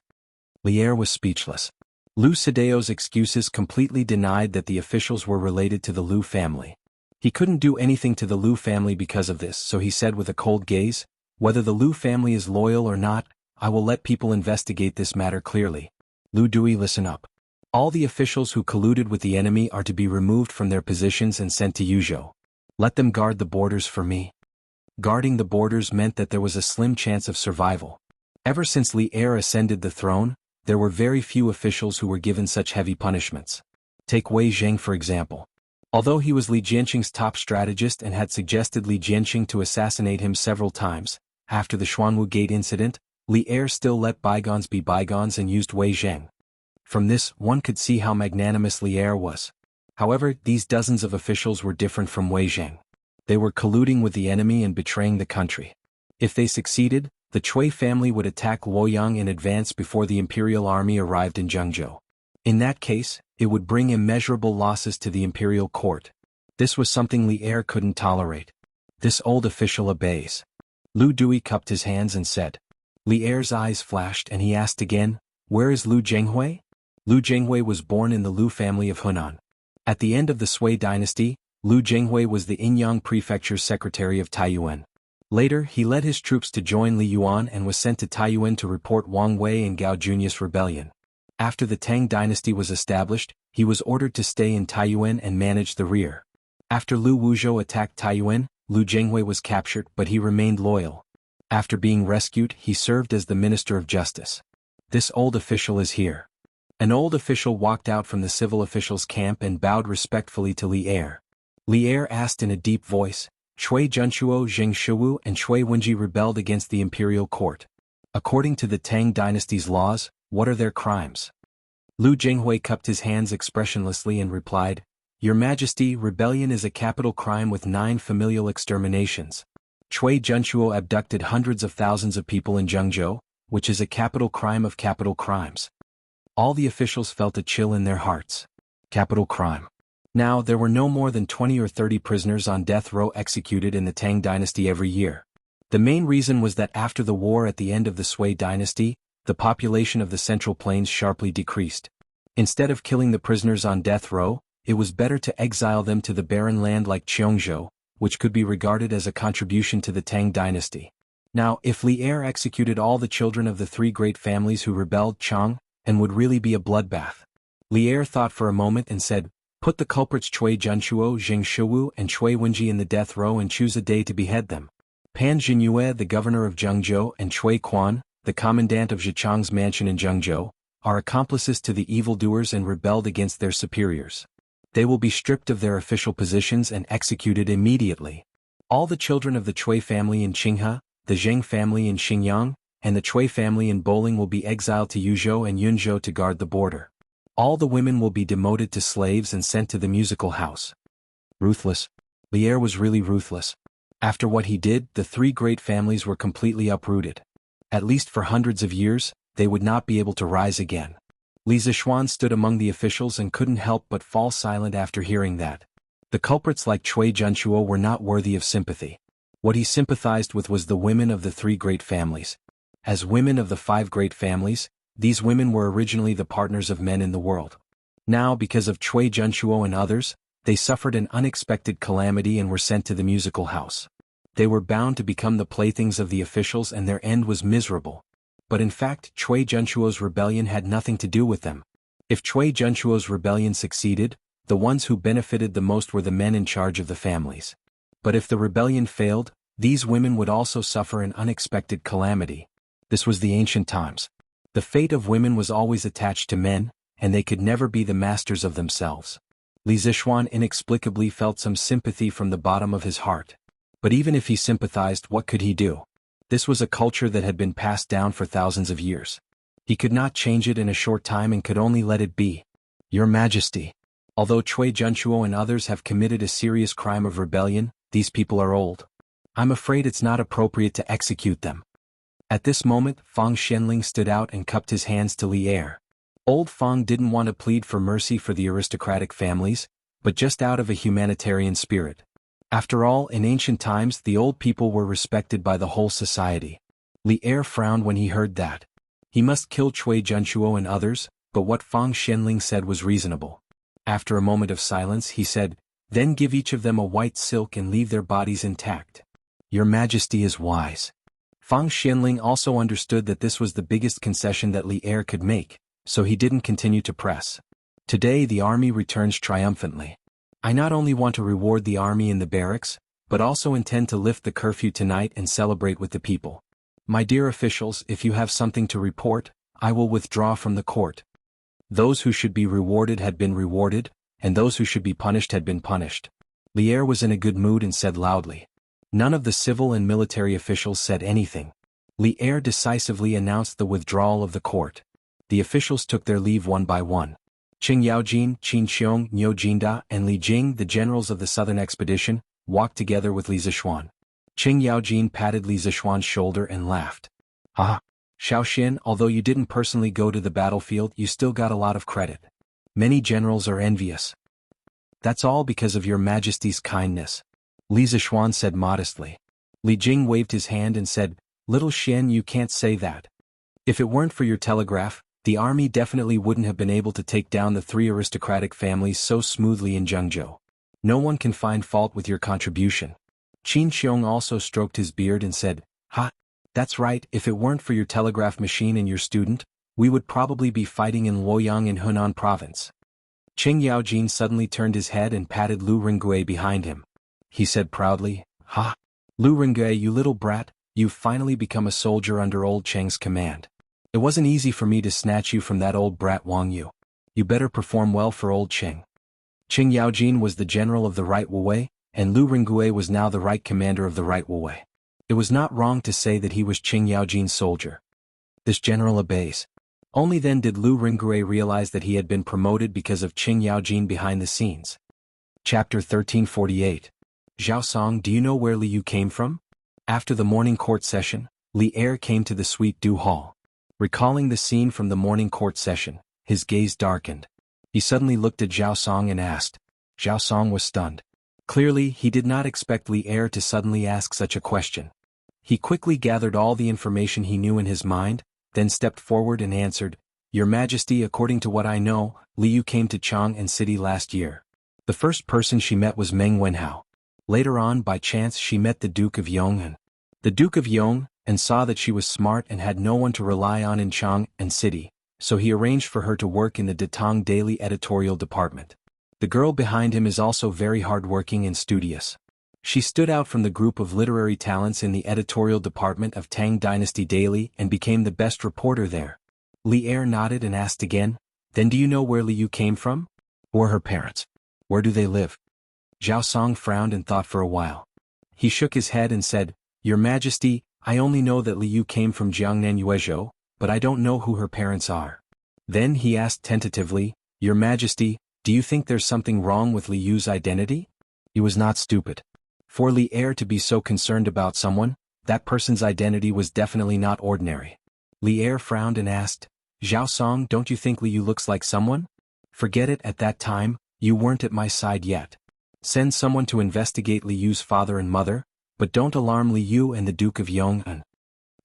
Lier was speechless. Lu Sideo's excuses completely denied that the officials were related to the Lu family. He couldn't do anything to the Lu family because of this, so he said with a cold gaze, "Whether the Lu family is loyal or not, I will let people investigate this matter clearly. Lu Dui, listen up. All the officials who colluded with the enemy are to be removed from their positions and sent to Yuzhou. Let them guard the borders for me." Guarding the borders meant that there was a slim chance of survival. Ever since Li Er ascended the throne, there were very few officials who were given such heavy punishments. Take Wei Zheng for example. Although he was Li Jianqing's top strategist and had suggested Li Jianqing to assassinate him several times, after the Xuanwu Gate incident, Li Er still let bygones be bygones and used Wei Zheng. From this, one could see how magnanimous Li Er was. However, these dozens of officials were different from Wei Zheng. They were colluding with the enemy and betraying the country. If they succeeded, the Cui family would attack Luoyang in advance before the imperial army arrived in Jianghu. In that case, it would bring immeasurable losses to the imperial court. This was something Li Er couldn't tolerate. This old official obeys. Lu Dui cupped his hands and said. Li Er's eyes flashed and he asked again, "Where is Lu Zhenghui?" Lu Zhenghui was born in the Lu family of Hunan. At the end of the Sui dynasty, Lu Zhenghui was the Inyang prefecture's secretary of Taiyuan. Later, he led his troops to join Li Yuan and was sent to Taiyuan to report Wang Wei and Gao Junius' rebellion. After the Tang dynasty was established, he was ordered to stay in Taiyuan and manage the rear. After Lu Wuzhou attacked Taiyuan, Lu Zhenghui was captured but he remained loyal. After being rescued, he served as the Minister of Justice. This old official is here. An old official walked out from the civil officials' camp and bowed respectfully to Li Er. Li Er asked in a deep voice, "Cui Junchuo Zheng Shiwu and Cui Wenji rebelled against the imperial court. According to the Tang dynasty's laws, what are their crimes?" Lu Zhenghui cupped his hands expressionlessly and replied, "Your Majesty, rebellion is a capital crime with 9 familial exterminations. Cui Junchuo abducted hundreds of thousands of people in Jiangzhou, which is a capital crime of capital crimes." All the officials felt a chill in their hearts. Capital crime. Now, there were no more than 20 or 30 prisoners on death row executed in the Tang dynasty every year. The main reason was that after the war at the end of the Sui dynasty, the population of the Central Plains sharply decreased. Instead of killing the prisoners on death row, it was better to exile them to the barren land like Cheongzhou, which could be regarded as a contribution to the Tang dynasty. Now, if Li Er executed all the children of the 3 great families who rebelled, Chang, and would really be a bloodbath. Li Er thought for a moment and said, "Put the culprits Cui Junchuo, Zheng Shiwu and Cui Wenji in the death row and choose a day to behead them." Pan Jinyue, the governor of Jiangzhou, and Cui Quan, the commandant of Zhichang's mansion in Jiangzhou, are accomplices to the evildoers and rebelled against their superiors. They will be stripped of their official positions and executed immediately. All the children of the Cui family in Qinghe, the Zheng family in Xinjiang, and the Cui family in Bowling will be exiled to Yuzhou and Yunzhou to guard the border. All the women will be demoted to slaves and sent to the musical house. Ruthless. Li Er was really ruthless. After what he did, the 3 great families were completely uprooted. At least for hundreds of years, they would not be able to rise again. Li Zishuan stood among the officials and couldn't help but fall silent after hearing that. The culprits like Cui Junchuo were not worthy of sympathy. What he sympathized with was the women of the 3 great families. As women of the 5 great families, these women were originally the partners of men in the world. Now, because of Cui Junchuo and others, they suffered an unexpected calamity and were sent to the musical house. They were bound to become the playthings of the officials and their end was miserable. But in fact, Cui Junchuo's rebellion had nothing to do with them. If Cui Junchuo's rebellion succeeded, the ones who benefited the most were the men in charge of the families. But if the rebellion failed, these women would also suffer an unexpected calamity. This was the ancient times. The fate of women was always attached to men, and they could never be the masters of themselves. Li Zishuan inexplicably felt some sympathy from the bottom of his heart. But even if he sympathized, what could he do? This was a culture that had been passed down for thousands of years. He could not change it in a short time and could only let it be. Your Majesty. Although Cui Junchuo and others have committed a serious crime of rebellion, these people are old. I'm afraid it's not appropriate to execute them. At this moment, Fang Xianling stood out and cupped his hands to Li Er. Old Fang didn't want to plead for mercy for the aristocratic families, but just out of a humanitarian spirit. After all, in ancient times the old people were respected by the whole society. Li Er frowned when he heard that. He must kill Cui Junchuo and others, but what Fang Xianling said was reasonable. After a moment of silence he said, "Then give each of them a white silk and leave their bodies intact. Your Majesty is wise." Fang Xianling also understood that this was the biggest concession that Li Er could make, so he didn't continue to press. Today the army returns triumphantly. I not only want to reward the army in the barracks, but also intend to lift the curfew tonight and celebrate with the people. My dear officials, if you have something to report, I will withdraw from the court. Those who should be rewarded had been rewarded, and those who should be punished had been punished. Li Er was in a good mood and said loudly. None of the civil and military officials said anything. Li Er decisively announced the withdrawal of the court. The officials took their leave one by one. Qing Yaojin, Qin Xiong, Niu Jinda, and Li Jing, the generals of the southern expedition, walked together with Li Zixuan. Qing Yaojin patted Li Zixuan's shoulder and laughed. Ah, Xiaoxin, although you didn't personally go to the battlefield, you still got a lot of credit. Many generals are envious. That's all because of your Majesty's kindness, Li Zixuan said modestly. Li Jing waved his hand and said, Little Xian, you can't say that. If it weren't for your telegraph, the army definitely wouldn't have been able to take down the 3 aristocratic families so smoothly in Jianghu. No one can find fault with your contribution. Qin Xiong also stroked his beard and said, Ha! That's right, if it weren't for your telegraph machine and your student, we would probably be fighting in Luoyang in Hunan province. Qing Yaojin suddenly turned his head and patted Lu Ringgui behind him. He said proudly, Ha! Lu Ringgui, you little brat, you've finally become a soldier under old Cheng's command. It wasn't easy for me to snatch you from that old brat Wang Yu. You better perform well for old Cheng. Qing Yaojin was the general of the right Wuwei, and Lu Ringgui was now the right commander of the right Wuwei. It was not wrong to say that he was Qing Yaojin's soldier. This general obeys. Only then did Lu Ringgui realize that he had been promoted because of Qing Yaojin behind the scenes. Chapter 1348. Zhao Song, do you know where Li Yu came from? After the morning court session, Li Er came to the Suite Du Hall. Recalling the scene from the morning court session, his gaze darkened. He suddenly looked at Zhao Song and asked. Zhao Song was stunned. Clearly, he did not expect Li Er to suddenly ask such a question. He quickly gathered all the information he knew in his mind, then stepped forward and answered, Your Majesty, according to what I know, Li Yu came to Chang'an City last year. The first person she met was Meng Wenhao. Later on, by chance, she met the Duke of Yong'an. The Duke of Yong, and saw that she was smart and had no one to rely on in Chang'an City, so he arranged for her to work in the Datang Daily editorial department. The girl behind him is also very hardworking and studious. She stood out from the group of literary talents in the editorial department of Tang Dynasty Daily and became the best reporter there. Li Er nodded and asked again, Then do you know where Li Yu came from? Who are her parents? Where do they live? Zhao Song frowned and thought for a while. He shook his head and said, Your Majesty, I only know that Li Yu came from Jiangnan Yuezhou, but I don't know who her parents are. Then he asked tentatively, Your Majesty, do you think there's something wrong with Li Yu's identity? He was not stupid. For Li Er to be so concerned about someone, that person's identity was definitely not ordinary. Li Er frowned and asked, Zhao Song, don't you think Li Yu looks like someone? Forget it, at that time, you weren't at my side yet. Send someone to investigate Li Yu's father and mother, but don't alarm Li Yu and the Duke of Yong'an.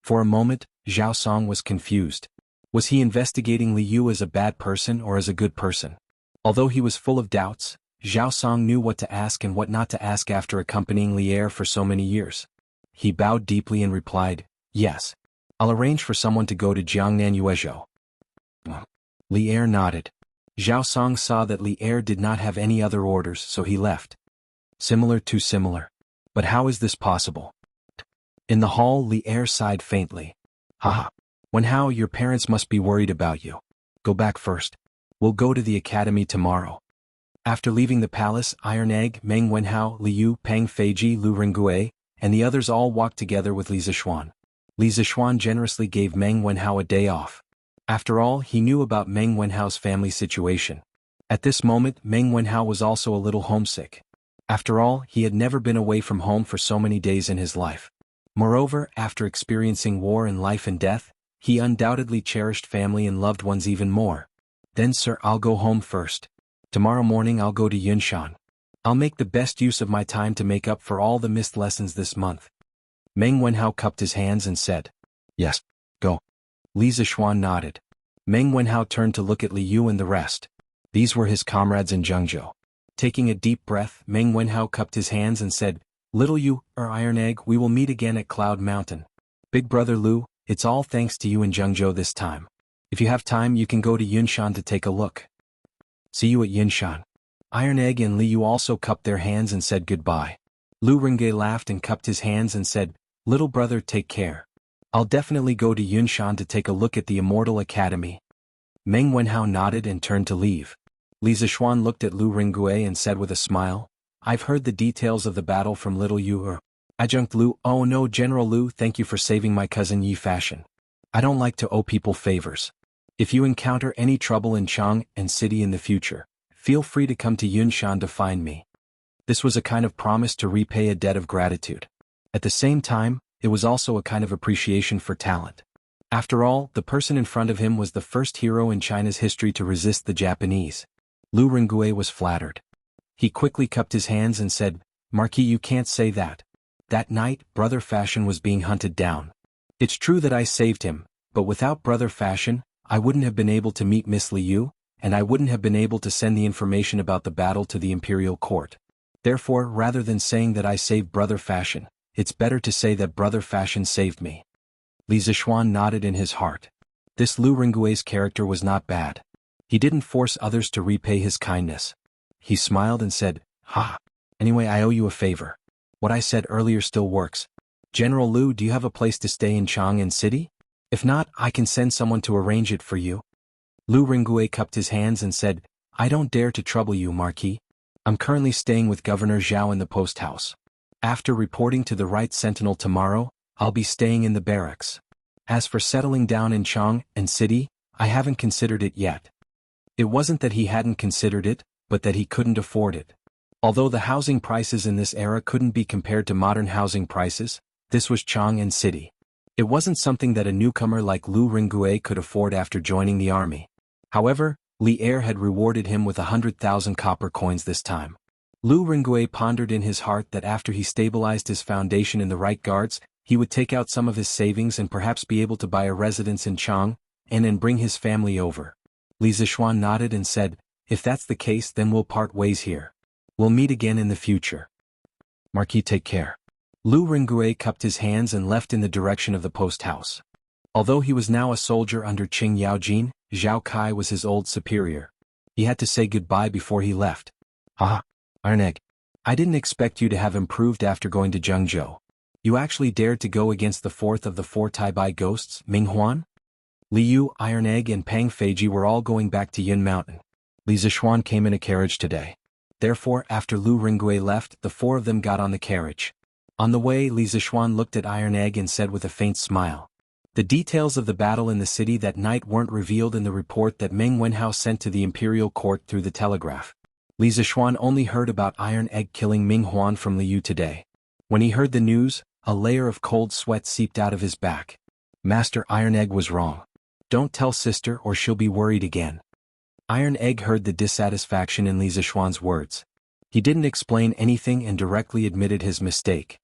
For a moment, Zhao Song was confused. Was he investigating Li Yu as a bad person or as a good person? Although he was full of doubts, Zhao Song knew what to ask and what not to ask after accompanying Li Er for so many years. He bowed deeply and replied, Yes. I'll arrange for someone to go to Jiangnan Yuezhou. Li Er nodded. Zhao Song saw that Li Er did not have any other orders, so he left. Similar to similar. But how is this possible? In the hall, Li Er sighed faintly. Haha. Wenhao, your parents must be worried about you. Go back first. We'll go to the academy tomorrow. After leaving the palace, Iron Egg, Meng Wenhao, Li Yu, Peng Feiji, Lu Ringgui, and the others all walked together with Li Zixuan. Li Zixuan generously gave Meng Wenhao a day off. After all, he knew about Meng Wenhao's family situation. At this moment, Meng Wenhao was also a little homesick. After all, he had never been away from home for so many days in his life. Moreover, after experiencing war and life and death, he undoubtedly cherished family and loved ones even more. Then sir, I'll go home first. Tomorrow morning I'll go to Yunshan. I'll make the best use of my time to make up for all the missed lessons this month. Meng Wenhao cupped his hands and said, Yes, go. Li Zishuan nodded. Meng Wenhao turned to look at Li Yu and the rest. These were his comrades in Jianghu. Taking a deep breath, Meng Wenhao cupped his hands and said, Little Yu, Iron Egg, we will meet again at Cloud Mountain. Big brother Lu, it's all thanks to you in Jianghu this time. If you have time you can go to Yunshan to take a look. See you at Yunshan. Iron Egg and Li Yu also cupped their hands and said goodbye. Lu Ringgay laughed and cupped his hands and said, Little brother, take care. I'll definitely go to Yunshan to take a look at the Immortal Academy. Meng Wenhao nodded and turned to leave. Li Zishuan looked at Lu Ringgui and said with a smile, I've heard the details of the battle from Little Yu. Adjunct Lu, oh no General Lu, thank you for saving my cousin Yi Fashion. I don't like to owe people favors. If you encounter any trouble in Chang and city in the future, feel free to come to Yunshan to find me. This was a kind of promise to repay a debt of gratitude. At the same time, it was also a kind of appreciation for talent. After all, the person in front of him was the first hero in China's history to resist the Japanese. Lu Ringgui was flattered. He quickly cupped his hands and said, Marquis, you can't say that. That night, Brother Fashion was being hunted down. It's true that I saved him, but without Brother Fashion, I wouldn't have been able to meet Miss Li Yu, and I wouldn't have been able to send the information about the battle to the imperial court. Therefore, rather than saying that I saved Brother Fashion, it's better to say that Brother Fashion saved me. Li Zishuan nodded in his heart. This Lu Ringui's character was not bad. He didn't force others to repay his kindness. He smiled and said, Ha! Anyway, I owe you a favor. What I said earlier still works. General Lu, do you have a place to stay in Chang'an City? If not, I can send someone to arrange it for you. Lu Ringgui cupped his hands and said, I don't dare to trouble you, Marquis. I'm currently staying with Governor Zhao in the post house. After reporting to the right sentinel tomorrow, I'll be staying in the barracks. As for settling down in Chang'an City, I haven't considered it yet. It wasn't that he hadn't considered it, but that he couldn't afford it. Although the housing prices in this era couldn't be compared to modern housing prices, this was Chang'an City. It wasn't something that a newcomer like Lu Ringgui could afford after joining the army. However, Li Er had rewarded him with 100,000 copper coins this time. Lu Ringgui pondered in his heart that after he stabilized his foundation in the right guards, he would take out some of his savings and perhaps be able to buy a residence in Chang'an and bring his family over. Li Zishuan nodded and said, If that's the case, then we'll part ways here. We'll meet again in the future. Marquis, take care. Lu Ringgui cupped his hands and left in the direction of the post house. Although he was now a soldier under Qing Yaojin, Zhao Kai was his old superior. He had to say goodbye before he left. Haha, Iron Egg. I didn't expect you to have improved after going to Jianghu. You actually dared to go against the fourth of the four Taibai ghosts, Ming Huan? Li Yu, Iron Egg and Pang Feiji were all going back to Yin Mountain. Li Zishuan came in a carriage today. Therefore, after Lu Ringgui left, the four of them got on the carriage. On the way, Li Zishuan looked at Iron Egg and said with a faint smile. The details of the battle in the city that night weren't revealed in the report that Meng Wenhao sent to the imperial court through the telegraph. Li Zishuan only heard about Iron Egg killing Ming Huan from Li Yu today. When he heard the news, a layer of cold sweat seeped out of his back. Master, Iron Egg was wrong. Don't tell sister or she'll be worried again. Iron Egg heard the dissatisfaction in Li Zishuan's words. He didn't explain anything and directly admitted his mistake.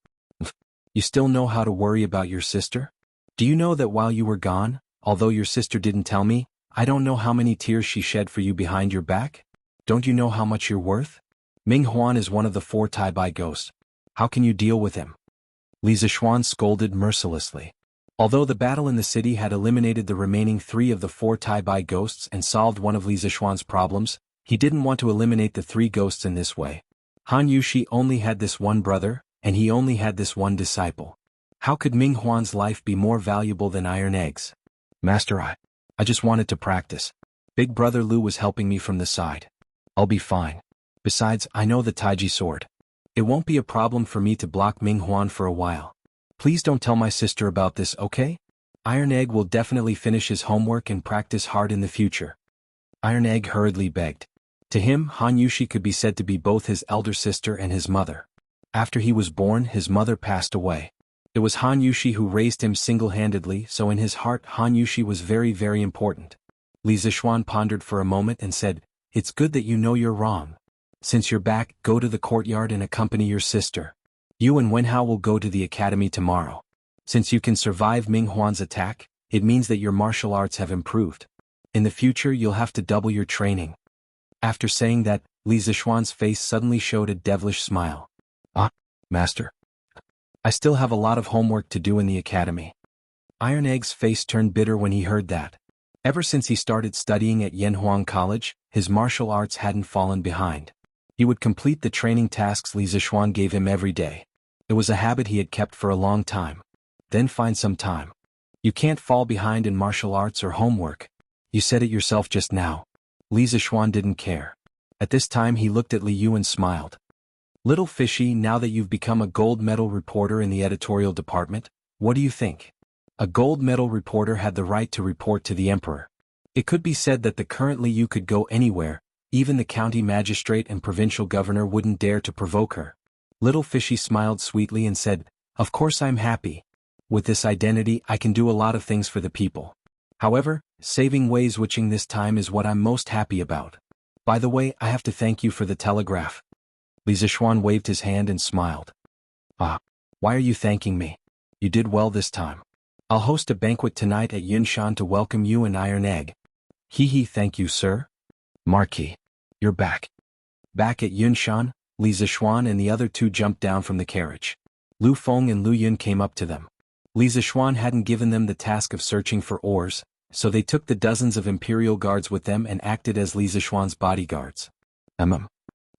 You still know how to worry about your sister? Do you know that while you were gone, although your sister didn't tell me, I don't know how many tears she shed for you behind your back? Don't you know how much you're worth? Ming Huan is one of the four Taibai ghosts. How can you deal with him? Li Zishuan scolded mercilessly. Although the battle in the city had eliminated the remaining three of the four Taibai ghosts and solved one of Li Zishuan's problems, he didn't want to eliminate the three ghosts in this way. Han Yushi only had this one brother, and he only had this one disciple. How could Ming Huan's life be more valuable than Iron Egg's? Master, I just wanted to practice. Big brother Lu was helping me from the side. I'll be fine. Besides, I know the Taiji sword. It won't be a problem for me to block Ming Huan for a while. Please don't tell my sister about this, okay? Iron Egg will definitely finish his homework and practice hard in the future. Iron Egg hurriedly begged. To him, Han Yushi could be said to be both his elder sister and his mother. After he was born, his mother passed away. It was Han Yushi who raised him single-handedly, so in his heart Han Yushi was very, very important. Li Zixuan pondered for a moment and said, "It's good that you know you're wrong. Since you're back, go to the courtyard and accompany your sister. You and Wenhao will go to the academy tomorrow. Since you can survive Ming Huan's attack, it means that your martial arts have improved. In the future you'll have to double your training." After saying that, Li Zixuan's face suddenly showed a devilish smile. "Ah, master. I still have a lot of homework to do in the academy." Iron Egg's face turned bitter when he heard that. Ever since he started studying at Yanhuang College, his martial arts hadn't fallen behind. He would complete the training tasks Li Zixuan gave him every day. It was a habit he had kept for a long time. Then find some time. You can't fall behind in martial arts or homework. You said it yourself just now. Li Zixuan didn't care. At this time he looked at Li Yu and smiled. "Little fishy, now that you've become a gold medal reporter in the editorial department, what do you think?" A gold medal reporter had the right to report to the emperor. It could be said that the current Li Yu could go anywhere, even the county magistrate and provincial governor wouldn't dare to provoke her. Little fishy smiled sweetly and said, "Of course I'm happy. With this identity I can do a lot of things for the people. However, saving Wei Zhuqing this time is what I'm most happy about. By the way, I have to thank you for the telegraph." Li Zixuan waved his hand and smiled. "Ah, why are you thanking me? You did well this time. I'll host a banquet tonight at Yunshan to welcome you and Iron Egg." "Hee, thank you, sir." "Marquis, you're back." Back at Yunshan, Li Zixuan and the other two jumped down from the carriage. Lu Feng and Lu Yun came up to them. Li Zixuan hadn't given them the task of searching for ores, so they took the dozens of imperial guards with them and acted as Li Zixuan's bodyguards.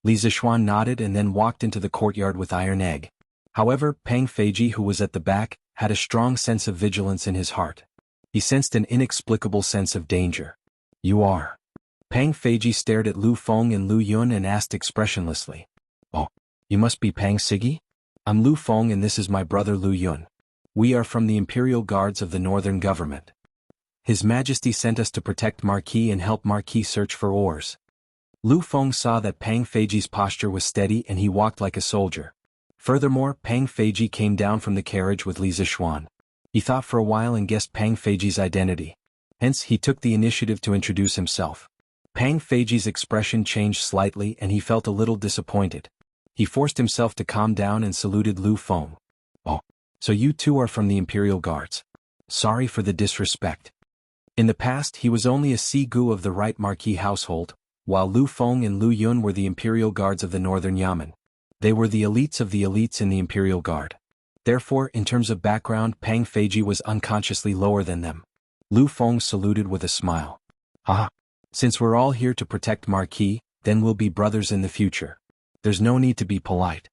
Li Zixuan nodded and then walked into the courtyard with Iron Egg. However, Pang Feiji, who was at the back, had a strong sense of vigilance in his heart. He sensed an inexplicable sense of danger. "You are?" Pang Feiji stared at Lu Feng and Lu Yun and asked expressionlessly. "Oh, you must be Pang Sigi? I'm Lu Feng and this is my brother Lu Yun. We are from the Imperial Guards of the Northern Government. His Majesty sent us to protect Marquis and help Marquis search for ores." Lu Feng saw that Pang Feiji's posture was steady and he walked like a soldier. Furthermore, Pang Feiji came down from the carriage with Li Zixuan. He thought for a while and guessed Pang Feiji's identity. Hence, he took the initiative to introduce himself. Pang Feiji's expression changed slightly and he felt a little disappointed. He forced himself to calm down and saluted Lu Feng. "Oh, so you two are from the Imperial Guards. Sorry for the disrespect." In the past he was only a Sigu of the right Marquis household, while Lu Feng and Lu Yun were the Imperial Guards of the Northern Yamen. They were the elites of the elites in the Imperial Guard. Therefore, in terms of background, Pang Feiji was unconsciously lower than them. Lu Feng saluted with a smile. "Ah, since we're all here to protect Marquis, then we'll be brothers in the future. There's no need to be polite."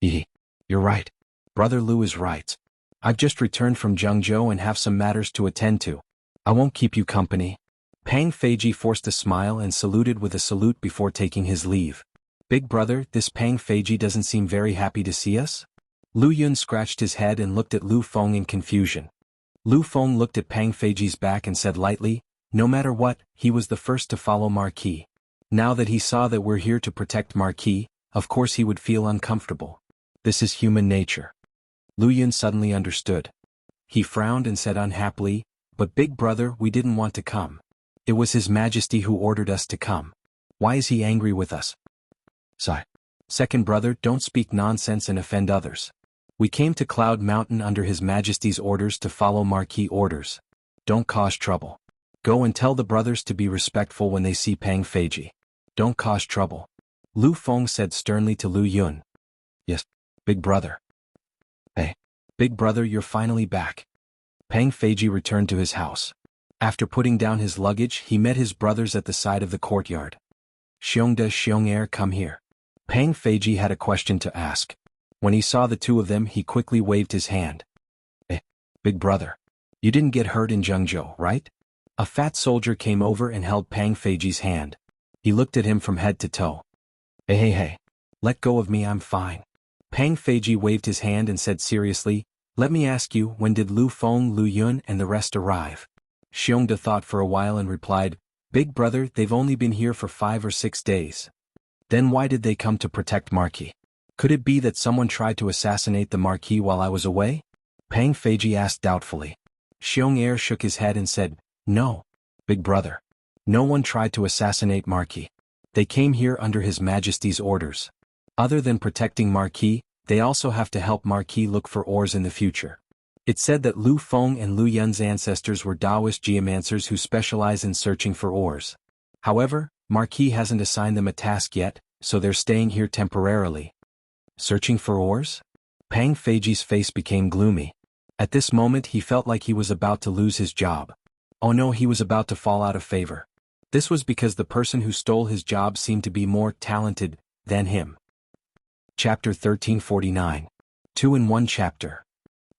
You're right. Brother Lu is right. I've just returned from Jianghu and have some matters to attend to. I won't keep you company." Pang Feiji forced a smile and saluted with a salute before taking his leave. "Big brother, this Pang Feiji doesn't seem very happy to see us?" Lu Yun scratched his head and looked at Lu Feng in confusion. Lu Feng looked at Pang Feiji's back and said lightly, "No matter what, he was the first to follow Marquis. Now that he saw that we're here to protect Marquis, of course he would feel uncomfortable. This is human nature." Lu Yun suddenly understood. He frowned and said unhappily, "But big brother, we didn't want to come. It was His Majesty who ordered us to come. Why is he angry with us?" "Sigh. Second brother, don't speak nonsense and offend others. We came to Cloud Mountain under His Majesty's orders to follow Marquis orders. Don't cause trouble. Go and tell the brothers to be respectful when they see Pang Feiji. Don't cause trouble." Lu Feng said sternly to Lu Yun. "Yes, big brother." "Hey, big brother, you're finally back." Pang Feiji returned to his house. After putting down his luggage, he met his brothers at the side of the courtyard. "Xiongda, Xiong'er, come here." Pang Feiji had a question to ask. When he saw the two of them, he quickly waved his hand. Big brother. You didn't get hurt in Jianghu, right?" A fat soldier came over and held Pang Feiji's hand. He looked at him from head to toe. Hey. Let go of me, I'm fine." Pang Feiji waved his hand and said seriously, "Let me ask you, when did Lu Feng, Lu Yun and the rest arrive?" Xiongda thought for a while and replied, Big brother, they've only been here for 5 or 6 days. Then why did they come to protect Marquis? Could it be that someone tried to assassinate the Marquis while I was away? Pang Feiji asked doubtfully. Xiong Er shook his head and said, No, big brother. No one tried to assassinate Marquis. They came here under His Majesty's orders. Other than protecting Marquis, they also have to help Marquis look for ores in the future. It's said that Lu Feng and Lu Yun's ancestors were Taoist geomancers who specialize in searching for ores. However, Marquis hasn't assigned them a task yet, so they're staying here temporarily. Searching for ores? Pang Feiji's face became gloomy. At this moment he felt like he was about to lose his job. Oh no, he was about to fall out of favor. This was because the person who stole his job seemed to be more talented than him. Chapter 1349. 2 in 1 chapter.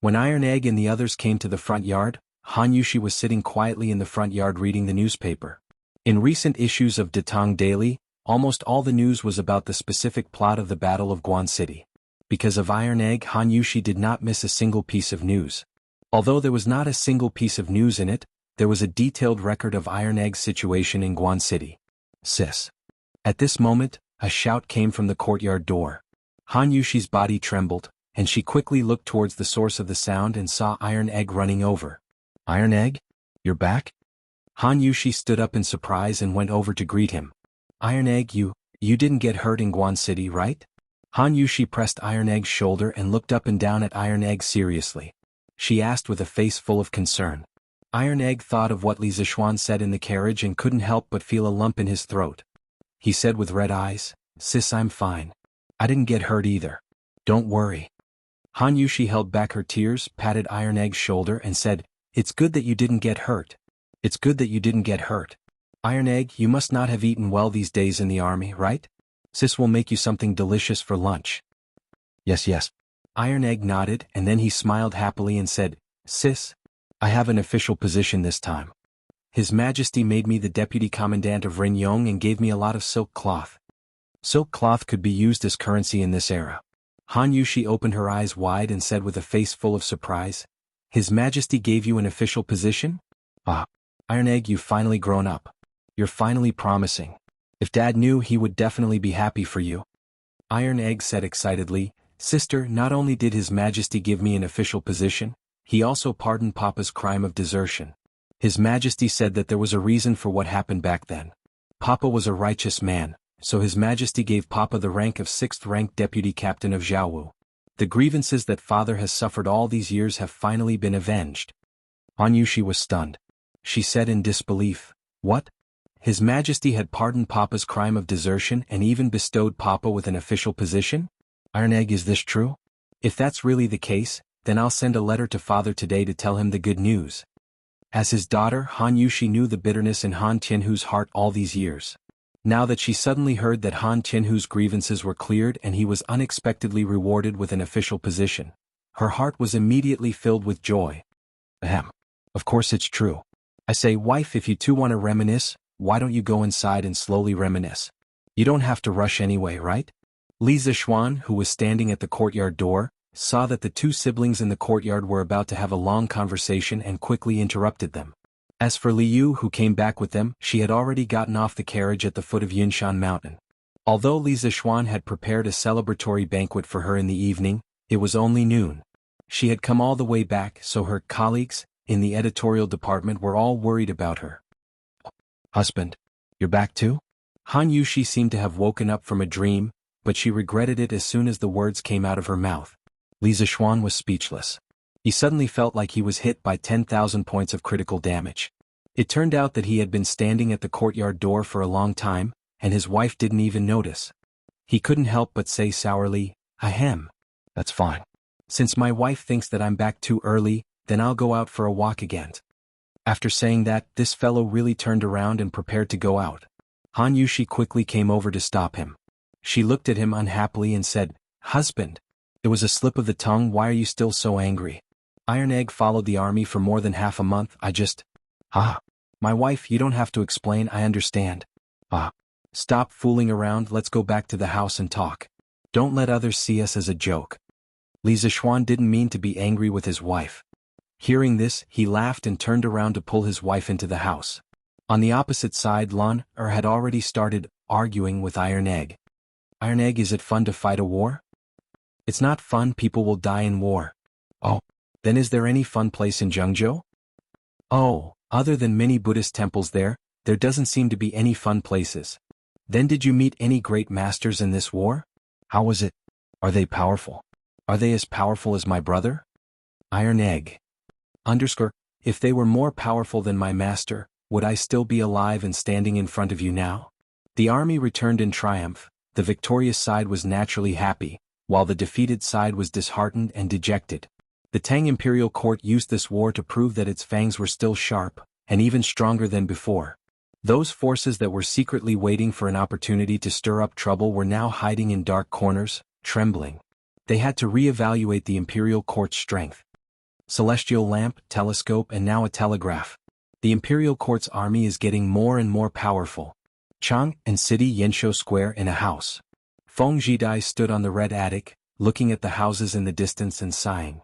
When Iron Egg and the others came to the front yard, Han Yushi was sitting quietly in the front yard reading the newspaper. In recent issues of Datong Daily, almost all the news was about the specific plot of the Battle of Guan City. Because of Iron Egg, Han Yushi did not miss a single piece of news. Although there was not a single piece of news in it, there was a detailed record of Iron Egg's situation in Guan City. Sis. At this moment, a shout came from the courtyard door. Han Yushi's body trembled, and she quickly looked towards the source of the sound and saw Iron Egg running over. Iron Egg? You're back? Han Yushi stood up in surprise and went over to greet him. Iron Egg, you didn't get hurt in Guan City, right? Han Yushi pressed Iron Egg's shoulder and looked up and down at Iron Egg seriously. She asked with a face full of concern. Iron Egg thought of what Li Zishuan said in the carriage and couldn't help but feel a lump in his throat. He said with red eyes, Sis, I'm fine. I didn't get hurt either. Don't worry. Han Yushi held back her tears, patted Iron Egg's shoulder and said, It's good that you didn't get hurt. It's good that you didn't get hurt. Iron Egg, you must not have eaten well these days in the army, right? Sis will make you something delicious for lunch. Yes. Iron Egg nodded and then he smiled happily and said, Sis, I have an official position this time. His Majesty made me the Deputy Commandant of Rinyong and gave me a lot of silk cloth. Silk cloth could be used as currency in this era. Han Yushi opened her eyes wide and said with a face full of surprise, His Majesty gave you an official position? Ah, Iron Egg, you've finally grown up. You're finally promising. If Dad knew, he would definitely be happy for you. Iron Egg said excitedly, Sister, not only did His Majesty give me an official position, he also pardoned Papa's crime of desertion. His Majesty said that there was a reason for what happened back then. Papa was a righteous man, so His Majesty gave Papa the rank of 6th rank Deputy Captain of Jianghu. The grievances that Father has suffered all these years have finally been avenged. Han Yushi was stunned. She said in disbelief, What? His Majesty had pardoned Papa's crime of desertion and even bestowed Papa with an official position? Iron Egg, is this true? If that's really the case, then I'll send a letter to Father today to tell him the good news. As his daughter, Han Yushi knew the bitterness in Han Tianhu's heart all these years. Now that she suddenly heard that Han Tianhu's grievances were cleared and he was unexpectedly rewarded with an official position, her heart was immediately filled with joy. Ahem. Of course it's true. I say, wife, if you two want to reminisce, why don't you go inside and slowly reminisce? You don't have to rush anyway, right? Li Zishuan, who was standing at the courtyard door, saw that the two siblings in the courtyard were about to have a long conversation and quickly interrupted them. As for Li Yu, who came back with them, she had already gotten off the carriage at the foot of Yunshan Mountain. Although Li Zishuan had prepared a celebratory banquet for her in the evening, it was only noon. She had come all the way back, so her colleagues in the editorial department were all worried about her. Husband, you're back too? Han Yushi seemed to have woken up from a dream, but she regretted it as soon as the words came out of her mouth. Li Zishuan was speechless. He suddenly felt like he was hit by 10,000 points of critical damage. It turned out that he had been standing at the courtyard door for a long time, and his wife didn't even notice. He couldn't help but say sourly, Ahem. That's fine. Since my wife thinks that I'm back too early, then I'll go out for a walk again. After saying that, this fellow really turned around and prepared to go out. Han Yushi quickly came over to stop him. She looked at him unhappily and said, Husband. It was a slip of the tongue, why are you still so angry? Iron Egg followed the army for more than half a month, My wife, you don't have to explain, I understand. Stop fooling around, let's go back to the house and talk. Don't let others see us as a joke. Li Zishuan didn't mean to be angry with his wife. Hearing this, he laughed and turned around to pull his wife into the house. On the opposite side, Lon had already started arguing with Iron Egg. Iron Egg, is it fun to fight a war? It's not fun, people will die in war. Oh, then is there any fun place in Jianghu? Oh, other than many Buddhist temples there doesn't seem to be any fun places. Then did you meet any great masters in this war? How was it? Are they powerful? Are they as powerful as my brother? Iron Egg. If they were more powerful than my master, would I still be alive and standing in front of you now? The army returned in triumph. The victorious side was naturally happy, while the defeated side was disheartened and dejected. The Tang imperial court used this war to prove that its fangs were still sharp, and even stronger than before. Those forces that were secretly waiting for an opportunity to stir up trouble were now hiding in dark corners, trembling. They had to re-evaluate the imperial court's strength. Celestial lamp, telescope, and now a telegraph. The imperial court's army is getting more and more powerful. Chang and City Yensho Square in a house. Feng Jidai stood on the red attic, looking at the houses in the distance and sighing.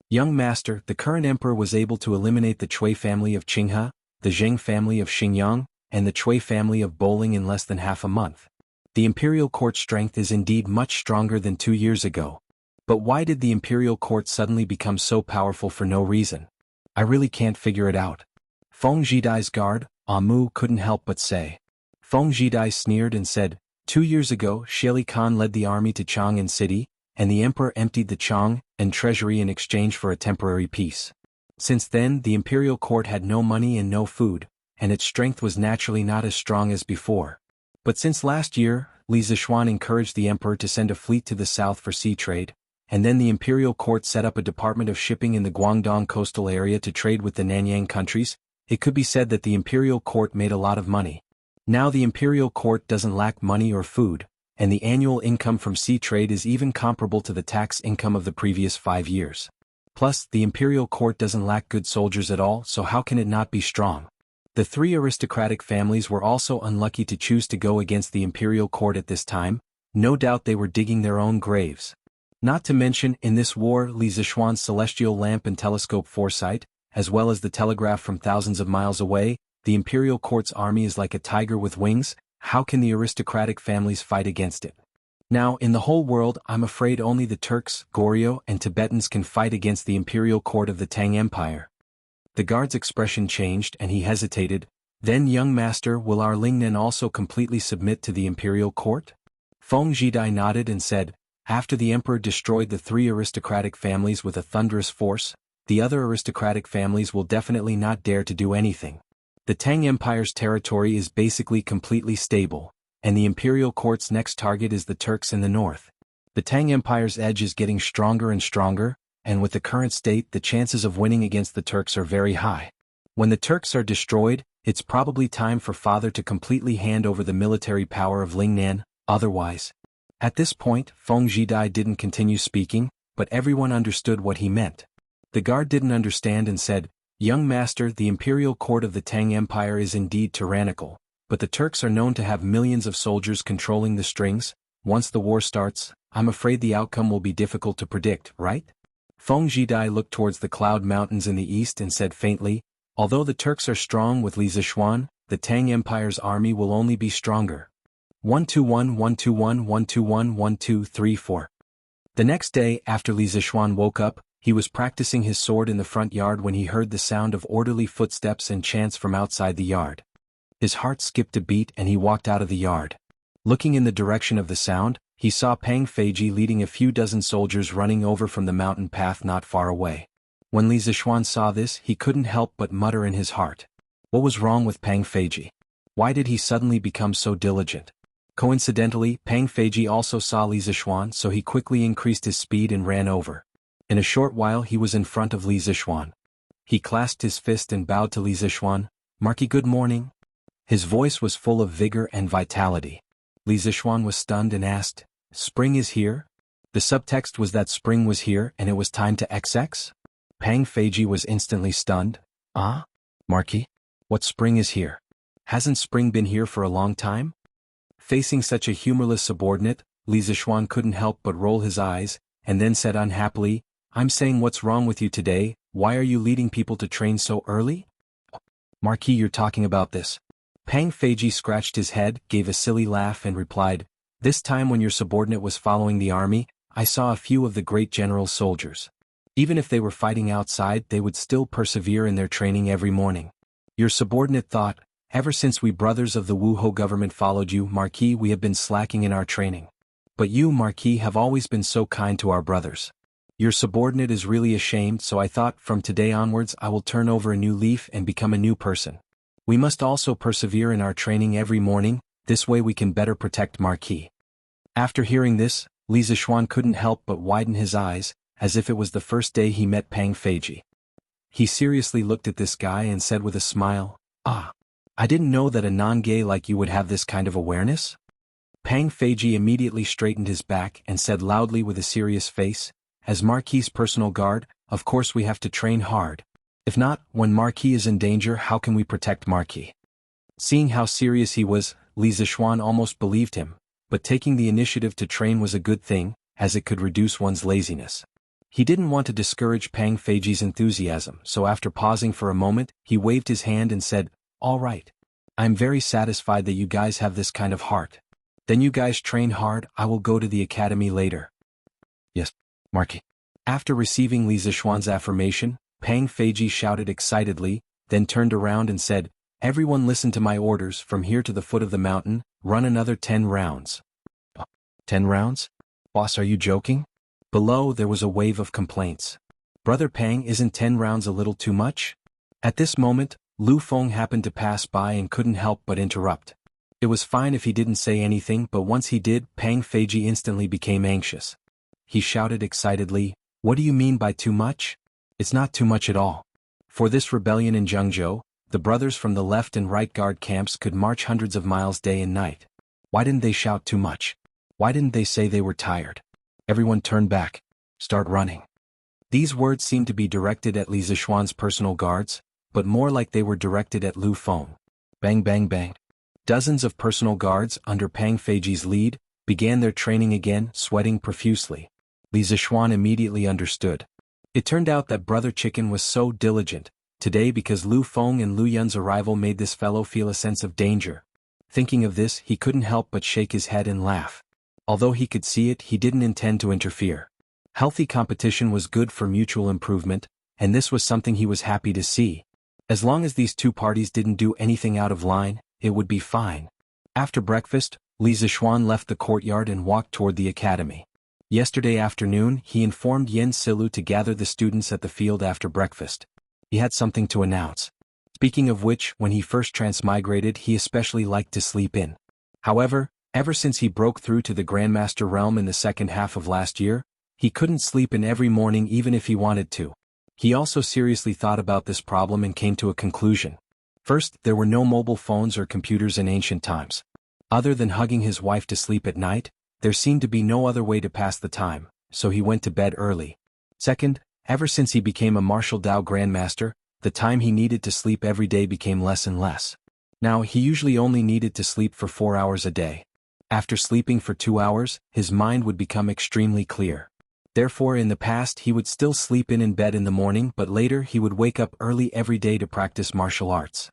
Young master, the current emperor was able to eliminate the Cui family of Qinghe, the Zheng family of Xinjiang, and the Cui family of Bowling in less than half a month. The imperial court's strength is indeed much stronger than 2 years ago. But why did the imperial court suddenly become so powerful for no reason? I really can't figure it out. Feng Jidai's guard, Amu, couldn't help but say. Feng Jidai sneered and said, 2 years ago, Sheli Khan led the army to Chang'an City, and the emperor emptied the Chang'an treasury in exchange for a temporary peace. Since then, the imperial court had no money and no food, and its strength was naturally not as strong as before. But since last year, Li Zishuan encouraged the emperor to send a fleet to the south for sea trade, and then the imperial court set up a department of shipping in the Guangdong coastal area to trade with the Nanyang countries. It could be said that the imperial court made a lot of money. Now the imperial court doesn't lack money or food, and the annual income from sea trade is even comparable to the tax income of the previous 5 years. Plus, the imperial court doesn't lack good soldiers at all, so how can it not be strong? The 3 aristocratic families were also unlucky to choose to go against the imperial court at this time. No doubt they were digging their own graves. Not to mention, in this war, Li Zishuan's celestial lamp and telescope foresight, as well as the telegraph from thousands of miles away, the imperial court's army is like a tiger with wings. How can the aristocratic families fight against it? Now, in the whole world, I'm afraid only the Turks, Goryeo, and Tibetans can fight against the imperial court of the Tang Empire. The guard's expression changed and he hesitated. Then, young master, will our Lingnan also completely submit to the imperial court? Feng Jidai nodded and said, after the emperor destroyed the 3 aristocratic families with a thunderous force, the other aristocratic families will definitely not dare to do anything. The Tang Empire's territory is basically completely stable, and the imperial court's next target is the Turks in the north. The Tang Empire's edge is getting stronger and stronger, and with the current state, the chances of winning against the Turks are very high. When the Turks are destroyed, it's probably time for father to completely hand over the military power of Lingnan, otherwise. At this point, Feng Jidai didn't continue speaking, but everyone understood what he meant. The guard didn't understand and said, young master, the imperial court of the Tang Empire is indeed tyrannical, but the Turks are known to have millions of soldiers controlling the strings. Once the war starts, I'm afraid the outcome will be difficult to predict, right? Feng Jidai looked towards the Cloud Mountains in the east and said faintly, although the Turks are strong with Li Zishuan, the Tang Empire's army will only be stronger. 121 121 121 1234. The next day, after Li Zishuan woke up, he was practicing his sword in the front yard when he heard the sound of orderly footsteps and chants from outside the yard. His heart skipped a beat and he walked out of the yard. Looking in the direction of the sound, he saw Pang Feiji leading a few dozen soldiers running over from the mountain path not far away. When Li Zishuan saw this, he couldn't help but mutter in his heart. What was wrong with Pang Feiji? Why did he suddenly become so diligent? Coincidentally, Pang Feiji also saw Li Zishuan, so he quickly increased his speed and ran over. In a short while he was in front of Li Zishuan. He clasped his fist and bowed to Li Zishuan. Marquis, good morning. His voice was full of vigor and vitality. Li Zishuan was stunned and asked, spring is here? The subtext was that spring was here and it was time to XX? Pang Feiji was instantly stunned. Ah? Marquis? What spring is here? Hasn't spring been here for a long time? Facing such a humorless subordinate, Li Zishuan couldn't help but roll his eyes, and then said unhappily, I'm saying what's wrong with you today, why are you leading people to train so early? Marquis, you're talking about this. Pang Feiji scratched his head, gave a silly laugh and replied, this time when your subordinate was following the army, I saw a few of the great general's soldiers. Even if they were fighting outside, they would still persevere in their training every morning. Your subordinate thought, ever since we brothers of the Wuho government followed you, Marquis, we have been slacking in our training. But you, Marquis, have always been so kind to our brothers. Your subordinate is really ashamed, so I thought from today onwards I will turn over a new leaf and become a new person. We must also persevere in our training every morning, this way we can better protect Marquis. After hearing this, Li Zixuan couldn't help but widen his eyes, as if it was the first day he met Pang Feiji. He seriously looked at this guy and said with a smile, "Ah, I didn't know that a non-gay like you would have this kind of awareness?" Pang Feiji immediately straightened his back and said loudly with a serious face, as Marquis's personal guard, of course we have to train hard. If not, when Marquis is in danger, how can we protect Marquis? Seeing how serious he was, Li Zixuan almost believed him, but taking the initiative to train was a good thing, as it could reduce one's laziness. He didn't want to discourage Pang Feiji's enthusiasm, so after pausing for a moment, he waved his hand and said, "All right. I'm very satisfied that you guys have this kind of heart. Then you guys train hard, I will go to the academy later." "Yes, Marquis." After receiving Li Zixuan's affirmation, Pang Feiji shouted excitedly, then turned around and said, "Everyone listen to my orders, from here to the foot of the mountain, run another 10 rounds. 10 rounds? Boss, are you joking?" Below there was a wave of complaints. "Brother Pang, isn't 10 rounds a little too much?" At this moment, Lu Feng happened to pass by and couldn't help but interrupt. It was fine if he didn't say anything, but once he did, Pang Feiji instantly became anxious. He shouted excitedly, "What do you mean by too much? It's not too much at all. For this rebellion in Jianghu, the brothers from the left and right guard camps could march hundreds of miles day and night. Why didn't they shout too much? Why didn't they say they were tired? Everyone turn back. Start running." These words seemed to be directed at Li Zixuan's personal guards, but more like they were directed at Lu Feng. Bang bang bang. Dozens of personal guards, under Pang Feiji's lead, began their training again, sweating profusely. Li Zixuan immediately understood. It turned out that Brother Chicken was so diligent today because Lu Feng and Lu Yun's arrival made this fellow feel a sense of danger. Thinking of this, he couldn't help but shake his head and laugh. Although he could see it, he didn't intend to interfere. Healthy competition was good for mutual improvement, and this was something he was happy to see. As long as these two parties didn't do anything out of line, it would be fine. After breakfast, Li Zixuan left the courtyard and walked toward the academy. Yesterday afternoon, he informed Yen Silu to gather the students at the field after breakfast. He had something to announce. Speaking of which, when he first transmigrated, he especially liked to sleep in. However, ever since he broke through to the Grandmaster realm in the second half of last year, he couldn't sleep in every morning even if he wanted to. He also seriously thought about this problem and came to a conclusion. First, there were no mobile phones or computers in ancient times. Other than hugging his wife to sleep at night, there seemed to be no other way to pass the time, so he went to bed early. Second, ever since he became a martial Dao Grandmaster, the time he needed to sleep every day became less and less. Now he usually only needed to sleep for 4 hours a day. After sleeping for 2 hours, his mind would become extremely clear. Therefore, in the past he would still sleep in bed in the morning, but later he would wake up early every day to practice martial arts.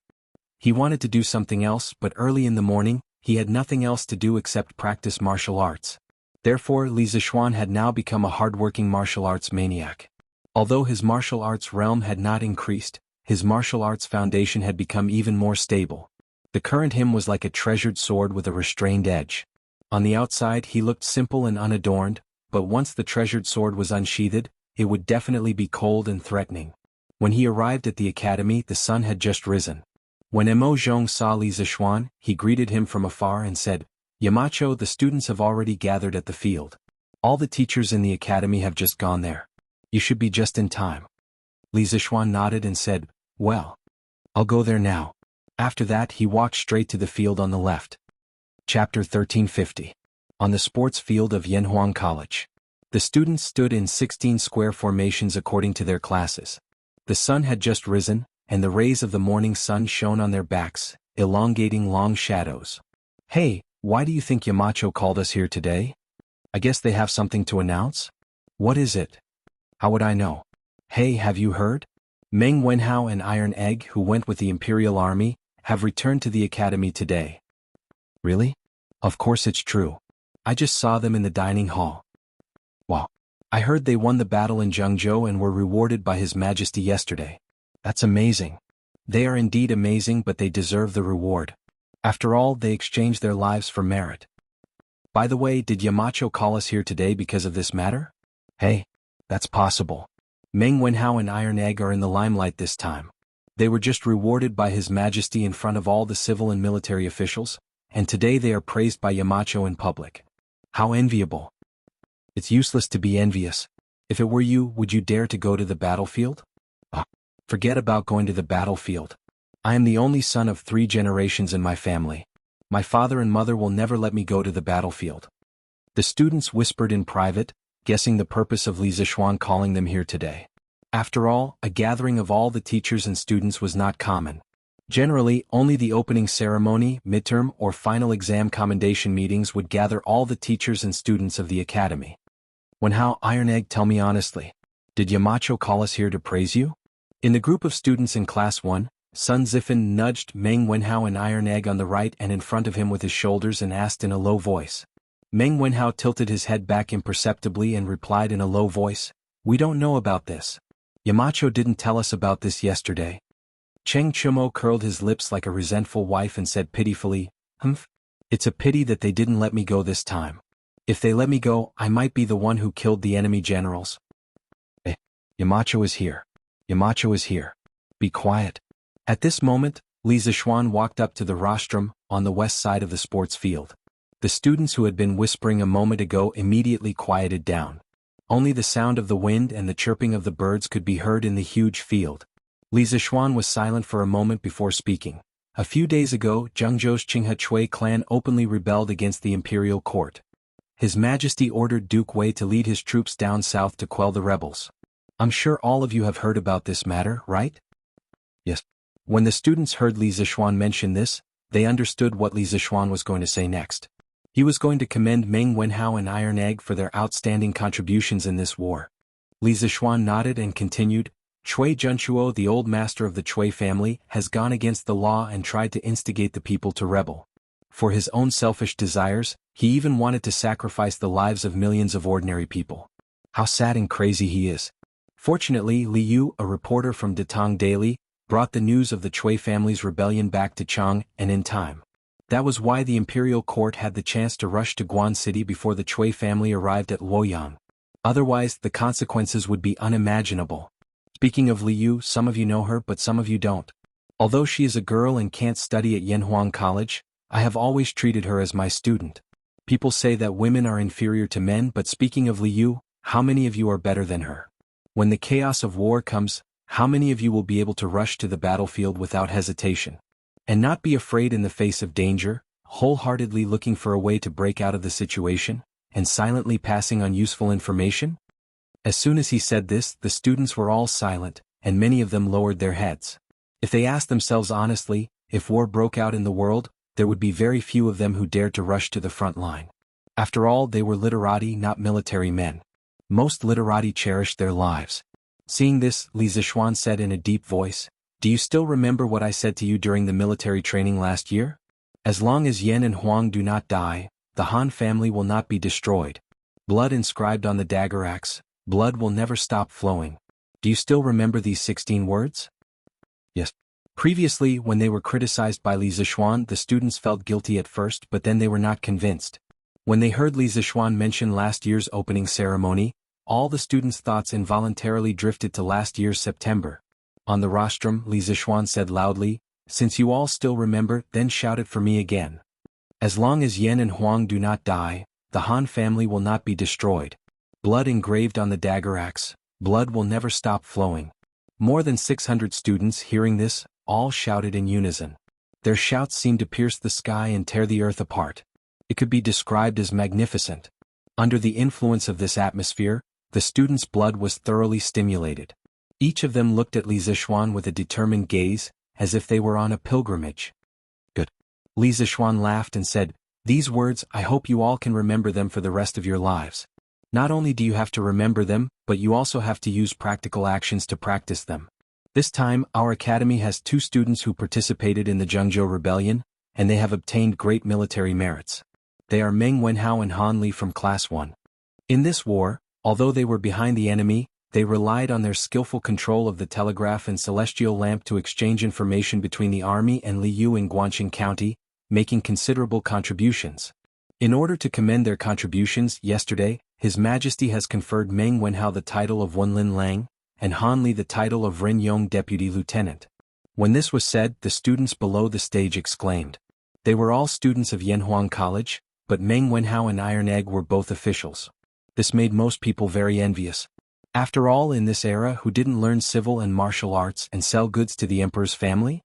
He wanted to do something else, but early in the morning, he had nothing else to do except practice martial arts. Therefore, Li Zixuan had now become a hardworking martial arts maniac. Although his martial arts realm had not increased, his martial arts foundation had become even more stable. The current him was like a treasured sword with a restrained edge. On the outside he looked simple and unadorned, but once the treasured sword was unsheathed, it would definitely be cold and threatening. When he arrived at the academy, the sun had just risen. When Mo Zhong saw Li Zixuan, he greeted him from afar and said, "Yamacho, the students have already gathered at the field. All the teachers in the academy have just gone there. You should be just in time." Li Zixuan nodded and said, "Well, I'll go there now." After that he walked straight to the field on the left. Chapter 1350. On the sports field of Yanhuang College. The students stood in 16 square formations according to their classes. The sun had just risen, and the rays of the morning sun shone on their backs, elongating long shadows. "Hey, why do you think Yamacho called us here today? I guess they have something to announce? What is it?" "How would I know?" "Hey, have you heard? Meng Wenhao and Iron Egg, who went with the Imperial Army, have returned to the academy today. Really? Of course it's true. I just saw them in the dining hall. Wow. I heard they won the battle in Jianghu and were rewarded by His Majesty yesterday. That's amazing. They are indeed amazing, but they deserve the reward. After all, they exchanged their lives for merit. By the way, did Yamacho call us here today because of this matter? Hey, that's possible. Meng Wenhao and Iron Egg are in the limelight this time. They were just rewarded by His Majesty in front of all the civil and military officials, and today they are praised by Yamacho in public. How enviable. It's useless to be envious. If it were you, would you dare to go to the battlefield? Forget about going to the battlefield. I am the only son of 3 generations in my family. My father and mother will never let me go to the battlefield. The students whispered in private, guessing the purpose of Li Zixuan calling them here today. After all, a gathering of all the teachers and students was not common. Generally, only the opening ceremony, midterm, or final exam commendation meetings would gather all the teachers and students of the academy. Wenhao, Iron Egg, tell me honestly, did Yamacho call us here to praise you? In the group of students in Class 1, Sun Zifan nudged Meng Wenhao and Iron Egg on the right and in front of him with his shoulders and asked in a low voice. Meng Wenhao tilted his head back imperceptibly and replied in a low voice, "We don't know about this. Yamacho didn't tell us about this yesterday." Cheng Chumo curled his lips like a resentful wife and said pitifully, "Humph. It's a pity that they didn't let me go this time. If they let me go, I might be the one who killed the enemy generals." Yamacho is here. Yamacho is here. Be quiet. At this moment, Li Zixuan walked up to the rostrum, on the west side of the sports field. The students who had been whispering a moment ago immediately quieted down. Only the sound of the wind and the chirping of the birds could be heard in the huge field. Li Zixuan was silent for a moment before speaking. A few days ago, Jiangzhou's Qinghe Chui clan openly rebelled against the imperial court. His Majesty ordered Duke Wei to lead his troops down south to quell the rebels. I'm sure all of you have heard about this matter, right? Yes. When the students heard Li Zixuan mention this, they understood what Li Zixuan was going to say next. He was going to commend Meng Wenhao and Iron Egg for their outstanding contributions in this war. Li Zixuan nodded and continued, "Chui Junchuo, the old master of the Chui family, has gone against the law and tried to instigate the people to rebel. For his own selfish desires, he even wanted to sacrifice the lives of millions of ordinary people. How sad and crazy he is." Fortunately, Li Yu, a reporter from Datong Daily, brought the news of the Chui family's rebellion back to Chang, and in time. That was why the imperial court had the chance to rush to Guan City before the Chui family arrived at Luoyang. Otherwise, the consequences would be unimaginable. Speaking of Li Yu, some of you know her but some of you don't. Although she is a girl and can't study at Yanhuang College, I have always treated her as my student. People say that women are inferior to men, but speaking of Li Yu, how many of you are better than her? When the chaos of war comes, how many of you will be able to rush to the battlefield without hesitation? And not be afraid in the face of danger, wholeheartedly looking for a way to break out of the situation, and silently passing on useful information? As soon as he said this, the students were all silent, and many of them lowered their heads. If they asked themselves honestly, if war broke out in the world, there would be very few of them who dared to rush to the front line. After all, they were literati, not military men. Most literati cherished their lives. Seeing this, Li Zixuan said in a deep voice, "Do you still remember what I said to you during the military training last year? As long as Yan and Huang do not die, the Han family will not be destroyed. Blood inscribed on the dagger axe, blood will never stop flowing. Do you still remember these 16 words?" Yes. Previously, when they were criticized by Li Zixuan, the students felt guilty at first, but then they were not convinced. When they heard Li Zixuan mention last year's opening ceremony, all the students' thoughts involuntarily drifted to last year's September. On the rostrum, Li Zixuan said loudly, "Since you all still remember, then shout it for me again. As long as Yan and Huang do not die, the Han family will not be destroyed. Blood engraved on the dagger axe, blood will never stop flowing." More than 600 students, hearing this, all shouted in unison. Their shouts seemed to pierce the sky and tear the earth apart. It could be described as magnificent. Under the influence of this atmosphere, the students' blood was thoroughly stimulated. Each of them looked at Li Zixuan with a determined gaze, as if they were on a pilgrimage. "Good." Li Zixuan laughed and said, "These words, I hope you all can remember them for the rest of your lives. Not only do you have to remember them, but you also have to use practical actions to practice them. This time, our academy has 2 students who participated in the Jianghu rebellion, and they have obtained great military merits. They are Meng Wenhao and Han Li from Class 1. In this war, although they were behind the enemy, they relied on their skillful control of the telegraph and celestial lamp to exchange information between the army and Liu in Guangxing County, making considerable contributions. In order to commend their contributions, yesterday, His Majesty has conferred Meng Wenhao the title of Wenlin Lang, and Han Li the title of Ren Yong Deputy Lieutenant. When this was said, the students below the stage exclaimed. They were all students of Yanhuang College, but Meng Wenhao and Iron Egg were both officials. This made most people very envious. After all, in this era, who didn't learn civil and martial arts and sell goods to the emperor's family?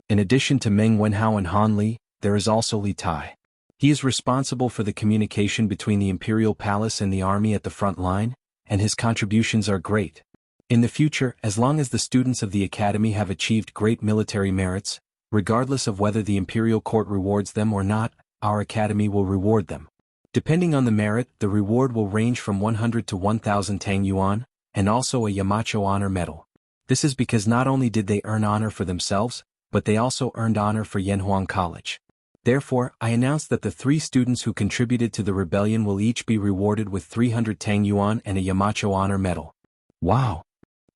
In addition to Meng Wenhao and Han Li, there is also Li Tai. He is responsible for the communication between the imperial palace and the army at the front line, and his contributions are great. In the future, as long as the students of the academy have achieved great military merits, regardless of whether the imperial court rewards them or not, our academy will reward them. Depending on the merit, the reward will range from 100 to 1,000 Tang Yuan, and also a Yamacho honor medal. This is because not only did they earn honor for themselves, but they also earned honor for Yanhuang College. Therefore, I announce that the 3 students who contributed to the rebellion will each be rewarded with 300 Tang Yuan and a Yamacho honor medal. Wow!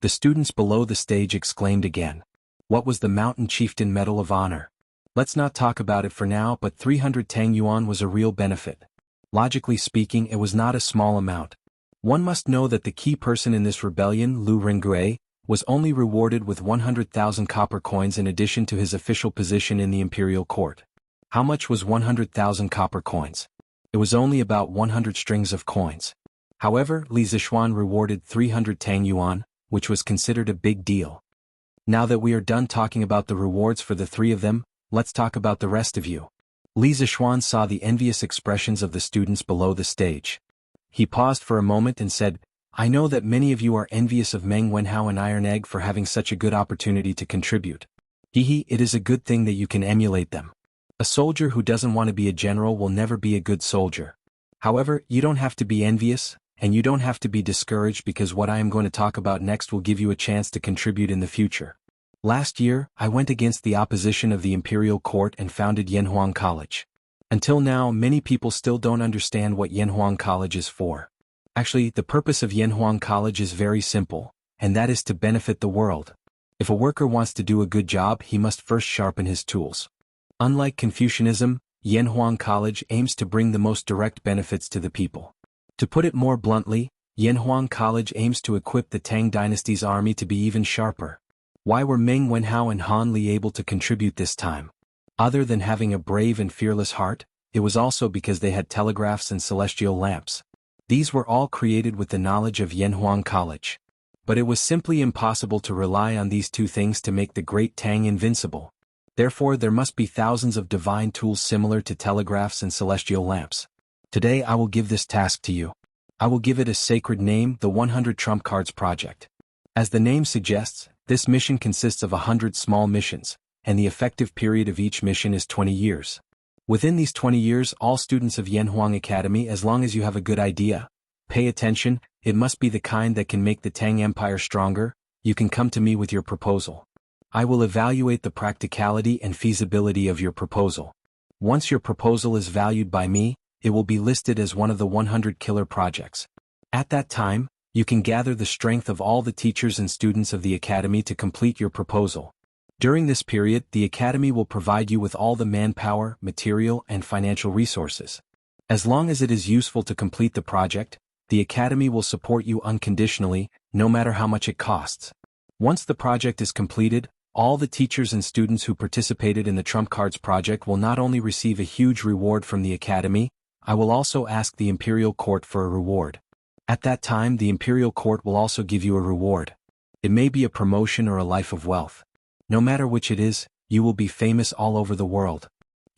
The students below the stage exclaimed again. What was the Mountain Chieftain Medal of Honor? Let's not talk about it for now, but 300 Tang Yuan was a real benefit. Logically speaking, it was not a small amount. One must know that the key person in this rebellion, Lu Rengue, was only rewarded with 100,000 copper coins in addition to his official position in the imperial court. How much was 100,000 copper coins? It was only about 100 strings of coins. However, Li Zixuan rewarded 300 Tang Yuan, which was considered a big deal. Now that we are done talking about the rewards for the 3 of them, let's talk about the rest of you. Li Zixuan saw the envious expressions of the students below the stage. He paused for a moment and said, I know that many of you are envious of Meng Wenhao and Iron Egg for having such a good opportunity to contribute. It is a good thing that you can emulate them. A soldier who doesn't want to be a general will never be a good soldier. However, you don't have to be envious, and you don't have to be discouraged because what I am going to talk about next will give you a chance to contribute in the future. Last year, I went against the opposition of the imperial court and founded Yanhuang College. Until now, many people still don't understand what Yanhuang College is for. Actually, the purpose of Yanhuang College is very simple, and that is to benefit the world. If a worker wants to do a good job, he must first sharpen his tools. Unlike Confucianism, Yanhuang College aims to bring the most direct benefits to the people. To put it more bluntly, Yanhuang College aims to equip the Tang dynasty's army to be even sharper. Why were Meng Wenhao and Han Li able to contribute this time? Other than having a brave and fearless heart, it was also because they had telegraphs and celestial lamps. These were all created with the knowledge of Yanhuang College. But it was simply impossible to rely on these 2 things to make the great Tang invincible. Therefore, there must be thousands of divine tools similar to telegraphs and celestial lamps. Today I will give this task to you. I will give it a sacred name, the 100 Trump Cards Project. As the name suggests, this mission consists of 100 small missions, and the effective period of each mission is 20 years. Within these 20 years, all students of Yanhuang Academy, as long as you have a good idea, pay attention, it must be the kind that can make the Tang Empire stronger, you can come to me with your proposal. I will evaluate the practicality and feasibility of your proposal. Once your proposal is valued by me, it will be listed as one of the 100 killer projects. At that time, you can gather the strength of all the teachers and students of the academy to complete your proposal. During this period, the academy will provide you with all the manpower, material, and financial resources. As long as it is useful to complete the project, the academy will support you unconditionally, no matter how much it costs. Once the project is completed, all the teachers and students who participated in the Trump Cards project will not only receive a huge reward from the academy, I will also ask the imperial court for a reward. At that time, the imperial court will also give you a reward. It may be a promotion or a life of wealth. No matter which it is, you will be famous all over the world.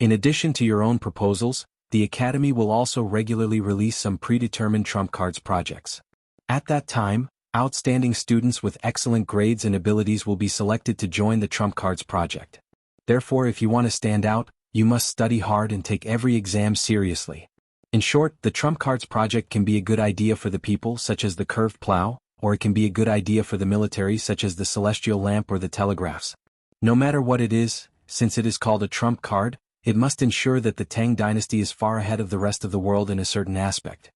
In addition to your own proposals, the academy will also regularly release some predetermined Trump Cards projects. At that time, outstanding students with excellent grades and abilities will be selected to join the Trump Cards project. Therefore, if you want to stand out, you must study hard and take every exam seriously. In short, the Trump Cards project can be a good idea for the people such as the curved plow, or it can be a good idea for the military such as the celestial lamp or the telegraphs. No matter what it is, since it is called a trump card, it must ensure that the Tang dynasty is far ahead of the rest of the world in a certain aspect.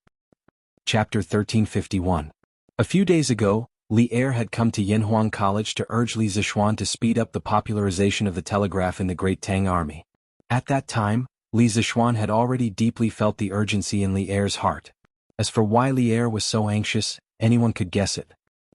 Chapter 1351. A few days ago, Li Er had come to Yanhuang College to urge Li Zixuan to speed up the popularization of the telegraph in the Great Tang Army. At that time, Li Zixuan had already deeply felt the urgency in Li Er's heart. As for why Li Er was so anxious, anyone could guess it.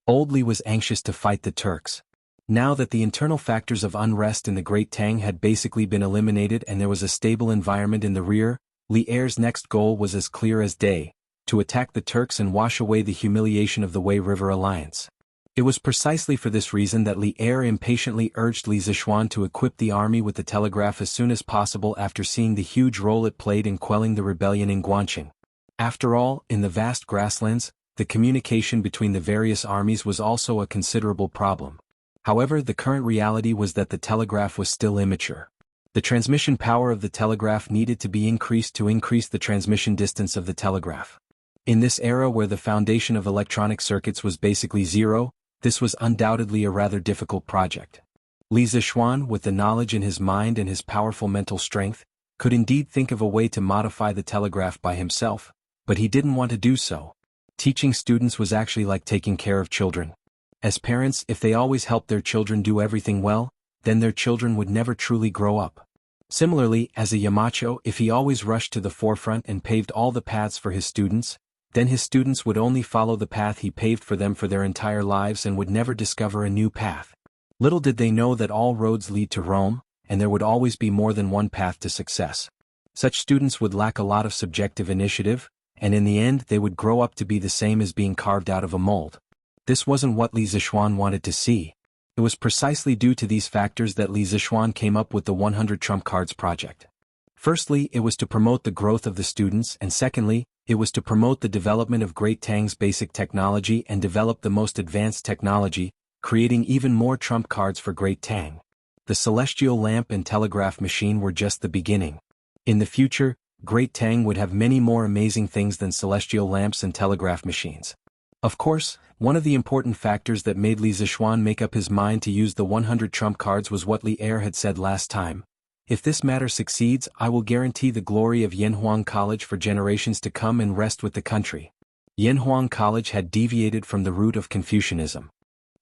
Old Li was anxious to fight the Turks. Now that the internal factors of unrest in the Great Tang had basically been eliminated and there was a stable environment in the rear, Li Er's next goal was as clear as day: to attack the Turks and wash away the humiliation of the Wei River Alliance. It was precisely for this reason that Li Er impatiently urged Li Zixuan to equip the army with the telegraph as soon as possible after seeing the huge role it played in quelling the rebellion in Guanqing. After all, in the vast grasslands, the communication between the various armies was also a considerable problem. However, the current reality was that the telegraph was still immature. The transmission power of the telegraph needed to be increased to increase the transmission distance of the telegraph. In this era where the foundation of electronic circuits was basically zero, this was undoubtedly a rather difficult project. Li Zixuan, with the knowledge in his mind and his powerful mental strength, could indeed think of a way to modify the telegraph by himself, but he didn't want to do so. Teaching students was actually like taking care of children. As parents, if they always helped their children do everything well, then their children would never truly grow up. Similarly, as a Yamacho, if he always rushed to the forefront and paved all the paths for his students, then his students would only follow the path he paved for them for their entire lives and would never discover a new path. Little did they know that all roads lead to Rome, and there would always be more than one path to success. Such students would lack a lot of subjective initiative, and in the end they would grow up to be the same as being carved out of a mold. This wasn't what Li Zixuan wanted to see. It was precisely due to these factors that Li Zixuan came up with the 100 Trump Cards project. Firstly, it was to promote the growth of the students, and secondly, it was to promote the development of Great Tang's basic technology and develop the most advanced technology, creating even more trump cards for Great Tang. The celestial lamp and telegraph machine were just the beginning. In the future, Great Tang would have many more amazing things than celestial lamps and telegraph machines. Of course, one of the important factors that made Li Zixuan make up his mind to use the 100 trump cards was what Li Er had said last time. If this matter succeeds, I will guarantee the glory of Yanhuang College for generations to come and rest with the country. Yanhuang College had deviated from the root of Confucianism.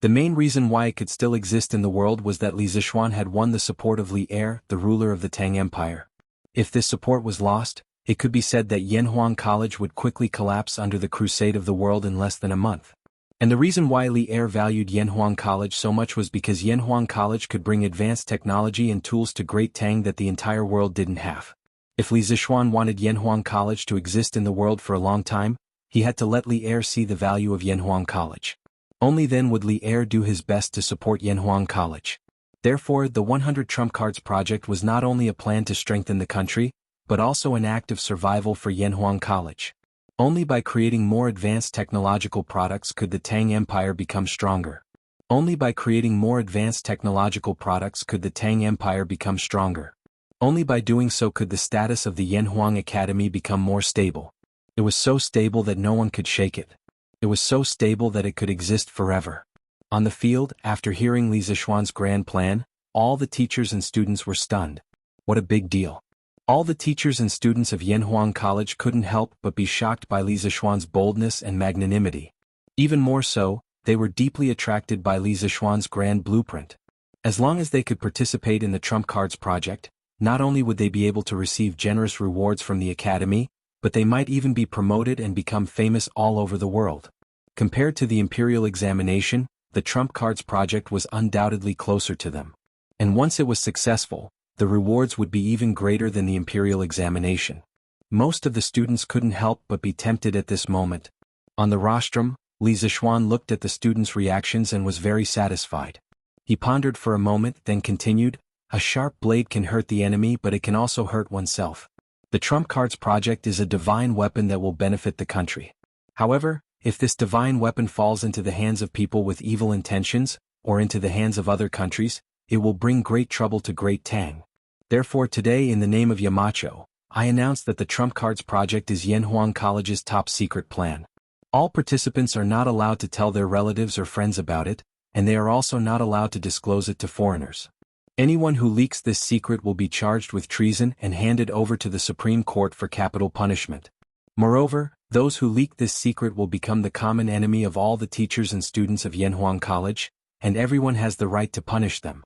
The main reason why it could still exist in the world was that Li Zixuan had won the support of Li Er, the ruler of the Tang Empire. If this support was lost, it could be said that Yanhuang College would quickly collapse under the crusade of the world in less than a month. And the reason why Li Er valued Yanhuang College so much was because Yanhuang College could bring advanced technology and tools to Great Tang that the entire world didn't have. If Li Zixuan wanted Yanhuang College to exist in the world for a long time, he had to let Li Er see the value of Yanhuang College. Only then would Li Er do his best to support Yanhuang College. Therefore, the 100 Trump Cards project was not only a plan to strengthen the country, but also an act of survival for Yanhuang College. Only by creating more advanced technological products could the Tang Empire become stronger. Only by creating more advanced technological products could the Tang Empire become stronger. Only by doing so could the status of the Yanhuang Academy become more stable. It was so stable that no one could shake it. It was so stable that it could exist forever. On the field, after hearing Li Zixuan's grand plan, all the teachers and students were stunned. What a big deal. All the teachers and students of Yanhuang College couldn't help but be shocked by Li Zixuan's boldness and magnanimity. Even more so, they were deeply attracted by Li Zixuan's grand blueprint. As long as they could participate in the Trump Cards project, not only would they be able to receive generous rewards from the Academy, but they might even be promoted and become famous all over the world. Compared to the Imperial examination, the Trump Cards project was undoubtedly closer to them. And once it was successful, the rewards would be even greater than the Imperial examination. Most of the students couldn't help but be tempted at this moment. On the rostrum, Li Zixuan looked at the students' reactions and was very satisfied. He pondered for a moment, then continued, "A sharp blade can hurt the enemy, but it can also hurt oneself. The Trump Cards project is a divine weapon that will benefit the country. However, if this divine weapon falls into the hands of people with evil intentions, or into the hands of other countries, it will bring great trouble to Great Tang. Therefore today, in the name of Yamacho, I announce that the Trump Cards project is Yanhuang College's top secret plan. All participants are not allowed to tell their relatives or friends about it, and they are also not allowed to disclose it to foreigners. Anyone who leaks this secret will be charged with treason and handed over to the Supreme Court for capital punishment. Moreover, those who leak this secret will become the common enemy of all the teachers and students of Yanhuang College, and everyone has the right to punish them.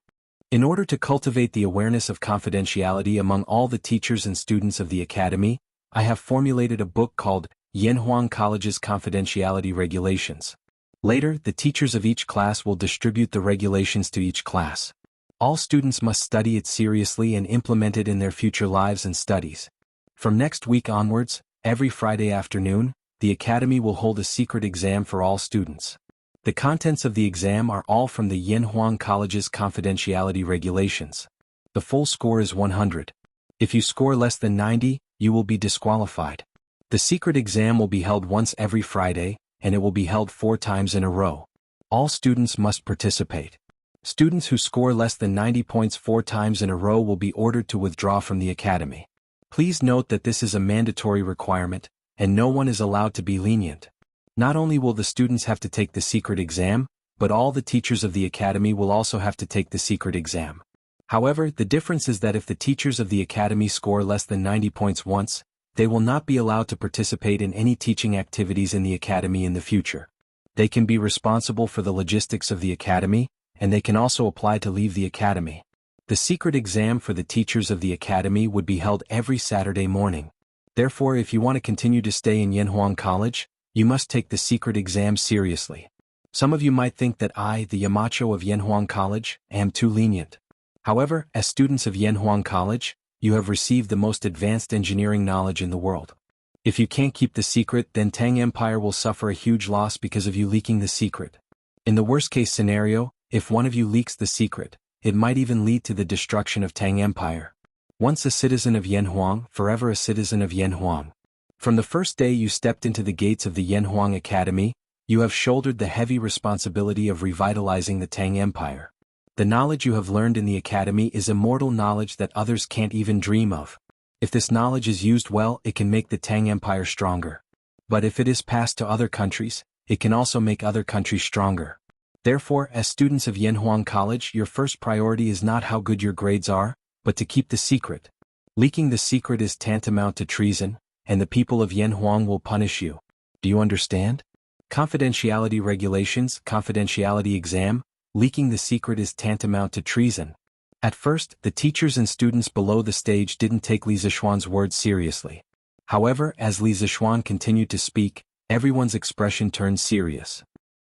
In order to cultivate the awareness of confidentiality among all the teachers and students of the academy, I have formulated a book called Yanhuang College's Confidentiality Regulations. Later, the teachers of each class will distribute the regulations to each class. All students must study it seriously and implement it in their future lives and studies. From next week onwards, every Friday afternoon, the academy will hold a secret exam for all students. The contents of the exam are all from the Yanhuang College's confidentiality regulations. The full score is 100. If you score less than 90, you will be disqualified. The secret exam will be held once every Friday, and it will be held 4 times in a row. All students must participate. Students who score less than 90 points 4 times in a row will be ordered to withdraw from the academy. Please note that this is a mandatory requirement, and no one is allowed to be lenient. Not only will the students have to take the secret exam, but all the teachers of the academy will also have to take the secret exam. However, the difference is that if the teachers of the academy score less than 90 points once, they will not be allowed to participate in any teaching activities in the academy in the future. They can be responsible for the logistics of the academy, and they can also apply to leave the academy. The secret exam for the teachers of the academy would be held every Saturday morning. Therefore, if you want to continue to stay in Yanhuang College, you must take the secret exam seriously. Some of you might think that I, the Yamacho of Yanhuang College, am too lenient. However, as students of Yanhuang College, you have received the most advanced engineering knowledge in the world. If you can't keep the secret, then Tang Empire will suffer a huge loss because of you leaking the secret. In the worst-case scenario, if one of you leaks the secret, it might even lead to the destruction of Tang Empire. Once a citizen of Yanhuang, forever a citizen of Yanhuang. From the first day you stepped into the gates of the Yanhuang Academy, you have shouldered the heavy responsibility of revitalizing the Tang Empire. The knowledge you have learned in the academy is immortal knowledge that others can't even dream of. If this knowledge is used well, it can make the Tang Empire stronger. But if it is passed to other countries, it can also make other countries stronger. Therefore, as students of Yanhuang College, your first priority is not how good your grades are, but to keep the secret. Leaking the secret is tantamount to treason, and the people of Yanhuang will punish you. Do you understand? Confidentiality regulations, confidentiality exam, leaking the secret is tantamount to treason. At first, the teachers and students below the stage didn't take Li Zishuan's words seriously. However, as Li Zishuan continued to speak, everyone's expression turned serious.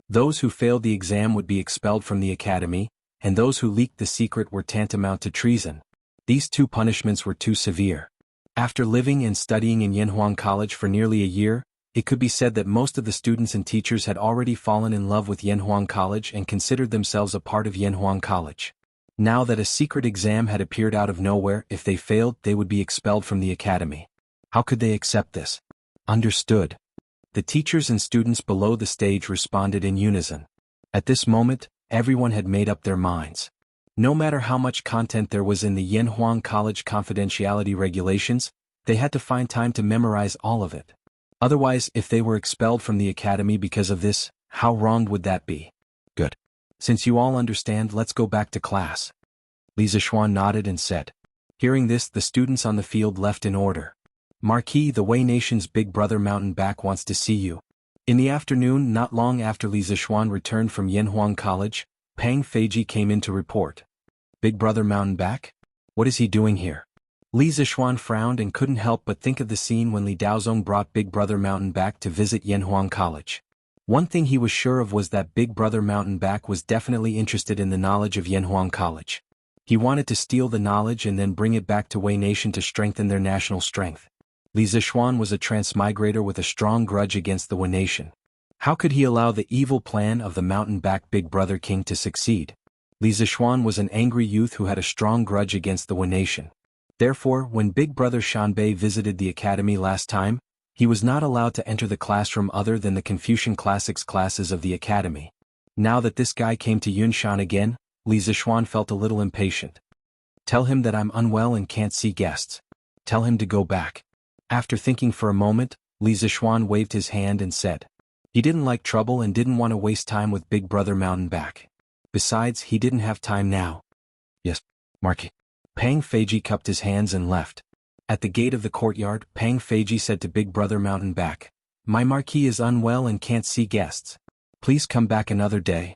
Those who failed the exam would be expelled from the academy, and those who leaked the secret were tantamount to treason. These 2 punishments were too severe. After living and studying in Yanhuang College for nearly a year, it could be said that most of the students and teachers had already fallen in love with Yanhuang College and considered themselves a part of Yanhuang College. Now that a secret exam had appeared out of nowhere, if they failed, they would be expelled from the academy. How could they accept this? Understood. The teachers and students below the stage responded in unison. At this moment, everyone had made up their minds. No matter how much content there was in the Yanhuang College confidentiality regulations, they had to find time to memorize all of it. Otherwise, if they were expelled from the academy because of this, how wrong would that be? Good. Since you all understand, let's go back to class. Li Zishuan nodded and said. Hearing this, the students on the field left in order. Marquis, the Wei Nation's big brother Mountain Back wants to see you. In the afternoon, not long after Li Zishuan returned from Yanhuang College, Pang Feiji came in to report. Big brother Mountain Back? What is he doing here? Li Zishuan frowned and couldn't help but think of the scene when Li Daozong brought Big Brother Mountain Back to visit Yanhuang College. One thing he was sure of was that Big Brother Mountain Back was definitely interested in the knowledge of Yanhuang College. He wanted to steal the knowledge and then bring it back to Wei Nation to strengthen their national strength. Li Zishuan was a transmigrator with a strong grudge against the Wei Nation. How could he allow the evil plan of the Mountain Back Big Brother King to succeed? Li Zishuan was an angry youth who had a strong grudge against the Wei Nation. Therefore, when Big Brother Shanbei visited the academy last time, he was not allowed to enter the classroom other than the Confucian Classics classes of the academy. Now that this guy came to Yunshan again, Li Zishuan felt a little impatient. Tell him that I'm unwell and can't see guests. Tell him to go back. After thinking for a moment, Li Zishuan waved his hand and said. He didn't like trouble and didn't want to waste time with Big Brother Mountain Back. Besides, he didn't have time now. Yes, Marquis. Pang Feiji cupped his hands and left. At the gate of the courtyard, Pang Feiji said to Big Brother Mountain Back, "My Marquis is unwell and can't see guests. Please come back another day."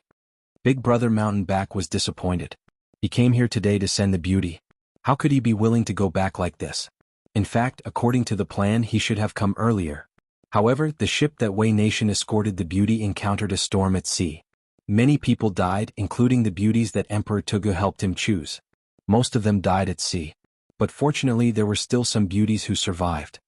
Big Brother Mountain Back was disappointed. He came here today to send the beauty. How could he be willing to go back like this? In fact, according to the plan, he should have come earlier. However, the ship that Wei Nation escorted the beauty encountered a storm at sea. Many people died, including the beauties that Emperor Tugu helped him choose. Most of them died at sea. But fortunately there were still some beauties who survived.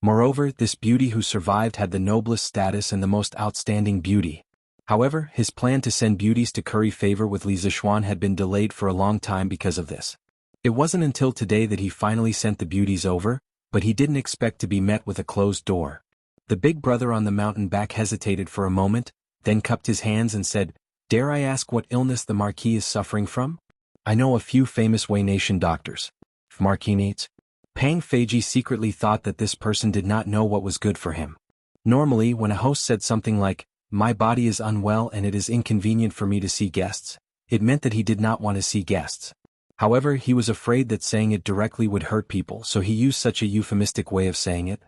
Moreover, this beauty who survived had the noblest status and the most outstanding beauty. However, his plan to send beauties to curry favor with Li Zixuan had been delayed for a long time because of this. It wasn't until today that he finally sent the beauties over, but he didn't expect to be met with a closed door. The Big Brother on the mountain back hesitated for a moment, then cupped his hands and said, "Dare I ask what illness the Marquis is suffering from? I know a few famous Wei Nation doctors. If Marquis needs." Pang Feiji secretly thought that this person did not know what was good for him. Normally, when a host said something like, "My body is unwell and it is inconvenient for me to see guests," it meant that he did not want to see guests. However, he was afraid that saying it directly would hurt people, so he used such a euphemistic way of saying it.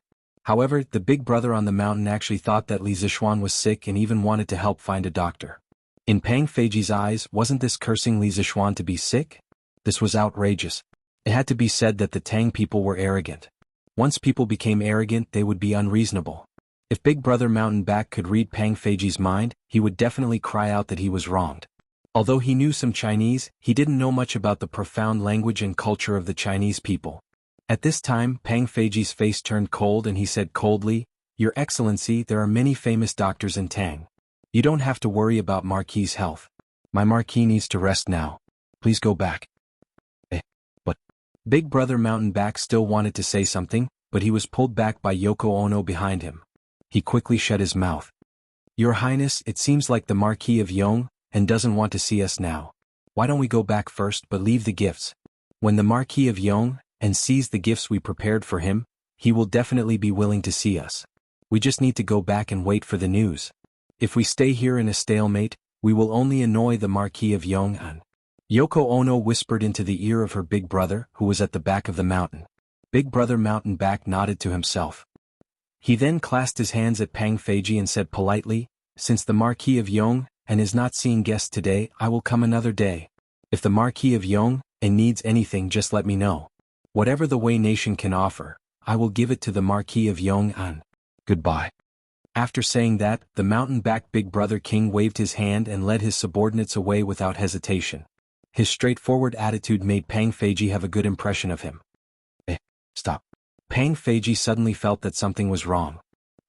However, the Big Brother on the mountain actually thought that Li Zixuan was sick and even wanted to help find a doctor. In Pang Feiji's eyes, wasn't this cursing Li Zixuan to be sick? This was outrageous. It had to be said that the Tang people were arrogant. Once people became arrogant, they would be unreasonable. If Big Brother Mountain Back could read Pang Feiji's mind, he would definitely cry out that he was wronged. Although he knew some Chinese, he didn't know much about the profound language and culture of the Chinese people. At this time, Pang Feiji's face turned cold and he said coldly, "Your Excellency, there are many famous doctors in Tang. You don't have to worry about Marquis's health. My Marquis needs to rest now. Please go back." But Big Brother Mountain Back still wanted to say something, but he was pulled back by Yoko Ono behind him. He quickly shut his mouth. "Your Highness, it seems like the Marquis of Yong and doesn't want to see us now. Why don't we go back first but leave the gifts? When the Marquis of Yong and sees the gifts we prepared for him, he will definitely be willing to see us. We just need to go back and wait for the news. If we stay here in a stalemate, we will only annoy the Marquis of Yong and..." Yoko Ono whispered into the ear of her big brother, who was at the back of the mountain. Big Brother Mountain Back nodded to himself. He then clasped his hands at Pang Feiji and said politely, "Since the Marquis of Yong and is not seeing guests today, I will come another day. If the Marquis of Yong and needs anything, just let me know. Whatever the Wei Nation can offer, I will give it to the Marquis of Yong an. Goodbye." After saying that, the mountain back Big Brother King waved his hand and led his subordinates away without hesitation. His straightforward attitude made Pang Feiji have a good impression of him. Stop. Pang Feiji suddenly felt that something was wrong.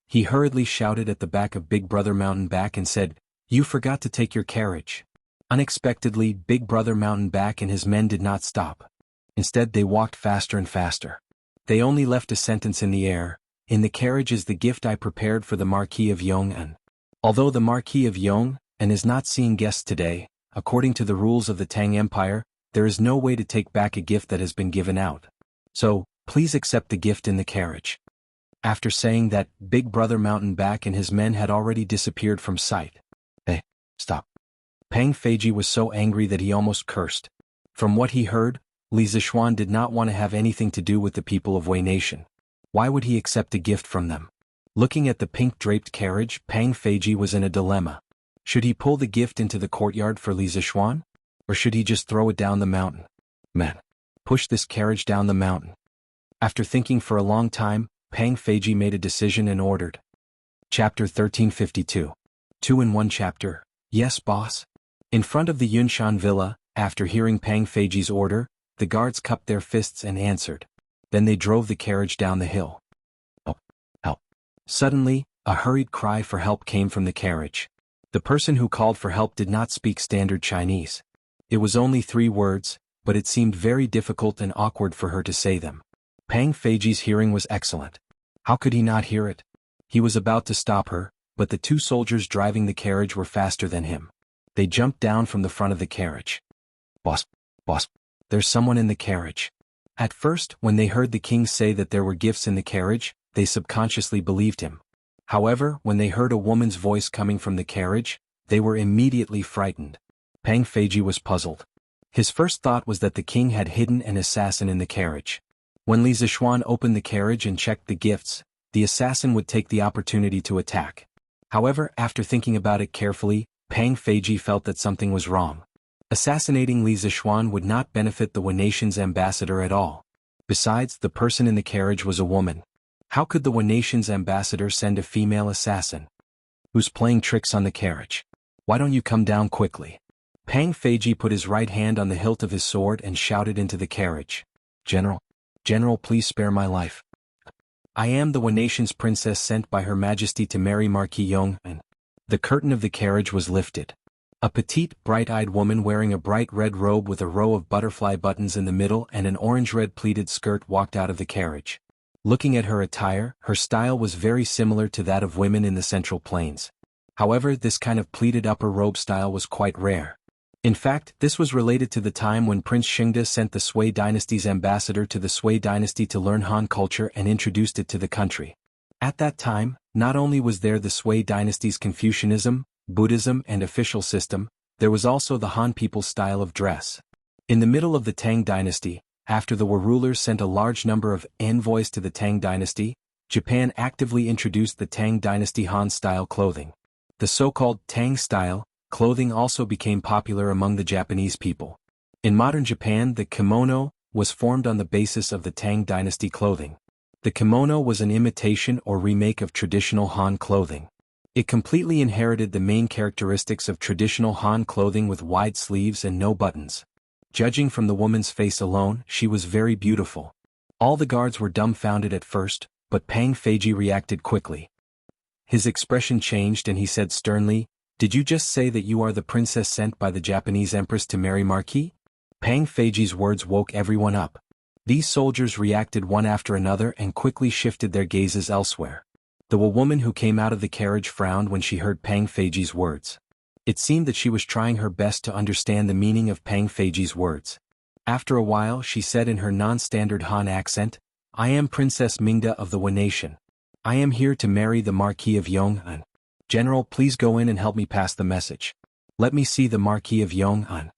He hurriedly shouted at the back of Big Brother Mountain Back and said, "You forgot to take your carriage." Unexpectedly, Big Brother Mountain Back and his men did not stop. Instead, they walked faster and faster. They only left a sentence in the air: "In the carriage is the gift I prepared for the Marquis of Yong an." Although the Marquis of Yong and is not seeing guests today, according to the rules of the Tang Empire, there is no way to take back a gift that has been given out. So, please accept the gift in the carriage. After saying that, Big Brother Mountain Back and his men had already disappeared from sight. Stop. Pang Feiji was so angry that he almost cursed. From what he heard, Li Zixuan did not want to have anything to do with the people of Wei Nation. Why would he accept a gift from them? Looking at the pink-draped carriage, Pang Feiji was in a dilemma. Should he pull the gift into the courtyard for Li Zixuan? Or should he just throw it down the mountain? Man, push this carriage down the mountain. After thinking for a long time, Pang Feiji made a decision and ordered. Chapter 1352. 2-in-1 chapter. Yes, boss. In front of the Yunshan villa, after hearing Pang Feiji's order, the guards cupped their fists and answered. Then they drove the carriage down the hill. Oh, help. Suddenly, a hurried cry for help came from the carriage. The person who called for help did not speak standard Chinese. It was only 3 words, but it seemed very difficult and awkward for her to say them. Pang Feiji's hearing was excellent. How could he not hear it? He was about to stop her, but the 2 soldiers driving the carriage were faster than him. They jumped down from the front of the carriage. Boss, there's someone in the carriage." At first, when they heard the king say that there were gifts in the carriage, they subconsciously believed him. However, when they heard a woman's voice coming from the carriage, they were immediately frightened. Pang Feiji was puzzled. His first thought was that the king had hidden an assassin in the carriage. When Li Zixuan opened the carriage and checked the gifts, the assassin would take the opportunity to attack. However, after thinking about it carefully, Pang Feiji felt that something was wrong. Assassinating Li Zixuan would not benefit the Nation's ambassador at all. Besides, the person in the carriage was a woman. How could the Nation's ambassador send a female assassin? Who's playing tricks on the carriage? Why don't you come down quickly? Pang Feiji put his right hand on the hilt of his sword and shouted into the carriage. General, please spare my life. I am the Nation's princess sent by Her Majesty to marry Marquis Yong, and the curtain of the carriage was lifted. A petite, bright-eyed woman wearing a bright red robe with a row of butterfly buttons in the middle and an orange-red pleated skirt walked out of the carriage. Looking at her attire, her style was very similar to that of women in the Central Plains. However, this kind of pleated upper robe style was quite rare. In fact, this was related to the time when Prince Xingde sent the Sui dynasty's ambassador to the Sui dynasty to learn Han culture and introduced it to the country. At that time, not only was there the Sui dynasty's Confucianism, Buddhism and official system, there was also the Han people's style of dress. In the middle of the Tang dynasty, after the Wu rulers sent a large number of envoys to the Tang dynasty, Japan actively introduced the Tang dynasty Han-style clothing. The so-called Tang style clothing also became popular among the Japanese people. In modern Japan, the kimono was formed on the basis of the Tang dynasty clothing. The kimono was an imitation or remake of traditional Han clothing. It completely inherited the main characteristics of traditional Han clothing with wide sleeves and no buttons. Judging from the woman's face alone, she was very beautiful. All the guards were dumbfounded at first, but Pang Feiji reacted quickly. His expression changed and he said sternly, "Did you just say that you are the princess sent by the Japanese empress to marry Marquis?" Pang Feiji's words woke everyone up. These soldiers reacted one after another and quickly shifted their gazes elsewhere. The woman who came out of the carriage frowned when she heard Pang Feiji's words. It seemed that she was trying her best to understand the meaning of Pang Feiji's words. After a while she said in her non-standard Han accent, "I am Princess Mingda of the Wu Nation. I am here to marry the Marquis of Yong'an. General, please go in and help me pass the message. Let me see the Marquis of Yong'an."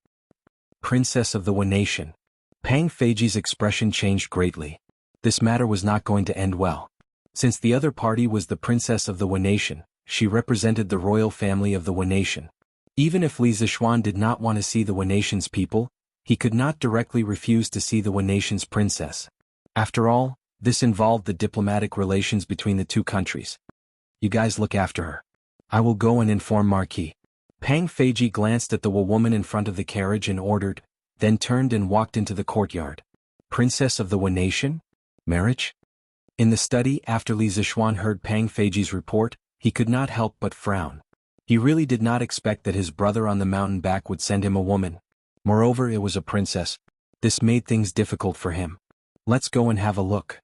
Princess of the Wu Nation. Pang Feiji's expression changed greatly. This matter was not going to end well. Since the other party was the Princess of the Wu Nation, she represented the royal family of the Wu Nation. Even if Li Zixuan did not want to see the Wu Nation's people, he could not directly refuse to see the Wu Nation's princess. After all, this involved the diplomatic relations between the two countries. You guys look after her. I will go and inform Marquis. Pang Feiji glanced at the woman in front of the carriage and ordered, then turned and walked into the courtyard. Princess of the Wu Nation? Marriage? In the study, after Li Zixuan heard Pang Feiji's report, he could not help but frown. He really did not expect that his brother on the mountain back would send him a woman. Moreover, it was a princess. This made things difficult for him. Let's go and have a look.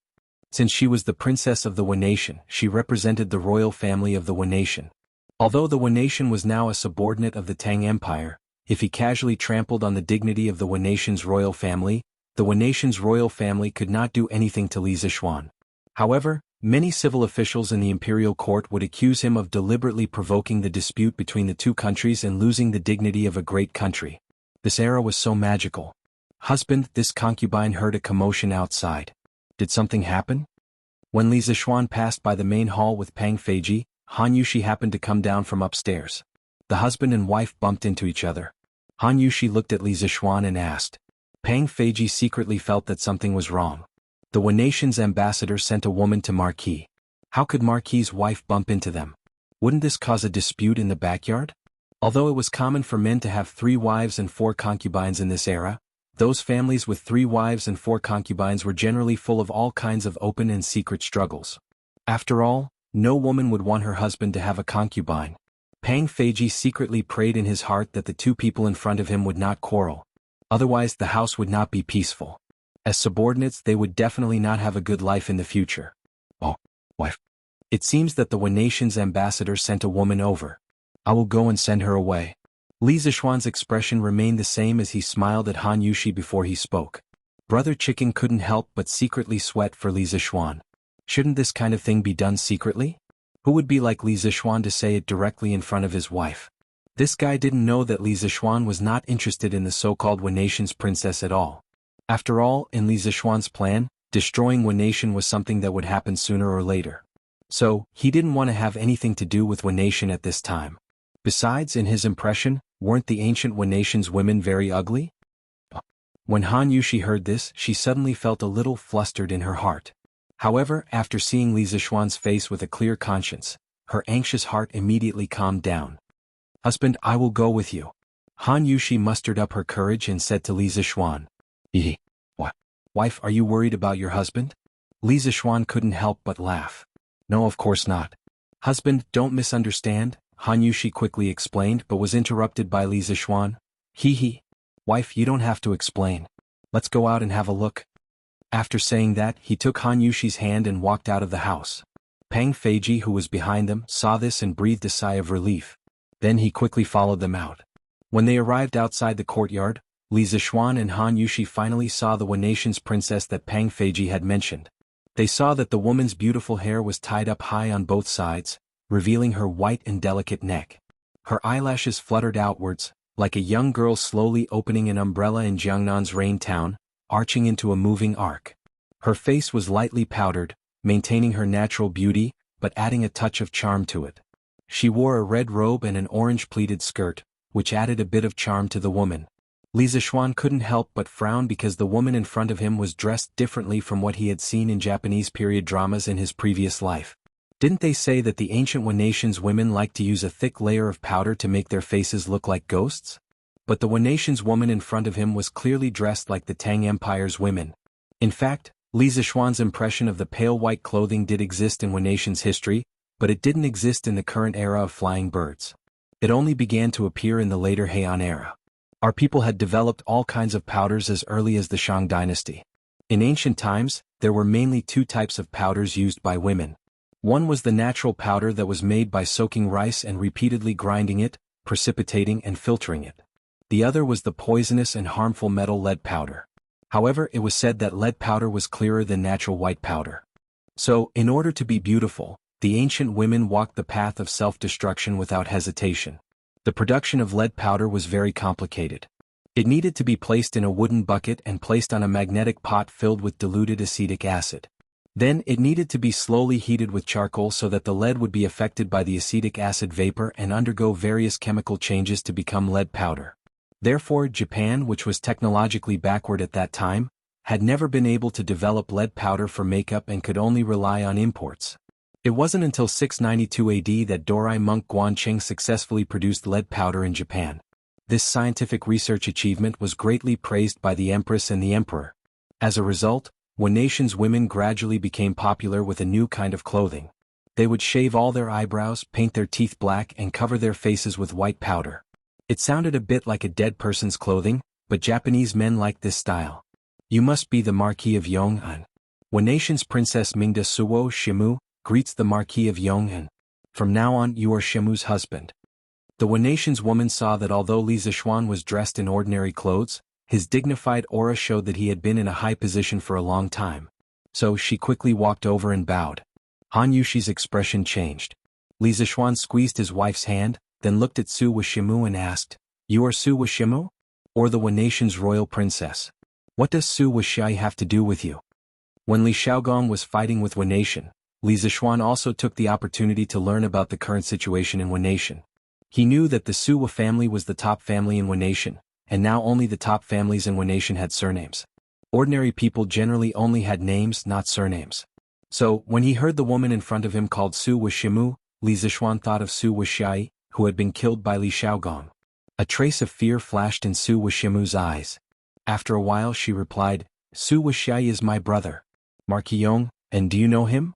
Since she was the princess of the Wu Nation, she represented the royal family of the Wu Nation. Although the Wu Nation was now a subordinate of the Tang Empire, if he casually trampled on the dignity of the Wu Nation's royal family, the Wu Nation's royal family could not do anything to Li Zixuan. However, many civil officials in the imperial court would accuse him of deliberately provoking the dispute between the two countries and losing the dignity of a great country. This era was so magical. Husband, this concubine heard a commotion outside. Did something happen? When Li Zixuan passed by the main hall with Pang Feiji, Han Yushi happened to come down from upstairs. The husband and wife bumped into each other. Han Yushi looked at Li Zixuan and asked. Pang Feiji secretly felt that something was wrong. The Wu Nation's ambassador sent a woman to Marquis. How could Marquis's wife bump into them? Wouldn't this cause a dispute in the backyard? Although it was common for men to have 3 wives and 4 concubines in this era, those families with 3 wives and 4 concubines were generally full of all kinds of open and secret struggles. After all, no woman would want her husband to have a concubine. Pang Feiji secretly prayed in his heart that the 2 people in front of him would not quarrel. Otherwise the house would not be peaceful. As subordinates they would definitely not have a good life in the future. Oh, wife. It seems that the Wu Nation's ambassador sent a woman over. I will go and send her away. Li Zixuan's expression remained the same as he smiled at Han Yushi before he spoke. Brother Chicken couldn't help but secretly sweat for Li Zixuan. Shouldn't this kind of thing be done secretly? Who would be like Li Zixuan to say it directly in front of his wife? This guy didn't know that Li Zixuan was not interested in the so-called Wen Nation's princess at all. After all, in Li Zixuan's plan, destroying Wen Nation was something that would happen sooner or later. So, he didn't want to have anything to do with Wen Nation at this time. Besides, in his impression, weren't the ancient Wen Nation's women very ugly? When Han Yushi heard this, she suddenly felt a little flustered in her heart. However, after seeing Li Zixuan's face with a clear conscience, her anxious heart immediately calmed down. "Husband, I will go with you." Han Yushi mustered up her courage and said to Li Zixuan. What? Wife, are you worried about your husband? Li Zixuan couldn't help but laugh. No, of course not. Husband, don't misunderstand, Han Yushi quickly explained but was interrupted by Li Zixuan. Wife, you don't have to explain. Let's go out and have a look. After saying that, he took Han Yushi's hand and walked out of the house. Pang Feiji, who was behind them, saw this and breathed a sigh of relief. Then he quickly followed them out. When they arrived outside the courtyard, Li Zixuan and Han Yushi finally saw the Wen Nation's princess that Pang Feiji had mentioned. They saw that the woman's beautiful hair was tied up high on both sides, revealing her white and delicate neck. Her eyelashes fluttered outwards, like a young girl slowly opening an umbrella in Jianghu's rain town, arching into a moving arc. Her face was lightly powdered, maintaining her natural beauty, but adding a touch of charm to it. She wore a red robe and an orange pleated skirt, which added a bit of charm to the woman. Li Zixuan couldn't help but frown because the woman in front of him was dressed differently from what he had seen in Japanese period dramas in his previous life. Didn't they say that the ancient Wen Nation's women liked to use a thick layer of powder to make their faces look like ghosts? But the Wen Nation's woman in front of him was clearly dressed like the Tang Empire's women. In fact, Li Zixuan's impression of the pale white clothing did exist in Wen Nation's history, but it didn't exist in the current era of flying birds. It only began to appear in the later Heian era. Our people had developed all kinds of powders as early as the Shang dynasty. In ancient times, there were mainly two types of powders used by women. One was the natural powder that was made by soaking rice and repeatedly grinding it, precipitating and filtering it. The other was the poisonous and harmful metal lead powder. However, it was said that lead powder was clearer than natural white powder. So, in order to be beautiful, the ancient women walked the path of self-destruction without hesitation. The production of lead powder was very complicated. It needed to be placed in a wooden bucket and placed on a magnetic pot filled with diluted acetic acid. Then it needed to be slowly heated with charcoal so that the lead would be affected by the acetic acid vapor and undergo various chemical changes to become lead powder. Therefore, Japan, which was technologically backward at that time, had never been able to develop lead powder for makeup and could only rely on imports. It wasn't until 692 AD that Dorai monk Guancheng successfully produced lead powder in Japan. This scientific research achievement was greatly praised by the Empress and the Emperor. As a result, Wen Nation's women gradually became popular with a new kind of clothing. They would shave all their eyebrows, paint their teeth black and cover their faces with white powder. It sounded a bit like a dead person's clothing, but Japanese men liked this style. You must be the Marquis of Yong'an. Wen Nation's Princess Mingda Suwo Shimu greets the Marquis of Yong'an. From now on you are Shimu's husband. The Wen Nation's woman saw that although Li Zixuan was dressed in ordinary clothes, his dignified aura showed that he had been in a high position for a long time. So she quickly walked over and bowed. Han Yushi's expression changed. Li Zixuan squeezed his wife's hand, then looked at Su Washimu and asked, "You are Su Washimu? Or the Wen Nation's royal princess? What does Su Washai have to do with you?" When Li Shaogong was fighting with Wen Nation, Li Zixuan also took the opportunity to learn about the current situation in Wen Nation. He knew that the Suwa family was the top family in Wen Nation, and now only the top families in Wen Nation had surnames. Ordinary people generally only had names, not surnames. So, when he heard the woman in front of him called Su Washimu, Li Zixuan thought of Su Washai, who had been killed by Li Shaogong. A trace of fear flashed in Su Washimu's eyes. After a while she replied, "Su Washai is my brother, Marquis Yong, and do you know him?"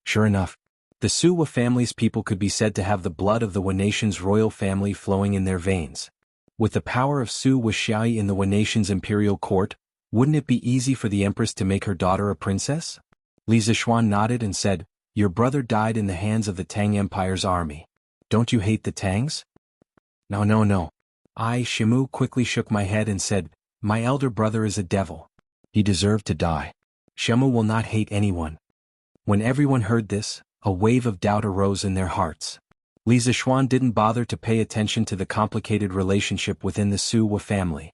Sure enough, the Suwa family's people could be said to have the blood of the Wen Nation's royal family flowing in their veins. With the power of Su Washai in the Wen Nation's imperial court, wouldn't it be easy for the empress to make her daughter a princess? Li Zixuan nodded and said, "Your brother died in the hands of the Tang Empire's army. Don't you hate the Tangs?" No. I, Shimu, quickly shook my head and said, "My elder brother is a devil. He deserved to die. Shimu will not hate anyone." When everyone heard this, a wave of doubt arose in their hearts. Li Zixuan didn't bother to pay attention to the complicated relationship within the Suwa family.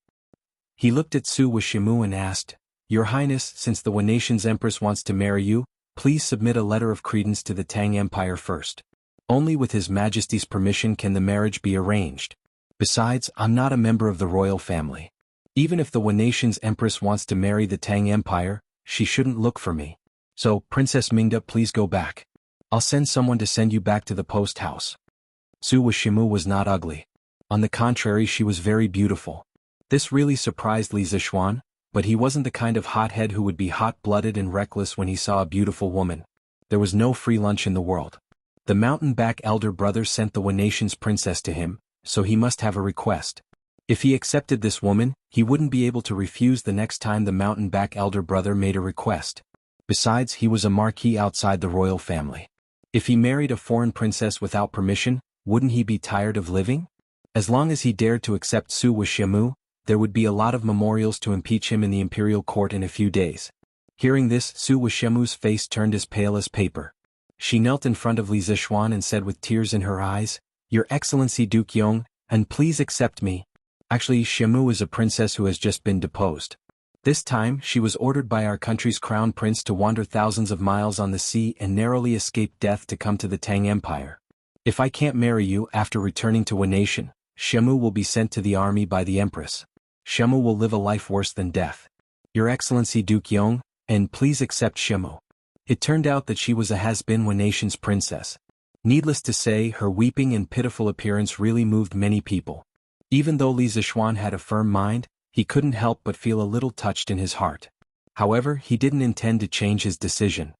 He looked at Suwa Shimu and asked, "Your Highness, since the Wan Nation's Empress wants to marry you, please submit a letter of credence to the Tang Empire first. Only with His Majesty's permission can the marriage be arranged. Besides, I'm not a member of the royal family. Even if the Wan Nation's Empress wants to marry the Tang Empire, she shouldn't look for me. So, Princess Mingda, please go back. I'll send someone to send you back to the post house." Suwa Shimu was not ugly. On the contrary, she was very beautiful. This really surprised Li Zixuan, but he wasn't the kind of hothead who would be hot-blooded and reckless when he saw a beautiful woman. There was no free lunch in the world. The mountain-back elder brother sent the Wan Nation's princess to him, so he must have a request. If he accepted this woman, he wouldn't be able to refuse the next time the mountain-back elder brother made a request. Besides, he was a marquis outside the royal family. If he married a foreign princess without permission, wouldn't he be tired of living? As long as he dared to accept Suwa Shimu, there would be a lot of memorials to impeach him in the imperial court in a few days. Hearing this, Suwa Shimu's face turned as pale as paper. She knelt in front of Li Zixuan and said with tears in her eyes, "Your Excellency Duke Yong, and please accept me." Actually, Shimu is a princess who has just been deposed. This time, she was ordered by our country's crown prince to wander thousands of miles on the sea and narrowly escape death to come to the Tang Empire. If I can't marry you after returning to Wan Nation, Shimu will be sent to the army by the Empress. Shimu will live a life worse than death. Your Excellency Duke Yong, and please accept Shimu. It turned out that she was a has-been Wan Nation's princess. Needless to say, her weeping and pitiful appearance really moved many people. Even though Li Zixuan had a firm mind, he couldn't help but feel a little touched in his heart. However, he didn't intend to change his decision.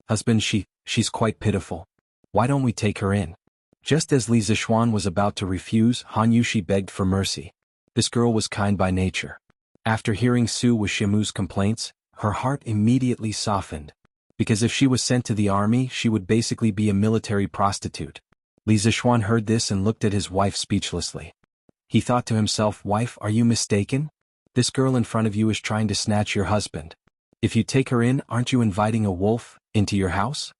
"Husband, she's quite pitiful. Why don't we take her in?" Just as Li Zixuan was about to refuse, Han Yushi begged for mercy. This girl was kind by nature. After hearing Suwa Shimu's complaints, her heart immediately softened. Because if she was sent to the army, she would basically be a military prostitute. Li Zixuan heard this and looked at his wife speechlessly. He thought to himself, "Wife, are you mistaken? This girl in front of you is trying to snatch your husband. If you take her in, aren't you inviting a wolf into your house?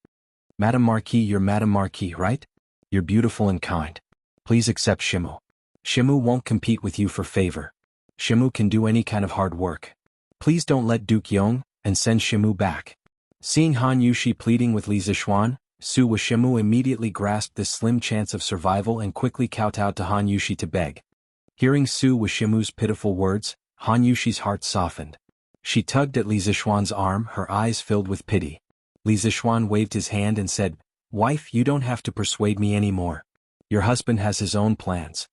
Madame Marquis, you're Madame Marquis, right? You're beautiful and kind. Please accept Shimu. Shimu won't compete with you for favor. Shimu can do any kind of hard work. Please don't let Duke Yong, and send Shimu back." Seeing Han Yushi pleading with Li Zixuan, Suwa Shimu immediately grasped this slim chance of survival and quickly kowtowed to Han Yushi to beg. Hearing Suwa Shimu's pitiful words, Han Yushi's heart softened. She tugged at Li Zixuan's arm, her eyes filled with pity. Li Zixuan waved his hand and said, "Wife, you don't have to persuade me anymore. Your husband has his own plans."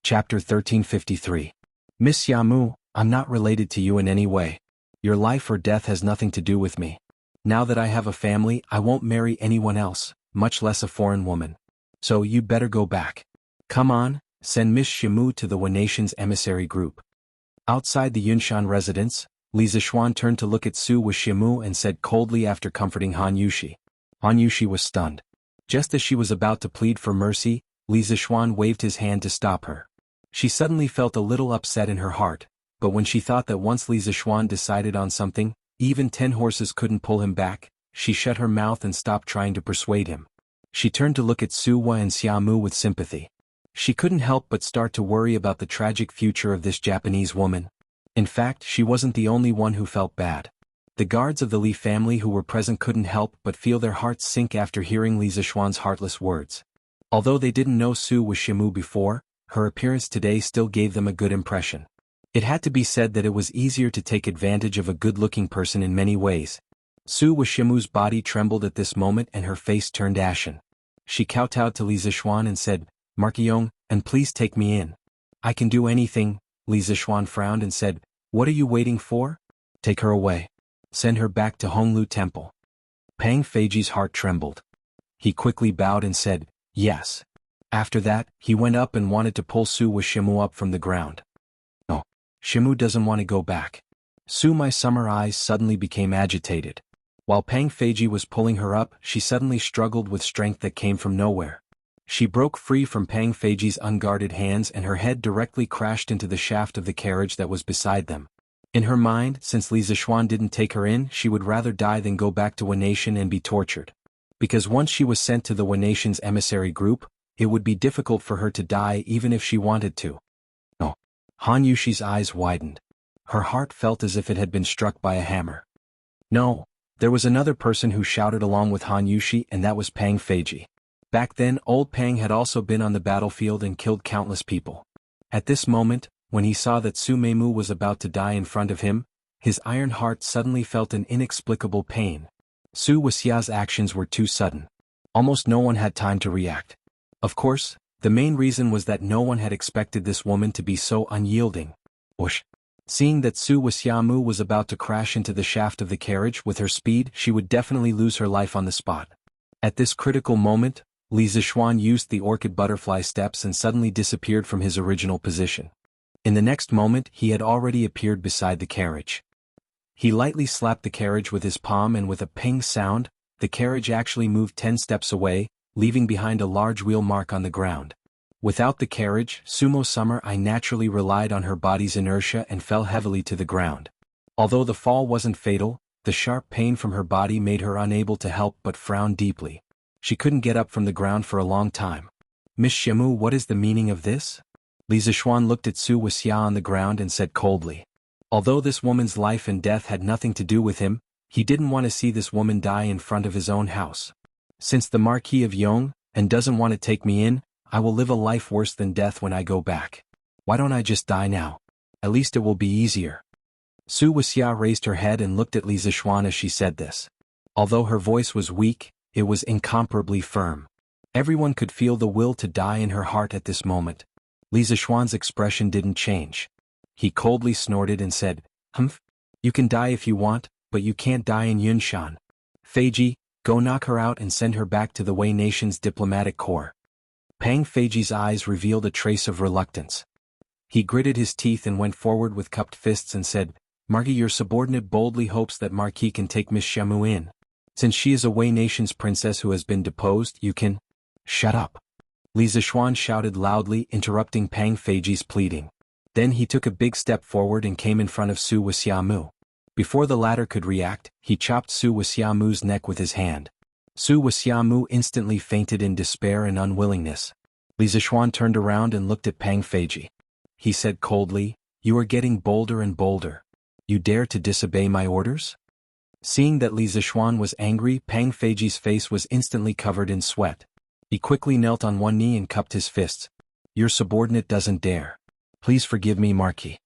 Chapter 1353. Miss Yamu, I'm not related to you in any way. Your life or death has nothing to do with me. Now that I have a family, I won't marry anyone else, much less a foreign woman. So you'd better go back. Come on, send Miss Shimu to the Wan Nation's emissary group. Outside the Yunshan residence, Li Zixuan turned to look at Suwa Shimu and said coldly after comforting Han Yushi. Han Yushi was stunned. Just as she was about to plead for mercy, Li Zixuan waved his hand to stop her. She suddenly felt a little upset in her heart, but when she thought that once Li Zixuan decided on something, even 10 horses couldn't pull him back, she shut her mouth and stopped trying to persuade him. She turned to look at Suwa and Xiamu with sympathy. She couldn't help but start to worry about the tragic future of this Japanese woman. In fact, she wasn't the only one who felt bad. The guards of the Li family who were present couldn't help but feel their hearts sink after hearing Li Zixuan's heartless words. Although they didn't know Suwa Shimu before, her appearance today still gave them a good impression. It had to be said that it was easier to take advantage of a good-looking person in many ways. Suwa Shimu's body trembled at this moment and her face turned ashen. She kowtowed to Li Zixuan and said, "Marquis Yong, and please take me in. I can do anything." Li Zixuan frowned and said, "What are you waiting for? Take her away. Send her back to Honglu Temple." Pang Feiji's heart trembled. He quickly bowed and said, "Yes." After that, he went up and wanted to pull Suwa Shimu up from the ground. "No. Shimu doesn't want to go back." Suma's summer eyes suddenly became agitated. While Pang Feiji was pulling her up, she suddenly struggled with strength that came from nowhere. She broke free from Pang Feiji's unguarded hands and her head directly crashed into the shaft of the carriage that was beside them. In her mind, since Li Zixuan didn't take her in, she would rather die than go back to Wan Nation and be tortured. because once she was sent to the Wen Nation's emissary group, it would be difficult for her to die even if she wanted to. No. Han Yushi's eyes widened. Her heart felt as if it had been struck by a hammer. No, there was another person who shouted along with Han Yushi, and that was Pang Feiji. Back then, old Pang had also been on the battlefield and killed countless people. At this moment, when he saw that Su Meimu was about to die in front of him, his iron heart suddenly felt an inexplicable pain. Su Wuxia's actions were too sudden. Almost no one had time to react. Of course, the main reason was that no one had expected this woman to be so unyielding. Whoosh! Seeing that Su Wuxiamu was about to crash into the shaft of the carriage with her speed, she would definitely lose her life on the spot. At this critical moment, Li Zixuan used the orchid butterfly steps and suddenly disappeared from his original position. In the next moment, he had already appeared beside the carriage. He lightly slapped the carriage with his palm, and with a ping sound, the carriage actually moved 10 steps away, leaving behind a large wheel mark on the ground. Without the carriage, Sumo Summer I naturally relied on her body's inertia and fell heavily to the ground. Although the fall wasn't fatal, the sharp pain from her body made her unable to help but frown deeply. She couldn't get up from the ground for a long time. Miss Xiaomu, what is the meaning of this? Li Zixuan looked at Su Wuxia on the ground and said coldly. Although this woman's life and death had nothing to do with him, he didn't want to see this woman die in front of his own house. Since the Marquis of Yong and doesn't want to take me in, I will live a life worse than death when I go back. Why don't I just die now? At least it will be easier. Su Wuxia raised her head and looked at Li Zixuan as she said this. Although her voice was weak, it was incomparably firm. Everyone could feel the will to die in her heart at this moment. Li Zixuan's expression didn't change. He coldly snorted and said, "Humph? You can die if you want, but you can't die in Yunshan. Feiji, go knock her out and send her back to the Wei Nation's diplomatic corps." Pang Feiji's eyes revealed a trace of reluctance. He gritted his teeth and went forward with cupped fists and said, "Marquis, your subordinate boldly hopes that Marquis can take Miss Xiaomu in. Since she is a Wei Nation's princess who has been deposed, you can—" "Shut up!" Li Zixuan shouted loudly, interrupting Pang Feiji's pleading. Then he took a big step forward and came in front of Su Wuxiamu. Before the latter could react, he chopped Su Wuxiamu's neck with his hand. Su Wuxiamu instantly fainted in despair and unwillingness. Li Zixuan turned around and looked at Pang Feiji. He said coldly, "You are getting bolder and bolder. You dare to disobey my orders?" Seeing that Li Zixuan was angry, Pang Feiji's face was instantly covered in sweat. He quickly knelt on one knee and cupped his fists. "Your subordinate doesn't dare. Please forgive me, Marquis."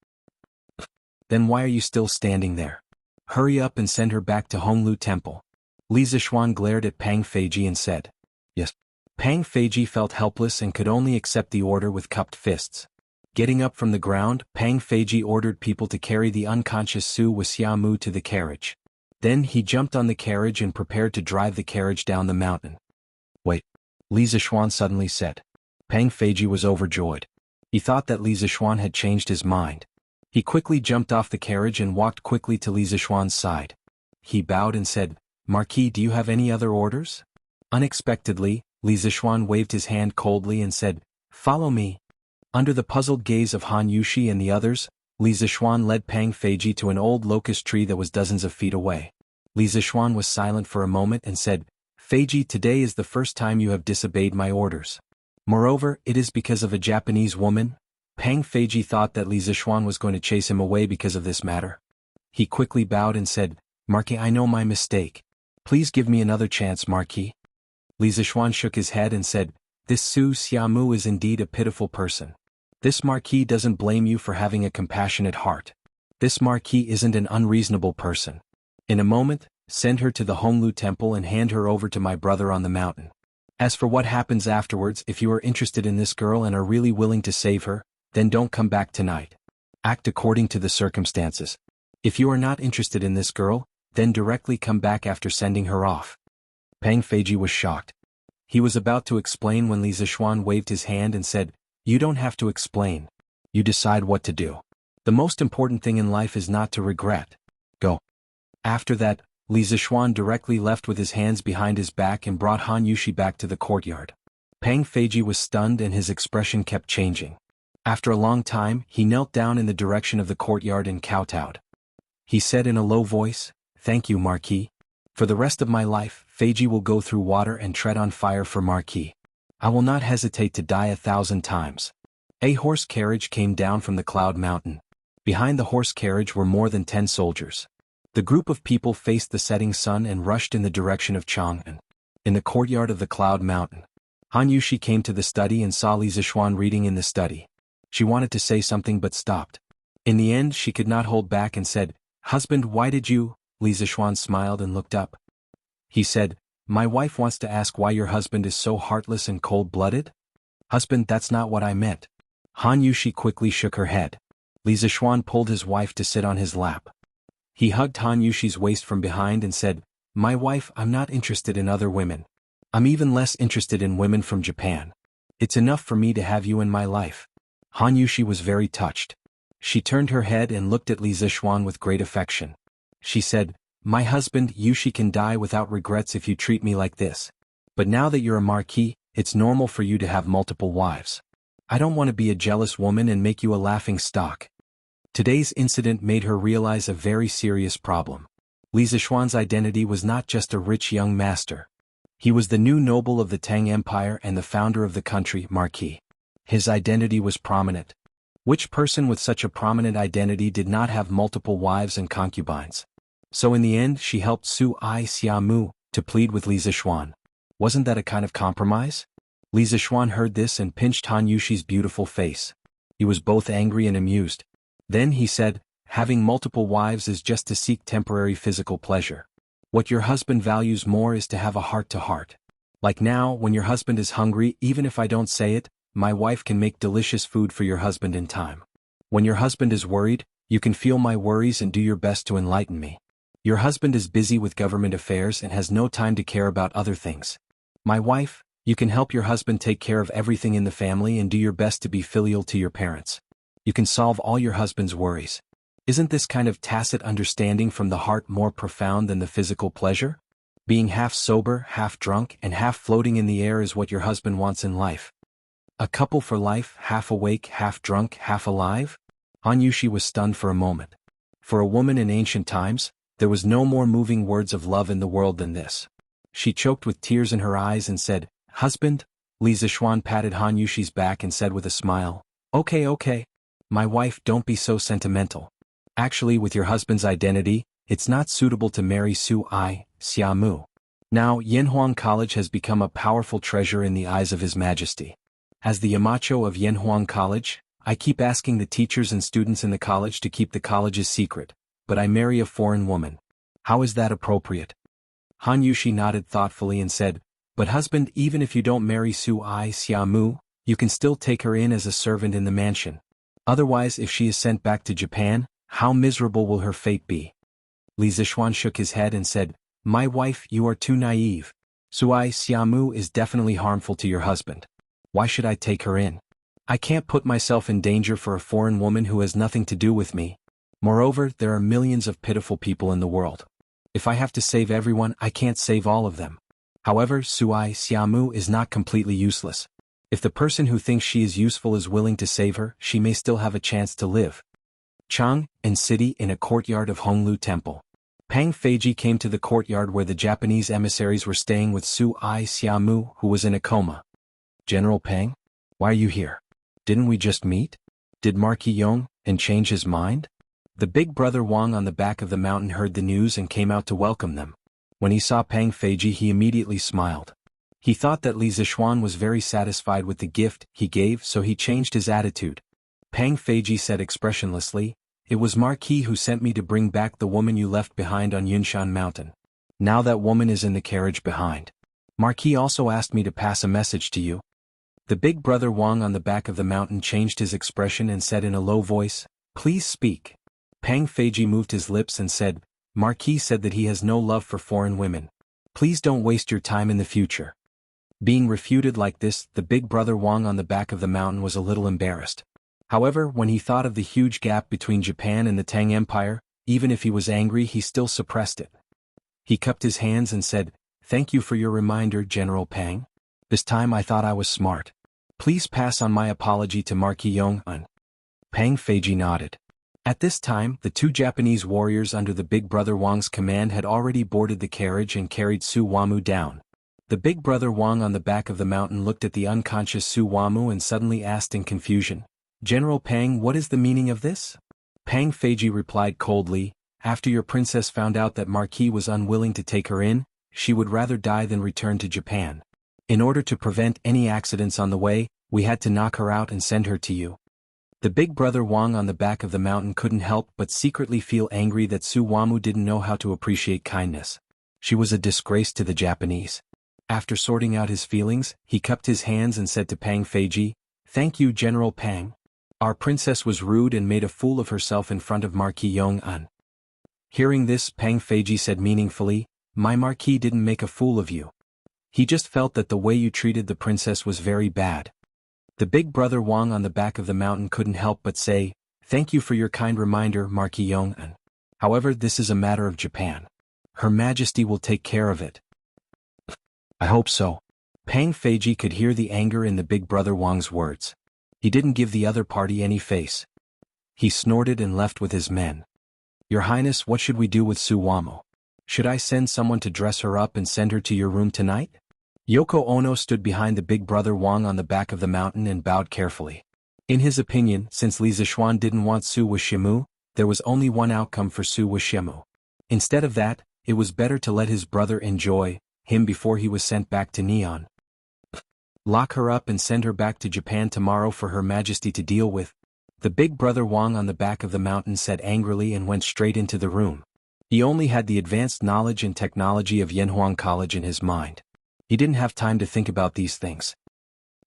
"Then why are you still standing there? Hurry up and send her back to Honglu Temple." Li Zixuan glared at Pang Feiji and said, "Yes." Pang Feiji felt helpless and could only accept the order with cupped fists. Getting up from the ground, Pang Feiji ordered people to carry the unconscious Su Wuxiamu to the carriage. Then he jumped on the carriage and prepared to drive the carriage down the mountain. "Wait," Li Zixuan suddenly said. Pang Feiji was overjoyed. He thought that Li Zixuan had changed his mind. He quickly jumped off the carriage and walked quickly to Li Zixuan's side. He bowed and said, "Marquis, do you have any other orders?" Unexpectedly, Li Zixuan waved his hand coldly and said, "Follow me." Under the puzzled gaze of Han Yushi and the others, Li Zixuan led Pang Feiji to an old locust tree that was dozens of feet away. Li Zixuan was silent for a moment and said, "Feiji, today is the first time you have disobeyed my orders. Moreover, it is because of a Japanese woman." Pang Feiji thought that Li Zixuan was going to chase him away because of this matter. He quickly bowed and said, "Marquis, I know my mistake. Please give me another chance, Marquis." Li Zixuan shook his head and said, "This Su Xiaomu is indeed a pitiful person. This Marquis doesn't blame you for having a compassionate heart. This Marquis isn't an unreasonable person. In a moment, send her to the Honglu Temple and hand her over to my brother on the mountain. As for what happens afterwards, if you are interested in this girl and are really willing to save her, then don't come back tonight. Act according to the circumstances. If you are not interested in this girl, then directly come back after sending her off." Pang Feiji was shocked. He was about to explain when Li Zixuan waved his hand and said, "You don't have to explain. You decide what to do. The most important thing in life is not to regret. Go." After that, Li Zixuan directly left with his hands behind his back and brought Han Yushi back to the courtyard. Pang Feiji was stunned and his expression kept changing. After a long time, he knelt down in the direction of the courtyard and kowtowed. He said in a low voice, "Thank you, Marquis. For the rest of my life, Feiji will go through water and tread on fire for Marquis. I will not hesitate to die 1,000 times. A horse carriage came down from the cloud mountain. Behind the horse carriage were more than 10 soldiers. The group of people faced the setting sun and rushed in the direction of Chang'an. In the courtyard of the cloud mountain, Han Yushi came to the study and saw Li Zixuan reading in the study. She wanted to say something but stopped. In the end she could not hold back and said, "Husband, why did you?" Li Zixuan smiled and looked up. He said, "My wife wants to ask why your husband is so heartless and cold-blooded?" "Husband, that's not what I meant." Han Yushi quickly shook her head. Li Zixuan pulled his wife to sit on his lap. He hugged Han Yushi's waist from behind and said, "My wife, I'm not interested in other women. I'm even less interested in women from Japan. It's enough for me to have you in my life." Han Yushi was very touched. She turned her head and looked at Li Zixuan with great affection. She said, "My husband, Yushi can die without regrets if you treat me like this. But now that you're a marquis, it's normal for you to have multiple wives. I don't want to be a jealous woman and make you a laughing stock." Today's incident made her realize a very serious problem. Li Zixuan's identity was not just a rich young master. He was the new noble of the Tang Empire and the founder of the country, Marquis. His identity was prominent. Which person with such a prominent identity did not have multiple wives and concubines? So in the end she helped Su Ai Xiamu to plead with Li Zixuan. Wasn't that a kind of compromise? Li Zixuan heard this and pinched Han Yushi's beautiful face. He was both angry and amused. Then he said, "Having multiple wives is just to seek temporary physical pleasure. What your husband values more is to have a heart-to-heart. Like now, when your husband is hungry, even if I don't say it, my wife can make delicious food for your husband in time. When your husband is worried, you can feel my worries and do your best to enlighten me. Your husband is busy with government affairs and has no time to care about other things. My wife, you can help your husband take care of everything in the family and do your best to be filial to your parents. You can solve all your husband's worries. Isn't this kind of tacit understanding from the heart more profound than the physical pleasure? Being half sober, half drunk, and half floating in the air is what your husband wants in life. A couple for life, half awake, half drunk, half alive?" Han Yushi was stunned for a moment. For a woman in ancient times, there was no more moving words of love in the world than this. She choked with tears in her eyes and said, "Husband?" Li Zixuan patted Han Yushi's back and said with a smile, Okay. My wife, don't be so sentimental. Actually, with your husband's identity, it's not suitable to marry Su Ai Xiamu. Now, Yanhuang College has become a powerful treasure in the eyes of His Majesty. As the Yamacho of Yanhuang College, I keep asking the teachers and students in the college to keep the college's secret, but I marry a foreign woman. How is that appropriate?" Han Yushi nodded thoughtfully and said, "But husband, even if you don't marry Su Ai Xiamu, you can still take her in as a servant in the mansion. Otherwise, if she is sent back to Japan, how miserable will her fate be?" Li Zixuan shook his head and said, "My wife, you are too naive. Su Ai Xiamu is definitely harmful to your husband. Why should I take her in? I can't put myself in danger for a foreign woman who has nothing to do with me. Moreover, there are millions of pitiful people in the world. If I have to save everyone, I can't save all of them. However, Su Ai Xiamu is not completely useless. If the person who thinks she is useful is willing to save her, she may still have a chance to live." Chang'an City, in a courtyard of Honglu Temple. Pang Feiji came to the courtyard where the Japanese emissaries were staying with Su Ai Xiamu, who was in a coma. "General Pang? Why are you here? Didn't we just meet? Did Marquis Yong and change his mind?" The big brother Wang on the back of the mountain heard the news and came out to welcome them. When he saw Pang Feiji, he immediately smiled. He thought that Li Zixuan was very satisfied with the gift he gave, so he changed his attitude. Pang Feiji said expressionlessly, "It was Marquis who sent me to bring back the woman you left behind on Yunshan Mountain. Now that woman is in the carriage behind. Marquis also asked me to pass a message to you." The big brother Wang on the back of the mountain changed his expression and said in a low voice, "Please speak." Pang Feiji moved his lips and said, "Marquis said that he has no love for foreign women. Please don't waste your time in the future." Being refuted like this, the big brother Wang on the back of the mountain was a little embarrassed. However, when he thought of the huge gap between Japan and the Tang Empire, even if he was angry, he still suppressed it. He cupped his hands and said, "Thank you for your reminder, General Pang. This time I thought I was smart. Please pass on my apology to Marquis Yong-un." Pang Feiji nodded. At this time, the two Japanese warriors under the Big Brother Wang's command had already boarded the carriage and carried Su Wamu down. The Big Brother Wang on the back of the mountain looked at the unconscious Su Wamu and suddenly asked in confusion, "General Pang, what is the meaning of this?" Pang Feiji replied coldly, "After your princess found out that Marquis was unwilling to take her in, she would rather die than return to Japan. In order to prevent any accidents on the way, we had to knock her out and send her to you." The Big Brother Wang on the back of the mountain couldn't help but secretly feel angry that Su Wamu didn't know how to appreciate kindness. She was a disgrace to the Japanese. After sorting out his feelings, he cupped his hands and said to Pang Feiji, "Thank you, General Pang. Our princess was rude and made a fool of herself in front of Marquis Yong-an." Hearing this, Pang Feiji said meaningfully, "My Marquis didn't make a fool of you. He just felt that the way you treated the princess was very bad." The Big Brother Wang on the back of the mountain couldn't help but say, "Thank you for your kind reminder, Marquis Yong-an. However, this is a matter of Japan. Her Majesty will take care of it." "I hope so." Pang Feiji could hear the anger in the Big Brother Wang's words. He didn't give the other party any face. He snorted and left with his men. "Your Highness, what should we do with Su Wamu? Should I send someone to dress her up and send her to your room tonight?" Yoko Ono stood behind the Big Brother Wang on the back of the mountain and bowed carefully. In his opinion, since Li Zixuan didn't want Su Wuxiamu, there was only one outcome for Su Wuxiamu. Instead of that, it was better to let his brother enjoy him before he was sent back to Neon. "Lock her up and send her back to Japan tomorrow for Her Majesty to deal with," the Big Brother Wang on the back of the mountain said angrily and went straight into the room. He only had the advanced knowledge and technology of Yanhuang College in his mind. He didn't have time to think about these things.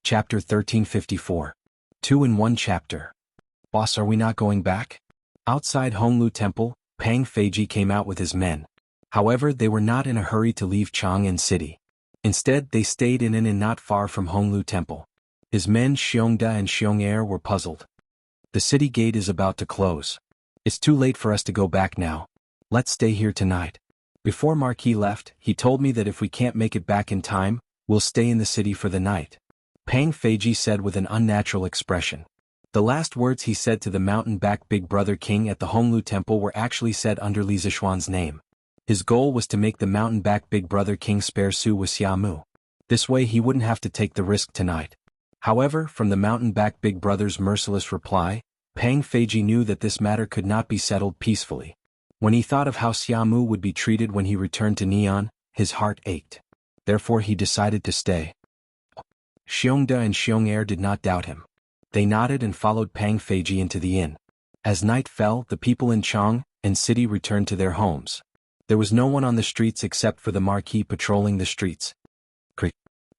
Chapter 1354. 2 in 1 chapter. "Boss, are we not going back?" Outside Honglu Temple, Pang Feiji came out with his men. However, they were not in a hurry to leave Chang'an City. Instead, they stayed in an inn not far from Honglu Temple. His men Xiongda and Xiong'er were puzzled. "The city gate is about to close. It's too late for us to go back now. Let's stay here tonight. Before Marquis left, he told me that if we can't make it back in time, we'll stay in the city for the night," Pang Feiji said with an unnatural expression. The last words he said to the mountain-back Big Brother King at the Honglu Temple were actually said under Li Zixuan's name. His goal was to make the mountain-back Big Brother King spare Su Wuxiamu. This way he wouldn't have to take the risk tonight. However, from the mountain-back Big Brother's merciless reply, Pang Feiji knew that this matter could not be settled peacefully. When he thought of how Xiamu would be treated when he returned to Neon, his heart ached. Therefore he decided to stay. Xiongda and Xiong'er did not doubt him. They nodded and followed Pang Feiji into the inn. As night fell, the people in Chang'an City returned to their homes. There was no one on the streets except for the Marquis patrolling the streets.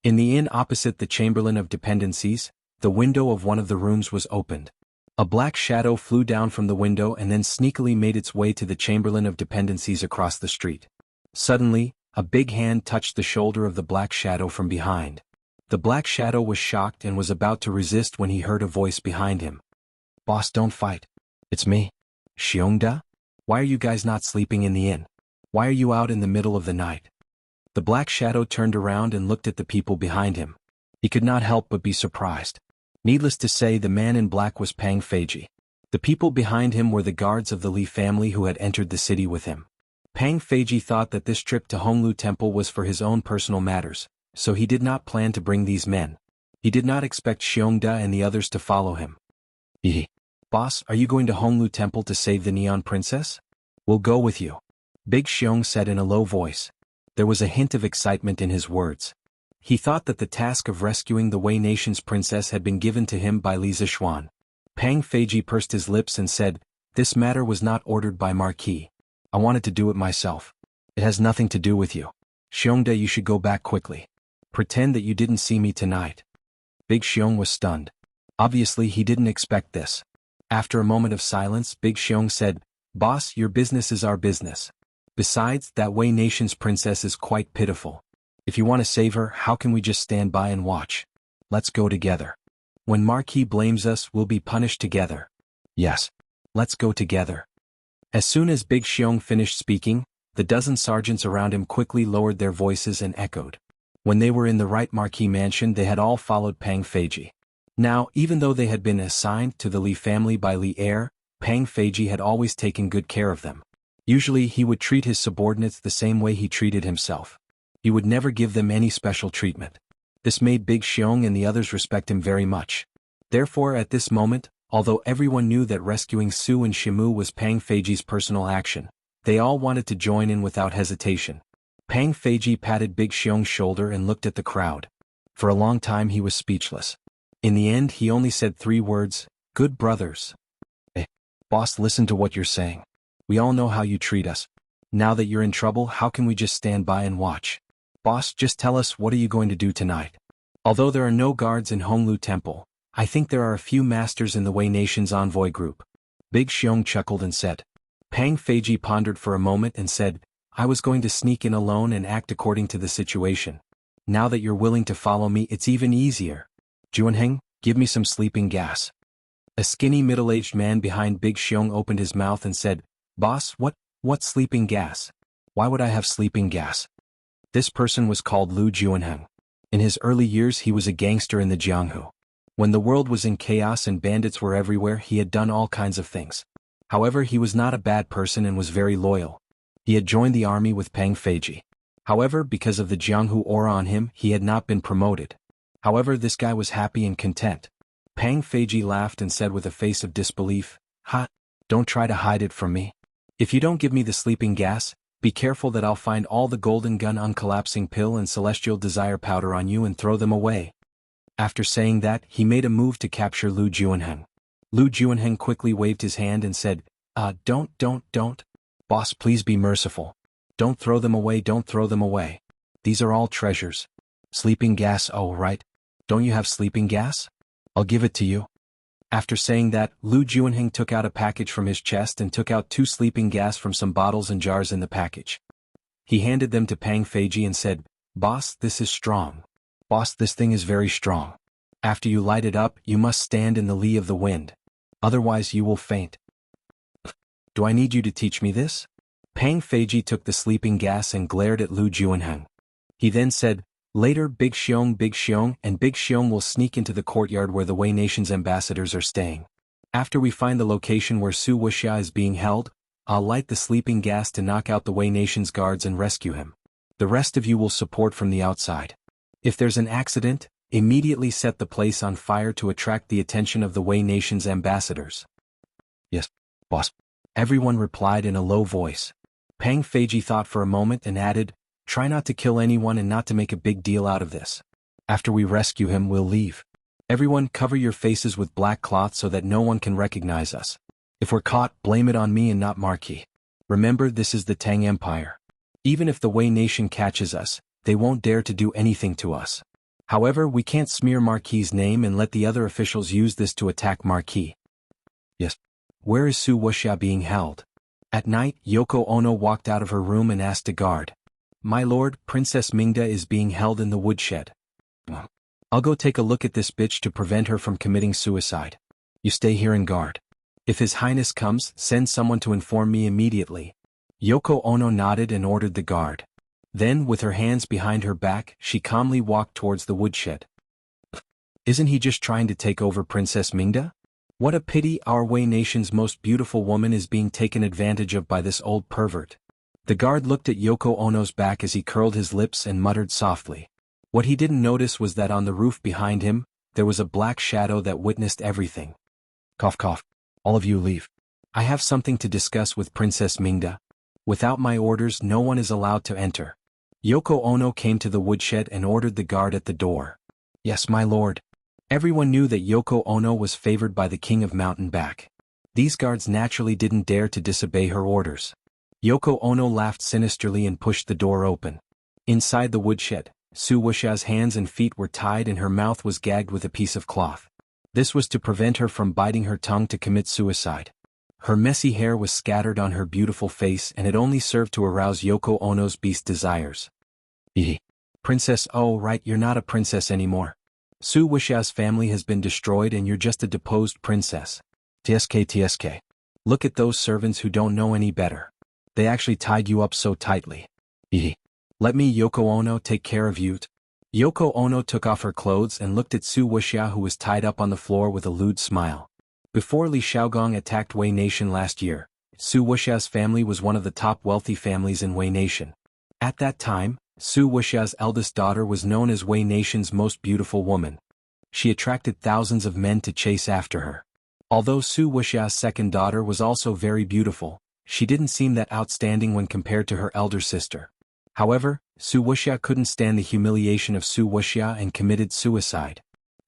In the inn opposite the Chamberlain of Dependencies, the window of one of the rooms was opened. A black shadow flew down from the window and then sneakily made its way to the Chamberlain of Dependencies across the street. Suddenly, a big hand touched the shoulder of the black shadow from behind. The black shadow was shocked and was about to resist when he heard a voice behind him. "Boss, don't fight. It's me. Xiongda? Why are you guys not sleeping in the inn? Why are you out in the middle of the night?" The black shadow turned around and looked at the people behind him. He could not help but be surprised. Needless to say, the man in black was Pang Feiji. The people behind him were the guards of the Li family who had entered the city with him. Pang Feiji thought that this trip to Honglu Temple was for his own personal matters, so he did not plan to bring these men. He did not expect Xiongda and the others to follow him. "Boss, are you going to Honglu Temple to save the Neon Princess?" "We'll go with you," Big Xiong said in a low voice. There was a hint of excitement in his words. He thought that the task of rescuing the Wei Nation's princess had been given to him by Li Zixuan. Pang Feiji pursed his lips and said, "This matter was not ordered by Marquis. I wanted to do it myself. It has nothing to do with you. Xiongda, you should go back quickly. Pretend that you didn't see me tonight." Big Xiong was stunned. Obviously he didn't expect this. After a moment of silence, Big Xiong said, "Boss, your business is our business. Besides, that Wei Nation's princess is quite pitiful. If you want to save her, how can we just stand by and watch? Let's go together. When Marquis blames us, we'll be punished together. Yes. Let's go together." As soon as Big Xiong finished speaking, the dozen sergeants around him quickly lowered their voices and echoed. When they were in the right Marquis mansion, they had all followed Pang Feiji. Now, even though they had been assigned to the Li family by Li Heir, Pang Feiji had always taken good care of them. Usually he would treat his subordinates the same way he treated himself. He would never give them any special treatment. This made Big Xiong and the others respect him very much. Therefore at this moment, although everyone knew that rescuing Su and Shimu was Pang Feiji's personal action, they all wanted to join in without hesitation. Pang Feiji patted Big Xiong's shoulder and looked at the crowd. For a long time he was speechless. In the end he only said 3 words, "Good brothers." Boss, listen to what you're saying. We all know how you treat us. Now that you're in trouble, how can we just stand by and watch? Boss, just tell us, what are you going to do tonight? Although there are no guards in Honglu Temple, I think there are a few masters in the Wei Nation's envoy group. Big Xiong chuckled and said. Pang Feiji pondered for a moment and said, I was going to sneak in alone and act according to the situation. Now that you're willing to follow me, it's even easier. Juanheng, give me some sleeping gas. A skinny middle-aged man behind Big Xiong opened his mouth and said, Boss, what sleeping gas? Why would I have sleeping gas? This person was called Lu Juanheng. In his early years he was a gangster in the Jianghu. When the world was in chaos and bandits were everywhere, he had done all kinds of things. However, he was not a bad person and was very loyal. He had joined the army with Pang Feiji. However, because of the Jianghu aura on him, he had not been promoted. However, this guy was happy and content. Pang Feiji laughed and said with a face of disbelief, Ha! Don't try to hide it from me. If you don't give me the sleeping gas, be careful that I'll find all the golden gun uncollapsing pill and celestial desire powder on you and throw them away. After saying that, he made a move to capture Lu Juanheng. Lu Juanheng quickly waved his hand and said, Don't. Boss, please be merciful. Don't throw them away, don't throw them away. These are all treasures. Sleeping gas, oh right. Don't you have sleeping gas? I'll give it to you. After saying that, Lu Juanheng took out a package from his chest and took out 2 sleeping gas from some bottles and jars in the package. He handed them to Pang Feiji and said, Boss, this is strong. Boss, this thing is very strong. After you light it up, you must stand in the lee of the wind. Otherwise you will faint. Do I need you to teach me this? Pang Feiji took the sleeping gas and glared at Lu Juanheng. He then said, Later, Big Xiong, and Big Xiong will sneak into the courtyard where the Wei Nation's ambassadors are staying. After we find the location where Su Wuxia is being held, I'll light the sleeping gas to knock out the Wei Nation's guards and rescue him. The rest of you will support from the outside. If there's an accident, immediately set the place on fire to attract the attention of the Wei Nation's ambassadors. Yes, boss. Everyone replied in a low voice. Pang Feiji thought for a moment and added, Try not to kill anyone and not to make a big deal out of this. After we rescue him, we'll leave. Everyone cover your faces with black cloth so that no one can recognize us. If we're caught, blame it on me and not Marquis. Remember, this is the Tang Empire. Even if the Wei Nation catches us, they won't dare to do anything to us. However, we can't smear Marquis's name and let the other officials use this to attack Marquis. Yes. Where is Su Wuxia being held? At night, Yoko Ono walked out of her room and asked a guard. My lord, Princess Mingda is being held in the woodshed. I'll go take a look at this bitch to prevent her from committing suicide. You stay here and guard. If His Highness comes, send someone to inform me immediately. Yoko Ono nodded and ordered the guard. Then, with her hands behind her back, she calmly walked towards the woodshed. Isn't he just trying to take over Princess Mingda? What a pity our Wei Nation's most beautiful woman is being taken advantage of by this old pervert. The guard looked at Yoko Ono's back as he curled his lips and muttered softly. What he didn't notice was that on the roof behind him, there was a black shadow that witnessed everything. Cough cough. All of you leave. I have something to discuss with Princess Mingda. Without my orders, no one is allowed to enter. Yoko Ono came to the woodshed and ordered the guard at the door. Yes, my lord. Everyone knew that Yoko Ono was favored by the king of Mountain Back. These guards naturally didn't dare to disobey her orders. Yoko Ono laughed sinisterly and pushed the door open. Inside the woodshed, Su Wuxia's hands and feet were tied and her mouth was gagged with a piece of cloth. This was to prevent her from biting her tongue to commit suicide. Her messy hair was scattered on her beautiful face and it only served to arouse Yoko Ono's beast desires. Princess, oh right, you're not a princess anymore. Su Wuxia's family has been destroyed and you're just a deposed princess. TSK. Look at those servants who don't know any better. They actually tied you up so tightly. Let me, Yoko Ono, take care of you. Yoko Ono took off her clothes and looked at Su Wuxia, who was tied up on the floor with a lewd smile. Before Li Shaogong attacked Wei Nation last year, Su Wuxia's family was one of the top wealthy families in Wei Nation. At that time, Su Wuxia's eldest daughter was known as Wei Nation's most beautiful woman. She attracted thousands of men to chase after her. Although Su Wuxia's second daughter was also very beautiful, she didn't seem that outstanding when compared to her elder sister. However, Su Wuxia couldn't stand the humiliation of Su Wuxia and committed suicide.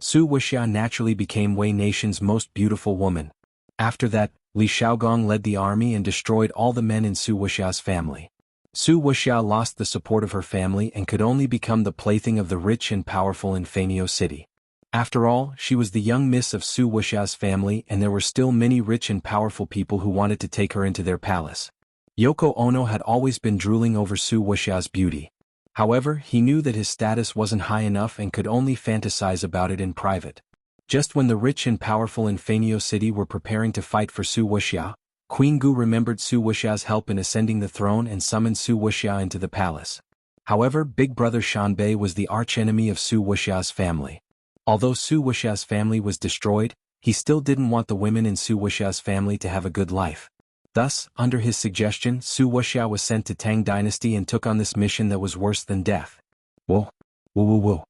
Su Wuxia naturally became Wei Nation's most beautiful woman. After that, Li Shaogong led the army and destroyed all the men in Su Wuxia's family. Su Wuxia lost the support of her family and could only become the plaything of the rich and powerful in Fanio City. After all, she was the young miss of Su Wuxia's family and there were still many rich and powerful people who wanted to take her into their palace. Yoko Ono had always been drooling over Su Wuxia's beauty. However, he knew that his status wasn't high enough and could only fantasize about it in private. Just when the rich and powerful in Fanio City were preparing to fight for Su Wuxia, Queen Gu remembered Su Wuxia's help in ascending the throne and summoned Su Wuxia into the palace. However, Big Brother Shanbei was the archenemy of Su Wuxia's family. Although Su Wuxia's family was destroyed, he still didn't want the women in Su Wuxia's family to have a good life. Thus, under his suggestion, Su Wuxia was sent to Tang Dynasty and took on this mission that was worse than death. Whoa. Whoa whoa whoa.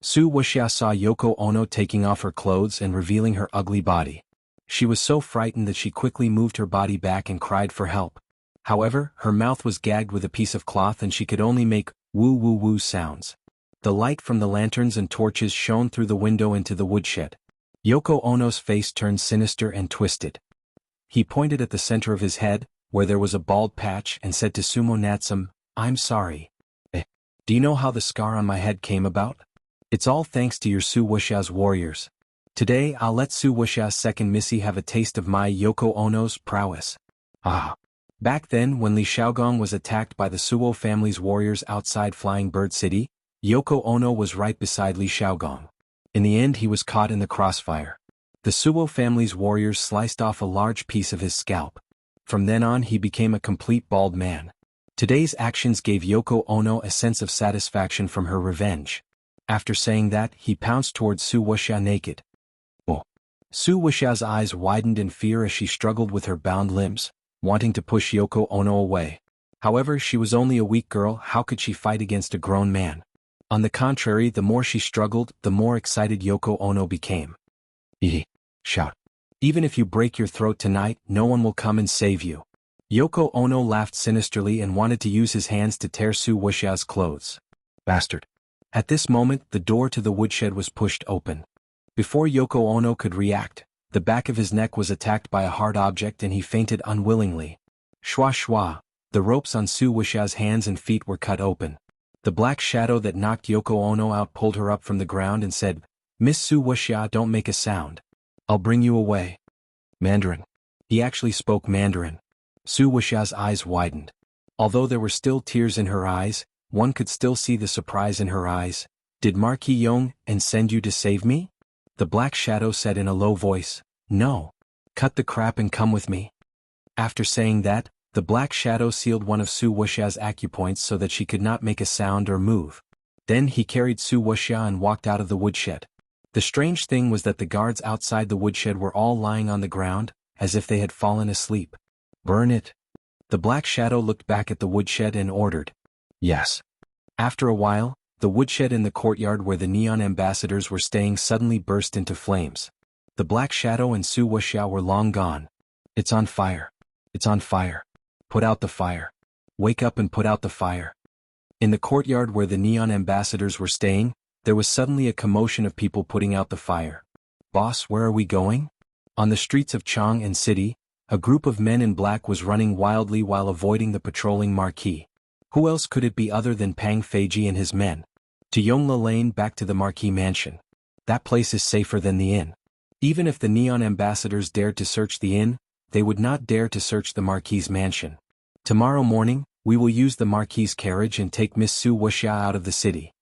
Su Wuxia saw Yoko Ono taking off her clothes and revealing her ugly body. She was so frightened that she quickly moved her body back and cried for help. However, her mouth was gagged with a piece of cloth and she could only make woo woo woo sounds. The light from the lanterns and torches shone through the window into the woodshed. Yoko Ono's face turned sinister and twisted. He pointed at the center of his head, where there was a bald patch, and said to Sumo Natsum, "I'm sorry. Do you know how the scar on my head came about? It's all thanks to your Su Wuxia's warriors. Today I'll let Su Wuxia's second Missy have a taste of my Yoko Ono's prowess." Ah. Back then when Li Shaogong was attacked by the Suo family's warriors outside Flying Bird City, Yoko Ono was right beside Li Shaogong. In the end he was caught in the crossfire. The Suo family's warriors sliced off a large piece of his scalp. From then on he became a complete bald man. Today's actions gave Yoko Ono a sense of satisfaction from her revenge. After saying that, he pounced towards Su Wuxia naked. Oh. Su Wuxia's eyes widened in fear as she struggled with her bound limbs, wanting to push Yoko Ono away. However, she was only a weak girl, how could she fight against a grown man? On the contrary, the more she struggled, the more excited Yoko Ono became. Shout. Even if you break your throat tonight, no one will come and save you. Yoko Ono laughed sinisterly and wanted to use his hands to tear Su Wuxia's clothes. Bastard. At this moment, the door to the woodshed was pushed open. Before Yoko Ono could react, the back of his neck was attacked by a hard object and he fainted unwillingly. Shwa shwa, the ropes on Su Wuxia's hands and feet were cut open. The black shadow that knocked Yoko Ono out pulled her up from the ground and said, "Miss Su Wuxia, don't make a sound. I'll bring you away." Mandarin. He actually spoke Mandarin. Su Wuxia's eyes widened. Although there were still tears in her eyes, one could still see the surprise in her eyes. "Did Marquis Yong and send you to save me?" The black shadow said in a low voice, "No. Cut the crap and come with me." After saying that, the black shadow sealed one of Su Wuxia's acupoints so that she could not make a sound or move. Then he carried Su Wuxia and walked out of the woodshed. The strange thing was that the guards outside the woodshed were all lying on the ground, as if they had fallen asleep. "Burn it." The black shadow looked back at the woodshed and ordered. Yes. After a while, the woodshed in the courtyard where the neon ambassadors were staying suddenly burst into flames. The black shadow and Su Wuxia were long gone. "It's on fire. It's on fire. Put out the fire. Wake up and put out the fire." In the courtyard where the neon ambassadors were staying, there was suddenly a commotion of people putting out the fire. "Boss, where are we going?" On the streets of Chang'an City, a group of men in black was running wildly while avoiding the patrolling Marquis. Who else could it be other than Pang Feiji and his men? To Yongla Lane, back to the Marquis mansion. That place is safer than the inn. Even if the neon ambassadors dared to search the inn, they would not dare to search the Marquis' mansion. Tomorrow morning, we will use the Marquis' carriage and take Miss Su Wuxia out of the city.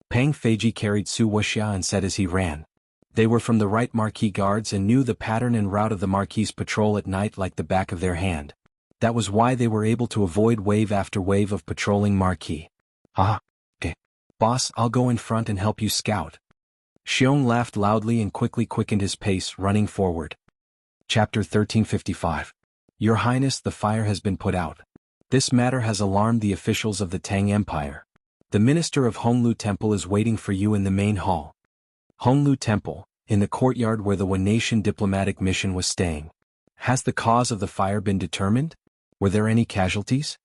Pang Feiji carried Su Wuxia and said as he ran. They were from the right Marquis guards and knew the pattern and route of the Marquis' patrol at night like the back of their hand. That was why they were able to avoid wave after wave of patrolling Marquis. "Ah, okay. Boss, I'll go in front and help you scout." Xiong laughed loudly and quickly quickened his pace, running forward. Chapter 1355. Your Highness, the fire has been put out. This matter has alarmed the officials of the Tang Empire. The minister of Honglu Temple is waiting for you in the main hall. Honglu Temple, in the courtyard where the One Nation diplomatic mission was staying. Has the cause of the fire been determined? Were there any casualties?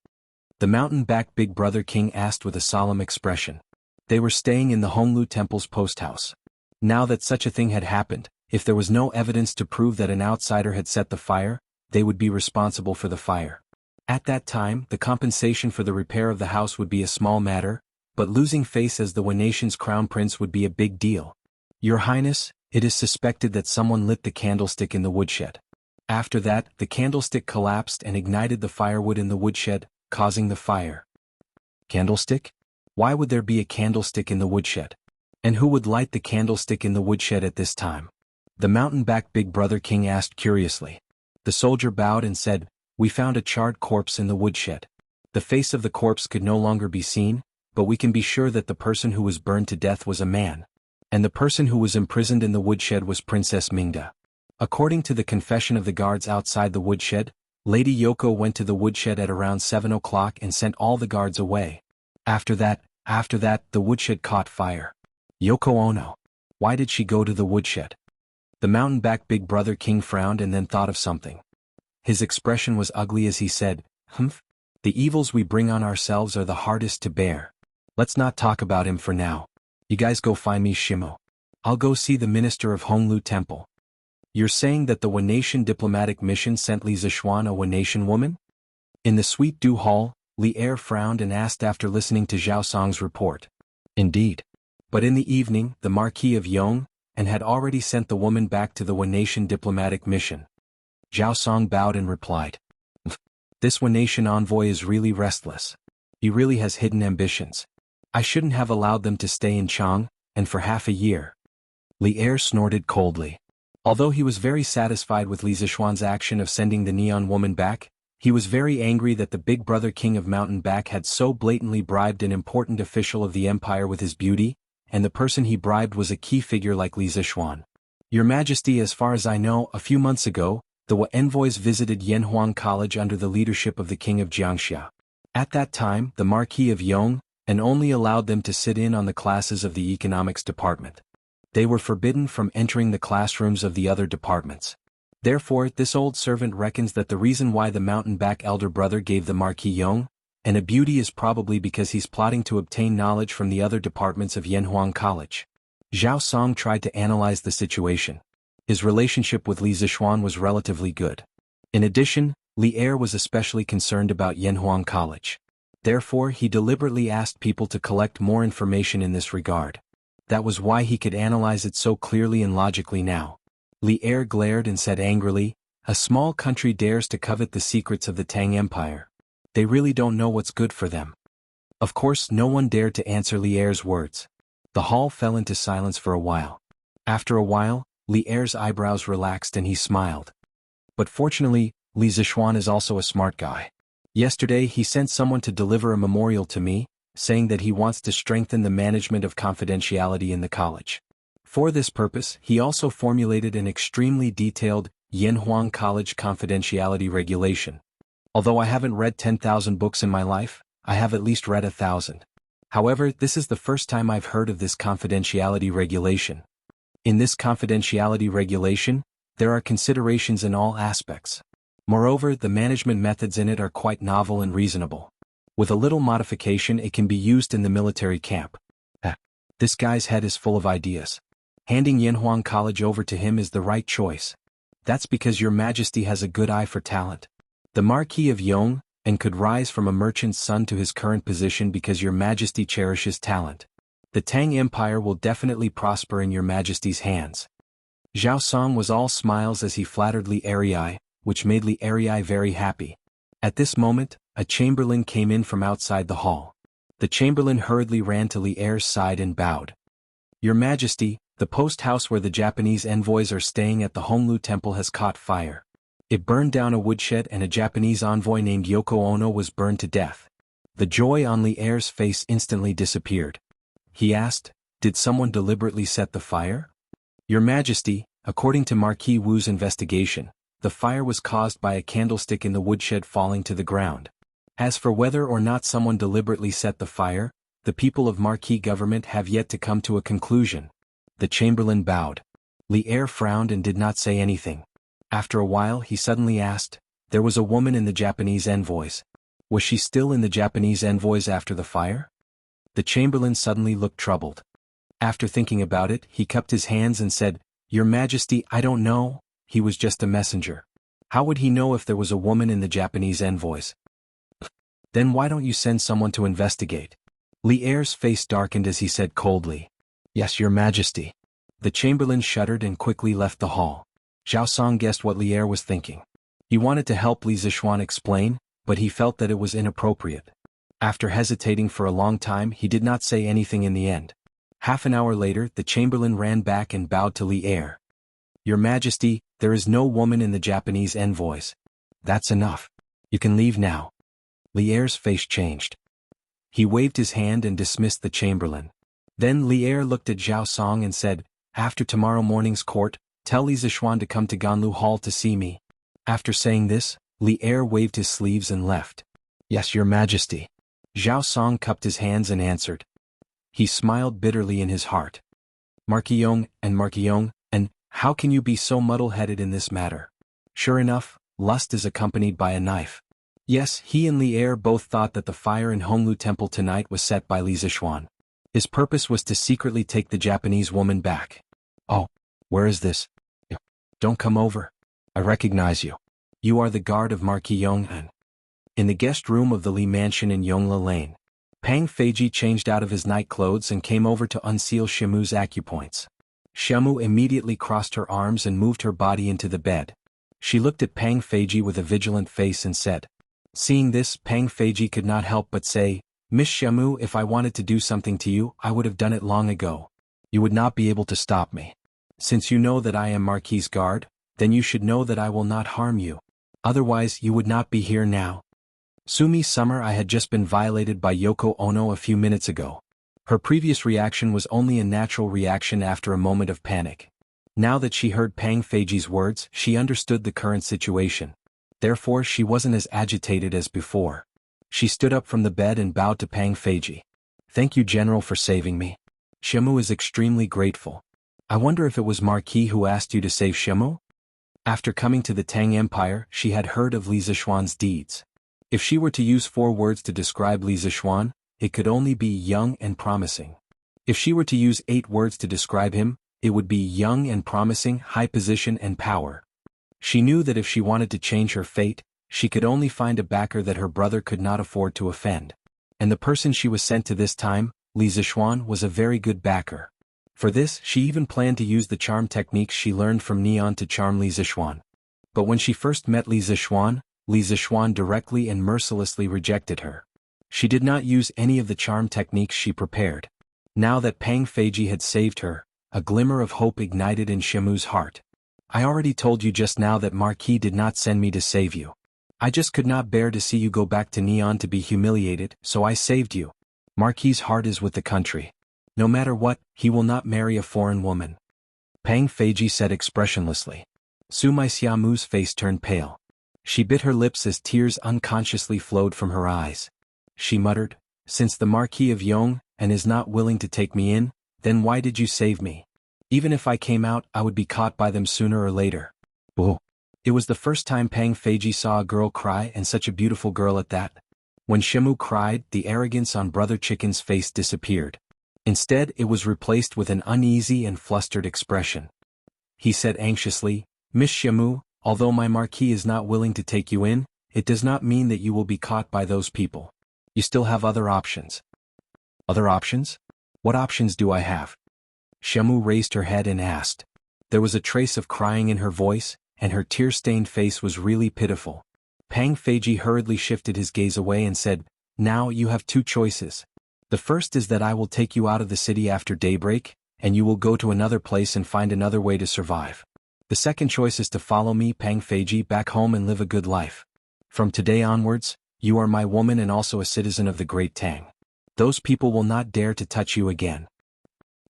The mountain-backed big brother king asked with a solemn expression. They were staying in the Honglu Temple's post house. Now that such a thing had happened, if there was no evidence to prove that an outsider had set the fire, they would be responsible for the fire. At that time, the compensation for the repair of the house would be a small matter, but losing face as the One Nation's crown prince would be a big deal. Your Highness, it is suspected that someone lit the candlestick in the woodshed. After that, the candlestick collapsed and ignited the firewood in the woodshed, causing the fire. Candlestick? Why would there be a candlestick in the woodshed? And who would light the candlestick in the woodshed at this time? The mountain-backed big brother king asked curiously. The soldier bowed and said, "We found a charred corpse in the woodshed. The face of the corpse could no longer be seen, but we can be sure that the person who was burned to death was a man. And the person who was imprisoned in the woodshed was Princess Mingda." According to the confession of the guards outside the woodshed, Lady Yoko went to the woodshed at around 7 o'clock and sent all the guards away. After that, the woodshed caught fire. Yoko Ono. Why did she go to the woodshed? The mountain-backed big brother king frowned and then thought of something. His expression was ugly as he said, "Humph. The evils we bring on ourselves are the hardest to bear. Let's not talk about him for now. You guys go find me Shimo. I'll go see the minister of Honglu Temple." You're saying that the One Nation diplomatic mission sent Li Zixuan, a One Nation woman? In the Sweet Dew Hall, Li Er frowned and asked after listening to Zhao Song's report. Indeed. But in the evening, the Marquis of Yong, and had already sent the woman back to the One Nation diplomatic mission. Zhao Song bowed and replied. This One Nation envoy is really restless. He really has hidden ambitions. I shouldn't have allowed them to stay in Chang, and for half a year. Li Er snorted coldly. Although he was very satisfied with Li Zixuan's action of sending the neon woman back, he was very angry that the big brother king of Mountain Back had so blatantly bribed an important official of the empire with his beauty, and the person he bribed was a key figure like Li Zixuan. Your Majesty, as far as I know, a few months ago, the envoys visited Yanhuang College under the leadership of the king of Jianghu. At that time, the Marquis of Yong, and only allowed them to sit in on the classes of the economics department. They were forbidden from entering the classrooms of the other departments. Therefore, this old servant reckons that the reason why the mountain-back elder brother gave the Marquis Yong, and a beauty is probably because he's plotting to obtain knowledge from the other departments of Yanhuang College. Zhao Song tried to analyze the situation. His relationship with Li Zixuan was relatively good. In addition, Li Er was especially concerned about Yanhuang College. Therefore, he deliberately asked people to collect more information in this regard. That was why he could analyze it so clearly and logically now. Li Er glared and said angrily, "A small country dares to covet the secrets of the Tang Empire. They really don't know what's good for them." Of course, no one dared to answer Li Er's words. The hall fell into silence for a while. After a while, Li Er's eyebrows relaxed and he smiled. But fortunately, Li Zixuan is also a smart guy. Yesterday he sent someone to deliver a memorial to me, saying that he wants to strengthen the management of confidentiality in the college. For this purpose, he also formulated an extremely detailed Yanhuang College confidentiality regulation. Although I haven't read 10,000 books in my life, I have at least read 1,000. However, this is the first time I've heard of this confidentiality regulation. In this confidentiality regulation, there are considerations in all aspects. Moreover, the management methods in it are quite novel and reasonable. With a little modification, it can be used in the military camp. This guy's head is full of ideas. Handing Yanhuang College over to him is the right choice. That's because Your Majesty has a good eye for talent. The Marquis of Yong, and could rise from a merchant's son to his current position because Your Majesty cherishes talent. The Tang Empire will definitely prosper in Your Majesty's hands. Zhao Song was all smiles as he flattered Li Erii, which made Li Erii very happy. At this moment, a chamberlain came in from outside the hall. The chamberlain hurriedly ran to Li Er's side and bowed. Your Majesty, the post house where the Japanese envoys are staying at the Honglu Temple has caught fire. It burned down a woodshed and a Japanese envoy named Yoko Ono was burned to death. The joy on Li Er's face instantly disappeared. He asked, "Did someone deliberately set the fire?" Your Majesty, according to Marquis Wu's investigation, the fire was caused by a candlestick in the woodshed falling to the ground. As for whether or not someone deliberately set the fire, the people of Marquis government have yet to come to a conclusion. The Chamberlain bowed. Li'er frowned and did not say anything. After a while he suddenly asked, "There was a woman in the Japanese envoys. Was she still in the Japanese envoys after the fire?" The Chamberlain suddenly looked troubled. After thinking about it, he cupped his hands and said, "Your Majesty, I don't know, he was just a messenger. How would he know if there was a woman in the Japanese envoys?" "Then why don't you send someone to investigate?" Li'er's face darkened as he said coldly, "Yes, Your Majesty." The Chamberlain shuddered and quickly left the hall. Zhao Song guessed what Li'er was thinking. He wanted to help Li Zixuan explain, but he felt that it was inappropriate. After hesitating for a long time, he did not say anything in the end. Half an hour later, the Chamberlain ran back and bowed to Li'er. "Your Majesty, there is no woman in the Japanese envoys. That's enough. You can leave now." Li'er's face changed. He waved his hand and dismissed the Chamberlain. Then Li'er looked at Zhao Song and said, "After tomorrow morning's court, tell Li Zixuan to come to Ganlu Hall to see me." After saying this, Li'er waved his sleeves and left. "Yes, Your Majesty." Zhao Song cupped his hands and answered. He smiled bitterly in his heart. Marquis and how can you be so muddle-headed in this matter? Sure enough, lust is accompanied by a knife. Yes, he and Li'er both thought that the fire in Honglu Temple tonight was set by Li Zixuan. His purpose was to secretly take the Japanese woman back. "Oh, where is this? Don't come over. I recognize you. You are the guard of Marquis Yong'an." In the guest room of the Li Mansion in Yongla Lane, Pang Feiji changed out of his night clothes and came over to unseal Shimu's acupoints. Shimu immediately crossed her arms and moved her body into the bed. She looked at Pang Feiji with a vigilant face and said. Seeing this, Pang Feiji could not help but say, "Miss Shimu, if I wanted to do something to you, I would have done it long ago. You would not be able to stop me. Since you know that I am Marquis' guard, then you should know that I will not harm you. Otherwise you would not be here now." Sumi Summer I had just been violated by Yoko Ono a few minutes ago. Her previous reaction was only a natural reaction after a moment of panic. Now that she heard Pang Feiji's words, she understood the current situation. Therefore she wasn't as agitated as before. She stood up from the bed and bowed to Pang Feiji. "Thank you, General, for saving me. Shimu is extremely grateful. I wonder if it was Marquis who asked you to save Shimu?" After coming to the Tang Empire, she had heard of Li Zixuan's deeds. If she were to use 4 words to describe Li Zixuan, it could only be young and promising. If she were to use 8 words to describe him, it would be young and promising, high position and power. She knew that if she wanted to change her fate, she could only find a backer that her brother could not afford to offend. And the person she was sent to this time, Li Zixuan, was a very good backer. For this, she even planned to use the charm techniques she learned from Neon to charm Li Zixuan. But when she first met Li Zixuan directly and mercilessly rejected her. She did not use any of the charm techniques she prepared. Now that Pang Feiji had saved her, a glimmer of hope ignited in Shimu's heart. "I already told you just now that Marquis did not send me to save you. I just could not bear to see you go back to Neon to be humiliated, so I saved you. Marquis' heart is with the country. No matter what, he will not marry a foreign woman." Pang Feiji said expressionlessly. Sumai Xiamu's face turned pale. She bit her lips as tears unconsciously flowed from her eyes. She muttered, "Since the Marquis of Yong and is not willing to take me in, then why did you save me? Even if I came out, I would be caught by them sooner or later." Whoa. It was the first time Pang Feiji saw a girl cry, and such a beautiful girl at that. When Shimu cried, the arrogance on Brother Chicken's face disappeared. Instead, it was replaced with an uneasy and flustered expression. He said anxiously, "Miss Shimu, although my Marquis is not willing to take you in, it does not mean that you will be caught by those people. You still have other options." "Other options? What options do I have?" Shimu raised her head and asked. There was a trace of crying in her voice, and her tear-stained face was really pitiful. Pang Feiji hurriedly shifted his gaze away and said, "Now you have 2 choices. The first is that I will take you out of the city after daybreak, and you will go to another place and find another way to survive. The second choice is to follow me, Pang Feiji, back home and live a good life. From today onwards, you are my woman and also a citizen of the Great Tang. Those people will not dare to touch you again."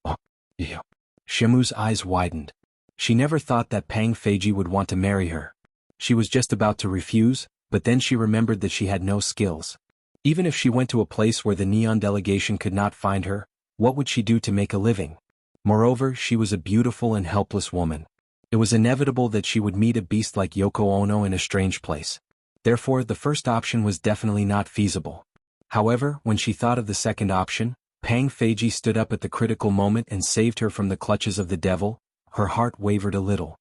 Oh, yeah. Shimu's eyes widened. She never thought that Pang Feiji would want to marry her. She was just about to refuse, but then she remembered that she had no skills. Even if she went to a place where the Neon delegation could not find her, what would she do to make a living? Moreover, she was a beautiful and helpless woman. It was inevitable that she would meet a beast like Yoko Ono in a strange place. Therefore, the first option was definitely not feasible. However, when she thought of the second option, Pang Feiji stood up at the critical moment and saved her from the clutches of the devil. Her heart wavered a little.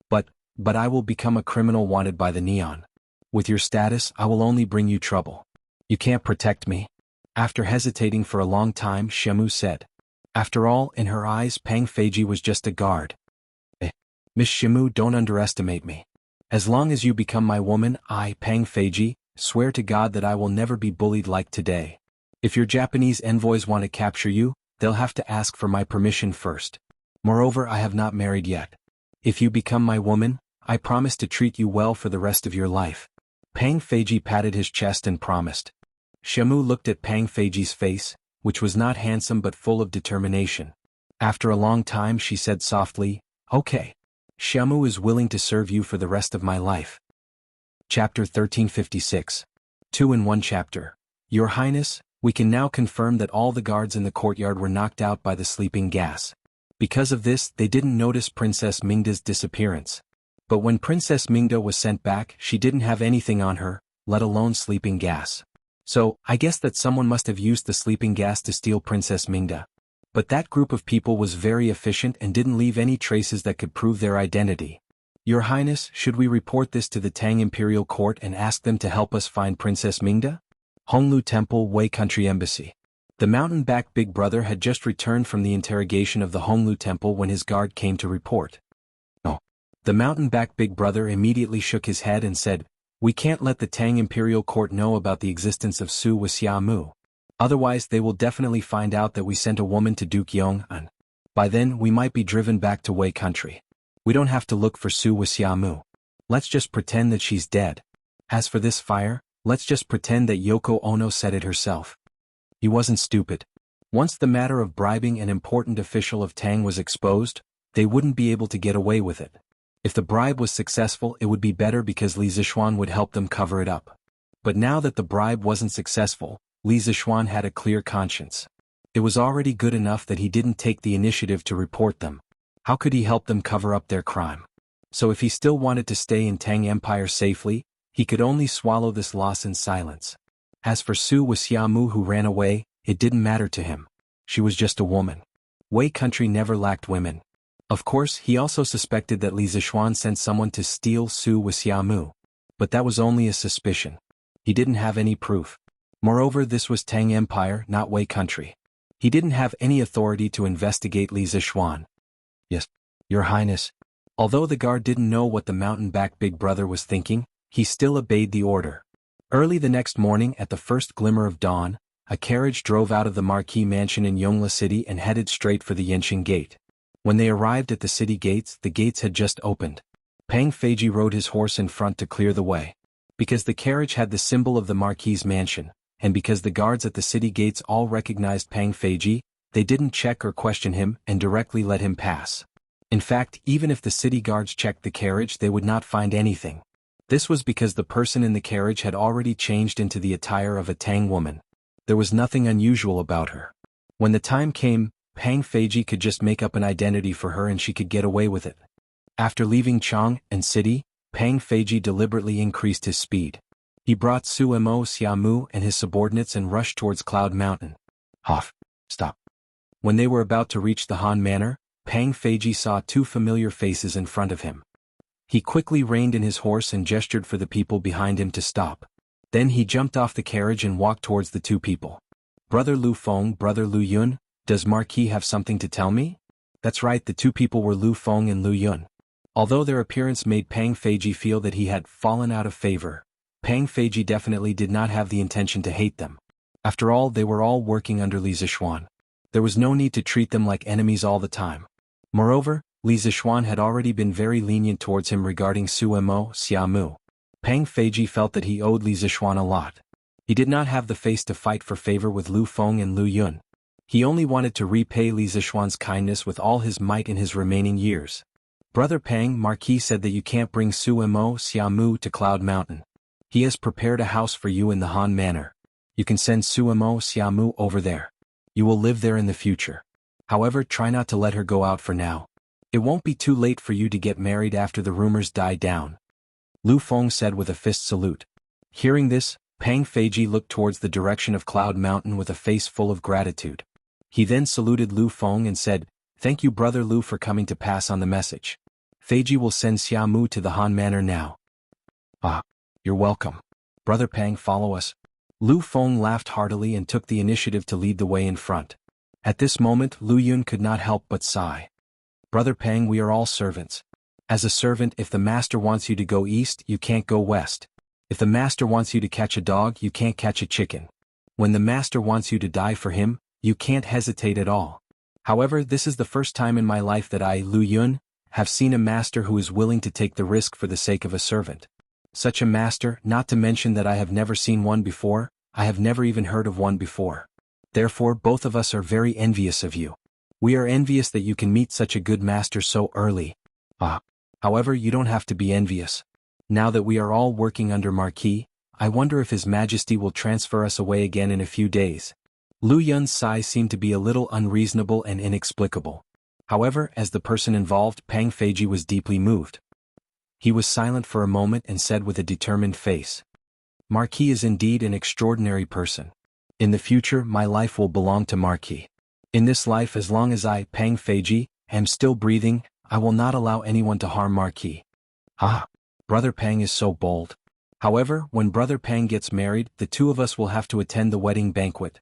But I will become a criminal wanted by the Neon. With your status, I will only bring you trouble. You can't protect me. After hesitating for a long time, Xiaomu said. After all, in her eyes, Pang Feiji was just a guard. Miss Xiaomu, don't underestimate me. As long as you become my woman, I, Pang Feiji, swear to God that I will never be bullied like today. If your Japanese envoys want to capture you, they'll have to ask for my permission first. Moreover, I have not married yet. If you become my woman, I promise to treat you well for the rest of your life. Pang Feiji patted his chest and promised. Xiaomu looked at Pang Feiji's face, which was not handsome but full of determination. After a long time she said softly, okay. Xiaomu is willing to serve you for the rest of my life. Chapter 1356. 2 in 1 chapter. Your Highness, we can now confirm that all the guards in the courtyard were knocked out by the sleeping gas. Because of this, they didn't notice Princess Mingda's disappearance. But when Princess Mingda was sent back, she didn't have anything on her, let alone sleeping gas. So, I guess that someone must have used the sleeping gas to steal Princess Mingda. But that group of people was very efficient and didn't leave any traces that could prove their identity. Your Highness, should we report this to the Tang Imperial Court and ask them to help us find Princess Mingda? Honglu Temple, Wei Country Embassy. The mountain-back big brother had just returned from the interrogation of the Honglu Temple when his guard came to report. No. The mountain-back big brother immediately shook his head and said, we can't let the Tang Imperial Court know about the existence of Su Wuxia. Otherwise they will definitely find out that we sent a woman to Duke Yong'an. By then we might be driven back to Wei Country. We don't have to look for Su Wuxia. Let's just pretend that she's dead. As for this fire, let's just pretend that Yoko Ono set it herself. He wasn't stupid. Once the matter of bribing an important official of Tang was exposed, they wouldn't be able to get away with it. If the bribe was successful, it would be better because Li Zixuan would help them cover it up. But now that the bribe wasn't successful, Li Zixuan had a clear conscience. It was already good enough that he didn't take the initiative to report them. How could he help them cover up their crime? So if he still wanted to stay in Tang Empire safely, he could only swallow this loss in silence. As for Su Wuxia who ran away, it didn't matter to him. She was just a woman. Wei Country never lacked women. Of course, he also suspected that Li Zixuan sent someone to steal Su Wuxia. But that was only a suspicion. He didn't have any proof. Moreover, this was Tang Empire, not Wei Country. He didn't have any authority to investigate Li Zixuan. Yes, Your Highness. Although the guard didn't know what the mountain-back big brother was thinking, he still obeyed the order. Early the next morning, at the first glimmer of dawn, a carriage drove out of the Marquis Mansion in Yongla City and headed straight for the Yenqing Gate. When they arrived at the city gates, the gates had just opened. Pang Feiji rode his horse in front to clear the way. Because the carriage had the symbol of the Marquis' mansion, and because the guards at the city gates all recognized Pang Feiji, they didn't check or question him and directly let him pass. In fact, even if the city guards checked the carriage, they would not find anything. This was because the person in the carriage had already changed into the attire of a Tang woman. There was nothing unusual about her. When the time came, Pang Feiji could just make up an identity for her and she could get away with it. After leaving Chang and City, Pang Feiji deliberately increased his speed. He brought Su Wuxia and his subordinates and rushed towards Cloud Mountain. Hoff, stop. When they were about to reach the Han Manor, Pang Feiji saw two familiar faces in front of him. He quickly reined in his horse and gestured for the people behind him to stop. Then he jumped off the carriage and walked towards the two people. Brother Lu Feng, Brother Lu Yun, does Marquis have something to tell me? That's right, the two people were Lu Feng and Lu Yun. Although their appearance made Pang Feiji feel that he had fallen out of favor, Pang Feiji definitely did not have the intention to hate them. After all, they were all working under Li Zixuan. There was no need to treat them like enemies all the time. Moreover, Li Zixuan had already been very lenient towards him regarding Su Wuxia. Pang Feiji felt that he owed Li Zixuan a lot. He did not have the face to fight for favor with Lu Feng and Lu Yun. He only wanted to repay Li Zixuan's kindness with all his might in his remaining years. Brother Pang, Marquis said that you can't bring Su Mo Xiamu to Cloud Mountain. He has prepared a house for you in the Han Manor. You can send Su Mo Xiamu over there. You will live there in the future. However, try not to let her go out for now. It won't be too late for you to get married after the rumors die down. Lu Feng said with a fist salute. Hearing this, Pang Feiji looked towards the direction of Cloud Mountain with a face full of gratitude. He then saluted Lu Feng and said, "Thank you Brother Lu for coming to pass on the message. Feiji will send Xiamu to the Han Manor now." "Ah, you're welcome. Brother Pang, follow us." Lu Feng laughed heartily and took the initiative to lead the way in front. At this moment Lu Yun could not help but sigh. "Brother Pang, we are all servants. As a servant, if the master wants you to go east, you can't go west. If the master wants you to catch a dog, you can't catch a chicken. When the master wants you to die for him, you can't hesitate at all. However, this is the first time in my life that I, Lu Yun, have seen a master who is willing to take the risk for the sake of a servant. Such a master, not to mention that I have never seen one before, I have never even heard of one before. Therefore both of us are very envious of you. We are envious that you can meet such a good master so early. However, you don't have to be envious. Now that we are all working under Marquis, I wonder if His Majesty will transfer us away again in a few days." Lu Yun's sigh seemed to be a little unreasonable and inexplicable. However, as the person involved, Pang Feiji was deeply moved. He was silent for a moment and said with a determined face, "Marquis is indeed an extraordinary person. In the future my life will belong to Marquis. In this life, as long as I, Pang Feiji, am still breathing, I will not allow anyone to harm Marquis." Brother Pang is so bold. However, when Brother Pang gets married, the two of us will have to attend the wedding banquet.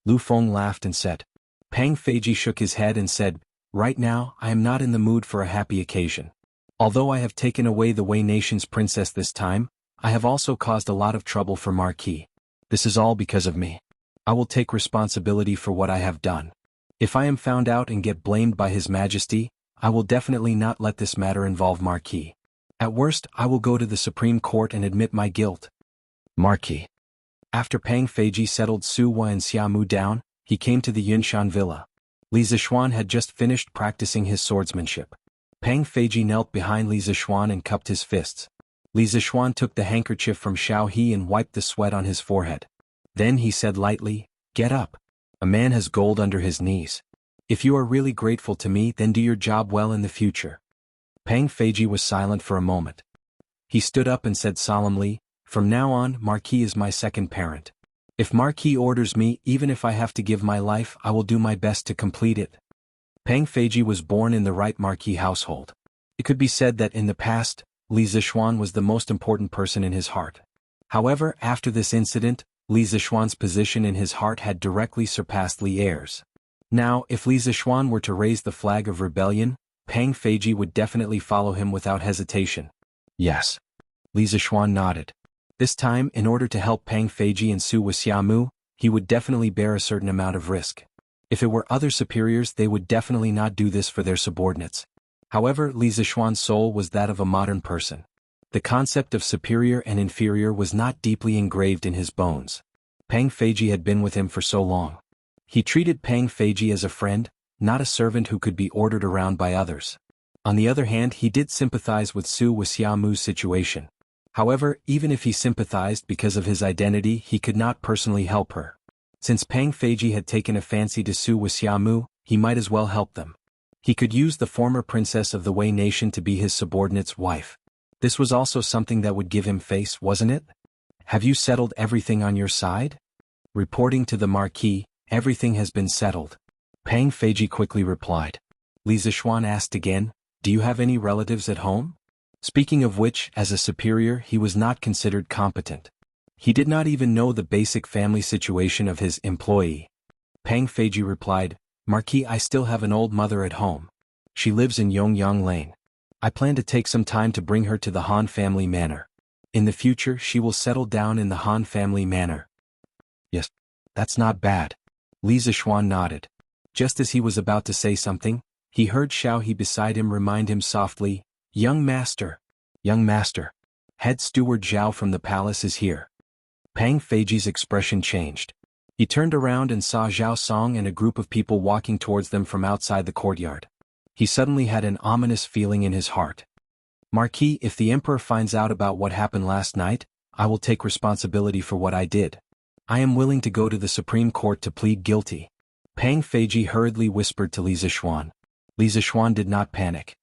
Lu Feng laughed and said. Pang Feiji shook his head and said, "Right now, I am not in the mood for a happy occasion. Although I have taken away the Wei Nation's princess this time, I have also caused a lot of trouble for Marquis. This is all because of me. I will take responsibility for what I have done. If I am found out and get blamed by His Majesty, I will definitely not let this matter involve Marquis. At worst, I will go to the Supreme Court and admit my guilt." Marquis. After Pang Feiji settled Su Wa and Xiamu down, he came to the Yunshan villa. Li Zixuan had just finished practicing his swordsmanship. Pang Feiji knelt behind Li Zixuan and cupped his fists. Li Zixuan took the handkerchief from Xiao He and wiped the sweat on his forehead. Then he said lightly, "Get up. A man has gold under his knees. If you are really grateful to me, then do your job well in the future." Pang Feiji was silent for a moment. He stood up and said solemnly, "From now on, Marquis is my second parent. If Marquis orders me, even if I have to give my life, I will do my best to complete it." Pang Feiji was born in the right Marquis household. It could be said that in the past, Li Zixuan was the most important person in his heart. However, after this incident, Li Zixuan's position in his heart had directly surpassed Li Er's. Now, if Li Zixuan were to raise the flag of rebellion, Pang Feiji would definitely follow him without hesitation. Yes. Li Zixuan nodded. This time, in order to help Pang Feiji and Su Xiamu, he would definitely bear a certain amount of risk. If it were other superiors, they would definitely not do this for their subordinates. However, Li Zixuan's soul was that of a modern person. The concept of superior and inferior was not deeply engraved in his bones. Pang Feiji had been with him for so long. He treated Pang Feiji as a friend, not a servant who could be ordered around by others. On the other hand, he did sympathize with Su Xiamu's situation. However, even if he sympathized because of his identity, he could not personally help her. Since Pang Feiji had taken a fancy to Su Xiamu, he might as well help them. He could use the former princess of the Wei Nation to be his subordinate's wife. This was also something that would give him face, wasn't it? "Have you settled everything on your side?" Reporting to the Marquis, "Everything has been settled." Pang Feiji quickly replied. Li Zixuan asked again, "Do you have any relatives at home?" Speaking of which, as a superior, he was not considered competent. He did not even know the basic family situation of his employee. Pang Feiji replied, "Marquis, I still have an old mother at home. She lives in Yongyang Lane. I plan to take some time to bring her to the Han family manor. In the future, she will settle down in the Han family manor." "Yes, that's not bad." Li Zixuan nodded. Just as he was about to say something, he heard Xiao He beside him remind him softly, "Young master. Young master. Head steward Zhao from the palace is here." Pang Feiji's expression changed. He turned around and saw Zhao Song and a group of people walking towards them from outside the courtyard. He suddenly had an ominous feeling in his heart. Marquis, if the emperor finds out about what happened last night, I will take responsibility for what I did. I am willing to go to the Supreme Court to plead guilty. Pang Feiji hurriedly whispered to Li Zixuan. Li Zixuan did not panic.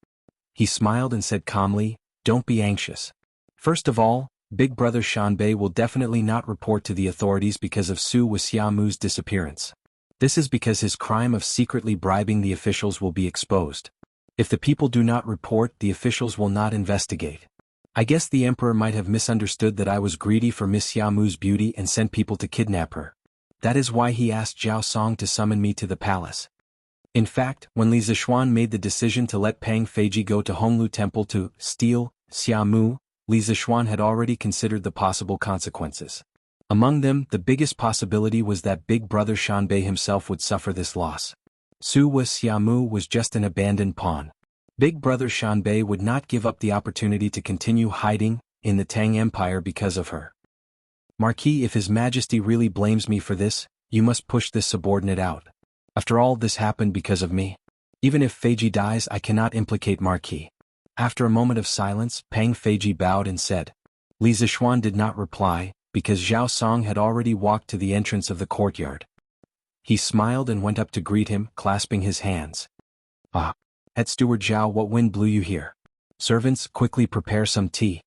He smiled and said calmly, "Don't be anxious. First of all, Big Brother Shanbei will definitely not report to the authorities because of Su Wuxiamu's disappearance. This is because his crime of secretly bribing the officials will be exposed. If the people do not report, the officials will not investigate. I guess the emperor might have misunderstood that I was greedy for Miss Xiaomu's beauty and sent people to kidnap her. That is why he asked Zhao Song to summon me to the palace." In fact, when Li Zixuan made the decision to let Pang Feiji go to Honglu Temple to steal Xiaomu, Li Zixuan had already considered the possible consequences. Among them, the biggest possibility was that Big Brother Shanbei himself would suffer this loss. Su Wuxiamu was just an abandoned pawn. Big Brother Shanbei would not give up the opportunity to continue hiding in the Tang Empire because of her. Marquis, if His Majesty really blames me for this, you must push this subordinate out. After all, this happened because of me. Even if Feiji dies, I cannot implicate Marquis. After a moment of silence, Pang Feiji bowed and said. Li Zixuan did not reply, because Zhao Song had already walked to the entrance of the courtyard. He smiled and went up to greet him, clasping his hands. "Ah, Head Steward Zhao, what wind blew you here? Servants, quickly prepare some tea."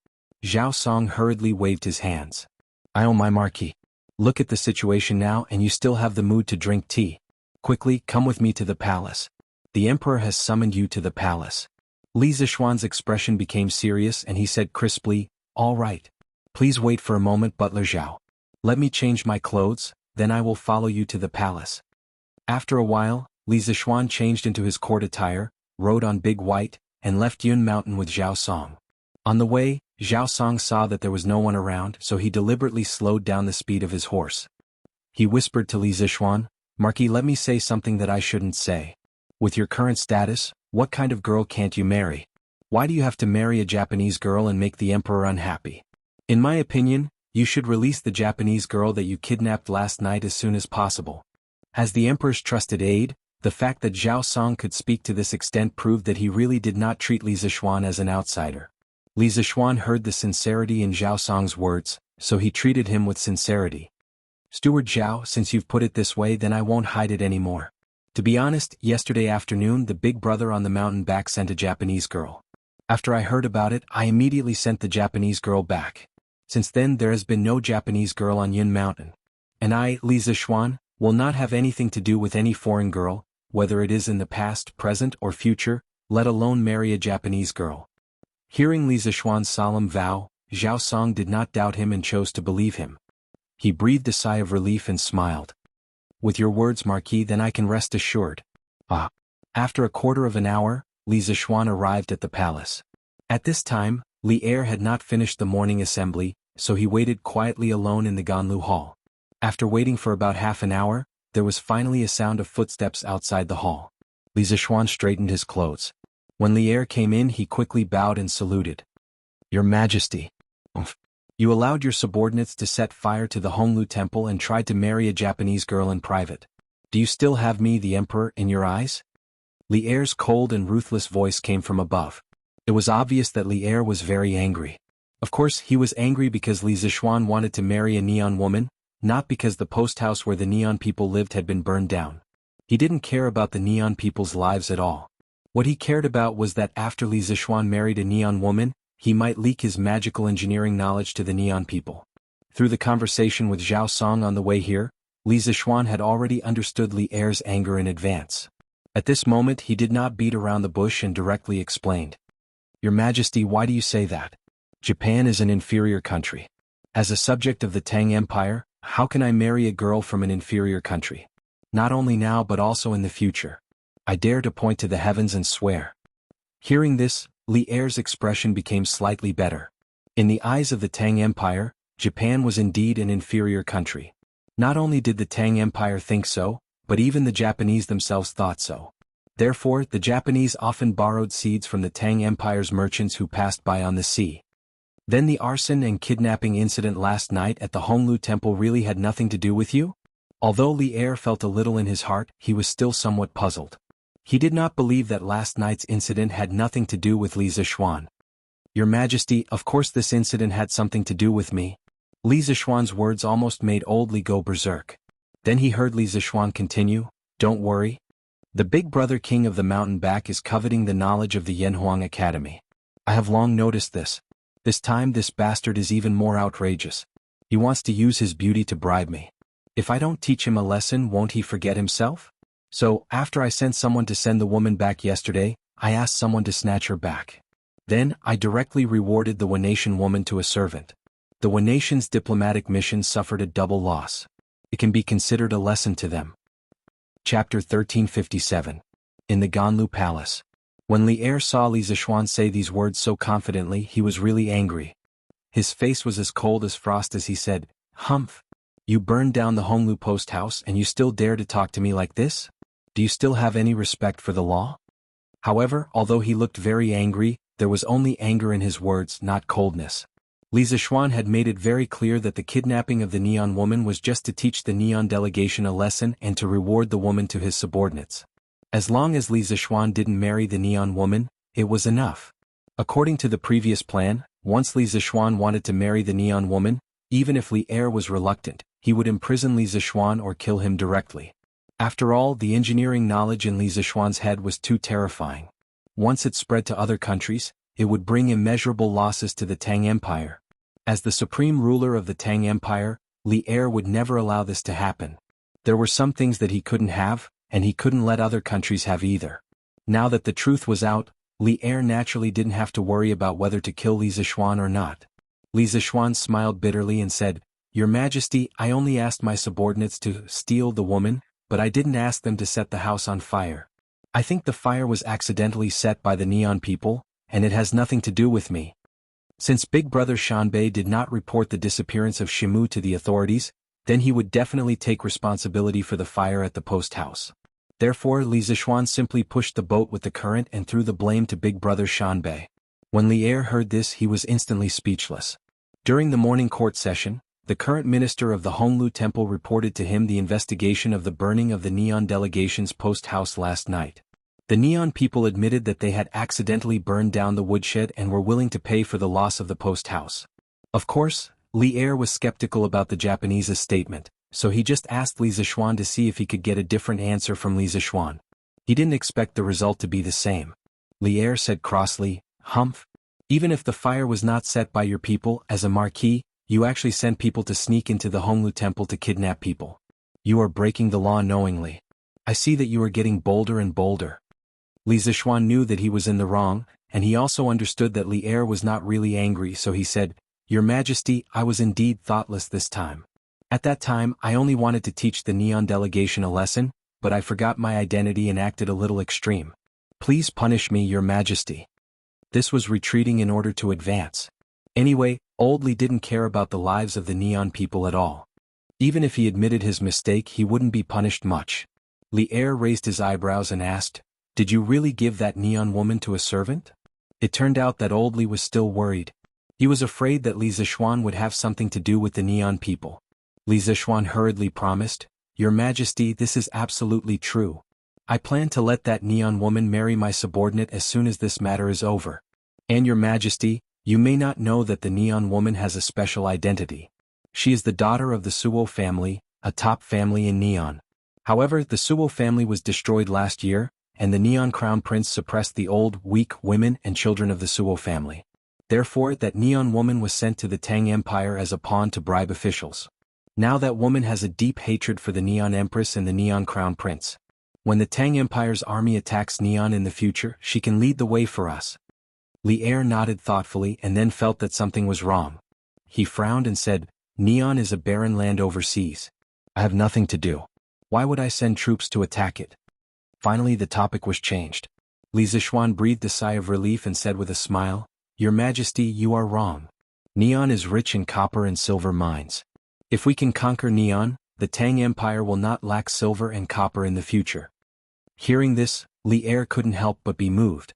Zhao Song hurriedly waved his hands. "Oh my Marquis. Look at the situation now and you still have the mood to drink tea. Quickly, come with me to the palace. The emperor has summoned you to the palace." Li Zixuan's expression became serious and he said crisply, "All right. Please wait for a moment, Butler Zhao. Let me change my clothes, then I will follow you to the palace." After a while, Li Zixuan changed into his court attire, rode on Big White, and left Yun Mountain with Zhao Song. On the way, Zhao Song saw that there was no one around, so he deliberately slowed down the speed of his horse. He whispered to Li Zixuan, "Marquis, let me say something that I shouldn't say. With your current status, what kind of girl can't you marry? Why do you have to marry a Japanese girl and make the emperor unhappy? In my opinion, you should release the Japanese girl that you kidnapped last night as soon as possible." As the emperor's trusted aide, the fact that Zhao Song could speak to this extent proved that he really did not treat Li Zixuan as an outsider. Li Zixuan heard the sincerity in Zhao Song's words, so he treated him with sincerity. "Steward Zhao, since you've put it this way, then I won't hide it anymore. To be honest, yesterday afternoon the big brother on the mountain back sent a Japanese girl. After I heard about it, I immediately sent the Japanese girl back. Since then there has been no Japanese girl on Yun Mountain. And I, Li Zixuan, will not have anything to do with any foreign girl, whether it is in the past, present, or future, let alone marry a Japanese girl." Hearing Li Zixuan's solemn vow, Zhao Song did not doubt him and chose to believe him. He breathed a sigh of relief and smiled. "With your words, Marquis, then I can rest assured." After a quarter of an hour, Li Zixuan arrived at the palace. At this time, Li Er had not finished the morning assembly, so he waited quietly alone in the Ganlu hall. After waiting for about half an hour, there was finally a sound of footsteps outside the hall. Li Zixuan straightened his clothes. When Li Er came in, he quickly bowed and saluted. "Your Majesty. You allowed your subordinates to set fire to the Honglu Temple and tried to marry a Japanese girl in private. Do you still have me, the emperor, in your eyes?" Li Er's cold and ruthless voice came from above. It was obvious that Li Er was very angry. Of course, he was angry because Li Zixuan wanted to marry a neon woman, not because the post house where the neon people lived had been burned down. He didn't care about the neon people's lives at all. What he cared about was that after Li Zixuan married a neon woman, he might leak his magical engineering knowledge to the neon people. Through the conversation with Zhao Song on the way here, Li Zixuan had already understood Li Er's anger in advance. At this moment he did not beat around the bush and directly explained. "Your Majesty, why do you say that? Japan is an inferior country. As a subject of the Tang Empire, how can I marry a girl from an inferior country? Not only now but also in the future. I dare to point to the heavens and swear." Hearing this, Li Er's expression became slightly better. In the eyes of the Tang Empire, Japan was indeed an inferior country. Not only did the Tang Empire think so, but even the Japanese themselves thought so. Therefore, the Japanese often borrowed seeds from the Tang Empire's merchants who passed by on the sea. Then the arson and kidnapping incident last night at the Honglu Temple really had nothing to do with you? Although Li Er felt a little in his heart, he was still somewhat puzzled. He did not believe that last night's incident had nothing to do with Li Zishuan. Your Majesty, of course this incident had something to do with me. Li Zishuan's words almost made old Li go berserk. Then he heard Li Zishuan continue, don't worry. The big brother king of the mountain back is coveting the knowledge of the Yanhuang Academy. I have long noticed this. This time this bastard is even more outrageous. He wants to use his beauty to bribe me. If I don't teach him a lesson, won't he forget himself? So, after I sent someone to send the woman back yesterday, I asked someone to snatch her back. Then, I directly rewarded the Wanatian woman to a servant. The Wanatians' diplomatic mission suffered a double loss. It can be considered a lesson to them. Chapter 1357. In the Ganlu Palace. When Li Er saw Li Zishuan say these words so confidently, he was really angry. His face was as cold as frost as he said, Humph! You burned down the Honglu post house and you still dare to talk to me like this? Do you still have any respect for the law? However, although he looked very angry, there was only anger in his words, not coldness. Li Zishuan had made it very clear that the kidnapping of the Neon woman was just to teach the Neon delegation a lesson and to reward the woman to his subordinates. As long as Li Zishuan didn't marry the Neon woman, it was enough. According to the previous plan, once Li Zishuan wanted to marry the Neon woman, even if Li Er was reluctant, he would imprison Li Zishuan or kill him directly. After all, the engineering knowledge in Li Zishuan's head was too terrifying. Once it spread to other countries, it would bring immeasurable losses to the Tang Empire. As the supreme ruler of the Tang Empire, Li Er would never allow this to happen. There were some things that he couldn't have, and he couldn't let other countries have either. Now that the truth was out, Li Er naturally didn't have to worry about whether to kill Li Zishuan or not. Li Zishuan smiled bitterly and said, Your Majesty, I only asked my subordinates to steal the woman, but I didn't ask them to set the house on fire. I think the fire was accidentally set by the Neon people, and it has nothing to do with me. Since Big Brother Shanbei did not report the disappearance of Shimu to the authorities, then he would definitely take responsibility for the fire at the post house. Therefore, Li Zishuan simply pushed the boat with the current and threw the blame to Big Brother Shanbei. When Li Er heard this, he was instantly speechless. During the morning court session, the current minister of the Honglu Temple reported to him the investigation of the burning of the Neon delegation's post house last night. The Neon people admitted that they had accidentally burned down the woodshed and were willing to pay for the loss of the post house. Of course, Li Er was skeptical about the Japanese's statement, so he just asked Li Zishuan to see if he could get a different answer from Li Zishuan. He didn't expect the result to be the same. Li Er said crossly, Humph! Even if the fire was not set by your people, as a marquis, you actually sent people to sneak into the Honglu Temple to kidnap people. You are breaking the law knowingly. I see that you are getting bolder and bolder. Li Zishuan knew that he was in the wrong, and he also understood that Li Er was not really angry, so he said, Your Majesty, I was indeed thoughtless this time. At that time, I only wanted to teach the Neon delegation a lesson, but I forgot my identity and acted a little extreme. Please punish me, Your Majesty. This was retreating in order to advance. Anyway, Old Li didn't care about the lives of the Neon people at all. Even if he admitted his mistake, he wouldn't be punished much. Li Er raised his eyebrows and asked, Did you really give that Neon woman to a servant? It turned out that Old Li was still worried. He was afraid that Li Zishuan would have something to do with the Neon people. Li Zishuan hurriedly promised, Your Majesty, this is absolutely true. I plan to let that Neon woman marry my subordinate as soon as this matter is over. And Your Majesty, you may not know that the Neon woman has a special identity. She is the daughter of the Suo family, a top family in Neon. However, the Suo family was destroyed last year, and the Neon Crown Prince suppressed the old, weak women and children of the Suo family. Therefore, that Neon woman was sent to the Tang Empire as a pawn to bribe officials. Now that woman has a deep hatred for the Neon Empress and the Neon Crown Prince. When the Tang Empire's army attacks Neon in the future, she can lead the way for us. Li Er nodded thoughtfully and then felt that something was wrong. He frowned and said, Neon is a barren land overseas. I have nothing to do. Why would I send troops to attack it? Finally the topic was changed. Li Zishuan breathed a sigh of relief and said with a smile, Your Majesty, you are wrong. Neon is rich in copper and silver mines. If we can conquer Neon, the Tang Empire will not lack silver and copper in the future. Hearing this, Li Er couldn't help but be moved.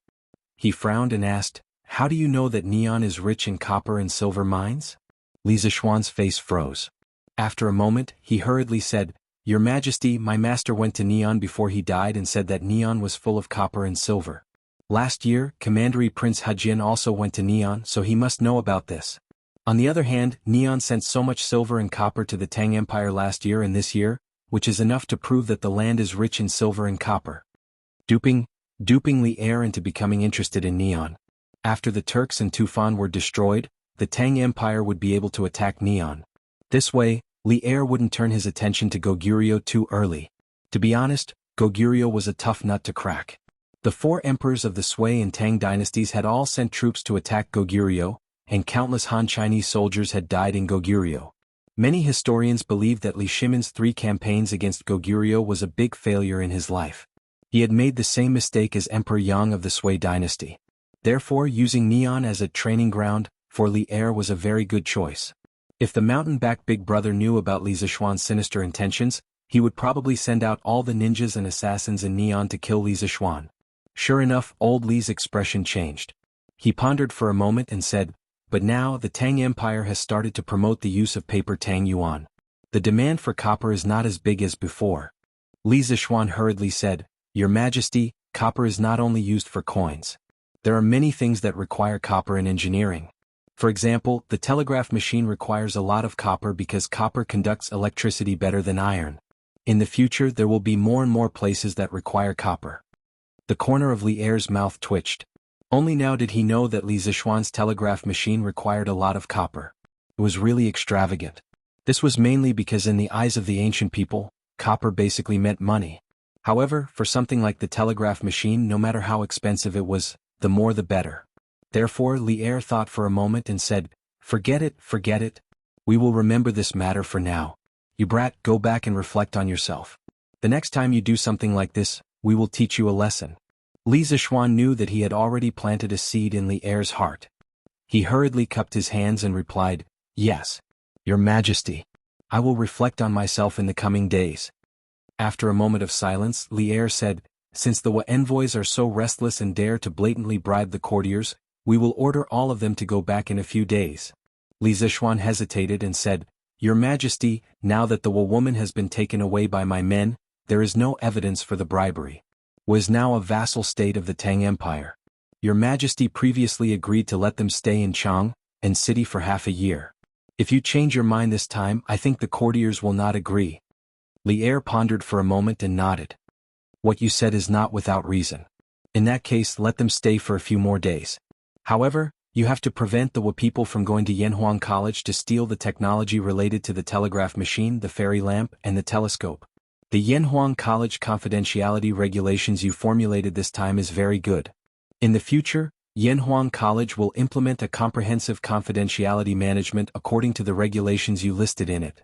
He frowned and asked, How do you know that Neon is rich in copper and silver mines? Li Zishuan's face froze. After a moment, he hurriedly said, "Your Majesty, my master went to Neon before he died and said that Neon was full of copper and silver. Last year, Commandery Prince Hajin also went to Neon, so he must know about this. On the other hand, Neon sent so much silver and copper to the Tang Empire last year and this year, which is enough to prove that the land is rich in silver and copper." Duping Li Er into becoming interested in Neon. After the Turks and Tufan were destroyed, the Tang Empire would be able to attack Neon. This way, Li Er wouldn't turn his attention to Goguryeo too early. To be honest, Goguryeo was a tough nut to crack. The four emperors of the Sui and Tang dynasties had all sent troops to attack Goguryeo, and countless Han Chinese soldiers had died in Goguryeo. Many historians believe that Li Shimon's 3 campaigns against Goguryeo was a big failure in his life. He had made the same mistake as Emperor Yang of the Sui dynasty. Therefore, using Neon as a training ground for Li Er was a very good choice. If the mountain-backed big brother knew about Li Zishuan's sinister intentions, he would probably send out all the ninjas and assassins in Neon to kill Li Zishuan. Sure enough, old Li's expression changed. He pondered for a moment and said, "But now the Tang Empire has started to promote the use of paper Tang Yuan. The demand for copper is not as big as before." Li Zishuan hurriedly said, "Your Majesty, copper is not only used for coins. There are many things that require copper in engineering. For example, the telegraph machine requires a lot of copper because copper conducts electricity better than iron. In the future there will be more and more places that require copper." The corner of Li Er's mouth twitched. Only now did he know that Li Zishuan's telegraph machine required a lot of copper. It was really extravagant. This was mainly because in the eyes of the ancient people, copper basically meant money. However, for something like the telegraph machine, no matter how expensive it was, the more the better. Therefore Li Er thought for a moment and said, forget it. We will remember this matter for now. You brat, go back and reflect on yourself. The next time you do something like this, we will teach you a lesson." Li Zishuan knew that he had already planted a seed in Li Er's heart. He hurriedly cupped his hands and replied, "Yes, Your Majesty. I will reflect on myself in the coming days." After a moment of silence, Li Er said, "Since the envoys are so restless and dare to blatantly bribe the courtiers, we will order all of them to go back in a few days." Li Zishuan hesitated and said, "Your Majesty, now that the woman has been taken away by my men, there is no evidence for the bribery. Was now a vassal state of the Tang Empire. Your Majesty previously agreed to let them stay in Chang and city for half a year. If you change your mind this time, I think the courtiers will not agree." Li Er pondered for a moment and nodded. "What you said is not without reason. In that case, let them stay for a few more days. However, you have to prevent the people from going to Yanhuang College to steal the technology related to the telegraph machine, the fairy lamp, and the telescope. The Yanhuang College confidentiality regulations you formulated this time is very good. In the future, Yanhuang College will implement a comprehensive confidentiality management according to the regulations you listed in it."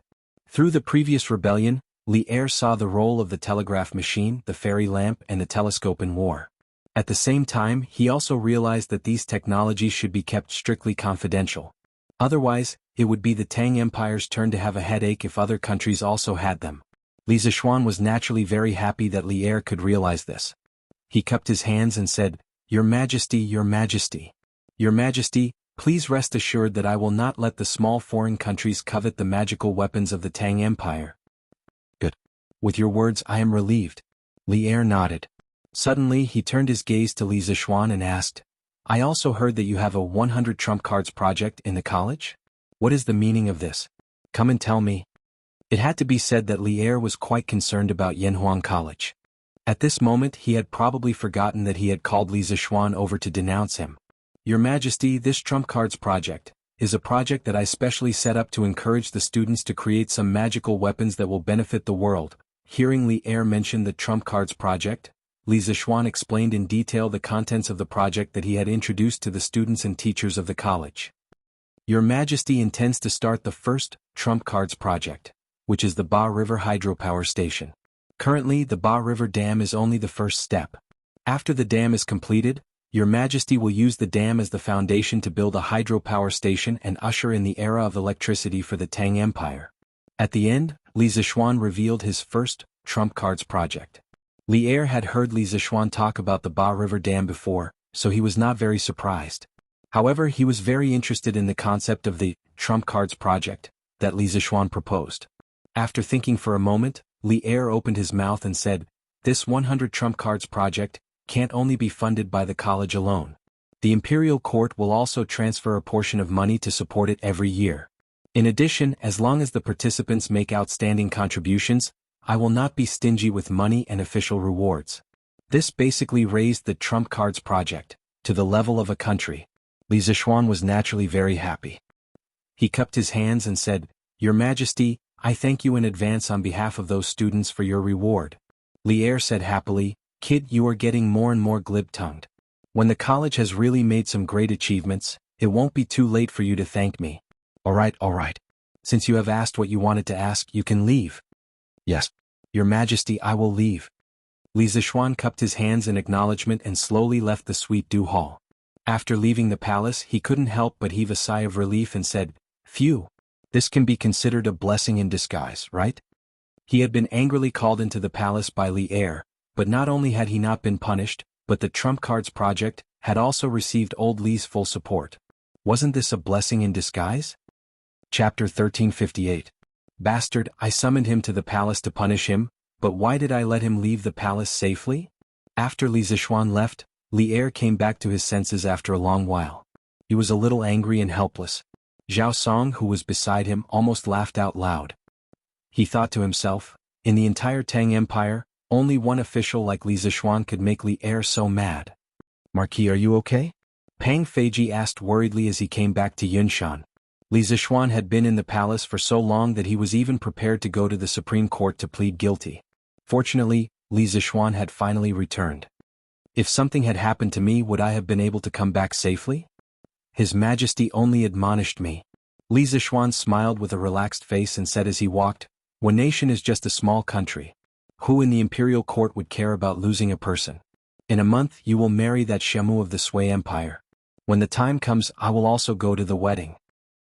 Through the previous rebellion, Li Er saw the role of the telegraph machine, the fairy lamp, and the telescope in war. At the same time, he also realized that these technologies should be kept strictly confidential. Otherwise, it would be the Tang Empire's turn to have a headache if other countries also had them. Li Zishuan was naturally very happy that Li Er could realize this. He cupped his hands and said, "Your Majesty, Your Majesty. Your Majesty, please rest assured that I will not let the small foreign countries covet the magical weapons of the Tang Empire." "Good. With your words I am relieved." Li Er nodded. Suddenly he turned his gaze to Li Zishuan and asked, "I also heard that you have a 100 trump cards project in the college? What is the meaning of this? Come and tell me." It had to be said that Li Er was quite concerned about Yanhuang College. At this moment he had probably forgotten that he had called Li Zishuan over to denounce him. "Your Majesty, this trump cards project is a project that I specially set up to encourage the students to create some magical weapons that will benefit the world." Hearing Li Er mention the trump cards project, Li Zishuan explained in detail the contents of the project that he had introduced to the students and teachers of the college. "Your Majesty intends to start the first trump cards project, which is the Ba River hydropower station. Currently, the Ba River Dam is only the first step. After the dam is completed, Your Majesty will use the dam as the foundation to build a hydropower station and usher in the era of electricity for the Tang Empire." At the end, Li Zishuan revealed his first trump cards project. Li Er had heard Li Zishuan talk about the Ba River Dam before, so he was not very surprised. However, he was very interested in the concept of the trump cards project that Li Zishuan proposed. After thinking for a moment, Li Er opened his mouth and said, "This 100 trump cards project can't only be funded by the college alone. The imperial court will also transfer a portion of money to support it every year. In addition, as long as the participants make outstanding contributions, I will not be stingy with money and official rewards." This basically raised the trump cards project to the level of a country. Li Zishuan was naturally very happy. He cupped his hands and said, "Your Majesty, I thank you in advance on behalf of those students for your reward." Li Er said happily, "Kid, you are getting more and more glib-tongued. When the college has really made some great achievements, it won't be too late for you to thank me." All right. Since you have asked what you wanted to ask, you can leave." "Yes, Your Majesty, I will leave." Li Zishuan cupped his hands in acknowledgement and slowly left the Sweet Dew Hall. After leaving the palace, he couldn't help but heave a sigh of relief and said, "Phew. This can be considered a blessing in disguise, right?" He had been angrily called into the palace by Li Er, but not only had he not been punished, but the Trump Cards project had also received old Li's full support. Wasn't this a blessing in disguise? Chapter 1358. Bastard, I summoned him to the palace to punish him, but why did I let him leave the palace safely? After Li Zishuan left, Li Er came back to his senses after a long while. He was a little angry and helpless. Zhao Song, who was beside him, almost laughed out loud. He thought to himself, in the entire Tang Empire, only one official like Li Zishuan could make Li Er so mad. "Marquis, are you okay?" Pang Feiji asked worriedly as he came back to Yunshan. Li Zishuan had been in the palace for so long that he was even prepared to go to the Supreme Court to plead guilty. Fortunately, Li Zishuan had finally returned. "If something had happened to me, would I have been able to come back safely? His Majesty only admonished me." Li Zishuan smiled with a relaxed face and said as he walked, "One nation is just a small country. Who in the imperial court would care about losing a person? In a month you will marry that Xiamu of the Sui Empire. When the time comes, I will also go to the wedding."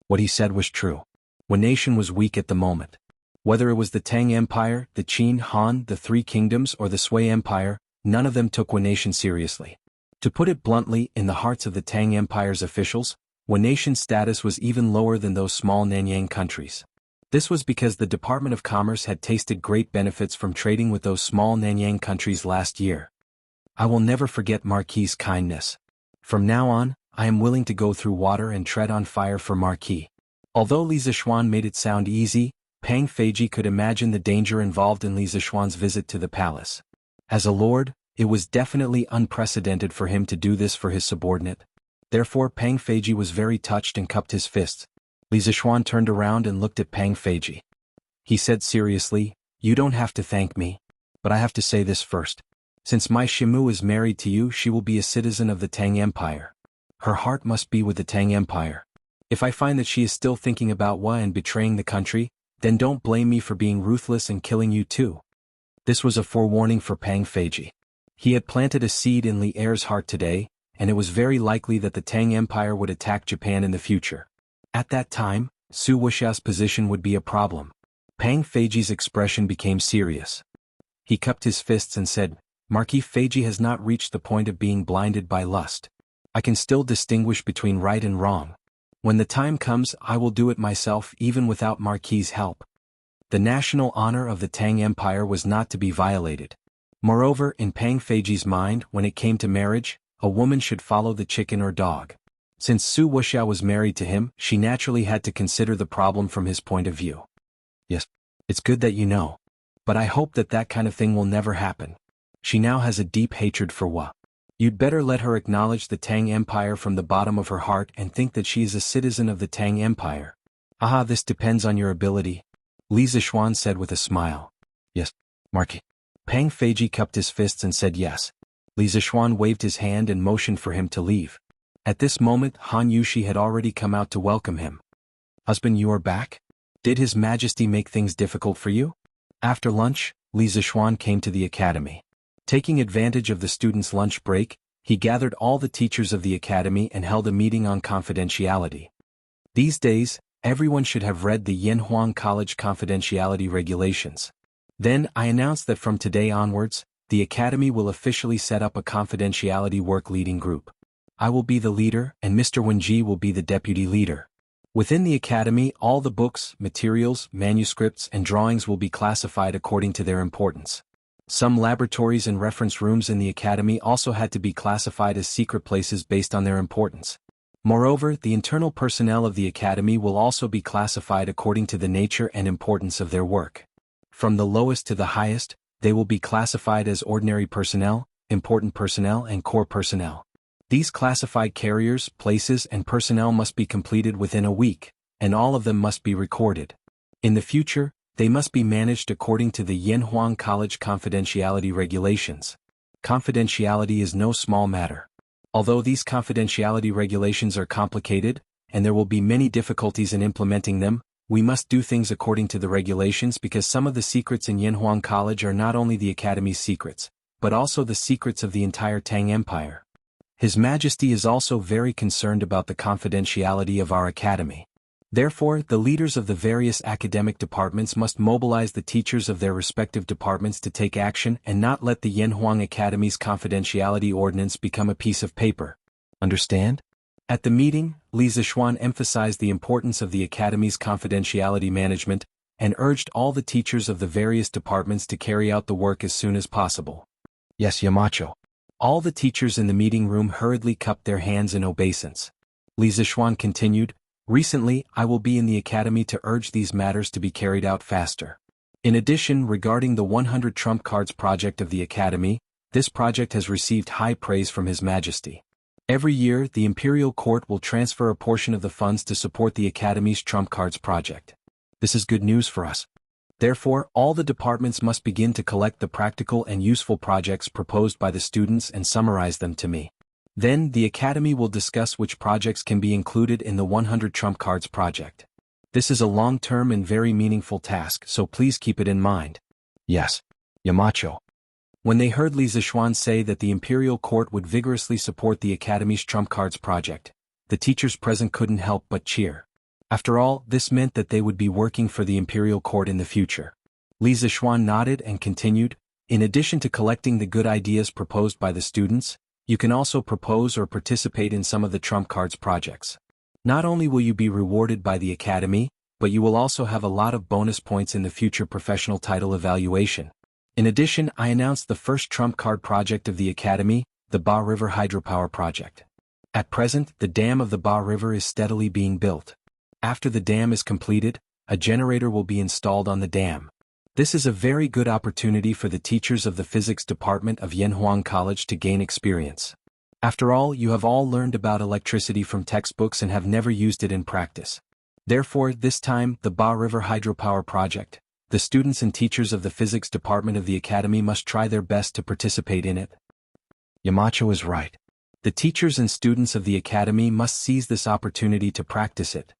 What he said was true. One nation was weak at the moment. Whether it was the Tang Empire, the Qin, Han, the Three Kingdoms, or the Sui Empire, none of them took One nation seriously. To put it bluntly, in the hearts of the Tang Empire's officials, One nation's status was even lower than those small Nanyang countries. This was because the Department of Commerce had tasted great benefits from trading with those small Nanyang countries last year. "I will never forget Marquis's kindness. From now on, I am willing to go through water and tread on fire for Marquis." Although Li Zishuan made it sound easy, Pang Feiji could imagine the danger involved in Li Zishuan's visit to the palace. As a lord, it was definitely unprecedented for him to do this for his subordinate. Therefore Pang Feiji was very touched and cupped his fists. Li Zishuan turned around and looked at Pang Feiji. He said seriously, "You don't have to thank me. But I have to say this first. Since my Shimu is married to you, she will be a citizen of the Tang Empire. Her heart must be with the Tang Empire. If I find that she is still thinking about Wa and betraying the country, then don't blame me for being ruthless and killing you too." This was a forewarning for Pang Feiji. He had planted a seed in Li Er's heart today, and it was very likely that the Tang Empire would attack Japan in the future. At that time, Su Wuxia's position would be a problem. Pang Feiji's expression became serious. He cupped his fists and said, "Marquis Feiji has not reached the point of being blinded by lust. I can still distinguish between right and wrong. When the time comes, I will do it myself even without Marquis's help." The national honor of the Tang Empire was not to be violated. Moreover, in Pang Feiji's mind, when it came to marriage, a woman should follow the chicken or dog. Since Su Wuxia was married to him, she naturally had to consider the problem from his point of view. "Yes, it's good that you know. But I hope that that kind of thing will never happen. She now has a deep hatred for Wa. You'd better let her acknowledge the Tang Empire from the bottom of her heart and think that she is a citizen of the Tang Empire." "Aha, this depends on your ability," Li Zishuan said with a smile. "Yes, Marquis." Pang Feiji cupped his fists and said yes. Li Zishuan waved his hand and motioned for him to leave. At this moment, Han Yushi had already come out to welcome him. "Husband, you are back? Did His Majesty make things difficult for you?" After lunch, Li Zishuan came to the academy. Taking advantage of the students' lunch break, he gathered all the teachers of the academy and held a meeting on confidentiality. These days, everyone should have read the Yanhuang College confidentiality regulations. Then I announced that from today onwards, the academy will officially set up a confidentiality work leading group. I will be the leader and Mr. Wenji will be the deputy leader. Within the academy, all the books, materials, manuscripts, and drawings will be classified according to their importance. Some laboratories and reference rooms in the academy also had to be classified as secret places based on their importance. Moreover, the internal personnel of the academy will also be classified according to the nature and importance of their work. From the lowest to the highest, they will be classified as ordinary personnel, important personnel, and core personnel. These classified carriers, places, and personnel must be completed within a week, and all of them must be recorded. In the future, they must be managed according to the Yanhuang College confidentiality regulations. Confidentiality is no small matter. Although these confidentiality regulations are complicated, and there will be many difficulties in implementing them, we must do things according to the regulations because some of the secrets in Yanhuang College are not only the Academy's secrets, but also the secrets of the entire Tang Empire. His Majesty is also very concerned about the confidentiality of our Academy. Therefore, the leaders of the various academic departments must mobilize the teachers of their respective departments to take action and not let the Yanhuang Academy's confidentiality ordinance become a piece of paper. Understand? At the meeting, Li Zishuan emphasized the importance of the Academy's confidentiality management and urged all the teachers of the various departments to carry out the work as soon as possible. Yes, Yamacho. All the teachers in the meeting room hurriedly cupped their hands in obeisance. Li Zishuan continued, "Recently, I will be in the Academy to urge these matters to be carried out faster. In addition, regarding the 100 Trump Cards project of the Academy, this project has received high praise from His Majesty. Every year, the Imperial Court will transfer a portion of the funds to support the Academy's Trump Cards project. This is good news for us. Therefore, all the departments must begin to collect the practical and useful projects proposed by the students and summarize them to me. Then, the Academy will discuss which projects can be included in the 100 Trump Cards project. This is a long-term and very meaningful task, so please keep it in mind." Yes, Yamacho. When they heard Li Zishuan say that the Imperial Court would vigorously support the Academy's Trump Cards project, the teachers present couldn't help but cheer. After all, this meant that they would be working for the Imperial Court in the future. Li Zishuan nodded and continued, "In addition to collecting the good ideas proposed by the students, you can also propose or participate in some of the Trump Cards projects. Not only will you be rewarded by the Academy, but you will also have a lot of bonus points in the future professional title evaluation. In addition, I announced the first Trump Card project of the Academy, the Ba River Hydropower Project. At present, the dam of the Ba River is steadily being built. After the dam is completed, a generator will be installed on the dam. This is a very good opportunity for the teachers of the physics department of Yanhuang College to gain experience. After all, you have all learned about electricity from textbooks and have never used it in practice. Therefore, this time, the Ba River Hydropower Project, the students and teachers of the physics department of the Academy must try their best to participate in it." Yamacho is right. The teachers and students of the Academy must seize this opportunity to practice it.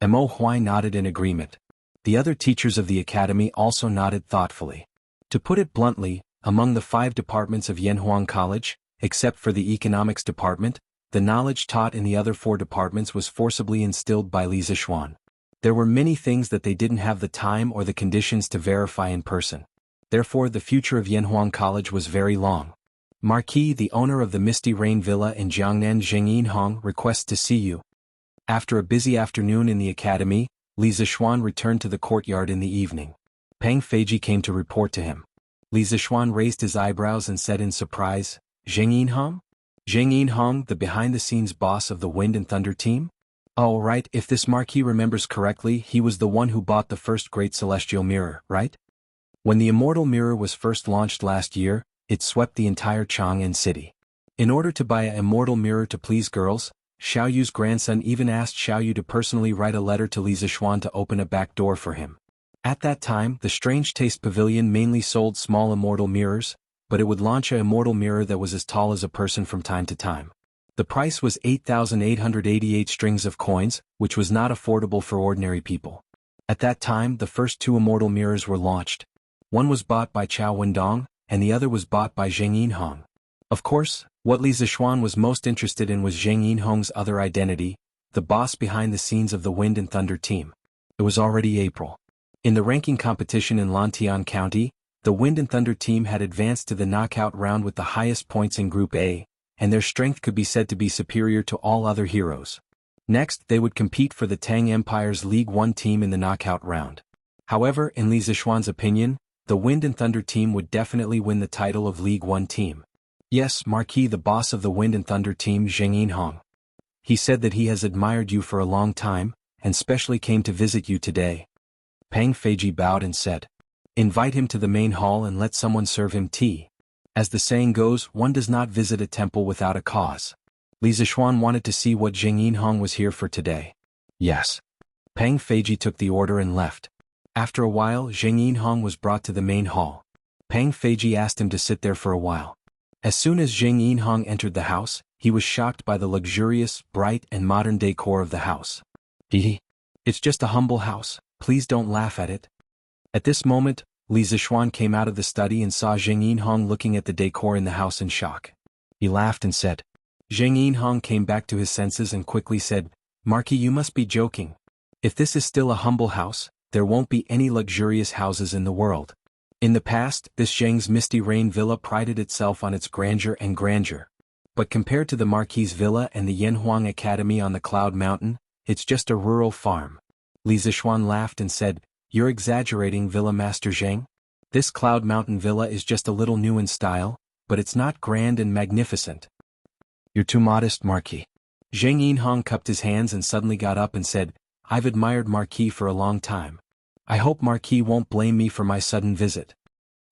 Mo Huai nodded in agreement. The other teachers of the Academy also nodded thoughtfully. To put it bluntly, among the 5 departments of Yanhuang College, except for the economics department, the knowledge taught in the other 4 departments was forcibly instilled by Li Zishuan. There were many things that they didn't have the time or the conditions to verify in person. Therefore, the future of Yanhuang College was very long. "Marquis, the owner of the Misty Rain Villa in Jiangnan Zhengyinhong, requests to see you." After a busy afternoon in the Academy, Li Zishuan returned to the courtyard in the evening. Pang Feiji came to report to him. Li Zishuan raised his eyebrows and said in surprise, "Zheng Yinhong? Zheng Yinhong, the behind-the-scenes boss of the Wind and Thunder team? Oh right, if this Marquis remembers correctly, he was the one who bought the first Great Celestial Mirror, right? When the Immortal Mirror was first launched last year, it swept the entire Chang'an city. In order to buy an Immortal Mirror to please girls, Xiao Yu's grandson even asked Xiao Yu to personally write a letter to Li Zishuan to open a back door for him. At that time, the Strange Taste Pavilion mainly sold small immortal mirrors, but it would launch an immortal mirror that was as tall as a person from time to time. The price was 8,888 strings of coins, which was not affordable for ordinary people. At that time, the first 2 immortal mirrors were launched. One was bought by Chao Wendong, and the other was bought by Zheng Yinhong. Of course, what Li Zishuan was most interested in was Zheng Yinhong's other identity, the boss behind the scenes of the Wind and Thunder team. It was already April. In the ranking competition in Lantian County, the Wind and Thunder team had advanced to the knockout round with the highest points in Group A, and their strength could be said to be superior to all other heroes. Next, they would compete for the Tang Empire's League One team in the knockout round. However, in Li Zixuan's opinion, the Wind and Thunder team would definitely win the title of League One team. Yes, Marquis, the boss of the Wind and Thunder team, Zheng Yinhong. He said that he has admired you for a long time, and specially came to visit you today. Pang Feiji bowed and said, invite him to the main hall and let someone serve him tea. As the saying goes, one does not visit a temple without a cause. Li Zixuan wanted to see what Zheng Yinhong was here for today. Yes. Pang Feiji took the order and left. After a while, Zheng Yinhong was brought to the main hall. Pang Feiji asked him to sit there for a while. As soon as Zheng Yinhong entered the house, he was shocked by the luxurious, bright and modern decor of the house. It's just a humble house, please don't laugh at it. At this moment, Li Zixuan came out of the study and saw Zheng Yinhong looking at the decor in the house in shock. He laughed and said. Zheng Yinhong came back to his senses and quickly said, Marquis, you must be joking. If this is still a humble house, there won't be any luxurious houses in the world. In the past, this Zheng's Misty Rain Villa prided itself on its grandeur and grandeur. But compared to the Marquis' Villa and the Yanhuang Academy on the Cloud Mountain, it's just a rural farm. Li Zixuan laughed and said, you're exaggerating, Villa Master Zheng. This Cloud Mountain Villa is just a little new in style, but it's not grand and magnificent. You're too modest, Marquis. Zheng Yinhong cupped his hands and suddenly got up and said, I've admired Marquis for a long time. I hope Marquis won't blame me for my sudden visit.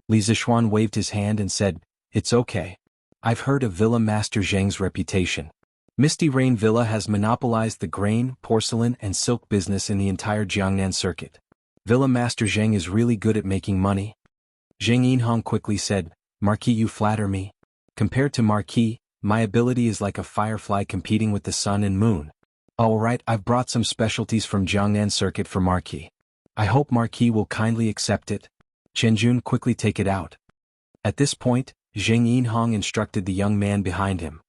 Li Zixuan waved his hand and said, it's okay. I've heard of Villa Master Zheng's reputation. Misty Rain Villa has monopolized the grain, porcelain and silk business in the entire Jiangnan circuit. Villa Master Zheng is really good at making money. Zheng Yinhong quickly said, Marquis, you flatter me. Compared to Marquis, my ability is like a firefly competing with the sun and moon. All right, I've brought some specialties from Jiangnan circuit for Marquis. I hope Marquis will kindly accept it. Chenjun, quickly take it out. At this point, Zheng Yinhong instructed the young man behind him.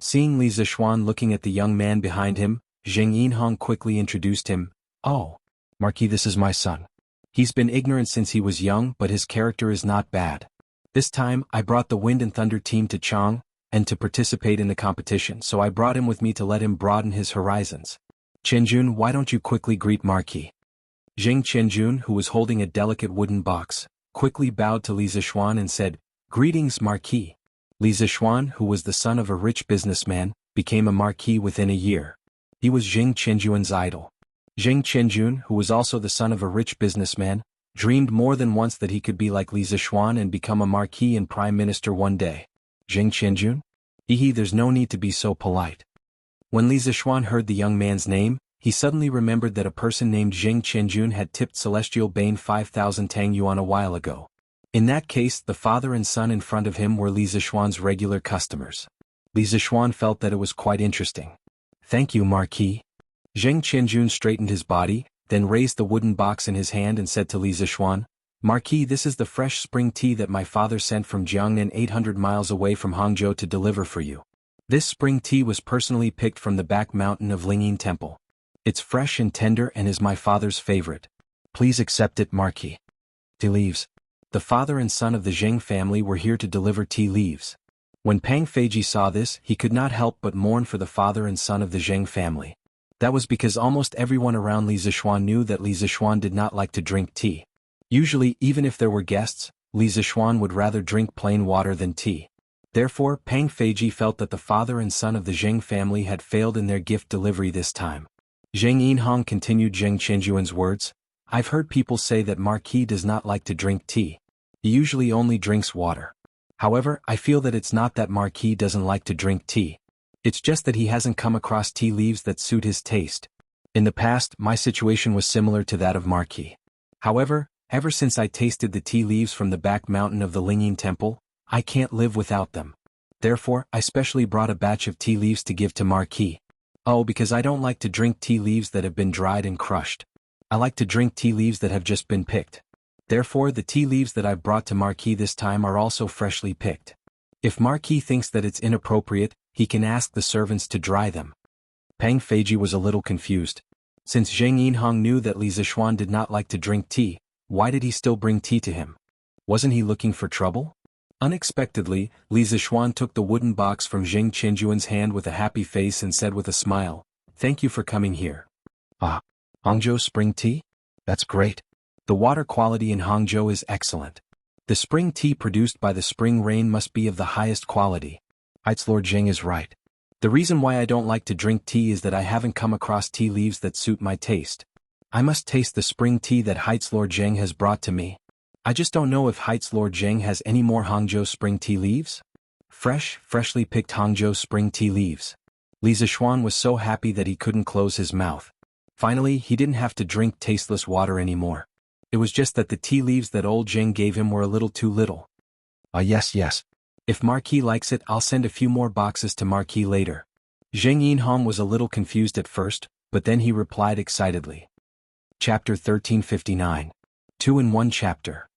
Seeing Li Zixuan looking at the young man behind him, Zheng Yinhong quickly introduced him. Oh, Marquis, this is my son. He's been ignorant since he was young, but his character is not bad. This time, I brought the Wind and Thunder team to Chang, and to participate in the competition, so I brought him with me to let him broaden his horizons. Chenjun, why don't you quickly greet Marquis? Zheng Chenjun, who was holding a delicate wooden box, quickly bowed to Li Zixuan and said, Greetings, Marquis. Li Zixuan, who was the son of a rich businessman, became a marquis within a year. He was Zheng Chenjuan's idol. Zheng Chenjun, who was also the son of a rich businessman, dreamed more than once that he could be like Li Zixuan and become a marquis and prime minister one day. Zheng Chenjun? There's no need to be so polite. When Li Zixuan heard the young man's name, he suddenly remembered that a person named Zheng Chenjun had tipped Celestial Bane 5,000 Tang Yuan a while ago. In that case, the father and son in front of him were Li Zixuan's regular customers. Li Zixuan felt that it was quite interesting. Thank you, Marquis. Zheng Chenjun straightened his body, then raised the wooden box in his hand and said to Li Zixuan, Marquis, this is the fresh spring tea that my father sent from Jiangnan 800 miles away from Hangzhou to deliver for you. This spring tea was personally picked from the back mountain of Lingyin Temple. It's fresh and tender and is my father's favorite. Please accept it, Marquis. Tea leaves. The father and son of the Zheng family were here to deliver tea leaves. When Pang Feiji saw this, he could not help but mourn for the father and son of the Zheng family. That was because almost everyone around Li Zixuan knew that Li Zixuan did not like to drink tea. Usually, even if there were guests, Li Zixuan would rather drink plain water than tea. Therefore, Pang Feiji felt that the father and son of the Zheng family had failed in their gift delivery this time. Zheng Yinhong continued Zheng Chenjuan's words, I've heard people say that Marquis does not like to drink tea. He usually only drinks water. However, I feel that it's not that Marquis doesn't like to drink tea. It's just that he hasn't come across tea leaves that suit his taste. In the past, my situation was similar to that of Marquis. However, ever since I tasted the tea leaves from the back mountain of the Lingyin Temple, I can't live without them. Therefore, I specially brought a batch of tea leaves to give to Marquis. Oh, because I don't like to drink tea leaves that have been dried and crushed. I like to drink tea leaves that have just been picked. Therefore, the tea leaves that I've brought to Marquis this time are also freshly picked. If Marquis thinks that it's inappropriate, he can ask the servants to dry them. Pang Feiji was a little confused. Since Zheng Yinhong knew that Li Zixuan did not like to drink tea, why did he still bring tea to him? Wasn't he looking for trouble? Unexpectedly, Li Zixuan took the wooden box from Zheng Chenjuan's hand with a happy face and said with a smile, Thank you for coming here. Ah, Hangzhou spring tea? That's great. The water quality in Hangzhou is excellent. The spring tea produced by the spring rain must be of the highest quality. Lord Jiang is right. The reason why I don't like to drink tea is that I haven't come across tea leaves that suit my taste. I must taste the spring tea that Lord Jiang has brought to me. I just don't know if Lord Jiang has any more Hangzhou spring tea leaves. Freshly picked Hangzhou spring tea leaves. Li Zishuan was so happy that he couldn't close his mouth. Finally, he didn't have to drink tasteless water anymore. It was just that the tea leaves that old Jiang gave him were a little too little. Yes. If Marquis likes it, I'll send a few more boxes to Marquis later. Zheng Yinhong was a little confused at first, but then he replied excitedly. Chapter 1359. 2 in 1 chapter.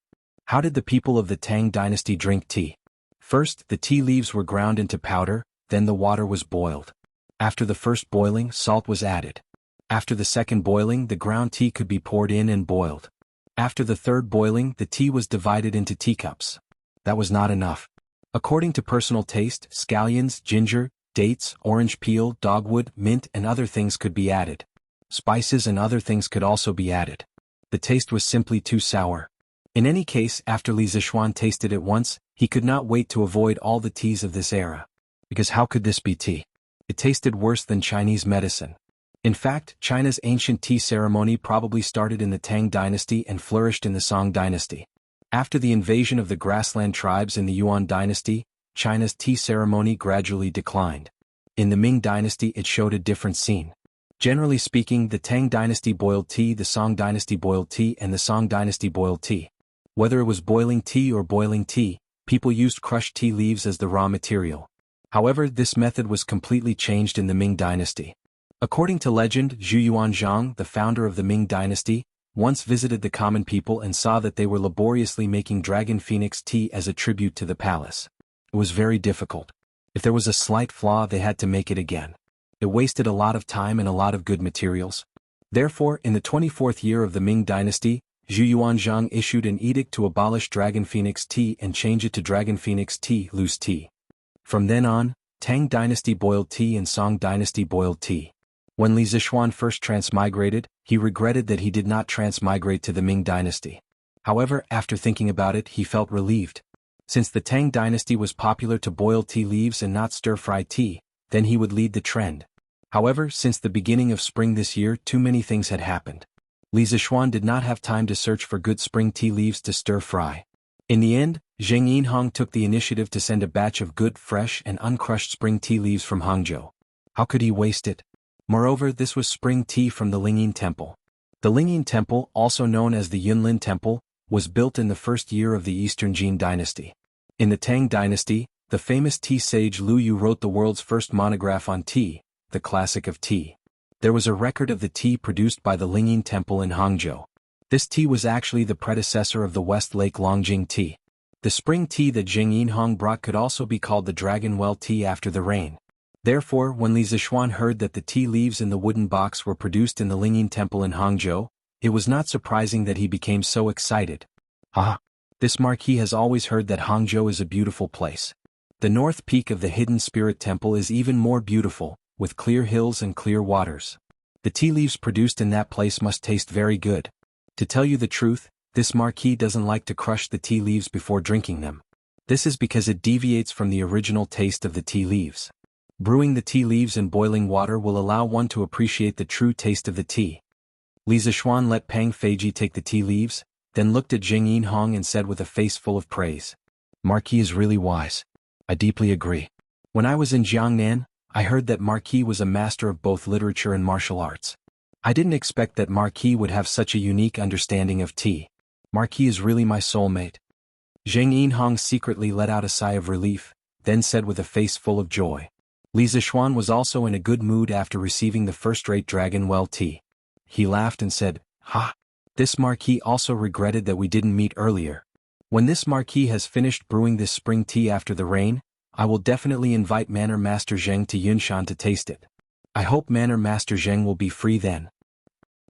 How did the people of the Tang dynasty drink tea? First, the tea leaves were ground into powder, then the water was boiled. After the first boiling, salt was added. After the second boiling, the ground tea could be poured in and boiled. After the third boiling, the tea was divided into teacups. That was not enough. According to personal taste, scallions, ginger, dates, orange peel, dogwood, mint and other things could be added. Spices and other things could also be added. The taste was simply too sour. In any case, after Li Zishuan tasted it once, he could not wait to avoid all the teas of this era. Because how could this be tea? It tasted worse than Chinese medicine. In fact, China's ancient tea ceremony probably started in the Tang dynasty and flourished in the Song dynasty. After the invasion of the grassland tribes in the Yuan dynasty, China's tea ceremony gradually declined. In the Ming dynasty it showed a different scene. Generally speaking, the Tang dynasty boiled tea, the Song dynasty boiled tea, and the Song dynasty boiled tea. Whether it was boiling tea or boiling tea, people used crushed tea leaves as the raw material. However, this method was completely changed in the Ming dynasty. According to legend, Zhu Yuanzhang, the founder of the Ming dynasty, once visited the common people and saw that they were laboriously making dragon phoenix tea as a tribute to the palace. It was very difficult. If there was a slight flaw, they had to make it again. It wasted a lot of time and a lot of good materials. Therefore, in the 24th year of the Ming dynasty, Zhu Yuanzhang issued an edict to abolish dragon phoenix tea and change it to dragon phoenix tea, loose tea. From then on, Tang dynasty boiled tea and Song dynasty boiled tea. When Li Zishuan first transmigrated, he regretted that he did not transmigrate to the Ming dynasty. However, after thinking about it, he felt relieved. Since the Tang dynasty was popular to boil tea leaves and not stir-fry tea, then he would lead the trend. However, since the beginning of spring this year, too many things had happened. Li Zishuan did not have time to search for good spring tea leaves to stir-fry. In the end, Zheng Yinhong took the initiative to send a batch of good, fresh, and uncrushed spring tea leaves from Hangzhou. How could he waste it? Moreover, this was spring tea from the Lingyin Temple. The Lingyin Temple, also known as the Yunlin Temple, was built in the first year of the Eastern Jin dynasty. In the Tang dynasty, the famous tea sage Lu Yu wrote the world's first monograph on tea, the classic of tea. There was a record of the tea produced by the Lingyin Temple in Hangzhou. This tea was actually the predecessor of the West Lake Longjing tea. The spring tea that Zheng Yinhong brought could also be called the dragon well tea after the rain. Therefore, when Li Zishuan heard that the tea leaves in the wooden box were produced in the Lingyin Temple in Hangzhou, it was not surprising that he became so excited. This marquis has always heard that Hangzhou is a beautiful place. The north peak of the hidden spirit temple is even more beautiful, with clear hills and clear waters. The tea leaves produced in that place must taste very good. To tell you the truth, this marquis doesn't like to crush the tea leaves before drinking them. This is because it deviates from the original taste of the tea leaves. Brewing the tea leaves in boiling water will allow one to appreciate the true taste of the tea. Li Zishuan let Pang Feiji take the tea leaves, then looked at Zheng Yinhong and said with a face full of praise, "Marquis is really wise. I deeply agree. When I was in Jiangnan, I heard that Marquis was a master of both literature and martial arts. I didn't expect that Marquis would have such a unique understanding of tea. Marquis is really my soulmate." Zheng Yinhong secretly let out a sigh of relief, then said with a face full of joy. Li Zishuan was also in a good mood after receiving the first-rate dragon well tea. He laughed and said, This marquis also regretted that we didn't meet earlier. When this marquis has finished brewing this spring tea after the rain, I will definitely invite Manor Master Zheng to Yunshan to taste it. I hope Manor Master Zheng will be free then.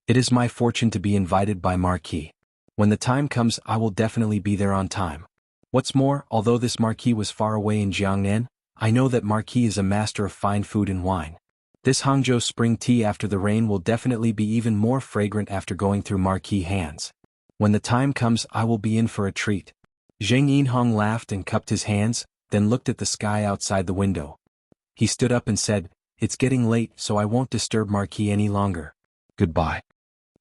It is my fortune to be invited by Marquis. When the time comes, I will definitely be there on time. What's more, although this Marquis was far away in Jiangnan, I know that Marquis is a master of fine food and wine. This Hangzhou spring tea after the rain will definitely be even more fragrant after going through Marquis hands. When the time comes, I will be in for a treat. Zheng Yinhong laughed and cupped his hands, then looked at the sky outside the window. He stood up and said, "It's getting late, so I won't disturb Marquis any longer. Goodbye."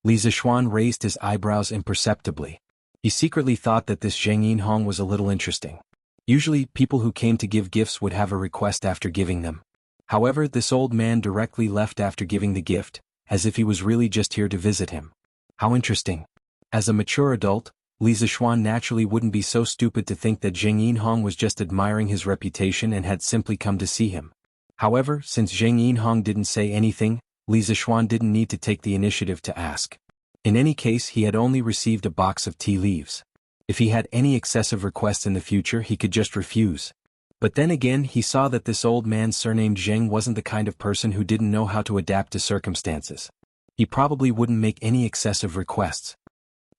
Li Zishuan raised his eyebrows imperceptibly. He secretly thought that this Zheng Yinhong was a little interesting. Usually, people who came to give gifts would have a request after giving them. However, this old man directly left after giving the gift, as if he was really just here to visit him. How interesting. As a mature adult, Li Zishuan naturally wouldn't be so stupid to think that Zheng Yinhong was just admiring his reputation and had simply come to see him. However, since Zheng Yinhong didn't say anything, Li Zishuan didn't need to take the initiative to ask. In any case, he had only received a box of tea leaves. If he had any excessive requests in the future, he could just refuse. But then again, he saw that this old man surnamed Zheng wasn't the kind of person who didn't know how to adapt to circumstances. He probably wouldn't make any excessive requests.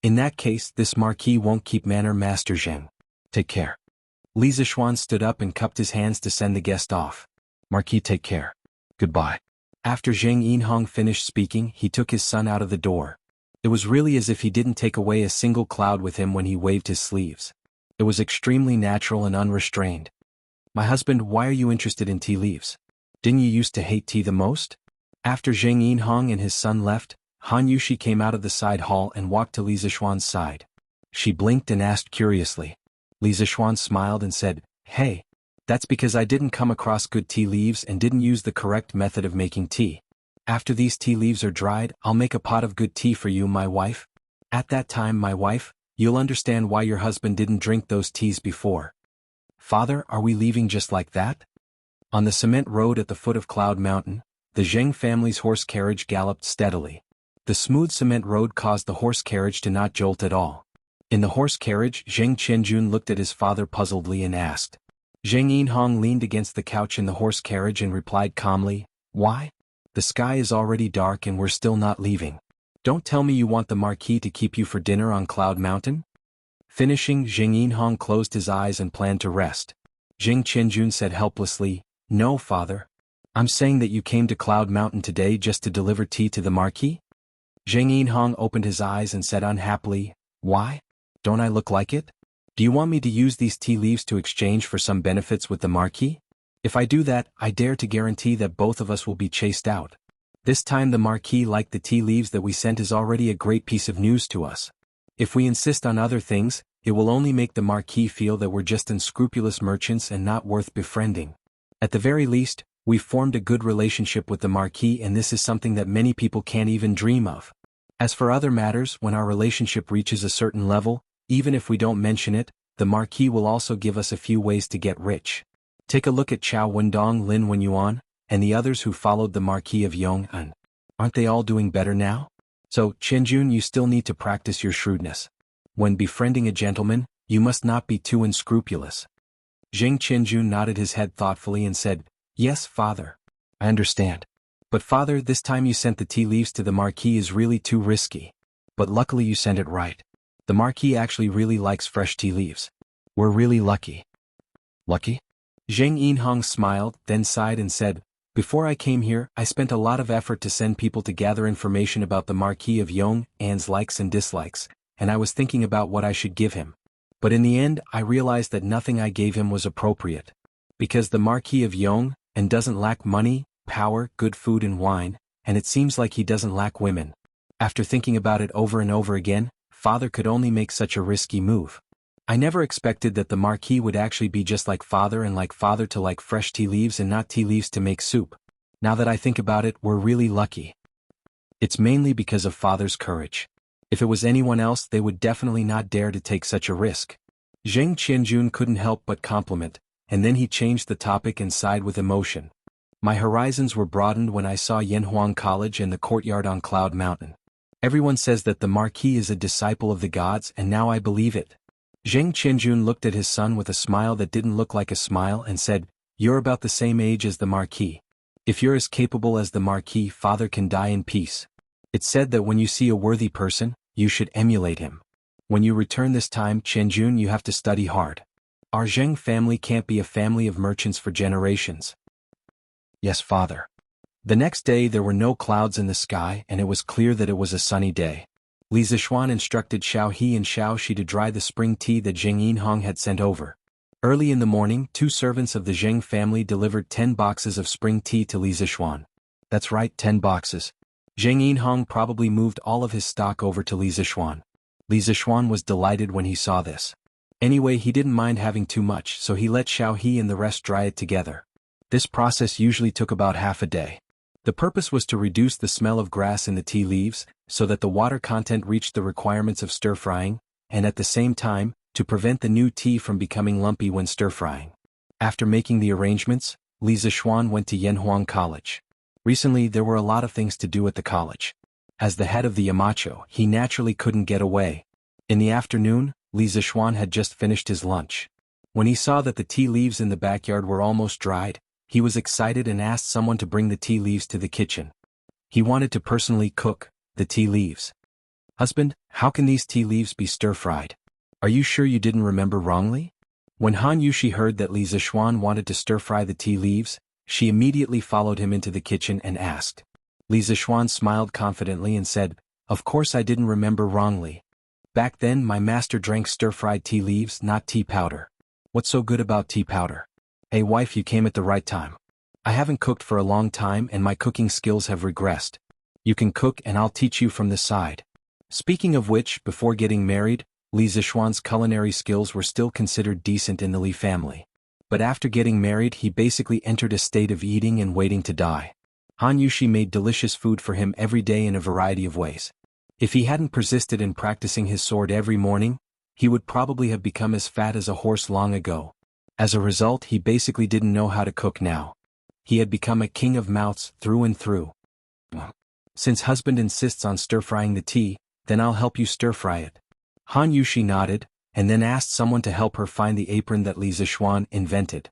In that case, this Marquis won't keep manner, Master Zheng. Take care. Li Zishuan stood up and cupped his hands to send the guest off. Marquis, take care. Goodbye. After Zheng Yinhong finished speaking, he took his son out of the door. It was really as if he didn't take away a single cloud with him when he waved his sleeves. It was extremely natural and unrestrained. My husband, why are you interested in tea leaves? Didn't you used to hate tea the most? After Zheng Yinhong and his son left, Han Yushi came out of the side hall and walked to Li Zishuan's side. She blinked and asked curiously. Li Zishuan smiled and said, "Hey, that's because I didn't come across good tea leaves and didn't use the correct method of making tea. After these tea leaves are dried, I'll make a pot of good tea for you, my wife. At that time, my wife, you'll understand why your husband didn't drink those teas before." Father, are we leaving just like that? On the cement road at the foot of Cloud Mountain, the Zheng family's horse carriage galloped steadily. The smooth cement road caused the horse carriage to not jolt at all. In the horse carriage, Zheng Qianjun looked at his father puzzledly and asked. Zheng Yinhong leaned against the couch in the horse carriage and replied calmly, "Why? The sky is already dark and we're still not leaving. Don't tell me you want the Marquis to keep you for dinner on Cloud Mountain?" Finishing, Zheng Yinhong closed his eyes and planned to rest. Zheng Qianjun said helplessly, "No, father. I'm saying that you came to Cloud Mountain today just to deliver tea to the Marquis?" Zheng Yinhong opened his eyes and said unhappily, "Why? Don't I look like it? Do you want me to use these tea leaves to exchange for some benefits with the Marquis? If I do that, I dare to guarantee that both of us will be chased out. This time the Marquis liked the tea leaves that we sent is already a great piece of news to us. If we insist on other things, it will only make the Marquis feel that we're just unscrupulous merchants and not worth befriending. At the very least, we've formed a good relationship with the Marquis, and this is something that many people can't even dream of. As for other matters, when our relationship reaches a certain level, even if we don't mention it, the Marquis will also give us a few ways to get rich. Take a look at Chao Wendong, Lin Wenyuan, and the others who followed the Marquis of Yong'an. Aren't they all doing better now? So, Qianjun, you still need to practice your shrewdness. When befriending a gentleman, you must not be too unscrupulous." Zheng Qianjun nodded his head thoughtfully and said, "Yes, father. I understand. But father, this time you sent the tea leaves to the Marquis is really too risky. But luckily you sent it right. The Marquis actually really likes fresh tea leaves. We're really lucky." "Lucky?" Zheng Yinhong smiled, then sighed and said, "Before I came here, I spent a lot of effort to send people to gather information about the Marquis of Yong'an's likes and dislikes, and I was thinking about what I should give him. But in the end, I realized that nothing I gave him was appropriate. Because the Marquis of Yong'an doesn't lack money, power, good food and wine, and it seems like he doesn't lack women. After thinking about it over and over again, father could only make such a risky move. I never expected that the Marquis would actually be just like father and like father to like fresh tea leaves and not tea leaves to make soup. Now that I think about it, we're really lucky. It's mainly because of father's courage. If it was anyone else, they would definitely not dare to take such a risk." Zheng Qianjun couldn't help but compliment, and then he changed the topic and sighed with emotion. "My horizons were broadened when I saw Yanhuang College and the courtyard on Cloud Mountain. Everyone says that the Marquis is a disciple of the gods, and now I believe it." Zheng Qianjun looked at his son with a smile that didn't look like a smile and said, "You're about the same age as the Marquis. If you're as capable as the Marquis, father can die in peace. It's said that when you see a worthy person, you should emulate him. When you return this time, Qianjun, you have to study hard. Our Zheng family can't be a family of merchants for generations." "Yes, father." The next day there were no clouds in the sky and it was clear that it was a sunny day. Li Zixuan instructed Xiao He and Xiao Shi to dry the spring tea that Zheng Yinhong had sent over. Early in the morning, 2 servants of the Zheng family delivered 10 boxes of spring tea to Li Zixuan. That's right, 10 boxes. Zheng Yinhong probably moved all of his stock over to Li Zixuan. Li Zixuan was delighted when he saw this. Anyway, he didn't mind having too much, so he let Xiao He and the rest dry it together. This process usually took about half a day. The purpose was to reduce the smell of grass in the tea leaves, so that the water content reached the requirements of stir-frying, and at the same time, to prevent the new tea from becoming lumpy when stir-frying. After making the arrangements, Li Zixuan went to Yanhuang College. Recently there were a lot of things to do at the college. As the head of the Yamacho, he naturally couldn't get away. In the afternoon, Li Zixuan had just finished his lunch. When he saw that the tea leaves in the backyard were almost dried, he was excited and asked someone to bring the tea leaves to the kitchen. He wanted to personally cook the tea leaves. "Husband, how can these tea leaves be stir-fried? Are you sure you didn't remember wrongly?" When Han Yushi heard that Li Zixuan wanted to stir-fry the tea leaves, she immediately followed him into the kitchen and asked. Li Zixuan smiled confidently and said, "Of course I didn't remember wrongly. Back then my master drank stir-fried tea leaves, not tea powder. What's so good about tea powder? Hey wife, you came at the right time. I haven't cooked for a long time and my cooking skills have regressed. You can cook and I'll teach you from the side." Speaking of which, before getting married, Li Zixuan's culinary skills were still considered decent in the Li family. But after getting married he basically entered a state of eating and waiting to die. Han Yushi made delicious food for him every day in a variety of ways. If he hadn't persisted in practicing his sword every morning, he would probably have become as fat as a horse long ago. As a result, he basically didn't know how to cook now. He had become a king of mouths through and through. "Since husband insists on stir-frying the tea, then I'll help you stir-fry it." Han Yushi nodded, and then asked someone to help her find the apron that Li Zixuan invented.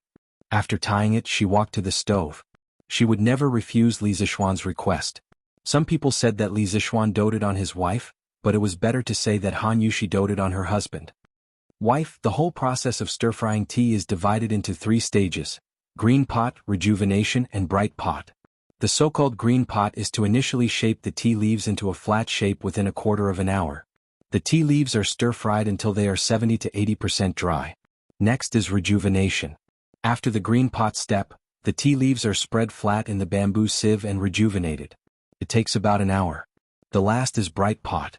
After tying it, she walked to the stove. She would never refuse Li Zixuan's request. Some people said that Li Zixuan doted on his wife, but it was better to say that Han Yushi doted on her husband. Wife, the whole process of stir-frying tea is divided into 3 stages: green pot, rejuvenation, and bright pot. The so-called green pot is to initially shape the tea leaves into a flat shape within a quarter of an hour. The tea leaves are stir-fried until they are 70 to 80% dry. Next is rejuvenation. After the green pot step, the tea leaves are spread flat in the bamboo sieve and rejuvenated. It takes about an hour. The last is bright pot.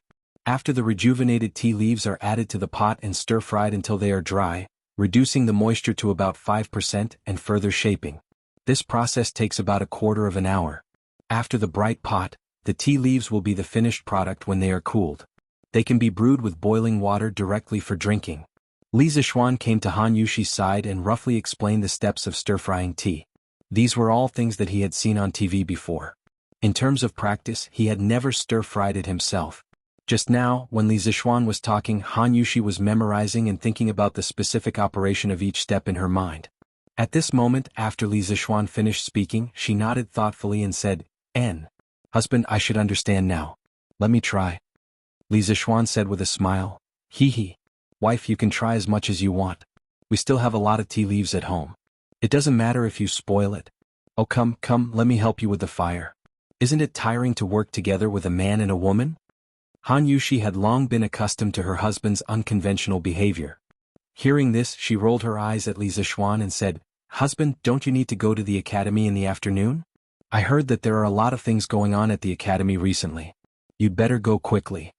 After the rejuvenated tea leaves are added to the pot and stir-fried until they are dry, reducing the moisture to about 5% and further shaping. This process takes about a quarter of an hour. After the bright pot, the tea leaves will be the finished product when they are cooled. They can be brewed with boiling water directly for drinking. Li Zixuan came to Han Yushi's side and roughly explained the steps of stir-frying tea. These were all things that he had seen on TV before. In terms of practice, he had never stir-fried it himself. Just now, when Li Zixuan was talking, Han Yushi was memorizing and thinking about the specific operation of each step in her mind. At this moment, after Li Zixuan finished speaking, she nodded thoughtfully and said, "Husband, I should understand now. Let me try." Li Zixuan said with a smile, "Hee. Wife, you can try as much as you want. We still have a lot of tea leaves at home. It doesn't matter if you spoil it. Oh come, let me help you with the fire. Isn't it tiring to work together with a man and a woman?" Han Yushi had long been accustomed to her husband's unconventional behavior. Hearing this, she rolled her eyes at Li Zixuan and said, "Husband, don't you need to go to the academy in the afternoon? I heard that there are a lot of things going on at the academy recently. You'd better go quickly.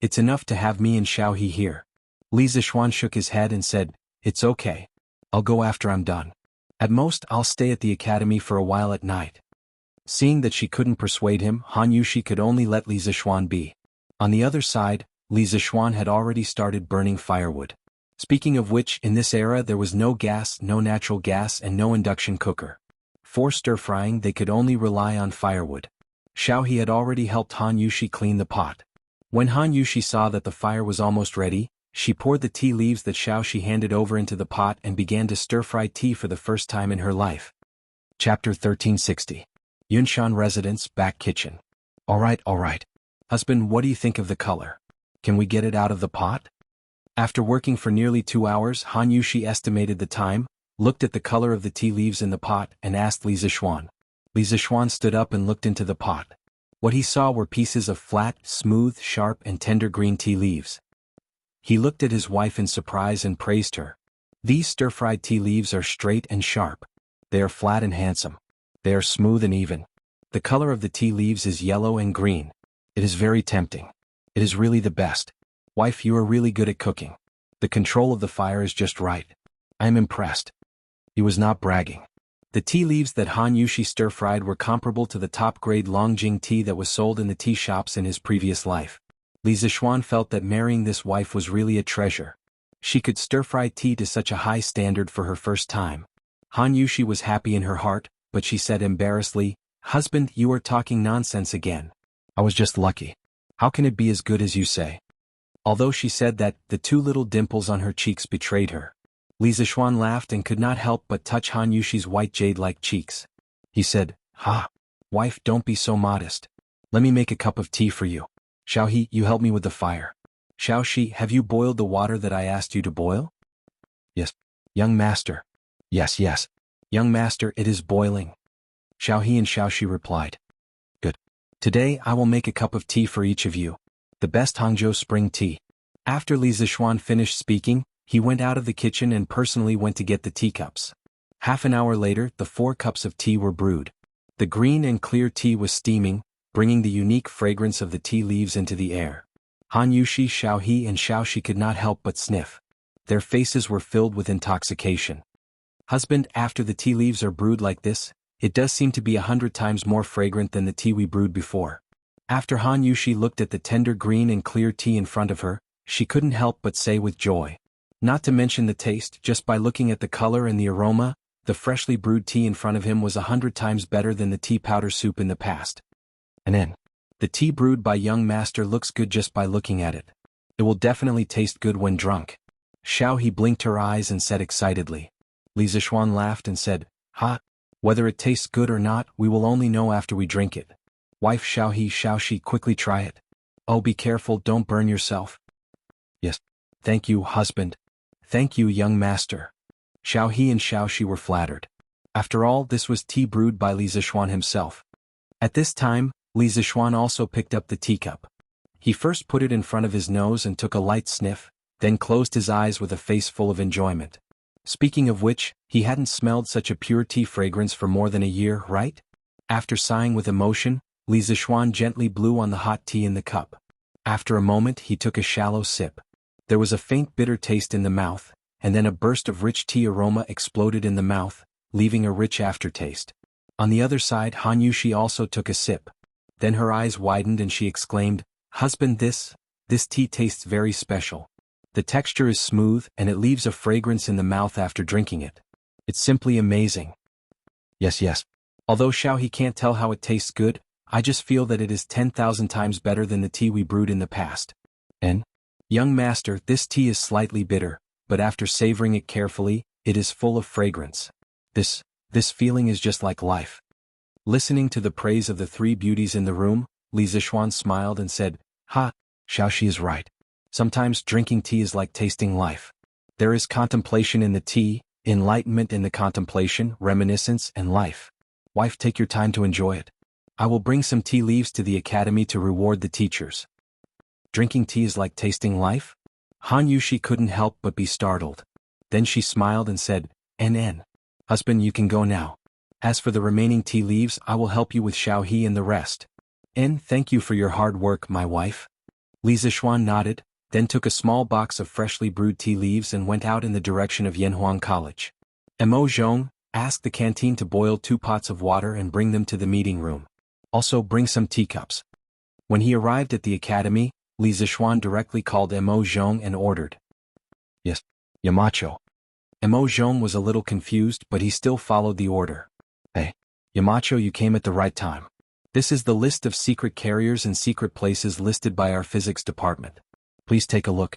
It's enough to have me and Xiao He here." Li Zixuan shook his head and said, "It's okay. I'll go after I'm done. At most, I'll stay at the academy for a while at night." Seeing that she couldn't persuade him, Han Yushi could only let Li Zixuan be. On the other side, Li Zixuan had already started burning firewood. Speaking of which, in this era there was no gas, no natural gas and no induction cooker. For stir-frying they could only rely on firewood. Xiao He had already helped Han Yushi clean the pot. When Han Yushi saw that the fire was almost ready, she poured the tea leaves that Xiao Shi handed over into the pot and began to stir-fry tea for the first time in her life. Chapter 1360. Yunshan Residence, Back Kitchen. Alright. Husband, what do you think of the color? Can we get it out of the pot? After working for nearly 2 hours, Han Yushi estimated the time, looked at the color of the tea leaves in the pot, and asked Li Zixuan. Li Zixuan stood up and looked into the pot. What he saw were pieces of flat, smooth, sharp and tender green tea leaves. He looked at his wife in surprise and praised her. These stir-fried tea leaves are straight and sharp. They are flat and handsome. They are smooth and even. The color of the tea leaves is yellow and green. It is very tempting. It is really the best. Wife, you are really good at cooking. The control of the fire is just right. I am impressed. He was not bragging. The tea leaves that Han Yushi stir-fried were comparable to the top-grade Longjing tea that was sold in the tea shops in his previous life. Li Zixuan felt that marrying this wife was really a treasure. She could stir-fry tea to such a high standard for her first time. Han Yushi was happy in her heart, but she said embarrassedly, "Husband, you are talking nonsense again. I was just lucky. How can it be as good as you say?" Although she said that, the two little dimples on her cheeks betrayed her. Li Zixuan laughed and could not help but touch Han Yushi's white jade-like cheeks. He said, "Ha! Wife, don't be so modest. Let me make a cup of tea for you. Xiaohe, you help me with the fire. Xiaoshi, have you boiled the water that I asked you to boil?" "Yes, young master." "Yes, yes. Young master, it is boiling." Xiaohe and Xiaoshi replied. "Good. Today I will make a cup of tea for each of you. The best Hangzhou spring tea." After Li Zixuan finished speaking, he went out of the kitchen and personally went to get the teacups. Half an hour later, the 4 cups of tea were brewed. The green and clear tea was steaming, bringing the unique fragrance of the tea leaves into the air. Han Yushi, Xiaohe and Xiaoshi could not help but sniff. Their faces were filled with intoxication. "Husband, after the tea leaves are brewed like this, it does seem to be 100 times more fragrant than the tea we brewed before." After Han Yushi looked at the tender green and clear tea in front of her, she couldn't help but say with joy. Not to mention the taste, just by looking at the color and the aroma, the freshly brewed tea in front of him was 100 times better than the tea powder soup in the past. And then, the tea brewed by young master looks good just by looking at it. It will definitely taste good when drunk. Xiaohe blinked her eyes and said excitedly. Li Zixuan laughed and said, "Ha! Whether it tastes good or not, we will only know after we drink it. Wife Xiaohe, Xiaoshi, quickly try it. Oh, be careful, don't burn yourself." "Yes. Thank you, husband. Thank you, young master." Xiaohe and Xiaoshi were flattered. After all, this was tea brewed by Li Zixuan himself. At this time, Li Zixuan also picked up the teacup. He first put it in front of his nose and took a light sniff, then closed his eyes with a face full of enjoyment. Speaking of which, he hadn't smelled such a pure tea fragrance for more than a year, right? After sighing with emotion, Li Zixuan gently blew on the hot tea in the cup. After a moment, he took a shallow sip. There was a faint bitter taste in the mouth, and then a burst of rich tea aroma exploded in the mouth, leaving a rich aftertaste. On the other side, Han Yushi also took a sip. Then her eyes widened and she exclaimed, "Husband, this tea tastes very special. The texture is smooth and it leaves a fragrance in the mouth after drinking it. It's simply amazing." "Yes, yes. Although Xiaohe can't tell how it tastes good, I just feel that it is 10,000 times better than the tea we brewed in the past. And, young master, this tea is slightly bitter, but after savoring it carefully, it is full of fragrance. This feeling is just like life." Listening to the praise of the 3 beauties in the room, Li Zixuan smiled and said, "Ha, Xiaoshi is right. Sometimes drinking tea is like tasting life. There is contemplation in the tea, enlightenment in the contemplation, reminiscence, and life. Wife, take your time to enjoy it. I will bring some tea leaves to the academy to reward the teachers." Drinking tea is like tasting life? Han Yushi couldn't help but be startled. Then she smiled and said, "NN. Husband, you can go now. As for the remaining tea leaves, I will help you with Xiaohe and the rest." Thank you for your hard work, my wife." Li Zixuan nodded, then took a small box of freshly brewed tea leaves and went out in the direction of Yanhuang College. Mo Zhong asked the canteen to boil 2 pots of water and bring them to the meeting room. Also bring some teacups. When he arrived at the academy, Li Zixuan directly called Mo Zhong and ordered. "Yes, Yamacho." Mo Zhong was a little confused, but he still followed the order. "Hey, Yamacho, you came at the right time. This is the list of secret carriers and secret places listed by our physics department. Please take a look."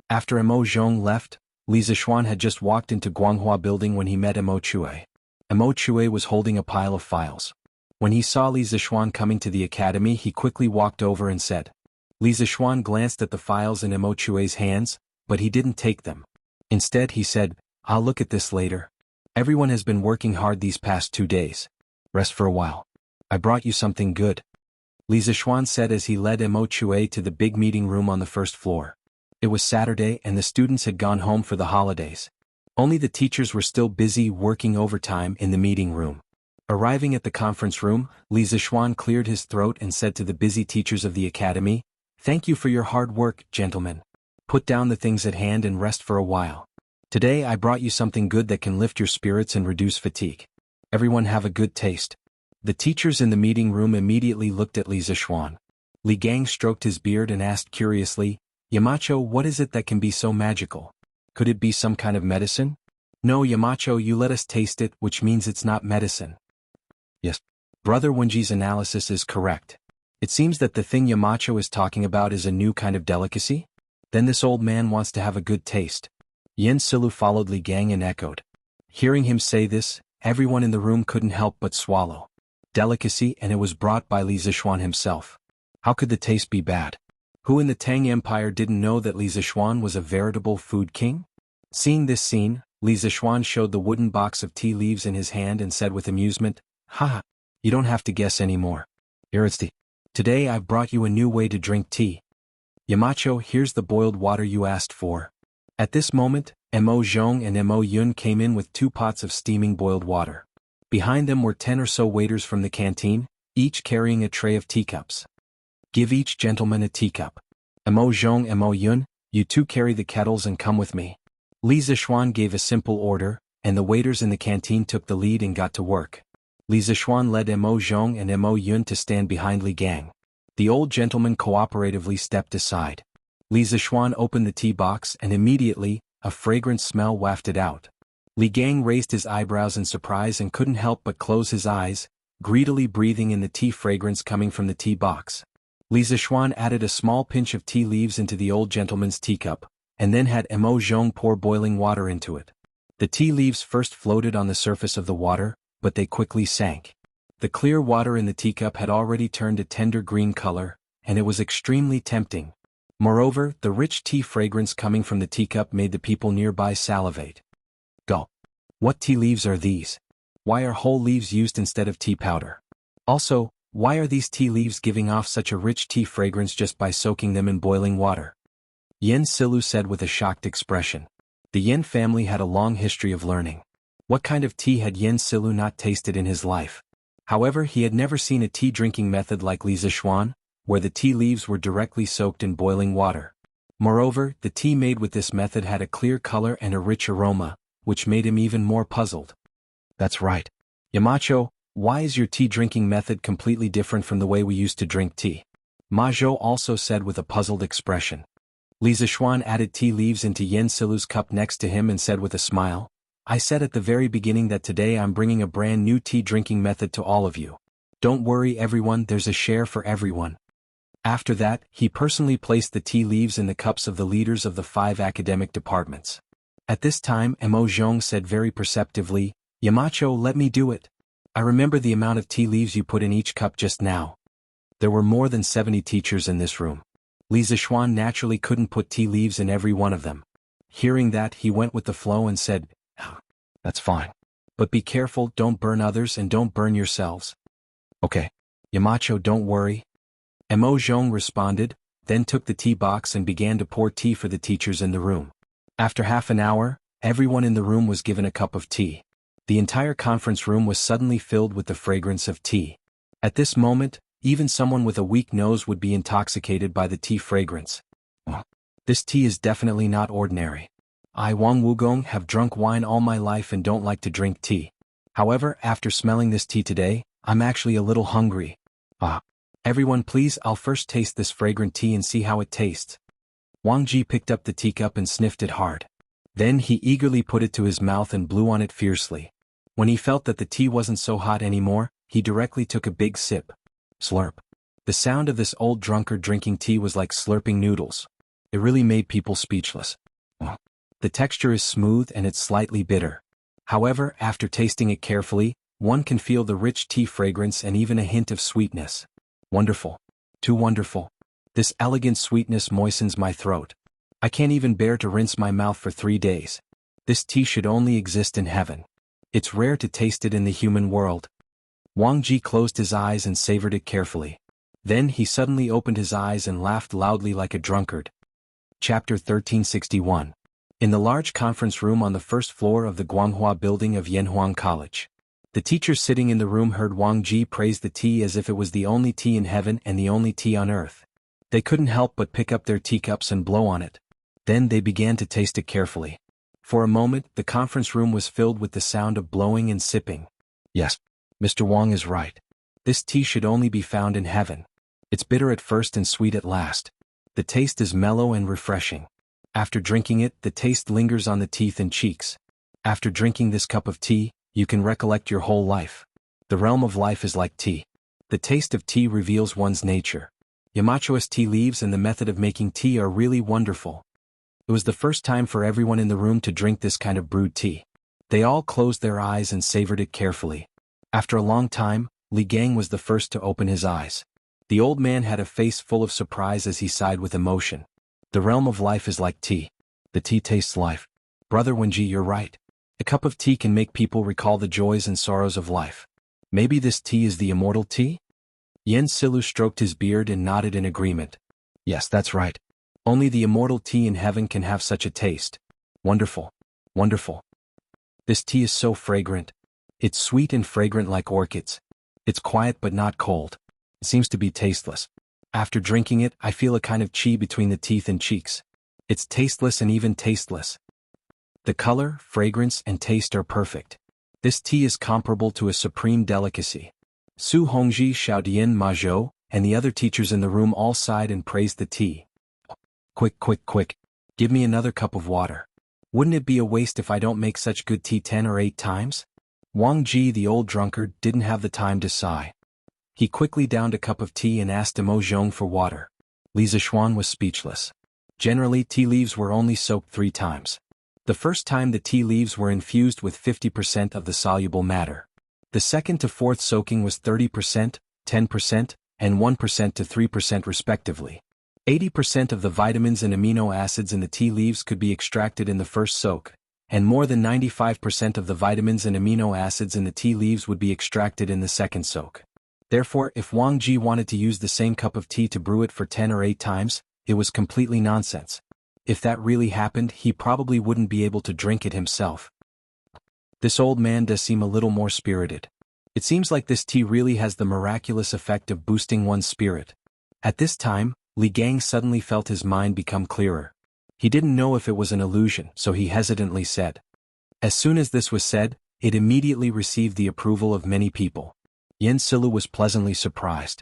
After Mo Zhong left, Li Zixuan had just walked into Guanghua building when he met Mo Chue. Mo Chue was holding a pile of files. When he saw Li Zixuan coming to the academy, he quickly walked over and said. Li Zixuan glanced at the files in Mo Chue's hands, but he didn't take them. Instead he said, "I'll look at this later. Everyone has been working hard these past 2 days. Rest for a while. I brought you something good, Li Zixuan said as he led Mo Chue to the big meeting room on the first floor. It was Saturday and the students had gone home for the holidays. Only the teachers were still busy working overtime in the meeting room. Arriving at the conference room, Li Zixuan cleared his throat and said to the busy teachers of the academy, "Thank you for your hard work, gentlemen. Put down the things at hand and rest for a while. Today I brought you something good that can lift your spirits and reduce fatigue. Everyone have a good taste." The teachers in the meeting room immediately looked at Li Zixuan. Li Gang stroked his beard and asked curiously, "Yamacho, what is it that can be so magical? Could it be some kind of medicine?" "No, Yamacho, you let us taste it, which means it's not medicine." "Yes. Brother Wenji's analysis is correct. It seems that the thing Yamacho is talking about is a new kind of delicacy? Then this old man wants to have a good taste." Yin Silu followed Li Gang and echoed. Hearing him say this, everyone in the room couldn't help but swallow. Delicacy, and it was brought by Li Zixuan himself. How could the taste be bad? Who in the Tang Empire didn't know that Li Zixuan was a veritable food king? Seeing this scene, Li Zixuan showed the wooden box of tea leaves in his hand and said with amusement, "Ha! You don't have to guess anymore. Here it's tea. Today I've brought you a new way to drink tea. Yamacho, here's the boiled water you asked for." At this moment, Mo Zhong and Mo Yun came in with 2 pots of steaming boiled water. Behind them were 10 or so waiters from the canteen, each carrying a tray of teacups. "Give each gentleman a teacup. Mo Zhong and Mo Yun, you two carry the kettles and come with me." Li Zixuan gave a simple order, and the waiters in the canteen took the lead and got to work. Li Zixuan led Mo Zhong and Mo Yun to stand behind Li Gang. The old gentleman cooperatively stepped aside. Li Zixuan opened the tea box and immediately, a fragrant smell wafted out. Li Gang raised his eyebrows in surprise and couldn't help but close his eyes, greedily breathing in the tea fragrance coming from the tea box. Li Zixuan added a small pinch of tea leaves into the old gentleman's teacup, and then had Mo Zhong pour boiling water into it. The tea leaves first floated on the surface of the water, but they quickly sank. The clear water in the teacup had already turned a tender green color, and it was extremely tempting. Moreover, the rich tea fragrance coming from the teacup made the people nearby salivate. Gulp. What tea leaves are these? Why are whole leaves used instead of tea powder? Also, why are these tea leaves giving off such a rich tea fragrance just by soaking them in boiling water? Yin Silu said with a shocked expression. The Yin family had a long history of learning. What kind of tea had Yin Silu not tasted in his life? However, he had never seen a tea drinking method like Li Zixuan, where the tea leaves were directly soaked in boiling water. Moreover, the tea made with this method had a clear color and a rich aroma, which made him even more puzzled. "That's right. Yamacho, why is your tea drinking method completely different from the way we used to drink tea?" Ma Zhou also said with a puzzled expression. Li Zixuan added tea leaves into Yin Silu's cup next to him and said with a smile, "I said at the very beginning that today I'm bringing a brand new tea drinking method to all of you. Don't worry everyone, there's a share for everyone." After that, he personally placed the tea leaves in the cups of the leaders of the 5 academic departments. At this time, Mo Zhong said very perceptively, "Yamacho, let me do it. I remember the amount of tea leaves you put in each cup just now." There were more than 70 teachers in this room. Li Zixuan naturally couldn't put tea leaves in every one of them. Hearing that, he went with the flow and said, "That's fine. But be careful, don't burn others and don't burn yourselves." "Okay. Yamacho, don't worry." Mo Zhong responded, then took the tea box and began to pour tea for the teachers in the room. After half an hour, everyone in the room was given a cup of tea. The entire conference room was suddenly filled with the fragrance of tea. At this moment, even someone with a weak nose would be intoxicated by the tea fragrance. This tea is definitely not ordinary. I, Wang Wugong, have drunk wine all my life and don't like to drink tea. However, after smelling this tea today, I'm actually a little hungry. Everyone please, I'll first taste this fragrant tea and see how it tastes. Wang Ji picked up the teacup and sniffed it hard. Then he eagerly put it to his mouth and blew on it fiercely. When he felt that the tea wasn't so hot anymore, he directly took a big sip. Slurp. The sound of this old drunkard drinking tea was like slurping noodles. It really made people speechless. The texture is smooth and it's slightly bitter. However, after tasting it carefully, one can feel the rich tea fragrance and even a hint of sweetness. Wonderful. Too wonderful. This elegant sweetness moistens my throat. I can't even bear to rinse my mouth for 3 days. This tea should only exist in heaven. It's rare to taste it in the human world. Wang Ji closed his eyes and savored it carefully. Then he suddenly opened his eyes and laughed loudly like a drunkard. Chapter 1361. In the large conference room on the first floor of the Guanghua building of Yanhuang College. The teachers sitting in the room heard Wang Ji praise the tea as if it was the only tea in heaven and the only tea on earth. They couldn't help but pick up their teacups and blow on it. Then they began to taste it carefully. For a moment, the conference room was filled with the sound of blowing and sipping. Yes, Mr. Wang is right. This tea should only be found in heaven. It's bitter at first and sweet at last. The taste is mellow and refreshing. After drinking it, the taste lingers on the teeth and cheeks. After drinking this cup of tea, you can recollect your whole life. The realm of life is like tea. The taste of tea reveals one's nature. Yamacho's tea leaves and the method of making tea are really wonderful. It was the first time for everyone in the room to drink this kind of brewed tea. They all closed their eyes and savored it carefully. After a long time, Li Gang was the first to open his eyes. The old man had a face full of surprise as he sighed with emotion. The realm of life is like tea. The tea tastes life. Brother Wenji, you're right. A cup of tea can make people recall the joys and sorrows of life. Maybe this tea is the immortal tea? Yen Silu stroked his beard and nodded in agreement. Yes, that's right. Only the immortal tea in heaven can have such a taste. Wonderful. Wonderful. This tea is so fragrant. It's sweet and fragrant like orchids. It's quiet but not cold. It seems to be tasteless. After drinking it, I feel a kind of chi between the teeth and cheeks. It's tasteless and even tasteless. The color, fragrance, and taste are perfect. This tea is comparable to a supreme delicacy. Su Hongji, Xiaodian, Ma Zhou, and the other teachers in the room all sighed and praised the tea. Quick, quick, quick. Give me another cup of water. Wouldn't it be a waste if I don't make such good tea 10 or 8 times? Wang Ji, the old drunkard, didn't have the time to sigh. He quickly downed a cup of tea and asked Mo Zhong for water. Li Zishuan was speechless. Generally, tea leaves were only soaked 3 times. The first time the tea leaves were infused with 50% of the soluble matter. The second to fourth soaking was 30%, 10%, and 1% to 3% respectively. 80% of the vitamins and amino acids in the tea leaves could be extracted in the first soak, and more than 95% of the vitamins and amino acids in the tea leaves would be extracted in the second soak. Therefore, if Wang Ji wanted to use the same cup of tea to brew it for 10 or 8 times, it was completely nonsense. If that really happened, he probably wouldn't be able to drink it himself. This old man does seem a little more spirited. It seems like this tea really has the miraculous effect of boosting one's spirit. At this time, Li Gang suddenly felt his mind become clearer. He didn't know if it was an illusion, so he hesitantly said. As soon as this was said, it immediately received the approval of many people. Yen Silu was pleasantly surprised.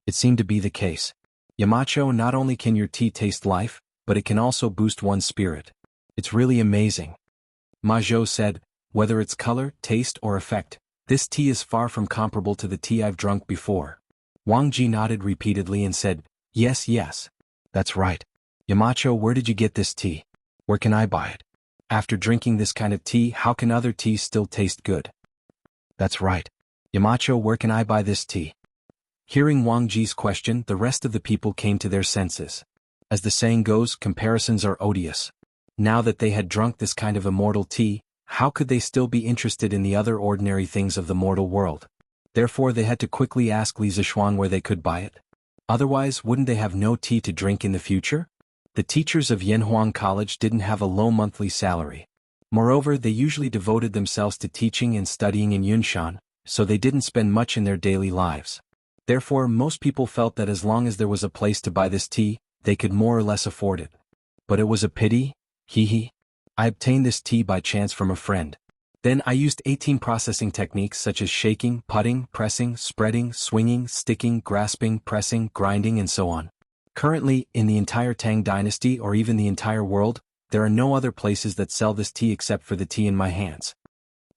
It seemed to be the case. Yamacho, not only can your tea taste life, but it can also boost one's spirit. It's really amazing. Ma Zhou said, whether it's color, taste, or effect, this tea is far from comparable to the tea I've drunk before. Wang Ji nodded repeatedly and said, yes, yes. That's right. Yamacho, where did you get this tea? Where can I buy it? After drinking this kind of tea, how can other teas still taste good? That's right. Yamacho, where can I buy this tea? Hearing Wang Ji's question, the rest of the people came to their senses. As the saying goes, comparisons are odious. Now that they had drunk this kind of immortal tea, how could they still be interested in the other ordinary things of the mortal world? Therefore they had to quickly ask Li Zishuan where they could buy it. Otherwise, wouldn't they have no tea to drink in the future? The teachers of Yanhuang College didn't have a low monthly salary. Moreover, they usually devoted themselves to teaching and studying in Yunshan, so they didn't spend much in their daily lives. Therefore, most people felt that as long as there was a place to buy this tea, they could more or less afford it. But it was a pity, hee. I obtained this tea by chance from a friend. Then I used 18 processing techniques such as shaking, putting, pressing, spreading, swinging, sticking, grasping, pressing, grinding, and so on. Currently, in the entire Tang dynasty or even the entire world, there are no other places that sell this tea except for the tea in my hands.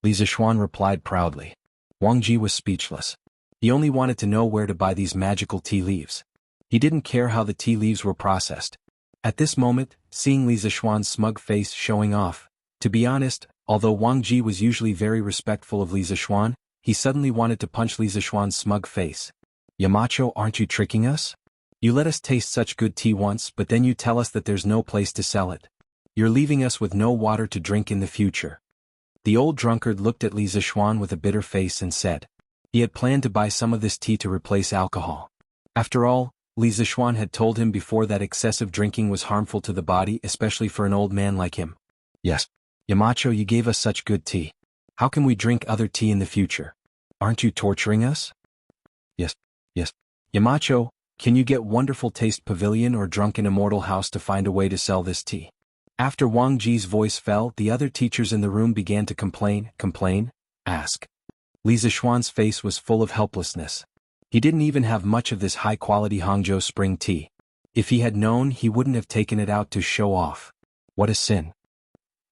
Li Zishuan replied proudly. Wang Ji was speechless. He only wanted to know where to buy these magical tea leaves. He didn't care how the tea leaves were processed. At this moment, seeing Li Zishuan's smug face showing off, to be honest, although Wang Ji was usually very respectful of Li Zishuan, he suddenly wanted to punch Li Zishuan's smug face. Yamacho, aren't you tricking us? You let us taste such good tea once, but then you tell us that there's no place to sell it. You're leaving us with no water to drink in the future. The old drunkard looked at Li Zishuan with a bitter face and said, He had planned to buy some of this tea to replace alcohol. After all, Li Zixuan had told him before that excessive drinking was harmful to the body, especially for an old man like him. Yes. Yamacho, you gave us such good tea. How can we drink other tea in the future? Aren't you torturing us? Yes. Yamacho, can you get Wonderful Taste Pavilion or Drunken Immortal House to find a way to sell this tea? After Wang Ji's voice fell, the other teachers in the room began to complain, ask. Li Zixuan's face was full of helplessness. He didn't even have much of this high-quality Hangzhou spring tea. If he had known, he wouldn't have taken it out to show off. What a sin.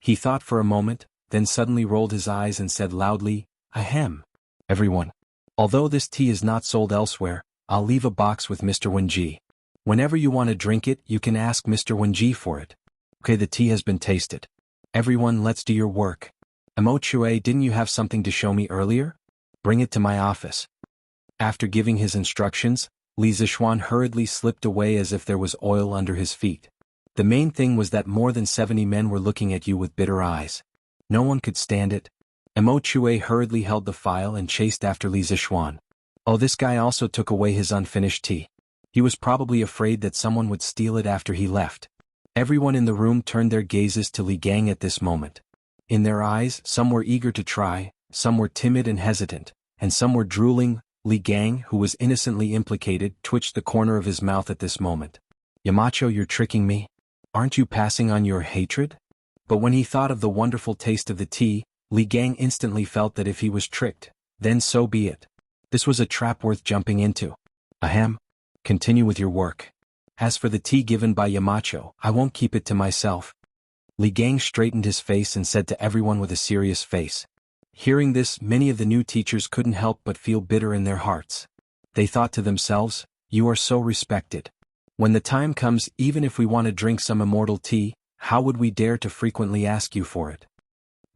He thought for a moment, then suddenly rolled his eyes and said loudly, Ahem. Everyone. Although this tea is not sold elsewhere, I'll leave a box with Mr. Wenji. Whenever you want to drink it, you can ask Mr. Wenji for it. Okay, the tea has been tasted. Everyone, let's do your work. Imo-chue, didn't you have something to show me earlier? Bring it to my office. After giving his instructions, Li Zixuan hurriedly slipped away as if there was oil under his feet. The main thing was that more than 70 men were looking at you with bitter eyes. No one could stand it. Imo-chue hurriedly held the file and chased after Li Zixuan. Oh, this guy also took away his unfinished tea. He was probably afraid that someone would steal it after he left. Everyone in the room turned their gazes to Li Gang at this moment. In their eyes, some were eager to try, some were timid and hesitant, and some were drooling. Li Gang, who was innocently implicated, twitched the corner of his mouth at this moment. Yamacho, you're tricking me? Aren't you passing on your hatred? But when he thought of the wonderful taste of the tea, Li Gang instantly felt that if he was tricked, then so be it. This was a trap worth jumping into. Ahem. Continue with your work. As for the tea given by Yamacho, I won't keep it to myself. Li Gang straightened his face and said to everyone with a serious face. Hearing this, many of the new teachers couldn't help but feel bitter in their hearts. They thought to themselves, you are so respected. When the time comes, even if we want to drink some immortal tea, how would we dare to frequently ask you for it?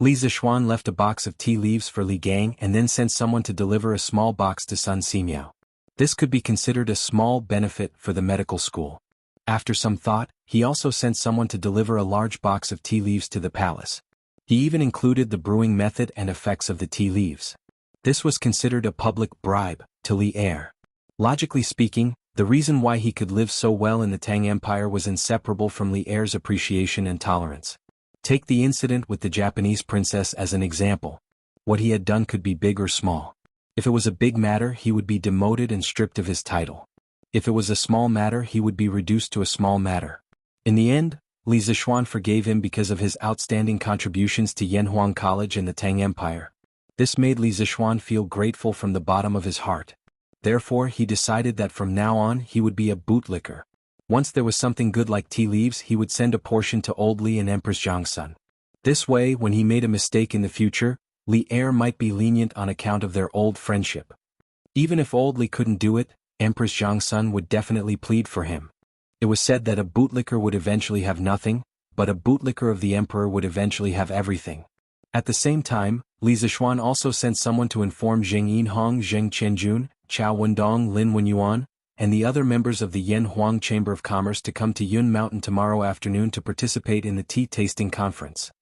Li Zixuan left a box of tea leaves for Li Gang and then sent someone to deliver a small box to Sun Simiao. This could be considered a small benefit for the medical school. After some thought, he also sent someone to deliver a large box of tea leaves to the palace. He even included the brewing method and effects of the tea leaves. This was considered a public bribe to Li Er. Logically speaking, the reason why he could live so well in the Tang Empire was inseparable from Li Er's appreciation and tolerance. Take the incident with the Japanese princess as an example. What he had done could be big or small. If it was a big matter, he would be demoted and stripped of his title. If it was a small matter, he would be reduced to a small matter. In the end, Li Zixuan forgave him because of his outstanding contributions to Yanhuang College and the Tang Empire. This made Li Zixuan feel grateful from the bottom of his heart. Therefore, he decided that from now on he would be a bootlicker. Once there was something good like tea leaves, he would send a portion to Old Li and Empress Jiangsun. This way, when he made a mistake in the future, Li Er might be lenient on account of their old friendship. Even if Old Li couldn't do it, Empress Jiangsun would definitely plead for him. It was said that a bootlicker would eventually have nothing, but a bootlicker of the emperor would eventually have everything. At the same time, Li Zixuan also sent someone to inform Zheng Yinhong, Zheng Qianjun, Chao Wendong, Lin Wenyuan, and the other members of the Yanhuang Chamber of Commerce to come to Yun Mountain tomorrow afternoon to participate in the tea-tasting conference.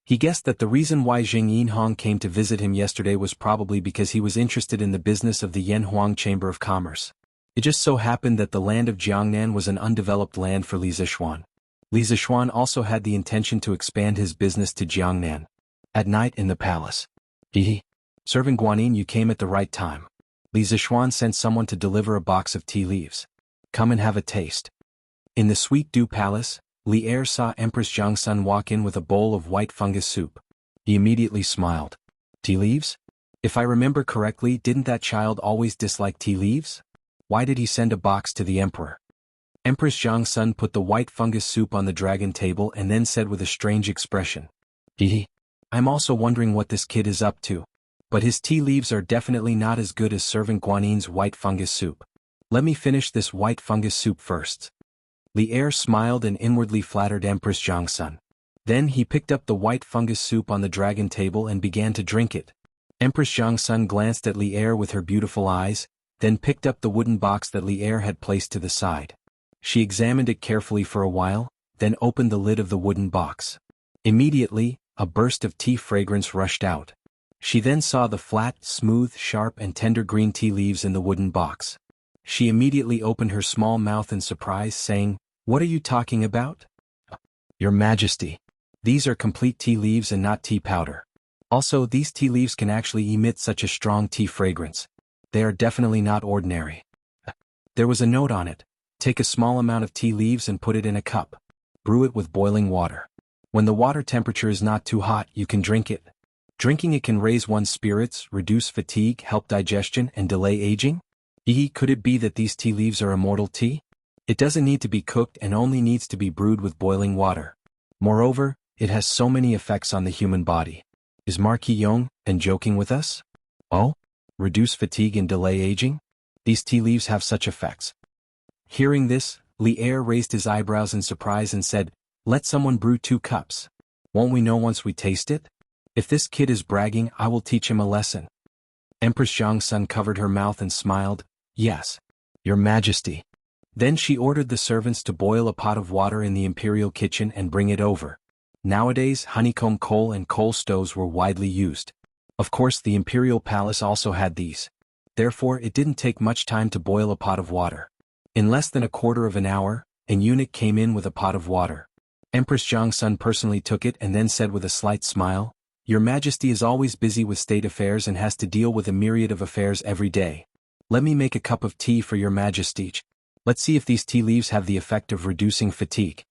He guessed that the reason why Zheng Yinhong came to visit him yesterday was probably because he was interested in the business of the Yanhuang Chamber of Commerce. It just so happened that the land of Jiangnan was an undeveloped land for Li Zixuan. Li Zixuan also had the intention to expand his business to Jiangnan. At night in the palace. Servant Guanyin, you came at the right time. Li Zixuan sent someone to deliver a box of tea leaves. Come and have a taste. In the Sweet Dew Palace, Li Er saw Empress Jiangsun walk in with a bowl of white fungus soup. He immediately smiled. Tea leaves? If I remember correctly, didn't that child always dislike tea leaves? Why did he send a box to the emperor? Empress Jiangsun put the white fungus soup on the dragon table and then said with a strange expression. I'm also wondering what this kid is up to. But his tea leaves are definitely not as good as Servant Guanin's white fungus soup. Let me finish this white fungus soup first. Li Er smiled and inwardly flattered Empress Jiangsun. Then he picked up the white fungus soup on the dragon table and began to drink it. Empress Jiangsun glanced at Li Er with her beautiful eyes, then picked up the wooden box that Li Er had placed to the side. She examined it carefully for a while, then opened the lid of the wooden box. Immediately, a burst of tea fragrance rushed out. She then saw the flat, smooth, sharp and tender green tea leaves in the wooden box. She immediately opened her small mouth in surprise, saying, "What are you talking about?" "Your Majesty. These are complete tea leaves and not tea powder. Also, these tea leaves can actually emit such a strong tea fragrance. They are definitely not ordinary." There was a note on it. "Take a small amount of tea leaves and put it in a cup. Brew it with boiling water. When the water temperature is not too hot, you can drink it. Drinking it can raise one's spirits, reduce fatigue, help digestion, and delay aging." Could it be that these tea leaves are immortal tea? It doesn't need to be cooked and only needs to be brewed with boiling water. Moreover, it has so many effects on the human body. Is Marquis Yong and joking with us? Oh? Reduce fatigue and delay aging? These tea leaves have such effects. Hearing this, Li Er raised his eyebrows in surprise and said, "Let someone brew 2 cups. Won't we know once we taste it? If this kid is bragging, I will teach him a lesson." Empress Jiangsun covered her mouth and smiled, "Yes, Your Majesty." Then she ordered the servants to boil a pot of water in the imperial kitchen and bring it over. Nowadays, honeycomb coal and coal stoves were widely used. Of course, the imperial palace also had these. Therefore, it didn't take much time to boil a pot of water. In less than a quarter of an hour, an eunuch came in with a pot of water. Empress Jiangsun personally took it and then said with a slight smile, "Your Majesty is always busy with state affairs and has to deal with a myriad of affairs every day. Let me make a cup of tea for Your Majesty. Let's see if these tea leaves have the effect of reducing fatigue."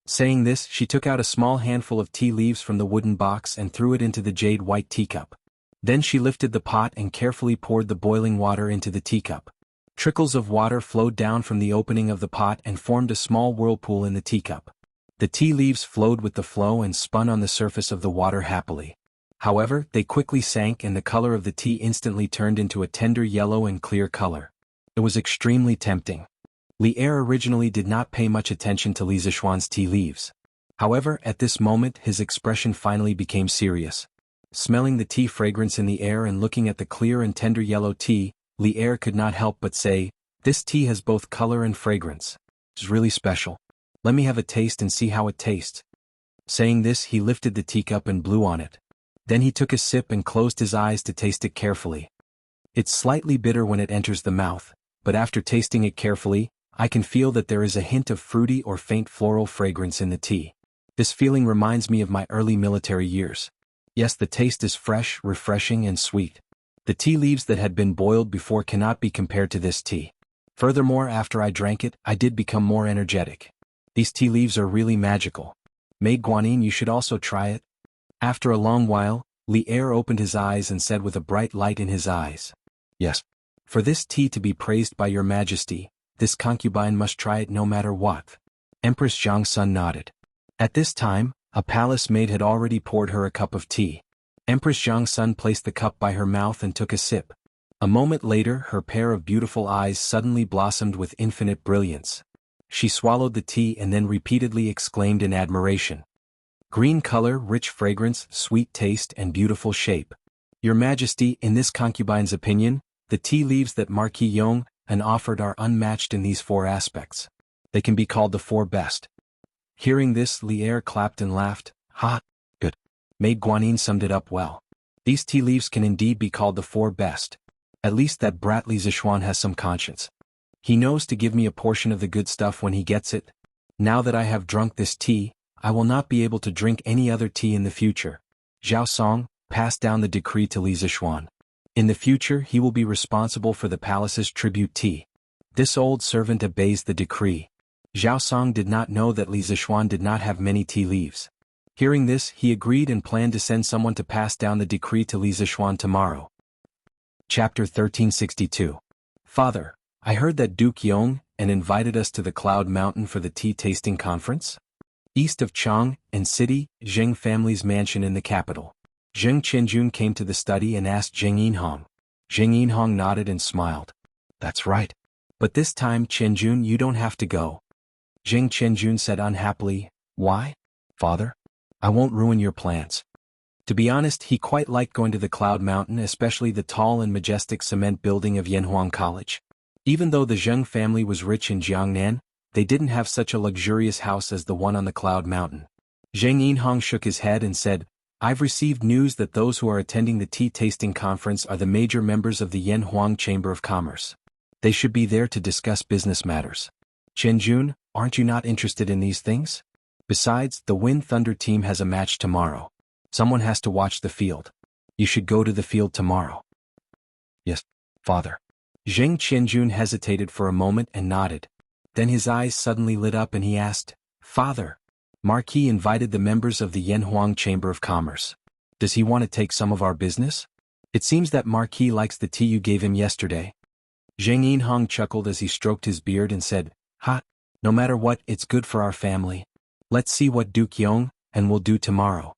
Saying this, she took out a small handful of tea leaves from the wooden box and threw it into the jade-white teacup. Then she lifted the pot and carefully poured the boiling water into the teacup. Trickles of water flowed down from the opening of the pot and formed a small whirlpool in the teacup. The tea leaves flowed with the flow and spun on the surface of the water happily. However, they quickly sank and the color of the tea instantly turned into a tender yellow and clear color. It was extremely tempting. Li Er originally did not pay much attention to Li Zishuan's tea leaves. However, at this moment his expression finally became serious. Smelling the tea fragrance in the air and looking at the clear and tender yellow tea, Li Er could not help but say, "This tea has both color and fragrance. It's really special. Let me have a taste and see how it tastes." Saying this, he lifted the teacup and blew on it. Then he took a sip and closed his eyes to taste it carefully. "It's slightly bitter when it enters the mouth, but after tasting it carefully, I can feel that there is a hint of fruity or faint floral fragrance in the tea. This feeling reminds me of my early military years. Yes, the taste is fresh, refreshing and sweet. The tea leaves that had been boiled before cannot be compared to this tea. Furthermore, after I drank it, I did become more energetic. These tea leaves are really magical. Maid Guanyin, you should also try it." After a long while, Li Er opened his eyes and said with a bright light in his eyes, "Yes. For this tea to be praised by Your Majesty, this concubine must try it no matter what." Empress Jiangsun nodded. At this time, a palace maid had already poured her a cup of tea. Empress Jiangsun placed the cup by her mouth and took a sip. A moment later, her pair of beautiful eyes suddenly blossomed with infinite brilliance. She swallowed the tea and then repeatedly exclaimed in admiration, "Green color, rich fragrance, sweet taste and beautiful shape. Your Majesty, in this concubine's opinion, the tea leaves that Marquis Yong and offered are unmatched in these 4 aspects. They can be called the 4 best." Hearing this, Li Er clapped and laughed, "Ha! Good." Maid Guanyin summed it up well. These tea leaves can indeed be called the 4 best. At least that brat Li Zishuan has some conscience. He knows to give me a portion of the good stuff when he gets it. Now that I have drunk this tea, I will not be able to drink any other tea in the future. Zhao Song, pass down the decree to Li Zishuan. In the future he will be responsible for the palace's tribute tea. This old servant obeys the decree. Zhao Song did not know that Li Zishuan did not have many tea leaves. Hearing this, he agreed and planned to send someone to pass down the decree to Li Zishuan tomorrow. Chapter 1362. Father, I heard that Duke Yong and invited us to the Cloud Mountain for the tea tasting conference. East of Chang and City, Zheng family's mansion in the capital. Zheng Qianjun came to the study and asked Zheng Yinhong. Zheng Yinhong nodded and smiled. "That's right. But this time, Qianjun, you don't have to go." Zheng Qianjun said unhappily, "Why? Father? I won't ruin your plans." To be honest, he quite liked going to the Cloud Mountain, especially the tall and majestic cement building of Yanhuang College. Even though the Zheng family was rich in Jiangnan, they didn't have such a luxurious house as the one on the Cloud Mountain. Zheng Yinhong shook his head and said, I've received news that those who are attending the tea tasting conference are the major members of the Yanhuang Chamber of Commerce. They should be there to discuss business matters. Qianjun, aren't you not interested in these things? Besides, the Wind Thunder team has a match tomorrow. Someone has to watch the field. You should go to the field tomorrow. Yes, father. Zheng Qianjun hesitated for a moment and nodded. Then his eyes suddenly lit up and he asked, Father, Marquis invited the members of the Yanhuang Chamber of Commerce. Does he want to take some of our business? It seems that Marquis likes the tea you gave him yesterday. Zheng Yinhong chuckled as he stroked his beard and said, Ha, no matter what, it's good for our family. Let's see what Duke Yong and we'll do tomorrow.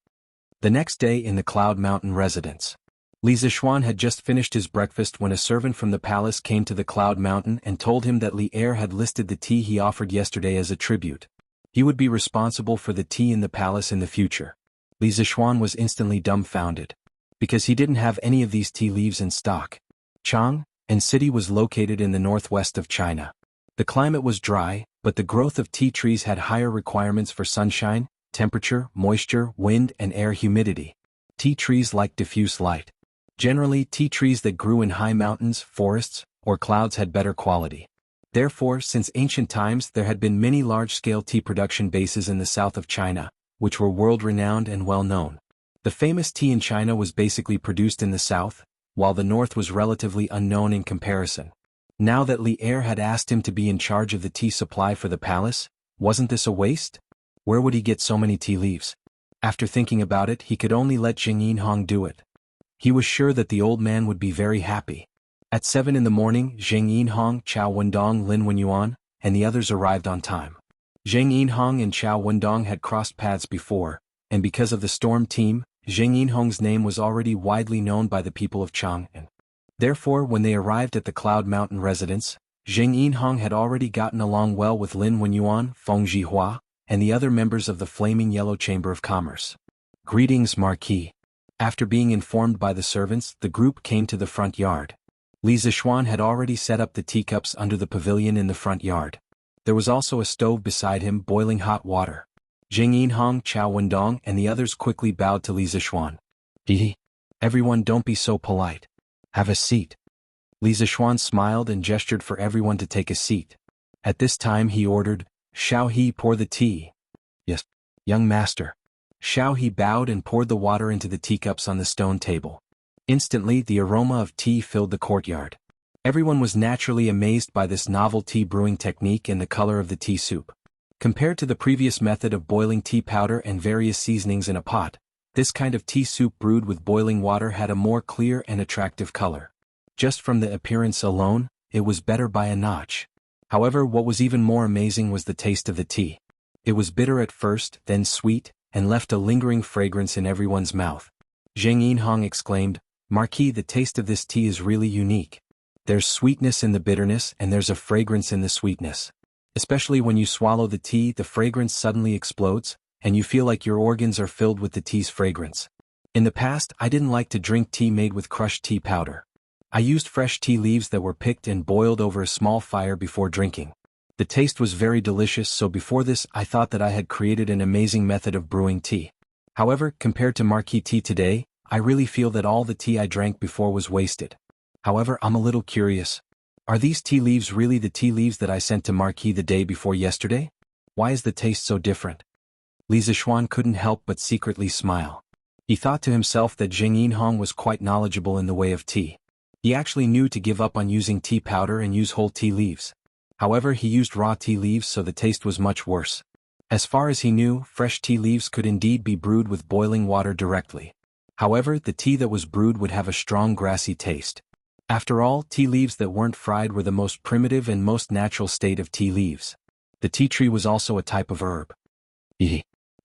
The next day in the Cloud Mountain residence. Li Zixuan had just finished his breakfast when a servant from the palace came to the Cloud Mountain and told him that Li Er had listed the tea he offered yesterday as a tribute. He would be responsible for the tea in the palace in the future. Li Zixuan was instantly dumbfounded, because he didn't have any of these tea leaves in stock. Chang'an city was located in the northwest of China. The climate was dry, but the growth of tea trees had higher requirements for sunshine, temperature, moisture, wind, and air humidity. Tea trees like diffuse light. Generally, tea trees that grew in high mountains, forests, or clouds had better quality. Therefore, since ancient times there had been many large-scale tea production bases in the south of China, which were world-renowned and well-known. The famous tea in China was basically produced in the south, while the north was relatively unknown in comparison. Now that Li Er had asked him to be in charge of the tea supply for the palace, wasn't this a waste? Where would he get so many tea leaves? After thinking about it, he could only let Zheng Yinhong do it. He was sure that the old man would be very happy. At 7 in the morning, Zheng Yinhong, Chao Wendong, Lin Wenyuan, and the others arrived on time. Zheng Yinhong and Chao Wendong had crossed paths before, and because of the storm team, Zheng Yinhong's name was already widely known by the people of Chang'an. Therefore, when they arrived at the Cloud Mountain residence, Zheng Yinhong had already gotten along well with Lin Wenyuan, Feng Zhihua, and the other members of the Flaming Yellow Chamber of Commerce. Greetings, Marquis. After being informed by the servants, the group came to the front yard. Li Zixuan had already set up the teacups under the pavilion in the front yard. There was also a stove beside him boiling hot water. Zheng Yinhong, Chao Wendong, and the others quickly bowed to Li Zixuan. Everyone, don't be so polite. Have a seat. Li Zixuan smiled and gestured for everyone to take a seat. At this time he ordered, Shao He, pour the tea. Yes, young master. Shao He bowed and poured the water into the teacups on the stone table. Instantly the aroma of tea filled the courtyard. Everyone was naturally amazed by this novel tea brewing technique and the color of the tea soup. Compared to the previous method of boiling tea powder and various seasonings in a pot, this kind of tea soup brewed with boiling water had a more clear and attractive color. Just from the appearance alone, it was better by a notch. However, what was even more amazing was the taste of the tea. It was bitter at first, then sweet, and left a lingering fragrance in everyone's mouth. Zheng Yinhong exclaimed, Marquis, the taste of this tea is really unique. There's sweetness in the bitterness and there's a fragrance in the sweetness. Especially when you swallow the tea, the fragrance suddenly explodes, and you feel like your organs are filled with the tea's fragrance. In the past, I didn't like to drink tea made with crushed tea powder. I used fresh tea leaves that were picked and boiled over a small fire before drinking. The taste was very delicious, so before this I thought that I had created an amazing method of brewing tea. However, compared to Marquis tea today, I really feel that all the tea I drank before was wasted. However, I'm a little curious. Are these tea leaves really the tea leaves that I sent to Marquis the day before yesterday? Why is the taste so different? Li Zixuan couldn't help but secretly smile. He thought to himself that Zheng Yinhong was quite knowledgeable in the way of tea. He actually knew to give up on using tea powder and use whole tea leaves. However, he used raw tea leaves, so the taste was much worse. As far as he knew, fresh tea leaves could indeed be brewed with boiling water directly. However, the tea that was brewed would have a strong grassy taste. After all, tea leaves that weren't fried were the most primitive and most natural state of tea leaves. The tea tree was also a type of herb.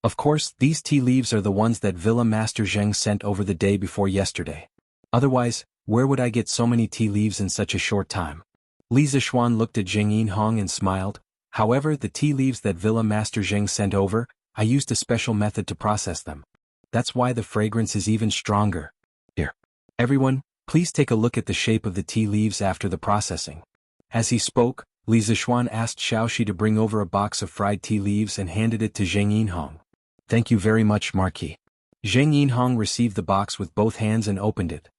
Of course, these tea leaves are the ones that Villa Master Zheng sent over the day before yesterday. Otherwise, where would I get so many tea leaves in such a short time? Li Zixuan looked at Zheng Yinhong and smiled. However, the tea leaves that Villa Master Zheng sent over, I used a special method to process them. That's why the fragrance is even stronger. Here. Everyone, please take a look at the shape of the tea leaves after the processing. As he spoke, Li Zixuan asked Xiaoxi to bring over a box of fried tea leaves and handed it to Zheng Yinhong. Thank you very much, Marquis. Zheng Yinhong received the box with both hands and opened it.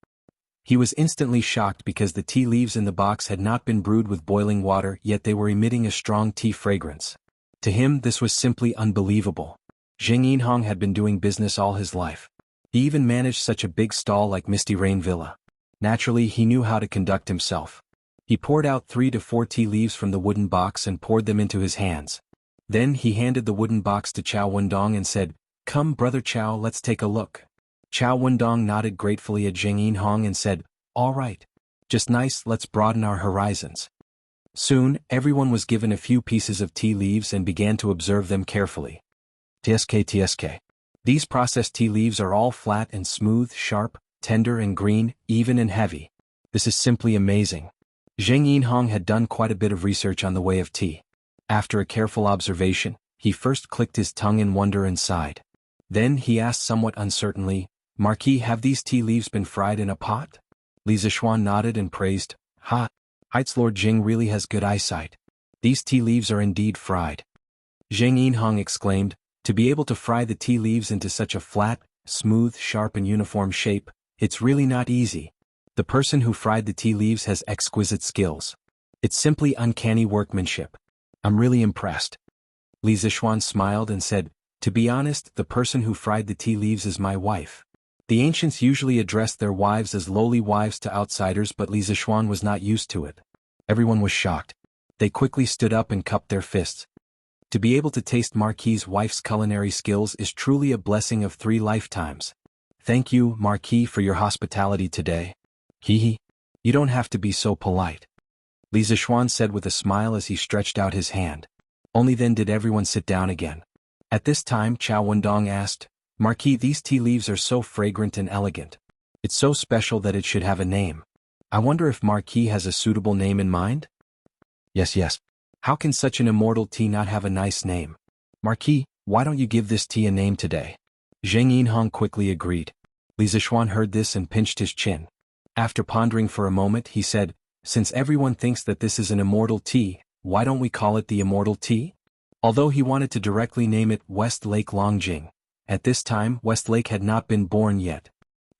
He was instantly shocked because the tea leaves in the box had not been brewed with boiling water, yet they were emitting a strong tea fragrance. To him, this was simply unbelievable. Zheng Yinhong had been doing business all his life. He even managed such a big stall like Misty Rain Villa. Naturally, he knew how to conduct himself. He poured out 3 to 4 tea leaves from the wooden box and poured them into his hands. Then he handed the wooden box to Chao Wendong and said, "Come, brother Chao, let's take a look." Chao Wendong nodded gratefully at Zheng Yinhong and said, "All right. Just nice, let's broaden our horizons." Soon, everyone was given a few pieces of tea leaves and began to observe them carefully. TSK. These processed tea leaves are all flat and smooth, sharp, tender and green, even and heavy. This is simply amazing. Zheng Yinhong had done quite a bit of research on the way of tea. After a careful observation, he first clicked his tongue in wonder and sighed. Then he asked somewhat uncertainly, "Marquis, have these tea leaves been fried in a pot?" Li Zishuan nodded and praised, Heights Lord Jing really has good eyesight. These tea leaves are indeed fried." Zheng Yinhong exclaimed, "To be able to fry the tea leaves into such a flat, smooth, sharp and uniform shape, it's really not easy. The person who fried the tea leaves has exquisite skills. It's simply uncanny workmanship. I'm really impressed." Li Zishuan smiled and said, "To be honest, the person who fried the tea leaves is my wife." The ancients usually addressed their wives as lowly wives to outsiders, but Li Zishuan was not used to it. Everyone was shocked. They quickly stood up and cupped their fists. To be able to taste Marquis's wife's culinary skills is truly a blessing of 3 lifetimes. "Thank you, Marquis, for your hospitality today." "Hee. You don't have to be so polite," Li Zishuan said with a smile as he stretched out his hand. Only then did everyone sit down again. At this time Chao Wendong asked, "Marquis, these tea leaves are so fragrant and elegant. It's so special that it should have a name. I wonder if Marquis has a suitable name in mind?" Yes. How can such an immortal tea not have a nice name? "Marquis, why don't you give this tea a name today?" Zheng Yinhong quickly agreed. Li Zishuan heard this and pinched his chin. After pondering for a moment, he said, "Since everyone thinks that this is an immortal tea, why don't we call it the Immortal Tea?" Although he wanted to directly name it West Lake Longjing, at this time Westlake had not been born yet.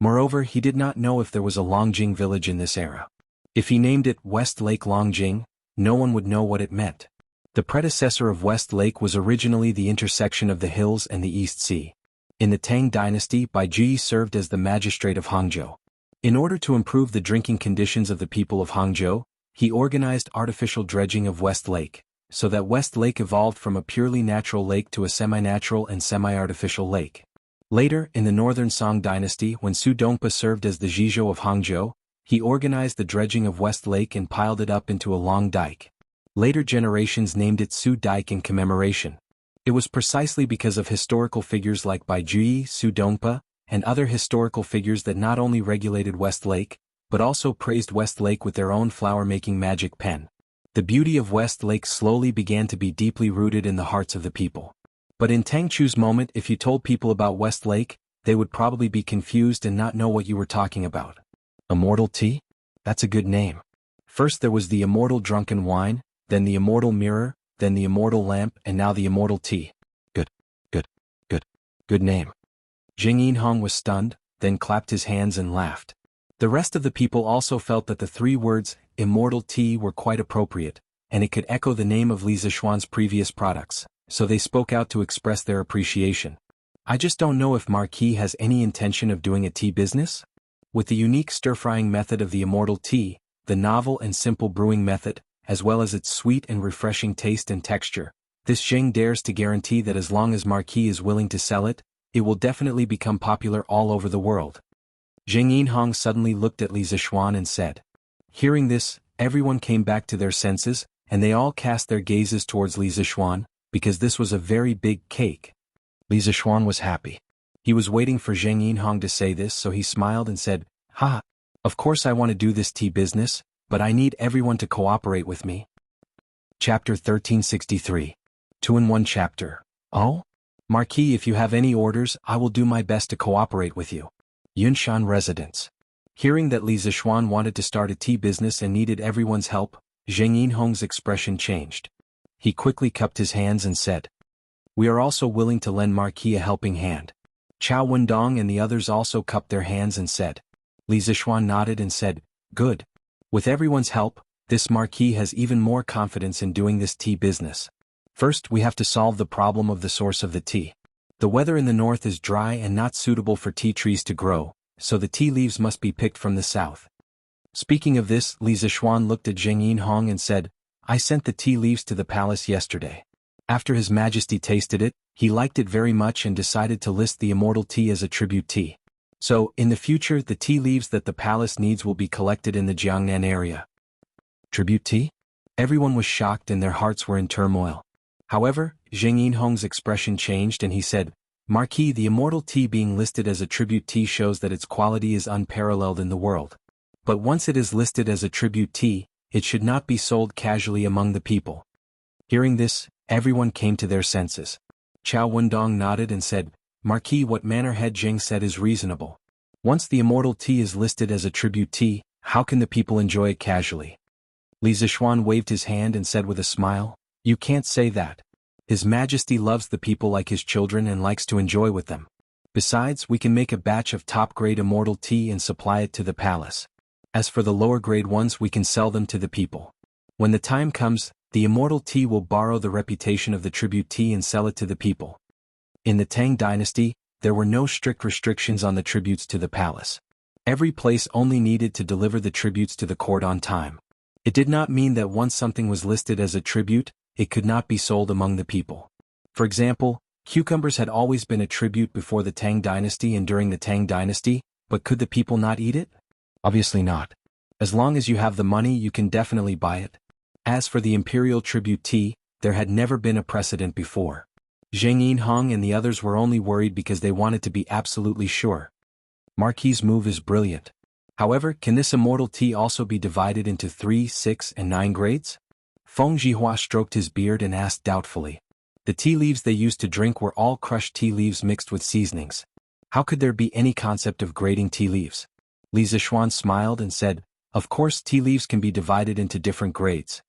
Moreover, he did not know if there was a Longjing village in this era. If he named it West Lake Longjing, no one would know what it meant. The predecessor of West Lake was originally the intersection of the hills and the East Sea. In the Tang dynasty, Bai Ji served as the magistrate of Hangzhou. In order to improve the drinking conditions of the people of Hangzhou, he organized artificial dredging of West Lake, so that West Lake evolved from a purely natural lake to a semi-natural and semi-artificial lake. Later, in the northern Song dynasty, when Su Dongpa served as the Zhizhou of Hangzhou, he organized the dredging of West Lake and piled it up into a long dike. Later generations named it Su Dike in commemoration. It was precisely because of historical figures like Bai Ji, Su Dongpa, and other historical figures that not only regulated West Lake, but also praised West Lake with their own flower-making magic pen. The beauty of West Lake slowly began to be deeply rooted in the hearts of the people. But in Tang Chu's moment, if you told people about West Lake, they would probably be confused and not know what you were talking about. Immortal Tea? That's a good name. First there was the Immortal Drunken Wine, then the Immortal Mirror, then the Immortal Lamp, and now the Immortal Tea. Good name. Zheng Yinhong was stunned, then clapped his hands and laughed. The rest of the people also felt that the 3 words, Immortal Tea, were quite appropriate, and it could echo the name of Li Zishuan's previous products, so they spoke out to express their appreciation. "I just don't know if Marquis has any intention of doing a tea business?" With the unique stir-frying method of the Immortal Tea, the novel and simple brewing method, as well as its sweet and refreshing taste and texture, this Zheng dares to guarantee that as long as Marquis is willing to sell it, it will definitely become popular all over the world. Zheng Yinhong suddenly looked at Li Zishuan and said. Hearing this, everyone came back to their senses, and they all cast their gazes towards Li Zishuan, because this was a very big cake. Li Zishuan was happy. He was waiting for Zheng Yinhong to say this, so he smiled and said, Of course I want to do this tea business, but I need everyone to cooperate with me. Chapter 1363. 2-in-1 Chapter. Oh? Marquis, if you have any orders, I will do my best to cooperate with you. Yunshan Residence. Hearing that Li Zishuan wanted to start a tea business and needed everyone's help, Zheng Yinhong's expression changed. He quickly cupped his hands and said, We are also willing to lend Marquis a helping hand. Chao Wendong and the others also cupped their hands and said. Li Zixuan nodded and said, "Good. With everyone's help, this marquis has even more confidence in doing this tea business. First, we have to solve the problem of the source of the tea. The weather in the north is dry and not suitable for tea trees to grow, so the tea leaves must be picked from the south." Speaking of this, Li Zixuan looked at Zheng Yinhong and said, "I sent the tea leaves to the palace yesterday. After His Majesty tasted it, he liked it very much and decided to list the immortal tea as a tribute tea. So, in the future, the tea leaves that the palace needs will be collected in the Jiangnan area." Tribute tea? Everyone was shocked and their hearts were in turmoil. However, Zheng Yinhong's expression changed and he said, "Marquis, the immortal tea being listed as a tribute tea shows that its quality is unparalleled in the world. But once it is listed as a tribute tea, it should not be sold casually among the people." Hearing this, everyone came to their senses. Chao Wendong nodded and said, "Marquis, what manner head Zheng said is reasonable. Once the immortal tea is listed as a tribute tea, how can the people enjoy it casually?" Li Zixuan waved his hand and said with a smile, "You can't say that. His Majesty loves the people like his children and likes to enjoy with them. Besides, we can make a batch of top-grade immortal tea and supply it to the palace. As for the lower-grade ones, we can sell them to the people. When the time comes, the immortal tea will borrow the reputation of the tribute tea and sell it to the people." In the Tang dynasty, there were no strict restrictions on the tributes to the palace. Every place only needed to deliver the tributes to the court on time. It did not mean that once something was listed as a tribute, it could not be sold among the people. For example, cucumbers had always been a tribute before the Tang dynasty and during the Tang dynasty, but could the people not eat it? Obviously not. As long as you have the money, you can definitely buy it. As for the imperial tribute tea, there had never been a precedent before. Zheng Yinhong and the others were only worried because they wanted to be absolutely sure. Marquis' move is brilliant. However, can this immortal tea also be divided into 3, 6, and 9 grades? Feng Zhihua stroked his beard and asked doubtfully. The tea leaves they used to drink were all crushed tea leaves mixed with seasonings. How could there be any concept of grading tea leaves? Li Zixuan smiled and said, "Of course, tea leaves can be divided into different grades.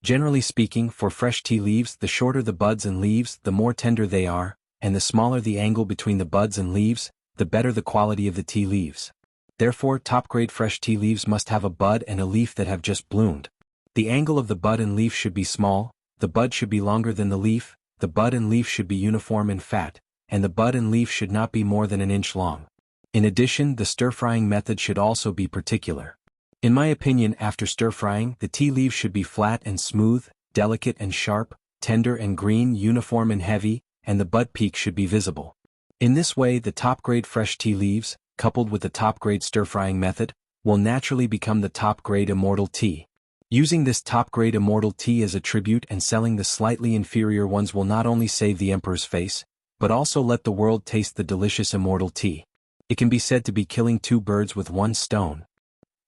Generally speaking, for fresh tea leaves, the shorter the buds and leaves, the more tender they are, and the smaller the angle between the buds and leaves, the better the quality of the tea leaves. Therefore, top-grade fresh tea leaves must have a bud and a leaf that have just bloomed. The angle of the bud and leaf should be small, the bud should be longer than the leaf, the bud and leaf should be uniform in fat, and the bud and leaf should not be more than an inch long. In addition, the stir-frying method should also be particular. In my opinion, after stir-frying, the tea leaves should be flat and smooth, delicate and sharp, tender and green, uniform and heavy, and the bud peak should be visible. In this way, the top-grade fresh tea leaves, coupled with the top-grade stir-frying method, will naturally become the top-grade immortal tea. Using this top-grade immortal tea as a tribute and selling the slightly inferior ones will not only save the emperor's face, but also let the world taste the delicious immortal tea. It can be said to be killing 2 birds with 1 stone.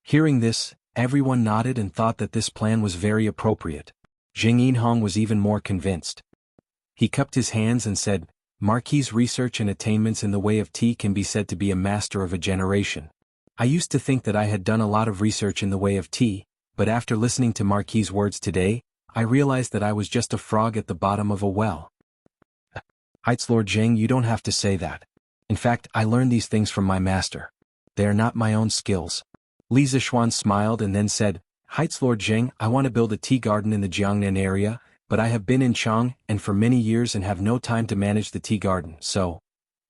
Hearing this, everyone nodded and thought that this plan was very appropriate. Zheng Yinhong was even more convinced. He cupped his hands and said, "Marquis' research and attainments in the way of tea can be said to be a master of a generation. I used to think that I had done a lot of research in the way of tea, but after listening to Marquis' words today, I realized that I was just a frog at the bottom of a well." "Heights Lord Zheng, you don't have to say that. In fact, I learned these things from my master. They are not my own skills." Li Zixuan smiled and then said, "Heights Lord Zheng, I want to build a tea garden in the Jiangnan area, but I have been in Chang and for many years and have no time to manage the tea garden, so,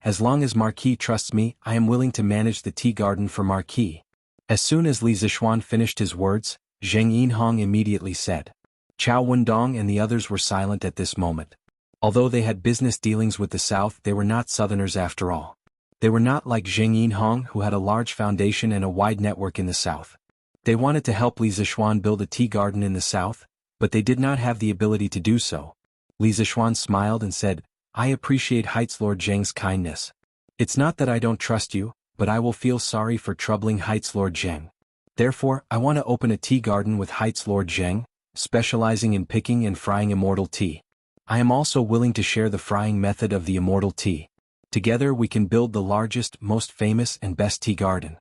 as long as Marquis trusts me, I am willing to manage the tea garden for Marquis." As soon as Li Zixuan finished his words, Zheng Yinhong immediately said. Chao Wendong and the others were silent at this moment. Although they had business dealings with the south, they were not southerners after all. They were not like Zheng Yinhong, who had a large foundation and a wide network in the south. They wanted to help Li Zixuan build a tea garden in the south, but they did not have the ability to do so. Li Zixuan smiled and said, "I appreciate Heights Lord Zheng's kindness. It's not that I don't trust you, but I will feel sorry for troubling Heights Lord Zheng. Therefore, I want to open a tea garden with Heights Lord Zheng, specializing in picking and frying immortal tea. I am also willing to share the frying method of the immortal tea. Together we can build the largest, most famous and best tea garden."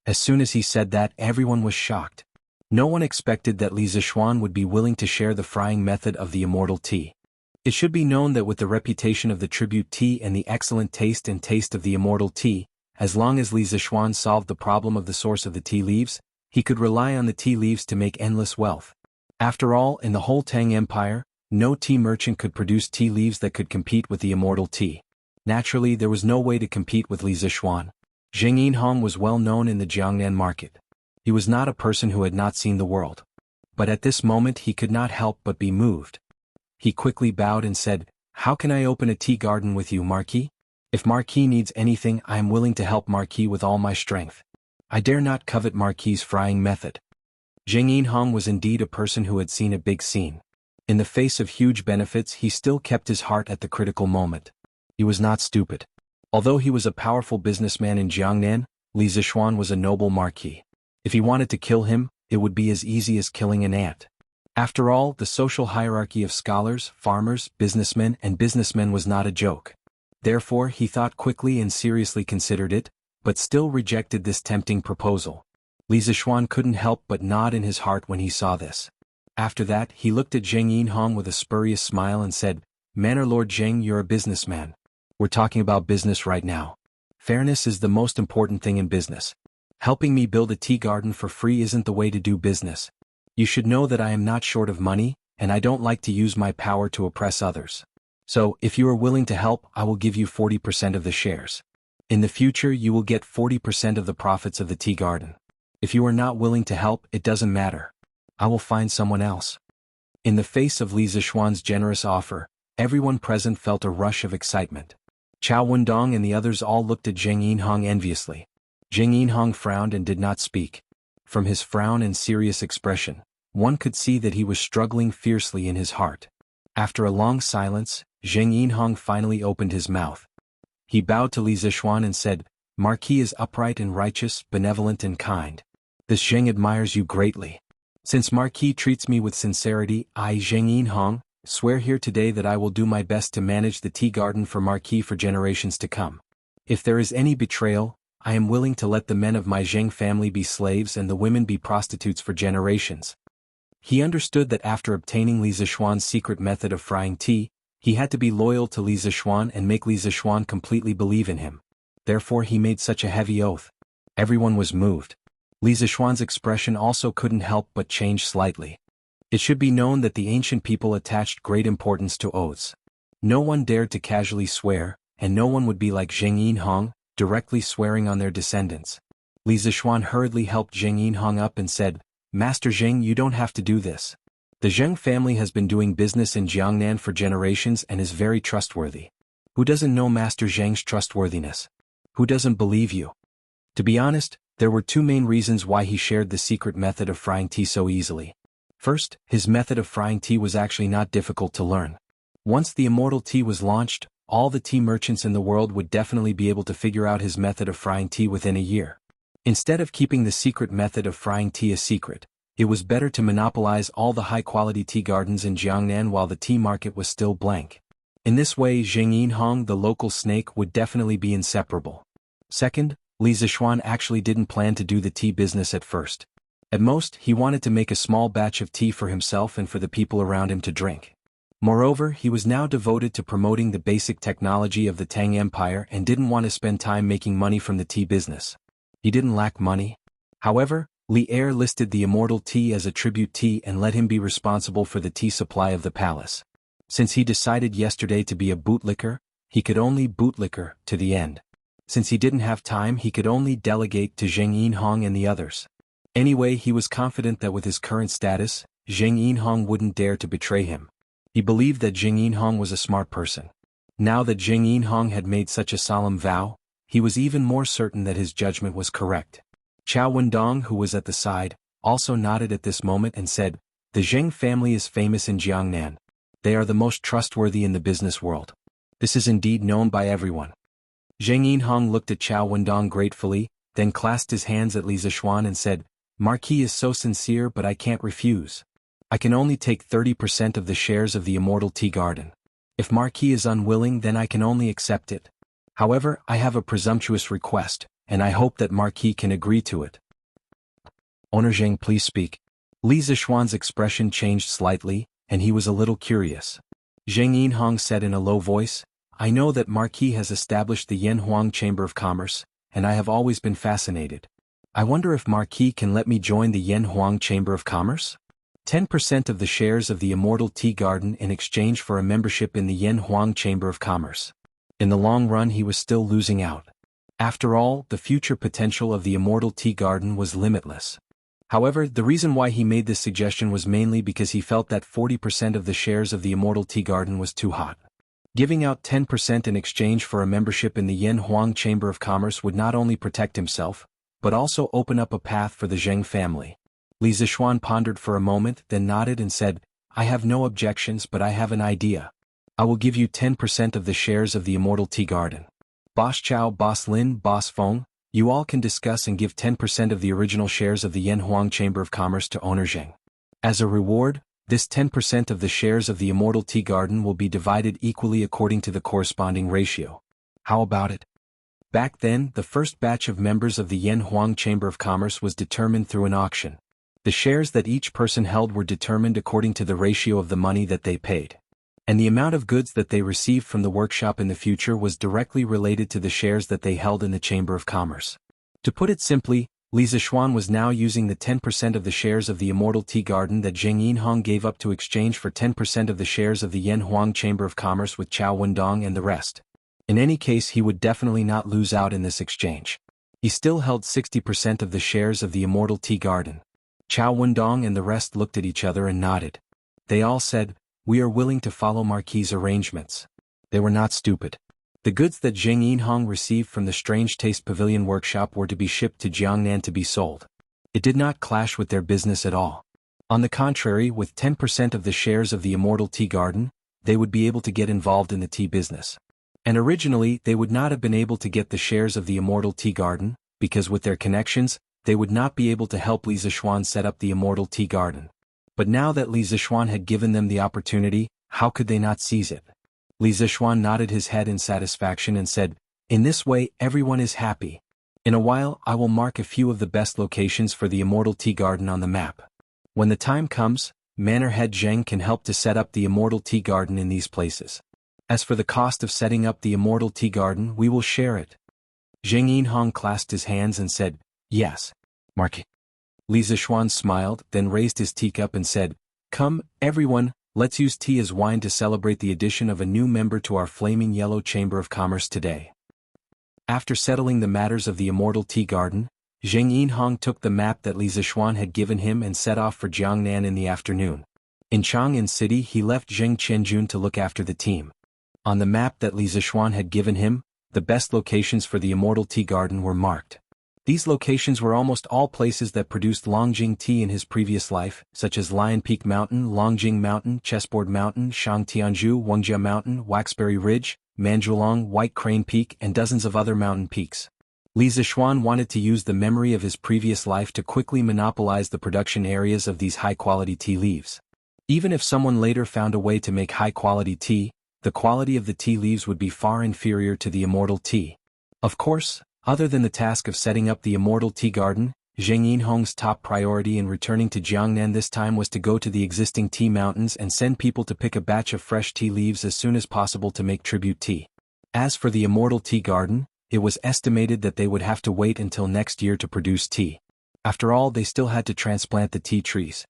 As soon as he said that, everyone was shocked. No one expected that Li Zixuan would be willing to share the frying method of the immortal tea. It should be known that with the reputation of the tribute tea and the excellent taste and taste of the immortal tea, as long as Li Zishuan solved the problem of the source of the tea leaves, he could rely on the tea leaves to make endless wealth. After all, in the whole Tang Empire, no tea merchant could produce tea leaves that could compete with the immortal tea. Naturally, there was no way to compete with Li Zishuan. Zheng Yinhong was well known in the Jiangnan market. He was not a person who had not seen the world. But at this moment he could not help but be moved. He quickly bowed and said, "How can I open a tea garden with you, Marquis? If Marquis needs anything, I am willing to help Marquis with all my strength. I dare not covet Marquis's frying method." Zheng Yinhong was indeed a person who had seen a big scene. In the face of huge benefits, he still kept his heart at the critical moment. He was not stupid. Although he was a powerful businessman in Jiangnan, Li Zishuan was a noble marquis. If he wanted to kill him, it would be as easy as killing an ant. After all, the social hierarchy of scholars, farmers, businessmen was not a joke. Therefore, he thought quickly and seriously considered it, but still rejected this tempting proposal. Li Zishuan couldn't help but nod in his heart when he saw this. After that, he looked at Zheng Yinhong with a spurious smile and said, "Manor Lord Zheng, you're a businessman. We're talking about business right now. Fairness is the most important thing in business. Helping me build a tea garden for free isn't the way to do business. You should know that I am not short of money, and I don't like to use my power to oppress others. So, if you are willing to help, I will give you 40% of the shares. In the future you will get 40% of the profits of the tea garden. If you are not willing to help, it doesn't matter. I will find someone else." In the face of Li Zishuan's generous offer, everyone present felt a rush of excitement. Chao Wendong and the others all looked at Zheng Yinhong enviously. Zheng Yinhong frowned and did not speak. From his frown and serious expression, one could see that he was struggling fiercely in his heart. After a long silence, Zheng Yinhong finally opened his mouth. He bowed to Li Zishuan and said, "Marquis is upright and righteous, benevolent and kind. This Zheng admires you greatly. Since Marquis treats me with sincerity, I, Zheng Yinhong, swear here today that I will do my best to manage the tea garden for Marquis for generations to come. If there is any betrayal, I am willing to let the men of my Zheng family be slaves and the women be prostitutes for generations." He understood that after obtaining Li Zishuan's secret method of frying tea, he had to be loyal to Li Zishuan and make Li Zishuan completely believe in him. Therefore he made such a heavy oath. Everyone was moved. Li Zishuan's expression also couldn't help but change slightly. It should be known that the ancient people attached great importance to oaths. No one dared to casually swear, and no one would be like Zheng Yinhong, directly swearing on their descendants. Li Zishuan hurriedly helped Zheng Yinhong up and said, "Master Zheng, you don't have to do this. The Zheng family has been doing business in Jiangnan for generations and is very trustworthy. Who doesn't know Master Zheng's trustworthiness? Who doesn't believe you?" To be honest, there were two main reasons why he shared the secret method of frying tea so easily. First, his method of frying tea was actually not difficult to learn. Once the immortal tea was launched, all the tea merchants in the world would definitely be able to figure out his method of frying tea within a year. Instead of keeping the secret method of frying tea a secret, it was better to monopolize all the high-quality tea gardens in Jiangnan while the tea market was still blank. In this way, Zheng Yinhong, the local snake, would definitely be inseparable. Second, Li Zishuan actually didn't plan to do the tea business at first. At most, he wanted to make a small batch of tea for himself and for the people around him to drink. Moreover, he was now devoted to promoting the basic technology of the Tang Empire and didn't want to spend time making money from the tea business. He didn't lack money. However, Li Er listed the immortal tea as a tribute tea and let him be responsible for the tea supply of the palace. Since he decided yesterday to be a bootlicker, he could only bootlicker to the end. Since he didn't have time, he could only delegate to Zheng Yinhong and the others. Anyway, he was confident that with his current status, Zheng Yinhong wouldn't dare to betray him. He believed that Zheng Yinhong was a smart person. Now that Zheng Yinhong had made such a solemn vow, he was even more certain that his judgment was correct. Chao Wendong, who was at the side, also nodded at this moment and said, "The Zheng family is famous in Jiangnan. They are the most trustworthy in the business world. This is indeed known by everyone." Zheng Yinhong looked at Chao Wendong gratefully, then clasped his hands at Li Zishuan and said, "Marquis is so sincere, but I can't refuse. I can only take 30% of the shares of the immortal tea garden. If Marquis is unwilling, then I can only accept it. However, I have a presumptuous request, and I hope that Marquis can agree to it." "Owner Zheng, please speak." Li Zishuan's expression changed slightly, and he was a little curious. Zheng Yinhong said in a low voice, I know that Marquis has established the Yanhuang Chamber of Commerce, and I have always been fascinated. I wonder if Marquis can let me join the Yanhuang Chamber of Commerce? 10% of the shares of the Immortal Tea Garden in exchange for a membership in the Yanhuang Chamber of Commerce. In the long run he was still losing out. After all, the future potential of the Immortal Tea Garden was limitless. However, the reason why he made this suggestion was mainly because he felt that 40% of the shares of the Immortal Tea Garden was too hot. Giving out 10% in exchange for a membership in the Yanhuang Chamber of Commerce would not only protect himself, but also open up a path for the Zheng family. Li Zishuan pondered for a moment, then nodded and said, I have no objections, but I have an idea. I will give you 10% of the shares of the Immortal Tea Garden. Boss Chow, Boss Lin, Boss Feng, you all can discuss and give 10% of the original shares of the Yanhuang Chamber of Commerce to owner Zheng. As a reward, this 10% of the shares of the Immortal Tea Garden will be divided equally according to the corresponding ratio. How about it? Back then, the first batch of members of the Yanhuang Chamber of Commerce was determined through an auction. The shares that each person held were determined according to the ratio of the money that they paid. And the amount of goods that they received from the workshop in the future was directly related to the shares that they held in the Chamber of Commerce. To put it simply, Li Zishuan was now using the 10% of the shares of the Immortal Tea Garden that Zheng Yinhong gave up to exchange for 10% of the shares of the Yanhuang Chamber of Commerce with Chao Wendong and the rest. In any case, he would definitely not lose out in this exchange. He still held 60% of the shares of the Immortal Tea Garden. Chao Wendong and the rest looked at each other and nodded. They all said, we are willing to follow Marquis' arrangements. They were not stupid. The goods that Zheng Yinhong received from the Strange Taste Pavilion workshop were to be shipped to Jiangnan to be sold. It did not clash with their business at all. On the contrary, with 10% of the shares of the Immortal Tea Garden, they would be able to get involved in the tea business. And originally, they would not have been able to get the shares of the Immortal Tea Garden, because with their connections, they would not be able to help Li Zishuan set up the Immortal Tea Garden. But now that Li Zishuan had given them the opportunity, how could they not seize it? Li Zishuan nodded his head in satisfaction and said, in this way everyone is happy. In a while I will mark a few of the best locations for the Immortal Tea Garden on the map. When the time comes, Manor Head Zheng can help to set up the Immortal Tea Garden in these places. As for the cost of setting up the Immortal Tea Garden, we will share it. Zheng Yinhong clasped his hands and said, yes, Marquis. Li Zishuan smiled, then raised his teacup and said, come, everyone, let's use tea as wine to celebrate the addition of a new member to our flaming yellow Chamber of Commerce today. After settling the matters of the Immortal Tea Garden, Zheng Yinhong took the map that Li Zishuan had given him and set off for Jiangnan in the afternoon. In Chang'an City he left Zheng Qianjun to look after the team. On the map that Li Zishuan had given him, the best locations for the Immortal Tea Garden were marked. These locations were almost all places that produced Longjing tea in his previous life, such as Lion Peak Mountain, Longjing Mountain, Chessboard Mountain, Shangtianzhu, Wengjia Mountain, Waxberry Ridge, Manjulong, White Crane Peak and dozens of other mountain peaks. Li Zishuan wanted to use the memory of his previous life to quickly monopolize the production areas of these high-quality tea leaves. Even if someone later found a way to make high-quality tea, the quality of the tea leaves would be far inferior to the Immortal Tea. Of course, other than the task of setting up the Immortal Tea Garden, Zheng Yinhong's top priority in returning to Jiangnan this time was to go to the existing tea mountains and send people to pick a batch of fresh tea leaves as soon as possible to make tribute tea. As for the Immortal Tea Garden, it was estimated that they would have to wait until next year to produce tea. After all, they still had to transplant the tea trees.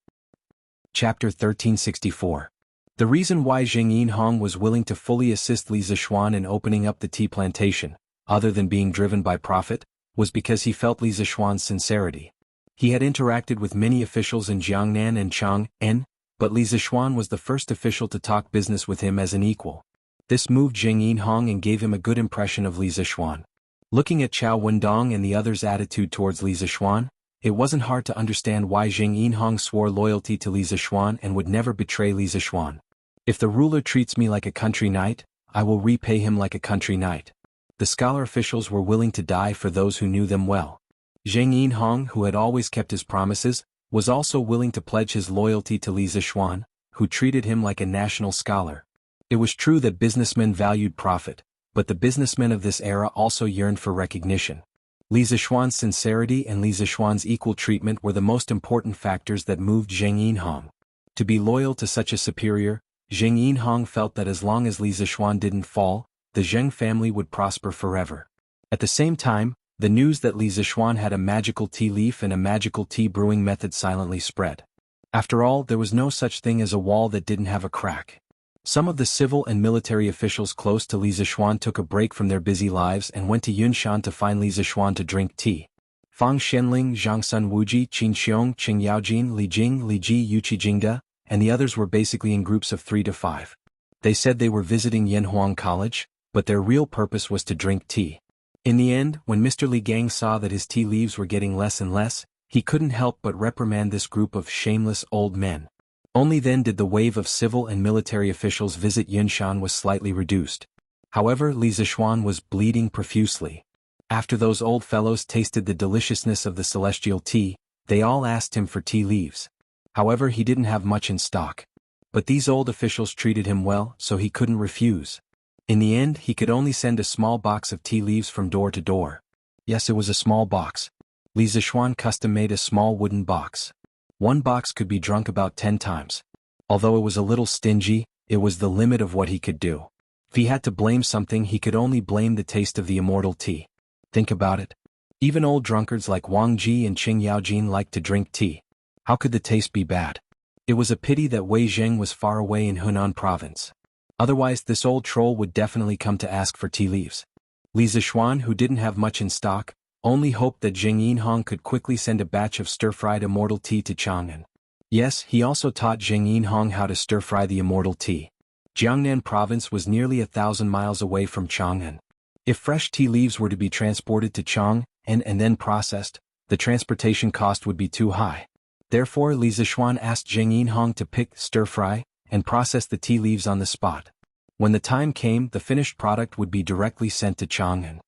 Chapter 1364. The reason why Zheng Yinhong was willing to fully assist Li Zishuan in opening up the tea plantation, other than being driven by profit, was because he felt Li Zishuan's sincerity. He had interacted with many officials in Jiangnan and Chang'an, but Li Zishuan was the first official to talk business with him as an equal. This moved Zheng Yinhong and gave him a good impression of Li Zishuan. Looking at Chao Wendong and the others' attitude towards Li Zishuan, it wasn't hard to understand why Zheng Yinhong swore loyalty to Li Zishuan and would never betray Li Zishuan. If the ruler treats me like a country knight, I will repay him like a country knight. The scholar officials were willing to die for those who knew them well. Zheng Yinhong, who had always kept his promises, was also willing to pledge his loyalty to Li Zishuan, who treated him like a national scholar. It was true that businessmen valued profit, but the businessmen of this era also yearned for recognition. Li Zishuan's sincerity and Li Zishuan's equal treatment were the most important factors that moved Zheng Yinhong. To be loyal to such a superior, Zheng Yinhong felt that as long as Li Zixuan didn't fall, the Zheng family would prosper forever. At the same time, the news that Li Zixuan had a magical tea leaf and a magical tea brewing method silently spread. After all, there was no such thing as a wall that didn't have a crack. Some of the civil and military officials close to Li Zixuan took a break from their busy lives and went to Yunshan to find Li Zixuan to drink tea. Fang Shenling, Zhangsun Wuji, Qin Xiong, Qing Yaojin, Li Jing, Li Ji, Yuqi Jingda, and the others were basically in groups of 3 to 5. They said they were visiting Yanhuang College, but their real purpose was to drink tea. In the end, when Mr. Li Gang saw that his tea leaves were getting less and less, he couldn't help but reprimand this group of shameless old men. Only then did the wave of civil and military officials visit Yunshan was slightly reduced. However, Li Zixuan was bleeding profusely. After those old fellows tasted the deliciousness of the celestial tea, they all asked him for tea leaves. However, he didn't have much in stock. But these old officials treated him well, so he couldn't refuse. In the end, he could only send a small box of tea leaves from door to door. Yes, it was a small box. Li Zixuan custom-made a small wooden box. One box could be drunk about 10 times. Although it was a little stingy, it was the limit of what he could do. If he had to blame something, he could only blame the taste of the immortal tea. Think about it. Even old drunkards like Wang Ji and Qing Yaojin liked to drink tea. How could the taste be bad? It was a pity that Wei Zheng was far away in Hunan province. Otherwise, this old troll would definitely come to ask for tea leaves. Li Zixuan, who didn't have much in stock, only hoped that Zheng Yinhong could quickly send a batch of stir-fried immortal tea to Chang'an. Yes, he also taught Zheng Yinhong how to stir-fry the immortal tea. Jiangnan province was nearly 1,000 miles away from Chang'an. If fresh tea leaves were to be transported to Chang'an and then processed, the transportation cost would be too high. Therefore, Li Zixuan asked Zheng Yinhong to pick, stir-fry, and process the tea leaves on the spot. When the time came, the finished product would be directly sent to Chang'an.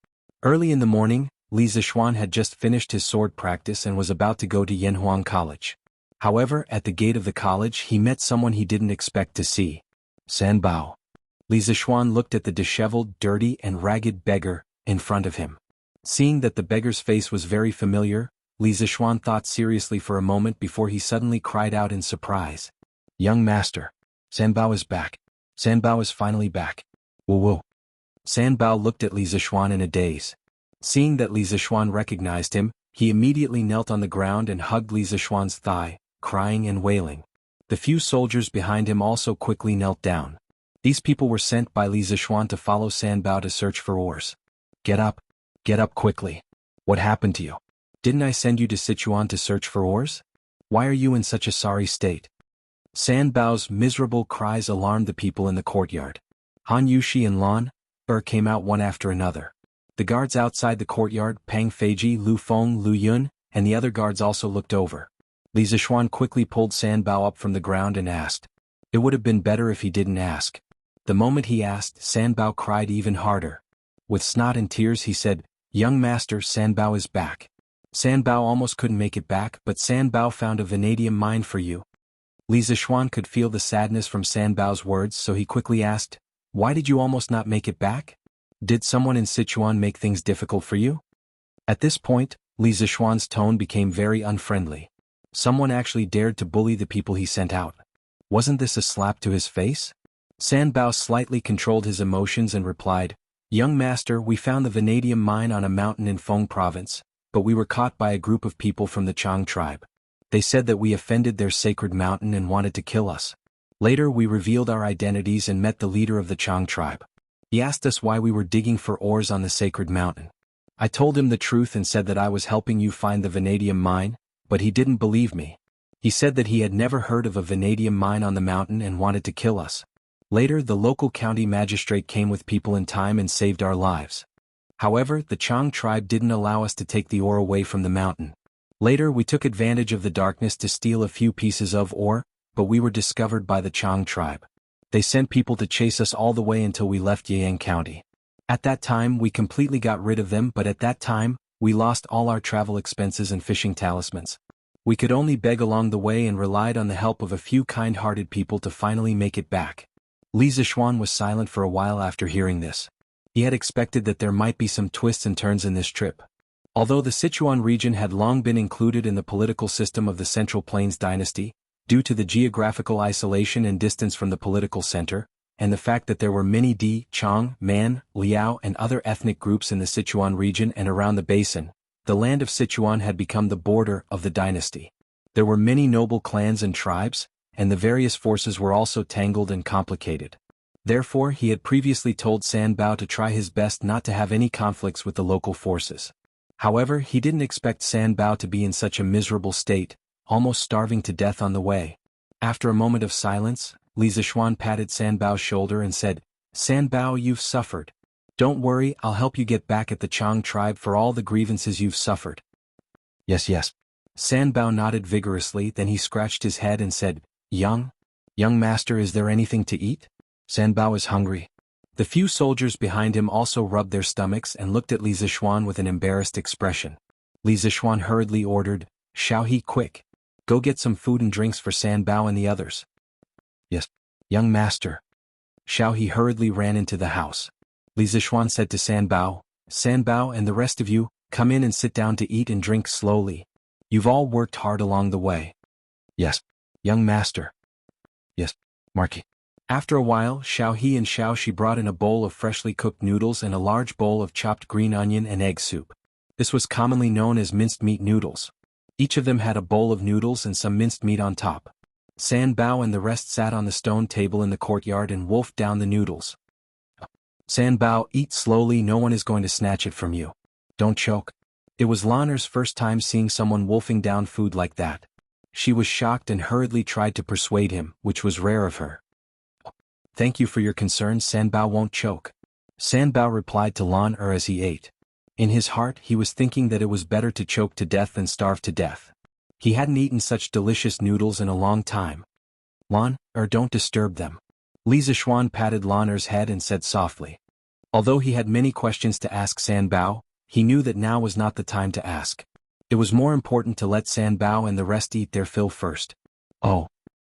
Early in the morning, Li Zixuan had just finished his sword practice and was about to go to Yanhuang College. However, at the gate of the college he met someone he didn't expect to see. San Bao. Li Zixuan looked at the disheveled, dirty and ragged beggar in front of him. Seeing that the beggar's face was very familiar, Li Zixuan thought seriously for a moment before he suddenly cried out in surprise. "Young master! San Bao is back! San Bao is finally back! Woo woo!" San Bao looked at Li Zixuan in a daze. Seeing that Li Zixuan recognized him, he immediately knelt on the ground and hugged Li Zixuan's thigh, crying and wailing. The few soldiers behind him also quickly knelt down. These people were sent by Li Zixuan to follow San Bao to search for ores. Get up quickly. What happened to you? Didn't I send you to Sichuan to search for ores? Why are you in such a sorry state?" San Bao's miserable cries alarmed the people in the courtyard. Han Yushi and Lan came out one after another. The guards outside the courtyard, Pang Feiji, Lu Feng, Lu Yun, and the other guards also looked over. Li Zixuan quickly pulled San Bao up from the ground and asked. It would have been better if he didn't ask. The moment he asked, San Bao cried even harder. With snot and tears he said, "Young master, San Bao is back." San Bao almost couldn't make it back, but San Bao found a vanadium mine for you. Li Zixuan could feel the sadness from San Bao's words, so he quickly asked, "Why did you almost not make it back? Did someone in Sichuan make things difficult for you?" At this point, Li Zixuan's tone became very unfriendly. Someone actually dared to bully the people he sent out. Wasn't this a slap to his face? San Bao slightly controlled his emotions and replied, "Young master, we found the vanadium mine on a mountain in Feng province, but we were caught by a group of people from the Chang tribe. They said that we offended their sacred mountain and wanted to kill us. Later we revealed our identities and met the leader of the Chang tribe. He asked us why we were digging for ores on the sacred mountain. I told him the truth and said that I was helping you find the vanadium mine, but he didn't believe me. He said that he had never heard of a vanadium mine on the mountain and wanted to kill us. Later the local county magistrate came with people in time and saved our lives. However, the Chang tribe didn't allow us to take the ore away from the mountain. Later we took advantage of the darkness to steal a few pieces of ore, but we were discovered by the Chang tribe. They sent people to chase us all the way until we left Yiyang County. At that time we completely got rid of them, but at that time, we lost all our travel expenses and fishing talismans. We could only beg along the way and relied on the help of a few kind-hearted people to finally make it back." Li Zixuan was silent for a while after hearing this. He had expected that there might be some twists and turns in this trip. Although the Sichuan region had long been included in the political system of the Central Plains dynasty, Due to the geographical isolation and distance from the political center, and the fact that there were many Di, Chang, Man, Liao and other ethnic groups in the Sichuan region and around the basin, the land of Sichuan had become the border of the dynasty. There were many noble clans and tribes, and the various forces were also tangled and complicated. Therefore he had previously told San Bao to try his best not to have any conflicts with the local forces. However, he didn't expect San Bao to be in such a miserable state, almost starving to death on the way. After a moment of silence, Li Zishuan patted San Bao's shoulder and said, "San Bao, you've suffered. Don't worry, I'll help you get back at the Chang tribe for all the grievances you've suffered." "Yes, yes." San Bao nodded vigorously, then he scratched his head and said, Young master, is there anything to eat? San Bao is hungry." The few soldiers behind him also rubbed their stomachs and looked at Li Zishuan with an embarrassed expression. Li Zishuan hurriedly ordered, "Xiaohe, quick! Go get some food and drinks for San Bao and the others." "Yes, young master." Xiaohe hurriedly ran into the house. Li Zishuan said to San Bao, "San Bao and the rest of you, come in and sit down to eat and drink slowly. You've all worked hard along the way." "Yes, young master." "Yes, Marquis." After a while, Xiaohe and Xiaoxi brought in a bowl of freshly cooked noodles and a large bowl of chopped green onion and egg soup. This was commonly known as minced meat noodles. Each of them had a bowl of noodles and some minced meat on top. San Bao and the rest sat on the stone table in the courtyard and wolfed down the noodles. "San Bao, eat slowly, no one is going to snatch it from you. Don't choke." It was Lan'er's first time seeing someone wolfing down food like that. She was shocked and hurriedly tried to persuade him, which was rare of her. "Thank you for your concern, San Bao won't choke." San Bao replied to Lan'er as he ate. In his heart he was thinking that it was better to choke to death than starve to death. He hadn't eaten such delicious noodles in a long time. "Lan'er, don't disturb them." Li Zishuan patted Lan'er's head and said softly. Although he had many questions to ask San Bao, he knew that now was not the time to ask. It was more important to let San Bao and the rest eat their fill first. "Oh."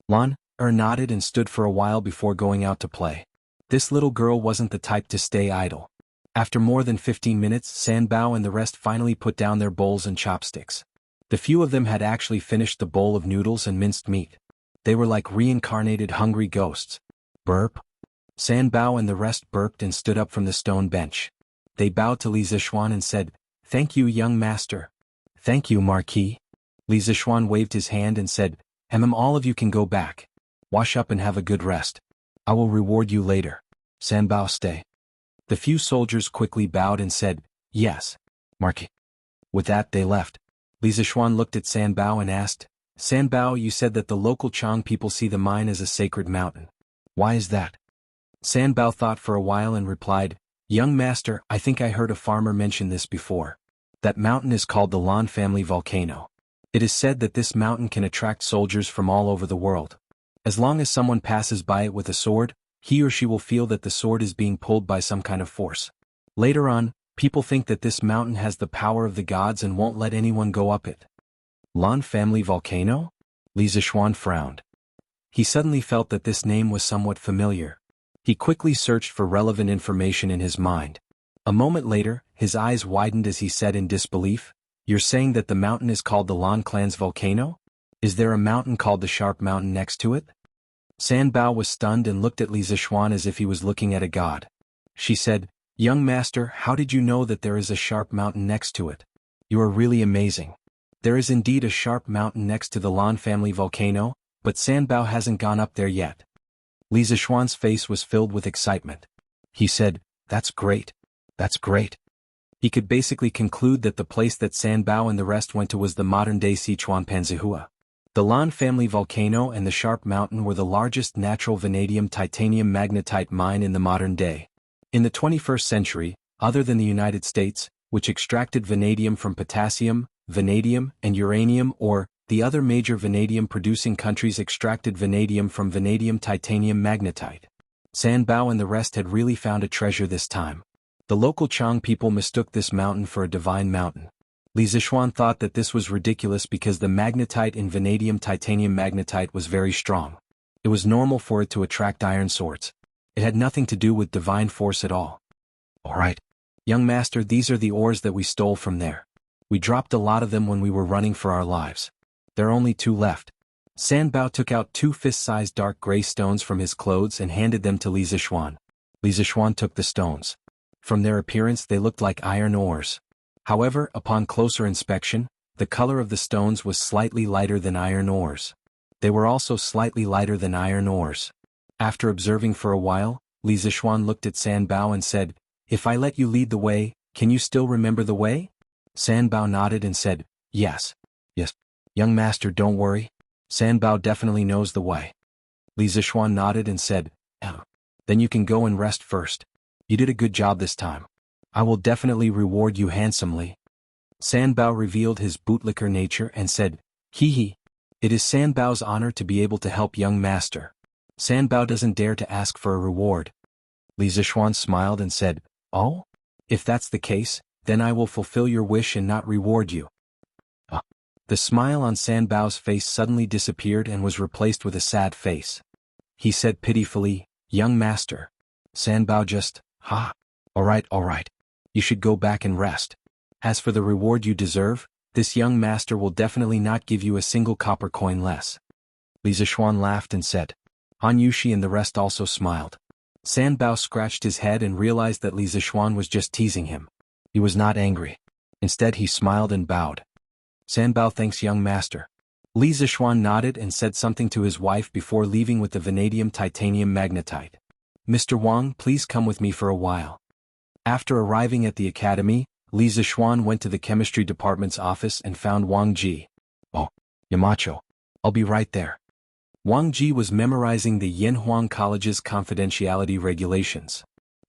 Lan'er nodded and stood for a while before going out to play. This little girl wasn't the type to stay idle. After more than 15 minutes, San Bao and the rest finally put down their bowls and chopsticks. The few of them had actually finished the bowl of noodles and minced meat. They were like reincarnated hungry ghosts. Burp. San Bao and the rest burped and stood up from the stone bench. They bowed to Li Zishuan and said, "Thank you, young master." "Thank you, Marquis." Li Zishuan waved his hand and said, All of you can go back. Wash up and have a good rest. I will reward you later." San Bao, stay." The few soldiers quickly bowed and said, "Yes, Marquis." With that they left. Li Zishuan looked at San Bao and asked, "San Bao, you said that the local Chang people see the mine as a sacred mountain. Why is that?" San Bao thought for a while and replied, "Young master, I think I heard a farmer mention this before. That mountain is called the Lan family volcano. It is said that this mountain can attract soldiers from all over the world. As long as someone passes by it with a sword, he or she will feel that the sword is being pulled by some kind of force. Later on, people think that this mountain has the power of the gods and won't let anyone go up it." Lan family volcano? Li Zishuan frowned. He suddenly felt that this name was somewhat familiar. He quickly searched for relevant information in his mind. A moment later, his eyes widened as he said in disbelief, "You're saying that the mountain is called the Lan clan's volcano? Is there a mountain called the Sharp Mountain next to it?" San Bao was stunned and looked at Li Zishuan as if he was looking at a god. She said, "Young master, how did you know that there is a sharp mountain next to it? You are really amazing. There is indeed a sharp mountain next to the Lan family volcano, but San Bao hasn't gone up there yet." Li Zishuan's face was filled with excitement. He said, "That's great. That's great." He could basically conclude that the place that San Bao and the rest went to was the modern-day Sichuan Panzihua. The Lan family volcano and the Sharp Mountain were the largest natural vanadium titanium magnetite mine in the modern day. In the 21st century, other than the United States, which extracted vanadium from potassium, vanadium, and uranium, or the other major vanadium-producing countries extracted vanadium from vanadium titanium magnetite. San Bao and the rest had really found a treasure this time. The local Chang people mistook this mountain for a divine mountain. Li Zishuan thought that this was ridiculous because the magnetite in vanadium titanium magnetite was very strong. It was normal for it to attract iron swords. It had nothing to do with divine force at all. "All right. Young master, these are the ores that we stole from there. We dropped a lot of them when we were running for our lives. There are only 2 left." Sanbao took out 2 fist-sized dark gray stones from his clothes and handed them to Li Zixuan. Li Zixuan took the stones. From their appearance they looked like iron ores. However, upon closer inspection, the color of the stones was slightly lighter than iron ores. They were also slightly lighter than iron ores. After observing for a while, Li Zixuan looked at Sanbao and said, "If I let you lead the way, can you still remember the way?" Sanbao nodded and said, "Yes. Yes. Young master, don't worry. Sanbao definitely knows the way." Li Zixuan nodded and said, "Oh. Then you can go and rest first. You did a good job this time. I will definitely reward you handsomely." Sanbao revealed his bootlicker nature and said, "Hee. It is Sanbao's honor to be able to help young master. Sanbao doesn't dare to ask for a reward." Li Zixuan smiled and said, "Oh? If that's the case, then I will fulfill your wish and not reward you." The smile on Sanbao's face suddenly disappeared and was replaced with a sad face. He said pitifully, "Young master. Sanbao just, Alright. You should go back and rest. As for the reward you deserve, this young master will definitely not give you a single copper coin less." Li Zixuan laughed and said. Han Yushi and the rest also smiled. Sanbao scratched his head and realized that Li Zixuan was just teasing him. He was not angry. Instead he smiled and bowed. "Sanbao thanks young master." Li Zixuan nodded and said something to his wife before leaving with the vanadium titanium magnetite. "Mr. Wang, please come with me for a while." After arriving at the academy, Li Zixuan went to the chemistry department's office and found Wang Ji. "Oh, Yamacho. I'll be right there." Wang Ji was memorizing the Yanhuang College's confidentiality regulations.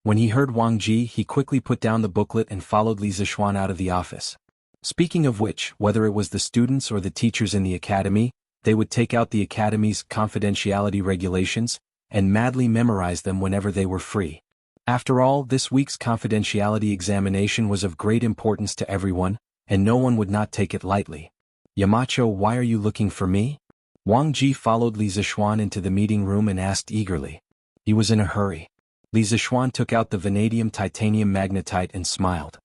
When he heard Wang Ji, he quickly put down the booklet and followed Li Zixuan out of the office. Speaking of which, whether it was the students or the teachers in the academy, they would take out the academy's confidentiality regulations and madly memorize them whenever they were free. After all, this week's confidentiality examination was of great importance to everyone, and no one would not take it lightly. "Yamacho, why are you looking for me?" Wang Ji followed Li Zixuan into the meeting room and asked eagerly. He was in a hurry. Li Zixuan took out the vanadium titanium magnetite and smiled.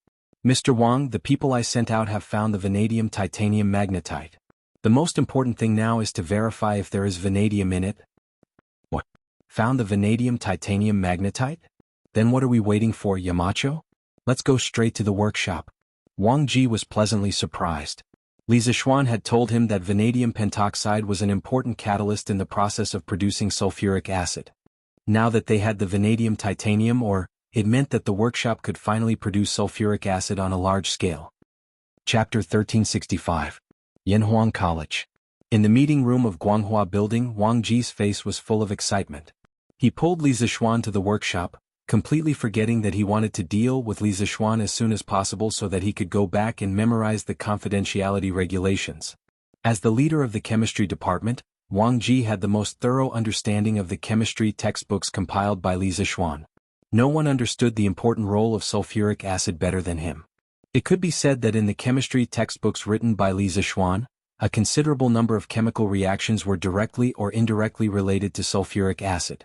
"Mr. Wang, the people I sent out have found the vanadium titanium magnetite. The most important thing now is to verify if there is vanadium in it." "What? Found the vanadium titanium magnetite? Then what are we waiting for, Yamacho? Let's go straight to the workshop." Wang Ji was pleasantly surprised. Li Zixuan had told him that vanadium pentoxide was an important catalyst in the process of producing sulfuric acid. Now that they had the vanadium titanium ore, it meant that the workshop could finally produce sulfuric acid on a large scale. Chapter 1365. Yanhuang College. In the meeting room of Guanghua Building, Wang Ji's face was full of excitement. He pulled Li Zixuan to the workshop, completely forgetting that he wanted to deal with Li Zixuan as soon as possible so that he could go back and memorize the confidentiality regulations. As the leader of the chemistry department, Wang Ji had the most thorough understanding of the chemistry textbooks compiled by Li Zixuan. No one understood the important role of sulfuric acid better than him. It could be said that in the chemistry textbooks written by Li Zixuan, a considerable number of chemical reactions were directly or indirectly related to sulfuric acid.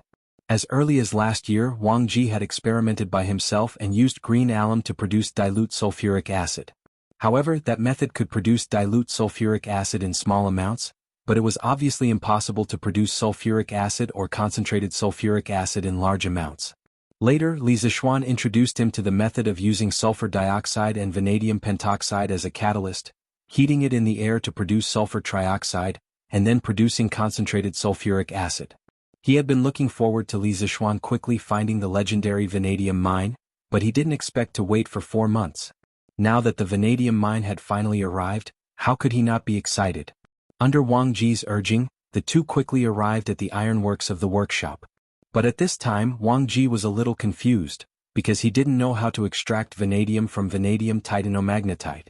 As early as last year, Wang Ji had experimented by himself and used green alum to produce dilute sulfuric acid. However, that method could produce dilute sulfuric acid in small amounts, but it was obviously impossible to produce sulfuric acid or concentrated sulfuric acid in large amounts. Later, Li Zixuan introduced him to the method of using sulfur dioxide and vanadium pentoxide as a catalyst, heating it in the air to produce sulfur trioxide, and then producing concentrated sulfuric acid. He had been looking forward to Li Zixuan quickly finding the legendary vanadium mine, but he didn't expect to wait for 4 months. Now that the vanadium mine had finally arrived, how could he not be excited? Under Wang Ji's urging, the two quickly arrived at the ironworks of the workshop. But at this time Wang Ji was a little confused, because he didn't know how to extract vanadium from vanadium titanomagnetite.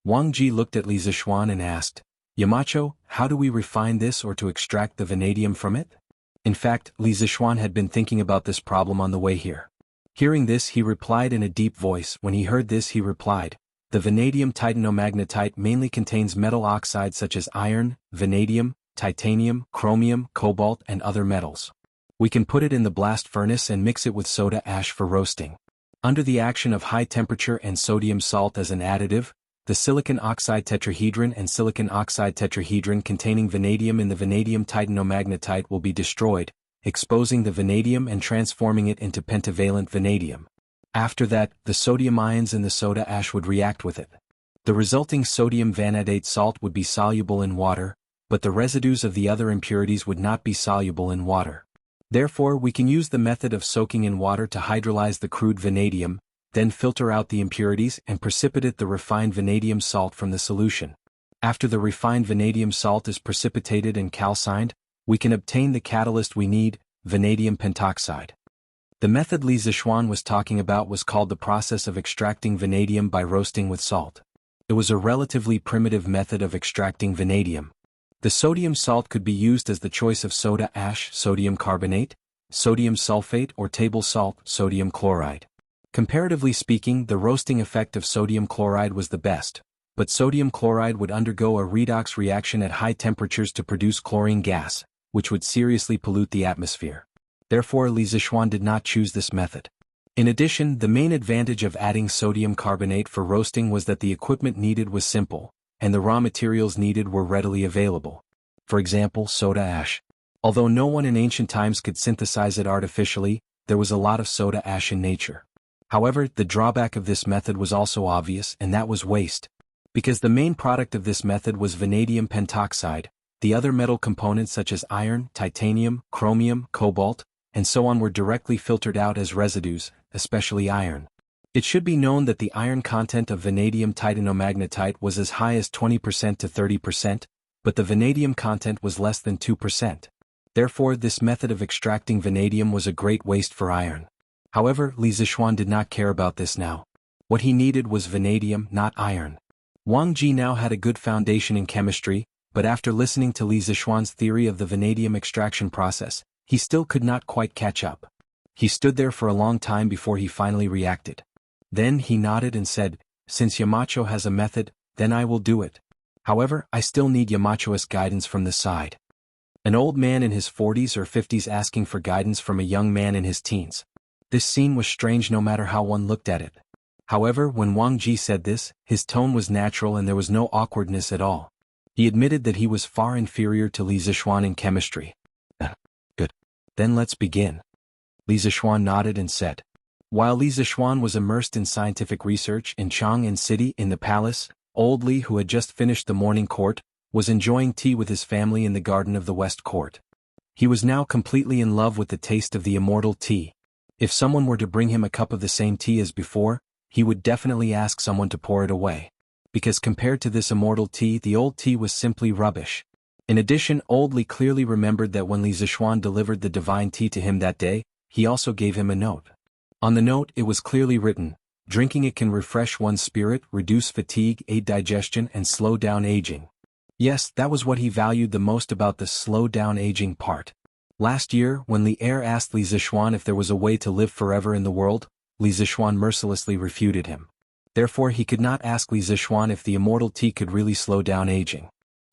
Wang Ji looked at Li Zixuan and asked, "Yamacho, how do we refine this or to extract the vanadium from it?" In fact, Li Zixuan had been thinking about this problem on the way here. Hearing this, he replied in a deep voice. When he heard this, he replied, "The vanadium titanomagnetite mainly contains metal oxides such as iron, vanadium, titanium, chromium, cobalt, and other metals. We can put it in the blast furnace and mix it with soda ash for roasting. Under the action of high temperature and sodium salt as an additive, the the silicon oxide tetrahedron and silicon oxide tetrahedron containing vanadium in the vanadium titanomagnetite will be destroyed, exposing the vanadium and transforming it into pentavalent vanadium. After that, the sodium ions in the soda ash would react with it. The resulting sodium vanadate salt would be soluble in water, but the residues of the other impurities would not be soluble in water. Therefore, we can use the method of soaking in water to hydrolyze the crude vanadium, then filter out the impurities and precipitate the refined vanadium salt from the solution. After the refined vanadium salt is precipitated and calcined, we can obtain the catalyst we need, vanadium pentoxide. The method Li Zixuan was talking about was called the process of extracting vanadium by roasting with salt. It was a relatively primitive method of extracting vanadium. The sodium salt could be used as the choice of soda ash, sodium carbonate, sodium sulfate, or table salt, sodium chloride. Comparatively speaking, the roasting effect of sodium chloride was the best, but sodium chloride would undergo a redox reaction at high temperatures to produce chlorine gas, which would seriously pollute the atmosphere. Therefore, Li Zixuan did not choose this method. In addition, the main advantage of adding sodium carbonate for roasting was that the equipment needed was simple, and the raw materials needed were readily available. For example, soda ash. Although no one in ancient times could synthesize it artificially, there was a lot of soda ash in nature. However, the drawback of this method was also obvious, and that was waste. Because the main product of this method was vanadium pentoxide, the other metal components such as iron, titanium, chromium, cobalt, and so on were directly filtered out as residues, especially iron. It should be known that the iron content of vanadium titanomagnetite was as high as 20% to 30%, but the vanadium content was less than 2%. Therefore, this method of extracting vanadium was a great waste for iron. However, Li Zixuan did not care about this now. What he needed was vanadium, not iron. Wang Ji now had a good foundation in chemistry, but after listening to Li Zixuan's theory of the vanadium extraction process, he still could not quite catch up. He stood there for a long time before he finally reacted. Then he nodded and said, "Since Yamacho has a method, then I will do it. However, I still need Yamacho's guidance from the side." An old man in his 40s or 50s asking for guidance from a young man in his teens. This scene was strange no matter how one looked at it. However, when Wang Ji said this, his tone was natural and there was no awkwardness at all. He admitted that he was far inferior to Li Zixuan in chemistry. Good. Then let's begin. Li Zixuan nodded and said. While Li Zixuan was immersed in scientific research in Chang'an City in the palace, old Li, who had just finished the morning court, was enjoying tea with his family in the garden of the West Court. He was now completely in love with the taste of the immortal tea. If someone were to bring him a cup of the same tea as before, he would definitely ask someone to pour it away. Because compared to this immortal tea, the old tea was simply rubbish. In addition, old Li clearly remembered that when Li Zixuan delivered the divine tea to him that day, he also gave him a note. On the note, it was clearly written, "Drinking it can refresh one's spirit, reduce fatigue, aid digestion, and slow down aging." Yes, that was what he valued the most about the slow down aging part. Last year, when Li Er asked Li Zixuan if there was a way to live forever in the world, Li Zixuan mercilessly refuted him. Therefore, he could not ask Li Zixuan if the immortal tea could really slow down aging.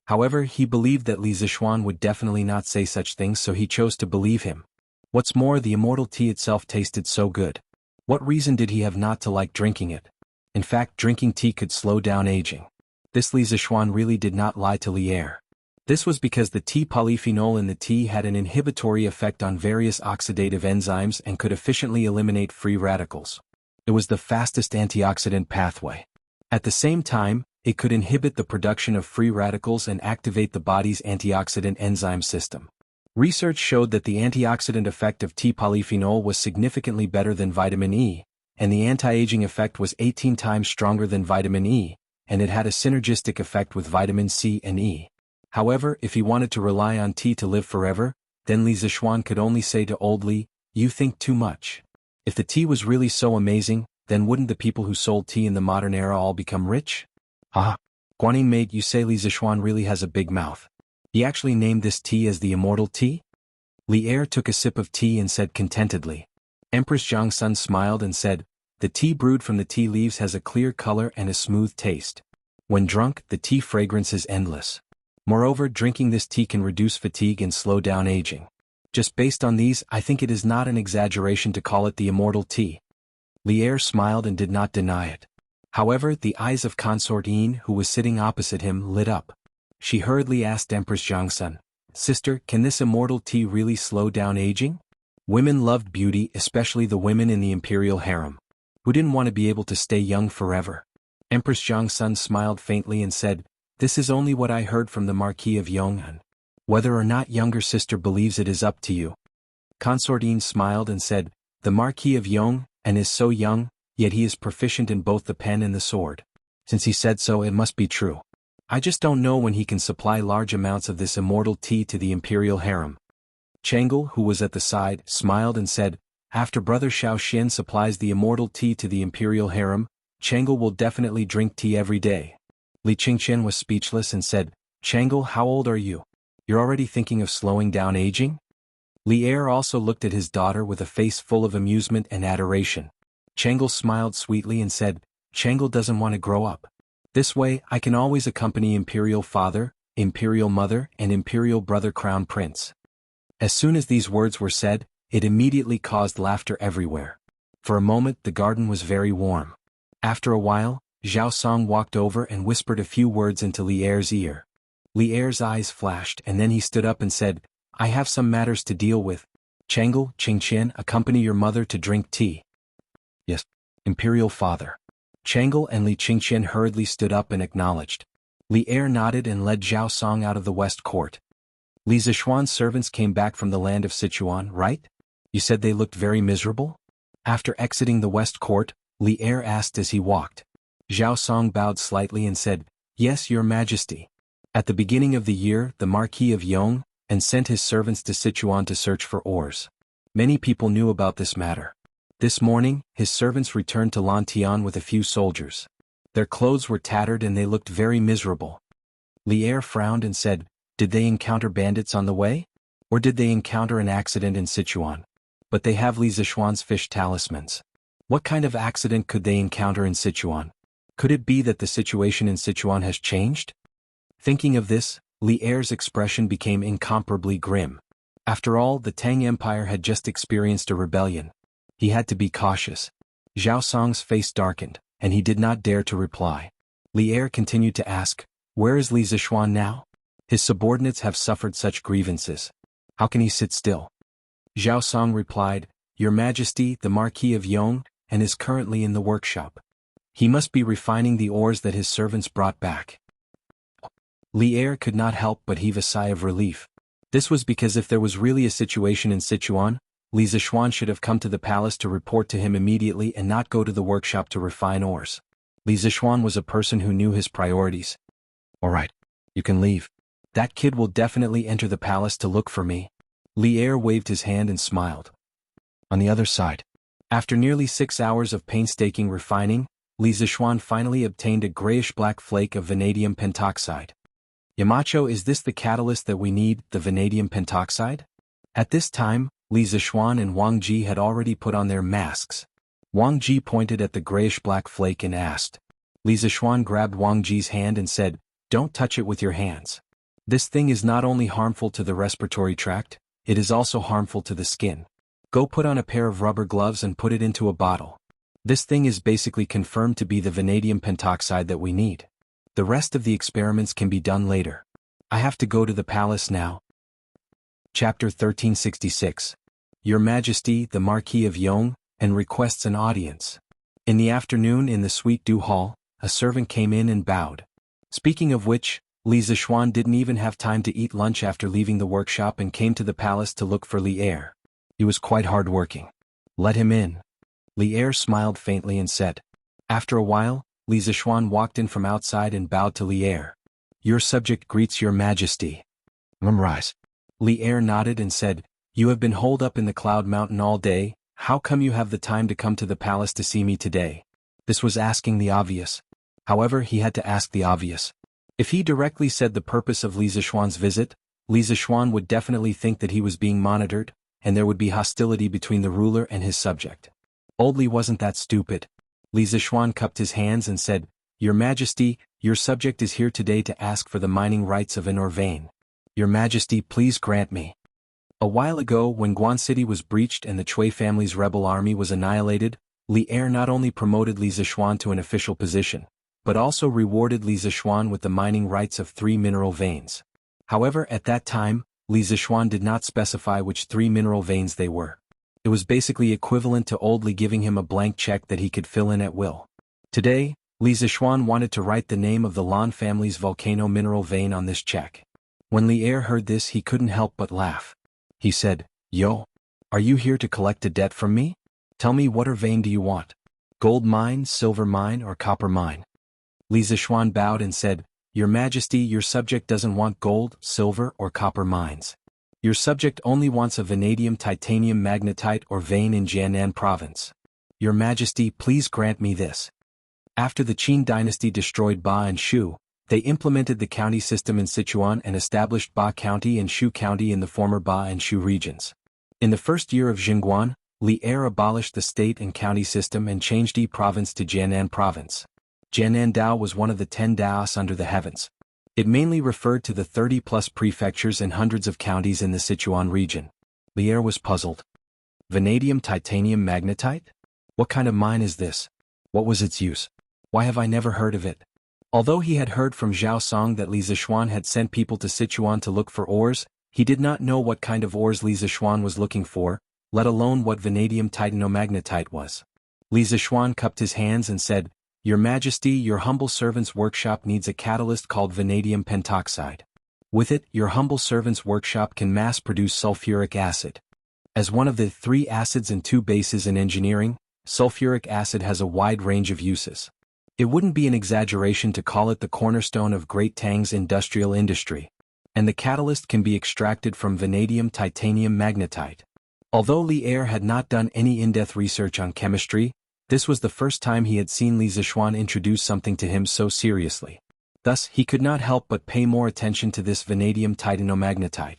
However, he believed that Li Zixuan would definitely not say such things, so he chose to believe him. What's more, the immortal tea itself tasted so good. What reason did he have not to like drinking it? In fact, drinking tea could slow down aging. This Li Zixuan really did not lie to Li Er. This was because the tea polyphenol in the tea had an inhibitory effect on various oxidative enzymes and could efficiently eliminate free radicals. It was the fastest antioxidant pathway. At the same time, it could inhibit the production of free radicals and activate the body's antioxidant enzyme system. Research showed that the antioxidant effect of tea polyphenol was significantly better than vitamin E, and the anti-aging effect was 18 times stronger than vitamin E, and it had a synergistic effect with vitamin C and E. However, if he wanted to rely on tea to live forever, then Li Zixuan could only say to old Li, "You think too much." If the tea was really so amazing, then wouldn't the people who sold tea in the modern era all become rich? Guanyin mate, you say Li Zixuan really has a big mouth. He actually named this tea as the immortal tea? Li Er took a sip of tea and said contentedly. Empress Jiangsun smiled and said, "The tea brewed from the tea leaves has a clear color and a smooth taste. When drunk, the tea fragrance is endless. Moreover, drinking this tea can reduce fatigue and slow down aging. Just based on these, I think it is not an exaggeration to call it the immortal tea." Li Er smiled and did not deny it. However, the eyes of Consort Yin, who was sitting opposite him, lit up. She hurriedly asked Empress Jiangsun, "Sister, can this immortal tea really slow down aging?" Women loved beauty, especially the women in the imperial harem. Who didn't want to be able to stay young forever? Empress Jiangsun smiled faintly and said, "This is only what I heard from the Marquis of Yong'an. Whether or not younger sister believes it is up to you." Consort Yin smiled and said, "The Marquis of Yong'an is so young, yet he is proficient in both the pen and the sword. Since he said so, it must be true. I just don't know when he can supply large amounts of this immortal tea to the imperial harem." Chang'e, who was at the side, smiled and said, "After Brother Xiaoxian supplies the immortal tea to the imperial harem, Chang'e will definitely drink tea every day." Li Qingqian was speechless and said, "Chang'e, how old are you? You're already thinking of slowing down aging?" Li Er also looked at his daughter with a face full of amusement and adoration. Chang'e smiled sweetly and said, "Chang'e doesn't want to grow up. This way, I can always accompany Imperial Father, Imperial Mother, and Imperial Brother Crown Prince." As soon as these words were said, it immediately caused laughter everywhere. For a moment the garden was very warm. After a while, Zhao Song walked over and whispered a few words into Li Er's ear. Li Er's eyes flashed and then he stood up and said, "I have some matters to deal with. Chang'e, Qingqian, accompany your mother to drink tea." "Yes, Imperial Father." Chang'e and Li Qingqian hurriedly stood up and acknowledged. Li Er nodded and led Zhao Song out of the west court. "Li Zishuan's servants came back from the land of Sichuan, right? You said they looked very miserable?" After exiting the west court, Li Er asked as he walked. Zhao Song bowed slightly and said, "Yes, Your Majesty. At the beginning of the year, the Marquis of Yong and sent his servants to Sichuan to search for ores. Many people knew about this matter. This morning, his servants returned to Lantian with a few soldiers. Their clothes were tattered and they looked very miserable." Li Er frowned and said, "Did they encounter bandits on the way? Or did they encounter an accident in Sichuan? But they have Li Zishuan's fish talismans. What kind of accident could they encounter in Sichuan? Could it be that the situation in Sichuan has changed?" Thinking of this, Li Er's expression became incomparably grim. After all, the Tang Empire had just experienced a rebellion. He had to be cautious. Zhao Song's face darkened, and he did not dare to reply. Li Er continued to ask, "Where is Li Zishuan now? His subordinates have suffered such grievances. How can he sit still?" Zhao Song replied, "Your Majesty, the Marquis of Yong, and is currently in the workshop. He must be refining the ores that his servants brought back." Li Er could not help but heave a sigh of relief. This was because if there was really a situation in Sichuan, Li Zishuan should have come to the palace to report to him immediately and not go to the workshop to refine ores. Li Zishuan was a person who knew his priorities. "All right, you can leave. That kid will definitely enter the palace to look for me." Li Er waved his hand and smiled. On the other side, after nearly 6 hours of painstaking refining, Li Zishuan finally obtained a grayish-black flake of vanadium pentoxide. "Yamacho, is this the catalyst that we need, the vanadium pentoxide?" At this time, Li Zishuan and Wang Ji had already put on their masks. Wang Ji pointed at the grayish-black flake and asked. Li Zishuan grabbed Wang Ji's hand and said, "Don't touch it with your hands. This thing is not only harmful to the respiratory tract, it is also harmful to the skin. Go put on a pair of rubber gloves and put it into a bottle. This thing is basically confirmed to be the vanadium pentoxide that we need. The rest of the experiments can be done later. I have to go to the palace now." Chapter 1366. Your Majesty, the Marquis of Yong, and requests an audience. In the afternoon in the Sweet Dew Hall, a servant came in and bowed. Speaking of which, Li Zishuan didn't even have time to eat lunch after leaving the workshop and came to the palace to look for Li Er. He was quite hard-working. "Let him in." Li Er smiled faintly and said. After a while, Li Zishuan walked in from outside and bowed to Li Er. "Your subject greets Your Majesty." "Memorize." Li Er nodded and said, "You have been holed up in the Cloud Mountain all day. How come you have the time to come to the palace to see me today?" This was asking the obvious. However, he had to ask the obvious. If he directly said the purpose of Li Zishuan's visit, Li Zishuan would definitely think that he was being monitored, and there would be hostility between the ruler and his subject. Old Li wasn't that stupid. Li Zishuan cupped his hands and said, "Your Majesty, your subject is here today to ask for the mining rights of an ore vein. Your Majesty, please grant me." A while ago, when Guan City was breached and the Chui family's rebel army was annihilated, Li Er not only promoted Li Zishuan to an official position, but also rewarded Li Zishuan with the mining rights of 3 mineral veins. However, at that time, Li Zishuan did not specify which 3 mineral veins they were. It was basically equivalent to old Li giving him a blank check that he could fill in at will. Today, Li Zishuan wanted to write the name of the Lan family's volcano mineral vein on this check. When Li Er heard this, he couldn't help but laugh. He said, "Yo, are you here to collect a debt from me? Tell me, what vein do you want? Gold mine, silver mine, or copper mine?" Li Zishuan bowed and said, "Your Majesty, your subject doesn't want gold, silver, or copper mines. Your subject only wants a vanadium titanium magnetite or vein in Jiangnan province. Your Majesty, please grant me this." After the Qin dynasty destroyed Ba and Shu, they implemented the county system in Sichuan and established Ba County and Shu County in the former Ba and Shu regions. In the first year of Jingguan, Li Er abolished the state and county system and changed Yi province to Jiangnan province. Jiangnan Dao was one of the 10 Daos under the heavens. It mainly referred to the 30-plus prefectures and hundreds of counties in the Sichuan region. Li Er was puzzled. Vanadium titanium magnetite? What kind of mine is this? What was its use? Why have I never heard of it? Although he had heard from Zhao Song that Li Zishuan had sent people to Sichuan to look for ores, he did not know what kind of ores Li Zishuan was looking for, let alone what vanadium titanomagnetite was. Li Zishuan cupped his hands and said, "Your Majesty, your humble servant's workshop needs a catalyst called vanadium pentoxide. With it, your humble servant's workshop can mass-produce sulfuric acid. As one of the 3 acids and 2 bases in engineering, sulfuric acid has a wide range of uses. It wouldn't be an exaggeration to call it the cornerstone of Great Tang's industrial industry. And the catalyst can be extracted from vanadium titanium magnetite." Although Li Er had not done any in-depth research on chemistry, this was the first time he had seen Li Zishuan introduce something to him so seriously. Thus, he could not help but pay more attention to this vanadium titanomagnetite.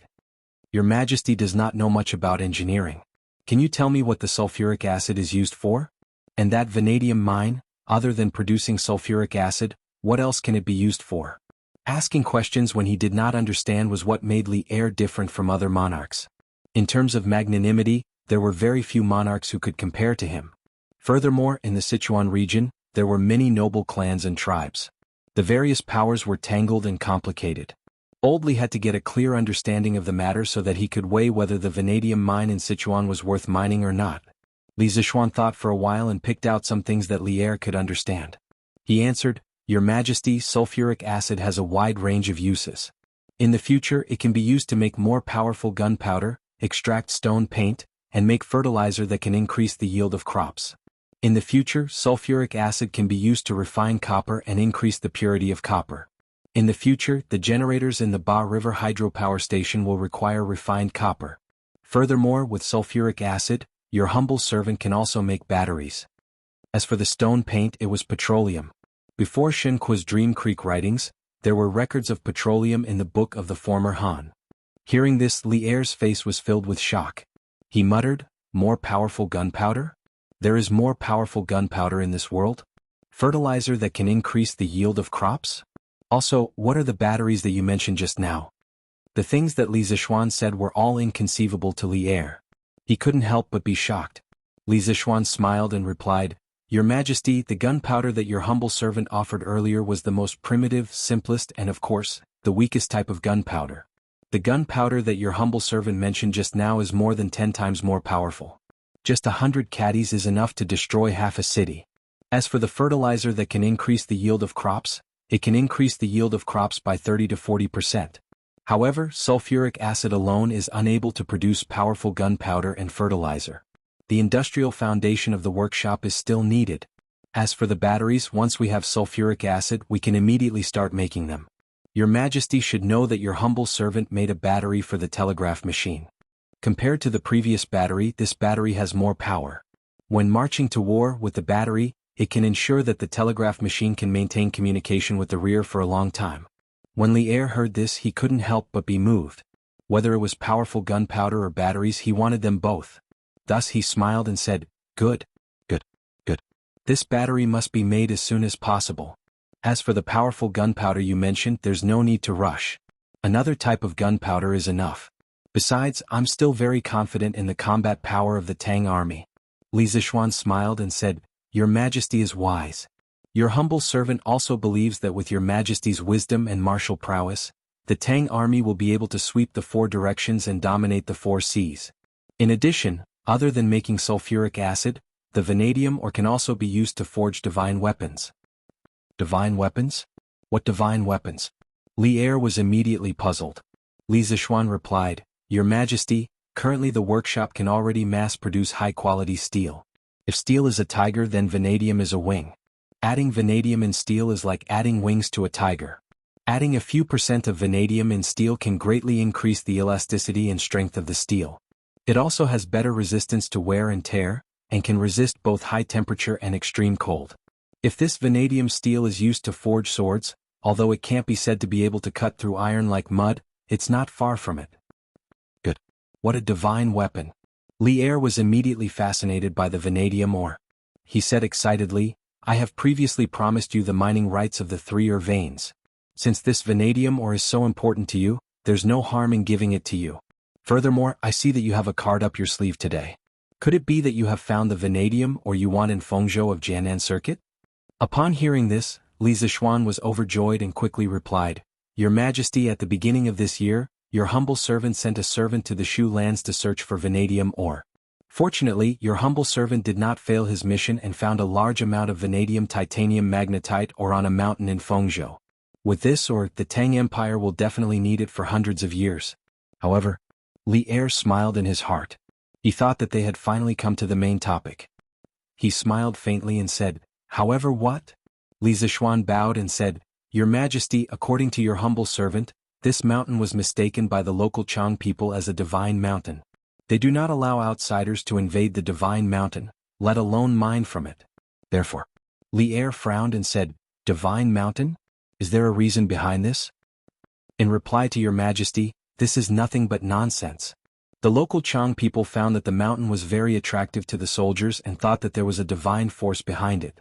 "Your Majesty does not know much about engineering. Can you tell me what the sulfuric acid is used for? And that vanadium mine, other than producing sulfuric acid, what else can it be used for?" Asking questions when he did not understand was what made Li Er different from other monarchs. In terms of magnanimity, there were very few monarchs who could compare to him. Furthermore, in the Sichuan region, there were many noble clans and tribes. The various powers were tangled and complicated. Old Li had to get a clear understanding of the matter so that he could weigh whether the vanadium mine in Sichuan was worth mining or not. Li Zishuan thought for a while and picked out some things that Li Er could understand. He answered, "Your Majesty, sulfuric acid has a wide range of uses. In the future, it can be used to make more powerful gunpowder, extract stone paint, and make fertilizer that can increase the yield of crops. In the future, sulfuric acid can be used to refine copper and increase the purity of copper. In the future, the generators in the Ba River hydropower station will require refined copper. Furthermore, with sulfuric acid, your humble servant can also make batteries." As for the stone paint, it was petroleum. Before Shen Kuo's Dream Creek writings, there were records of petroleum in the book of the former Han. Hearing this, Li Er's face was filled with shock. He muttered, "More powerful gunpowder? There is more powerful gunpowder in this world? Fertilizer that can increase the yield of crops? Also, what are the batteries that you mentioned just now?" The things that Li Zishuan said were all inconceivable to Li Er. He couldn't help but be shocked. Li Zishuan smiled and replied, "Your Majesty, the gunpowder that your humble servant offered earlier was the most primitive, simplest, and of course, the weakest type of gunpowder. The gunpowder that your humble servant mentioned just now is more than 10 times more powerful. Just 100 caddies is enough to destroy half a city. As for the fertilizer that can increase the yield of crops, it can increase the yield of crops by 30 to 40%. However, sulfuric acid alone is unable to produce powerful gunpowder and fertilizer. The industrial foundation of the workshop is still needed. As for the batteries, once we have sulfuric acid, we can immediately start making them. Your Majesty should know that your humble servant made a battery for the telegraph machine. Compared to the previous battery, this battery has more power. When marching to war with the battery, it can ensure that the telegraph machine can maintain communication with the rear for a long time." When Li Er heard this, he couldn't help but be moved. Whether it was powerful gunpowder or batteries, he wanted them both. Thus he smiled and said, "Good, good, good. This battery must be made as soon as possible. As for the powerful gunpowder you mentioned, there's no need to rush. Another type of gunpowder is enough. Besides, I'm still very confident in the combat power of the Tang army. Li Zishuan smiled and said, "Your Majesty is wise. Your humble servant also believes that with your Majesty's wisdom and martial prowess, the Tang army will be able to sweep the 4 directions and dominate the 4 seas. In addition, other than making sulfuric acid, the vanadium ore can also be used to forge divine weapons." Divine weapons? What divine weapons? Li Er was immediately puzzled. Li Zishuan replied, "Your Majesty, currently the workshop can already mass-produce high-quality steel. If steel is a tiger, then vanadium is a wing. Adding vanadium in steel is like adding wings to a tiger. Adding a few % of vanadium in steel can greatly increase the elasticity and strength of the steel. It also has better resistance to wear and tear, and can resist both high temperature and extreme cold. If this vanadium steel is used to forge swords, although it can't be said to be able to cut through iron like mud, it's not far from it." Good. What a divine weapon. Li Er was immediately fascinated by the vanadium ore. He said excitedly, "I have previously promised you the mining rights of the 3 ore veins. Since this vanadium ore is so important to you, there's no harm in giving it to you. Furthermore, I see that you have a card up your sleeve today. Could it be that you have found the vanadium ore you want in Fengzhou of Jianan Circuit?" Upon hearing this, Li Zishuan was overjoyed and quickly replied, "Your Majesty, at the beginning of this year, your humble servant sent a servant to the Shu lands to search for vanadium ore. Fortunately, your humble servant did not fail his mission and found a large amount of vanadium titanium magnetite ore on a mountain in Fengzhou. With this ore, the Tang Empire will definitely need it for hundreds of years." However, Li Er smiled in his heart. He thought that they had finally come to the main topic. He smiled faintly and said, "However what?" Li Zishuan bowed and said, "Your Majesty, according to your humble servant, this mountain was mistaken by the local Chang people as a divine mountain. They do not allow outsiders to invade the divine mountain, let alone mine from it. Therefore." Li Er frowned and said, "Divine mountain? Is there a reason behind this?" In reply to your Majesty, this is nothing but nonsense. The local Chang people found that the mountain was very attractive to the soldiers and thought that there was a divine force behind it.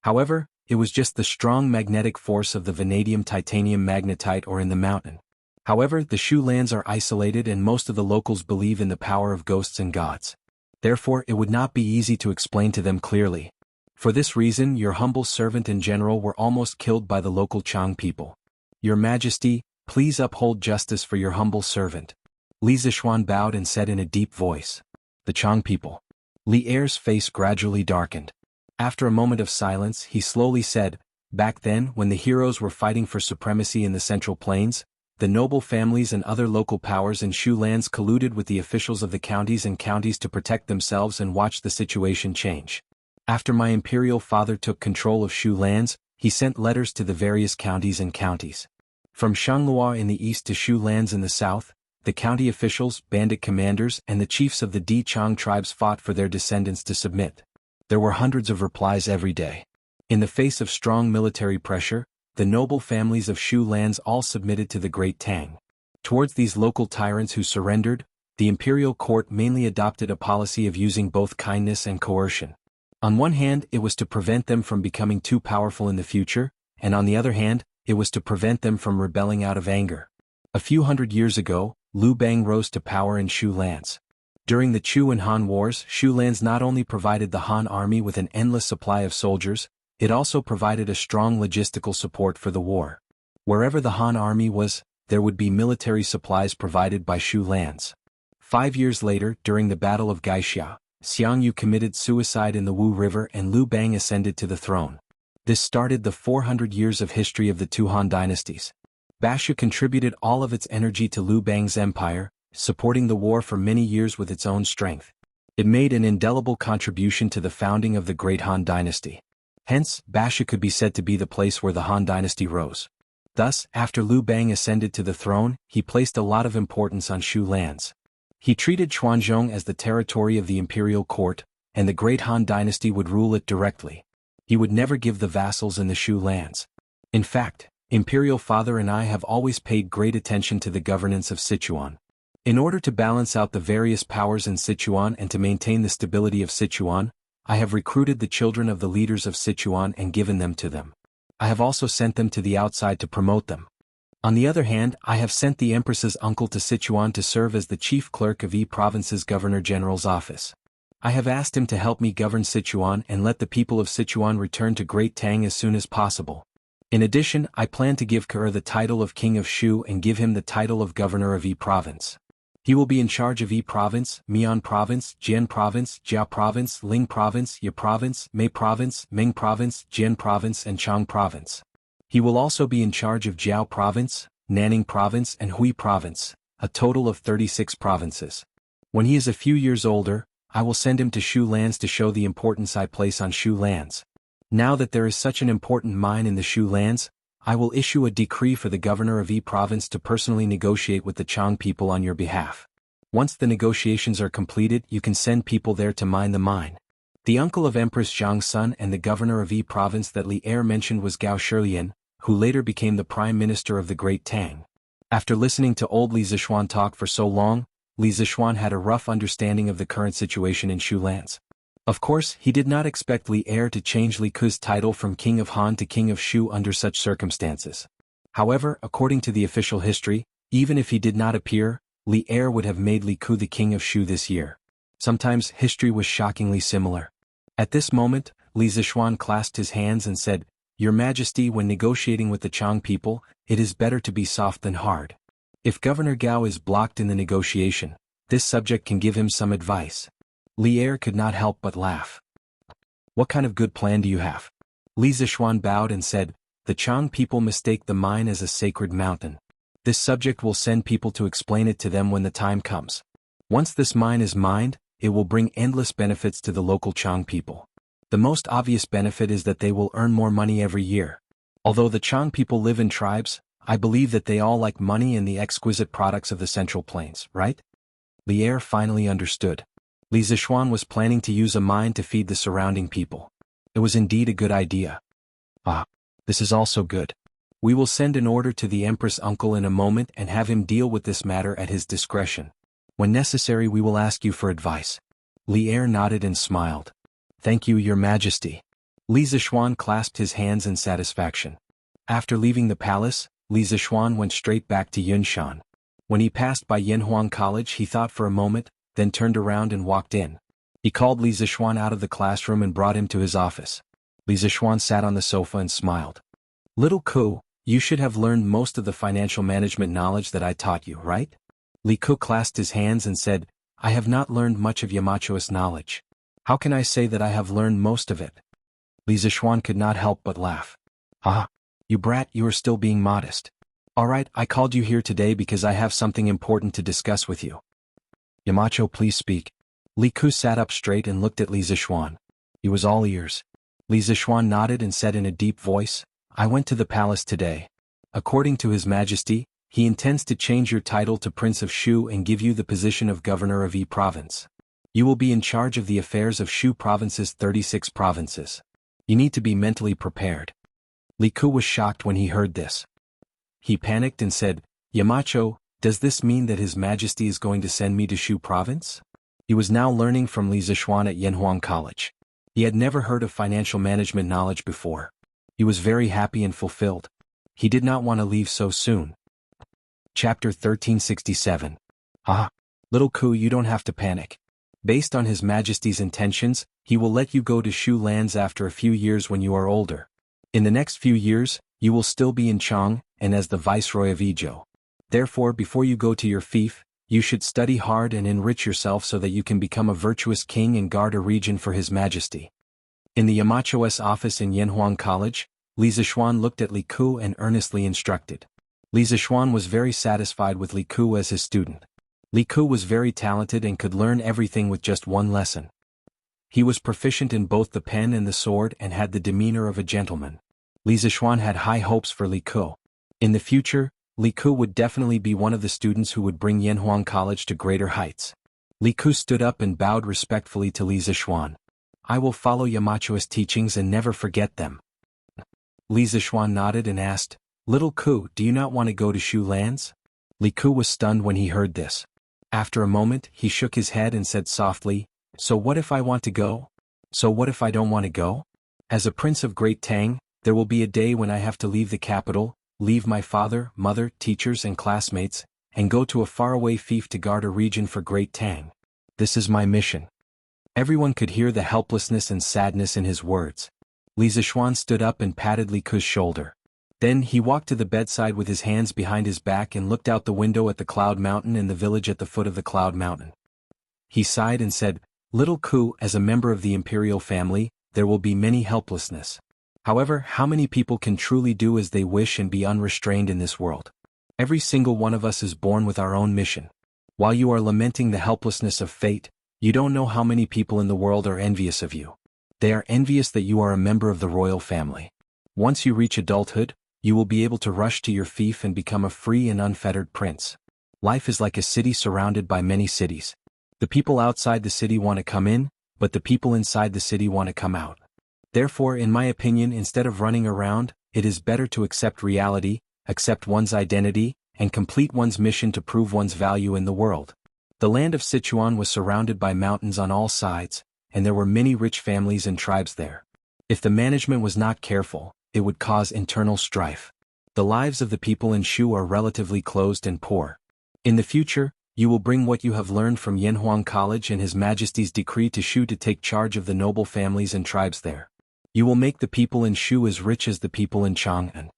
However, it was just the strong magnetic force of the vanadium titanium magnetite ore in the mountain. However, the Shu lands are isolated and most of the locals believe in the power of ghosts and gods. Therefore, it would not be easy to explain to them clearly. For this reason, your humble servant and general were almost killed by the local Chang people. Your Majesty, please uphold justice for your humble servant." Li Zishuan bowed and said in a deep voice, "The Chang people." Li Er's face gradually darkened. After a moment of silence, he slowly said, "Back then, when the heroes were fighting for supremacy in the Central Plains, the noble families and other local powers in Shu lands colluded with the officials of the counties and counties to protect themselves and watch the situation change. After my imperial father took control of Shu lands, he sent letters to the various counties and counties. From Shanglua in the east to Shu lands in the south, the county officials, bandit commanders, and the chiefs of the Di Chang tribes fought for their descendants to submit. There were hundreds of replies every day. In the face of strong military pressure, the noble families of Shu lands all submitted to the Great Tang. Towards these local tyrants who surrendered, the imperial court mainly adopted a policy of using both kindness and coercion. On one hand, it was to prevent them from becoming too powerful in the future, and on the other hand, it was to prevent them from rebelling out of anger. A few hundred years ago, Liu Bang rose to power in Shu lands. During the Chu and Han Wars, Shu lands not only provided the Han army with an endless supply of soldiers, it also provided a strong logistical support for the war. Wherever the Han army was, there would be military supplies provided by Shu lands. 5 years later, during the Battle of Gaixia, Xiangyu committed suicide in the Wu River and Liu Bang ascended to the throne. This started the 400 years of history of the two Han dynasties. Basha contributed all of its energy to Liu Bang's empire, supporting the war for many years with its own strength. It made an indelible contribution to the founding of the Great Han Dynasty. Hence, Basha could be said to be the place where the Han Dynasty rose. Thus, after Liu Bang ascended to the throne, he placed a lot of importance on Shu lands. He treated Chuanzhong as the territory of the imperial court, and the Great Han Dynasty would rule it directly. He would never give the vassals in the Shu lands. In fact, Imperial Father and I have always paid great attention to the governance of Sichuan. In order to balance out the various powers in Sichuan and to maintain the stability of Sichuan, I have recruited the children of the leaders of Sichuan and given them to them. I have also sent them to the outside to promote them. On the other hand, I have sent the Empress's uncle to Sichuan to serve as the chief clerk of Yi Province's Governor-General's office. I have asked him to help me govern Sichuan and let the people of Sichuan return to Great Tang as soon as possible. In addition, I plan to give Ke the title of King of Shu and give him the title of Governor of Yi Province. He will be in charge of Yi Province, Mian Province, Jian Province, Jiao Province, Ling Province, Yi Province, Mei Province, Ming Province, Jian Province and Chang Province. He will also be in charge of Jiao Province, Nanning Province and Hui Province, a total of 36 provinces. When he is a few years older, I will send him to Shu lands to show the importance I place on Shu lands. Now that there is such an important mine in the Shu lands, I will issue a decree for the governor of Yi province to personally negotiate with the Chang people on your behalf. Once the negotiations are completed, you can send people there to mine the mine. The uncle of Empress Zhang's son and the governor of Yi province that Li Er mentioned was Gao Shilian, who later became the prime minister of the Great Tang. After listening to old Li Zishuan talk for so long, Li Zishuan had a rough understanding of the current situation in Shu lands. Of course, he did not expect Li Er to change Li Ke's title from King of Han to King of Shu under such circumstances. However, according to the official history, even if he did not appear, Li Er would have made Li Ke the King of Shu this year. Sometimes history was shockingly similar. At this moment, Li Zishuan clasped his hands and said, "Your Majesty, when negotiating with the Chang people, it is better to be soft than hard. If Governor Gao is blocked in the negotiation, this subject can give him some advice." Li Er could not help but laugh. "What kind of good plan do you have?" Li Zishuan bowed and said, "The Chang people mistake the mine as a sacred mountain. This subject will send people to explain it to them when the time comes. Once this mine is mined, it will bring endless benefits to the local Chang people. The most obvious benefit is that they will earn more money every year. Although the Chang people live in tribes, I believe that they all like money and the exquisite products of the Central Plains, right?" Li Er finally understood. Li Zishuan was planning to use a mine to feed the surrounding people. It was indeed a good idea. "Ah, this is also good. We will send an order to the Empress uncle in a moment and have him deal with this matter at his discretion. When necessary, we will ask you for advice." Li Er nodded and smiled. "Thank you, Your Majesty." Li Zishuan clasped his hands in satisfaction. After leaving the palace, Li Zishuan went straight back to Yunshan. When he passed by Yanhuang College, he thought for a moment, then turned around and walked in. He called Li Zishuan out of the classroom and brought him to his office. Li Zishuan sat on the sofa and smiled. "Little Ku, you should have learned most of the financial management knowledge that I taught you, right?" Li Ku clasped his hands and said, "I have not learned much of Yamachoist knowledge. How can I say that I have learned most of it?" Li Zishuan could not help but laugh. "Ah, you brat, you are still being modest. All right, I called you here today because I have something important to discuss with you." "Yamacho, please speak." Li Ku sat up straight and looked at Li Zishuan. He was all ears. Li Zishuan nodded and said in a deep voice, "I went to the palace today. According to His Majesty, he intends to change your title to Prince of Shu and give you the position of Governor of Yi Province. You will be in charge of the affairs of Shu Province's 36 provinces. You need to be mentally prepared." Li Ku was shocked when he heard this. He panicked and said, "Yamacho, does this mean that His Majesty is going to send me to Shu Province?" He was now learning from Li Zishuan at Yanhuang College. He had never heard of financial management knowledge before. He was very happy and fulfilled. He did not want to leave so soon. Chapter 1367. "Ah, little Ku, you don't have to panic. Based on His Majesty's intentions, he will let you go to Shu lands after a few years when you are older. In the next few years, you will still be in Chang, and as the Viceroy of Izhou. Therefore, before you go to your fief, you should study hard and enrich yourself so that you can become a virtuous king and guard a region for His Majesty." In the Yamacho's office in Yanhuang College, Li Zishuan looked at Li Ku and earnestly instructed. Li Zishuan was very satisfied with Li Ku as his student. Li Ku was very talented and could learn everything with just one lesson. He was proficient in both the pen and the sword and had the demeanor of a gentleman. Li Zishuan had high hopes for Li Ku. In the future, Li Ku would definitely be one of the students who would bring Yanhuang College to greater heights. Li Ku stood up and bowed respectfully to Li Zishuan. "I will follow Yamacho's teachings and never forget them." Li Zishuan nodded and asked, "Little Ku, do you not want to go to Shu lands?" Li Ku was stunned when he heard this. After a moment, he shook his head and said softly, "So what if I want to go? So what if I don't want to go? As a prince of Great Tang, there will be a day when I have to leave the capital, leave my father, mother, teachers and classmates, and go to a faraway fief to guard a region for Great Tang. This is my mission." Everyone could hear the helplessness and sadness in his words. Li Zixuan stood up and patted Li Ke's shoulder. Then he walked to the bedside with his hands behind his back and looked out the window at the Cloud Mountain and the village at the foot of the Cloud Mountain. He sighed and said, "Little Ku, as a member of the imperial family, there will be many helplessness. However, how many people can truly do as they wish and be unrestrained in this world? Every single one of us is born with our own mission. While you are lamenting the helplessness of fate, you don't know how many people in the world are envious of you. They are envious that you are a member of the royal family. Once you reach adulthood, you will be able to rush to your fief and become a free and unfettered prince. Life is like a city surrounded by many cities. The people outside the city want to come in, but the people inside the city want to come out. Therefore, in my opinion, instead of running around, it is better to accept reality, accept one's identity, and complete one's mission to prove one's value in the world." The land of Sichuan was surrounded by mountains on all sides, and there were many rich families and tribes there. If the management was not careful, it would cause internal strife. The lives of the people in Shu are relatively closed and poor. In the future, you will bring what you have learned from Yanhuang College and His Majesty's decree to Shu to take charge of the noble families and tribes there. You will make the people in Shu as rich as the people in Chang'an.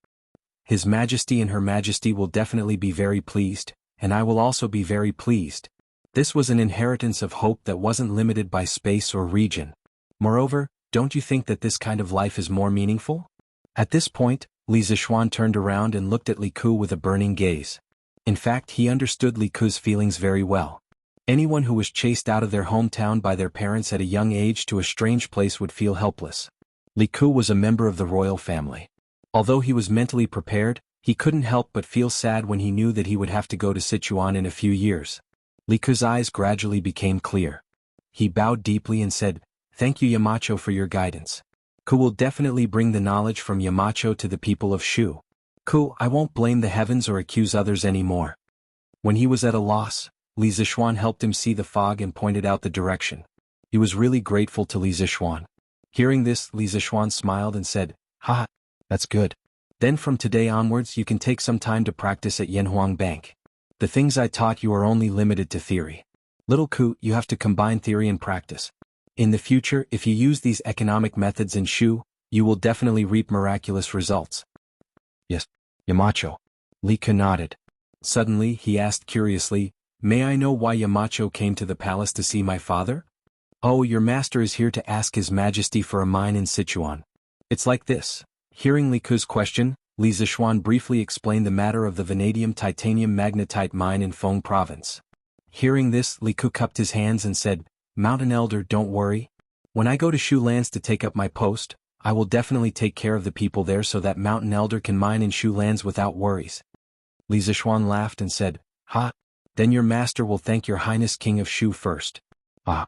His Majesty and Her Majesty will definitely be very pleased, and I will also be very pleased. This was an inheritance of hope that wasn't limited by space or region. Moreover, don't you think that this kind of life is more meaningful? At this point, Li Zixuan turned around and looked at Li Ke with a burning gaze. In fact, he understood Li Ke's feelings very well. Anyone who was chased out of their hometown by their parents at a young age to a strange place would feel helpless. Li Ke was a member of the royal family. Although he was mentally prepared, he couldn't help but feel sad when he knew that he would have to go to Sichuan in a few years. Li Ke's eyes gradually became clear. He bowed deeply and said, "Thank you, Yamacho, for your guidance. Ku will definitely bring the knowledge from Yamacho to the people of Shu. Ku, I won't blame the heavens or accuse others anymore." When he was at a loss, Li Zixuan helped him see the fog and pointed out the direction. He was really grateful to Li Zixuan. Hearing this, Li Zixuan smiled and said, "Ha, that's good. Then from today onwards you can take some time to practice at Yanhuang Bank. The things I taught you are only limited to theory. Little Ku, you have to combine theory and practice. In the future, if you use these economic methods in Shu, you will definitely reap miraculous results." "Yes, Yamacho." Li Ke nodded. Suddenly, he asked curiously, "May I know why Yamacho came to the palace to see my father?" "Oh, your master is here to ask His Majesty for a mine in Sichuan. It's like this." Hearing Li Ke's question, Li Zixuan briefly explained the matter of the vanadium titanium magnetite mine in Feng province. Hearing this, Li Ke cupped his hands and said, "Mountain Elder, don't worry. When I go to Shu lands to take up my post, I will definitely take care of the people there so that Mountain Elder can mine in Shu lands without worries." Li Zixuan laughed and said, "Ha, then your master will thank your Highness King of Shu first." Ah.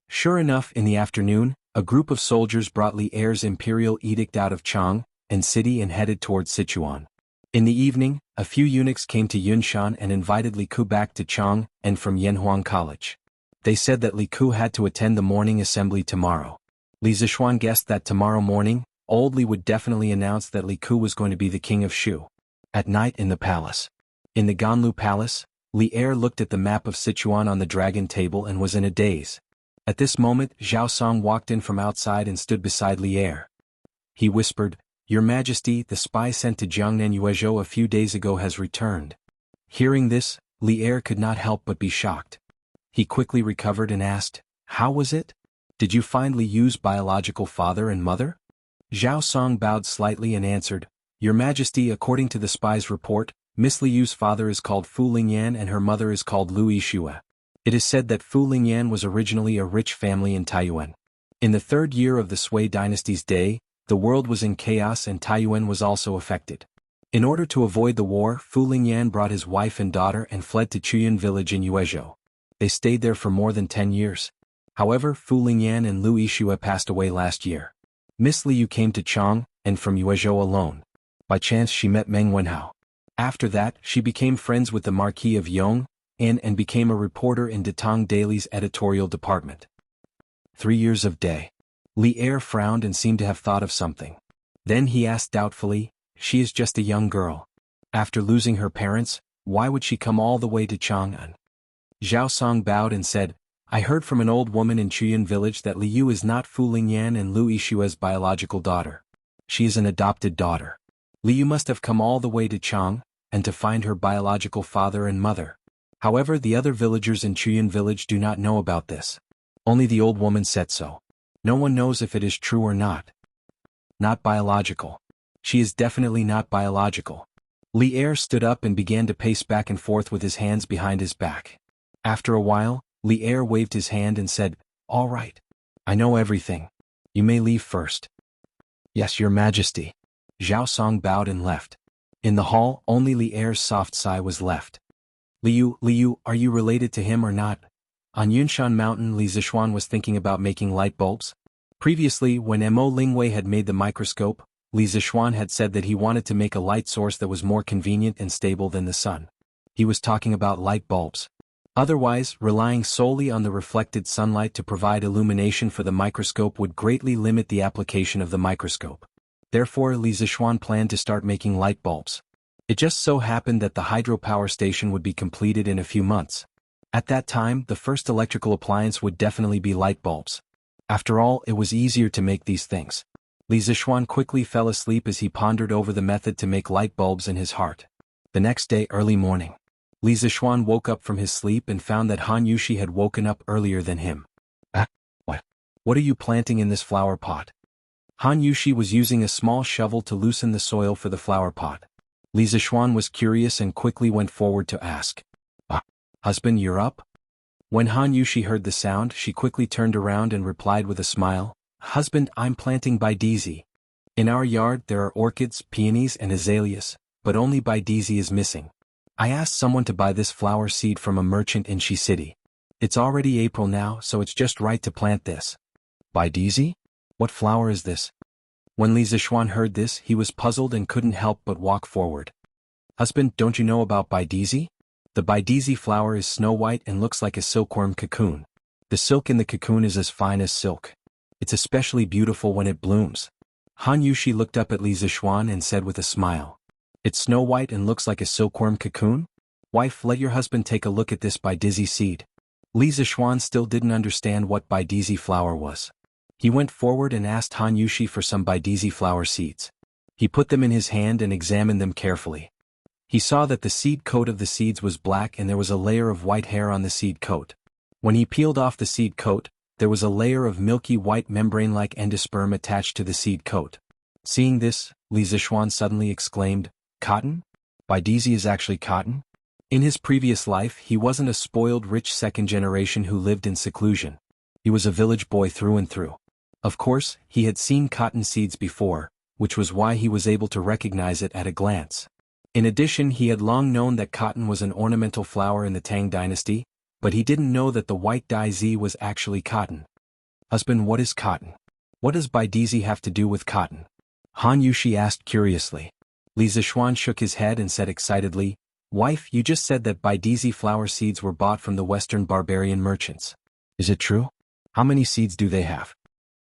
Sure enough, in the afternoon, a group of soldiers brought Li Er's imperial edict out of Chang and city and headed towards Sichuan. In the evening, a few eunuchs came to Yunshan and invited Li Ke back to Chang and from Yanhuang College. They said that Li Ke had to attend the morning assembly tomorrow. Li Zixuan guessed that tomorrow morning, Old Li would definitely announce that Li Ke was going to be the king of Shu. At night in the palace. In the Ganlu Palace, Li Er looked at the map of Sichuan on the dragon table and was in a daze. At this moment, Zhao Song walked in from outside and stood beside Li Er. He whispered, "Your Majesty, the spy sent to Jiangnan Yuezhou a few days ago has returned." Hearing this, Li Er could not help but be shocked. He quickly recovered and asked, "How was it? Did you find Li Yu's biological father and mother?" Zhao Song bowed slightly and answered, "Your Majesty, according to the spy's report, Miss Li Yu's father is called Fu Lingyan and her mother is called Lu Yixue. It is said that Fu Lingyan was originally a rich family in Taiyuan. In the third year of the Sui dynasty's day, the world was in chaos and Taiyuan was also affected. In order to avoid the war, Fu Lingyan brought his wife and daughter and fled to Chuyun village in Yuezhou. They stayed there for more than 10 years. However, Fu Lingyan and Lu Yixue passed away last year. Miss Li Yu came to Chang, and from Yuezhou alone. By chance she met Meng Wenhao. After that, she became friends with the Marquis of Yong, and became a reporter in Datong Daily's editorial department. 3 years of day. Li Er frowned and seemed to have thought of something. Then he asked doubtfully, "She is just a young girl. After losing her parents, why would she come all the way to Chang'an?" Zhao Song bowed and said, I heard from an old woman in Chuyan village that Liu is not Fu Lingyan and Lu Yishua's biological daughter. She is an adopted daughter. Liu must have come all the way to Chang, and to find her biological father and mother. However, the other villagers in Chuyan village do not know about this. Only the old woman said so. No one knows if it is true or not. Not biological. She is definitely not biological. Li Er stood up and began to pace back and forth with his hands behind his back. After a while, Li Er waved his hand and said, "All right. I know everything. You may leave first." "Yes, Your Majesty." Zhao Song bowed and left. In the hall, only Li Er's soft sigh was left. Liu, are you related to him or not?" On Yunshan Mountain, Li Zishuan was thinking about making light bulbs. Previously, when Mo Lingwei had made the microscope, Li Zishuan had said that he wanted to make a light source that was more convenient and stable than the sun. He was talking about light bulbs. Otherwise, relying solely on the reflected sunlight to provide illumination for the microscope would greatly limit the application of the microscope. Therefore, Li Zishuan planned to start making light bulbs. It just so happened that the hydropower station would be completed in a few months. At that time, the first electrical appliance would definitely be light bulbs. After all, it was easier to make these things. Li Zishuan quickly fell asleep as he pondered over the method to make light bulbs in his heart. The next day, early morning, Li Zishuan woke up from his sleep and found that Han Yushi had woken up earlier than him. What? What are you planting in this flower pot?" Han Yushi was using a small shovel to loosen the soil for the flower pot. Li Zishuan was curious and quickly went forward to ask, "Husband, you're up?" When Han Yushi heard the sound, she quickly turned around and replied with a smile, "Husband, I'm planting Baidizi. In our yard there are orchids, peonies and azaleas, but only Baidizi is missing. I asked someone to buy this flower seed from a merchant in Shi City. It's already April now, so it's just right to plant this." "Baidizi? What flower is this?" When Li Zishuan heard this, he was puzzled and couldn't help but walk forward. "Husband, don't you know about Baidizi? The Baidizi flower is snow white and looks like a silkworm cocoon. The silk in the cocoon is as fine as silk. It's especially beautiful when it blooms." Han Yushi looked up at Li Zishuan and said with a smile, "It's snow white and looks like a silkworm cocoon? Wife, let your husband take a look at this Baidizi seed." Li Zishuan still didn't understand what Baidizi flower was. He went forward and asked Han Yushi for some Baidizi flower seeds. He put them in his hand and examined them carefully. He saw that the seed coat of the seeds was black and there was a layer of white hair on the seed coat. When he peeled off the seed coat, there was a layer of milky white membrane-like endosperm attached to the seed coat. Seeing this, Li Zishuan suddenly exclaimed, "Cotton? Baidizi is actually cotton?" In his previous life, he wasn't a spoiled rich second generation who lived in seclusion. He was a village boy through and through. Of course, he had seen cotton seeds before, which was why he was able to recognize it at a glance. In addition, he had long known that cotton was an ornamental flower in the Tang dynasty, but he didn't know that the white dye Z was actually cotton. "Husband, what is cotton? What does Baidizi have to do with cotton?" Han Yushi asked curiously. Li Zishuan shook his head and said excitedly, "Wife, you just said that Baidizi flower seeds were bought from the Western barbarian merchants. Is it true? How many seeds do they have?"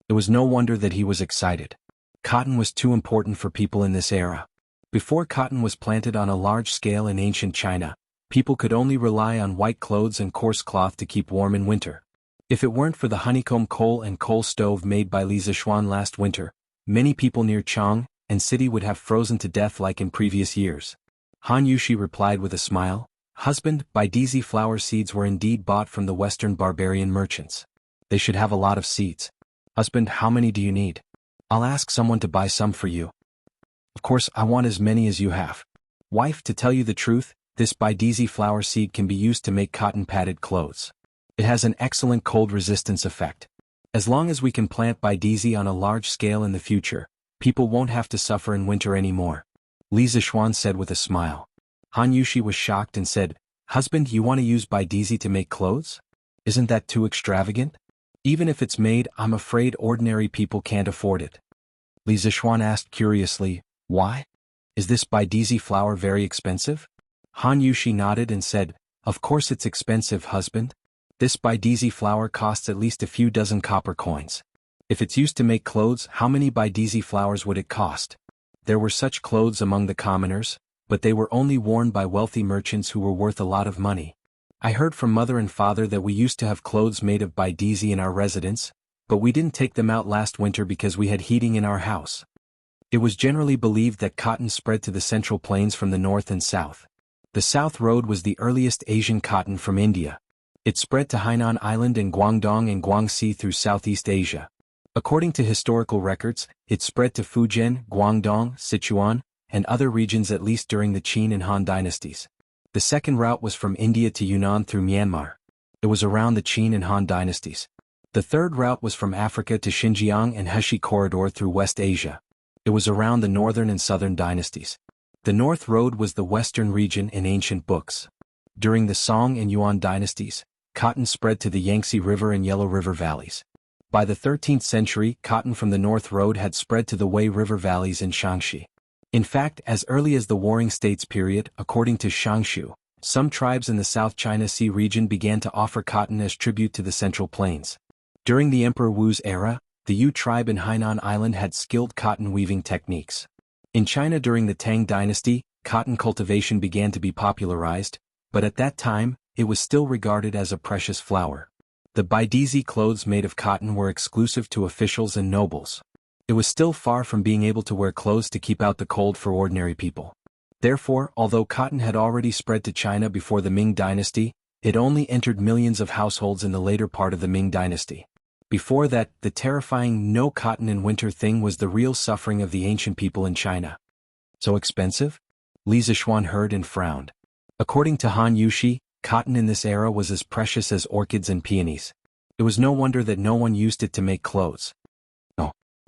It was no wonder that he was excited. Cotton was too important for people in this era. Before cotton was planted on a large scale in ancient China, people could only rely on white clothes and coarse cloth to keep warm in winter. If it weren't for the honeycomb coal and coal stove made by Li Zishuan last winter, many people near Chang and city would have frozen to death like in previous years. Han Yushi replied with a smile, "Husband, Baidizi flower seeds were indeed bought from the Western barbarian merchants. They should have a lot of seeds. Husband, how many do you need? I'll ask someone to buy some for you." "Of course, I want as many as you have. Wife, to tell you the truth, this Baidizi flower seed can be used to make cotton-padded clothes. It has an excellent cold resistance effect. As long as we can plant Baidizi on a large scale in the future, people won't have to suffer in winter anymore," Li Zishuan said with a smile. Han Yushi was shocked and said, "Husband, you want to use Baidizi to make clothes? Isn't that too extravagant? Even if it's made, I'm afraid ordinary people can't afford it." Li Zishuan asked curiously, "Why? Is this Baidizi flower very expensive?" Han Yushi nodded and said, "Of course it's expensive, husband. This Baidizi flower costs at least a few dozen copper coins. If it's used to make clothes, how many Baidizi flowers would it cost?" There were such clothes among the commoners, but they were only worn by wealthy merchants who were worth a lot of money. I heard from mother and father that we used to have clothes made of baidizi in our residence, but we didn't take them out last winter because we had heating in our house. It was generally believed that cotton spread to the Central Plains from the north and south. The South Road was the earliest Asian cotton from India. It spread to Hainan Island and Guangdong and Guangxi through Southeast Asia. According to historical records, it spread to Fujian, Guangdong, Sichuan, and other regions at least during the Qin and Han dynasties. The second route was from India to Yunnan through Myanmar. It was around the Qin and Han dynasties. The third route was from Africa to Xinjiang and Heshi corridor through West Asia. It was around the northern and southern dynasties. The North Road was the western region in ancient books. During the Song and Yuan dynasties, cotton spread to the Yangtze River and Yellow River valleys. By the 13th century, cotton from the North Road had spread to the Wei River valleys in Shaanxi. In fact, as early as the Warring States period, according to Shangshu, some tribes in the South China Sea region began to offer cotton as tribute to the Central Plains. During the Emperor Wu's era, the Yu tribe in Hainan Island had skilled cotton weaving techniques. In China during the Tang dynasty, cotton cultivation began to be popularized, but at that time, it was still regarded as a precious flower. The baidizi clothes made of cotton were exclusive to officials and nobles. It was still far from being able to wear clothes to keep out the cold for ordinary people. Therefore, although cotton had already spread to China before the Ming dynasty, it only entered millions of households in the later part of the Ming dynasty. Before that, the terrifying no cotton in winter thing was the real suffering of the ancient people in China. So expensive? Li Zixuan heard and frowned. According to Han Yushi, cotton in this era was as precious as orchids and peonies. It was no wonder that no one used it to make clothes.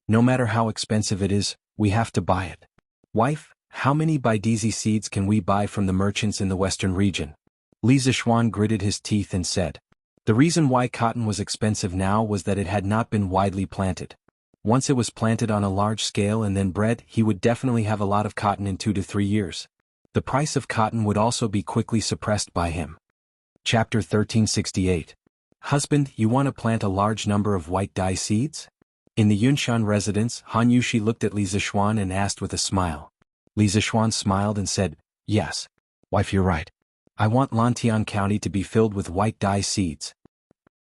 No matter how expensive it is, we have to buy it. Wife, how many baidizi seeds can we buy from the merchants in the western region? Li Zixuan gritted his teeth and said. The reason why cotton was expensive now was that it had not been widely planted. Once it was planted on a large scale and then bred, he would definitely have a lot of cotton in 2 to 3 years. The price of cotton would also be quickly suppressed by him. Chapter 1368. Husband, you want to plant a large number of white dye seeds? In the Yunshan residence, Han Yushi looked at Li Zixuan and asked with a smile. Li Zixuan smiled and said, Yes. Wife, you're right. I want Lantian County to be filled with white dye seeds.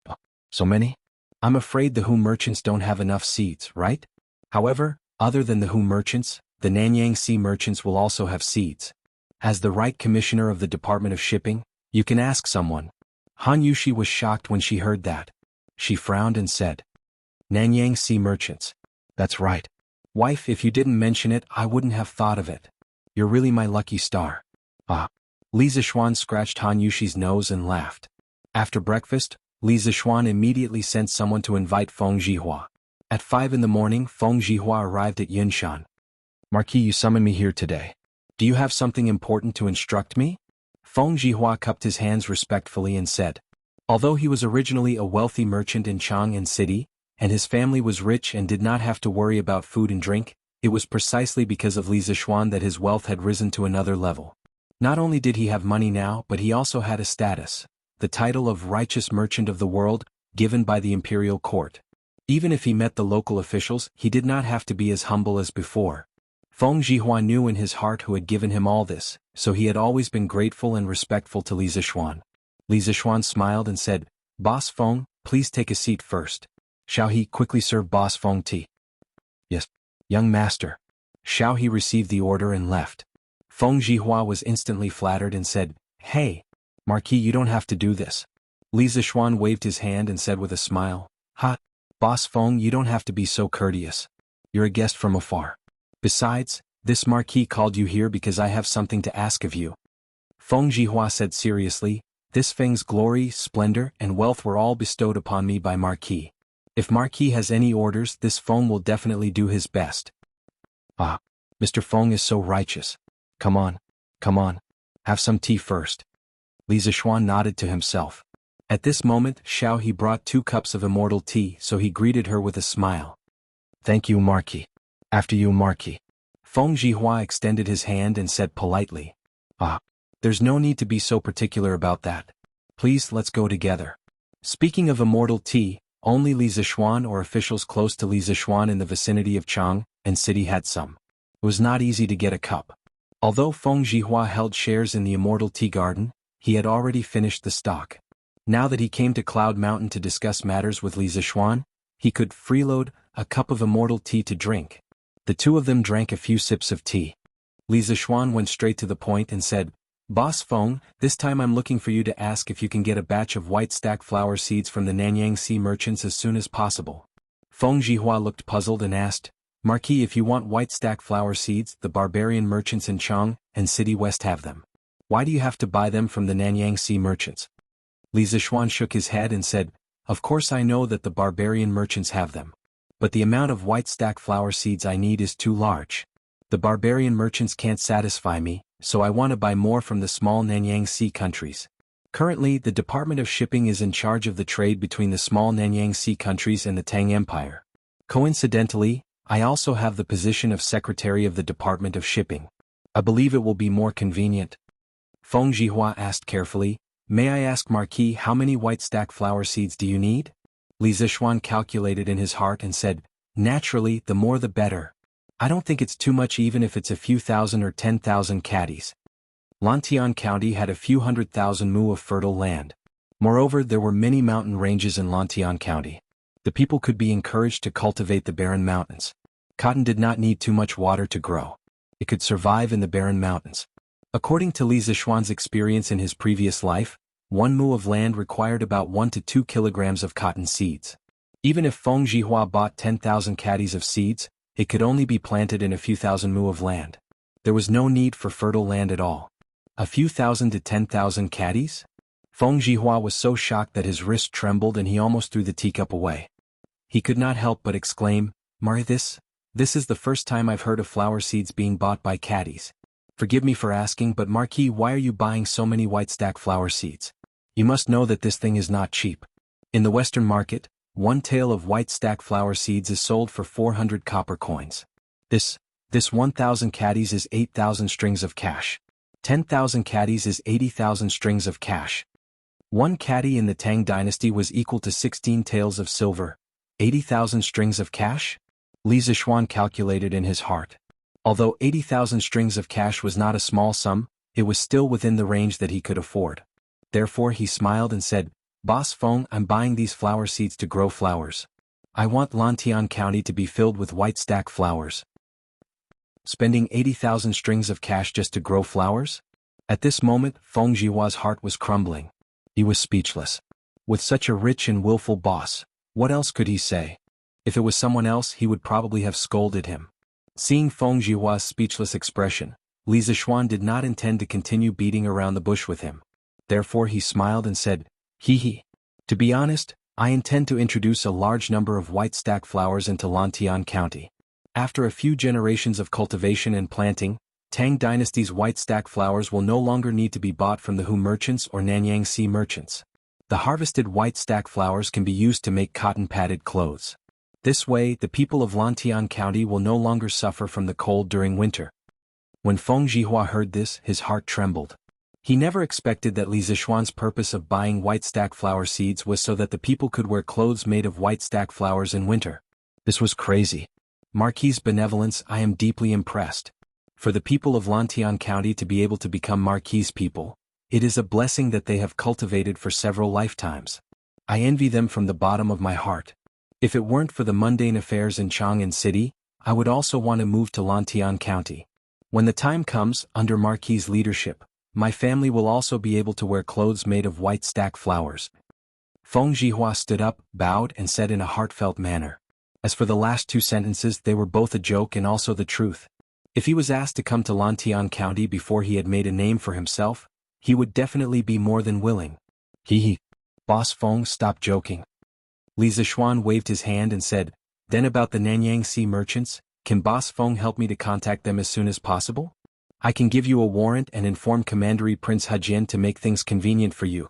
Oh, so many? I'm afraid the Hu merchants don't have enough seeds, right? However, other than the Hu merchants, the Nanyang Sea merchants will also have seeds. As the right commissioner of the Department of Shipping, you can ask someone. Han Yushi was shocked when she heard that. She frowned and said, Nanyang Sea merchants. That's right. Wife, if you didn't mention it, I wouldn't have thought of it. You're really my lucky star. Ah. Li Zixuan scratched Han Yushi's nose and laughed. After breakfast, Li Zixuan immediately sent someone to invite Feng Zhihua. At 5 in the morning, Feng Zhihua arrived at Yunshan. Marquis, you summoned me here today. Do you have something important to instruct me? Feng Zhihua cupped his hands respectfully and said. Although he was originally a wealthy merchant in Chang'an City, and his family was rich and did not have to worry about food and drink, it was precisely because of Li Zixuan that his wealth had risen to another level. Not only did he have money now, but he also had a status, the title of righteous merchant of the world, given by the imperial court. Even if he met the local officials, he did not have to be as humble as before. Feng Zhihua knew in his heart who had given him all this, so he had always been grateful and respectful to Li Zixuan. Li Zixuan smiled and said, Boss Feng, please take a seat first. Shall he quickly serve Boss Feng tea? Yes, young master. Shao He received the order and left. Feng Zhihua was instantly flattered and said, Hey, Marquis, you don't have to do this. Li Zixuan waved his hand and said with a smile, Ha, Boss Feng, you don't have to be so courteous. You're a guest from afar. Besides, this Marquis called you here because I have something to ask of you. Feng Zhihua said seriously, This Feng's glory, splendor, and wealth were all bestowed upon me by Marquis. If Marquis has any orders, this Feng will definitely do his best. Ah, Mr. Feng is so righteous. Come on. Have some tea first. Li Zixuan nodded to himself. At this moment, Shao He brought 2 cups of immortal tea, so he greeted her with a smile. Thank you, Marquis. After you, Marquis. Feng Zhihua extended his hand and said politely. Ah, there's no need to be so particular about that. Please, let's go together. Speaking of immortal tea, only Li Zixuan or officials close to Li Zixuan in the vicinity of Chang'an City had some. It was not easy to get a cup. Although Feng Zhihua held shares in the Immortal Tea Garden, he had already finished the stock. Now that he came to Cloud Mountain to discuss matters with Li Zishuan, he could freeload a cup of immortal tea to drink. The two of them drank a few sips of tea. Li Zishuan went straight to the point and said, "Boss Feng, this time I'm looking for you to ask if you can get a batch of white stack flower seeds from the Nanyang Sea merchants as soon as possible." Feng Jihua looked puzzled and asked, "Marquis, if you want white stack flower seeds, the barbarian merchants in Chang and City West have them. Why do you have to buy them from the Nanyang Sea merchants?" Li Zishuan shook his head and said, "Of course I know that the barbarian merchants have them. But the amount of white stack flower seeds I need is too large. The barbarian merchants can't satisfy me, so I want to buy more from the small Nanyang Sea countries. Currently, the Department of Shipping is in charge of the trade between the small Nanyang Sea countries and the Tang Empire. Coincidentally, I also have the position of Secretary of the Department of Shipping. I believe it will be more convenient." Feng Jihua asked carefully, "May I ask, Marquis, how many white stack flower seeds do you need?" Li Zishuan calculated in his heart and said, "Naturally, the more the better. I don't think it's too much even if it's a few thousand or 10,000 caddies." Lantian County had a few 100,000 mu of fertile land. Moreover, there were many mountain ranges in Lantian County. The people could be encouraged to cultivate the barren mountains. Cotton did not need too much water to grow. It could survive in the barren mountains. According to Li Zishuan's experience in his previous life, 1 mu of land required about 1 to 2 kilograms of cotton seeds. Even if Feng Jihua bought 10,000 caddies of seeds, it could only be planted in a few thousand mu of land. There was no need for fertile land at all. A few thousand to 10,000 caddies? Feng Jihua was so shocked that his wrist trembled and he almost threw the teacup away. He could not help but exclaim, "Mari, this is the first time I've heard of flower seeds being bought by caddies. Forgive me for asking, but Marquis, why are you buying so many white stack flower seeds? You must know that this thing is not cheap. In the Western market, 1 tael of white stack flower seeds is sold for 400 copper coins. This 1,000 caddies is 8,000 strings of cash. 10,000 caddies is 80,000 strings of cash. 1 caddy in the Tang dynasty was equal to 16 taels of silver. 80,000 strings of cash?" Li Zishuan calculated in his heart. Although 80,000 strings of cash was not a small sum, it was still within the range that he could afford. Therefore he smiled and said, "Boss Feng, I'm buying these flower seeds to grow flowers. I want Lantian County to be filled with white stack flowers." Spending 80,000 strings of cash just to grow flowers? At this moment, Feng Jihua's heart was crumbling. He was speechless. With such a rich and willful boss, what else could he say? If it was someone else, he would probably have scolded him. Seeing Feng Jihua's speechless expression, Li Zishuan did not intend to continue beating around the bush with him. Therefore he smiled and said, "Hee. To be honest, I intend to introduce a large number of white stack flowers into Lantian County. After a few generations of cultivation and planting, Tang Dynasty's white stack flowers will no longer need to be bought from the Hu merchants or Nanyang Sea merchants. The harvested white stack flowers can be used to make cotton-padded clothes. This way, the people of Lantian County will no longer suffer from the cold during winter." When Feng Jihua heard this, his heart trembled. He never expected that Li Zishuan's purpose of buying white stack flower seeds was so that the people could wear clothes made of white stack flowers in winter. This was crazy. Marquis' benevolence, I am deeply impressed. For the people of Lantian County to be able to become Marquis' people, it is a blessing that they have cultivated for several lifetimes. I envy them from the bottom of my heart. If it weren't for the mundane affairs in Chang'an City, I would also want to move to Lantian County. When the time comes, under Marquis' leadership, my family will also be able to wear clothes made of white stack flowers." Feng Jihua stood up, bowed and said in a heartfelt manner. As for the last 2 sentences, they were both a joke and also the truth. If he was asked to come to Lantian County before he had made a name for himself, he would definitely be more than willing. Hee. Boss Feng, stop joking. Li Zishuan waved his hand and said, "Then about the Nanyang Sea merchants, can Boss Feng help me to contact them as soon as possible? I can give you a warrant and inform Commandery Prince Hajin to make things convenient for you."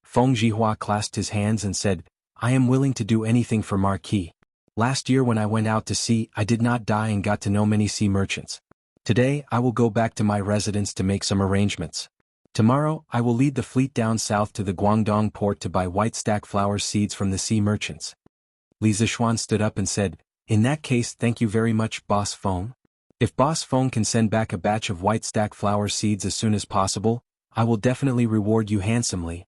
Feng Jihua clasped his hands and said, "I am willing to do anything for Marquis. Last year when I went out to sea, I did not die and got to know many sea merchants. Today, I will go back to my residence to make some arrangements. Tomorrow, I will lead the fleet down south to the Guangdong port to buy white stack flower seeds from the sea merchants." Li Zishuan stood up and said, "In that case, thank you very much, Boss Feng. If Boss Feng can send back a batch of white stack flower seeds as soon as possible, I will definitely reward you handsomely.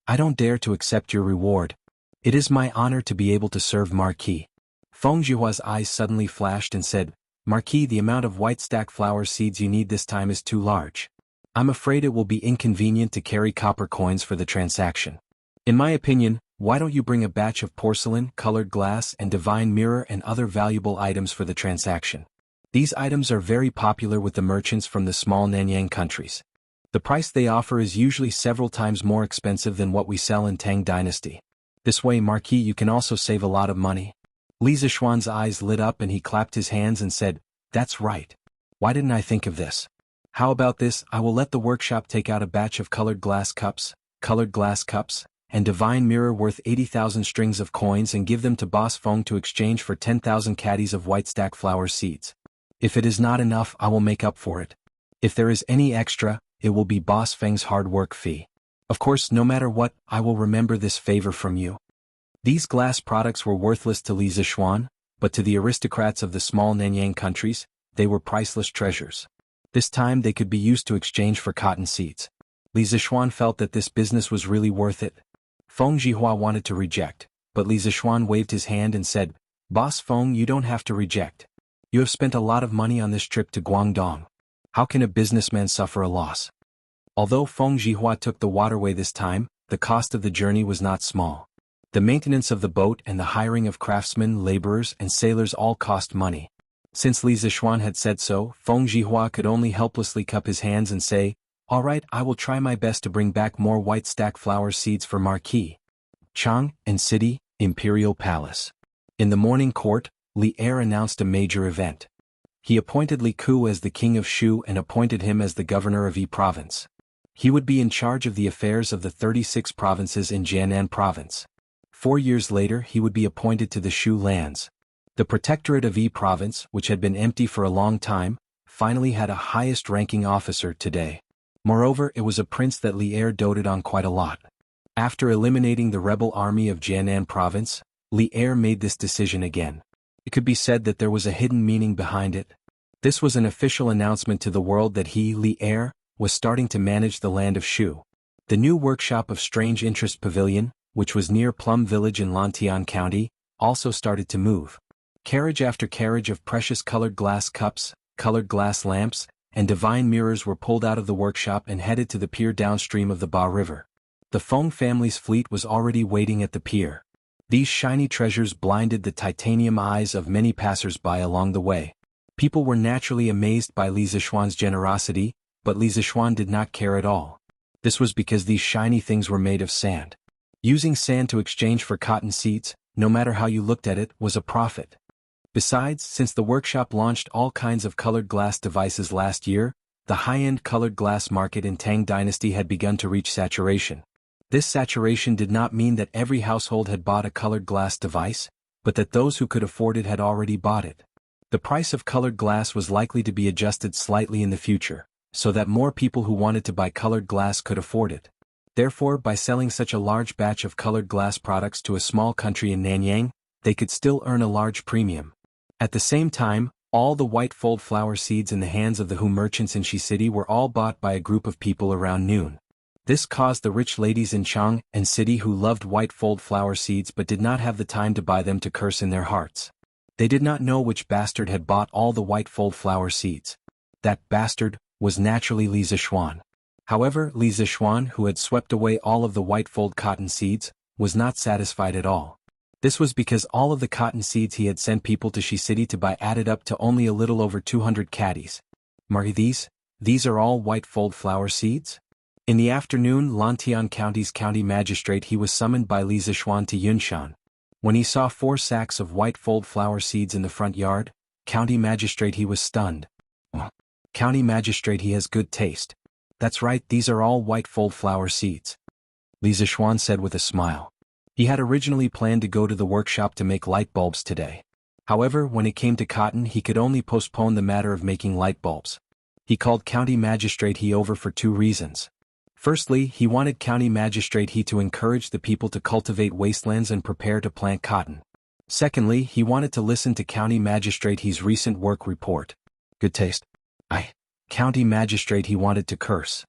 I don't dare to accept your reward. It is my honor to be able to serve Marquis. Feng Jihua's eyes suddenly flashed and said, Marquis, the amount of white stack flower seeds you need this time is too large. I'm afraid it will be inconvenient to carry copper coins for the transaction. In my opinion, why don't you bring a batch of porcelain, colored glass, and divine mirror and other valuable items for the transaction? These items are very popular with the merchants from the small Nanyang countries. The price they offer is usually several times more expensive than what we sell in Tang Dynasty. This way, Marquis, you can also save a lot of money. Li Zishuan's eyes lit up and he clapped his hands and said, That's right. Why didn't I think of this? How about this? I will let the workshop take out a batch of colored glass cups, and divine mirror worth 80,000 strings of coins and give them to Boss Feng to exchange for 10,000 caddies of white stack flower seeds. If it is not enough, I will make up for it. If there is any extra, it will be Boss Feng's hard work fee. Of course, no matter what, I will remember this favor from you. These glass products were worthless to Li Zishuan, but to the aristocrats of the small Nanyang countries, they were priceless treasures. This time they could be used to exchange for cotton seeds. Li Zishuan felt that this business was really worth it. Feng Jihua wanted to reject, but Li Zishuan waved his hand and said, Boss Feng, you don't have to reject. You have spent a lot of money on this trip to Guangdong. How can a businessman suffer a loss? Although Feng Jihua took the waterway this time, the cost of the journey was not small. The maintenance of the boat and the hiring of craftsmen, laborers, and sailors all cost money. Since Li Zishuan had said so, Feng Jihua could only helplessly cup his hands and say, All right, I will try my best to bring back more white stack flower seeds for Marquis. Chang and City, Imperial Palace. In the morning court, Li Er announced a major event. He appointed Li Ku as the king of Shu and appointed him as the governor of Yi province. He would be in charge of the affairs of the 36 provinces in Jiangnan province. 4 years later he would be appointed to the Shu lands. The protectorate of Yi province, which had been empty for a long time, finally had a highest-ranking officer today. Moreover, it was a prince that Li Er doted on quite a lot. After eliminating the rebel army of Jiangnan province, Li Er made this decision again. It could be said that there was a hidden meaning behind it. This was an official announcement to the world that he, Li Er, was starting to manage the land of Shu. The new workshop of Strange Interest Pavilion, which was near Plum Village in Lantian County, also started to move. Carriage after carriage of precious colored glass cups, colored glass lamps, and divine mirrors were pulled out of the workshop and headed to the pier downstream of the Ba River. The Feng family's fleet was already waiting at the pier. These shiny treasures blinded the titanium eyes of many passers-by along the way. People were naturally amazed by Li Zishuan's generosity, but Li Zishuan did not care at all. This was because these shiny things were made of sand. Using sand to exchange for cotton seeds, no matter how you looked at it, was a profit. Besides, since the workshop launched all kinds of colored glass devices last year, the high-end colored glass market in Tang Dynasty had begun to reach saturation. This saturation did not mean that every household had bought a colored glass device, but that those who could afford it had already bought it. The price of colored glass was likely to be adjusted slightly in the future, so that more people who wanted to buy colored glass could afford it. Therefore, by selling such a large batch of colored glass products to a small country in Nanyang, they could still earn a large premium. At the same time, all the white fold flower seeds in the hands of the Hu merchants in Shi City were all bought by a group of people around noon. This caused the rich ladies in Chang and City who loved white fold flower seeds but did not have the time to buy them to curse in their hearts. They did not know which bastard had bought all the white fold flower seeds. That bastard was naturally Li Zishuan. However, Li Zishuan, who had swept away all of the white fold cotton seeds, was not satisfied at all. This was because all of the cotton seeds he had sent people to Shi City to buy added up to only a little over 200 caddies. These are all white fold flower seeds? In the afternoon, Lantian County's county magistrate he was summoned by Li Zishuan to Yunshan. When he saw 4 sacks of white fold flower seeds in the front yard, county magistrate he was stunned. County magistrate, he has good taste. That's right, these are all white fold flower seeds. Li Zishuan said with a smile. He had originally planned to go to the workshop to make light bulbs today. However, when it came to cotton he could only postpone the matter of making light bulbs. He called county magistrate he over for 2 reasons. Firstly, he wanted county magistrate he to encourage the people to cultivate wastelands and prepare to plant cotton. Secondly, he wanted to listen to county magistrate he's recent work report. Good taste. County magistrate he wanted to curse.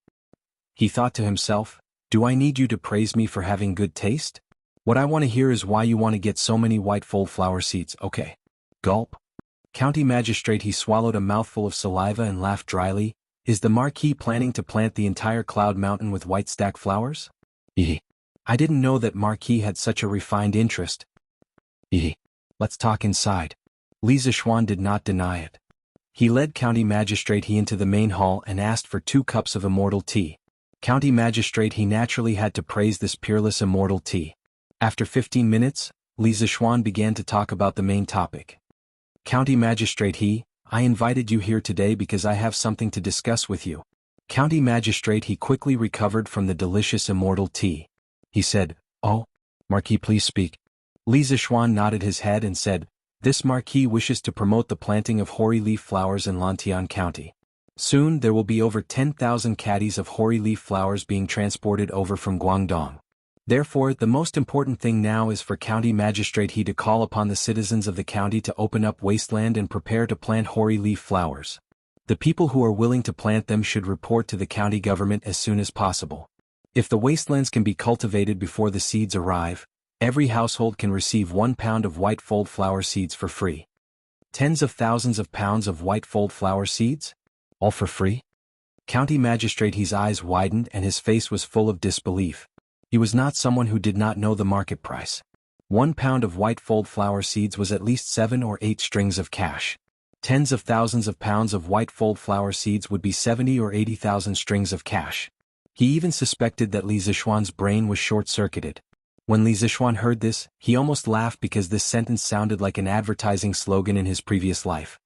He thought to himself, do I need you to praise me for having good taste? What I want to hear is why you want to get so many white flower seeds, okay. Gulp. County Magistrate. He swallowed a mouthful of saliva and laughed dryly. Is the Marquis planning to plant the entire Cloud Mountain with white stack flowers? I didn't know that Marquis had such a refined interest. Let's talk inside. Li Zishuan did not deny it. He led County Magistrate He into the main hall and asked for 2 cups of immortal tea. County Magistrate He naturally had to praise this peerless immortal tea. After 15 minutes, Li Zishuan began to talk about the main topic. County Magistrate He, I invited you here today because I have something to discuss with you. County Magistrate He quickly recovered from the delicious immortal tea. He said, oh, Marquis, please speak. Li Zishuan nodded his head and said, this Marquis wishes to promote the planting of hoary leaf flowers in Lantian County. Soon there will be over 10,000 caddies of hoary leaf flowers being transported over from Guangdong. Therefore, the most important thing now is for County Magistrate He to call upon the citizens of the county to open up wasteland and prepare to plant hoary leaf flowers. The people who are willing to plant them should report to the county government as soon as possible. If the wastelands can be cultivated before the seeds arrive, every household can receive 1 pound of white flower seeds for free. Tens of thousands of pounds of white flower seeds? All for free? County Magistrate He's eyes widened and his face was full of disbelief. He was not someone who did not know the market price. 1 pound of white flower seeds was at least 7 or 8 strings of cash. Tens of thousands of pounds of white flower seeds would be 70 or 80,000 strings of cash. He even suspected that Li Zishuan's brain was short-circuited. When Li Zishuan heard this, he almost laughed because this sentence sounded like an advertising slogan in his previous life.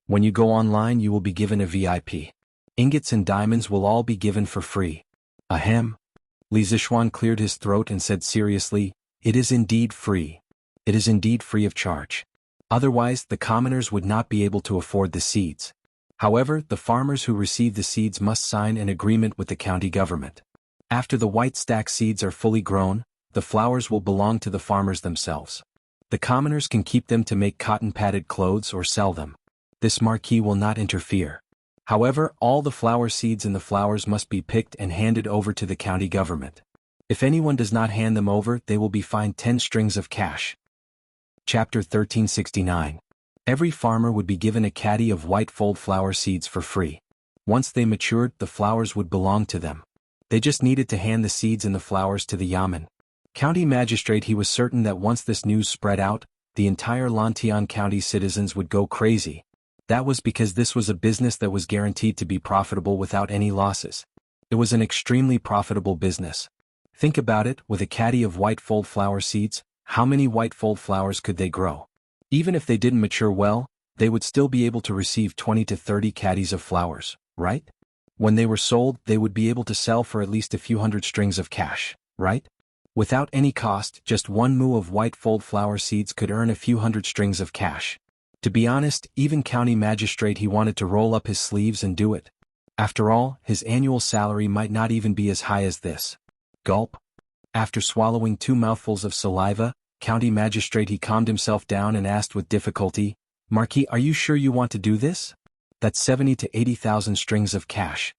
When you go online you will be given a VIP. Ingots and diamonds will all be given for free. Ahem. Li Zishuan cleared his throat and said seriously, it is indeed free. It is indeed free of charge. Otherwise, the commoners would not be able to afford the seeds. However, the farmers who receive the seeds must sign an agreement with the county government. After the white stack seeds are fully grown, the flowers will belong to the farmers themselves. The commoners can keep them to make cotton-padded clothes or sell them. This Marquis will not interfere. However, all the flower seeds in the flowers must be picked and handed over to the county government. If anyone does not hand them over, they will be fined 10 strings of cash. Chapter 1369. Every farmer would be given a caddy of white flower seeds for free. Once they matured, the flowers would belong to them. They just needed to hand the seeds and the flowers to the yamen. County Magistrate He was certain that once this news spread out, the entire Lantian County citizens would go crazy. That was because this was a business that was guaranteed to be profitable without any losses. It was an extremely profitable business. Think about it, with a caddy of white flower seeds, how many white flowers could they grow? Even if they didn't mature well, they would still be able to receive 20 to 30 caddies of flowers, right? When they were sold, they would be able to sell for at least a few hundred strings of cash, right? Without any cost, just 1 mu of white flower seeds could earn a few hundred strings of cash. To be honest, even County Magistrate He wanted to roll up his sleeves and do it. After all, his annual salary might not even be as high as this. Gulp. After swallowing 2 mouthfuls of saliva, County Magistrate He calmed himself down and asked with difficulty, Marquis, are you sure you want to do this? That's 70 to 80,000 strings of cash.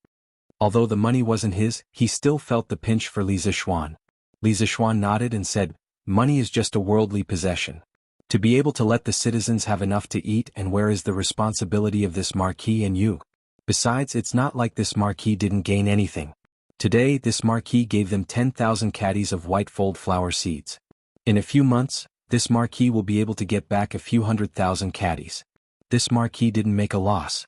Although the money wasn't his, he still felt the pinch for Li Zishuan. Li Zishuan nodded and said, money is just a worldly possession. To be able to let the citizens have enough to eat, and where is the responsibility of this Marquis and you? Besides, it's not like this Marquis didn't gain anything. Today this Marquis gave them 10,000 caddies of white flower seeds. In a few months, this Marquis will be able to get back a few 100,000 caddies. This Marquis didn't make a loss.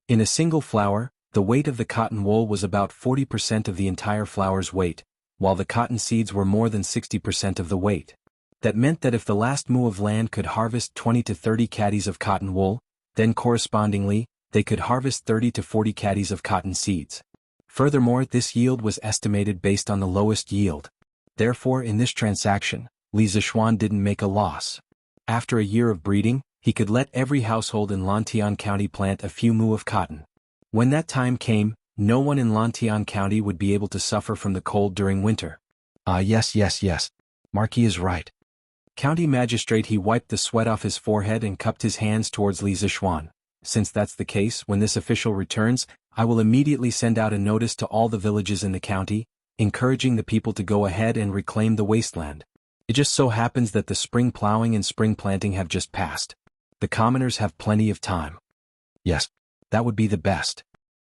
In a single flower, the weight of the cotton wool was about 40% of the entire flower's weight, while the cotton seeds were more than 60% of the weight. That meant that if the last mu of land could harvest 20 to 30 caddies of cotton wool, then correspondingly, they could harvest 30 to 40 caddies of cotton seeds. Furthermore, this yield was estimated based on the lowest yield. Therefore, in this transaction, Li Zishuan didn't make a loss. After a year of breeding, he could let every household in Lantian County plant a few mu of cotton. When that time came, no one in Lantian County would be able to suffer from the cold during winter. Yes. Marquis is right. County Magistrate He wiped the sweat off his forehead and cupped his hands towards Li Zishuan. Since that's the case, when this official returns, I will immediately send out a notice to all the villages in the county, encouraging the people to go ahead and reclaim the wasteland. It just so happens that the spring plowing and spring planting have just passed. The commoners have plenty of time. Yes, that would be the best.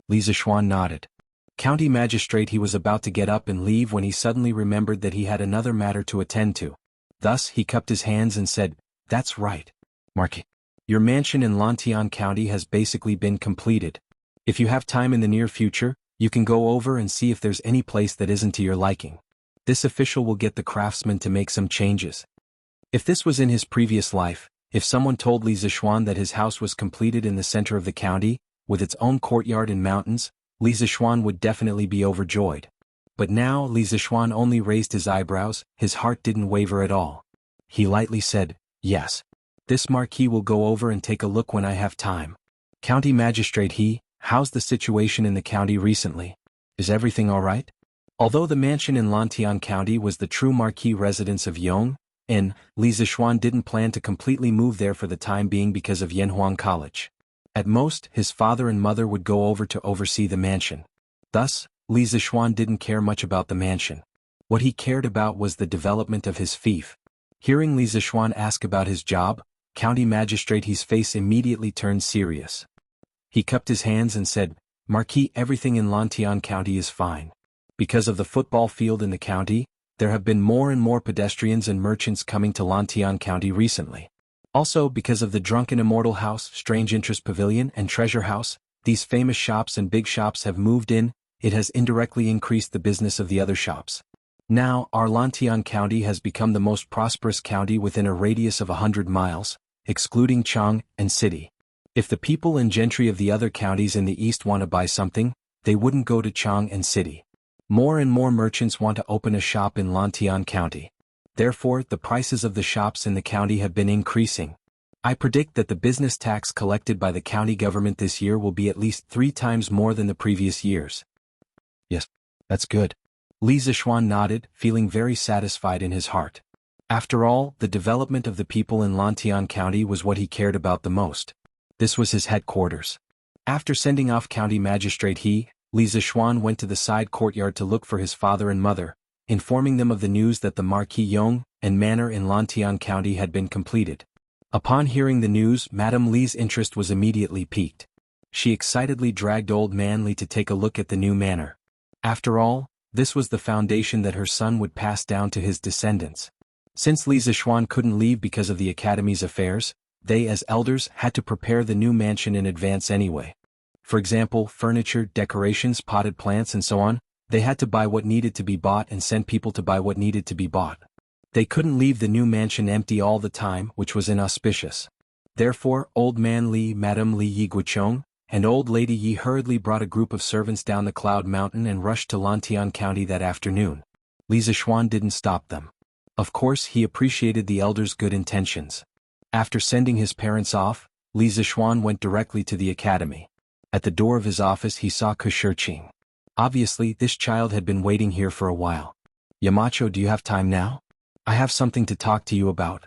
Li Zishuan nodded. County magistrate, he was about to get up and leave when he suddenly remembered that he had another matter to attend to. Thus, he cupped his hands and said, "That's right, Marquis. Your mansion in Lantian County has basically been completed. If you have time in the near future, you can go over and see if there's any place that isn't to your liking. This official will get the craftsman to make some changes." If this was in his previous life, if someone told Li Zishuan that his house was completed in the center of the county, with its own courtyard and mountains, Li Zishuan would definitely be overjoyed. But now Li Zishuan only raised his eyebrows, his heart didn't waver at all. He lightly said, "Yes. This Marquis will go over and take a look when I have time. County magistrate, how's the situation in the county recently? Is everything all right?" Although the mansion in Lantian County was the true Marquis residence of Jianghu, Li Zishuan didn't plan to completely move there for the time being because of Yanhuang College. At most, his father and mother would go over to oversee the mansion. Thus, Li Zishuan didn't care much about the mansion. What he cared about was the development of his fief. Hearing Li Zishuan ask about his job, county magistrate, his face immediately turned serious. He cupped his hands and said, "Marquis, everything in Lantian County is fine. Because of the football field in the county, there have been more and more pedestrians and merchants coming to Lantian County recently. Also, because of the Drunken Immortal House, Strange Interest Pavilion, and Treasure House, these famous shops and big shops have moved in. It has indirectly increased the business of the other shops. Now, our Lantian County has become the most prosperous county within a radius of 100 miles, excluding Chang and City. If the people and gentry of the other counties in the east want to buy something, they wouldn't go to Chang and City. More and more merchants want to open a shop in Lantian County. Therefore, the prices of the shops in the county have been increasing. I predict that the business tax collected by the county government this year will be at least 3 times more than the previous years." "Yes, that's good." Li Zishuan nodded, feeling very satisfied in his heart. After all, the development of the people in Lantian County was what he cared about the most. This was his headquarters. After sending off county magistrate, Li Zishuan went to the side courtyard to look for his father and mother, informing them of the news that the Marquis Yong and Manor in Lantian County had been completed. Upon hearing the news, Madame Li's interest was immediately piqued. She excitedly dragged old man Li to take a look at the new manor. After all, this was the foundation that her son would pass down to his descendants. Since Li Zishuan couldn't leave because of the academy's affairs, they as elders had to prepare the new mansion in advance anyway. For example, furniture, decorations, potted plants and so on. They had to buy what needed to be bought and send people to buy what needed to be bought. They couldn't leave the new mansion empty all the time, which was inauspicious. Therefore, old man Li, Madame Li Yiguichong, and old lady Yi hurriedly brought a group of servants down the Cloud Mountain and rushed to Lantian County that afternoon. Li Zishuan didn't stop them. Of course, he appreciated the elders' good intentions. After sending his parents off, Li Zishuan went directly to the academy. At the door of his office he saw Kushirqing. Obviously, this child had been waiting here for a while. "Yamacho, do you have time now? I have something to talk to you about."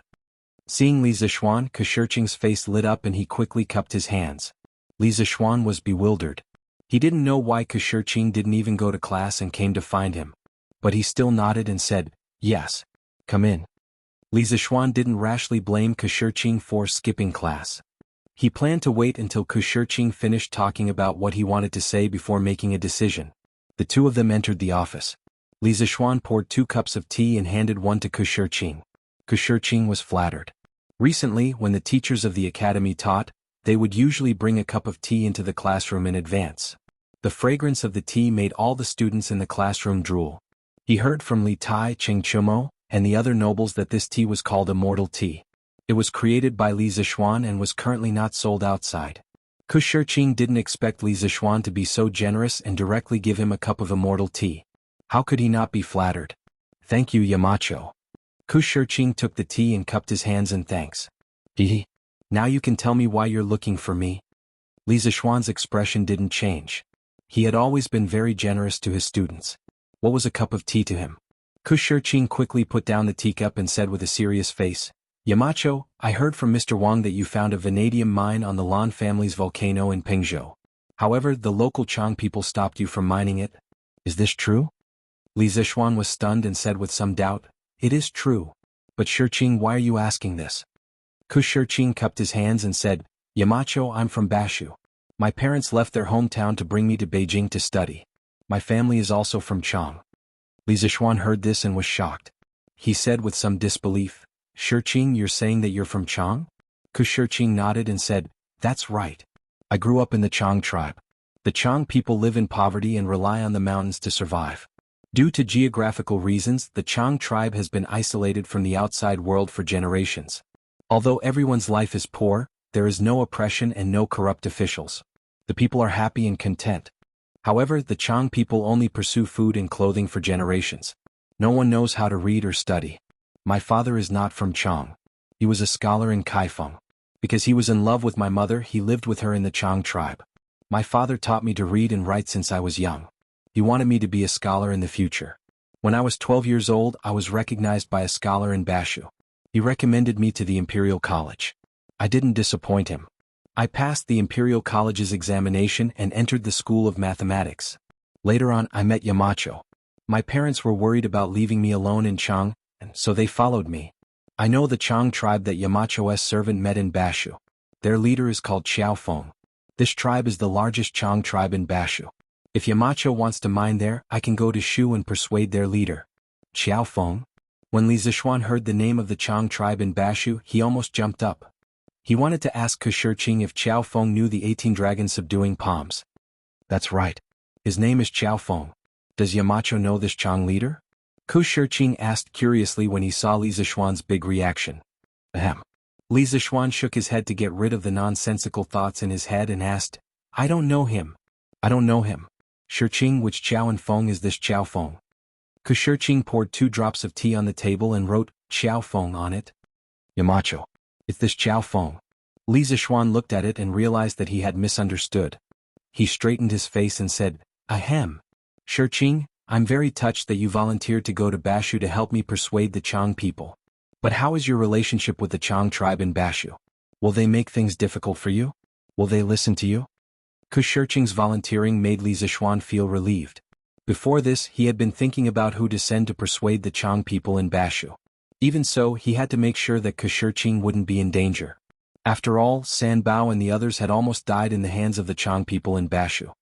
Seeing Li Zishuan, Kushirqing's face lit up and he quickly cupped his hands. Li Zishuan was bewildered. He didn't know why Kushirqing didn't even go to class and came to find him. But he still nodded and said, "Yes. Come in." Li Zishuan didn't rashly blame Kushirqing for skipping class. He planned to wait until Kushirqing finished talking about what he wanted to say before making a decision. The two of them entered the office. Li Zishuan poured 2 cups of tea and handed one to Kushirqing. Kushirqing was flattered. Recently, when the teachers of the academy taught, they would usually bring a cup of tea into the classroom in advance. The fragrance of the tea made all the students in the classroom drool. He heard from Li Tai, Cheng Chumo, and the other nobles that this tea was called Immortal Tea. It was created by Li Zishuan and was currently not sold outside. Kushirqing didn't expect Li Zishuan to be so generous and directly give him a cup of immortal tea. How could he not be flattered? "Thank you, Yamacho." Kushirqing took the tea and cupped his hands in thanks. "Now you can tell me why you're looking for me." Li Zishuan's expression didn't change. He had always been very generous to his students. What was a cup of tea to him? Kushirqing quickly put down the teacup and said with a serious face, "Yamacho, I heard from Mr. Wang that you found a vanadium mine on the Lan family's volcano in Pengzhou. However, the local Chang people stopped you from mining it. Is this true? Li Zixuan was stunned and said with some doubt, "It is true. But Shiqing, why are you asking this?" Shiqing cupped his hands and said, "Yamacho, I'm from Bashu. My parents left their hometown to bring me to Beijing to study. My family is also from Chang." Li Zixuan heard this and was shocked. He said with some disbelief, "Shiqing, you're saying that you're from Chang?" Shiqing nodded and said, "That's right. I grew up in the Chang tribe. The Chang people live in poverty and rely on the mountains to survive. Due to geographical reasons, the Chang tribe has been isolated from the outside world for generations. Although everyone's life is poor, there is no oppression and no corrupt officials. The people are happy and content. However, the Chang people only pursue food and clothing for generations. No one knows how to read or study. My father is not from Chang. He was a scholar in Kaifeng. Because he was in love with my mother, he lived with her in the Chang tribe. My father taught me to read and write since I was young. He wanted me to be a scholar in the future. When I was 12 years old, I was recognized by a scholar in Bashu. He recommended me to the Imperial College. I didn't disappoint him. I passed the Imperial College's examination and entered the School of Mathematics. Later on, I met Yamacho. My parents were worried about leaving me alone in Chang, and so they followed me. I know the Chang tribe that Yamacho's servant met in Bashu. Their leader is called Xiaofeng. This tribe is the largest Chang tribe in Bashu. If Yamacho wants to mine there, I can go to Shu and persuade their leader. Xiaofeng? When Li Zixuan heard the name of the Chang tribe in Bashu, he almost jumped up. He wanted to ask Shiqing if Xiaofeng knew the 18 dragons subduing palms. That's right. His name is Xiaofeng. Does Yamacho know this Chang leader? Shiqing asked curiously when he saw Li Zixuan's big reaction. Ahem. Li Zixuan shook his head to get rid of the nonsensical thoughts in his head and asked, "I don't know him. I don't know him. Shiqing, which Xiao and Feng is this Xiaofeng?" Shiqing poured 2 drops of tea on the table and wrote, "Xiaofeng" on it. Yamacho. It's this Xiaofeng. Li Zixuan looked at it and realized that he had misunderstood. He straightened his face and said, "Ahem. Shiqing, I'm very touched that you volunteered to go to Bashu to help me persuade the Chang people. But how is your relationship with the Chang tribe in Bashu? Will they make things difficult for you? Will they listen to you?" Shiqing's volunteering made Li Zixuan feel relieved. Before this, he had been thinking about who to send to persuade the Chang people in Bashu. Even so, he had to make sure that Shiqing wouldn't be in danger. After all, San Bao and the others had almost died in the hands of the Chang people in Bashu.